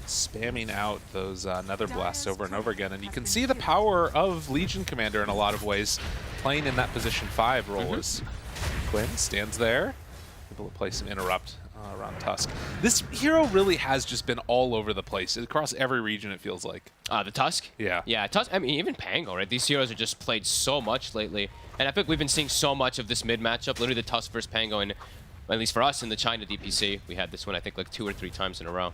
spamming out those Nether Blasts over and over again. And you can see the power of Legion Commander in a lot of ways, playing in that position 5 role as Quinn stands there, able to place an interrupt around Tusk. This hero really has just been all over the place across every region, it feels like. The Tusk? Yeah. Yeah, Tusk, I mean, even Pango, right? These heroes are just played so much lately. And I think we've been seeing so much of this mid matchup, literally the Tusk versus Pango, and at least for us in the China DPC, we had this one, I think, like 2 or 3 times in a row.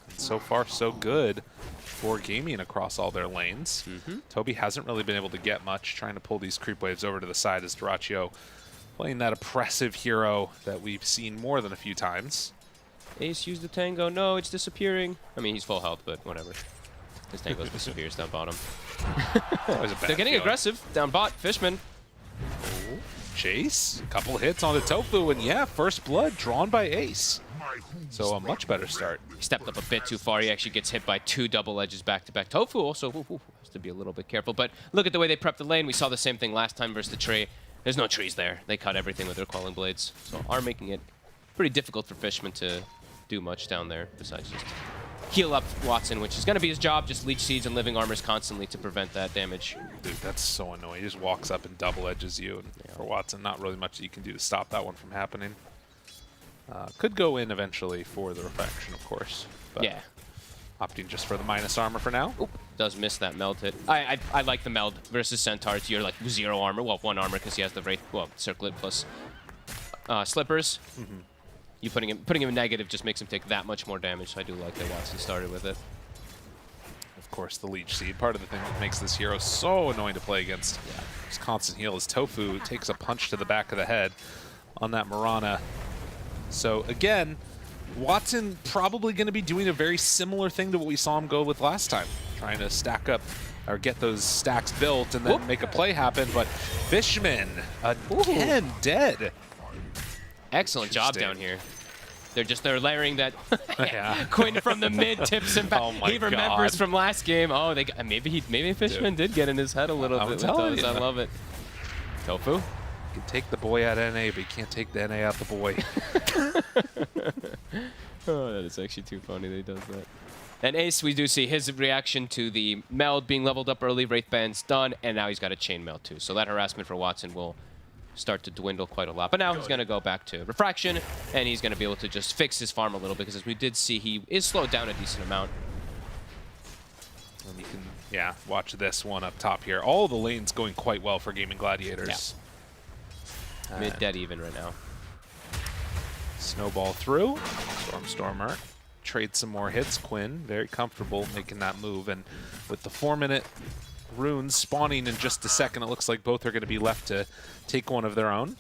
And so far, so good for gaming across all their lanes. Toby hasn't really been able to get much, trying to pull these creep waves over to the side as Dyrachyo playing that oppressive hero that we've seen more than a few times. Ace used the Tango. No, it's disappearing. I mean, he's full health, but whatever. His Tango disappears down bottom. They're getting aggressive down bot. Fishman. Oh, Chase, a couple hits on the Tofu, and yeah, first blood drawn by Ace. So a much better start. He stepped up a bit too far. He actually gets hit by 2 double edges back-to-back. Tofu also has to be a little bit careful. But look at the way they prep the lane. We saw the same thing last time versus the tree. There's no trees there. They cut everything with their Quelling Blades. So are making it pretty difficult for Fishman to do much down there besides just heal up Watson, which is going to be his job, just leech seeds and living armors constantly to prevent that damage. Dude, that's so annoying. He just walks up and double edges you. And for Watson, not really much that you can do to stop that one from happening. Could go in eventually for the refraction, of course. But yeah. Opting just for the minus armor for now. Oop, does miss that meld hit. I like the meld versus Centaurs. You're like 0 armor. Well, 1 armor because he has the Wraith, well, Circlet plus Slippers. You putting him in negative just makes him take that much more damage. So I do like that Watson started with it. Of course, the Leech Seed, part of the thing that makes this hero so annoying to play against. Yeah. Just constant heal as Tofu takes a punch to the back of the head on that Mirana. So again, Watson probably going to be doing a very similar thing to what we saw him go with last time, trying to stack up or get those stacks built and then make a play happen. But Fishman again dead. Excellent job down here. They're layering that. Quinn from the mid tips him back. He remembers from last game. Oh, maybe Fishman did get in his head a little bit with those. I love it. Tofu. You can take the boy out of NA, but you can't take the NA out the boy. Oh, that is actually too funny that he does that. And Ace, we do see his reaction to the meld being leveled up early. Wraith Band's done, and now he's got a chain meld too. So that harassment for Watson will start to dwindle quite a lot. But now he's going to go back to refraction, and he's going to be able to just fix his farm a little bit, because as we did see, he is slowed down a decent amount. And you can, yeah, watch this one up top here. All the lanes going quite well for Gaming Gladiators. Yeah. Mid dead even right now. Snowball through. Stormstormer trade some more hits. Quinn very comfortable making that move, and with the 4-minute runes spawning in just a second, it looks like both are going to be left to take one of their own,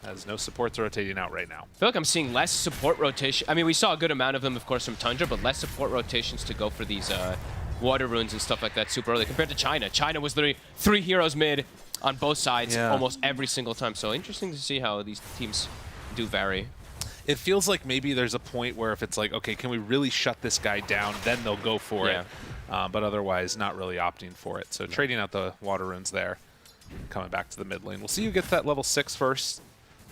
as no supports rotating out right now. I feel like I'm seeing less support rotation. I mean, we saw a good amount of them, of course, from Tundra, but less support rotations to go for these water runes and stuff like that super early compared to China. China was literally 3 heroes mid on both sides almost every single time. So interesting to see how these teams do vary. It feels like maybe there's a point where if it's like, okay, can we really shut this guy down, then they'll go for it. But otherwise, not really opting for it. So trading out the water runes there, coming back to the mid lane. We'll see who gets that level 6 first.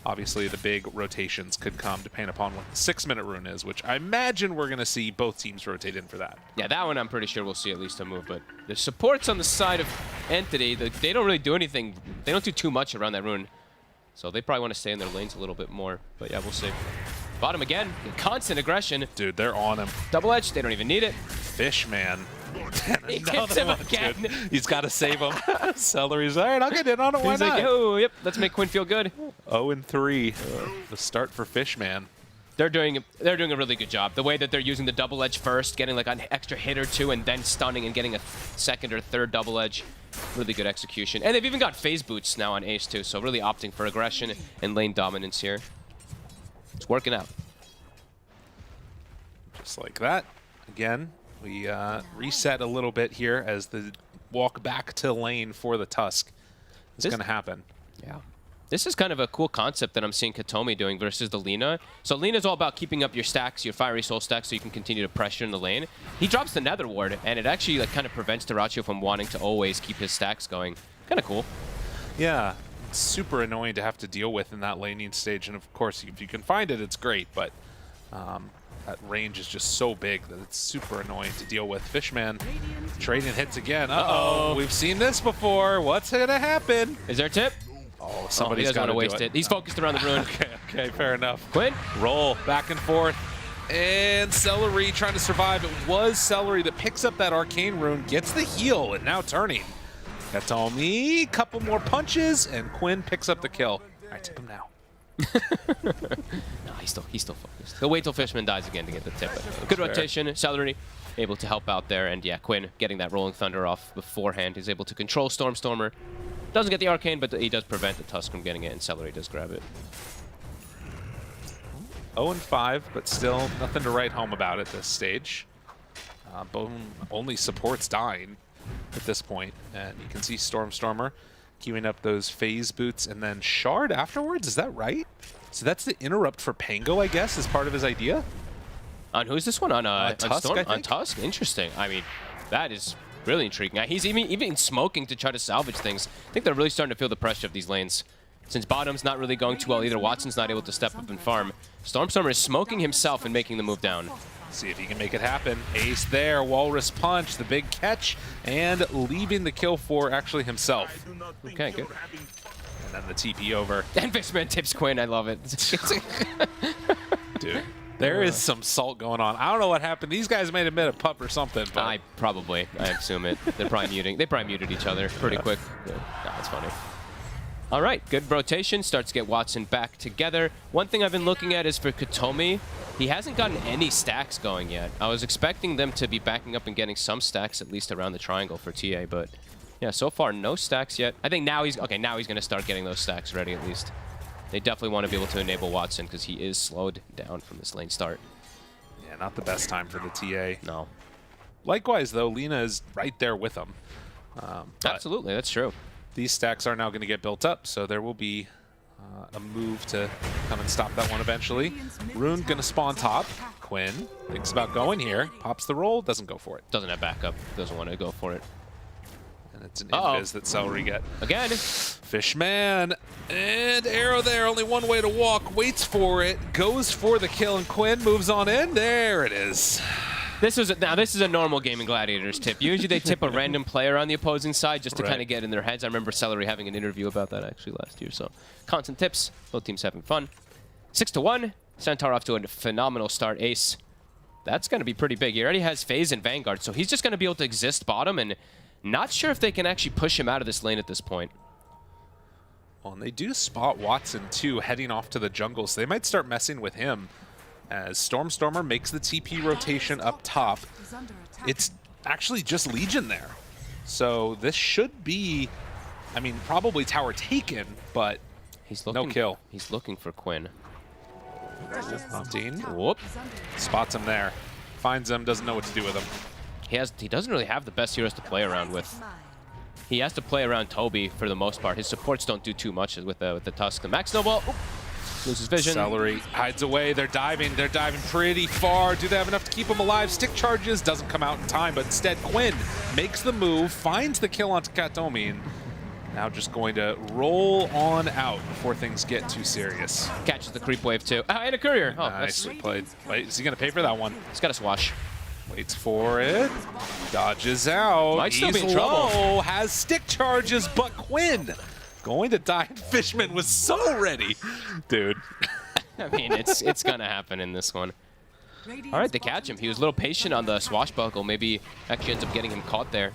Obviously, the big rotations could come depending upon what the 6-minute rune is, which I imagine we're going to see both teams rotate in for that. Yeah, that one I'm pretty sure we'll see at least a move. But the supports on the side of Entity, they don't really do anything. They don't do too much around that rune. So they probably want to stay in their lanes a little bit more. But yeah, we'll see. Bottom again, constant aggression. Dude, they're on him. Double edge, they don't even need it. Fishman. He hits him again. Dude, he's got to save him. Celery's all right, I'll get in on it, why he's not? Like, oh, yep, let's make Quinn feel good. 0-3, the start for Fishman. They're doing a really good job. The way that they're using the double edge first, getting like an extra hit or two, and then stunning and getting a second or third double edge. Really good execution. And they've even got phase boots now on Ace too, so really opting for aggression and lane dominance here. It's working out. Just like that. Again, we reset a little bit here as the walk back to lane for the Tusk is going to happen. Yeah. This is kind of a cool concept that I'm seeing Katomi doing versus the Lina. So Lina's all about keeping up your stacks, your Fiery Soul stacks, so you can continue to pressure in the lane. He drops the Nether Ward, and it actually like kind of prevents Dyrachyo from wanting to always keep his stacks going. Kind of cool. Yeah, it's super annoying to have to deal with in that laning stage. And of course, if you can find it, it's great. But that range is just so big that it's super annoying to deal with. Fishman trading hits again. Uh-oh, we've seen this before. What's going to happen? Is there a tip? Oh, somebody's he doesn't want to waste it. He's focused around the rune. Okay, fair enough. Quinn? Roll back and forth. And Celery trying to survive. It was Celery that picks up that arcane rune, gets the heal, and now turning. Katomi, couple more punches, and Quinn picks up the kill. I tip him now. No, he's still focused. He'll wait till Fishman dies again to get the tip. But good rotation. Celery able to help out there, and yeah, Quinn getting that Rolling Thunder off beforehand. He's able to control Stormstormer. Doesn't get the arcane, but he does prevent the Tusk from getting it, and Celery does grab it. 0-5, but still nothing to write home about at this stage. Bone only supports dying at this point, and you can see Stormstormer queuing up those phase boots and then Shard afterwards. Is that right? So that's the interrupt for Pango, I guess, as part of his idea? On who's this one? On Tusk, Storm? I think? On Tusk? Interesting. I mean, that is really intriguing. He's even smoking to try to salvage things. I think they're really starting to feel the pressure of these lanes. Since bottom's not really going too well either, Watson's not able to step up and farm. Stormstormer is smoking himself and making the move down. See if he can make it happen. Ace there, Walrus Punch, the big catch, and leaving the kill for actually himself. Okay, good. And then the TP over. And Fishman tips Quinn, I love it. Dude, there is some salt going on. I don't know what happened. These guys may have been a pup or something. But I assume it. They're probably muting. They probably muted each other pretty quick. Yeah, that's funny. All right, good rotation. Starts to get Watson back together. One thing I've been looking at is for Katomi. He hasn't gotten any stacks going yet. I was expecting them to be backing up and getting some stacks at least around the triangle for TA, but yeah, so far no stacks yet. I think now he's going to start getting those stacks ready at least. They definitely want to be able to enable Watson because he is slowed down from this lane start. Yeah, not the best time for the TA. No. Likewise, though, Lina is right there with him. Absolutely, that's true. These stacks are now going to get built up, so there will be a move to come and stop that one eventually. Rune going to spawn top. Quinn thinks about going here. Pops the roll, doesn't go for it. Doesn't have backup, doesn't want to go for it. And it's an invis that Celery get. Again. Fishman. And arrow there, only one way to walk. Waits for it, goes for the kill, and Quinn moves on in. There it is. This is a normal Gaming Gladiators tip. Usually they tip a random player on the opposing side just to kind of get in their heads. I remember Celery having an interview about that actually last year. So constant tips, both teams having fun. 6-1. Centaur off to a phenomenal start. Ace. That's going to be pretty big. He already has Phase and Vanguard, so he's just going to be able to exist bottom, and not sure if they can actually push him out of this lane at this point. Well, and they do spot Watson too, heading off to the jungle, so they might start messing with him. As Stormstormer makes the TP rotation up top. It's actually just Legion there. So this should be, I mean, probably tower taken, but no kill. He's looking for Quinn. Hunting. Whoop. Spots him there. Finds him, doesn't know what to do with him. He doesn't really have the best heroes to play around with. He has to play around Toby for the most part. His supports don't do too much with the Tusk. The Max Snowball. Oop. Loses vision. Celery hides away. They're diving pretty far. Do they have enough to keep him alive? Stick charges doesn't come out in time, but instead Quinn makes the move, finds the kill onto Katomi, and now just going to roll on out before things get too serious. Catches the creep wave too. And a courier. Oh, nicely played. Wait, is he going to pay for that one? He's got a swash. Waits for it. Dodges out. Might still be in low, trouble. has stick charges, but Quinn going to die. Fishman was so ready. Dude. I mean, it's going to happen in this one. All right, they catch him. He was a little patient on the swashbuckle. Maybe actually ends up getting him caught there.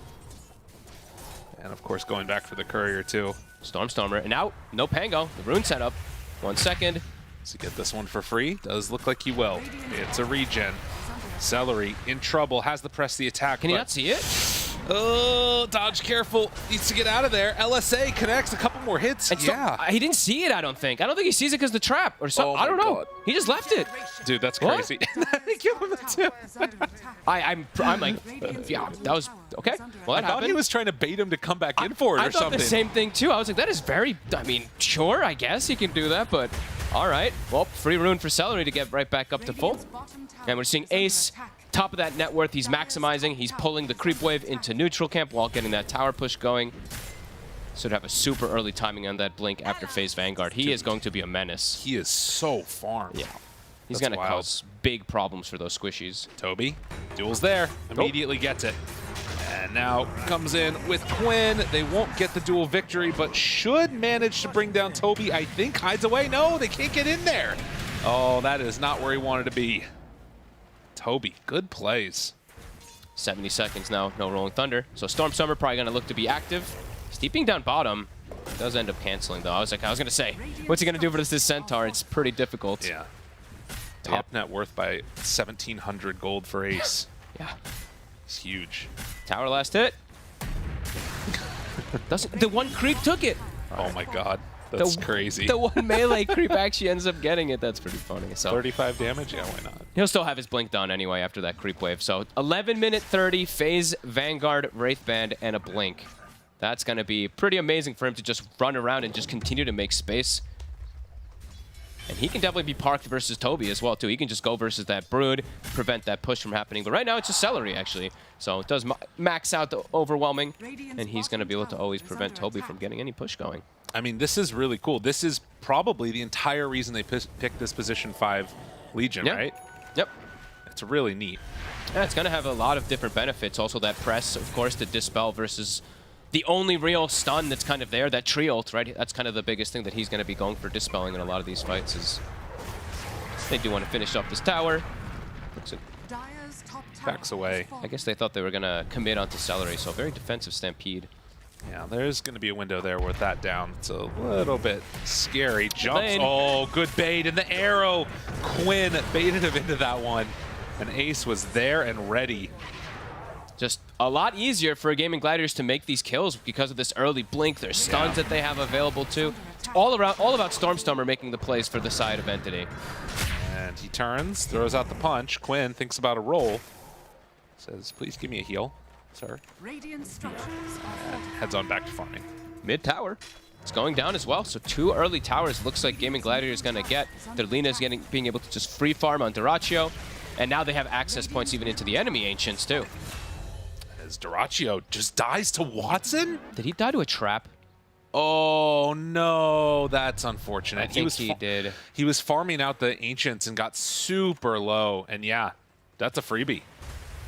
And of course, going back for the courier too. Stormstormer. And now, no Pango. The rune setup. 1 second. Does he get this one for free? Does look like he will. It's a regen. Celery in trouble. Has to press the attack. Can he not see it? Oh, dodge careful. Needs to get out of there. LSA connects a couple more hits. And so, yeah. He didn't see it, I don't think. I don't think he sees it because the trap or something. Oh I don't know. God. He just left it. Dude, that's crazy. They killed him too. I'm like, yeah, that was okay. Well, that I thought he was trying to bait him to come back in for it or I thought something. the same thing too. I was like, that is very, I mean, sure, I guess he can do that, but all right. Well, free rune for Celery to get right back up to full. And we're seeing Ace, top of that net worth. He's maximizing. He's pulling the creep wave into neutral camp while getting that tower push going. So to have a super early timing on that blink after phase Vanguard. He is going to be a menace. He is so farmed. Yeah. He's going to cause big problems for those squishies. Toby, duel's there. Immediately gets it. And now comes in with Quinn. They won't get the duel victory, but should manage to bring down Toby. I think hides away. No, they can't get in there. Oh, that is not where he wanted to be. Toby, good plays. 70 seconds now, no Rolling Thunder. So Storm Summer probably going to look to be active. Steeping down bottom. Does end up canceling, though. I was going to say, what's he going to do versus this Centaur? It's pretty difficult. Yeah. Top net worth by 1,700 gold for Ace. Yeah. It's huge. Tower last hit. The one creep took it. Oh my god. That's crazy. The one melee creep actually ends up getting it. That's pretty funny. So 35 damage? Yeah, why not? He'll still have his blink done anyway after that creep wave. So 11 minute 30, phase, Vanguard, Wraithband, and a blink. That's going to be pretty amazing for him to just run around and just continue to make space. And he can definitely be parked versus Toby as well, too. He can just go versus that Brood, prevent that push from happening. But right now, it's just Celery, actually. So it does max out the overwhelming, and he's going to be able to always prevent Toby from getting any push going. I mean, this is really cool. This is probably the entire reason they picked this position 5 Legion, right? Yep. It's really neat. Yeah, it's going to have a lot of different benefits. Also that press, of course, to dispel versus the only real stun that's kind of there, that tree ult, right? That's kind of the biggest thing that he's going to be going for dispelling in a lot of these fights is they do want to finish off this tower. Looks like backs away. I guess they thought they were going to commit onto Celery, so very defensive Stampede. Yeah, there's going to be a window there with that down. It's a little bit scary. Jumps. Lane. Oh, good bait. And the arrow. Quinn baited him into that one. And Ace was there and ready. Just a lot easier for Gaming Gladiators to make these kills because of this early blink. There's stuns that they have available too. It's all about Stormstormer making the plays for the side of Entity. And he turns, throws out the punch. Quinn thinks about a roll. Says, please give me a heal, sir. Heads on back to farming. Mid tower. It's going down as well, so 2 early towers looks like Gaming Gladiator is going to get. Their Lena's being able to just free farm on Duraccio, and now they have access points even into the enemy Ancients too. As Duraccio just dies to Watson? Did he die to a trap? Oh no, that's unfortunate. I think he did. He was farming out the Ancients and got super low, and yeah, that's a freebie.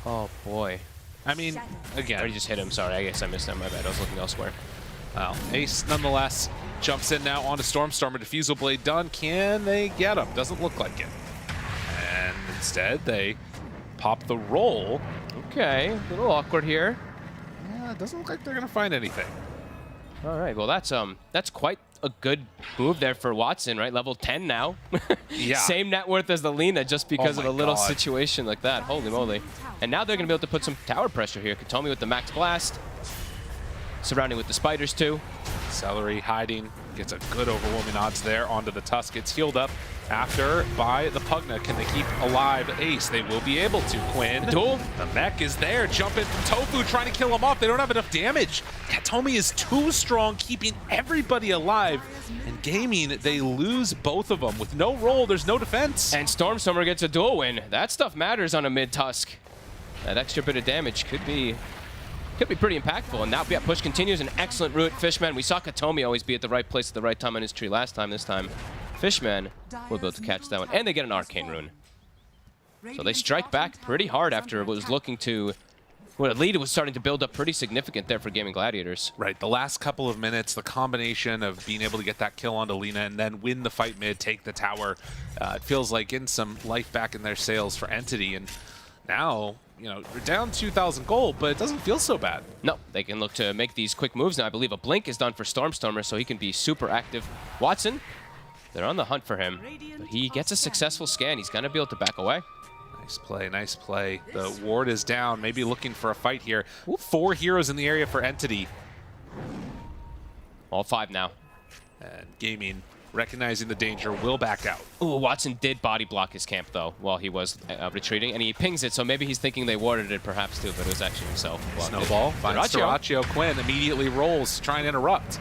Oh boy. I mean, again. I already just hit him, sorry, I guess I missed him, my bad, I was looking elsewhere. Well, Ace nonetheless jumps in now onto Stormstormer. Diffusal Blade done. Can they get him? Doesn't look like it. And instead, they pop the roll. Okay, a little awkward here. Yeah, it doesn't look like they're going to find anything. All right, well, that's quite a good move there for Watson, right? Level 10 now. Yeah. Same net worth as the Lena just because of a little God. situation like that. Holy moly. And now they're going to be able to put some tower pressure here. Katomi with the max blast. Surrounding with the spiders too. Celery hiding, gets a good overwhelming odds there onto the Tusk. It's healed up after by the Pugna. Can they keep alive Ace? They will be able to. Quinn. Duel. The mech is there, jumping from Tofu, trying to kill him off. They don't have enough damage. Katomi is too strong, keeping everybody alive. And Gaming, they lose both of them. With no roll, there's no defense. And Stormstormer gets a duel win. That stuff matters on a mid-Tusk. That extra bit of damage could be pretty impactful. And now push continues. An excellent route. Fishman, we saw Katomi always be at the right place at the right time on his tree last time. This time, Fishman will be able to catch that one. And they get an Arcane Rune. So they strike back pretty hard after it was looking to... Well, the lead was starting to build up pretty significant there for Gaming Gladiators. Right, the last couple of minutes, the combination of being able to get that kill onto Lena and then win the fight mid, take the tower, it feels like getting some life back in their sails for Entity. And now, you know, they're down 2,000 gold, but it doesn't feel so bad. No, they can look to make these quick moves now. I believe a blink is done for Stormstormer, so he can be super active. Watson, they're on the hunt for him, but he gets a successful scan. He's going to be able to back away. Nice play, nice play. The ward is down, maybe looking for a fight here. 4 heroes in the area for Entity. All 5 now. And Gaming, recognizing the danger, will back out. Ooh, Watson did body block his camp, though, while he was retreating, and he pings it, so maybe he's thinking they warded it perhaps, too, but it was actually himself. Snowball finds Dyrachyo. Quinn immediately rolls, trying to interrupt.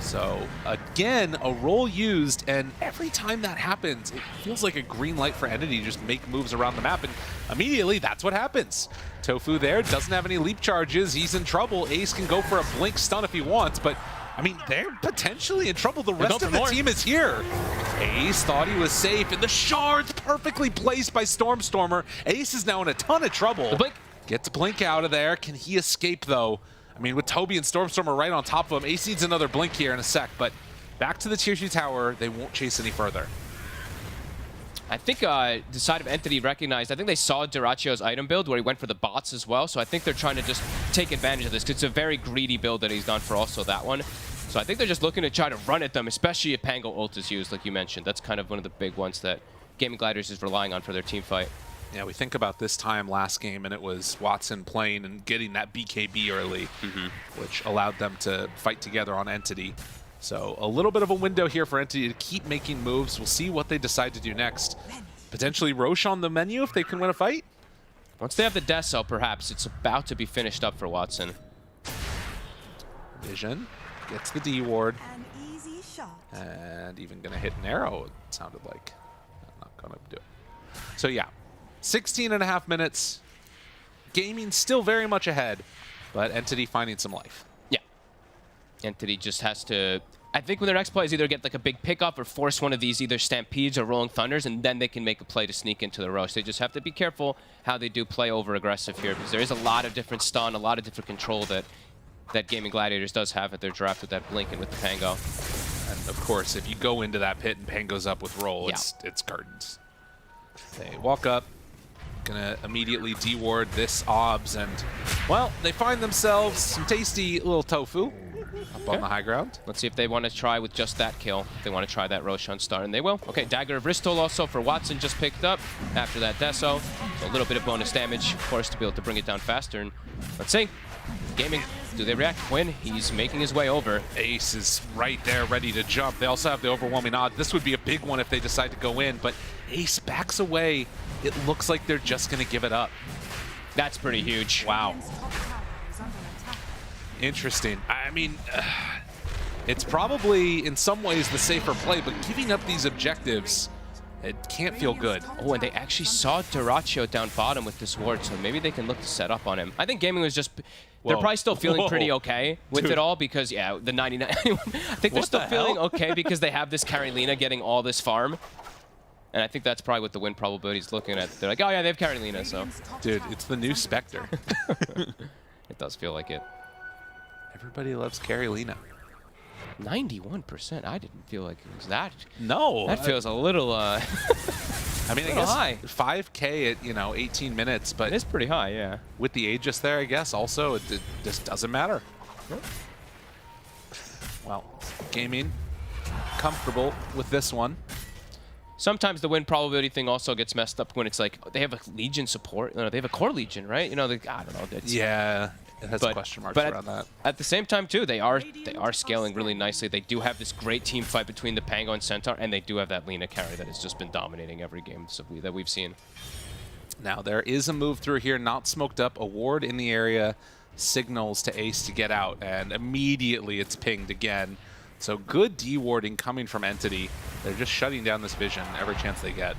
So, again, a roll used, and every time that happens, it feels like a green light for Entity to just make moves around the map, and immediately that's what happens. Tofu there doesn't have any leap charges. He's in trouble. Ace can go for a blink stun if he wants, but I mean, they're potentially in trouble. The rest of the team is here. Ace thought he was safe, and the shards perfectly placed by Stormstormer. Ace is now in a ton of trouble. Gets Blink out of there. Can he escape, though? I mean, with Toby and Stormstormer right on top of him, Ace needs another Blink here in a sec, but back to the Tier 2 tower. They won't chase any further. I think the side of Entity recognized, I think they saw Dyrachyo's item build where he went for the bots as well, so I think they're trying to just take advantage of this, because it's a very greedy build that he's done for also that one. So I think they're just looking to try to run at them, especially if Pango ult is used, like you mentioned. That's kind of one of the big ones that Gaming Gliders is relying on for their team fight. Yeah, we think about this time last game, and it was Watson playing and getting that BKB early, which allowed them to fight together on Entity. So a little bit of a window here for Entity to keep making moves. We'll see what they decide to do next. Potentially Roche on the menu if they can win a fight. Once they have the Deso, perhaps it's about to be finished up for Watson. Vision gets the D ward. And even going to hit an arrow, it sounded like. I'm not going to do it. So yeah, 16.5 minutes. Gaming still very much ahead, but Entity finding some life. Yeah. Entity just has to... I think when their next play is either get like a big pickup or force one of these either Stampedes or Rolling Thunders, and then they can make a play to sneak into the Roche. They just have to be careful how they do play over aggressive here, because there is a lot of different stun, a lot of different control that Gaming Gladiators does have at their draft with that Blink and with the Pango. And of course, if you go into that pit and Pango's up with roll, it's curtains. They walk up, gonna immediately deward this OBS, and well, they find themselves some tasty little tofu up on the high ground. Let's see if they want to try with just that kill. If they want to try that Roshan star, and they will. Okay, Dagger of Ristol also for Watson just picked up after that Deso. So a little bit of bonus damage, of course, to be able to bring it down faster. And let's see. Gaming, do they react? Quinn, he's making his way over. Ace is right there ready to jump. They also have the overwhelming odds. This would be a big one if they decide to go in, but Ace backs away. It looks like they're just going to give it up. That's pretty huge. Wow. Interesting. I mean, it's probably in some ways the safer play, but giving up these objectives, it can't feel good. Oh, and they actually saw Dyrachyo down bottom with this ward, so maybe they can look to set up on him. I think Gaming was just... They're probably still feeling pretty okay with it all because, yeah, the 99... I think they're still feeling okay because they have this Carolina getting all this farm. And I think that's probably what the win probability is looking at. They're like, oh, yeah, they have Carolina, so... Dude, it's the new Spectre. It does feel like it. Everybody loves Carolina. 91%? I didn't feel like it was that. No. That feels a little, I mean, I guess high. 5K at, 18 minutes, but... It's pretty high, yeah. With the Aegis there, I guess, also, it just doesn't matter. Yep. Well, Gaming, comfortable with this one. Sometimes the win probability thing also gets messed up when it's like, they have a Legion support. No, they have a core Legion, right? I don't know. Yeah, it has question marks around that. At the same time, too, they are scaling really nicely. They do have this great team fight between the Pango and Centaur, and they do have that Lina carry that has just been dominating every game that we've seen. Now, there is a move through here, not smoked up. A ward in the area signals to Ace to get out, and immediately it's pinged again. So good D-warding coming from Entity. They're just shutting down this vision every chance they get.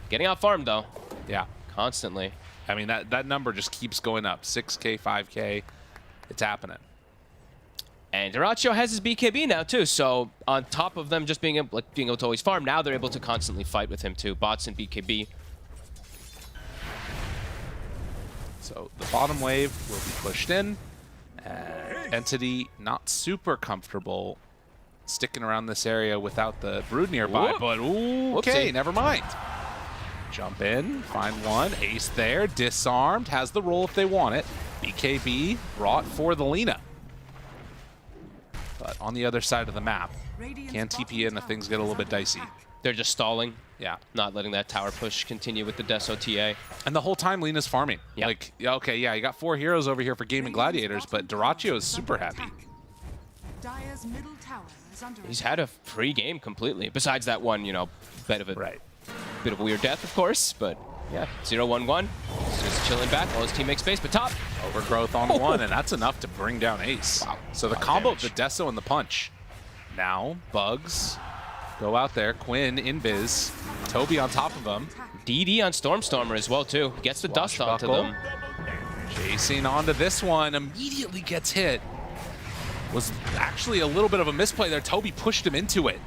Getting out farmed, though. Yeah. Constantly. I mean, that number just keeps going up. 6K, 5K. It's happening. And Dyrachyo has his BKB now, too. So on top of them just being able to always farm, now they're able to constantly fight with him, too. Bots and BKB. So the bottom wave will be pushed in. Entity not super comfortable sticking around this area without the Brood nearby, but okay, never mind. Jump in, find one, Ace there, disarmed, has the roll if they want it. BKB brought for the Lina. But on the other side of the map, can TP in if things get a little bit dicey. They're just stalling. Yeah. Not letting that tower push continue with the Deso TA. And the whole time, Lina's farming. Yep. Like, okay, yeah, you got 4 heroes over here for Gaming Gladiators, but Dyrachyo is super happy. Dire's middle tower is under He's had a free game completely. Besides that one, you know, bit of a weird death, of course, but yeah, 0-1-1. He's just chilling back while his team makes space, but top. Overgrowth on one, and that's enough to bring down Ace. Wow. So the combo of the Deso and the punch. Now, Bugs go out there. Quinn in Biz. Toby on top of him. DD on Stormstormer as well, too. Gets the dust onto them. Chasing onto this one. Immediately gets hit. Was actually a little bit of a misplay there. Toby pushed him into it.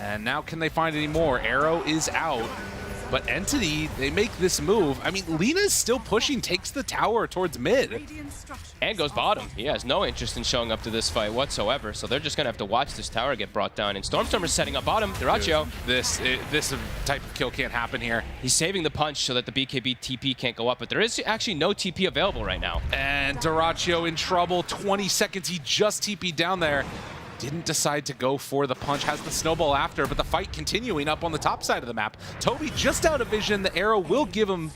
And now can they find any more? Arrow is out. But Entity, they make this move. I mean, Lina's still pushing, takes the tower towards mid. And goes bottom. He has no interest in showing up to this fight whatsoever, so they're just going to have to watch this tower get brought down. And Stormstormer's setting up bottom. Dyrachyo. This type of kill can't happen here. He's saving the punch so that the BKB TP can't go up, but there is actually no TP available right now. And Dyrachyo in trouble. 20 seconds, he just TP'd down there. Didn't decide to go for the punch, has the snowball after, but the fight continuing up on the top side of the map. Toby just out of vision. The arrow will give him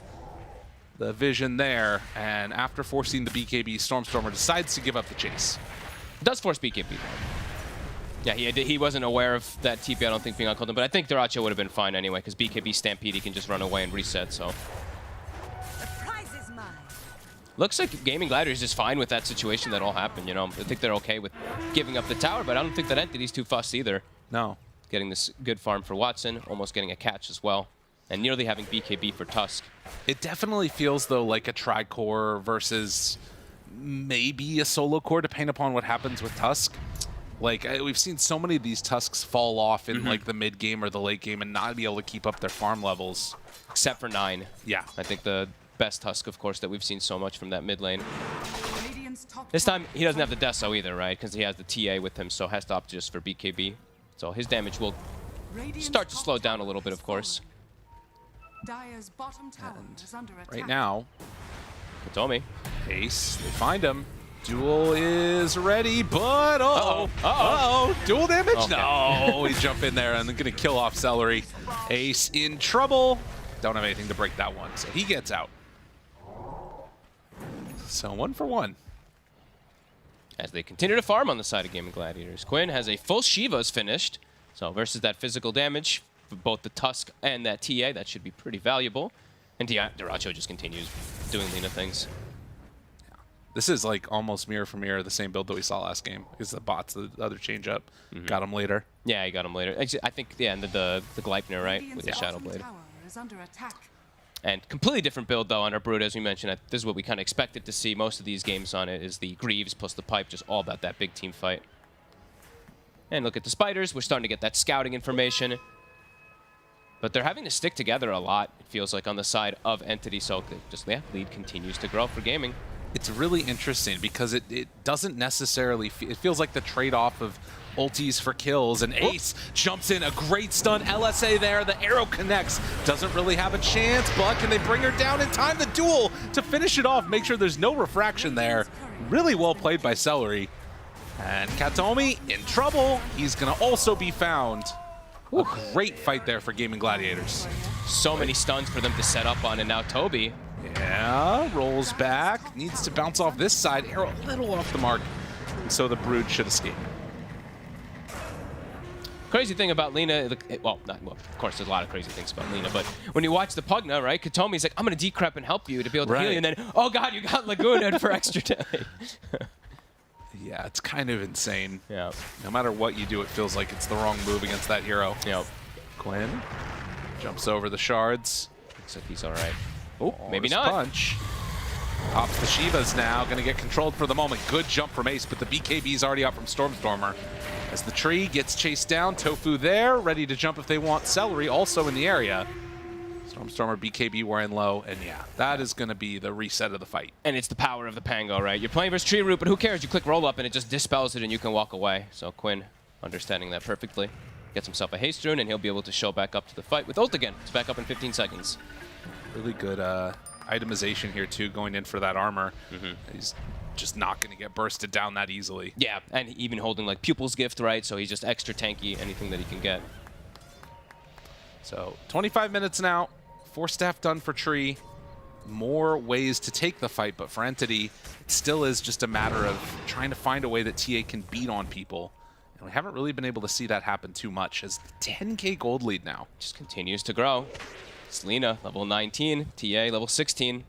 the vision there, and after forcing the BKB, Stormstormer decides to give up the chase. Does force BKB. Yeah, he wasn't aware of that TP, I don't think, being on Colton, but I think Dyrachyo would have been fine anyway, because BKB Stampede, he can just run away and reset, so. Looks like Gaming Gladiators is fine with that situation that all happened, you know. I think they're okay with giving up the tower, but I don't think that Entity's too fussed either. No. Getting this good farm for Watson, almost getting a catch as well, and nearly having BKB for Tusk. It definitely feels, though, like a tri-core versus maybe a solo core, depending upon what happens with Tusk. Like, we've seen so many of these Tusks fall off in, like, the mid-game or the late game and not be able to keep up their farm levels. Except for 9. Yeah. I think the best Tusk, of course, that we've seen so much from that mid lane. This time, he doesn't have the Deso either, right? Because he has the TA with him, so has to opt just for BKB. So his damage will start to slow down a little bit, of course. Dire's bottom tower is under attack. Right now, Katomi. Ace, they find him. Duel is ready, but dual damage? Okay. No, we jump in there and they're gonna kill off Celery. Ace in trouble. Don't have anything to break that one, so he gets out. So 1 for 1. As they continue to farm on the side of Gaming Gladiators. Quinn has a full Shiva's finished, so versus that physical damage for both the Tusk and that TA, that should be pretty valuable. And Dyrachyo just continues doing Lina things. This is like almost mirror for mirror the same build that we saw last game. Because the bots, the other change up, got him later. Yeah, he got him later. Actually, I think, yeah, and the Gleipnir, right, with the Shadow Blade. Under attack. And completely different build, though, on our Brood, as we mentioned. This is what we kind of expected to see most of these games on it, is the Greaves plus the Pipe, just all about that big team fight. And look at the Spiders. We're starting to get that scouting information. But they're having to stick together a lot, it feels like, on the side of Entity. So just, yeah, lead continues to grow for Gaming. It's really interesting because it doesn't necessarily... It feels like the trade-off of ultis for kills, and Ace jumps in, a great stun, LSA there, the arrow connects, doesn't really have a chance, but can they bring her down in time? The duel to finish it off, make sure there's no refraction there. Really well played by Celery. And Katomi in trouble, he's gonna also be found. A great fight there for Gaming Gladiators. So many stuns for them to set up on, and now Toby. Yeah, rolls back, needs to bounce off this side, arrow a little off the mark, and so the Brood should escape. Crazy thing about Lina, well, of course there's a lot of crazy things about Lina, but when you watch the Pugna, right, Katomi's like, I'm going to decrep and help you to be able to heal you, and then, oh god, you got Laguna for extra damage. Yeah, it's kind of insane. Yeah. No matter what you do, it feels like it's the wrong move against that hero. Yep. Quinn jumps over the shards. Looks like he's all right. Oh, maybe this not. Punch. Pops the Shivas now, going to get controlled for the moment. Good jump from Ace, but the BKB's already out from Stormstormer. As the tree gets chased down, Tofu there, ready to jump if they want. Celery also in the area. Stormstormer, BKB wearing low, and yeah, that is going to be the reset of the fight. And it's the power of the Pango, right? You're playing versus Tree Root, but who cares? You click roll up and it just dispels it and you can walk away. So Quinn, understanding that perfectly, gets himself a haste rune and he'll be able to show back up to the fight with ult again. It's back up in 15 seconds. Really good itemization here too, going in for that armor. He's just not going to get bursted down that easily. Yeah, and even holding like Pupil's Gift, right? So he's just extra tanky, anything that he can get. So 25 minutes now. 4 staff done for Tree. More ways to take the fight, but for Entity, it still is just a matter of trying to find a way that TA can beat on people. And we haven't really been able to see that happen too much, as 10k gold lead now. Just continues to grow. Selena, level 19, TA, level 16.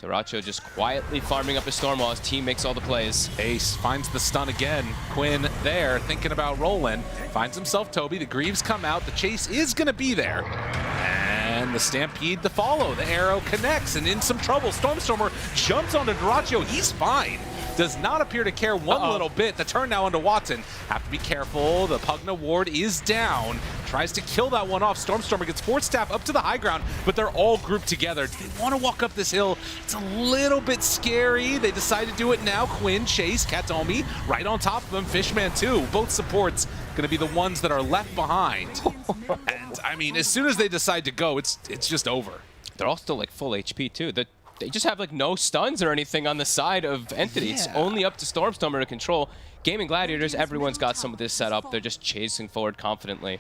Duracho just quietly farming up his storm while his team makes all the plays. Ace finds the stun again. Quinn there, thinking about rolling. Finds himself Toby. The Greaves come out. The chase is going to be there. And the Stampede to follow. The arrow connects and in some trouble. Stormstormer jumps onto Duracho. He's fine. Does not appear to care one little bit. The turn now onto Watson. Have to be careful. The Pugna ward is down. Tries to kill that one off. Stormstormer gets 4th staff up to the high ground, but they're all grouped together. Do they want to walk up this hill? It's a little bit scary. They decide to do it now. Quinn, Chase, Katomi right on top of them. Fishman too. Both supports going to be the ones that are left behind. And I mean, as soon as they decide to go, it's just over. They're all still like full HP too. They just have like no stuns or anything on the side of Entity. It's only up to Stormstormer to control. Gaming Gladiators, everyone's got some of this set up. They're just chasing forward confidently.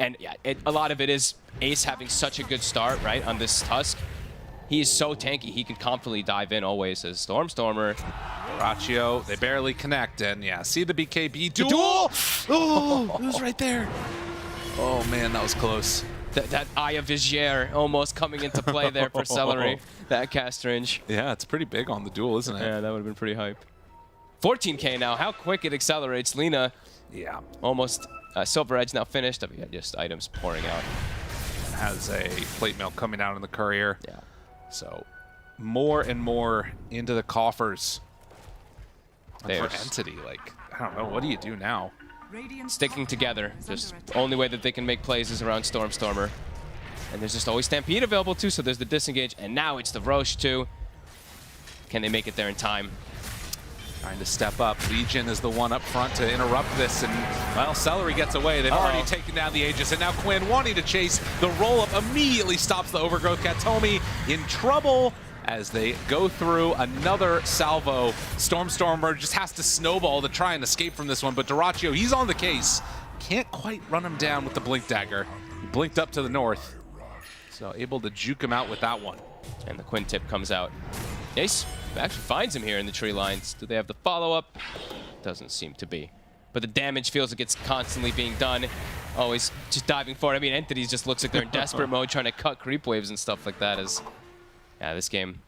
And yeah, a lot of it is Ace having such a good start, right, on this Tusk. He is so tanky. He can confidently dive in always as Stormstormer. Duracho, they barely connect. And yeah, see the BKB duel. Oh, it was right there. Oh man, that was close. That Eye of Vizier almost coming into play there for Celery. That cast range. Yeah, it's pretty big on the duel, isn't it? Yeah, that would have been pretty hype. 14k now. How quick it accelerates. Lena, yeah, almost Silver Edge now finished. I mean, just items pouring out. Has a plate mail coming out in the courier. Yeah. So more and more into the coffers. For Entity, like, I don't know, what do you do now? Sticking together. Just the only way that they can make plays is around Stormstormer. And there's just always Stampede available too, so there's the disengage, and now it's the Roche too. Can they make it there in time? Trying to step up. Legion is the one up front to interrupt this, and, well, Celery gets away. They've already taken down the Aegis, and now Quinn wanting to chase. The roll-up immediately stops the overgrowth. Katomi in trouble as they go through another salvo. Stormstormer just has to snowball to try and escape from this one, but Duracho, he's on the case. Can't quite run him down with the Blink Dagger. He blinked up to the north, so able to juke him out with that one. And the Quinn tip comes out. Ace actually finds him here in the tree lines. Do they have the follow-up? Doesn't seem to be. But the damage feels like it's constantly being done. Always just diving forward. I mean, Entities just looks like they're in desperate mode trying to cut creep waves and stuff like that. Yeah, this game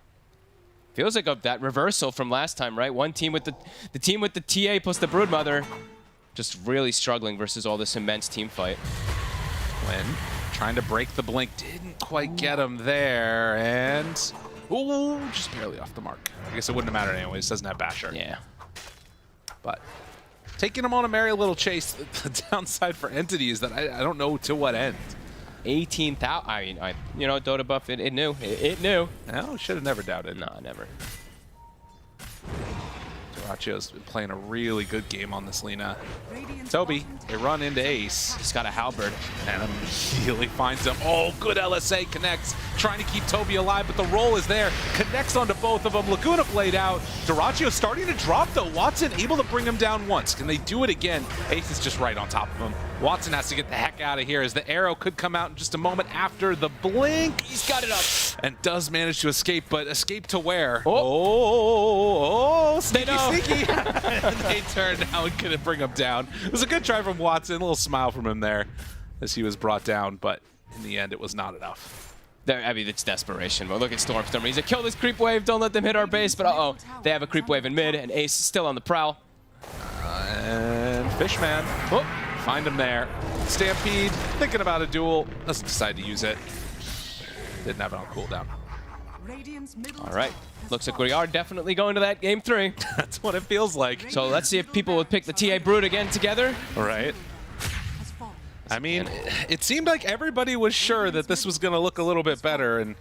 feels like that reversal from last time, right? One team with the team with the TA plus the Broodmother just really struggling versus all this immense team fight. Quinn trying to break the blink, didn't quite get him there, and ooh, just barely off the mark. I guess it wouldn't have mattered anyways, doesn't have Basher. Yeah. But taking him on a merry little chase, the downside for Entity is that I don't know to what end. 18,000. I mean, you know, Dota buff, it knew. It knew. No, should have never doubted. No, never. Duracho's been playing a really good game on this Lena. Toby, they run into Ace. He's got a halberd. And immediately finds him. Oh, good LSA connects. Trying to keep Toby alive, but the roll is there. Connects onto both of them. Laguna played out. Duracho starting to drop, though. Watson able to bring him down once. Can they do it again? Ace is just right on top of him. Watson has to get the heck out of here as the arrow could come out in just a moment after the blink. He's got it up. And does manage to escape, but escape to where? Oh, sneaky, sneaky. They turned now and couldn't bring him down. It was a good try from Watson, a little smile from him there as he was brought down, but in the end, it was not enough. I mean, it's desperation. But look at Stormstormer. He's like, kill this creep wave. Don't let them hit our base. But uh-oh, they have a creep wave in mid, and Ace is still on the prowl. And Fishman. Oh, find him there. Stampede, thinking about a duel. Doesn't decide to use it. Didn't have it on cooldown. All right. Looks like we are definitely going to that game 3. That's what it feels like. So let's see if people would pick the TA Brood again together. All right. I mean, it seemed like everybody was sure that this was going to look a little bit better, and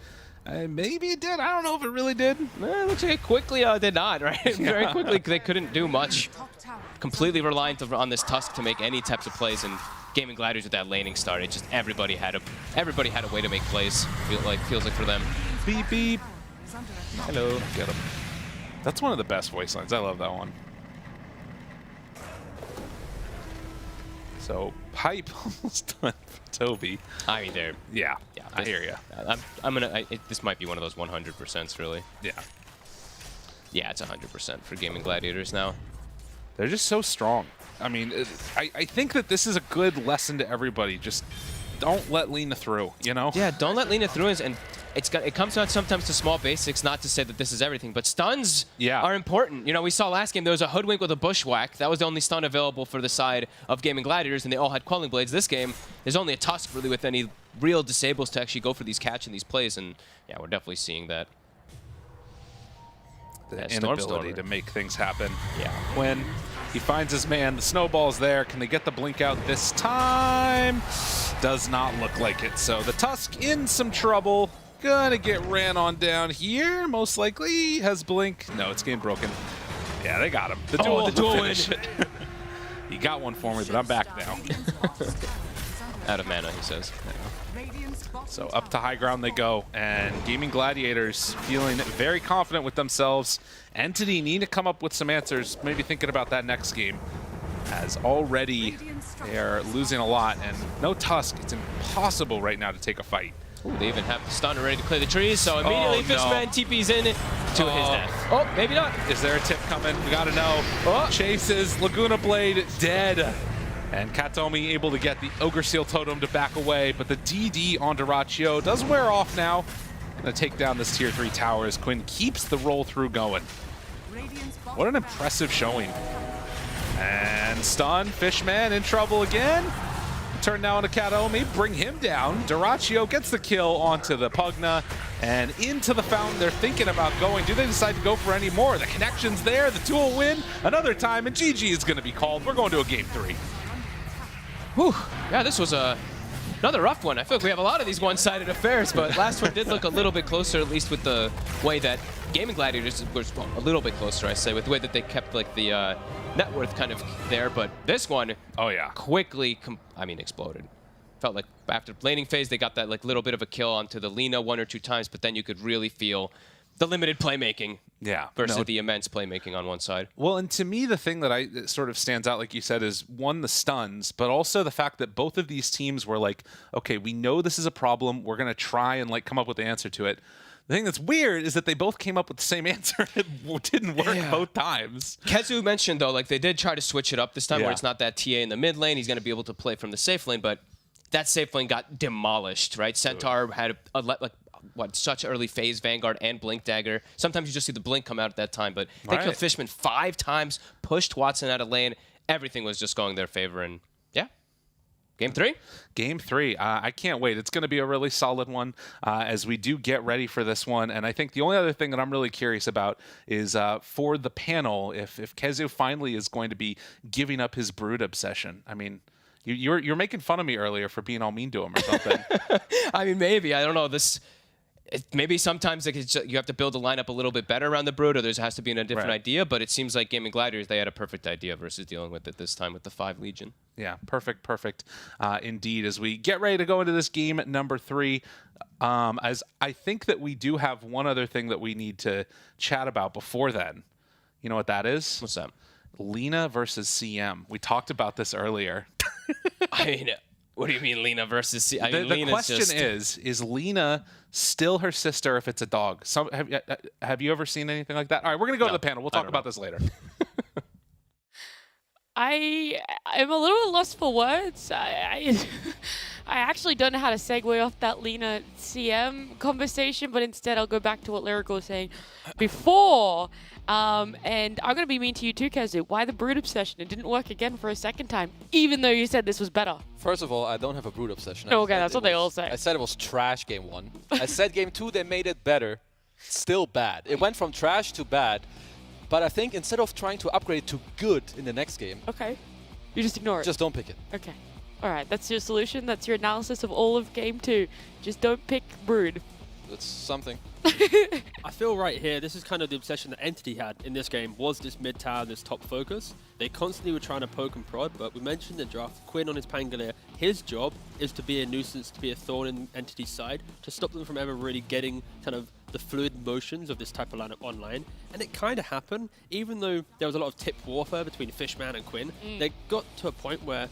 maybe it did. I don't know if it really did. It looks like it quickly did not, right? Yeah. Very quickly, they couldn't do much. Completely reliant on this Tusk to make any types of plays, and Gaming Gladiators with that laning start, it just everybody had a way to make plays. Feels like for them. Beep beep. Hello. Get him. That's one of the best voice lines. I love that one. So pipe almost done for Toby. I mean, they're yeah. I hear you. I'm gonna. This might be one of those 100%s, really. Yeah. Yeah, it's 100% for Gaming Gladiators now. They're just so strong. I mean, I think that this is a good lesson to everybody. Just don't let Lina through, you know? Yeah, don't let Lina through. And it comes down sometimes to small basics, not to say that this is everything, but stuns are important. You know, we saw last game there was a Hoodwink with a Bushwhack. That was the only stun available for the side of Gaming Gladiators, and they all had Quelling Blades. This game, there's only a Tusk really with any real disables to actually go for these catch and these plays, and yeah, we're definitely seeing that. The inability to make things happen. Yeah. When he finds his man, the snowball's there. Can they get the blink out this time? Does not look like it. So the Tusk in some trouble. Gonna get ran on down here, most likely. Has blink. No, it's game broken. Yeah, they got him. The duel finish it. He got one for me, but I'm back now. Out of mana, he says. So up to high ground they go, and Gaming Gladiators feeling very confident with themselves. Entity need to come up with some answers, maybe thinking about that next game, as already they are losing a lot, and no Tusk. It's impossible right now to take a fight. Ooh, they even have the stun ready to clear the trees, so immediately Fishman TP's in to his death. Oh, maybe not. Is there a tip coming? We gotta know. Chases, Laguna Blade dead. And Katomi able to get the Ogre Seal Totem to back away, but the DD on Duraccio does wear off now. Gonna take down this tier 3 tower as Quinn keeps the roll through going. What an impressive showing. And stun, Fishman in trouble again. Turn now into Katomi, bring him down. Duraccio gets the kill onto the Pugna and into the fountain. They're thinking about going. Do they decide to go for any more? The connection's there, the duel win another time, and GG is gonna be called. We're going to a game 3. Whew. Yeah, this was another rough one. I feel like we have a lot of these one-sided affairs, but last one did look a little bit closer, at least with the way that Gaming Gladiators was a little bit closer, I say, with the way that they kept like the net worth kind of there. But this one, quickly, exploded. Felt like after laning phase, they got that like little bit of a kill onto the Lina 1 or 2 times, but then you could really feel the limited playmaking versus the immense playmaking on one side. Well, and to me, the thing that sort of stands out, like you said, is one, the stuns, but also the fact that both of these teams were like, okay, we know this is a problem. We're going to try and like come up with the answer to it. The thing that's weird is that they both came up with the same answer. It didn't work both times. Kezu mentioned, though, like they did try to switch it up this time where it's not that TA in the mid lane. He's going to be able to play from the safe lane, but that safe lane got demolished, right? Centaur had such early phase Vanguard and Blink Dagger. Sometimes you just see the Blink come out at that time, but they killed Fishman 5 times, pushed Watson out of lane. Everything was just going their favor, and yeah. Game 3? Game 3. I can't wait. It's going to be a really solid one as we do get ready for this one. And I think the only other thing that I'm really curious about is for the panel, if Kezu finally is going to be giving up his Brood obsession. I mean, you're making fun of me earlier for being all mean to him or something. I mean, maybe. I don't know. Maybe sometimes you have to build the lineup a little bit better around the Brood, or there has to be a different idea, but it seems like Gaming Gladiators, they had a perfect idea versus dealing with it this time with the 5 Legion. Yeah, perfect indeed. As we get ready to go into this game number 3, as I think that we do have one other thing that we need to chat about before then. You know what that is? What's that? Lina versus CM. We talked about this earlier. I mean, what do you mean Lina versus CM? The question is Lina still her sister if it's a dog? Have you ever seen anything like that? All right, we're going to go to the panel. We'll talk about this later. I am a little bit lost for words. I actually don't know how to segue off that Lina CM conversation, but instead I'll go back to what Lyrical was saying before. And I'm going to be mean to you too, Kezu. Why the Brood obsession? It didn't work again for a second time, even though you said this was better. First of all, I don't have a Brood obsession. Okay, that's what they all say. I said it was trash game 1. I said game 2 they made it better. Still bad. It went from trash to bad. But I think instead of trying to upgrade to good in the next game... Okay. You just ignore it. Just don't pick it. Okay. All right, that's your solution. That's your analysis of all of game 2. Just don't pick Brood. That's something. I feel right here, this is kind of the obsession that Entity had in this game, was this mid tower, this top focus. They constantly were trying to poke and prod, but we mentioned in the draft, Quinn on his Pangolier, his job is to be a nuisance, to be a thorn in Entity's side, to stop them from ever really getting kind of the fluid motions of this type of lineup online. And it kind of happened, even though there was a lot of tip warfare between Fishman and Quinn, they got to a point where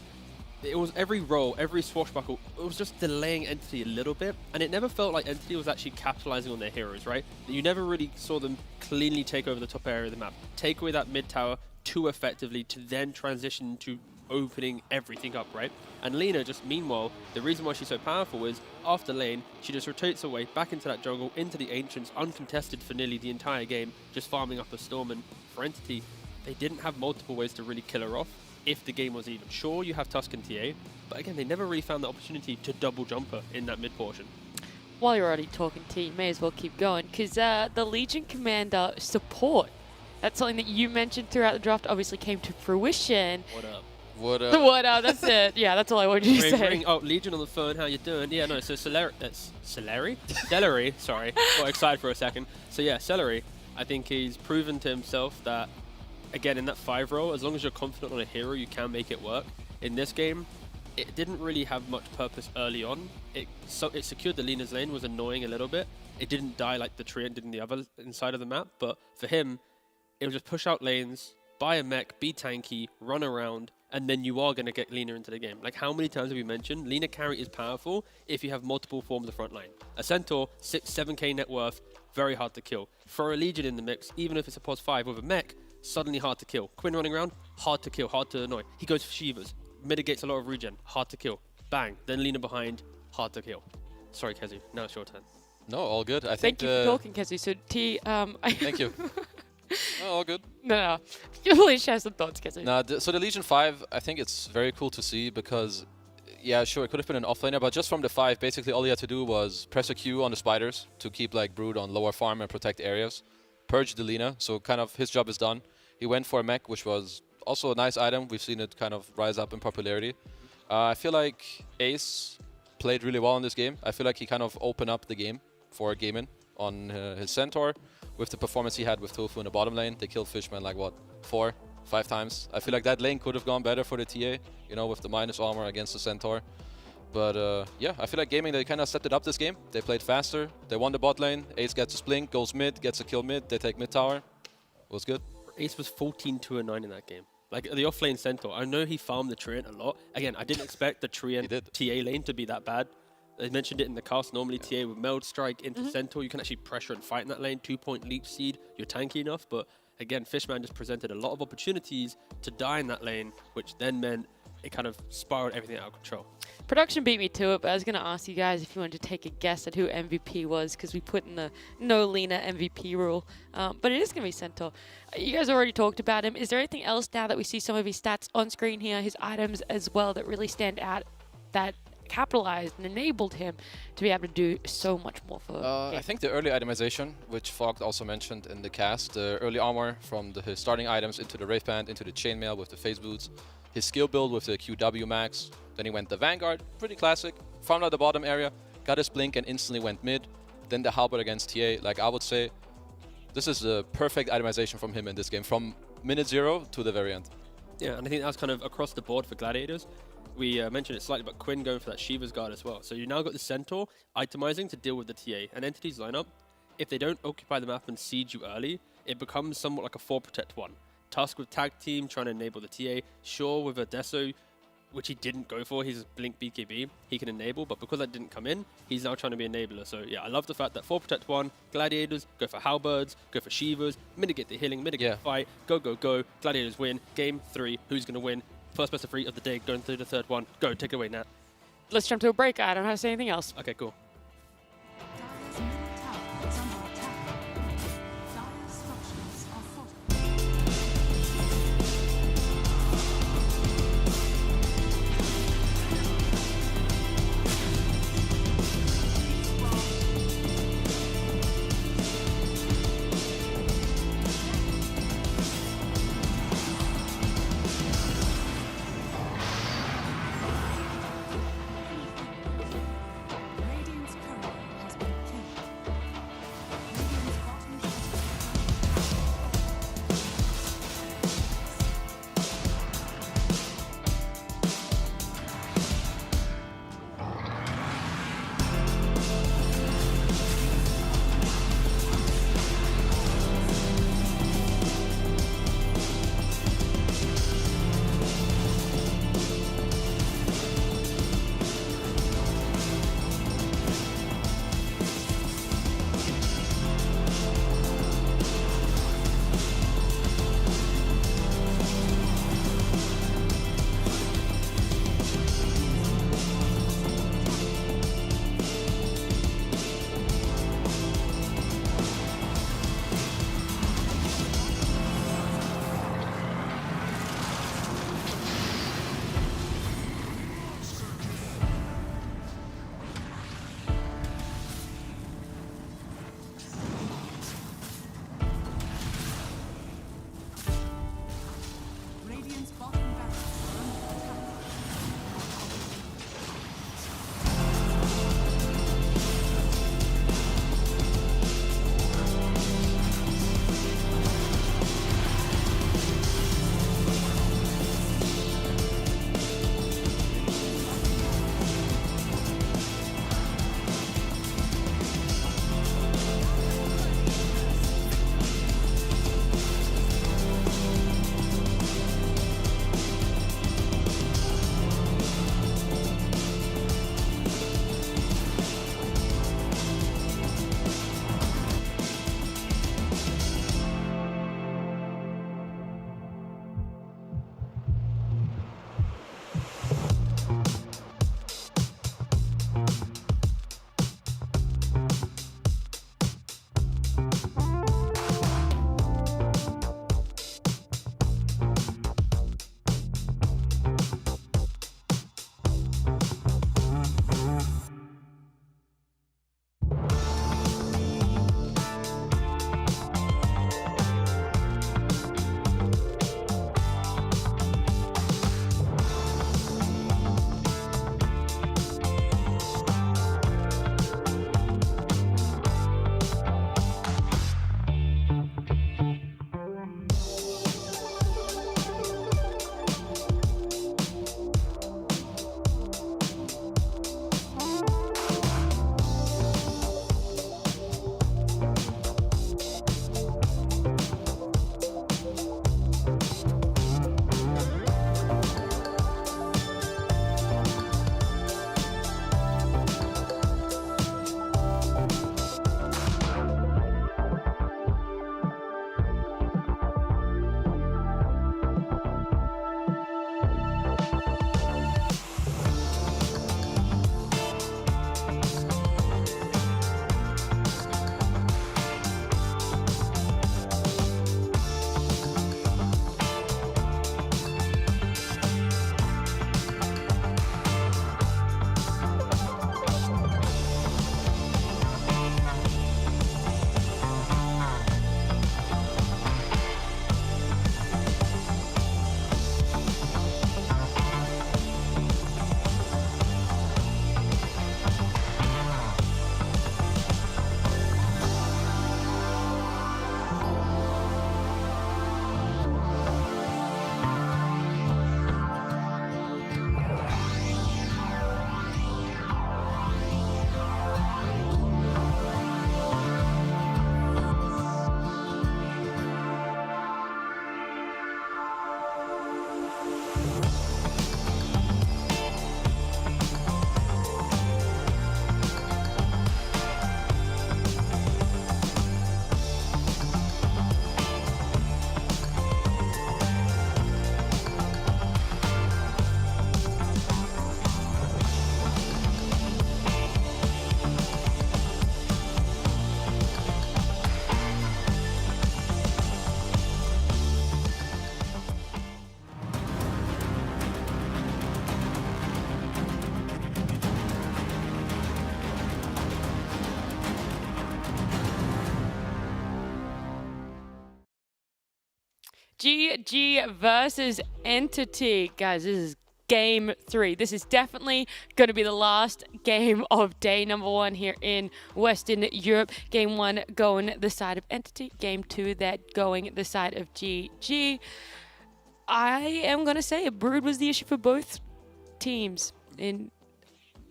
it was every roll, every swashbuckle, it was just delaying Entity a little bit, and it never felt like Entity was actually capitalizing on their heroes, right? You never really saw them cleanly take over the top area of the map, take away that mid tower too effectively to then transition to opening everything up, right? And Lina just, meanwhile, the reason why she's so powerful is after lane, she just rotates away back into that jungle, into the Ancients, uncontested for nearly the entire game, just farming up a Storm. And for Entity, they didn't have multiple ways to really kill her off if the game was even. Sure, you have Tusk and TA, but again, they never really found the opportunity to double jump her in that mid portion. While you're already talking T, you may as well keep going, because the Legion Commander support, that's something that you mentioned throughout the draft, obviously came to fruition. What up? What up? What up, that's it. Yeah, that's all I wanted you to say. Oh, Legion on the phone, how you doing? Yeah, no, so Celery, Celery, sorry, got excited for a second. So yeah, Celery, I think he's proven to himself that, again, in that 5 role, as long as you're confident on a hero, you can make it work. In this game, it didn't really have much purpose early on. It secured the Lina's lane, was annoying a little bit. It didn't die like the Treant did in the other inside of the map, but for him, it was just push out lanes, buy a mech, be tanky, run around, and then you are going to get Lina into the game. Like, how many times have we mentioned Lina carry is powerful if you have multiple forms of front line. A Centaur, 7k net worth, very hard to kill. Throw a Legion in the mix, even if it's a pos 5 with a mech, suddenly hard to kill. Quinn running around, hard to kill, hard to annoy. He goes for Shivas, mitigates a lot of regen, hard to kill. Bang, then Lina behind, hard to kill. Sorry, Kezu, now it's your turn. No, all good. I Thank think. you for talking, Kezu. So T, Thank you. Oh, all good. No. Please share some thoughts, Kezu. Nah, so the Legion 5, I think it's very cool to see because, yeah, sure, it could have been an offlaner, but just from the 5, basically all he had to do was press a Q on the spiders to keep like Brood on lower farm and protect areas, purge the Lina, so kind of his job is done. He went for a mech, which was also a nice item. We've seen it kind of rise up in popularity. I feel like Ace played really well in this game. I feel like he kind of opened up the game for Gaimin on his Centaur. With the performance he had with Tofu in the bottom lane, they killed Fishman like, what, 4, 5 times? I feel like that lane could have gone better for the TA, you know, with the minus armor against the Centaur. But yeah, I feel like Gaming, they kind of stepped it up this game. They played faster. They won the bot lane. Ace gets a splink, goes mid, gets a kill mid. They take mid tower. It was good. Ace was 14-2-9 in that game. Like, the off-lane Centaur, I know he farmed the Treant a lot. Again, I didn't expect the Treant TA lane to be that bad. They mentioned it in the cast. Normally, TA with Meld Strike into Centaur, you can actually pressure and fight in that lane. 2-point leech seed, you're tanky enough. But again, Fishman just presented a lot of opportunities to die in that lane, which then meant it kind of spiraled everything out of control. Production beat me to it, but I was going to ask you guys if you wanted to take a guess at who MVP was, because we put in the no Lina MVP rule. But it is going to be Centaur. You guys already talked about him. Is there anything else now that we see some of his stats on screen here, his items as well, that really stand out, that capitalized and enabled him to be able to do so much more for I think the early itemization, which Fogg also mentioned in the cast, the early armor from his starting items into the Wraith Band, into the Chainmail with the Phase Boots, his skill build with the QW max, then he went the Vanguard, pretty classic, farmed out the bottom area, got his blink and instantly went mid, then the Halberd against TA. Like, I would say this is a perfect itemization from him in this game, from minute 0 to the very end. Yeah, and I think that was kind of across the board for Gladiators. We mentioned it slightly, but Quinn going for that Shiva's Guard as well. So you now got the Centaur itemizing to deal with the TA. And Entity's lineup, if they don't occupy the map and siege you early, it becomes somewhat like a 4-protect-1. Tusk with Tag Team, trying to enable the TA. Shaw with a Deso, which he didn't go for. He's a Blink BKB. He can enable, but because that didn't come in, he's now trying to be an enabler. So yeah, I love the fact that 4-protect-1, Gladiators, go for Halberds, go for Shivas, mitigate the healing, mitigate the fight, go, go, go. Gladiators win. Game 3, who's going to win? First best of 3 of the day, going through the third one. Go, take it away, Nat. Let's jump to a break. I don't have to say anything else. Okay, cool. GG versus Entity. Guys, this is game 3. This is definitely going to be the last game of day number 1 here in Western Europe. Game 1 going the side of Entity. Game 2 that going the side of GG. I am going to say Brood was the issue for both teams in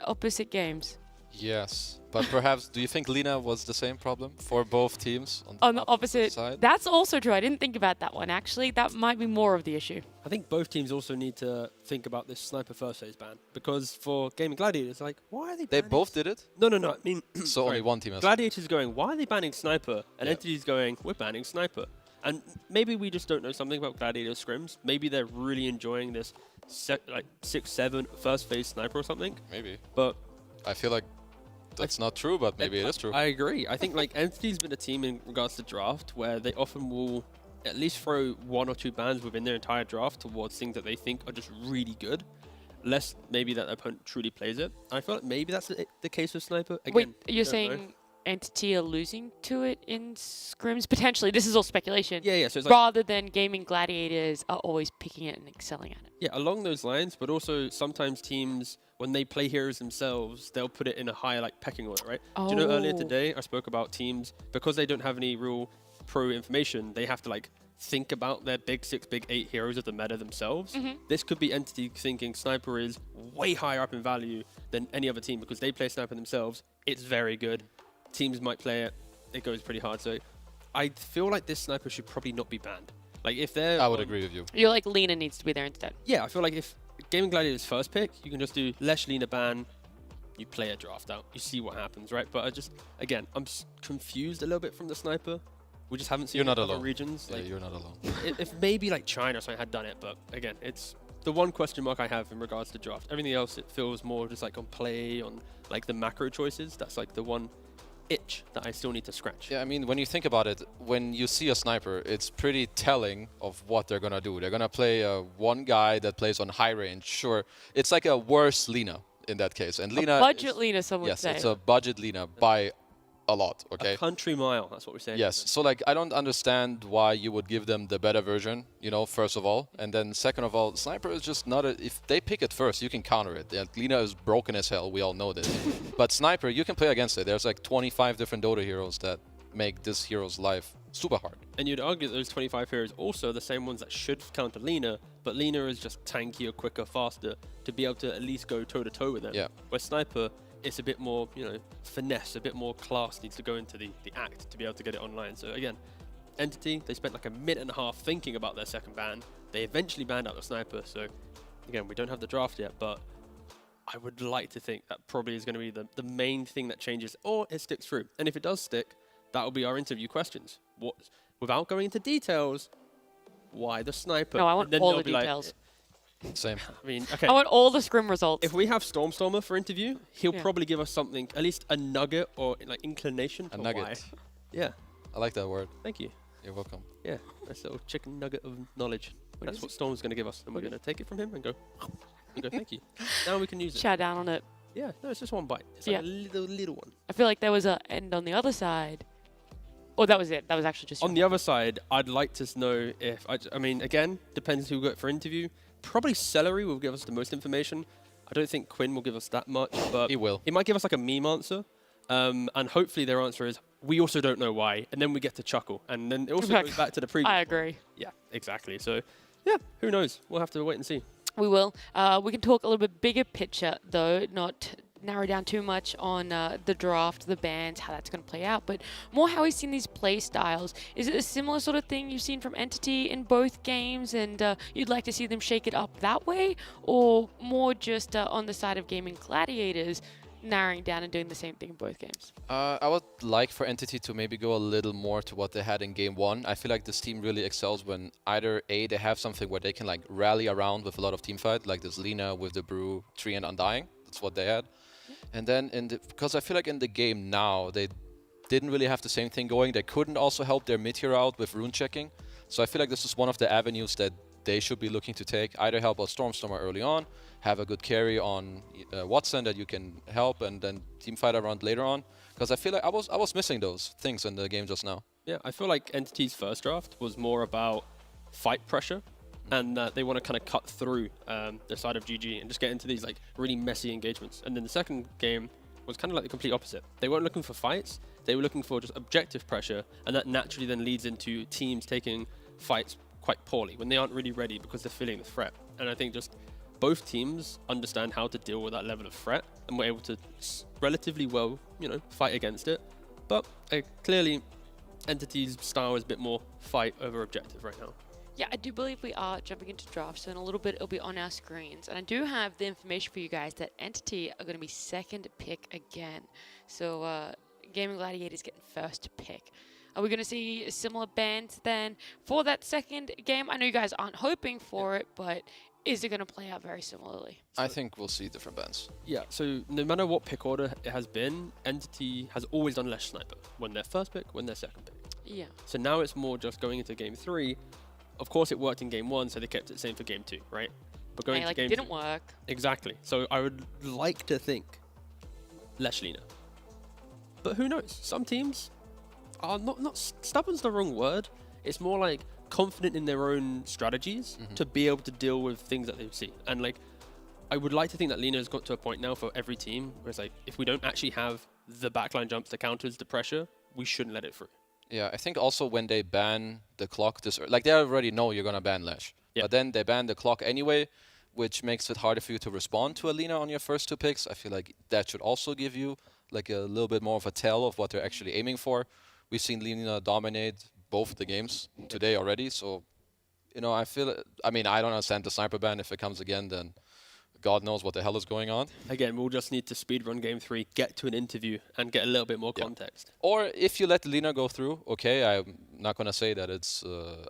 opposite games. Yes, but perhaps, do you think Lina was the same problem for both teams on the opposite side? That's also true. I didn't think about that one, actually. That might be more of the issue. I think both teams also need to think about this sniper first phase ban, because for Gaming Gladiators, like, why are they They both did it? No. I mean, so only one team has Gladiators going, why are they banning sniper? And Entity's going, we're banning sniper. And maybe we just don't know something about Gladiator scrims. Maybe they're really enjoying this like 6-7 first phase sniper or something. Maybe. But I feel like that's not true, but maybe it is true. I agree. I think like Entity's been a team in regards to draft where they often will at least throw 1 or 2 bans within their entire draft towards things that they think are just really good. Less maybe that the opponent truly plays it. I feel like maybe that's the case with Sniper. Again, wait, you're saying Entity are losing to it in scrims? Potentially. This is all speculation. Yeah. So it's rather than Gaming Gladiators are always picking it and excelling at it. Yeah, along those lines, but also sometimes teams, when they play heroes themselves, they'll put it in a higher like pecking order, right? Do you know earlier today I spoke about teams, because they don't have any real pro information, they have to like think about their big 6, big 8 heroes of the meta themselves. This could be Entity thinking Sniper is way higher up in value than any other team because they play Sniper themselves. It's very good. Teams might play it. It goes pretty hard. So I feel like this Sniper should probably not be banned. Like if they're... I would agree with you. You're like Lina needs to be there instead. Yeah, I feel like if Gaming Gladiator's first pick, you can just do Lesh Lina ban, you play a draft out, you see what happens, right? But I just, again, I'm confused a little bit from the Sniper. We just haven't seen it in other regions. Yeah, like, you're not alone. if maybe like China or something had done it, but again, it's the one question mark I have in regards to draft. Everything else, it feels more just like on play, on like the macro choices. That's like the one itch that I still need to scratch. Yeah, I mean, when you think about it, when you see a Sniper, it's pretty telling of what they're going to do. They're going to play one guy that plays on high range. Sure, it's like a worse Lina in that case. And Lina budget Lina, some would say. Yes, it's a budget Lina by a lot, okay? A country mile, that's what we're saying. Yes, so like I don't understand why you would give them the better version, you know, first of all. And then second of all, Sniper is just not if they pick it first, you can counter it. Yeah, Lina is broken as hell, we all know this. But Sniper, you can play against it. There's like 25 different Dota heroes that make this hero's life super hard. And you'd argue that those 25 heroes also are the same ones that should counter Lina, but Lina is just tankier, quicker, faster to be able to at least go toe-to-toe with them. Yeah. Where Sniper, it's a bit more, you know, finesse, a bit more class needs to go into the act to be able to get it online. So again, Entity, they spent like a minute and a half thinking about their second ban. They eventually banned out the Sniper. So again, we don't have the draft yet, but I would like to think that probably is going to be the main thing that changes, or it sticks through. And if it does stick, that will be our interview questions. Without going into details, why the Sniper? No, I want all the details. Same. I mean, okay. I want all the scrim results. If we have Stormstormer for interview, he'll probably give us something, at least a nugget or like inclination. A nugget. Why. Yeah. I like that word. Thank you. You're welcome. Yeah, nice little chicken nugget of knowledge. That's what Storm's going to give us, and we're going to take it from him and go, thank you. Now we can use it. Chow down on it. Yeah, no, it's just one bite. It's like a little one. I feel like there was a end on the other side. Oh, that was it. That was actually just... On the other side, I'd like to know if... I mean, again, depends who we got for interview. Probably Celery will give us the most information. I don't think Quinn will give us that much, but... He will. He might give us like a meme answer. And hopefully their answer is, we also don't know why. And then we get to chuckle. And then it also goes back to the previous... I agree. Yeah, exactly. So, yeah, who knows? We'll have to wait and see. We will. We can talk a little bit bigger picture, though, not narrow down too much on the draft, the bans, how that's going to play out, but more how we've seen these play styles. Is it a similar sort of thing you've seen from Entity in both games, and you'd like to see them shake it up that way, or more just on the side of Gaming Gladiators, narrowing down and doing the same thing in both games? I would like for Entity to maybe go a little more to what they had in Game 1. I feel like this team really excels when either A, they have something where they can like rally around with a lot of teamfight, like this Lina with the Brew, Tree and Undying. That's what they had. And then, because I feel like in the game now, they didn't really have the same thing going. They couldn't also help their mid-tier out with rune checking. So I feel like this is one of the avenues that they should be looking to take. Either help out Stormstormer early on, have a good carry on Watson that you can help, and then teamfight around later on. Because I feel like I was missing those things in the game just now. Yeah, I feel like Entity's first draft was more about fight pressure, and that they want to kind of cut through the side of GG and just get into these like really messy engagements. And then the second game was kind of like the complete opposite. They weren't looking for fights, they were looking for just objective pressure, and that naturally then leads into teams taking fights quite poorly when they aren't really ready because they're feeling the threat. And I think just both teams understand how to deal with that level of threat and were able to relatively well, you know, fight against it. But clearly, Entity's style is a bit more fight over objective right now. Yeah, I do believe we are jumping into drafts, so in a little bit it'll be on our screens. And I do have the information for you guys that Entity are going to be second pick again. So Gaming Gladiators getting first pick. Are we going to see similar bans then for that second game? I know you guys aren't hoping for it, but is it going to play out very similarly? I think we'll see different bans. Yeah, so no matter what pick order it has been, Entity has always done less sniper. When they're first pick, when they're second pick. Yeah. So now it's more just going into game 3. Of course, it worked in game 1, so they kept it the same for game 2, right? But going into game it didn't work. Exactly. So I would like to think less Lina. But who knows? Some teams are not stubborn's the wrong word. It's more like confident in their own strategies to be able to deal with things that they see. And like, I would like to think that Lina has got to a point now for every team where it's like, if we don't actually have the backline jumps, the counters, the pressure, we shouldn't let it through. Yeah, I think also when they ban the clock, like they already know you're gonna ban Lash, but then they ban the clock anyway, which makes it harder for you to respond to a Lina on your first 2 picks. I feel like that should also give you like a little bit more of a tell of what they're actually aiming for. We've seen Lina dominate both the games today already, so you know, I mean, I don't understand the sniper ban. If it comes again, then God knows what the hell is going on. Again, we'll just need to speedrun game 3, get to an interview, and get a little bit more context. Or if you let Lina go through, okay, I'm not going to say that it's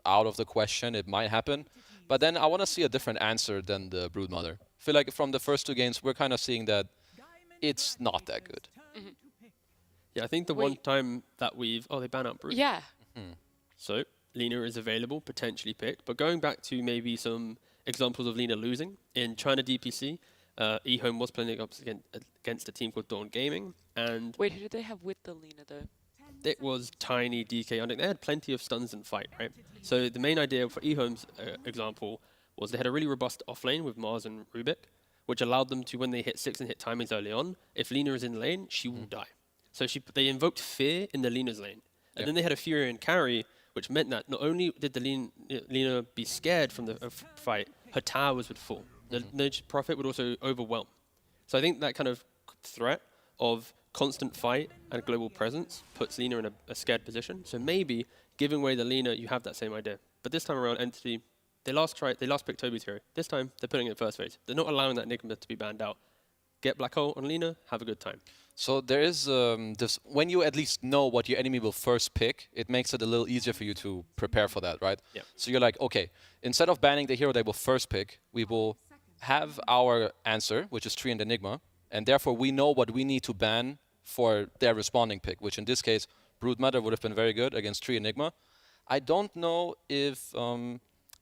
out of the question. It might happen. But then I want to see a different answer than the Broodmother. I feel like from the first 2 games, we're kind of seeing that it's not that good. Yeah, I think the one time that we've... Oh, they ban out Brood. Yeah. So, Lina is available, potentially picked. But going back to maybe some examples of Lina losing. In China DPC, eHome was playing against a team called Dawn Gaming. And wait, who did they have with the Lina, though? It was Tiny, DK, Undec. They had plenty of stuns and fight, right? So the main idea for eHome's example was they had a really robust offlane with Mars and Rubik, which allowed them to, when they hit 6 and hit timings early on, if Lina is in lane, she will die. So they invoked fear in the Lina's lane. And then they had a Fury and carry, which meant that not only did the Lina be scared from the fight, her towers would fall. The Nature's Prophet would also overwhelm. So I think that kind of threat of constant fight and global presence puts Lina in a scared position. So maybe giving away the Lina, you have that same idea. But this time around, Entity, they last picked Toby's hero. This time, they're putting it in first phase. They're not allowing that Enigma to be banned out. Get Black Hole on Lina, have a good time. So there is this, when you at least know what your enemy will first pick, it makes it a little easier for you to prepare for that, right? Yeah. So you're like, okay, instead of banning the hero they will first pick, we will have our answer, which is Tree and Enigma, and therefore we know what we need to ban for their responding pick, which in this case, Broodmother would have been very good against Tree Enigma. I don't know if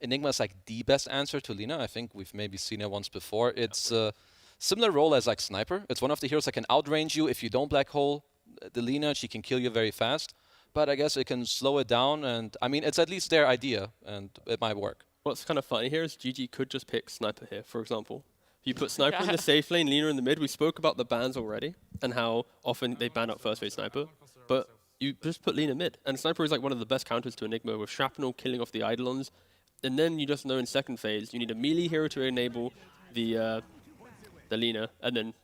Enigma is like the best answer to Lina. I think we've maybe seen it once before. It's a similar role as like Sniper. It's one of the heroes that can outrange you. If you don't Black Hole the Lina, she can kill you very fast. But I guess it can slow it down, and I mean, it's at least their idea, and it might work. What's kind of funny here is GG could just pick Sniper here, for example. If you put Sniper in the safe lane, Lina in the mid, we spoke about the bans already, and how often they ban out first phase Sniper. But you just put Lina mid, and Sniper is like one of the best counters to Enigma, with Shrapnel killing off the Eidolons. And then you just know in second phase, you need a melee hero to enable the Lina, and then,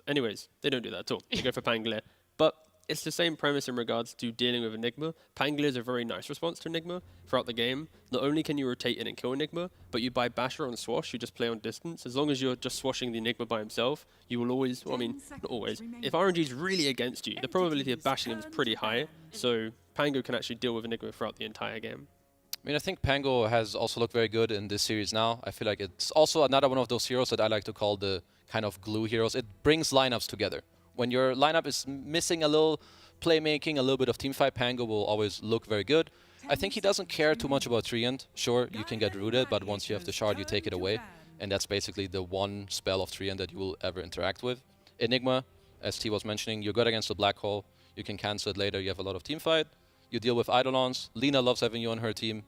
anyways, they don't do that at all. They go for Pangolier. But it's the same premise in regards to dealing with Enigma. Pangolier is a very nice response to Enigma throughout the game. Not only can you rotate in and kill Enigma, but you buy Basher on Swash, you just play on distance. As long as you're just swashing the Enigma by himself, you will always, well, I mean, not always. If RNG is really against you, the probability of bashing him is pretty high. So Pango can actually deal with Enigma throughout the entire game. I mean, I think Pango has also looked very good in this series now. I feel like it's also another one of those heroes that I like to call the kind of glue heroes. It brings lineups together. When your lineup is missing a little playmaking, a little bit of teamfight, Pango will always look very good. I think he doesn't care too much about Treant. Sure, you can get rooted, but once you have the shard, you take it away. And that's basically the one spell of Treant that you will ever interact with. Enigma, as T was mentioning, you're good against the Black Hole. You can cancel it later. You have a lot of teamfight. You deal with Eidolons. Lina loves having you on her team.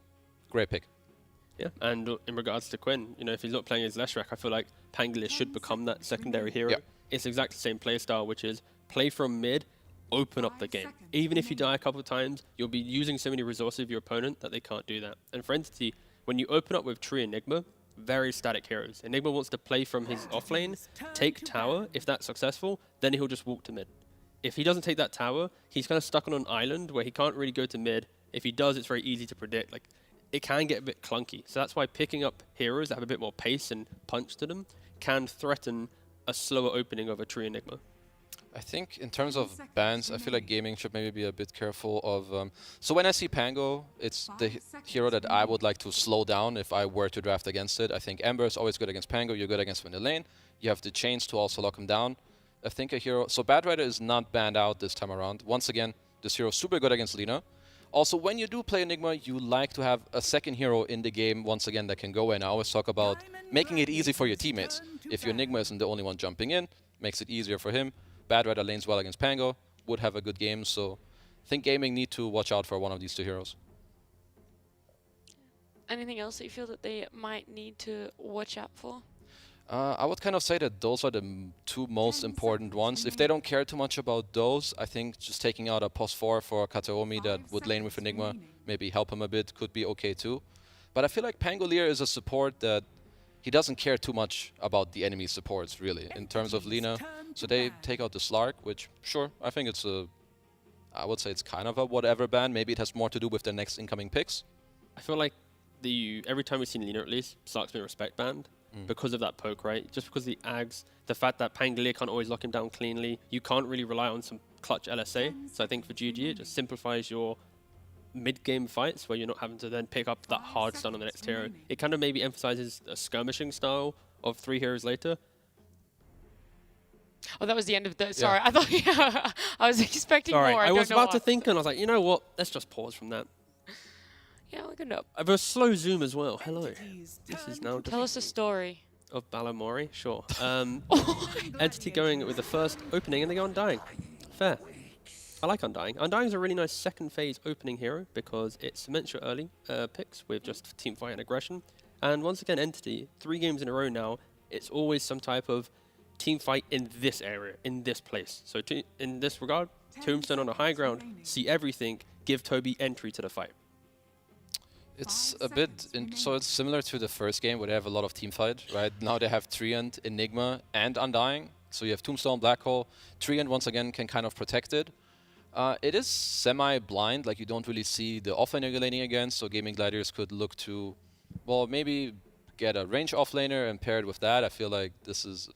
Great pick. Yeah, and in regards to Quinn, you know, if he's not playing as Leshrac, I feel like Pangolier should become that secondary hero. Yeah. It's exactly the same play style, which is play from mid, open up the game. Even if you die a couple of times, you'll be using so many resources of your opponent that they can't do that. And for Entity, when you open up with Tree Enigma, very static heroes. Enigma wants to play from his offlane, take tower. If that's successful, then he'll just walk to mid. If he doesn't take that tower, he's kind of stuck on an island where he can't really go to mid. If he does, it's very easy to predict. Like, it can get a bit clunky. So that's why picking up heroes that have a bit more pace and punch to them can threaten a slower opening of a Tree Enigma. I think in terms of bans, I feel like gaming should maybe be a bit careful of... so when I see Pango, it's the hero that I would like to slow down if I were to draft against it. I think Ember is always good against Pango, you're good against him in the lane. You have the chains to also lock him down. I think a hero... So Bad Rider is not banned out this time around. Once again, this hero is super good against Lina. Also, when you do play Enigma, you like to have a second hero in the game, once again, that can go in. I always talk about making it easy for your teammates. If your Enigma isn't the only one jumping in, makes it easier for him. Bad Rider lanes well against Pango, would have a good game, so I think gaming need to watch out for one of these two heroes. Anything else that you feel that they might need to watch out for? I would kind of say that those are the two most important ones. If they don't care too much about those, I think just taking out a +4 for Kataomi that would lane with Enigma, maybe help him a bit, could be okay too. But I feel like Pangolier is a support that he doesn't care too much about the enemy supports, really, in terms of Lina. So they take out the Slark, which, sure, I think it's a... I would say it's kind of a whatever ban. Maybe it has more to do with their next incoming picks. I feel like every time we've seen Lina, at least, Slark's been respect banned because of that poke, right? Just because the Ags, the fact that Pangolier can't always lock him down cleanly, you can't really rely on some clutch LSA. So I think for GG, it just simplifies your mid-game fights where you're not having to then pick up that hard stun on the next hero. It kind of maybe emphasizes a skirmishing style of 3 heroes later. Oh, that was the end of the... Sorry, I thought... I was expecting more. I was about to think, and I was like, you know what? Let's just pause from that. Yeah, look it up. I have a slow zoom as well. Hello. This is now... Tell us a story. Of Balamori? Sure. Entity going with the first opening, and they go Undying. Fair. I like Undying. Undying is a really nice second phase opening hero because it cements your early picks with just team fight and aggression. And once again, Entity, 3 games in a row now, it's always some type of team fight in this area, in this place. So in this regard, Tombstone on a high ground, see everything, give Toby entry to the fight. It's a bit... so it's similar to the first game where they have a lot of team fight, right? Now they have Treant, Enigma, and Undying. So you have Tombstone, Black Hole. Treant, once again, can kind of protect it. It is semi-blind, like you don't really see the offlaner you're laning against, so Gaming Gladiators could look to, well, maybe get a range offlaner and pair it with that. I feel like this is...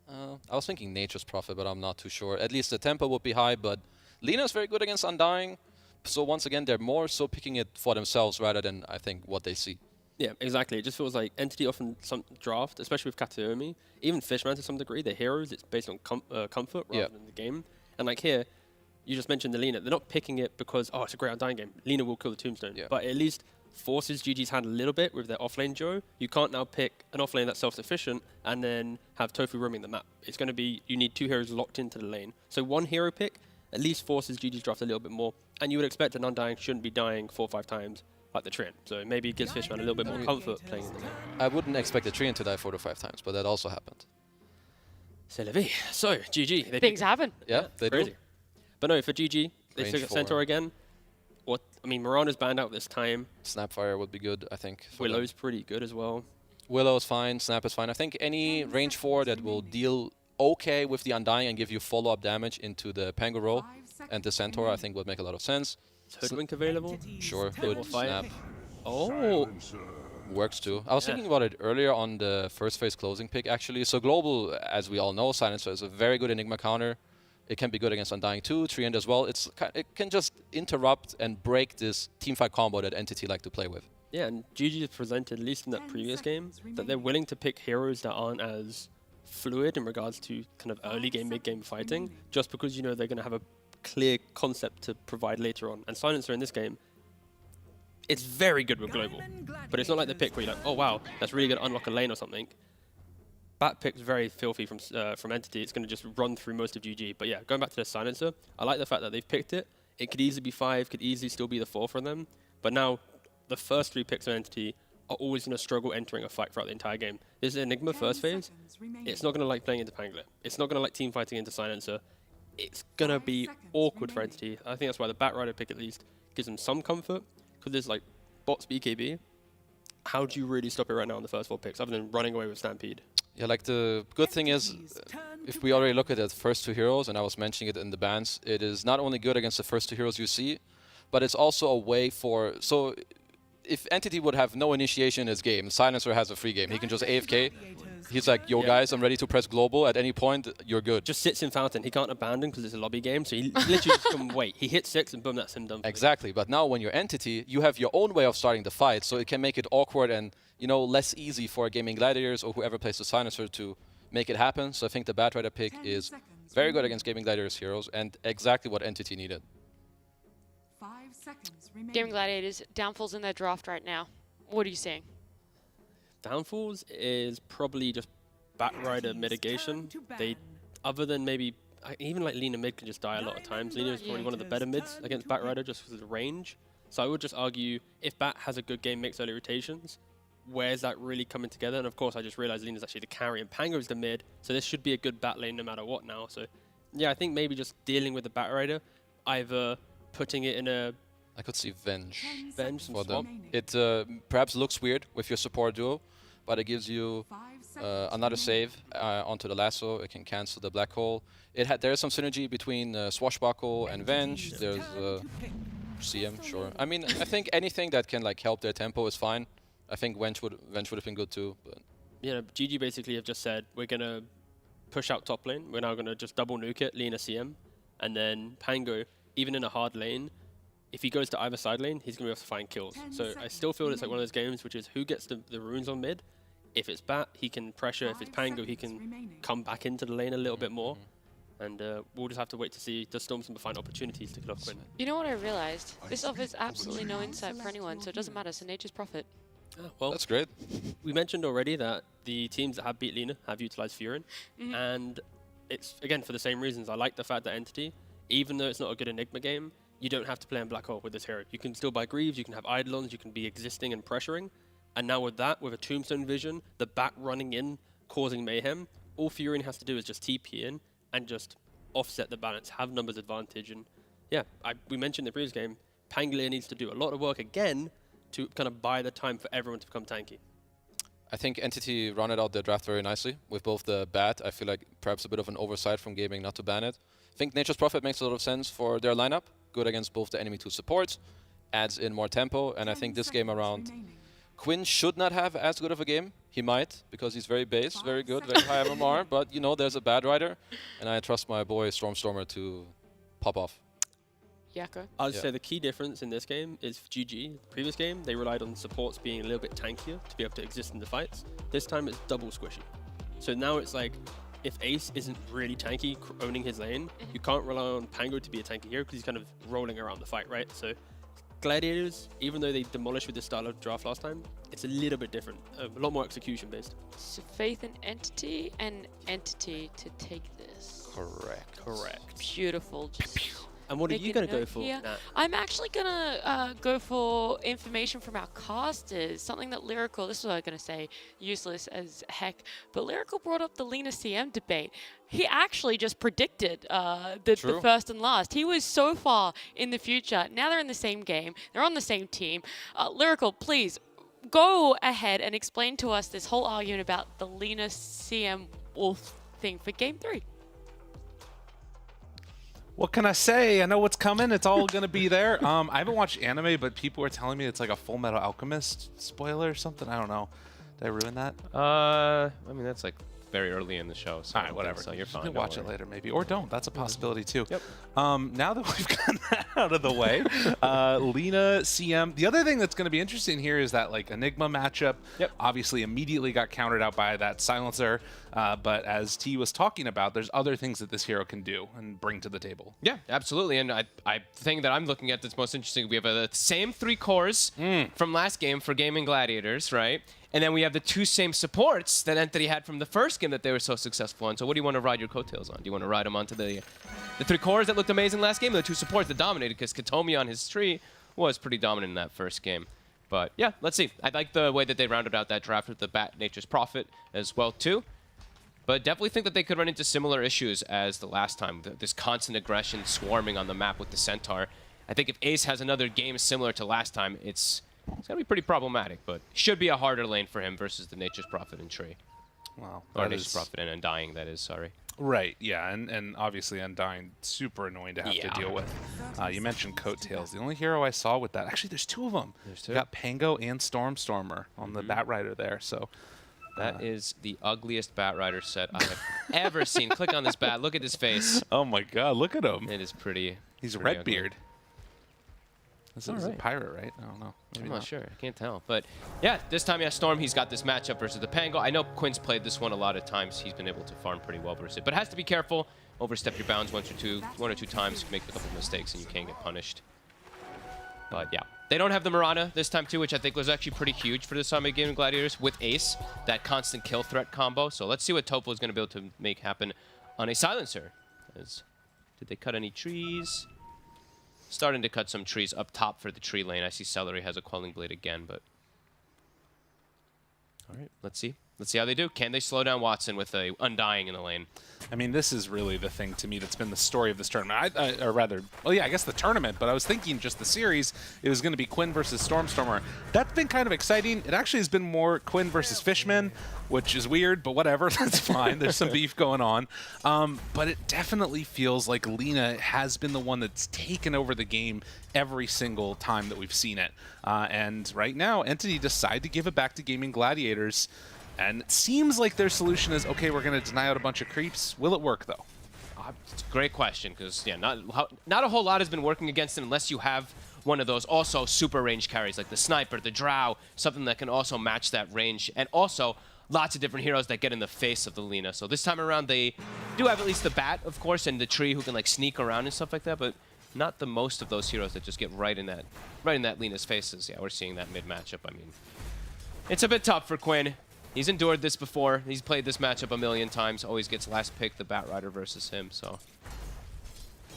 I was thinking Nature's Prophet, but I'm not too sure. At least the tempo would be high, but Lina is very good against Undying. So once again, they're more so picking it for themselves rather than, I think, what they see. Yeah, exactly. It just feels like Entity often some draft, especially with Kataomi, even Fishman to some degree, they're heroes. It's based on comfort rather than the game. And like here, you just mentioned the Lina. They're not picking it because, oh, it's a great Undying game. Lina will kill the Tombstone. Yeah. But at least forces GG's hand a little bit with their offlane Joe. You can't now pick an offlane that's self-sufficient and then have Tofu roaming the map. It's going to be, you need 2 heroes locked into the lane. So one hero pick at least forces GG's draft a little bit more. And you would expect an Undying shouldn't be dying 4 or 5 times like the Treant. So maybe it gives Fishman a little bit more comfort playing in the lane. I wouldn't expect the Treant to die 4 to 5 times, but that also happened. C'est la vie. So, GG. Things happen. Yeah, they crazy. do. But no, for GG, they Range took at 4. Centaur again. I mean, Mirana's banned out this time. Snapfire would be good, I think. Willow's pretty good as well. Willow's fine, Snap is fine. I think any range 4 that will deal okay with the Undying and give you follow-up damage into the Pango roll and the Centaur, I think would make a lot of sense. Is Hoodwink available? Sure, Hood, Snap. Oh! Works too. I was thinking about it earlier on the first phase closing pick, actually. So Global, as we all know, Silencer is a very good Enigma counter. It can be good against Undying too, Treant as well. It can just interrupt and break this teamfight combo that Entity like to play with. Yeah, and GG has presented, at least in that previous game, that they're willing to pick heroes that aren't as fluid in regards to kind of early game, mid game fighting, just because you know they're going to have a clear concept to provide later on. And Silencer in this game, it's very good with Global, but it's not like the pick where you're like, oh wow, that's really going to unlock a lane or something. That pick's very filthy from Entity. It's going to just run through most of GG. But yeah, going back to the Silencer, I like the fact that they've picked it. It could easily be 5, could easily still be the 4 for them. But now, the first 3 picks of Entity are always going to struggle entering a fight throughout the entire game. This is Enigma first phase. It's not going to like playing into Pangler. It's not going to like team fighting into Silencer. It's going to be awkward for Entity. I think that's why the Batrider pick at least gives them some comfort, because there's like bots BKB. How do you really stop it right now on the first 4 picks, other than running away with Stampede? Yeah, like the good thing is, if we already look at the first 2 heroes, and I was mentioning it in the bans, it is not only good against the first 2 heroes you see, but it's also a way for... So if Entity would have no initiation in his game, Silencer has a free game. He can just AFK. He's like, yo guys, I'm ready to press global. At any point, you're good. Just sits in Fountain. He can't abandon because it's a lobby game, so he literally just can wait. He hits 6 and boom, that's him done. Exactly, but now when you're Entity, you have your own way of starting the fight, so it can make it awkward and, you know, less easy for Gaming Gladiators or whoever plays the Silencer to make it happen. So I think the Batrider pick is very good against Gaming Gladiators heroes and exactly what Entity needed. 5 seconds remaining. Gaming Gladiators, downfalls in their draft right now. What are you seeing? Downfalls is probably just Batrider mitigation. They, other than maybe, even like Lina mid can just die a lot of times. Lina is probably one of the better mids against Batrider just because of the range. So I would just argue, if Bat has a good game, makes early rotations, where's that really coming together? And of course, I just realized Lina's actually the carry and Pango's the mid, so this should be a good bat lane no matter what now. So yeah, I think maybe just dealing with the Batrider, either putting it in a... I could see Venge for them. It perhaps looks weird with your support duo, but it gives you another save onto the lasso. It can cancel the black hole. There is some synergy between Swashbuckle and Venge. There's CM, sure. I mean, I think anything that can like help their tempo is fine. I think Venge would have been good too. But yeah, GG basically have just said we're gonna push out top lane. We're now gonna just double nuke it, Lina CM, and then Pango, even in a hard lane, if he goes to either side lane, he's going to be able to find kills. So I still feel it's like one of those games which is who gets the runes on mid. If it's Bat, he can pressure. If it's Pango, he can come back into the lane a little bit more. And we'll just have to wait to see, does Stormsummer find opportunities to kill off Quinn? You know what I realized? This offers absolutely no insight for anyone, so it doesn't matter. So nature's profit. Oh, well, that's great. We mentioned already that the teams that have beat Lina have utilized Furin. And it's, again, for the same reasons. I like the fact that Entity, even though it's not a good Enigma game, you don't have to play in Black Hole with this hero. You can still buy Greaves, you can have Eidolons, you can be existing and pressuring. And now with that, with a Tombstone vision, the Bat running in, causing mayhem, all Furin has to do is just TP in and just offset the balance, have numbers advantage. And yeah, we mentioned in the previous game, Pangolier needs to do a lot of work again to kind of buy the time for everyone to become tanky. I think Entity rounded out their draft very nicely with both the Bat. I feel like perhaps a bit of an oversight from Gaming not to ban it. I think Nature's Prophet makes a lot of sense for their lineup. Good against both the enemy 2 supports, adds in more tempo, and I think this game around, Quinn should not have as good of a game. He might, because he's very base, very good, very high MMR, but you know, there's a Batrider, and I trust my boy Stormstormer to pop off. Yako? I'd say the key difference in this game is GG. The previous game, they relied on supports being a little bit tankier to be able to exist in the fights. This time it's double squishy. So now it's like, if Ace isn't really tanky, owning his lane, you can't rely on Pango to be a tanky hero because he's kind of rolling around the fight, right? So Gladiators, even though they demolished with this style of draft last time, it's a little bit different, a lot more execution based. So faith in Entity and Entity to take this. Correct. Correct. Beautiful. And what are you going to go for? I'm actually going to go for information from our casters, something that Lyrical, this is what I was going to say, useless as heck, but Lyrical brought up the Lina CM debate. He actually just predicted the first and last. He was so far in the future. Now they're in the same game. They're on the same team. Lyrical, please go ahead and explain to us this whole argument about the Lina CM Wolf thing for Game 3. What can I say? I know what's coming. It's all going to be there. I haven't watched anime, but people are telling me it's like a Full Metal Alchemist spoiler or something. I don't know. Did I ruin that? I mean, that's like very early in the show. So all right, whatever. So you're fine. You can watch it later maybe. Or don't. That's a possibility too. Yep. Now that we've gotten that out of the way, Lina, CM. The other thing that's going to be interesting here is that like Enigma matchup obviously immediately got countered out by that silencer. But as T was talking about, there's other things that this hero can do and bring to the table. Yeah, absolutely. And I think that I'm looking at that's most interesting. We have the same 3 cores from last game for Gaming Gladiators, right? And then we have the 2 same supports that Entity had from the first game that they were so successful on. So what do you want to ride your coattails on? Do you want to ride them onto the 3 cores that looked amazing last game, or the 2 supports that dominated? Because Katomi on his tree was pretty dominant in that first game. But yeah, let's see. I like the way that they rounded out that draft with the Nature's Prophet as well too. But definitely think that they could run into similar issues as the last time. This constant aggression swarming on the map with the Centaur. I think if Ace has another game similar to last time, it's going to be pretty problematic. But should be a harder lane for him versus the Nature's Prophet and Tree. Wow. Or Nature's Prophet and Undying, that is, sorry. Right, yeah, and obviously Undying, super annoying to have to deal with. You mentioned Coattails. The only hero I saw with that, actually there's two of them. There's two. You got Pango and Stormstormer on the Batrider there, so. That is the ugliest Batrider set I have ever seen. Click on this bat, look at his face. Oh my god, look at him. It is pretty. He's a pretty Redbeard. ugly. This is a pirate, right? I don't know. Maybe I'm not sure. I can't tell. But yeah, this time, yeah, Storm, he's got this matchup versus the Pango. I know Quinn's played this one a lot of times. He's been able to farm pretty well versus it. But has to be careful. Overstep your bounds one or two times. Make a couple mistakes and you can get punished. But yeah. They don't have the Mirana this time too, which I think was actually pretty huge for the Summit Gaming Gladiators with Ace, that constant kill threat combo. So let's see what Topo is going to be able to make happen on a Silencer. Did they cut any trees? Starting to cut some trees up top for the tree lane. I see Celery has a Quelling Blade again, but... All right, let's see. Let's see how they do. Can they slow down Watson with a Undying in the lane? I mean, this is really the thing to me that's been the story of this tournament. Or rather, well, yeah, I guess the tournament, but I was thinking just the series, it was going to be Quinn versus Stormstormer. That's been kind of exciting. It actually has been more Quinn versus Fishman, which is weird, but whatever. That's fine. There's some beef going on. But it definitely feels like Lina has been the one that's taken over the game every single time that we've seen it. And right now, Entity decided to give it back to Gaming Gladiators. And it seems like their solution is, okay, we're going to deny out a bunch of creeps. Will it work, though? It's a great question, because yeah, not a whole lot has been working against them unless you have one of those also super range carries, like the Sniper, the Drow, something that can also match that range. And also, lots of different heroes that get in the face of the Lina. So this time around, they do have at least the Bat, of course, and the Tree who can like sneak around and stuff like that, but not the most of those heroes that just get right in that Lina's faces. Yeah, we're seeing that mid matchup. I mean, it's a bit tough for Quinn. He's endured this before. He's played this matchup a million times. Always gets last pick, the Batrider versus him. So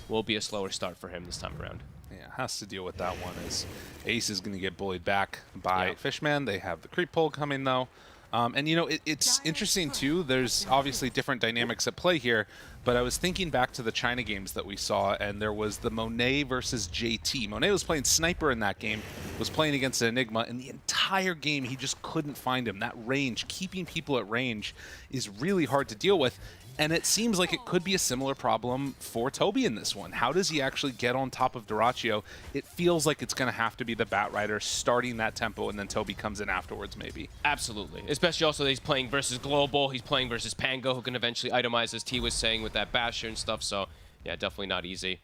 will be a slower start for him this time around. Yeah, has to deal with that one as Ace is going to get bullied back by Fishman. They have the creep pull coming, though. And, you know, it's interesting, too. There's obviously different dynamics at play here. But I was thinking back to the China games that we saw, and there was the Monet versus JT. Monet was playing Sniper in that game, was playing against Enigma, and the entire game he just couldn't find him. That range, keeping people at range, is really hard to deal with. And it seems like it could be a similar problem for Toby in this one. How does he actually get on top of Duraccio? It feels like it's going to have to be the Batrider starting that tempo, and then Toby comes in afterwards, maybe. Absolutely. Especially also that he's playing versus Global. He's playing versus Pango, who can eventually itemize, as T was saying, with that Basher and stuff. So, yeah, definitely not easy.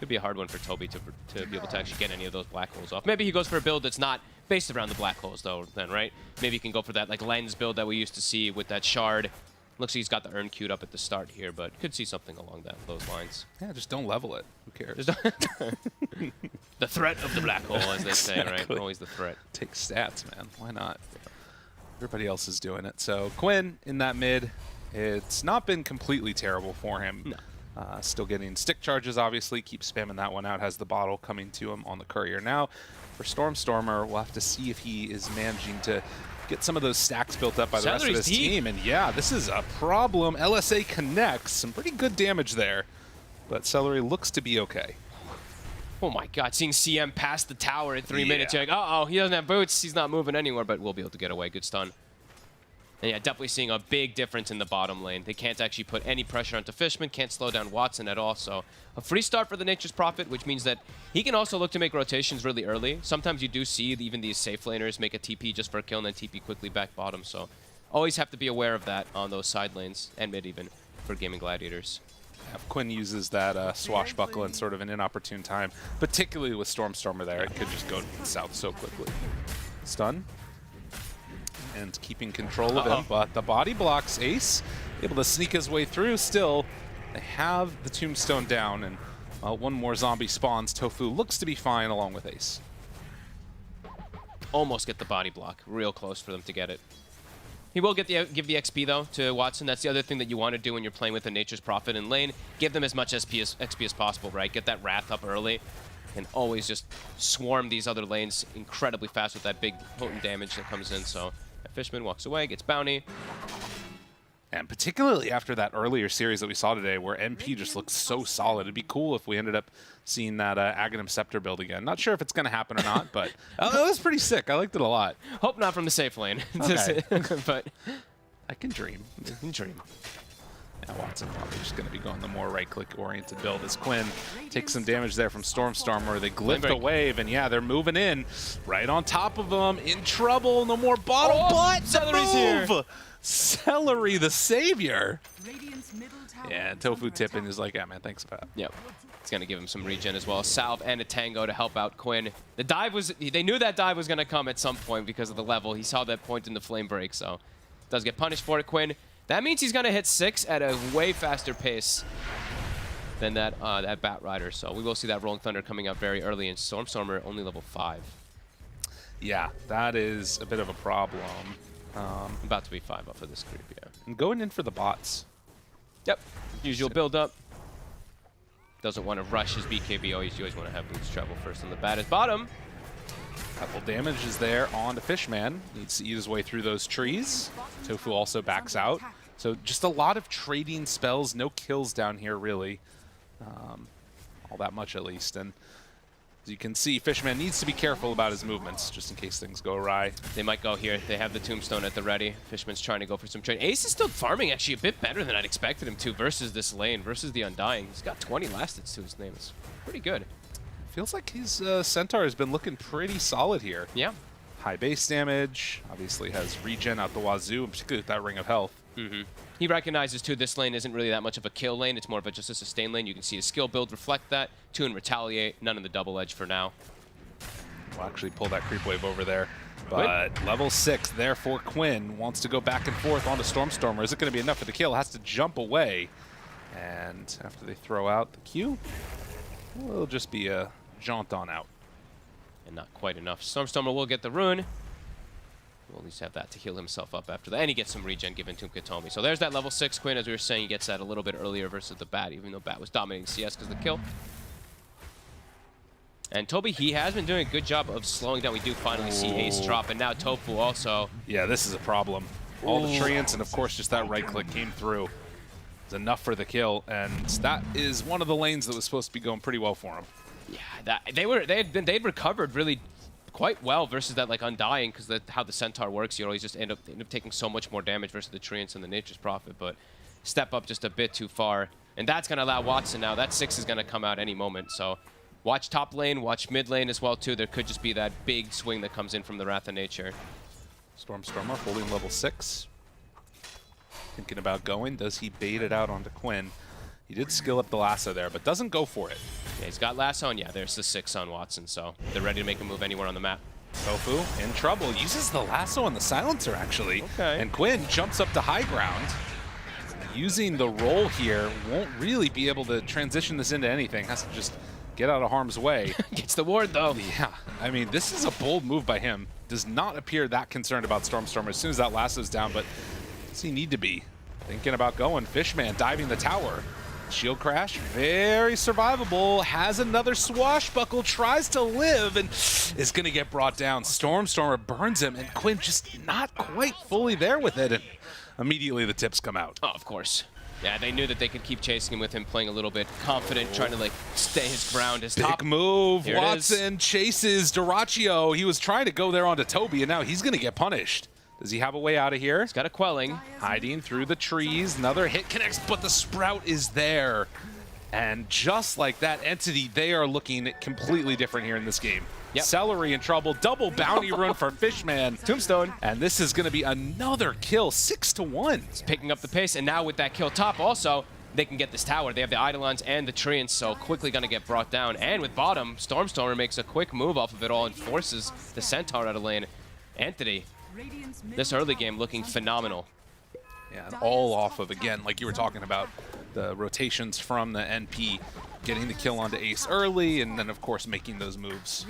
Could be a hard one for Toby to be able to actually get any of those black holes off. Maybe he goes for a build that's not based around the black holes, though, then, right? Maybe he can go for that like lens build that we used to see with that shard. Looks like he's got the urn queued up at the start here, but could see something along those lines. Yeah, just don't level it. Who cares? The threat of the black hole, as they say, right? Always the threat. Take stats, man. Why not? Everybody else is doing it. So Quinn in that mid, it's not been completely terrible for him. No. Still getting stick charges, obviously. Keep spamming that one out. Has the bottle coming to him on the courier. Now, for Stormstormer, we'll have to see if he is managing to get some of those stacks built up by the rest of his team. And yeah, this is a problem. LSA connects. Some pretty good damage there. But Celery looks to be okay. Oh my god, seeing CM past the tower in 3 minutes. You're like, uh-oh, he doesn't have boots. He's not moving anywhere, but we'll be able to get away. Good stun. And yeah, definitely seeing a big difference in the bottom lane. They can't actually put any pressure onto Fishman, can't slow down Watson at all. So a free start for the Nature's Prophet, which means that he can also look to make rotations really early. Sometimes you do see even these safe laners make a TP just for a kill and then TP quickly back bottom. So always have to be aware of that on those side lanes and mid even for Gaming Gladiators. If Quinn uses that swashbuckle in sort of an inopportune time, particularly with Stormstormer there, it could just go south so quickly. Stun. And keeping control of him, but the body blocks Ace, able to sneak his way through. Still, they have the tombstone down, and one more zombie spawns. Tofu looks to be fine along with Ace. Almost get the body block. Real close for them to get it. He will give the XP, though, to Watson. That's the other thing that you want to do when you're playing with the Nature's Prophet in lane. Give them as much XP as possible, right? Get that Wrath up early. can always just swarm these other lanes incredibly fast with that big potent damage that comes in. So Fishman walks away, gets bounty. And particularly after that earlier series that we saw today where MP just looks so solid. It'd be cool if we ended up seeing that Aghanim Scepter build again. Not sure if it's going to happen or not, but it was pretty sick. I liked it a lot. Hope not from the safe lane. Okay. But I can dream. You can dream. Now Watson probably just going to be going the more right-click oriented build as Quinn takes some damage there from Stormstormer. They glyph the wave, and yeah, they're moving in right on top of them. In trouble. No more bottle, but Celery's here. Celery, the savior. Yeah, and Tofu tipping is like, yeah, man, thanks for that. Yep. It's going to give him some regen as well. Salve and a Tango to help out Quinn. The dive was, they knew that dive was going to come at some point because of the level. He saw that point in the flame break, so does get punished for it, Quinn. That means he's going to hit 6 at a way faster pace than that Bat Rider. So we will see that Rolling Thunder coming out very early, and Stormstormer only level 5. Yeah, that is a bit of a problem. About to be 5 up for this creep, yeah. And going in for the bots. Yep, usual build-up. Doesn't want to rush his BKB. You always want to have boots travel first on the bat. His bottom. Couple damage is there on the Fishman. Needs to eat his way through those trees. Tofu also backs out. So just a lot of trading spells. No kills down here, really. All that much, at least. And as you can see, Fishman needs to be careful about his movements, just in case things go awry. They might go here. They have the Tombstone at the ready. Fishman's trying to go for some trade. Ace is still farming, actually, a bit better than I'd expected him to versus this lane, versus the Undying. He's got 20 last hits to his name. It's pretty good. Feels like his Centaur has been looking pretty solid here. Yeah. High base damage, obviously has regen out the wazoo, and particularly with that Ring of Health. He recognizes, too, this lane isn't really that much of a kill lane. It's more of just a sustain lane. You can see his skill build reflect that. 2 and Retaliate. None in the double edge for now. We'll actually pull that creep wave over there. But level 6, therefore Quinn wants to go back and forth onto Stormstormer. Is it going to be enough for the kill? Has to jump away. And after they throw out the Q, it'll just be a jaunt on out. And not quite enough. Stormstormer will get the rune. We'll at least have that to heal himself up after that. And he gets some regen given to him, Katomi. So there's that level 6 Quinn. As we were saying, he gets that a little bit earlier versus the Bat, even though Bat was dominating CS because of the kill. And Toby, he has been doing a good job of slowing down. We do finally see Ace drop, and now Tofu also. Yeah, this is a problem. All the treants, and of course just that right click came through. It's enough for the kill, and that is one of the lanes that was supposed to be going pretty well for him. Yeah, they'd recovered really quite well versus that like Undying, because how the Centaur works, you always just end up taking so much more damage versus the treants and the Nature's Prophet, but step up just a bit too far. And that's going to allow Watson now. That 6 is going to come out any moment, so watch top lane, watch mid lane as well too. There could just be that big swing that comes in from the Wrath of Nature. Stormstormer holding level 6. Thinking about going. Does he bait it out onto Quinn? He did skill up the lasso there, but doesn't go for it. Yeah, he's got lasso, and yeah, there's the 6 on Watson, so they're ready to make a move anywhere on the map. Tofu in trouble. Uses the lasso on the silencer, actually. Okay. And Quinn jumps up to high ground. Using the roll here, won't really be able to transition this into anything. Has to just get out of harm's way. Gets the ward, though. Yeah, I mean, this is a bold move by him. Does not appear that concerned about Stormstormer as soon as that lasso's down, but does he need to be? Thinking about going. Fishman diving the tower. Shield crash, very survivable. Has another swashbuckle, tries to live, and is going to get brought down. Stormstormer burns him, and Quinn just not quite fully there with it. And immediately the tips come out. Oh, of course. Yeah, they knew that they could keep chasing him with him playing a little bit confident, trying to like stay his ground. His Big top move. Watson chases Duraccio. He was trying to go there onto Toby, and now he's going to get punished. Does he have a way out of here? He's got a quelling. Hiding through the trees. Another hit connects, but the sprout is there. And just like that entity, they are looking completely different here in this game. Yep. Celery in trouble. Double bounty run for Fishman. Tombstone. And this is going to be another kill. 6-1. It's picking up the pace, and now with that kill top also, they can get this tower. They have the Eidolons and the Treants, so quickly going to get brought down. And with bottom, Stormstormer makes a quick move off of it all and forces the Centaur out of lane. Anthony, this early game looking phenomenal. Yeah, and all off of, again, like you were talking about, the rotations from the NP, getting the kill onto Ace early, and then, of course, making those moves.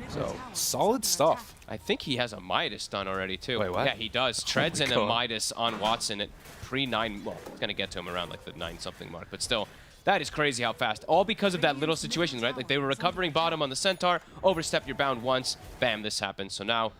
So, solid stuff. I think he has a Midas done already, too. Wait, what? Yeah, he does. Treads and a God. Midas on Watson at pre-9. Well, it's going to get to him around, like, the 9-something mark, but still. That is crazy how fast. All because of that little situation, right? Like they were recovering bottom on the Centaur, overstep your bound once, bam, this happens. So now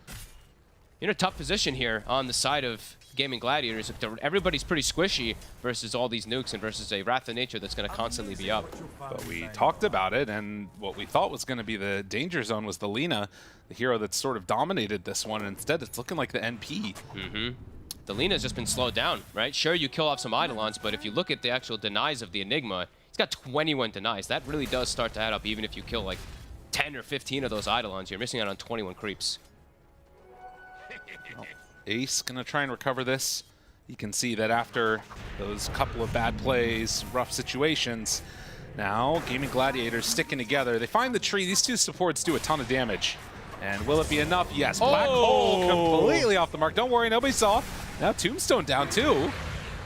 you're in a tough position here on the side of Gaming Gladiators. Everybody's pretty squishy versus all these nukes and versus a Wrath of Nature that's going to constantly be up. But we talked about it, and what we thought was going to be the danger zone was the Lina, the hero that sort of dominated this one. And instead, it's looking like the NP. The Lina's just been slowed down, right? Sure, you kill off some Eidolons, but if you look at the actual denies of the Enigma, he's got 21 denies. That really does start to add up, even if you kill like 10 or 15 of those Eidolons. You're missing out on 21 creeps. Ace gonna try and recover this. You can see that after those couple of bad plays, rough situations, now Gaming Gladiators sticking together. They find the tree. These two supports do a ton of damage. And will it be enough? Yes, Black Hole completely off the mark. Don't worry, nobody saw. Now Tombstone down too.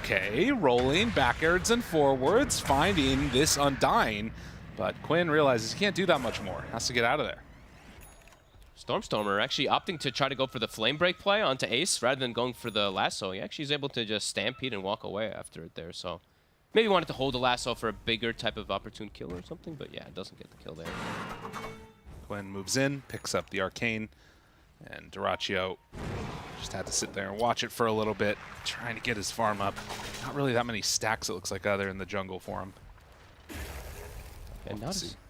Okay, rolling backwards and forwards, finding this Undying. But Quinn realizes he can't do that much more. Has to get out of there. Stormstormer actually opting to try to go for the Flame Break play onto Ace rather than going for the lasso. He actually is able to just stampede and walk away after it there. So maybe wanted to hold the lasso for a bigger type of opportune kill or something. But yeah, it doesn't get the kill there. Quinn moves in, picks up the Arcane, and Duraccio just had to sit there and watch it for a little bit, trying to get his farm up. Not really that many stacks, it looks like, either in the jungle for him. And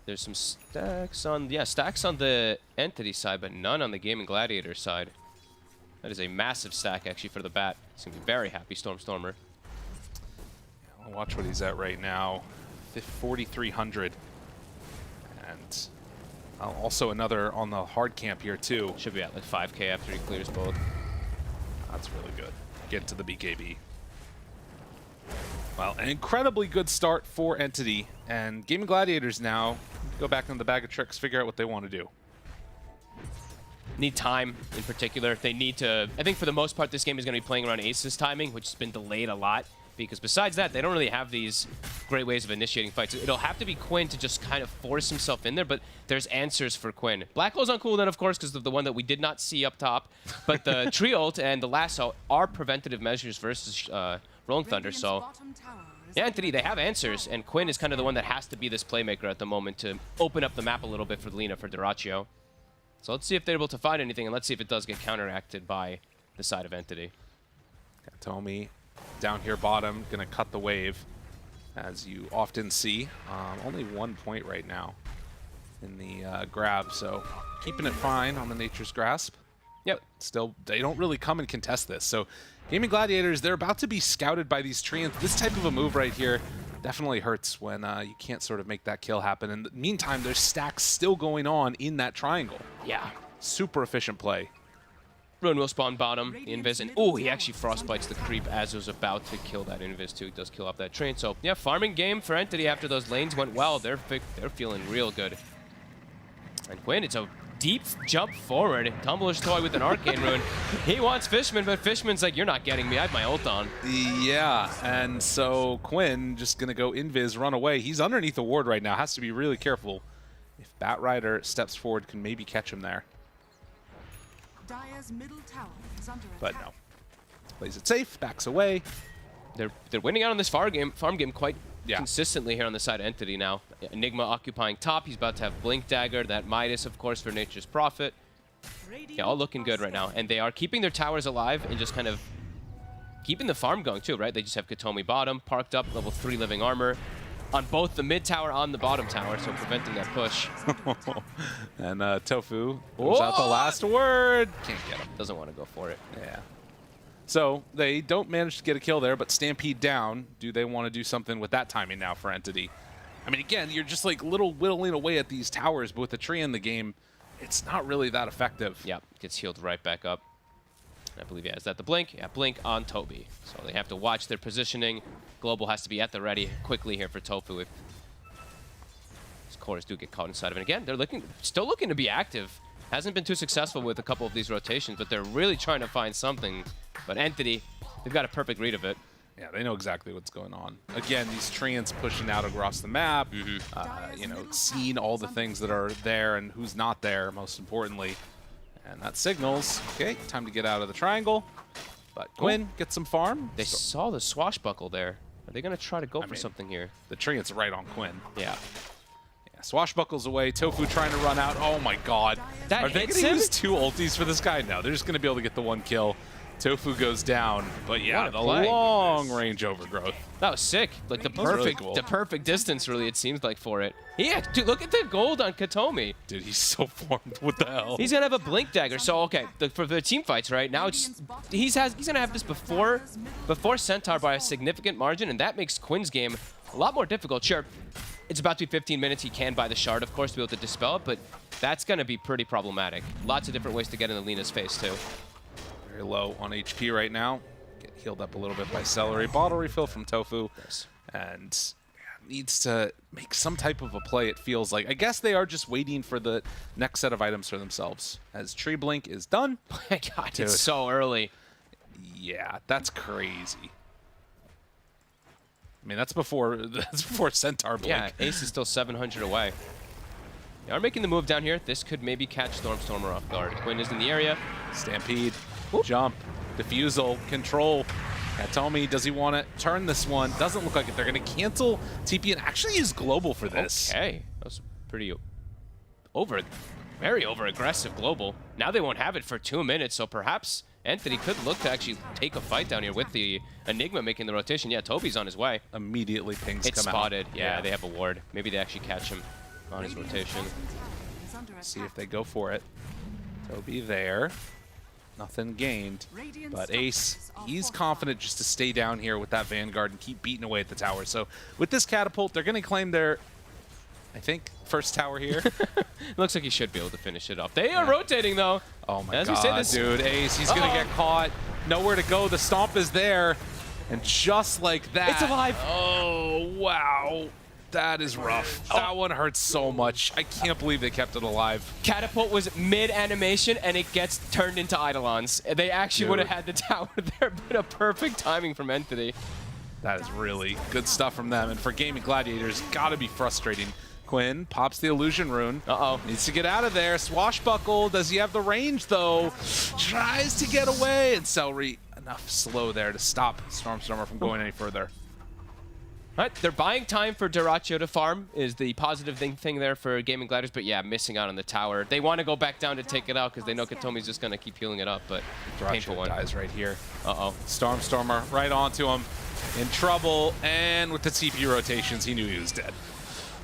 there's some stacks on the Entity side, but none on the Gaming Gladiator side. That is a massive stack, actually, for the Bat. He's going to be very happy, Stormstormer. I'll watch what he's at right now. 4,300. And also another on the hard camp here, too. Should be at like 5K after he clears both. That's really good. Get to the BKB. Well, an incredibly good start for Entity. And Gaming Gladiators now go back into the bag of tricks, figure out what they want to do. Need time in particular. They need to, I think for the most part, this game is going to be playing around Ace's timing, which has been delayed a lot. Because besides that, they don't really have these great ways of initiating fights. It'll have to be Quinn to just kind of force himself in there, but there's answers for Quinn. Black Hole's on cooldown, of course, because of the one that we did not see up top. But the Tree Ult and the Lasso are preventative measures versus Rolling Thunder. So, yeah, Entity, they have answers, and Quinn is kind of the one that has to be this playmaker at the moment to open up the map a little bit for Lina, for Duraccio. So let's see if they're able to find anything, and let's see if it does get counteracted by the side of Entity. Got Tomi down here bottom, gonna cut the wave, as you often see. Only 1 point right now in the grab, so keeping it fine on the Nature's Grasp. Yep. Still, they don't really come and contest this. So Gaming Gladiators, they're about to be scouted by these treants. This type of a move right here definitely hurts when you can't sort of make that kill happen. In the meantime, there's stacks still going on in that triangle. Yeah. Super efficient play. Ruin will spawn bottom, the Invis, and oh, he actually frostbites the creep as it was about to kill that Invis too. He does kill off that train. So yeah, farming game for Entity after those lanes went well. They're feeling real good. And Quinn, it's a deep jump forward. Tumbler's toy with an Arcane Rune. He wants Fishman, but Fishman's like, you're not getting me. I have my ult on. Yeah, and so Quinn just gonna go Invis, run away. He's underneath the ward right now. Has to be really careful. If Batrider steps forward, can maybe catch him there. Dire's middle tower is under But attack. no. Plays it safe, backs away. They're winning out on this farm game quite consistently here on the side of Entity now. Enigma occupying top. He's about to have Blink Dagger. That Midas, of course, for Nature's Prophet. Yeah, all looking good right now. And they are keeping their towers alive and just kind of keeping the farm going too, right? They just have Katomi bottom, parked up, level 3 living armor on both the mid tower and the bottom tower, so preventing that push. And Tofu goes out the last word. Can't get him. Doesn't want to go for it. Yeah. So they don't manage to get a kill there, but Stampede down. Do they want to do something with that timing now for Entity? I mean, again, you're just like little whittling away at these towers, but with the tree in the game, it's not really that effective. Yep, gets healed right back up. I believe, yeah, is that the blink? Yeah, blink on Toby. So they have to watch their positioning. Global has to be at the ready quickly here for Tofu if his cores do get caught inside of it. Again, they're still looking to be active. Hasn't been too successful with a couple of these rotations, but they're really trying to find something. But Entity, they've got a perfect read of it. Yeah, they know exactly what's going on. Again, these treants pushing out across the map, you know, seeing all the things that are there and who's not there, most importantly. And that signals, okay, time to get out of the triangle. But Quinn gets some farm. They saw the swashbuckle there. Are they going to try to go for something here? The trinket's right on Quinn. Yeah. Swashbuckles away. Tofu trying to run out. Oh my god. That Are they hits going to him? use 2 ultis for this guy? No, they're just going to be able to get the 1 kill. Tofu goes down. But yeah, What a the play. long range overgrowth. That was sick. Like the That was really perfect, cool. the perfect distance, really. It seems like for it. Yeah, dude, look at the gold on Katomi. Dude, he's so formed. What the hell? He's gonna have a blink dagger. So okay, for the team fights, right now, he's gonna have this before Centaur by a significant margin, and that makes Quinn's game a lot more difficult. Sure, it's about to be 15 minutes. He can buy the shard, of course, to be able to dispel it, but that's gonna be pretty problematic. Lots of different ways to get in Alina's face too. Very low on HP right now. Get healed up a little bit by Celery. Bottle refill from Tofu. Nice. And needs to make some type of a play, it feels like. I guess they are just waiting for the next set of items for themselves. As Tree Blink is done. Oh my god, Dude. it's so early. Yeah, that's crazy. I mean, that's before Centaur Blink. Yeah, Ace is still 700 away. They are making the move down here. This could maybe catch Stormstormer off guard. Quinn is in the area. Stampede, jump, diffusal, control. Katomi, does he want to turn this one? Doesn't look like it. They're going to cancel TP and actually use Global for this. Okay, that was pretty very over-aggressive Global. Now they won't have it for 2 minutes, so perhaps Anthony could look to actually take a fight down here with the Enigma making the rotation. Yeah, Toby's on his way. Immediately pings it's come spotted. out. Yeah, they have a ward. Maybe they actually catch him on his rotation. See if they go for it. Toby there. Nothing gained. But Ace, he's confident just to stay down here with that Vanguard and keep beating away at the tower. So with this catapult, they're going to claim their, I think, first tower here. Looks like he should be able to finish it off. They are rotating, though. Oh my As god, we say this, dude. Ace, he's going to get caught. Nowhere to go. The stomp is there. And just like that. It's alive. Oh, wow. That is rough. That one hurts so much. I can't believe they kept it alive. Catapult was mid-animation, and it gets turned into Eidolons. They actually would have had the tower there, but a perfect timing from Entity. That is really good stuff from them. And for Gaming Gladiators, gotta be frustrating. Quinn pops the illusion rune. Uh-oh. Needs to get out of there. Swashbuckle. Does he have the range, though? Tries to get away. And Celery, enough slow there to stop Stormstormer from going any further. All right, they're buying time for Duraccio to farm is the positive thing there for Gaming Gladiators, but yeah, missing out on the tower. They want to go back down to take it out because they know Katomi's just going to keep healing it up, but painful one. Dies right here. Uh-oh. Stormstormer right onto him. In trouble, and with the TP rotations, he knew he was dead.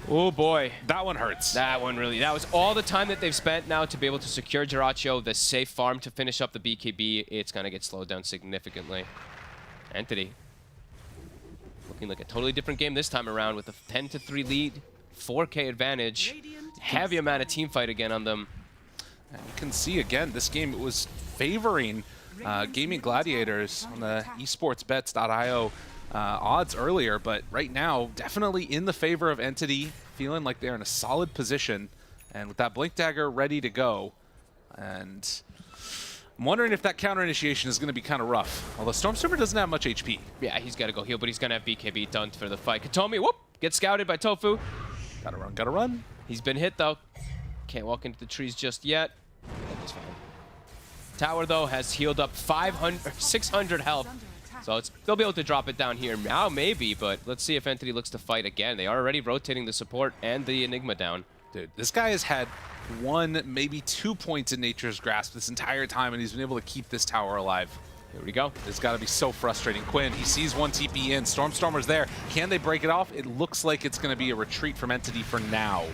Oh boy. That one hurts. That one really. That was all the time that they've spent now to be able to secure Duraccio, the safe farm to finish up the BKB. It's going to get slowed down significantly. Entity. Looking like a totally different game this time around with a 10-3 lead, 4K advantage, heavy amount of team fight again on them. And you can see again, this game was favoring Gaming Gladiators on the esportsbets.io odds earlier, but right now, definitely in the favor of Entity, feeling like they're in a solid position, and with that Blink Dagger ready to go. And I'm wondering if that counter initiation is going to be kind of rough. Although Stormstormer doesn't have much HP. Yeah, he's got to go heal, but he's going to have BKB done for the fight. Katomi, whoop, gets scouted by Tofu. Gotta run, gotta run. He's been hit, though. Can't walk into the trees just yet. That's fine. Tower, though, has healed up 600 health. So they'll be able to drop it down here now, maybe, but let's see if Entity looks to fight again. They are already rotating the support and the Enigma down. Dude, this guy has had 1, maybe 2 points in Nature's Grasp this entire time, and he's been able to keep this tower alive. Here we go. It's got to be so frustrating. Quinn, he sees 1 TP in. Stormstormer's there. Can they break it off? It looks like it's going to be a retreat from Entity for now.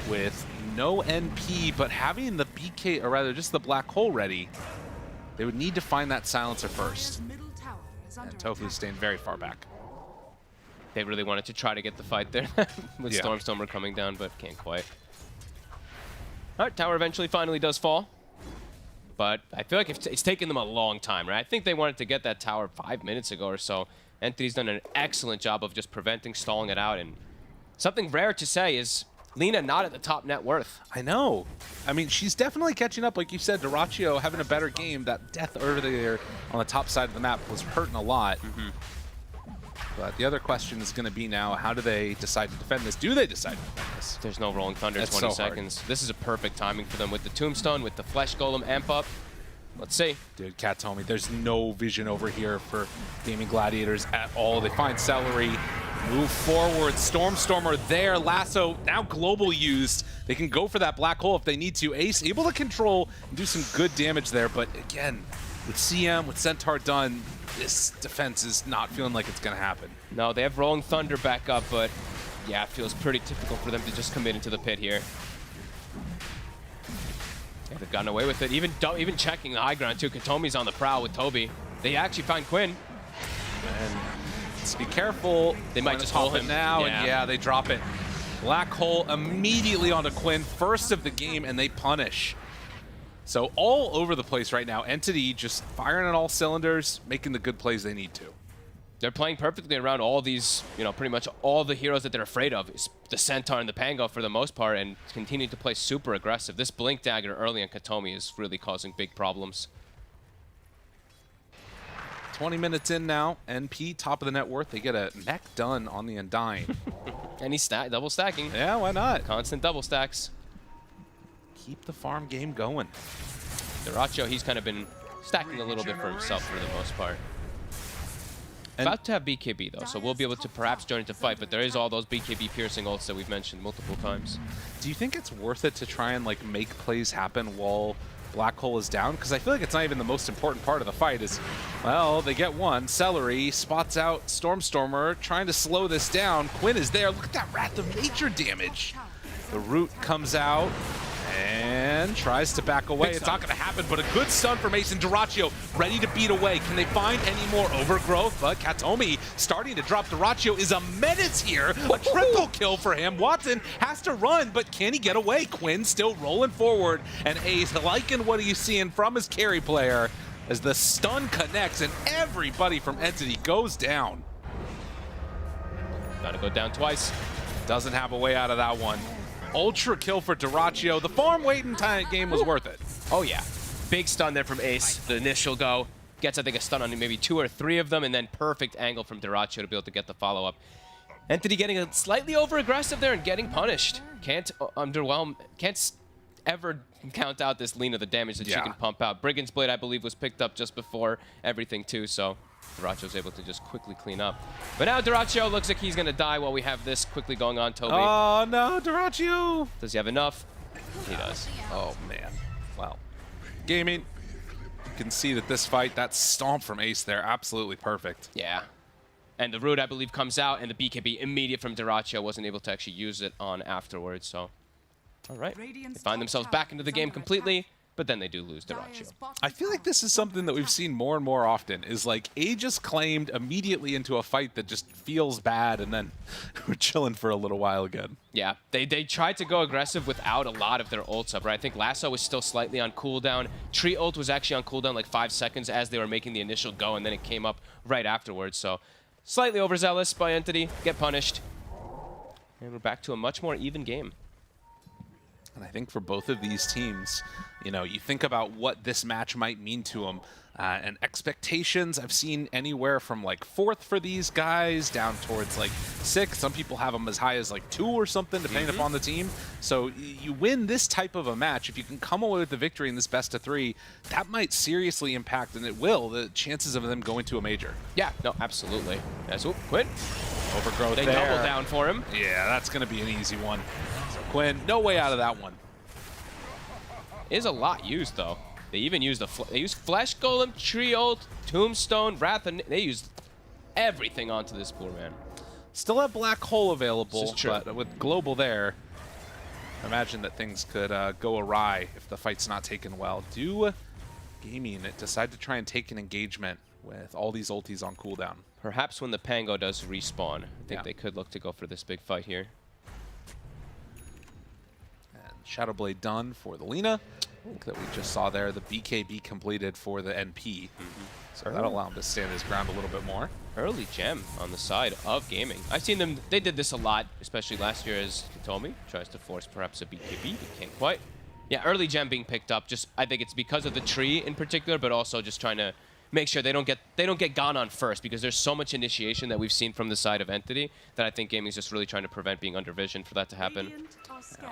With no NP, but having the BK, or rather just the black hole ready, they would need to find that silencer first. And Tofu's staying very far back. They really wanted to try to get the fight there with Stormstormer coming down, but can't quite. All right, tower eventually finally does fall. But I feel like it's taken them a long time, right? I think they wanted to get that tower 5 minutes ago or so. Entity's done an excellent job of just preventing, stalling it out. And something rare to say is Lina not at the top net worth. I know. I mean, she's definitely catching up. Like you said, Duraccio having a better game. That death over there on the top side of the map was hurting a lot. But the other question is going to be now, how do they decide to defend this? Do they decide to defend this? There's no Rolling Thunder, That's 20 so hard. seconds. This is a perfect timing for them with the Tombstone, with the Flesh Golem amp up. Let's see. Dude, Katomi, there's no vision over here for Gaming Gladiators at all. They find Celery, move forward, Stormstormer there, Lasso now global used. They can go for that black hole if they need to. Ace able to control and do some good damage there, but again, with CM, with Centaur done, this defense is not feeling like it's going to happen. No, they have Rolling Thunder back up, but yeah, it feels pretty typical for them to just commit into the pit here. Yeah, they've gotten away with it. Even checking the high ground too. Katomi's on the prowl with Toby. They actually find Quinn. And let's be careful. They might just hold him now, and yeah, they drop it. Black hole immediately onto Quinn, first of the game, and they punish. So all over the place right now. Entity just firing on all cylinders, making the good plays they need to. They're playing perfectly around all these, you know, pretty much all the heroes that they're afraid of. It's the Centaur and the Pango for the most part, and continue to play super aggressive. This Blink Dagger early on Katomi is really causing big problems. 20 minutes in now, NP, top of the net worth. They get a mech done on the Undying. And he's double stacking. Yeah, why not? Constant double stacks. Keep the farm game going. Duracho, he's kind of been stacking a little bit for himself for the most part. About to have BKB though, so we'll be able to perhaps join into fight, but there is all those BKB piercing ults that we've mentioned multiple times. Do you think it's worth it to try and like make plays happen while Black Hole is down? Because I feel like it's not even the most important part of the fight is, well, they get one. Celery spots out Stormstormer, trying to slow this down. Quinn is there. Look at that Wrath of Nature damage. The Root comes out and tries to back away. It's not going to happen, but a good stun for Mason. Duracho ready to beat away. Can they find any more overgrowth? But Katomi starting to drop. Duracho is a menace here. A triple kill for him. Watson has to run, but can he get away? Quinn still rolling forward, and Ace liking what he's seeing from his carry player as the stun connects and everybody from Entity goes down. Gotta go down twice. Doesn't have a way out of that one. Ultra kill for Duracho. The farm waiting time game was worth it. Oh yeah, big stun there from Ace. The initial go gets, I think, a stun on maybe 2 or 3 of them, and then perfect angle from Duracho to be able to get the follow-up. Entity getting a slightly over-aggressive there and getting punished. Can't underwhelm. Can't ever count out this Lina, the damage that she can pump out. Brigand's Blade, I believe, was picked up just before everything too, so Duracho's able to just quickly clean up. But now Duracho looks like he's going to die while we have this quickly going on, Toby. Oh, no, Duracho. Does he have enough? He does. Oh, man. Well, Gaming, you can see that this fight, that stomp from Ace there, absolutely perfect. Yeah. And the Root, I believe, comes out, and the BKB immediate from Duracho wasn't able to actually use it on afterwards, so... All right. They find themselves back into the game completely, but then they do lose Duracho. I feel like this is something that we've seen more and more often, is like Aegis claimed immediately into a fight that just feels bad, and then we're chilling for a little while again. Yeah, they tried to go aggressive without a lot of their ults up, right? I think Lasso was still slightly on cooldown. Tree ult was actually on cooldown like 5 seconds as they were making the initial go, and then it came up right afterwards, so slightly overzealous by Entity, get punished. And we're back to a much more even game. And I think for both of these teams, you know, you think about what this match might mean to them. And expectations, I've seen anywhere from like 4th for these guys down towards like 6th. Some people have them as high as like 2 or something, depending upon the team. So you win this type of a match, if you can come away with the victory in this best of 3, that might seriously impact, and it will, the chances of them going to a major. Yeah, no, absolutely. That's Quinn. Overgrowth They there. double down for him. Yeah, that's going to be an easy one. So Quinn, no way out of that one. Is a lot used though. They even used they used Flesh Golem, Tree Ult, Tombstone, Wrath, and they used everything onto this poor man. Still have Black Hole available, This is true. but with Global there, I imagine that things could go awry if the fight's not taken well. Do Gaming decide to try and take an engagement with all these ultis on cooldown? Perhaps when the Pango does respawn, I think they could look to go for this big fight here. And Shadowblade done for the Lina. I think that we just saw there the BKB completed for the NP. So that'll allow him to stand his ground a little bit more. Early gem on the side of Gaming. I've seen them, they did this a lot, especially last year as Katomi tries to force perhaps a BKB, but can't quite. Yeah, early gem being picked up, just I think it's because of the tree in particular, but also just trying to make sure they don't get gone on first, because there's so much initiation that we've seen from the side of Entity that I think gaming's just really trying to prevent being under vision for that to happen.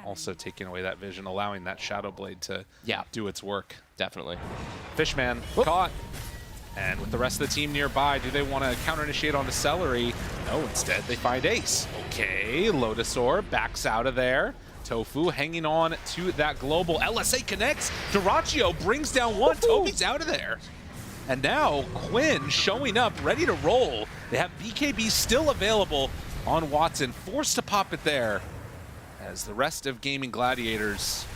Also taking away that vision, allowing that Shadow Blade to do its work. Definitely. Fishman caught. And with the rest of the team nearby, do they want to counter-initiate onto Celery? No, instead they find Ace. Okay, Lotusaur backs out of there. Tofu hanging on to that global. LSA connects. Duraccio brings down one. Toby's out of there. And now Quinn showing up, ready to roll. They have BKB still available on Watson, forced to pop it there. As the rest of Gaming Gladiators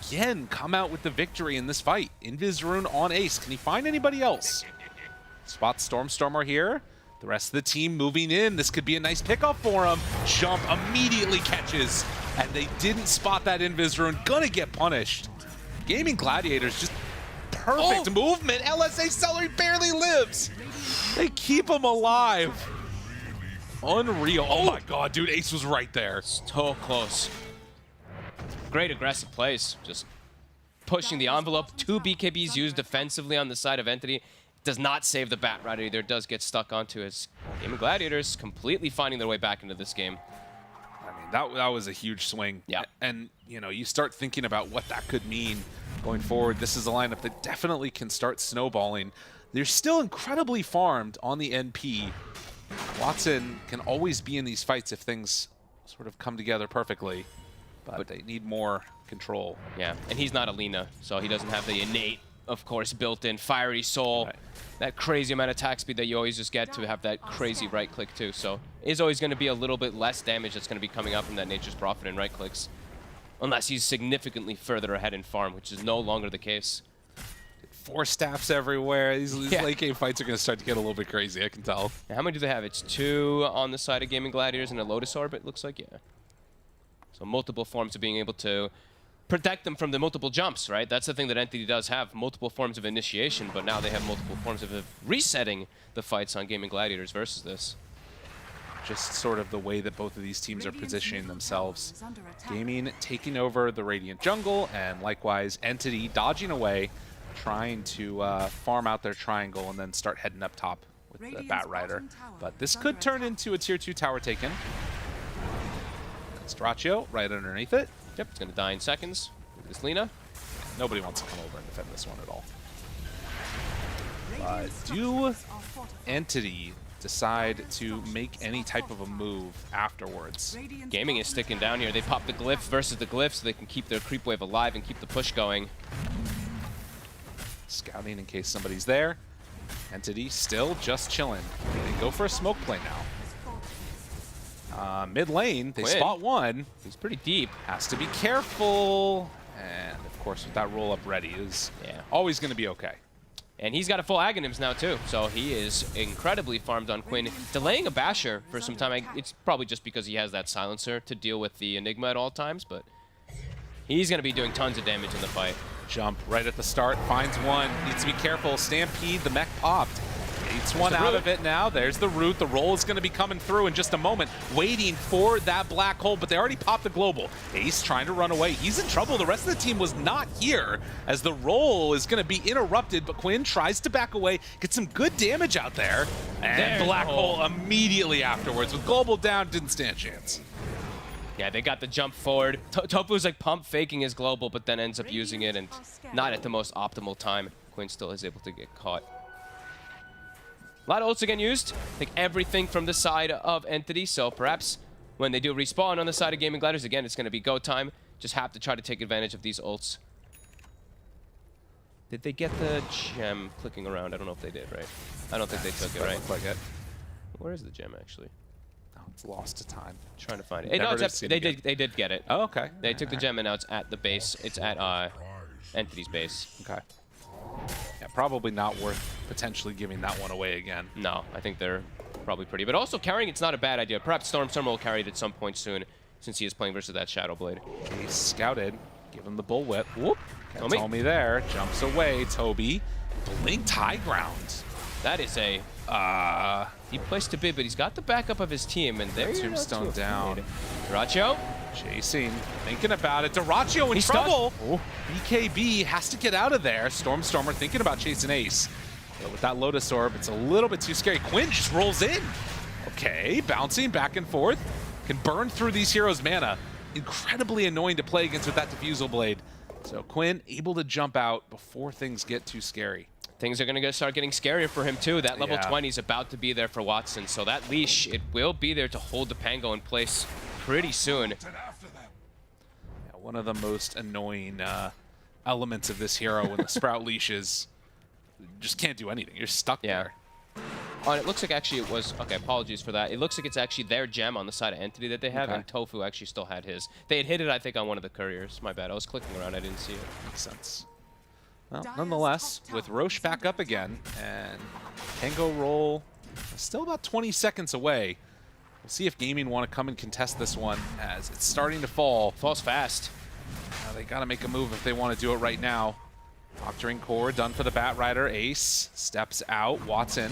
again come out with the victory in this fight. Invisrune on Ace. Can he find anybody else? Spot Stormstormer here. The rest of the team moving in. This could be a nice pickup for him. Jump immediately catches. And they didn't spot that Invisrune. Gonna get punished. Gaming Gladiators just perfect movement. LSA Celery barely lives. They keep him alive. Unreal. Oh my god, dude. Ace was right there. So close. Great aggressive plays. Just pushing the envelope. 2 BKBs used defensively on the side of Entity. Does not save the Bat Rider either. Does get stuck onto his Gaming Gladiators, completely finding their way back into this game. I mean, that was a huge swing. Yeah. And, you know, you start thinking about what that could mean going forward. This is a lineup that definitely can start snowballing. They're still incredibly farmed on the NP. Watson can always be in these fights if things sort of come together perfectly. But they need more control. Yeah, and he's not Alina, so he doesn't have the innate, of course, built-in Fiery Soul. Right. That crazy amount of attack speed that you always just get to have that crazy right click too. So is always going to be a little bit less damage that's going to be coming up from that Nature's Prophet and right clicks. Unless he's significantly further ahead in farm, which is no longer the case. 4 staffs everywhere. These late game fights are going to start to get a little bit crazy, I can tell. Now, how many do they have? It's 2 on the side of Gaming Gladiators and a Lotus Orb, it looks like, yeah. So multiple forms of being able to protect them from the multiple jumps, right? That's the thing that Entity does have, multiple forms of initiation, but now they have multiple forms of resetting the fights on Gaming Gladiators versus this. Just sort of the way that both of these teams are positioning themselves. Gaming taking over the Radiant jungle, and likewise Entity dodging away, trying to farm out their triangle and then start heading up top with the Bat Rider. But this could turn into a tier 2 tower taken. Straccio right underneath it. Yep, it's going to die in seconds. Look at this Lina. Nobody wants to come over and defend this one at all. Do Entity decide to make any type of a move afterwards? Gaming is sticking down here. They pop the glyph versus the glyph so they can keep their creep wave alive and keep the push going. Scouting in case somebody's there. Entity still just chilling. They go for a smoke play now. Mid lane, they spot one. He's pretty deep. Has to be careful. And of course, with that roll up ready is always going to be okay. And he's got a full Aghanims now too, so he is incredibly farmed on Quinn. Delaying a Basher for some time, it's probably just because he has that silencer to deal with the Enigma at all times, but he's going to be doing tons of damage in the fight. Jump right at the start, finds one, needs to be careful. Stampede, the mech popped. Eats one out of it now. There's the root. The roll is going to be coming through in just a moment, waiting for that black hole, but they already popped the global. Ace trying to run away. He's in trouble. The rest of the team was not here as the roll is going to be interrupted, but Quinn tries to back away, get some good damage out there, and black hole immediately afterwards. With global down, didn't stand a chance. Yeah, they got the jump forward. Tofu's like pump faking his global, but then ends up using it, and not at the most optimal time. Quinn still is able to get caught. A lot of ults again used. I think everything from the side of Entity, so perhaps when they do respawn on the side of Gaming Gladiators, again, it's going to be go time. Just have to try to take advantage of these ults. Did they get the gem clicking around? I don't know if they did, right? I don't think they took it, right? Like it. Where is the gem, actually? Oh, it's lost to time. Trying to find it. No, they did get it. Oh, okay. They took the gem, and now it's at the base. It's at Entity's base. Okay. Yeah, probably not worth potentially giving that one away again. No, I think they're probably pretty. But also carrying it's not a bad idea. Perhaps Stormstormer will carry it at some point soon, since he is playing versus that Shadow Blade. He's scouted. Give him the bullwhip. Whoop. Tomy there. Jumps away. Toby. Blinked high ground. That is a deep place to be, but he's got the backup of his team, and there Tombstone down. Duraccio. Chasing, thinking about it. Duraccio in trouble. BKB has to get out of there. Stormstormer thinking about chasing Ace. But with that Lotus Orb, it's a little bit too scary. Quinn just rolls in. Okay, bouncing back and forth. Can burn through these heroes' mana. Incredibly annoying to play against with that Diffusal Blade. So Quinn able to jump out before things get too scary. Things are going to start getting scarier for him, too. That level 20 is about to be there for Watson. So that leash, it will be there to hold the Pango in place pretty soon. Yeah, one of the most annoying elements of this hero when the Sprout leash is just can't do anything. You're stuck there. Oh, and it looks like actually it was, okay, apologies for that. It looks like it's actually their gem on the side of Entity that they have, and Tofu actually still had his. They had hit it, I think, on one of the couriers. My bad. I was clicking around. I didn't see it. Makes sense. Well, nonetheless, with Roche back up again, and Tango roll still about 20 seconds away. We'll see if Gaming want to come and contest this one as it's starting to fall. Falls fast. They got to make a move if they want to do it right now. Doctoring Core done for the Bat Rider. Ace steps out. Watson,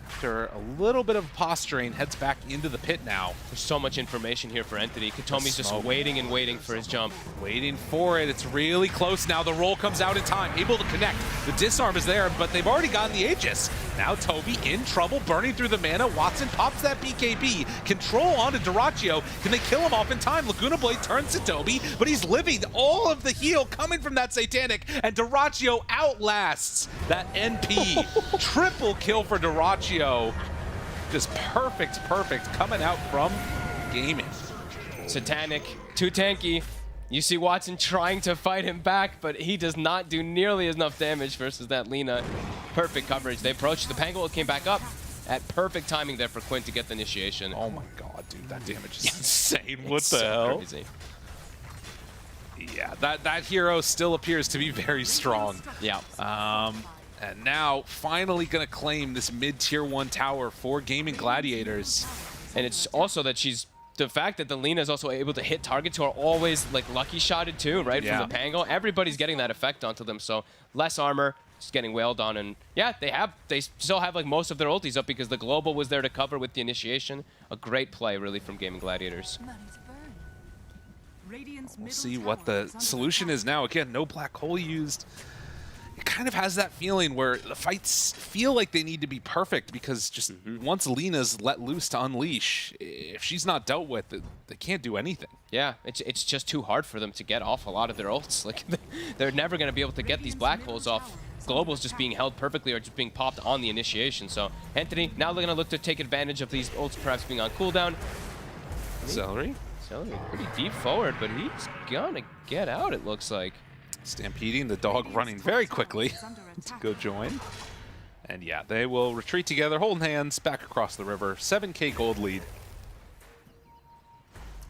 after a little bit of posturing, heads back into the pit now. There's so much information here for Entity. Katomi's just waiting and waiting for his jump. Waiting for it. It's really close now. The roll comes out in time. Able to connect. The disarm is there, but they've already gotten the Aegis. Now Toby in trouble, burning through the mana. Watson pops that BKB. Control onto Dyrachyo. Can they kill him off in time? Laguna Blade turns to Toby, but he's living all of the heal coming from that Satanic, and Dyrachyo outlasts that NP. Triple kill for Dyrachyo. Just perfect coming out from Gaming. Satanic, too tanky. You see Watson trying to fight him back, but he does not do nearly enough damage versus that Lina. Perfect coverage. They approached the Pango, came back up. At perfect timing there for Quinn to get the initiation. Oh my god, dude, that damage is insane. What It's the so hell? Crazy. Yeah, that hero still appears to be very strong. Yeah. And now finally gonna claim this mid-tier 1 tower for Gaming Gladiators. And it's also that the fact that the Lina is also able to hit targets who are always like lucky shotted too, right? Yeah. From the Pango. Everybody's getting that effect onto them, so less armor, just getting wailed on, and yeah, they still have like most of their ultis up because the global was there to cover with the initiation. A great play really from Gaming Gladiators. We'll see what the solution is now. Again, no black hole used. It kind of has that feeling where the fights feel like they need to be perfect because just once Lina's let loose to unleash, if she's not dealt with, they can't do anything. Yeah, it's just too hard for them to get off a lot of their ults. Like they're never going to be able to get these black holes off. Global's just being held perfectly or just being popped on the initiation. So Entity now they're going to look to take advantage of these ults perhaps being on cooldown. Celery pretty deep forward, but he's gonna get out, it looks like. Stampeding the dog running very quickly to go join. And yeah, they will retreat together, holding hands, back across the river. 7K gold lead.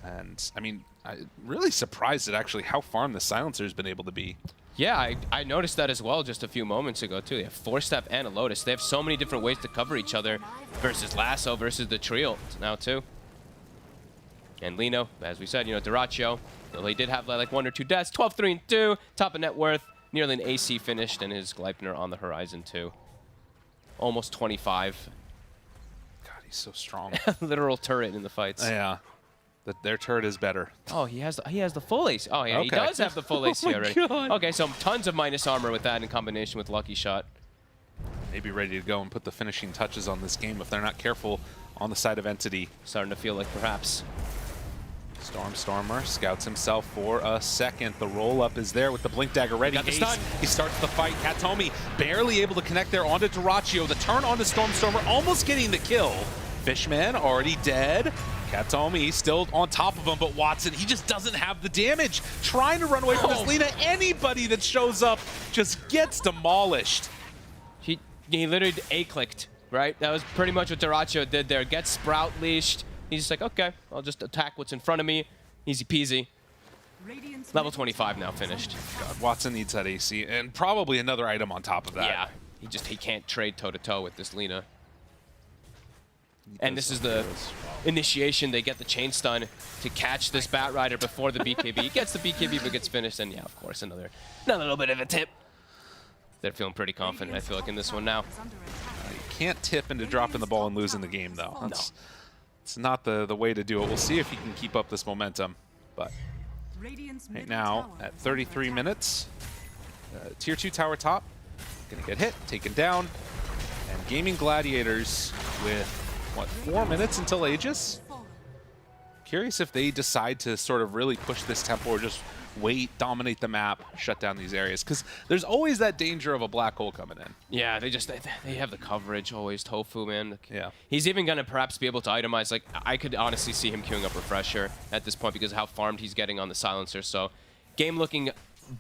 And, I mean, I'm really surprised at actually how farm the Silencer's been able to be. Yeah, I noticed that as well just a few moments ago, too. They have 4-step and a Lotus. They have so many different ways to cover each other versus Lasso versus the trio now, too. And Lino, as we said, Dyrachyo, he did have like 1 or 2 deaths. 12, 3, and 2. Top of net worth. Nearly an AC finished, and his Gleipnir on the horizon, too. Almost 25. God, he's so strong. Literal turret in the fights. Yeah. Their turret is better. Oh, he has the full AC. Oh, yeah, okay. He does have the full AC already. God. Okay, so tons of minus armor with that in combination with Lucky Shot. Maybe ready to go and put the finishing touches on this game if they're not careful on the side of Entity. Starting to feel like perhaps. Stormer scouts himself for a second. The roll-up is there with the Blink Dagger ready. Got the stun. He starts the fight. Katomi barely able to connect there onto Dyrachyo. The turn onto Stormer, almost getting the kill. Fishman already dead. Katomi still on top of him, but Watson, he just doesn't have the damage. Trying to run away from this Lina. Anybody that shows up just gets demolished. He literally A-clicked, right? That was pretty much what Dyrachyo did there. Gets Sprout leashed. He's just like, okay, I'll just attack what's in front of me. Easy peasy. Level 25 now finished. God, Watson needs that AC, and probably another item on top of that. Yeah, he can't trade toe-to-toe with this Lina. And this is the initiation. They get the chain stun to catch this Bat Rider before the BKB. He gets the BKB but gets finished, and yeah, of course, another little bit of a tip. They're feeling pretty confident, I feel like, in this one now. You can't tip into dropping the ball and losing the game, though. It's not the way to do it. We'll see if he can keep up this momentum. But right now, at 33 minutes, Tier 2 tower top, Gonna get hit, taken down. And Gaming Gladiators with, what, 4 minutes until Aegis? Curious if they decide to sort of really push this tempo or just wait, dominate the map, shut down these areas. Because there's always that danger of a black hole coming in. Yeah, they have the coverage always. Tofu, man. Yeah. He's even going to perhaps be able to itemize. Like, I could honestly see him queuing up Refresher at this point because of how farmed he's getting on the Silencer. So, game looking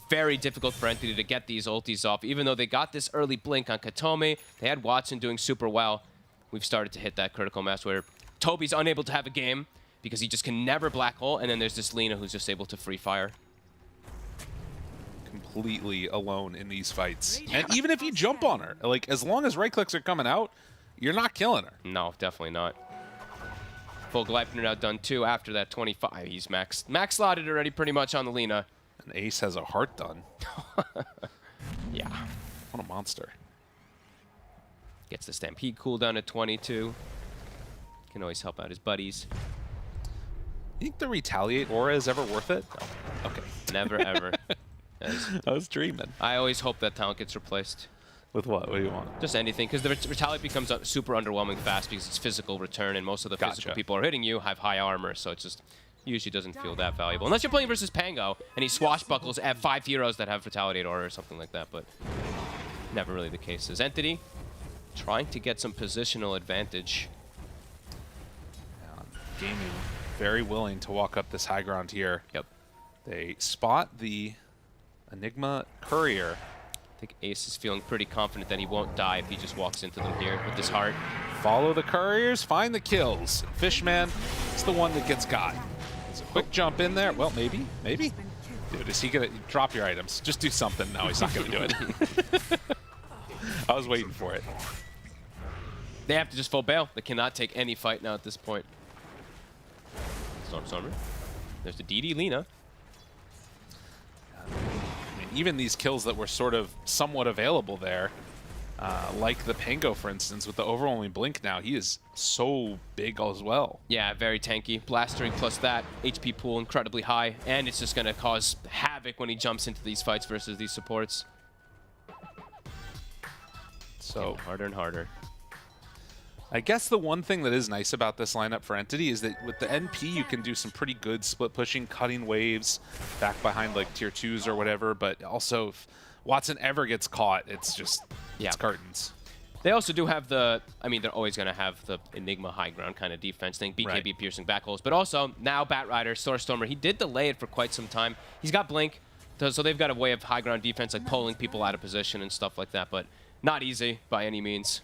very difficult for Entity to get these ultis off. Even though they got this early blink on Katomi, they had Watson doing super well. We've started to hit that critical mass where Toby's unable to have a game because he just can never black hole, and then there's this Lina who's just able to free fire. Completely alone in these fights. And even if you jump on her, like, as long as right clicks are coming out, you're not killing her. No, definitely not. Full Gleipnir now done too after that 25. He's max slotted already pretty much on the Lina. And Ace has a heart done. Yeah. What a monster. Gets the Stampede cooldown at 22. Can always help out his buddies. You think the Retaliate aura is ever worth it? No. Okay. Never, ever. I was dreaming. I always hope that talent gets replaced. With what? What do you want? Just anything, because the Retaliate becomes super underwhelming fast because it's physical return, and most of the physical people are hitting you have high armor, so it just usually doesn't feel that valuable. Unless you're playing versus Pango, and he swashbuckles at 5 heroes that have Retaliate aura or something like that, but never really the case. As Entity trying to get some positional advantage. Gaming very willing to walk up this high ground here. Yep. They spot the Enigma Courier. I think Ace is feeling pretty confident that he won't die if he just walks into them here with his heart. Follow the Couriers, find the kills. Fishman is the one that gets got. It's a quick jump in there. Well, maybe. Dude, is he going to drop your items? Just do something. No, he's not going to do it. I was waiting for it. They have to just full bail. They cannot take any fight now at this point. Stormer. There's the DD Lina. I mean, even these kills that were sort of somewhat available there, like the Pango, for instance, with the overwhelming blink now, he is so big as well. Yeah, very tanky. Blastering plus that, HP pool incredibly high, and it's just going to cause havoc when he jumps into these fights versus these supports. So harder and harder. I guess the one thing that is nice about this lineup for Entity is that with the NP, you can do some pretty good split pushing, cutting waves back behind like tier 2s or whatever, but also if Watson ever gets caught, it's just, it's curtains. They also do have the, I mean, they're always going to have the Enigma high ground kind of defense thing, BKB piercing back holes, but also now Batrider, Soarstormer, he did delay it for quite some time. He's got Blink, so they've got a way of high ground defense, like pulling people out of position and stuff like that, but not easy by any means.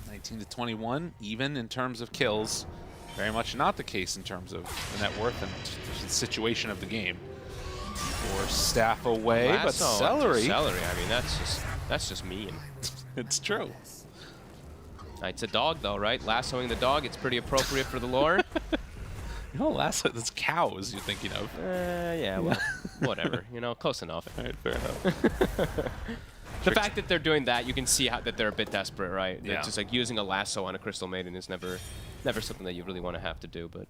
19 to 21, even in terms of kills. Very much not the case in terms of the net worth and the situation of the game. Or staff away, but Celery. Celery, I mean, that's just mean. It's true. It's a dog, though, right? Lassoing the dog, it's pretty appropriate for the lore. You know, lasso, that's cows you're thinking of. Yeah, well, whatever. You know, close enough. All right, fair enough. The fact that they're doing that, you can see that they're a bit desperate, right? Yeah. It's just like using a lasso on a Crystal Maiden is never something that you really want to have to do, but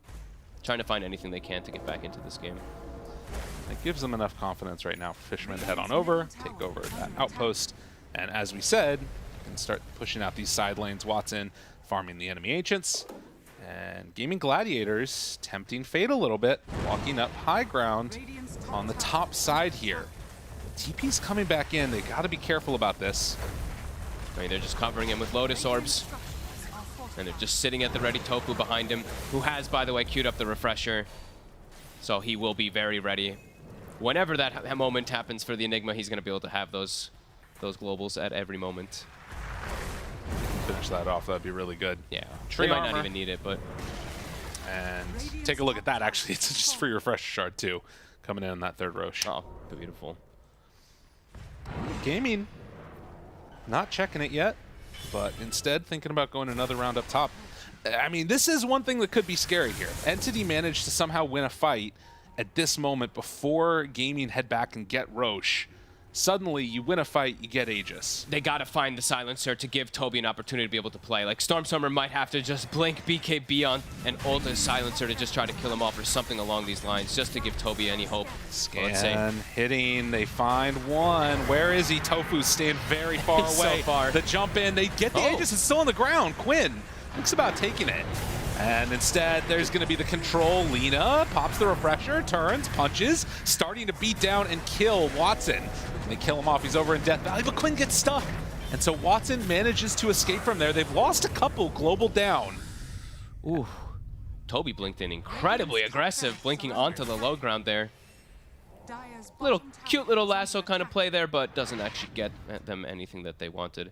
trying to find anything they can to get back into this game. It gives them enough confidence right now for Fisherman to head on over, take over that outpost, and as we said, you can start pushing out these side lanes. Watson farming the enemy ancients, and Gaming Gladiators tempting fate a little bit, walking up high ground on the top side here. TP's coming back in. They got to be careful about this. I mean, they're just covering him with Lotus Orbs. And they're just sitting at the ready Tofu behind him, who has, by the way, queued up the Refresher. So he will be very ready. Whenever that moment happens for the Enigma, he's going to be able to have those globals at every moment. Finish that off. That'd be really good. Yeah. Tree they might armor. not even need it, but... And take a look at that, actually. It's just free Refresher shard, too, coming in on that third Roche. Oh, beautiful. Gaming, not checking it yet, but instead thinking about going another round up top. I mean, this is one thing that could be scary here. Entity managed to somehow win a fight at this moment before Gaming head back and get Roche. suddenly you win a fight, you get Aegis. They got to find the silencer to give Toby an opportunity to be able to play. Like, Stormstormer might have to just blink BKB on and ult a silencer to just try to kill him off or something along these lines, just to give Toby any hope. Scan, hitting, they find one. Where is he? Tofu's staying very far away. So far. The jump in, they get the Aegis, it's still on the ground. Quinn thinks about taking it. And instead, there's going to be the control. Lina pops the refresher, turns, punches, starting to beat down and kill Watson. And they kill him off. He's over in Death Valley, but Quinn gets stuck. And so Watson manages to escape from there. They've lost a couple, global down. Ooh. Toby blinked in incredibly aggressive, blinking onto the low ground there. Cute little lasso kind of play there, but doesn't actually get them anything that they wanted.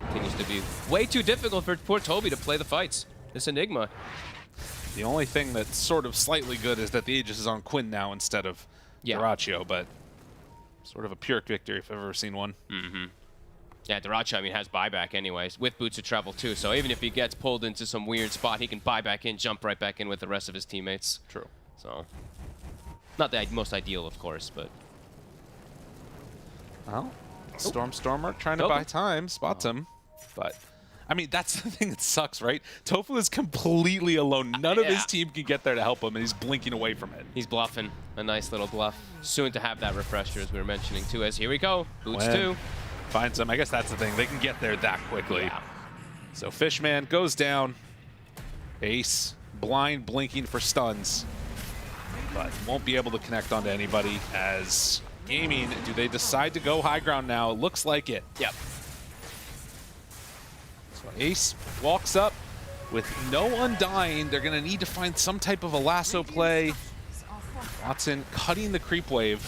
Continues to be way too difficult for poor Toby to play the fights. This Enigma. The only thing that's sort of slightly good is that the Aegis is on Quinn now instead of Dyrachyo, but sort of a Pyrrhic victory if I've ever seen one. Yeah, Dyrachyo, I mean, has buyback anyways, with Boots of Travel too, so even if he gets pulled into some weird spot, he can buy back in, jump right back in with the rest of his teammates. True. So, not the most ideal, of course, but... Well, Stormstormer trying to buy time, spots him, but... I mean, that's the thing that sucks, right? Tofu is completely alone. None of his team can get there to help him, and he's blinking away from it. He's bluffing. A nice little bluff. Soon to have that refresher, as we were mentioning, too, as here we go. Boots 2. Finds him. I guess that's the thing. They can get there that quickly. Yeah. So Fishman goes down. Ace, blind, blinking for stuns. But won't be able to connect onto anybody as Gaming, do they decide to go high ground now? It looks like it. Yep. Ace walks up with no Undying. They're going to need to find some type of a lasso play. Watson cutting the creep wave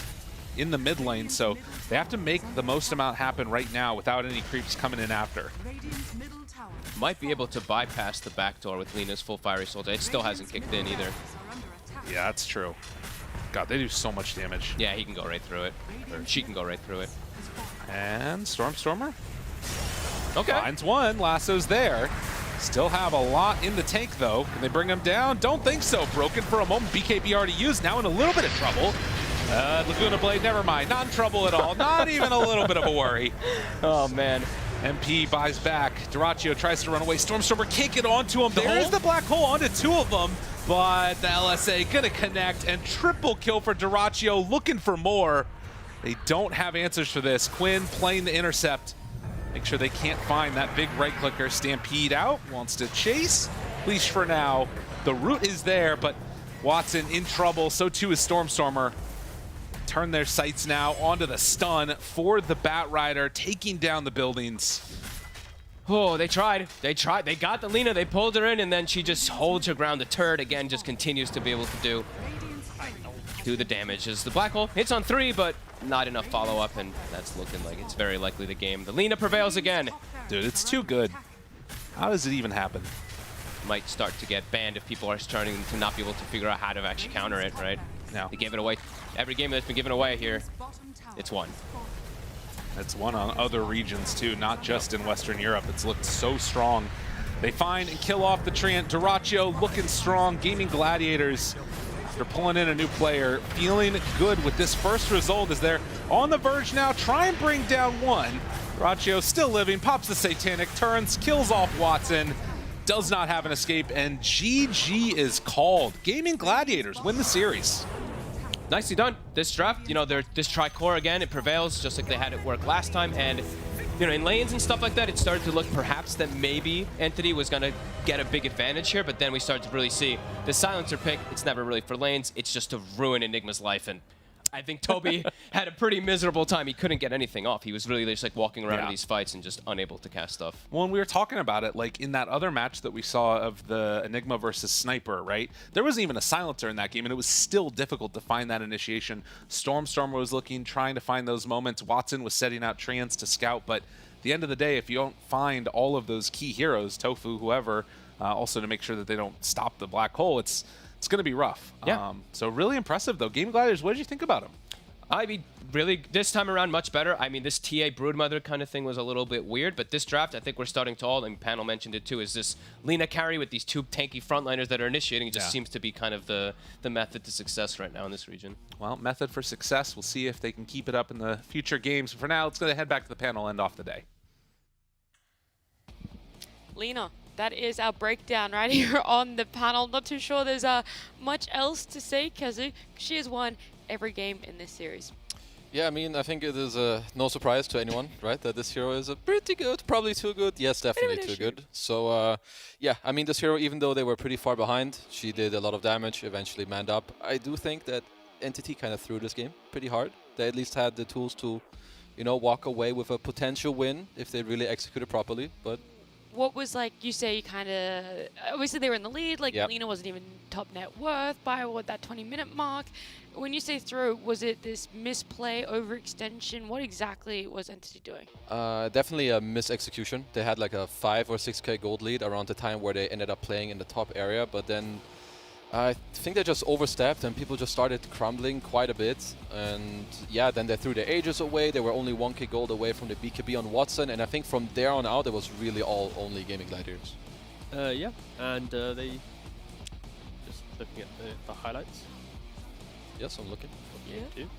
in the mid lane, so they have to make the most amount happen right now without any creeps coming in after. Might be able to bypass the backdoor with Lina's full fiery soldier. It still hasn't kicked in either. Yeah, that's true. God, they do so much damage. Yeah, he can go right through it. Or she can go right through it. And Stormstormer? Okay. Finds one. Lasso's there. Still have a lot in the tank, though. Can they bring him down? Don't think so. Broken for a moment. BKB already used. Now in a little bit of trouble. Laguna Blade, never mind. Not in trouble at all. Not even a little bit of a worry. Oh, man. MP buys back. Dyrachyo tries to run away. Stormstormer can't get onto him. There's the black hole onto two of them. But the LSA gonna connect, and triple kill for Dyrachyo, looking for more. They don't have answers for this. Quinn playing the intercept. Make sure they can't find that big right clicker. Stampede out, wants to chase. Leash for now. The root is there, but Watson in trouble. So too is Stormstormer. Turn their sights now onto the stun for the Bat Rider, taking down the buildings. Oh, they tried. They tried. They got the Lina. They pulled her in, and then she just holds her ground. The turret, again, just continues to be able to do the damage. As the black hole hits on 3, but not enough follow-up, and that's looking like it's very likely the game. The Lina prevails again. Dude, it's too good. How does it even happen? Might start to get banned if people are starting to not be able to figure out how to actually counter it, right? No. They gave it away. Every game that's been given away here, it's won. It's won on other regions too, not just in Western Europe. It's looked so strong. They find and kill off the Treant. Dyrachyo looking strong. Gaming Gladiators, after pulling in a new player, feeling good with this first result as they're on the verge now. Try and bring down one. Dyrachyo still living, pops the Satanic, turns, kills off Watson. Does not have an escape, and GG is called. Gaming Gladiators win the series. Nicely done. This draft, you know, this Tricore again, it prevails just like they had it work last time. And, you know, in lanes and stuff like that, it started to look perhaps that maybe Entity was going to get a big advantage here. But then we started to really see the Silencer pick. It's never really for lanes. It's just to ruin Enigma's life. And I think Toby had a pretty miserable time. He couldn't get anything off. He was really just like walking around in these fights and just unable to cast stuff. Well, and we were talking about it, like in that other match that we saw of the Enigma versus Sniper, right? There wasn't even a silencer in that game, and it was still difficult to find that initiation. Stormstormer was looking, trying to find those moments. Watson was setting out Treants to scout, but at the end of the day, if you don't find all of those key heroes, Tofu, whoever, also to make sure that they don't stop the black hole, it's going to be rough. Yeah. So really impressive, though. Game Gladiators, what did you think about them? I mean, really, this time around, much better. I mean, this TA Broodmother kind of thing was a little bit weird, but this draft, I think we're starting to all, and panel mentioned it too, is this Lina carry with these two tanky frontliners that are initiating. It just seems to be kind of the method to success right now in this region. Well, method for success. We'll see if they can keep it up in the future games. For now, let's go head back to the panel and end off the day. Lina, that is our breakdown right here on the panel. Not too sure there's much else to say, Kezu. She has won every game in this series. Yeah, I mean, I think it is no surprise to anyone, right, that this hero is pretty good, probably too good. Yes, definitely too good. So, yeah, I mean, this hero, even though they were pretty far behind, she did a lot of damage, eventually manned up. I do think that Entity kind of threw this game pretty hard. They at least had the tools to, you know, walk away with a potential win if they really executed properly, but... What was, like, you say kind of, obviously they were in the lead, like Lina wasn't even top net worth by what, that 20-minute mark. When you say through, was it this misplay, overextension? What exactly was Entity doing? Definitely a misexecution. They had like a 5 or 6k gold lead around the time where they ended up playing in the top area, but then I think they just overstepped and people just started crumbling quite a bit. And yeah, then they threw their Aegis away. They were only 1k gold away from the BKB on Watson. And I think from there on out, it was really all only Gaming Gladiators. Yeah, and they just looking at the highlights. Yes, I'm looking. Yeah. Too,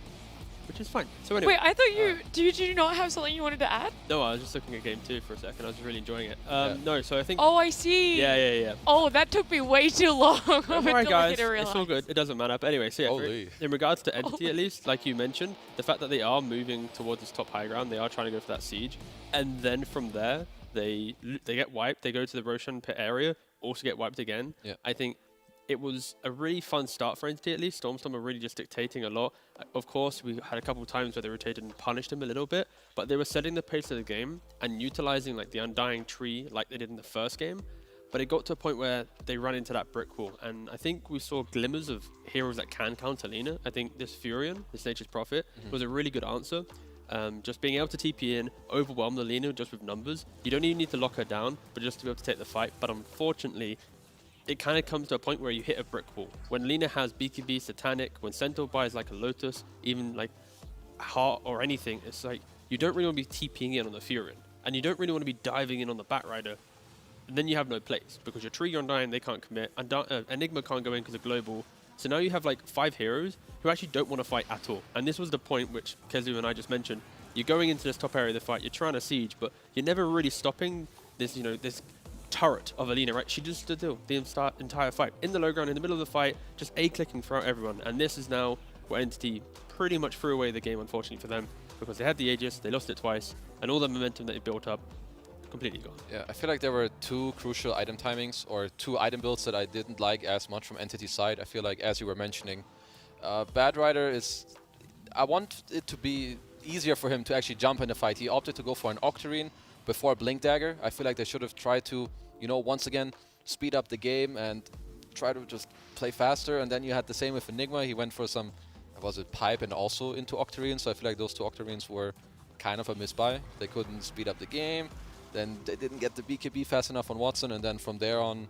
which is fine. So anyway. Wait, I thought you, did you not have something you wanted to add? No, I was just looking at game 2 for a second. I was really enjoying it. No, so I think... Oh, I see. Yeah. Oh, that took me way too long. Alright guys, it's all good. It doesn't matter. But anyway, so yeah, in regards to Entity at least, like you mentioned, the fact that they are moving towards this top high ground, they are trying to go for that siege. And then from there, they get wiped. They go to the Roshan pit area, also get wiped again. Yeah. I think it was a really fun start for Entity at least. Stormstorm were really just dictating a lot. Of course, we had a couple of times where they rotated and punished him a little bit, but they were setting the pace of the game and utilizing like the Undying Tree like they did in the first game. But it got to a point where they ran into that brick wall, and I think we saw glimmers of heroes that can counter Lina. I think this Furion, this Nature's Prophet, was a really good answer. Just being able to TP in, overwhelm the Lina just with numbers. You don't even need to lock her down, but just to be able to take the fight. But unfortunately, it kind of comes to a point where you hit a brick wall. When Lina has BKB, Satanic, when Centaur buys like a Lotus, even like Heart or anything, it's like you don't really want to be TPing in on the Furion. And you don't really want to be diving in on the Batrider. And then you have no place, because your Tree, your Undying, they can't commit. And Enigma can't go in because of Global. So now you have like 5 heroes who actually don't want to fight at all. And this was the point which Kezu and I just mentioned. You're going into this top area of the fight, you're trying to siege, but you're never really stopping this, you know, this turret of Alina, right? She just stood still the entire fight. In the low ground, in the middle of the fight, just A-clicking throughout everyone. And this is now where Entity pretty much threw away the game, unfortunately for them, because they had the Aegis, they lost it twice, and all the momentum that they built up, completely gone. Yeah, I feel like there were 2 crucial item timings, or 2 item builds that I didn't like as much from Entity's side. I feel like, as you were mentioning, Batrider is... I want it to be easier for him to actually jump in the fight. He opted to go for an Octarine before Blink Dagger. I feel like they should have tried to, you know, once again, speed up the game and try to just play faster. And then you had the same with Enigma. He went for some, was it Pipe and also into Octarine. So I feel like those 2 Octarines were kind of a misbuy. They couldn't speed up the game. Then they didn't get the BKB fast enough on Watson. And then from there on,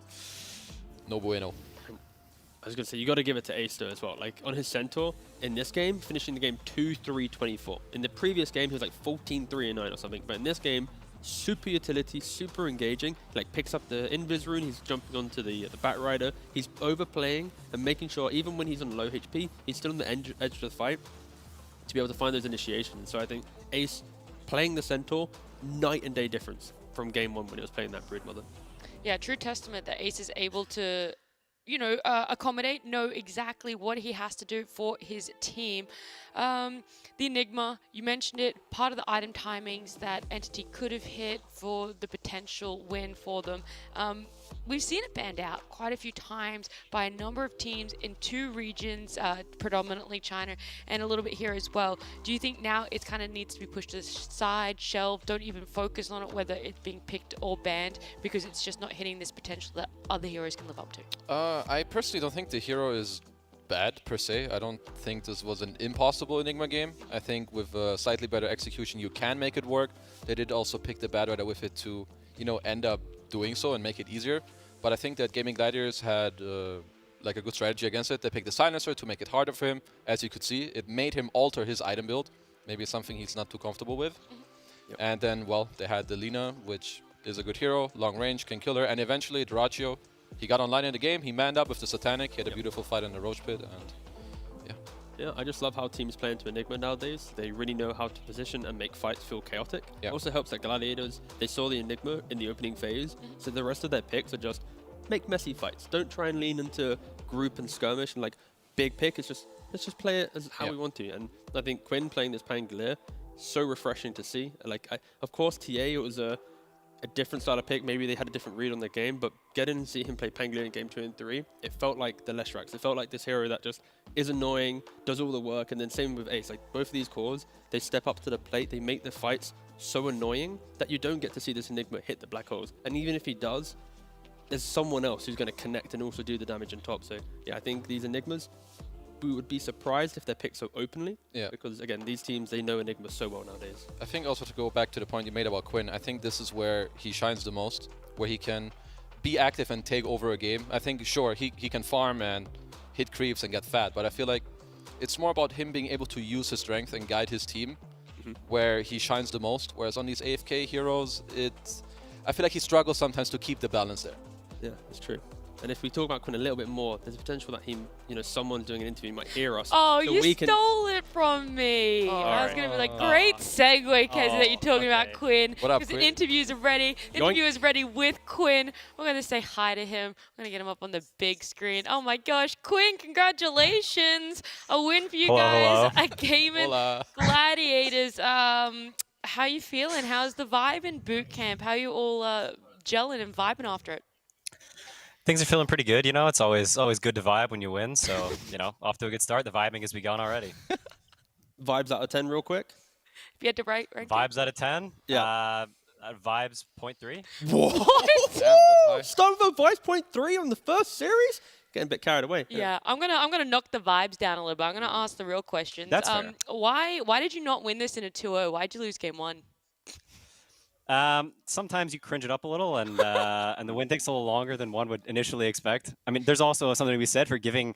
no bueno. I was going to say, you got to give it to Aster as well. Like, on his Centaur, in this game, finishing the game 2-3-24. In the previous game, he was like 14-3-9 or something. But in this game, super utility, super engaging. Like, picks up the Invis rune, he's jumping onto the Batrider. He's overplaying and making sure, even when he's on low HP, he's still on the edge of the fight to be able to find those initiations. So I think Ace, playing the Centaur, night and day difference from game 1 when he was playing that Broodmother. Yeah, true testament that Ace is able to, you know, accommodate, know exactly what he has to do for his team. The Enigma, you mentioned it, part of the item timings that Entity could have hit for the potential win for them. We've seen it banned out quite a few times by a number of teams in 2 regions, predominantly China and a little bit here as well. Do you think now it kind of needs to be pushed to the side, shelved, don't even focus on it, whether it's being picked or banned, because it's just not hitting this potential that other heroes can live up to? I personally don't think the hero is bad per se. I don't think this was an impossible Enigma game. I think with slightly better execution you can make it work. They did also pick the Batrider with it to, you know, end up doing so and make it easier. But I think that Gaming Gladiators had like a good strategy against it. They picked the Silencer to make it harder for him. As you could see, it made him alter his item build. Maybe something he's not too comfortable with. Yep. And then, well, they had the Lina, which is a good hero, long range, can kill her. And eventually, Duraccio, he got online in the game. He manned up with the Satanic. He had a beautiful fight in the Roach Pit. And yeah, I just love how teams play into Enigma nowadays. They really know how to position and make fights feel chaotic. Yeah. It also helps that Gladiators, they saw the Enigma in the opening phase, so the rest of their picks are just make messy fights. Don't try and lean into group and skirmish and like big pick. It's just, let's just play it as how we want to. And I think Quinn playing this Pangolier, so refreshing to see. Like, of course, TA, it was a different style of pick. Maybe they had a different read on the game, but getting to see him play Pangolier in game 2 and 3, it felt like the Leshracs. It felt like this hero that just is annoying, does all the work, and then same with Ace. Like both of these cores, they step up to the plate, they make the fights so annoying that you don't get to see this Enigma hit the black holes. And even if he does, there's someone else who's going to connect and also do the damage on top. So yeah, I think these Enigmas, we would be surprised if they're picked so openly. Yeah. Because again, these teams, they know Enigma so well nowadays. I think also to go back to the point you made about Quinn, I think this is where he shines the most, where he can be active and take over a game. I think, sure, he can farm and hit creeps and get fat, but I feel like it's more about him being able to use his strength and guide his team, where he shines the most. Whereas on these AFK heroes, I feel like he struggles sometimes to keep the balance there. Yeah, it's true. And if we talk about Quinn a little bit more, there's a potential that he, someone doing an interview might hear us. Oh, so you stole it from me. I was going to be like, great segue, Kezi, that you're talking about Quinn. What up, Because the Quinn? interviews are ready. The interview is ready with Quinn. We're going to say hi to him. We're going to get him up on the big screen. Oh my gosh, Quinn, congratulations. A win for you guys. A game in Gladiators. How you feeling? How's the vibe in boot camp? How you all gelling and vibing after it? Things are feeling pretty good, It's always good to vibe when you win. So, off to a good start. The vibing has begun already. Vibes out of 10 real quick. If you had to rank Vibes out of 10? Yeah. Vibes 0.3. What? Start with a Vibes 0.3 on the first series? Getting a bit carried away. Yeah, I'm gonna knock the vibes down a little bit. I'm gonna ask the real questions. That's fair. Why did you not win this in a 2-0? Why'd you lose game 1? Sometimes you cringe it up a little, and the win takes a little longer than one would initially expect. I mean, there's also something to be said for giving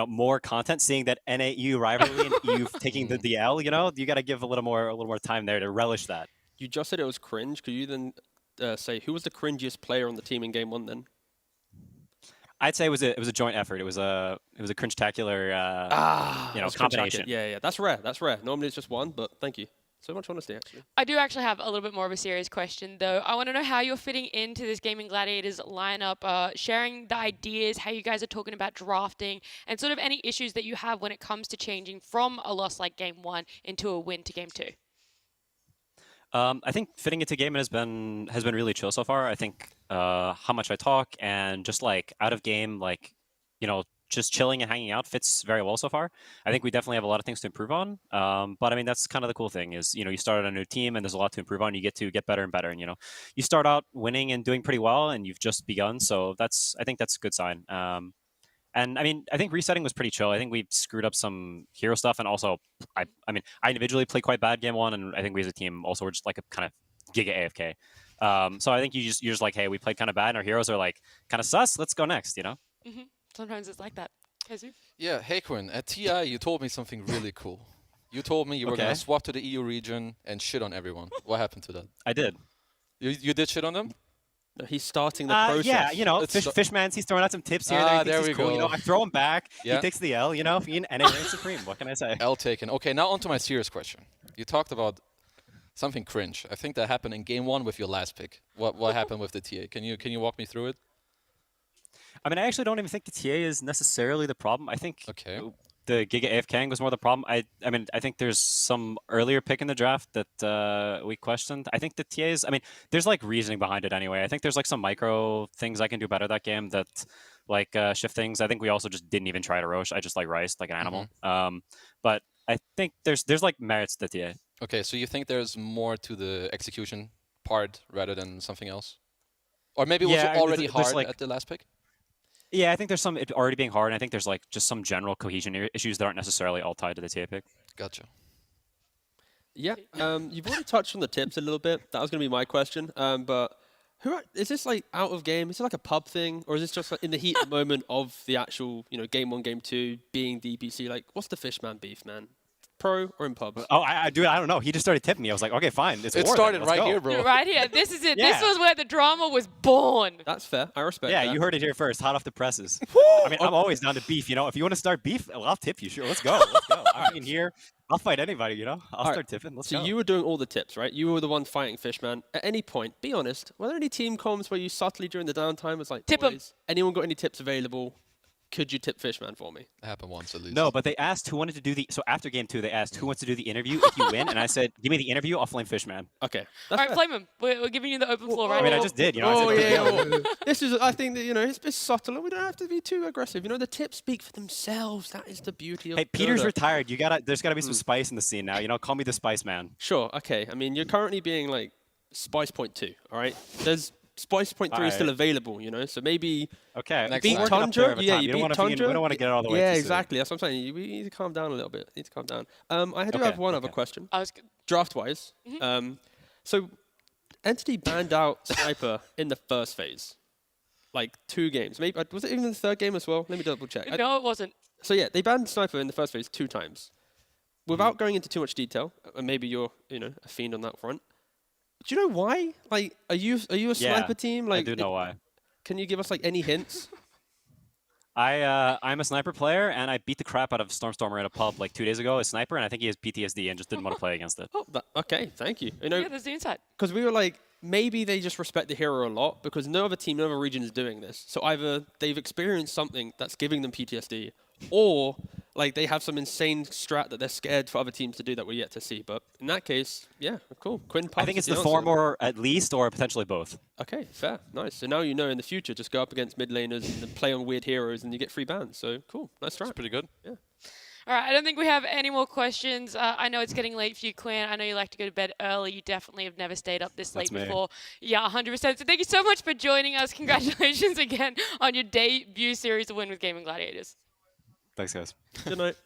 more content, seeing that NA-EU rivalry and EU taking the DL. You got to give a little more time there to relish that. You just said it was cringe. Could you then say who was the cringiest player on the team in game 1 then? I'd say it was a joint effort. It was a cringe-tacular combination. Yeah, that's rare. Normally it's just one, but thank you. So much honesty, actually. I do actually have a little bit more of a serious question, though. I want to know how you're fitting into this Gaming Gladiators lineup, sharing the ideas, how you guys are talking about drafting, and sort of any issues that you have when it comes to changing from a loss like game 1 into a win to game 2. I think fitting into game has been really chill so far. I think how much I talk and just like out of game, just chilling and hanging out fits very well so far. I think we definitely have a lot of things to improve on. But I mean, that's kind of the cool thing is, you start on a new team and there's a lot to improve on. You get to get better and better. And, you start out winning and doing pretty well and you've just begun. So I think that's a good sign. And I mean, I think resetting was pretty chill. I think we screwed up some hero stuff. And also, I individually played quite bad game 1. And I think we as a team also were just like a kind of giga AFK. So I think you're just like, hey, we played kind of bad and our heroes are like kind of sus. Let's go next, Mm-hmm. Sometimes it's like that. Kezu? Yeah, hey Quinn, at TI you told me something really cool. You told me you were going to swap to the EU region and shit on everyone. What happened to that? I did. You did shit on them? No, he's starting the process. Yeah, Fishman's, he's throwing out some tips here. There we go. I throw him back. Yeah. He takes the L, NA reigns supreme. What can I say? L taken. Okay, now on to my serious question. You talked about something cringe. I think that happened in game 1 with your last pick. What happened with the TA? Can you walk me through it? I mean, I actually don't even think the TA is necessarily the problem. I think the Giga AFKing was more the problem. I mean, I think there's some earlier pick in the draft that we questioned. I think the TAs, I mean, there's like reasoning behind it anyway. I think there's like some micro things I can do better that game that like shift things. I think we also just didn't even try to Roche. I just like riced like an animal. But I think there's like merits to the TA. Okay, so you think there's more to the execution part rather than something else? Or maybe it was already hard at the last pick? Yeah, I think there's some it already being hard, and I think there's like just some general cohesion issues that aren't necessarily all tied to the TA pick. Gotcha. Yeah, you've already touched on the tips a little bit. That was going to be my question. But Is this like out of game? Is it like a pub thing, or is this just like in the heat of the moment of the actual, game 1, game 2, being DPC? Like, what's the Fishman beef, man? Pro or in pubs? Oh, I don't know. He just started tipping me. I was like, okay, fine. It started right here, bro. Right here. This is it. Yeah. This was where the drama was born. That's fair. I respect Yeah, that. you heard it here first. Hot off the presses. I mean, I'm always down to beef. If you want to start beef, I'll tip you. Sure, let's go. Let's go. I'm in here. I'll fight anybody. I'll start tipping. Let's go. So you were doing all the tips, right? You were the one fighting Fishman. At any point, be honest, were there any team comms where you subtly during the downtime was like, tip him? Anyone got any tips available? Could you tip Fishman for me? It happened once at least. No, but they asked who wanted to do the. So after game 2, they asked who wants to do the interview if you win, and I said, give me the interview. I'll flame Fishman. Okay. All right, flame him. We're giving you the open floor right I mean, now. I just did. Oh, I said, yeah. This is, I think that, it's subtle. We don't have to be too aggressive. The tips speak for themselves. That is the beauty of Hey, Peter's Dota. retired. There's gotta be some spice in the scene now. Call me the Spice Man. Sure. Okay. I mean, you're currently being like Spice Point 2. All right. There's Spice Point 3 is still available. So maybe beat Tundra. Yeah, you beat Tundra. We don't want to get it all the way. Yeah, exactly. That's what I'm saying. We need to calm down a little bit. Need to calm down. I do have one other question. Draft-wise. So Entity banned out Sniper in the first phase, like 2 games. Maybe was it even in the 3rd game as well? Let me double check. No, it wasn't. So yeah, they banned Sniper in the first phase 2 times. Without going into too much detail, and maybe you're a fiend on that front. Do you know why? Like, are you a Sniper team? Like, I do know why. Can you give us any hints? I'm a Sniper player, and I beat the crap out of Stormstormer in a pub like 2 days ago as Sniper, and I think he has PTSD and just didn't want to play against it. Oh, okay, thank you. Yeah, there's the insight. Because we were like, maybe they just respect the hero a lot because no other team, no other region is doing this. So either they've experienced something that's giving them PTSD, or like they have some insane strat that they're scared for other teams to do that we're yet to see. But in that case, yeah, cool. Quinn I think it's the former at least, or potentially both. Okay, fair, nice. So now in the future, just go up against mid laners and then play on weird heroes, and you get free bans. So cool, nice try. That's pretty good. Yeah. All right, I don't think we have any more questions. I know it's getting late for you, Quinn. I know you like to go to bed early. You definitely have never stayed up this late before. Yeah, 100%. So thank you so much for joining us. Congratulations again on your debut series to win with Gaming Gladiators. Thanks, guys. Good night.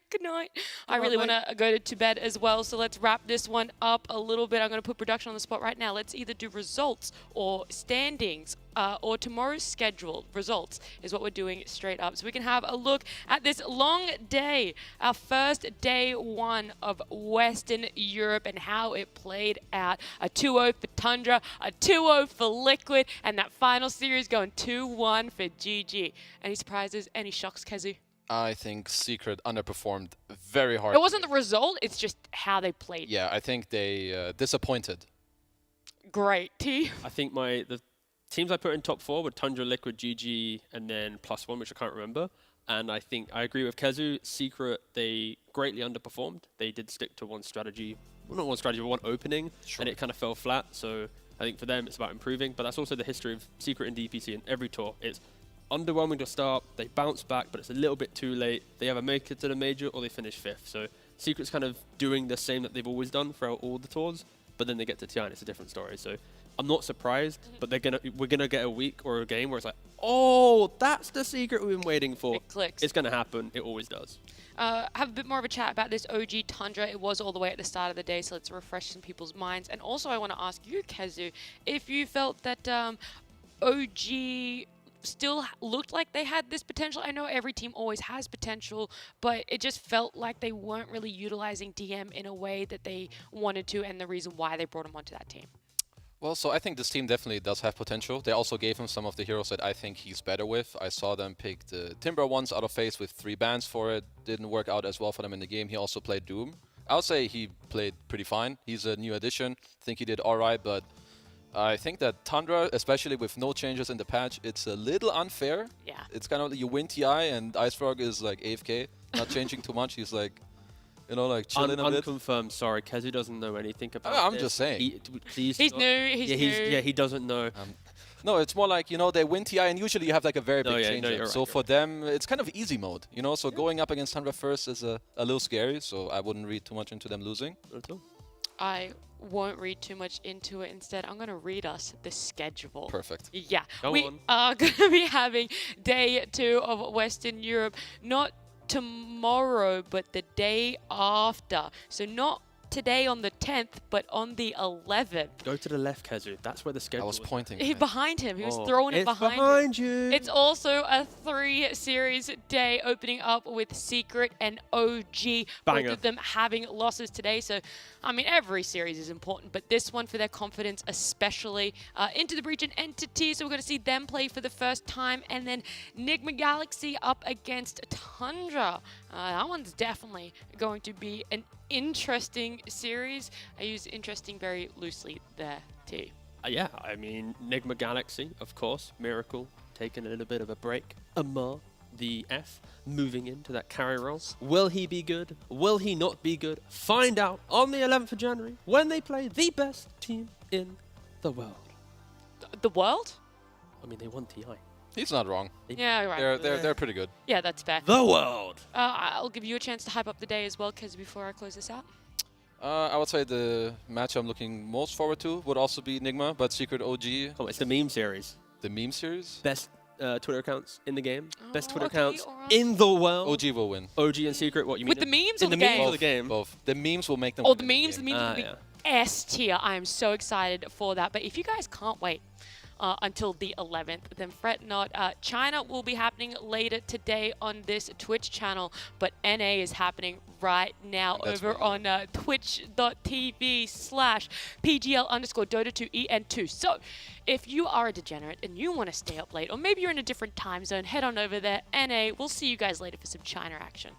Good night. I really want to go to bed as well, so let's wrap this one up a little bit. I'm going to put production on the spot right now. Let's either do results or standings or tomorrow's scheduled results is what we're doing straight up. So we can have a look at this long day, our first day 1 of Western Europe and how it played out. A 2-0 for Tundra, a 2-0 for Liquid, and that final series going 2-1 for GG. Any surprises? Any shocks, Kezu? I think Secret underperformed very hard. It wasn't the result, it's just how they played. Yeah, I think they disappointed. Great. T? I think the teams I put in top 4 were Tundra, Liquid, GG, and then +1, which I can't remember. And I think I agree with Kezu. Secret, they greatly underperformed. They did stick to one strategy. Well, not one strategy, but one opening. Sure. And it kind of fell flat. So I think for them, it's about improving. But that's also the history of Secret and DPC in every tour. It's underwhelming to start, they bounce back, but it's a little bit too late. They either make it to the major or they finish 5th. So Secret's kind of doing the same that they've always done throughout all the tours, but then they get to TI and it's a different story. So I'm not surprised, but we're gonna get a week or a game where it's like, oh, that's the Secret we've been waiting for. It clicks. It's gonna happen. It always does. Have a bit more of a chat about this OG Tundra. It was all the way at the start of the day, so let's refresh some people's minds. And also I want to ask you, Kezu, if you felt that OG still looked like they had this potential. I know every team always has potential, but it just felt like they weren't really utilizing DM in a way that they wanted to, and the reason why they brought him onto that team. Well, so I think this team definitely does have potential. They also gave him some of the heroes that I think he's better with. I saw them pick the Timber once out of phase with 3 bans for it. Didn't work out as well for them in the game. He also played Doom. I would say he played pretty fine. He's a new addition. I think he did alright, but I think that Tundra, especially with no changes in the patch, it's a little unfair. Yeah. It's kind of like you win TI and IceFrog is like AFK, not changing too much. He's like, like chilling a bit. Unconfirmed, sorry. Kezu doesn't know anything about I'm this. just saying. He's new, he's new. Yeah, he doesn't know. No, it's more like, they win TI and usually you have like a very big change. No, so for them, it's kind of easy mode, so going up against Tundra first is a little scary, so I wouldn't read too much into them losing. Not at all. I won't read too much into it. Instead, I'm going to read us the schedule. Perfect. Yeah. Go we on. are going to be having day 2 of Western Europe, not tomorrow, but the day after. So not today on the 10th, but on the 11th. Go to the left, Kezu. That's where the schedule I was pointing. Behind him. He was Oh, throwing it it's behind him. you. It's also a 3-series day opening up with Secret and OG. Banger. Both of them having losses today. So, I mean, every series is important, but this one for their confidence, especially Into the Breach and Entity. So we're going to see them play for the first time. And then Nigma Galaxy up against Tundra. That one's definitely going to be an interesting series. I use interesting very loosely there too. Yeah, I mean, Nigma Galaxy, of course. Miracle, taking a little bit of a break. Amar, the F, moving into that carry role. Will he be good? Will he not be good? Find out on the 11th of January when they play the best team in the world. The world? I mean, they won TI. He's not wrong. Yeah, you're right. They're pretty good. Yeah, that's fair. The world. I'll give you a chance to hype up the day as well, because before I close this out. I would say the match I'm looking most forward to would also be Nigma, but Secret OG. Oh, it's the meme series. The meme series? Best Twitter accounts in the game. Best Twitter okay, accounts alright. in the world. OG will win. OG and Secret, what you mean? With the memes in or the the memes game? or the game? Both. The memes will make them Oh, win the in memes game. will be S tier. I am so excited for that. But if you guys can't wait until the 11th, then fret not. China will be happening later today on this Twitch channel, but NA is happening right now over on twitch.tv/PGL_Dota2EN2. So if you are a degenerate and you want to stay up late, or maybe you're in a different time zone, head on over there. NA, we'll see you guys later for some China action.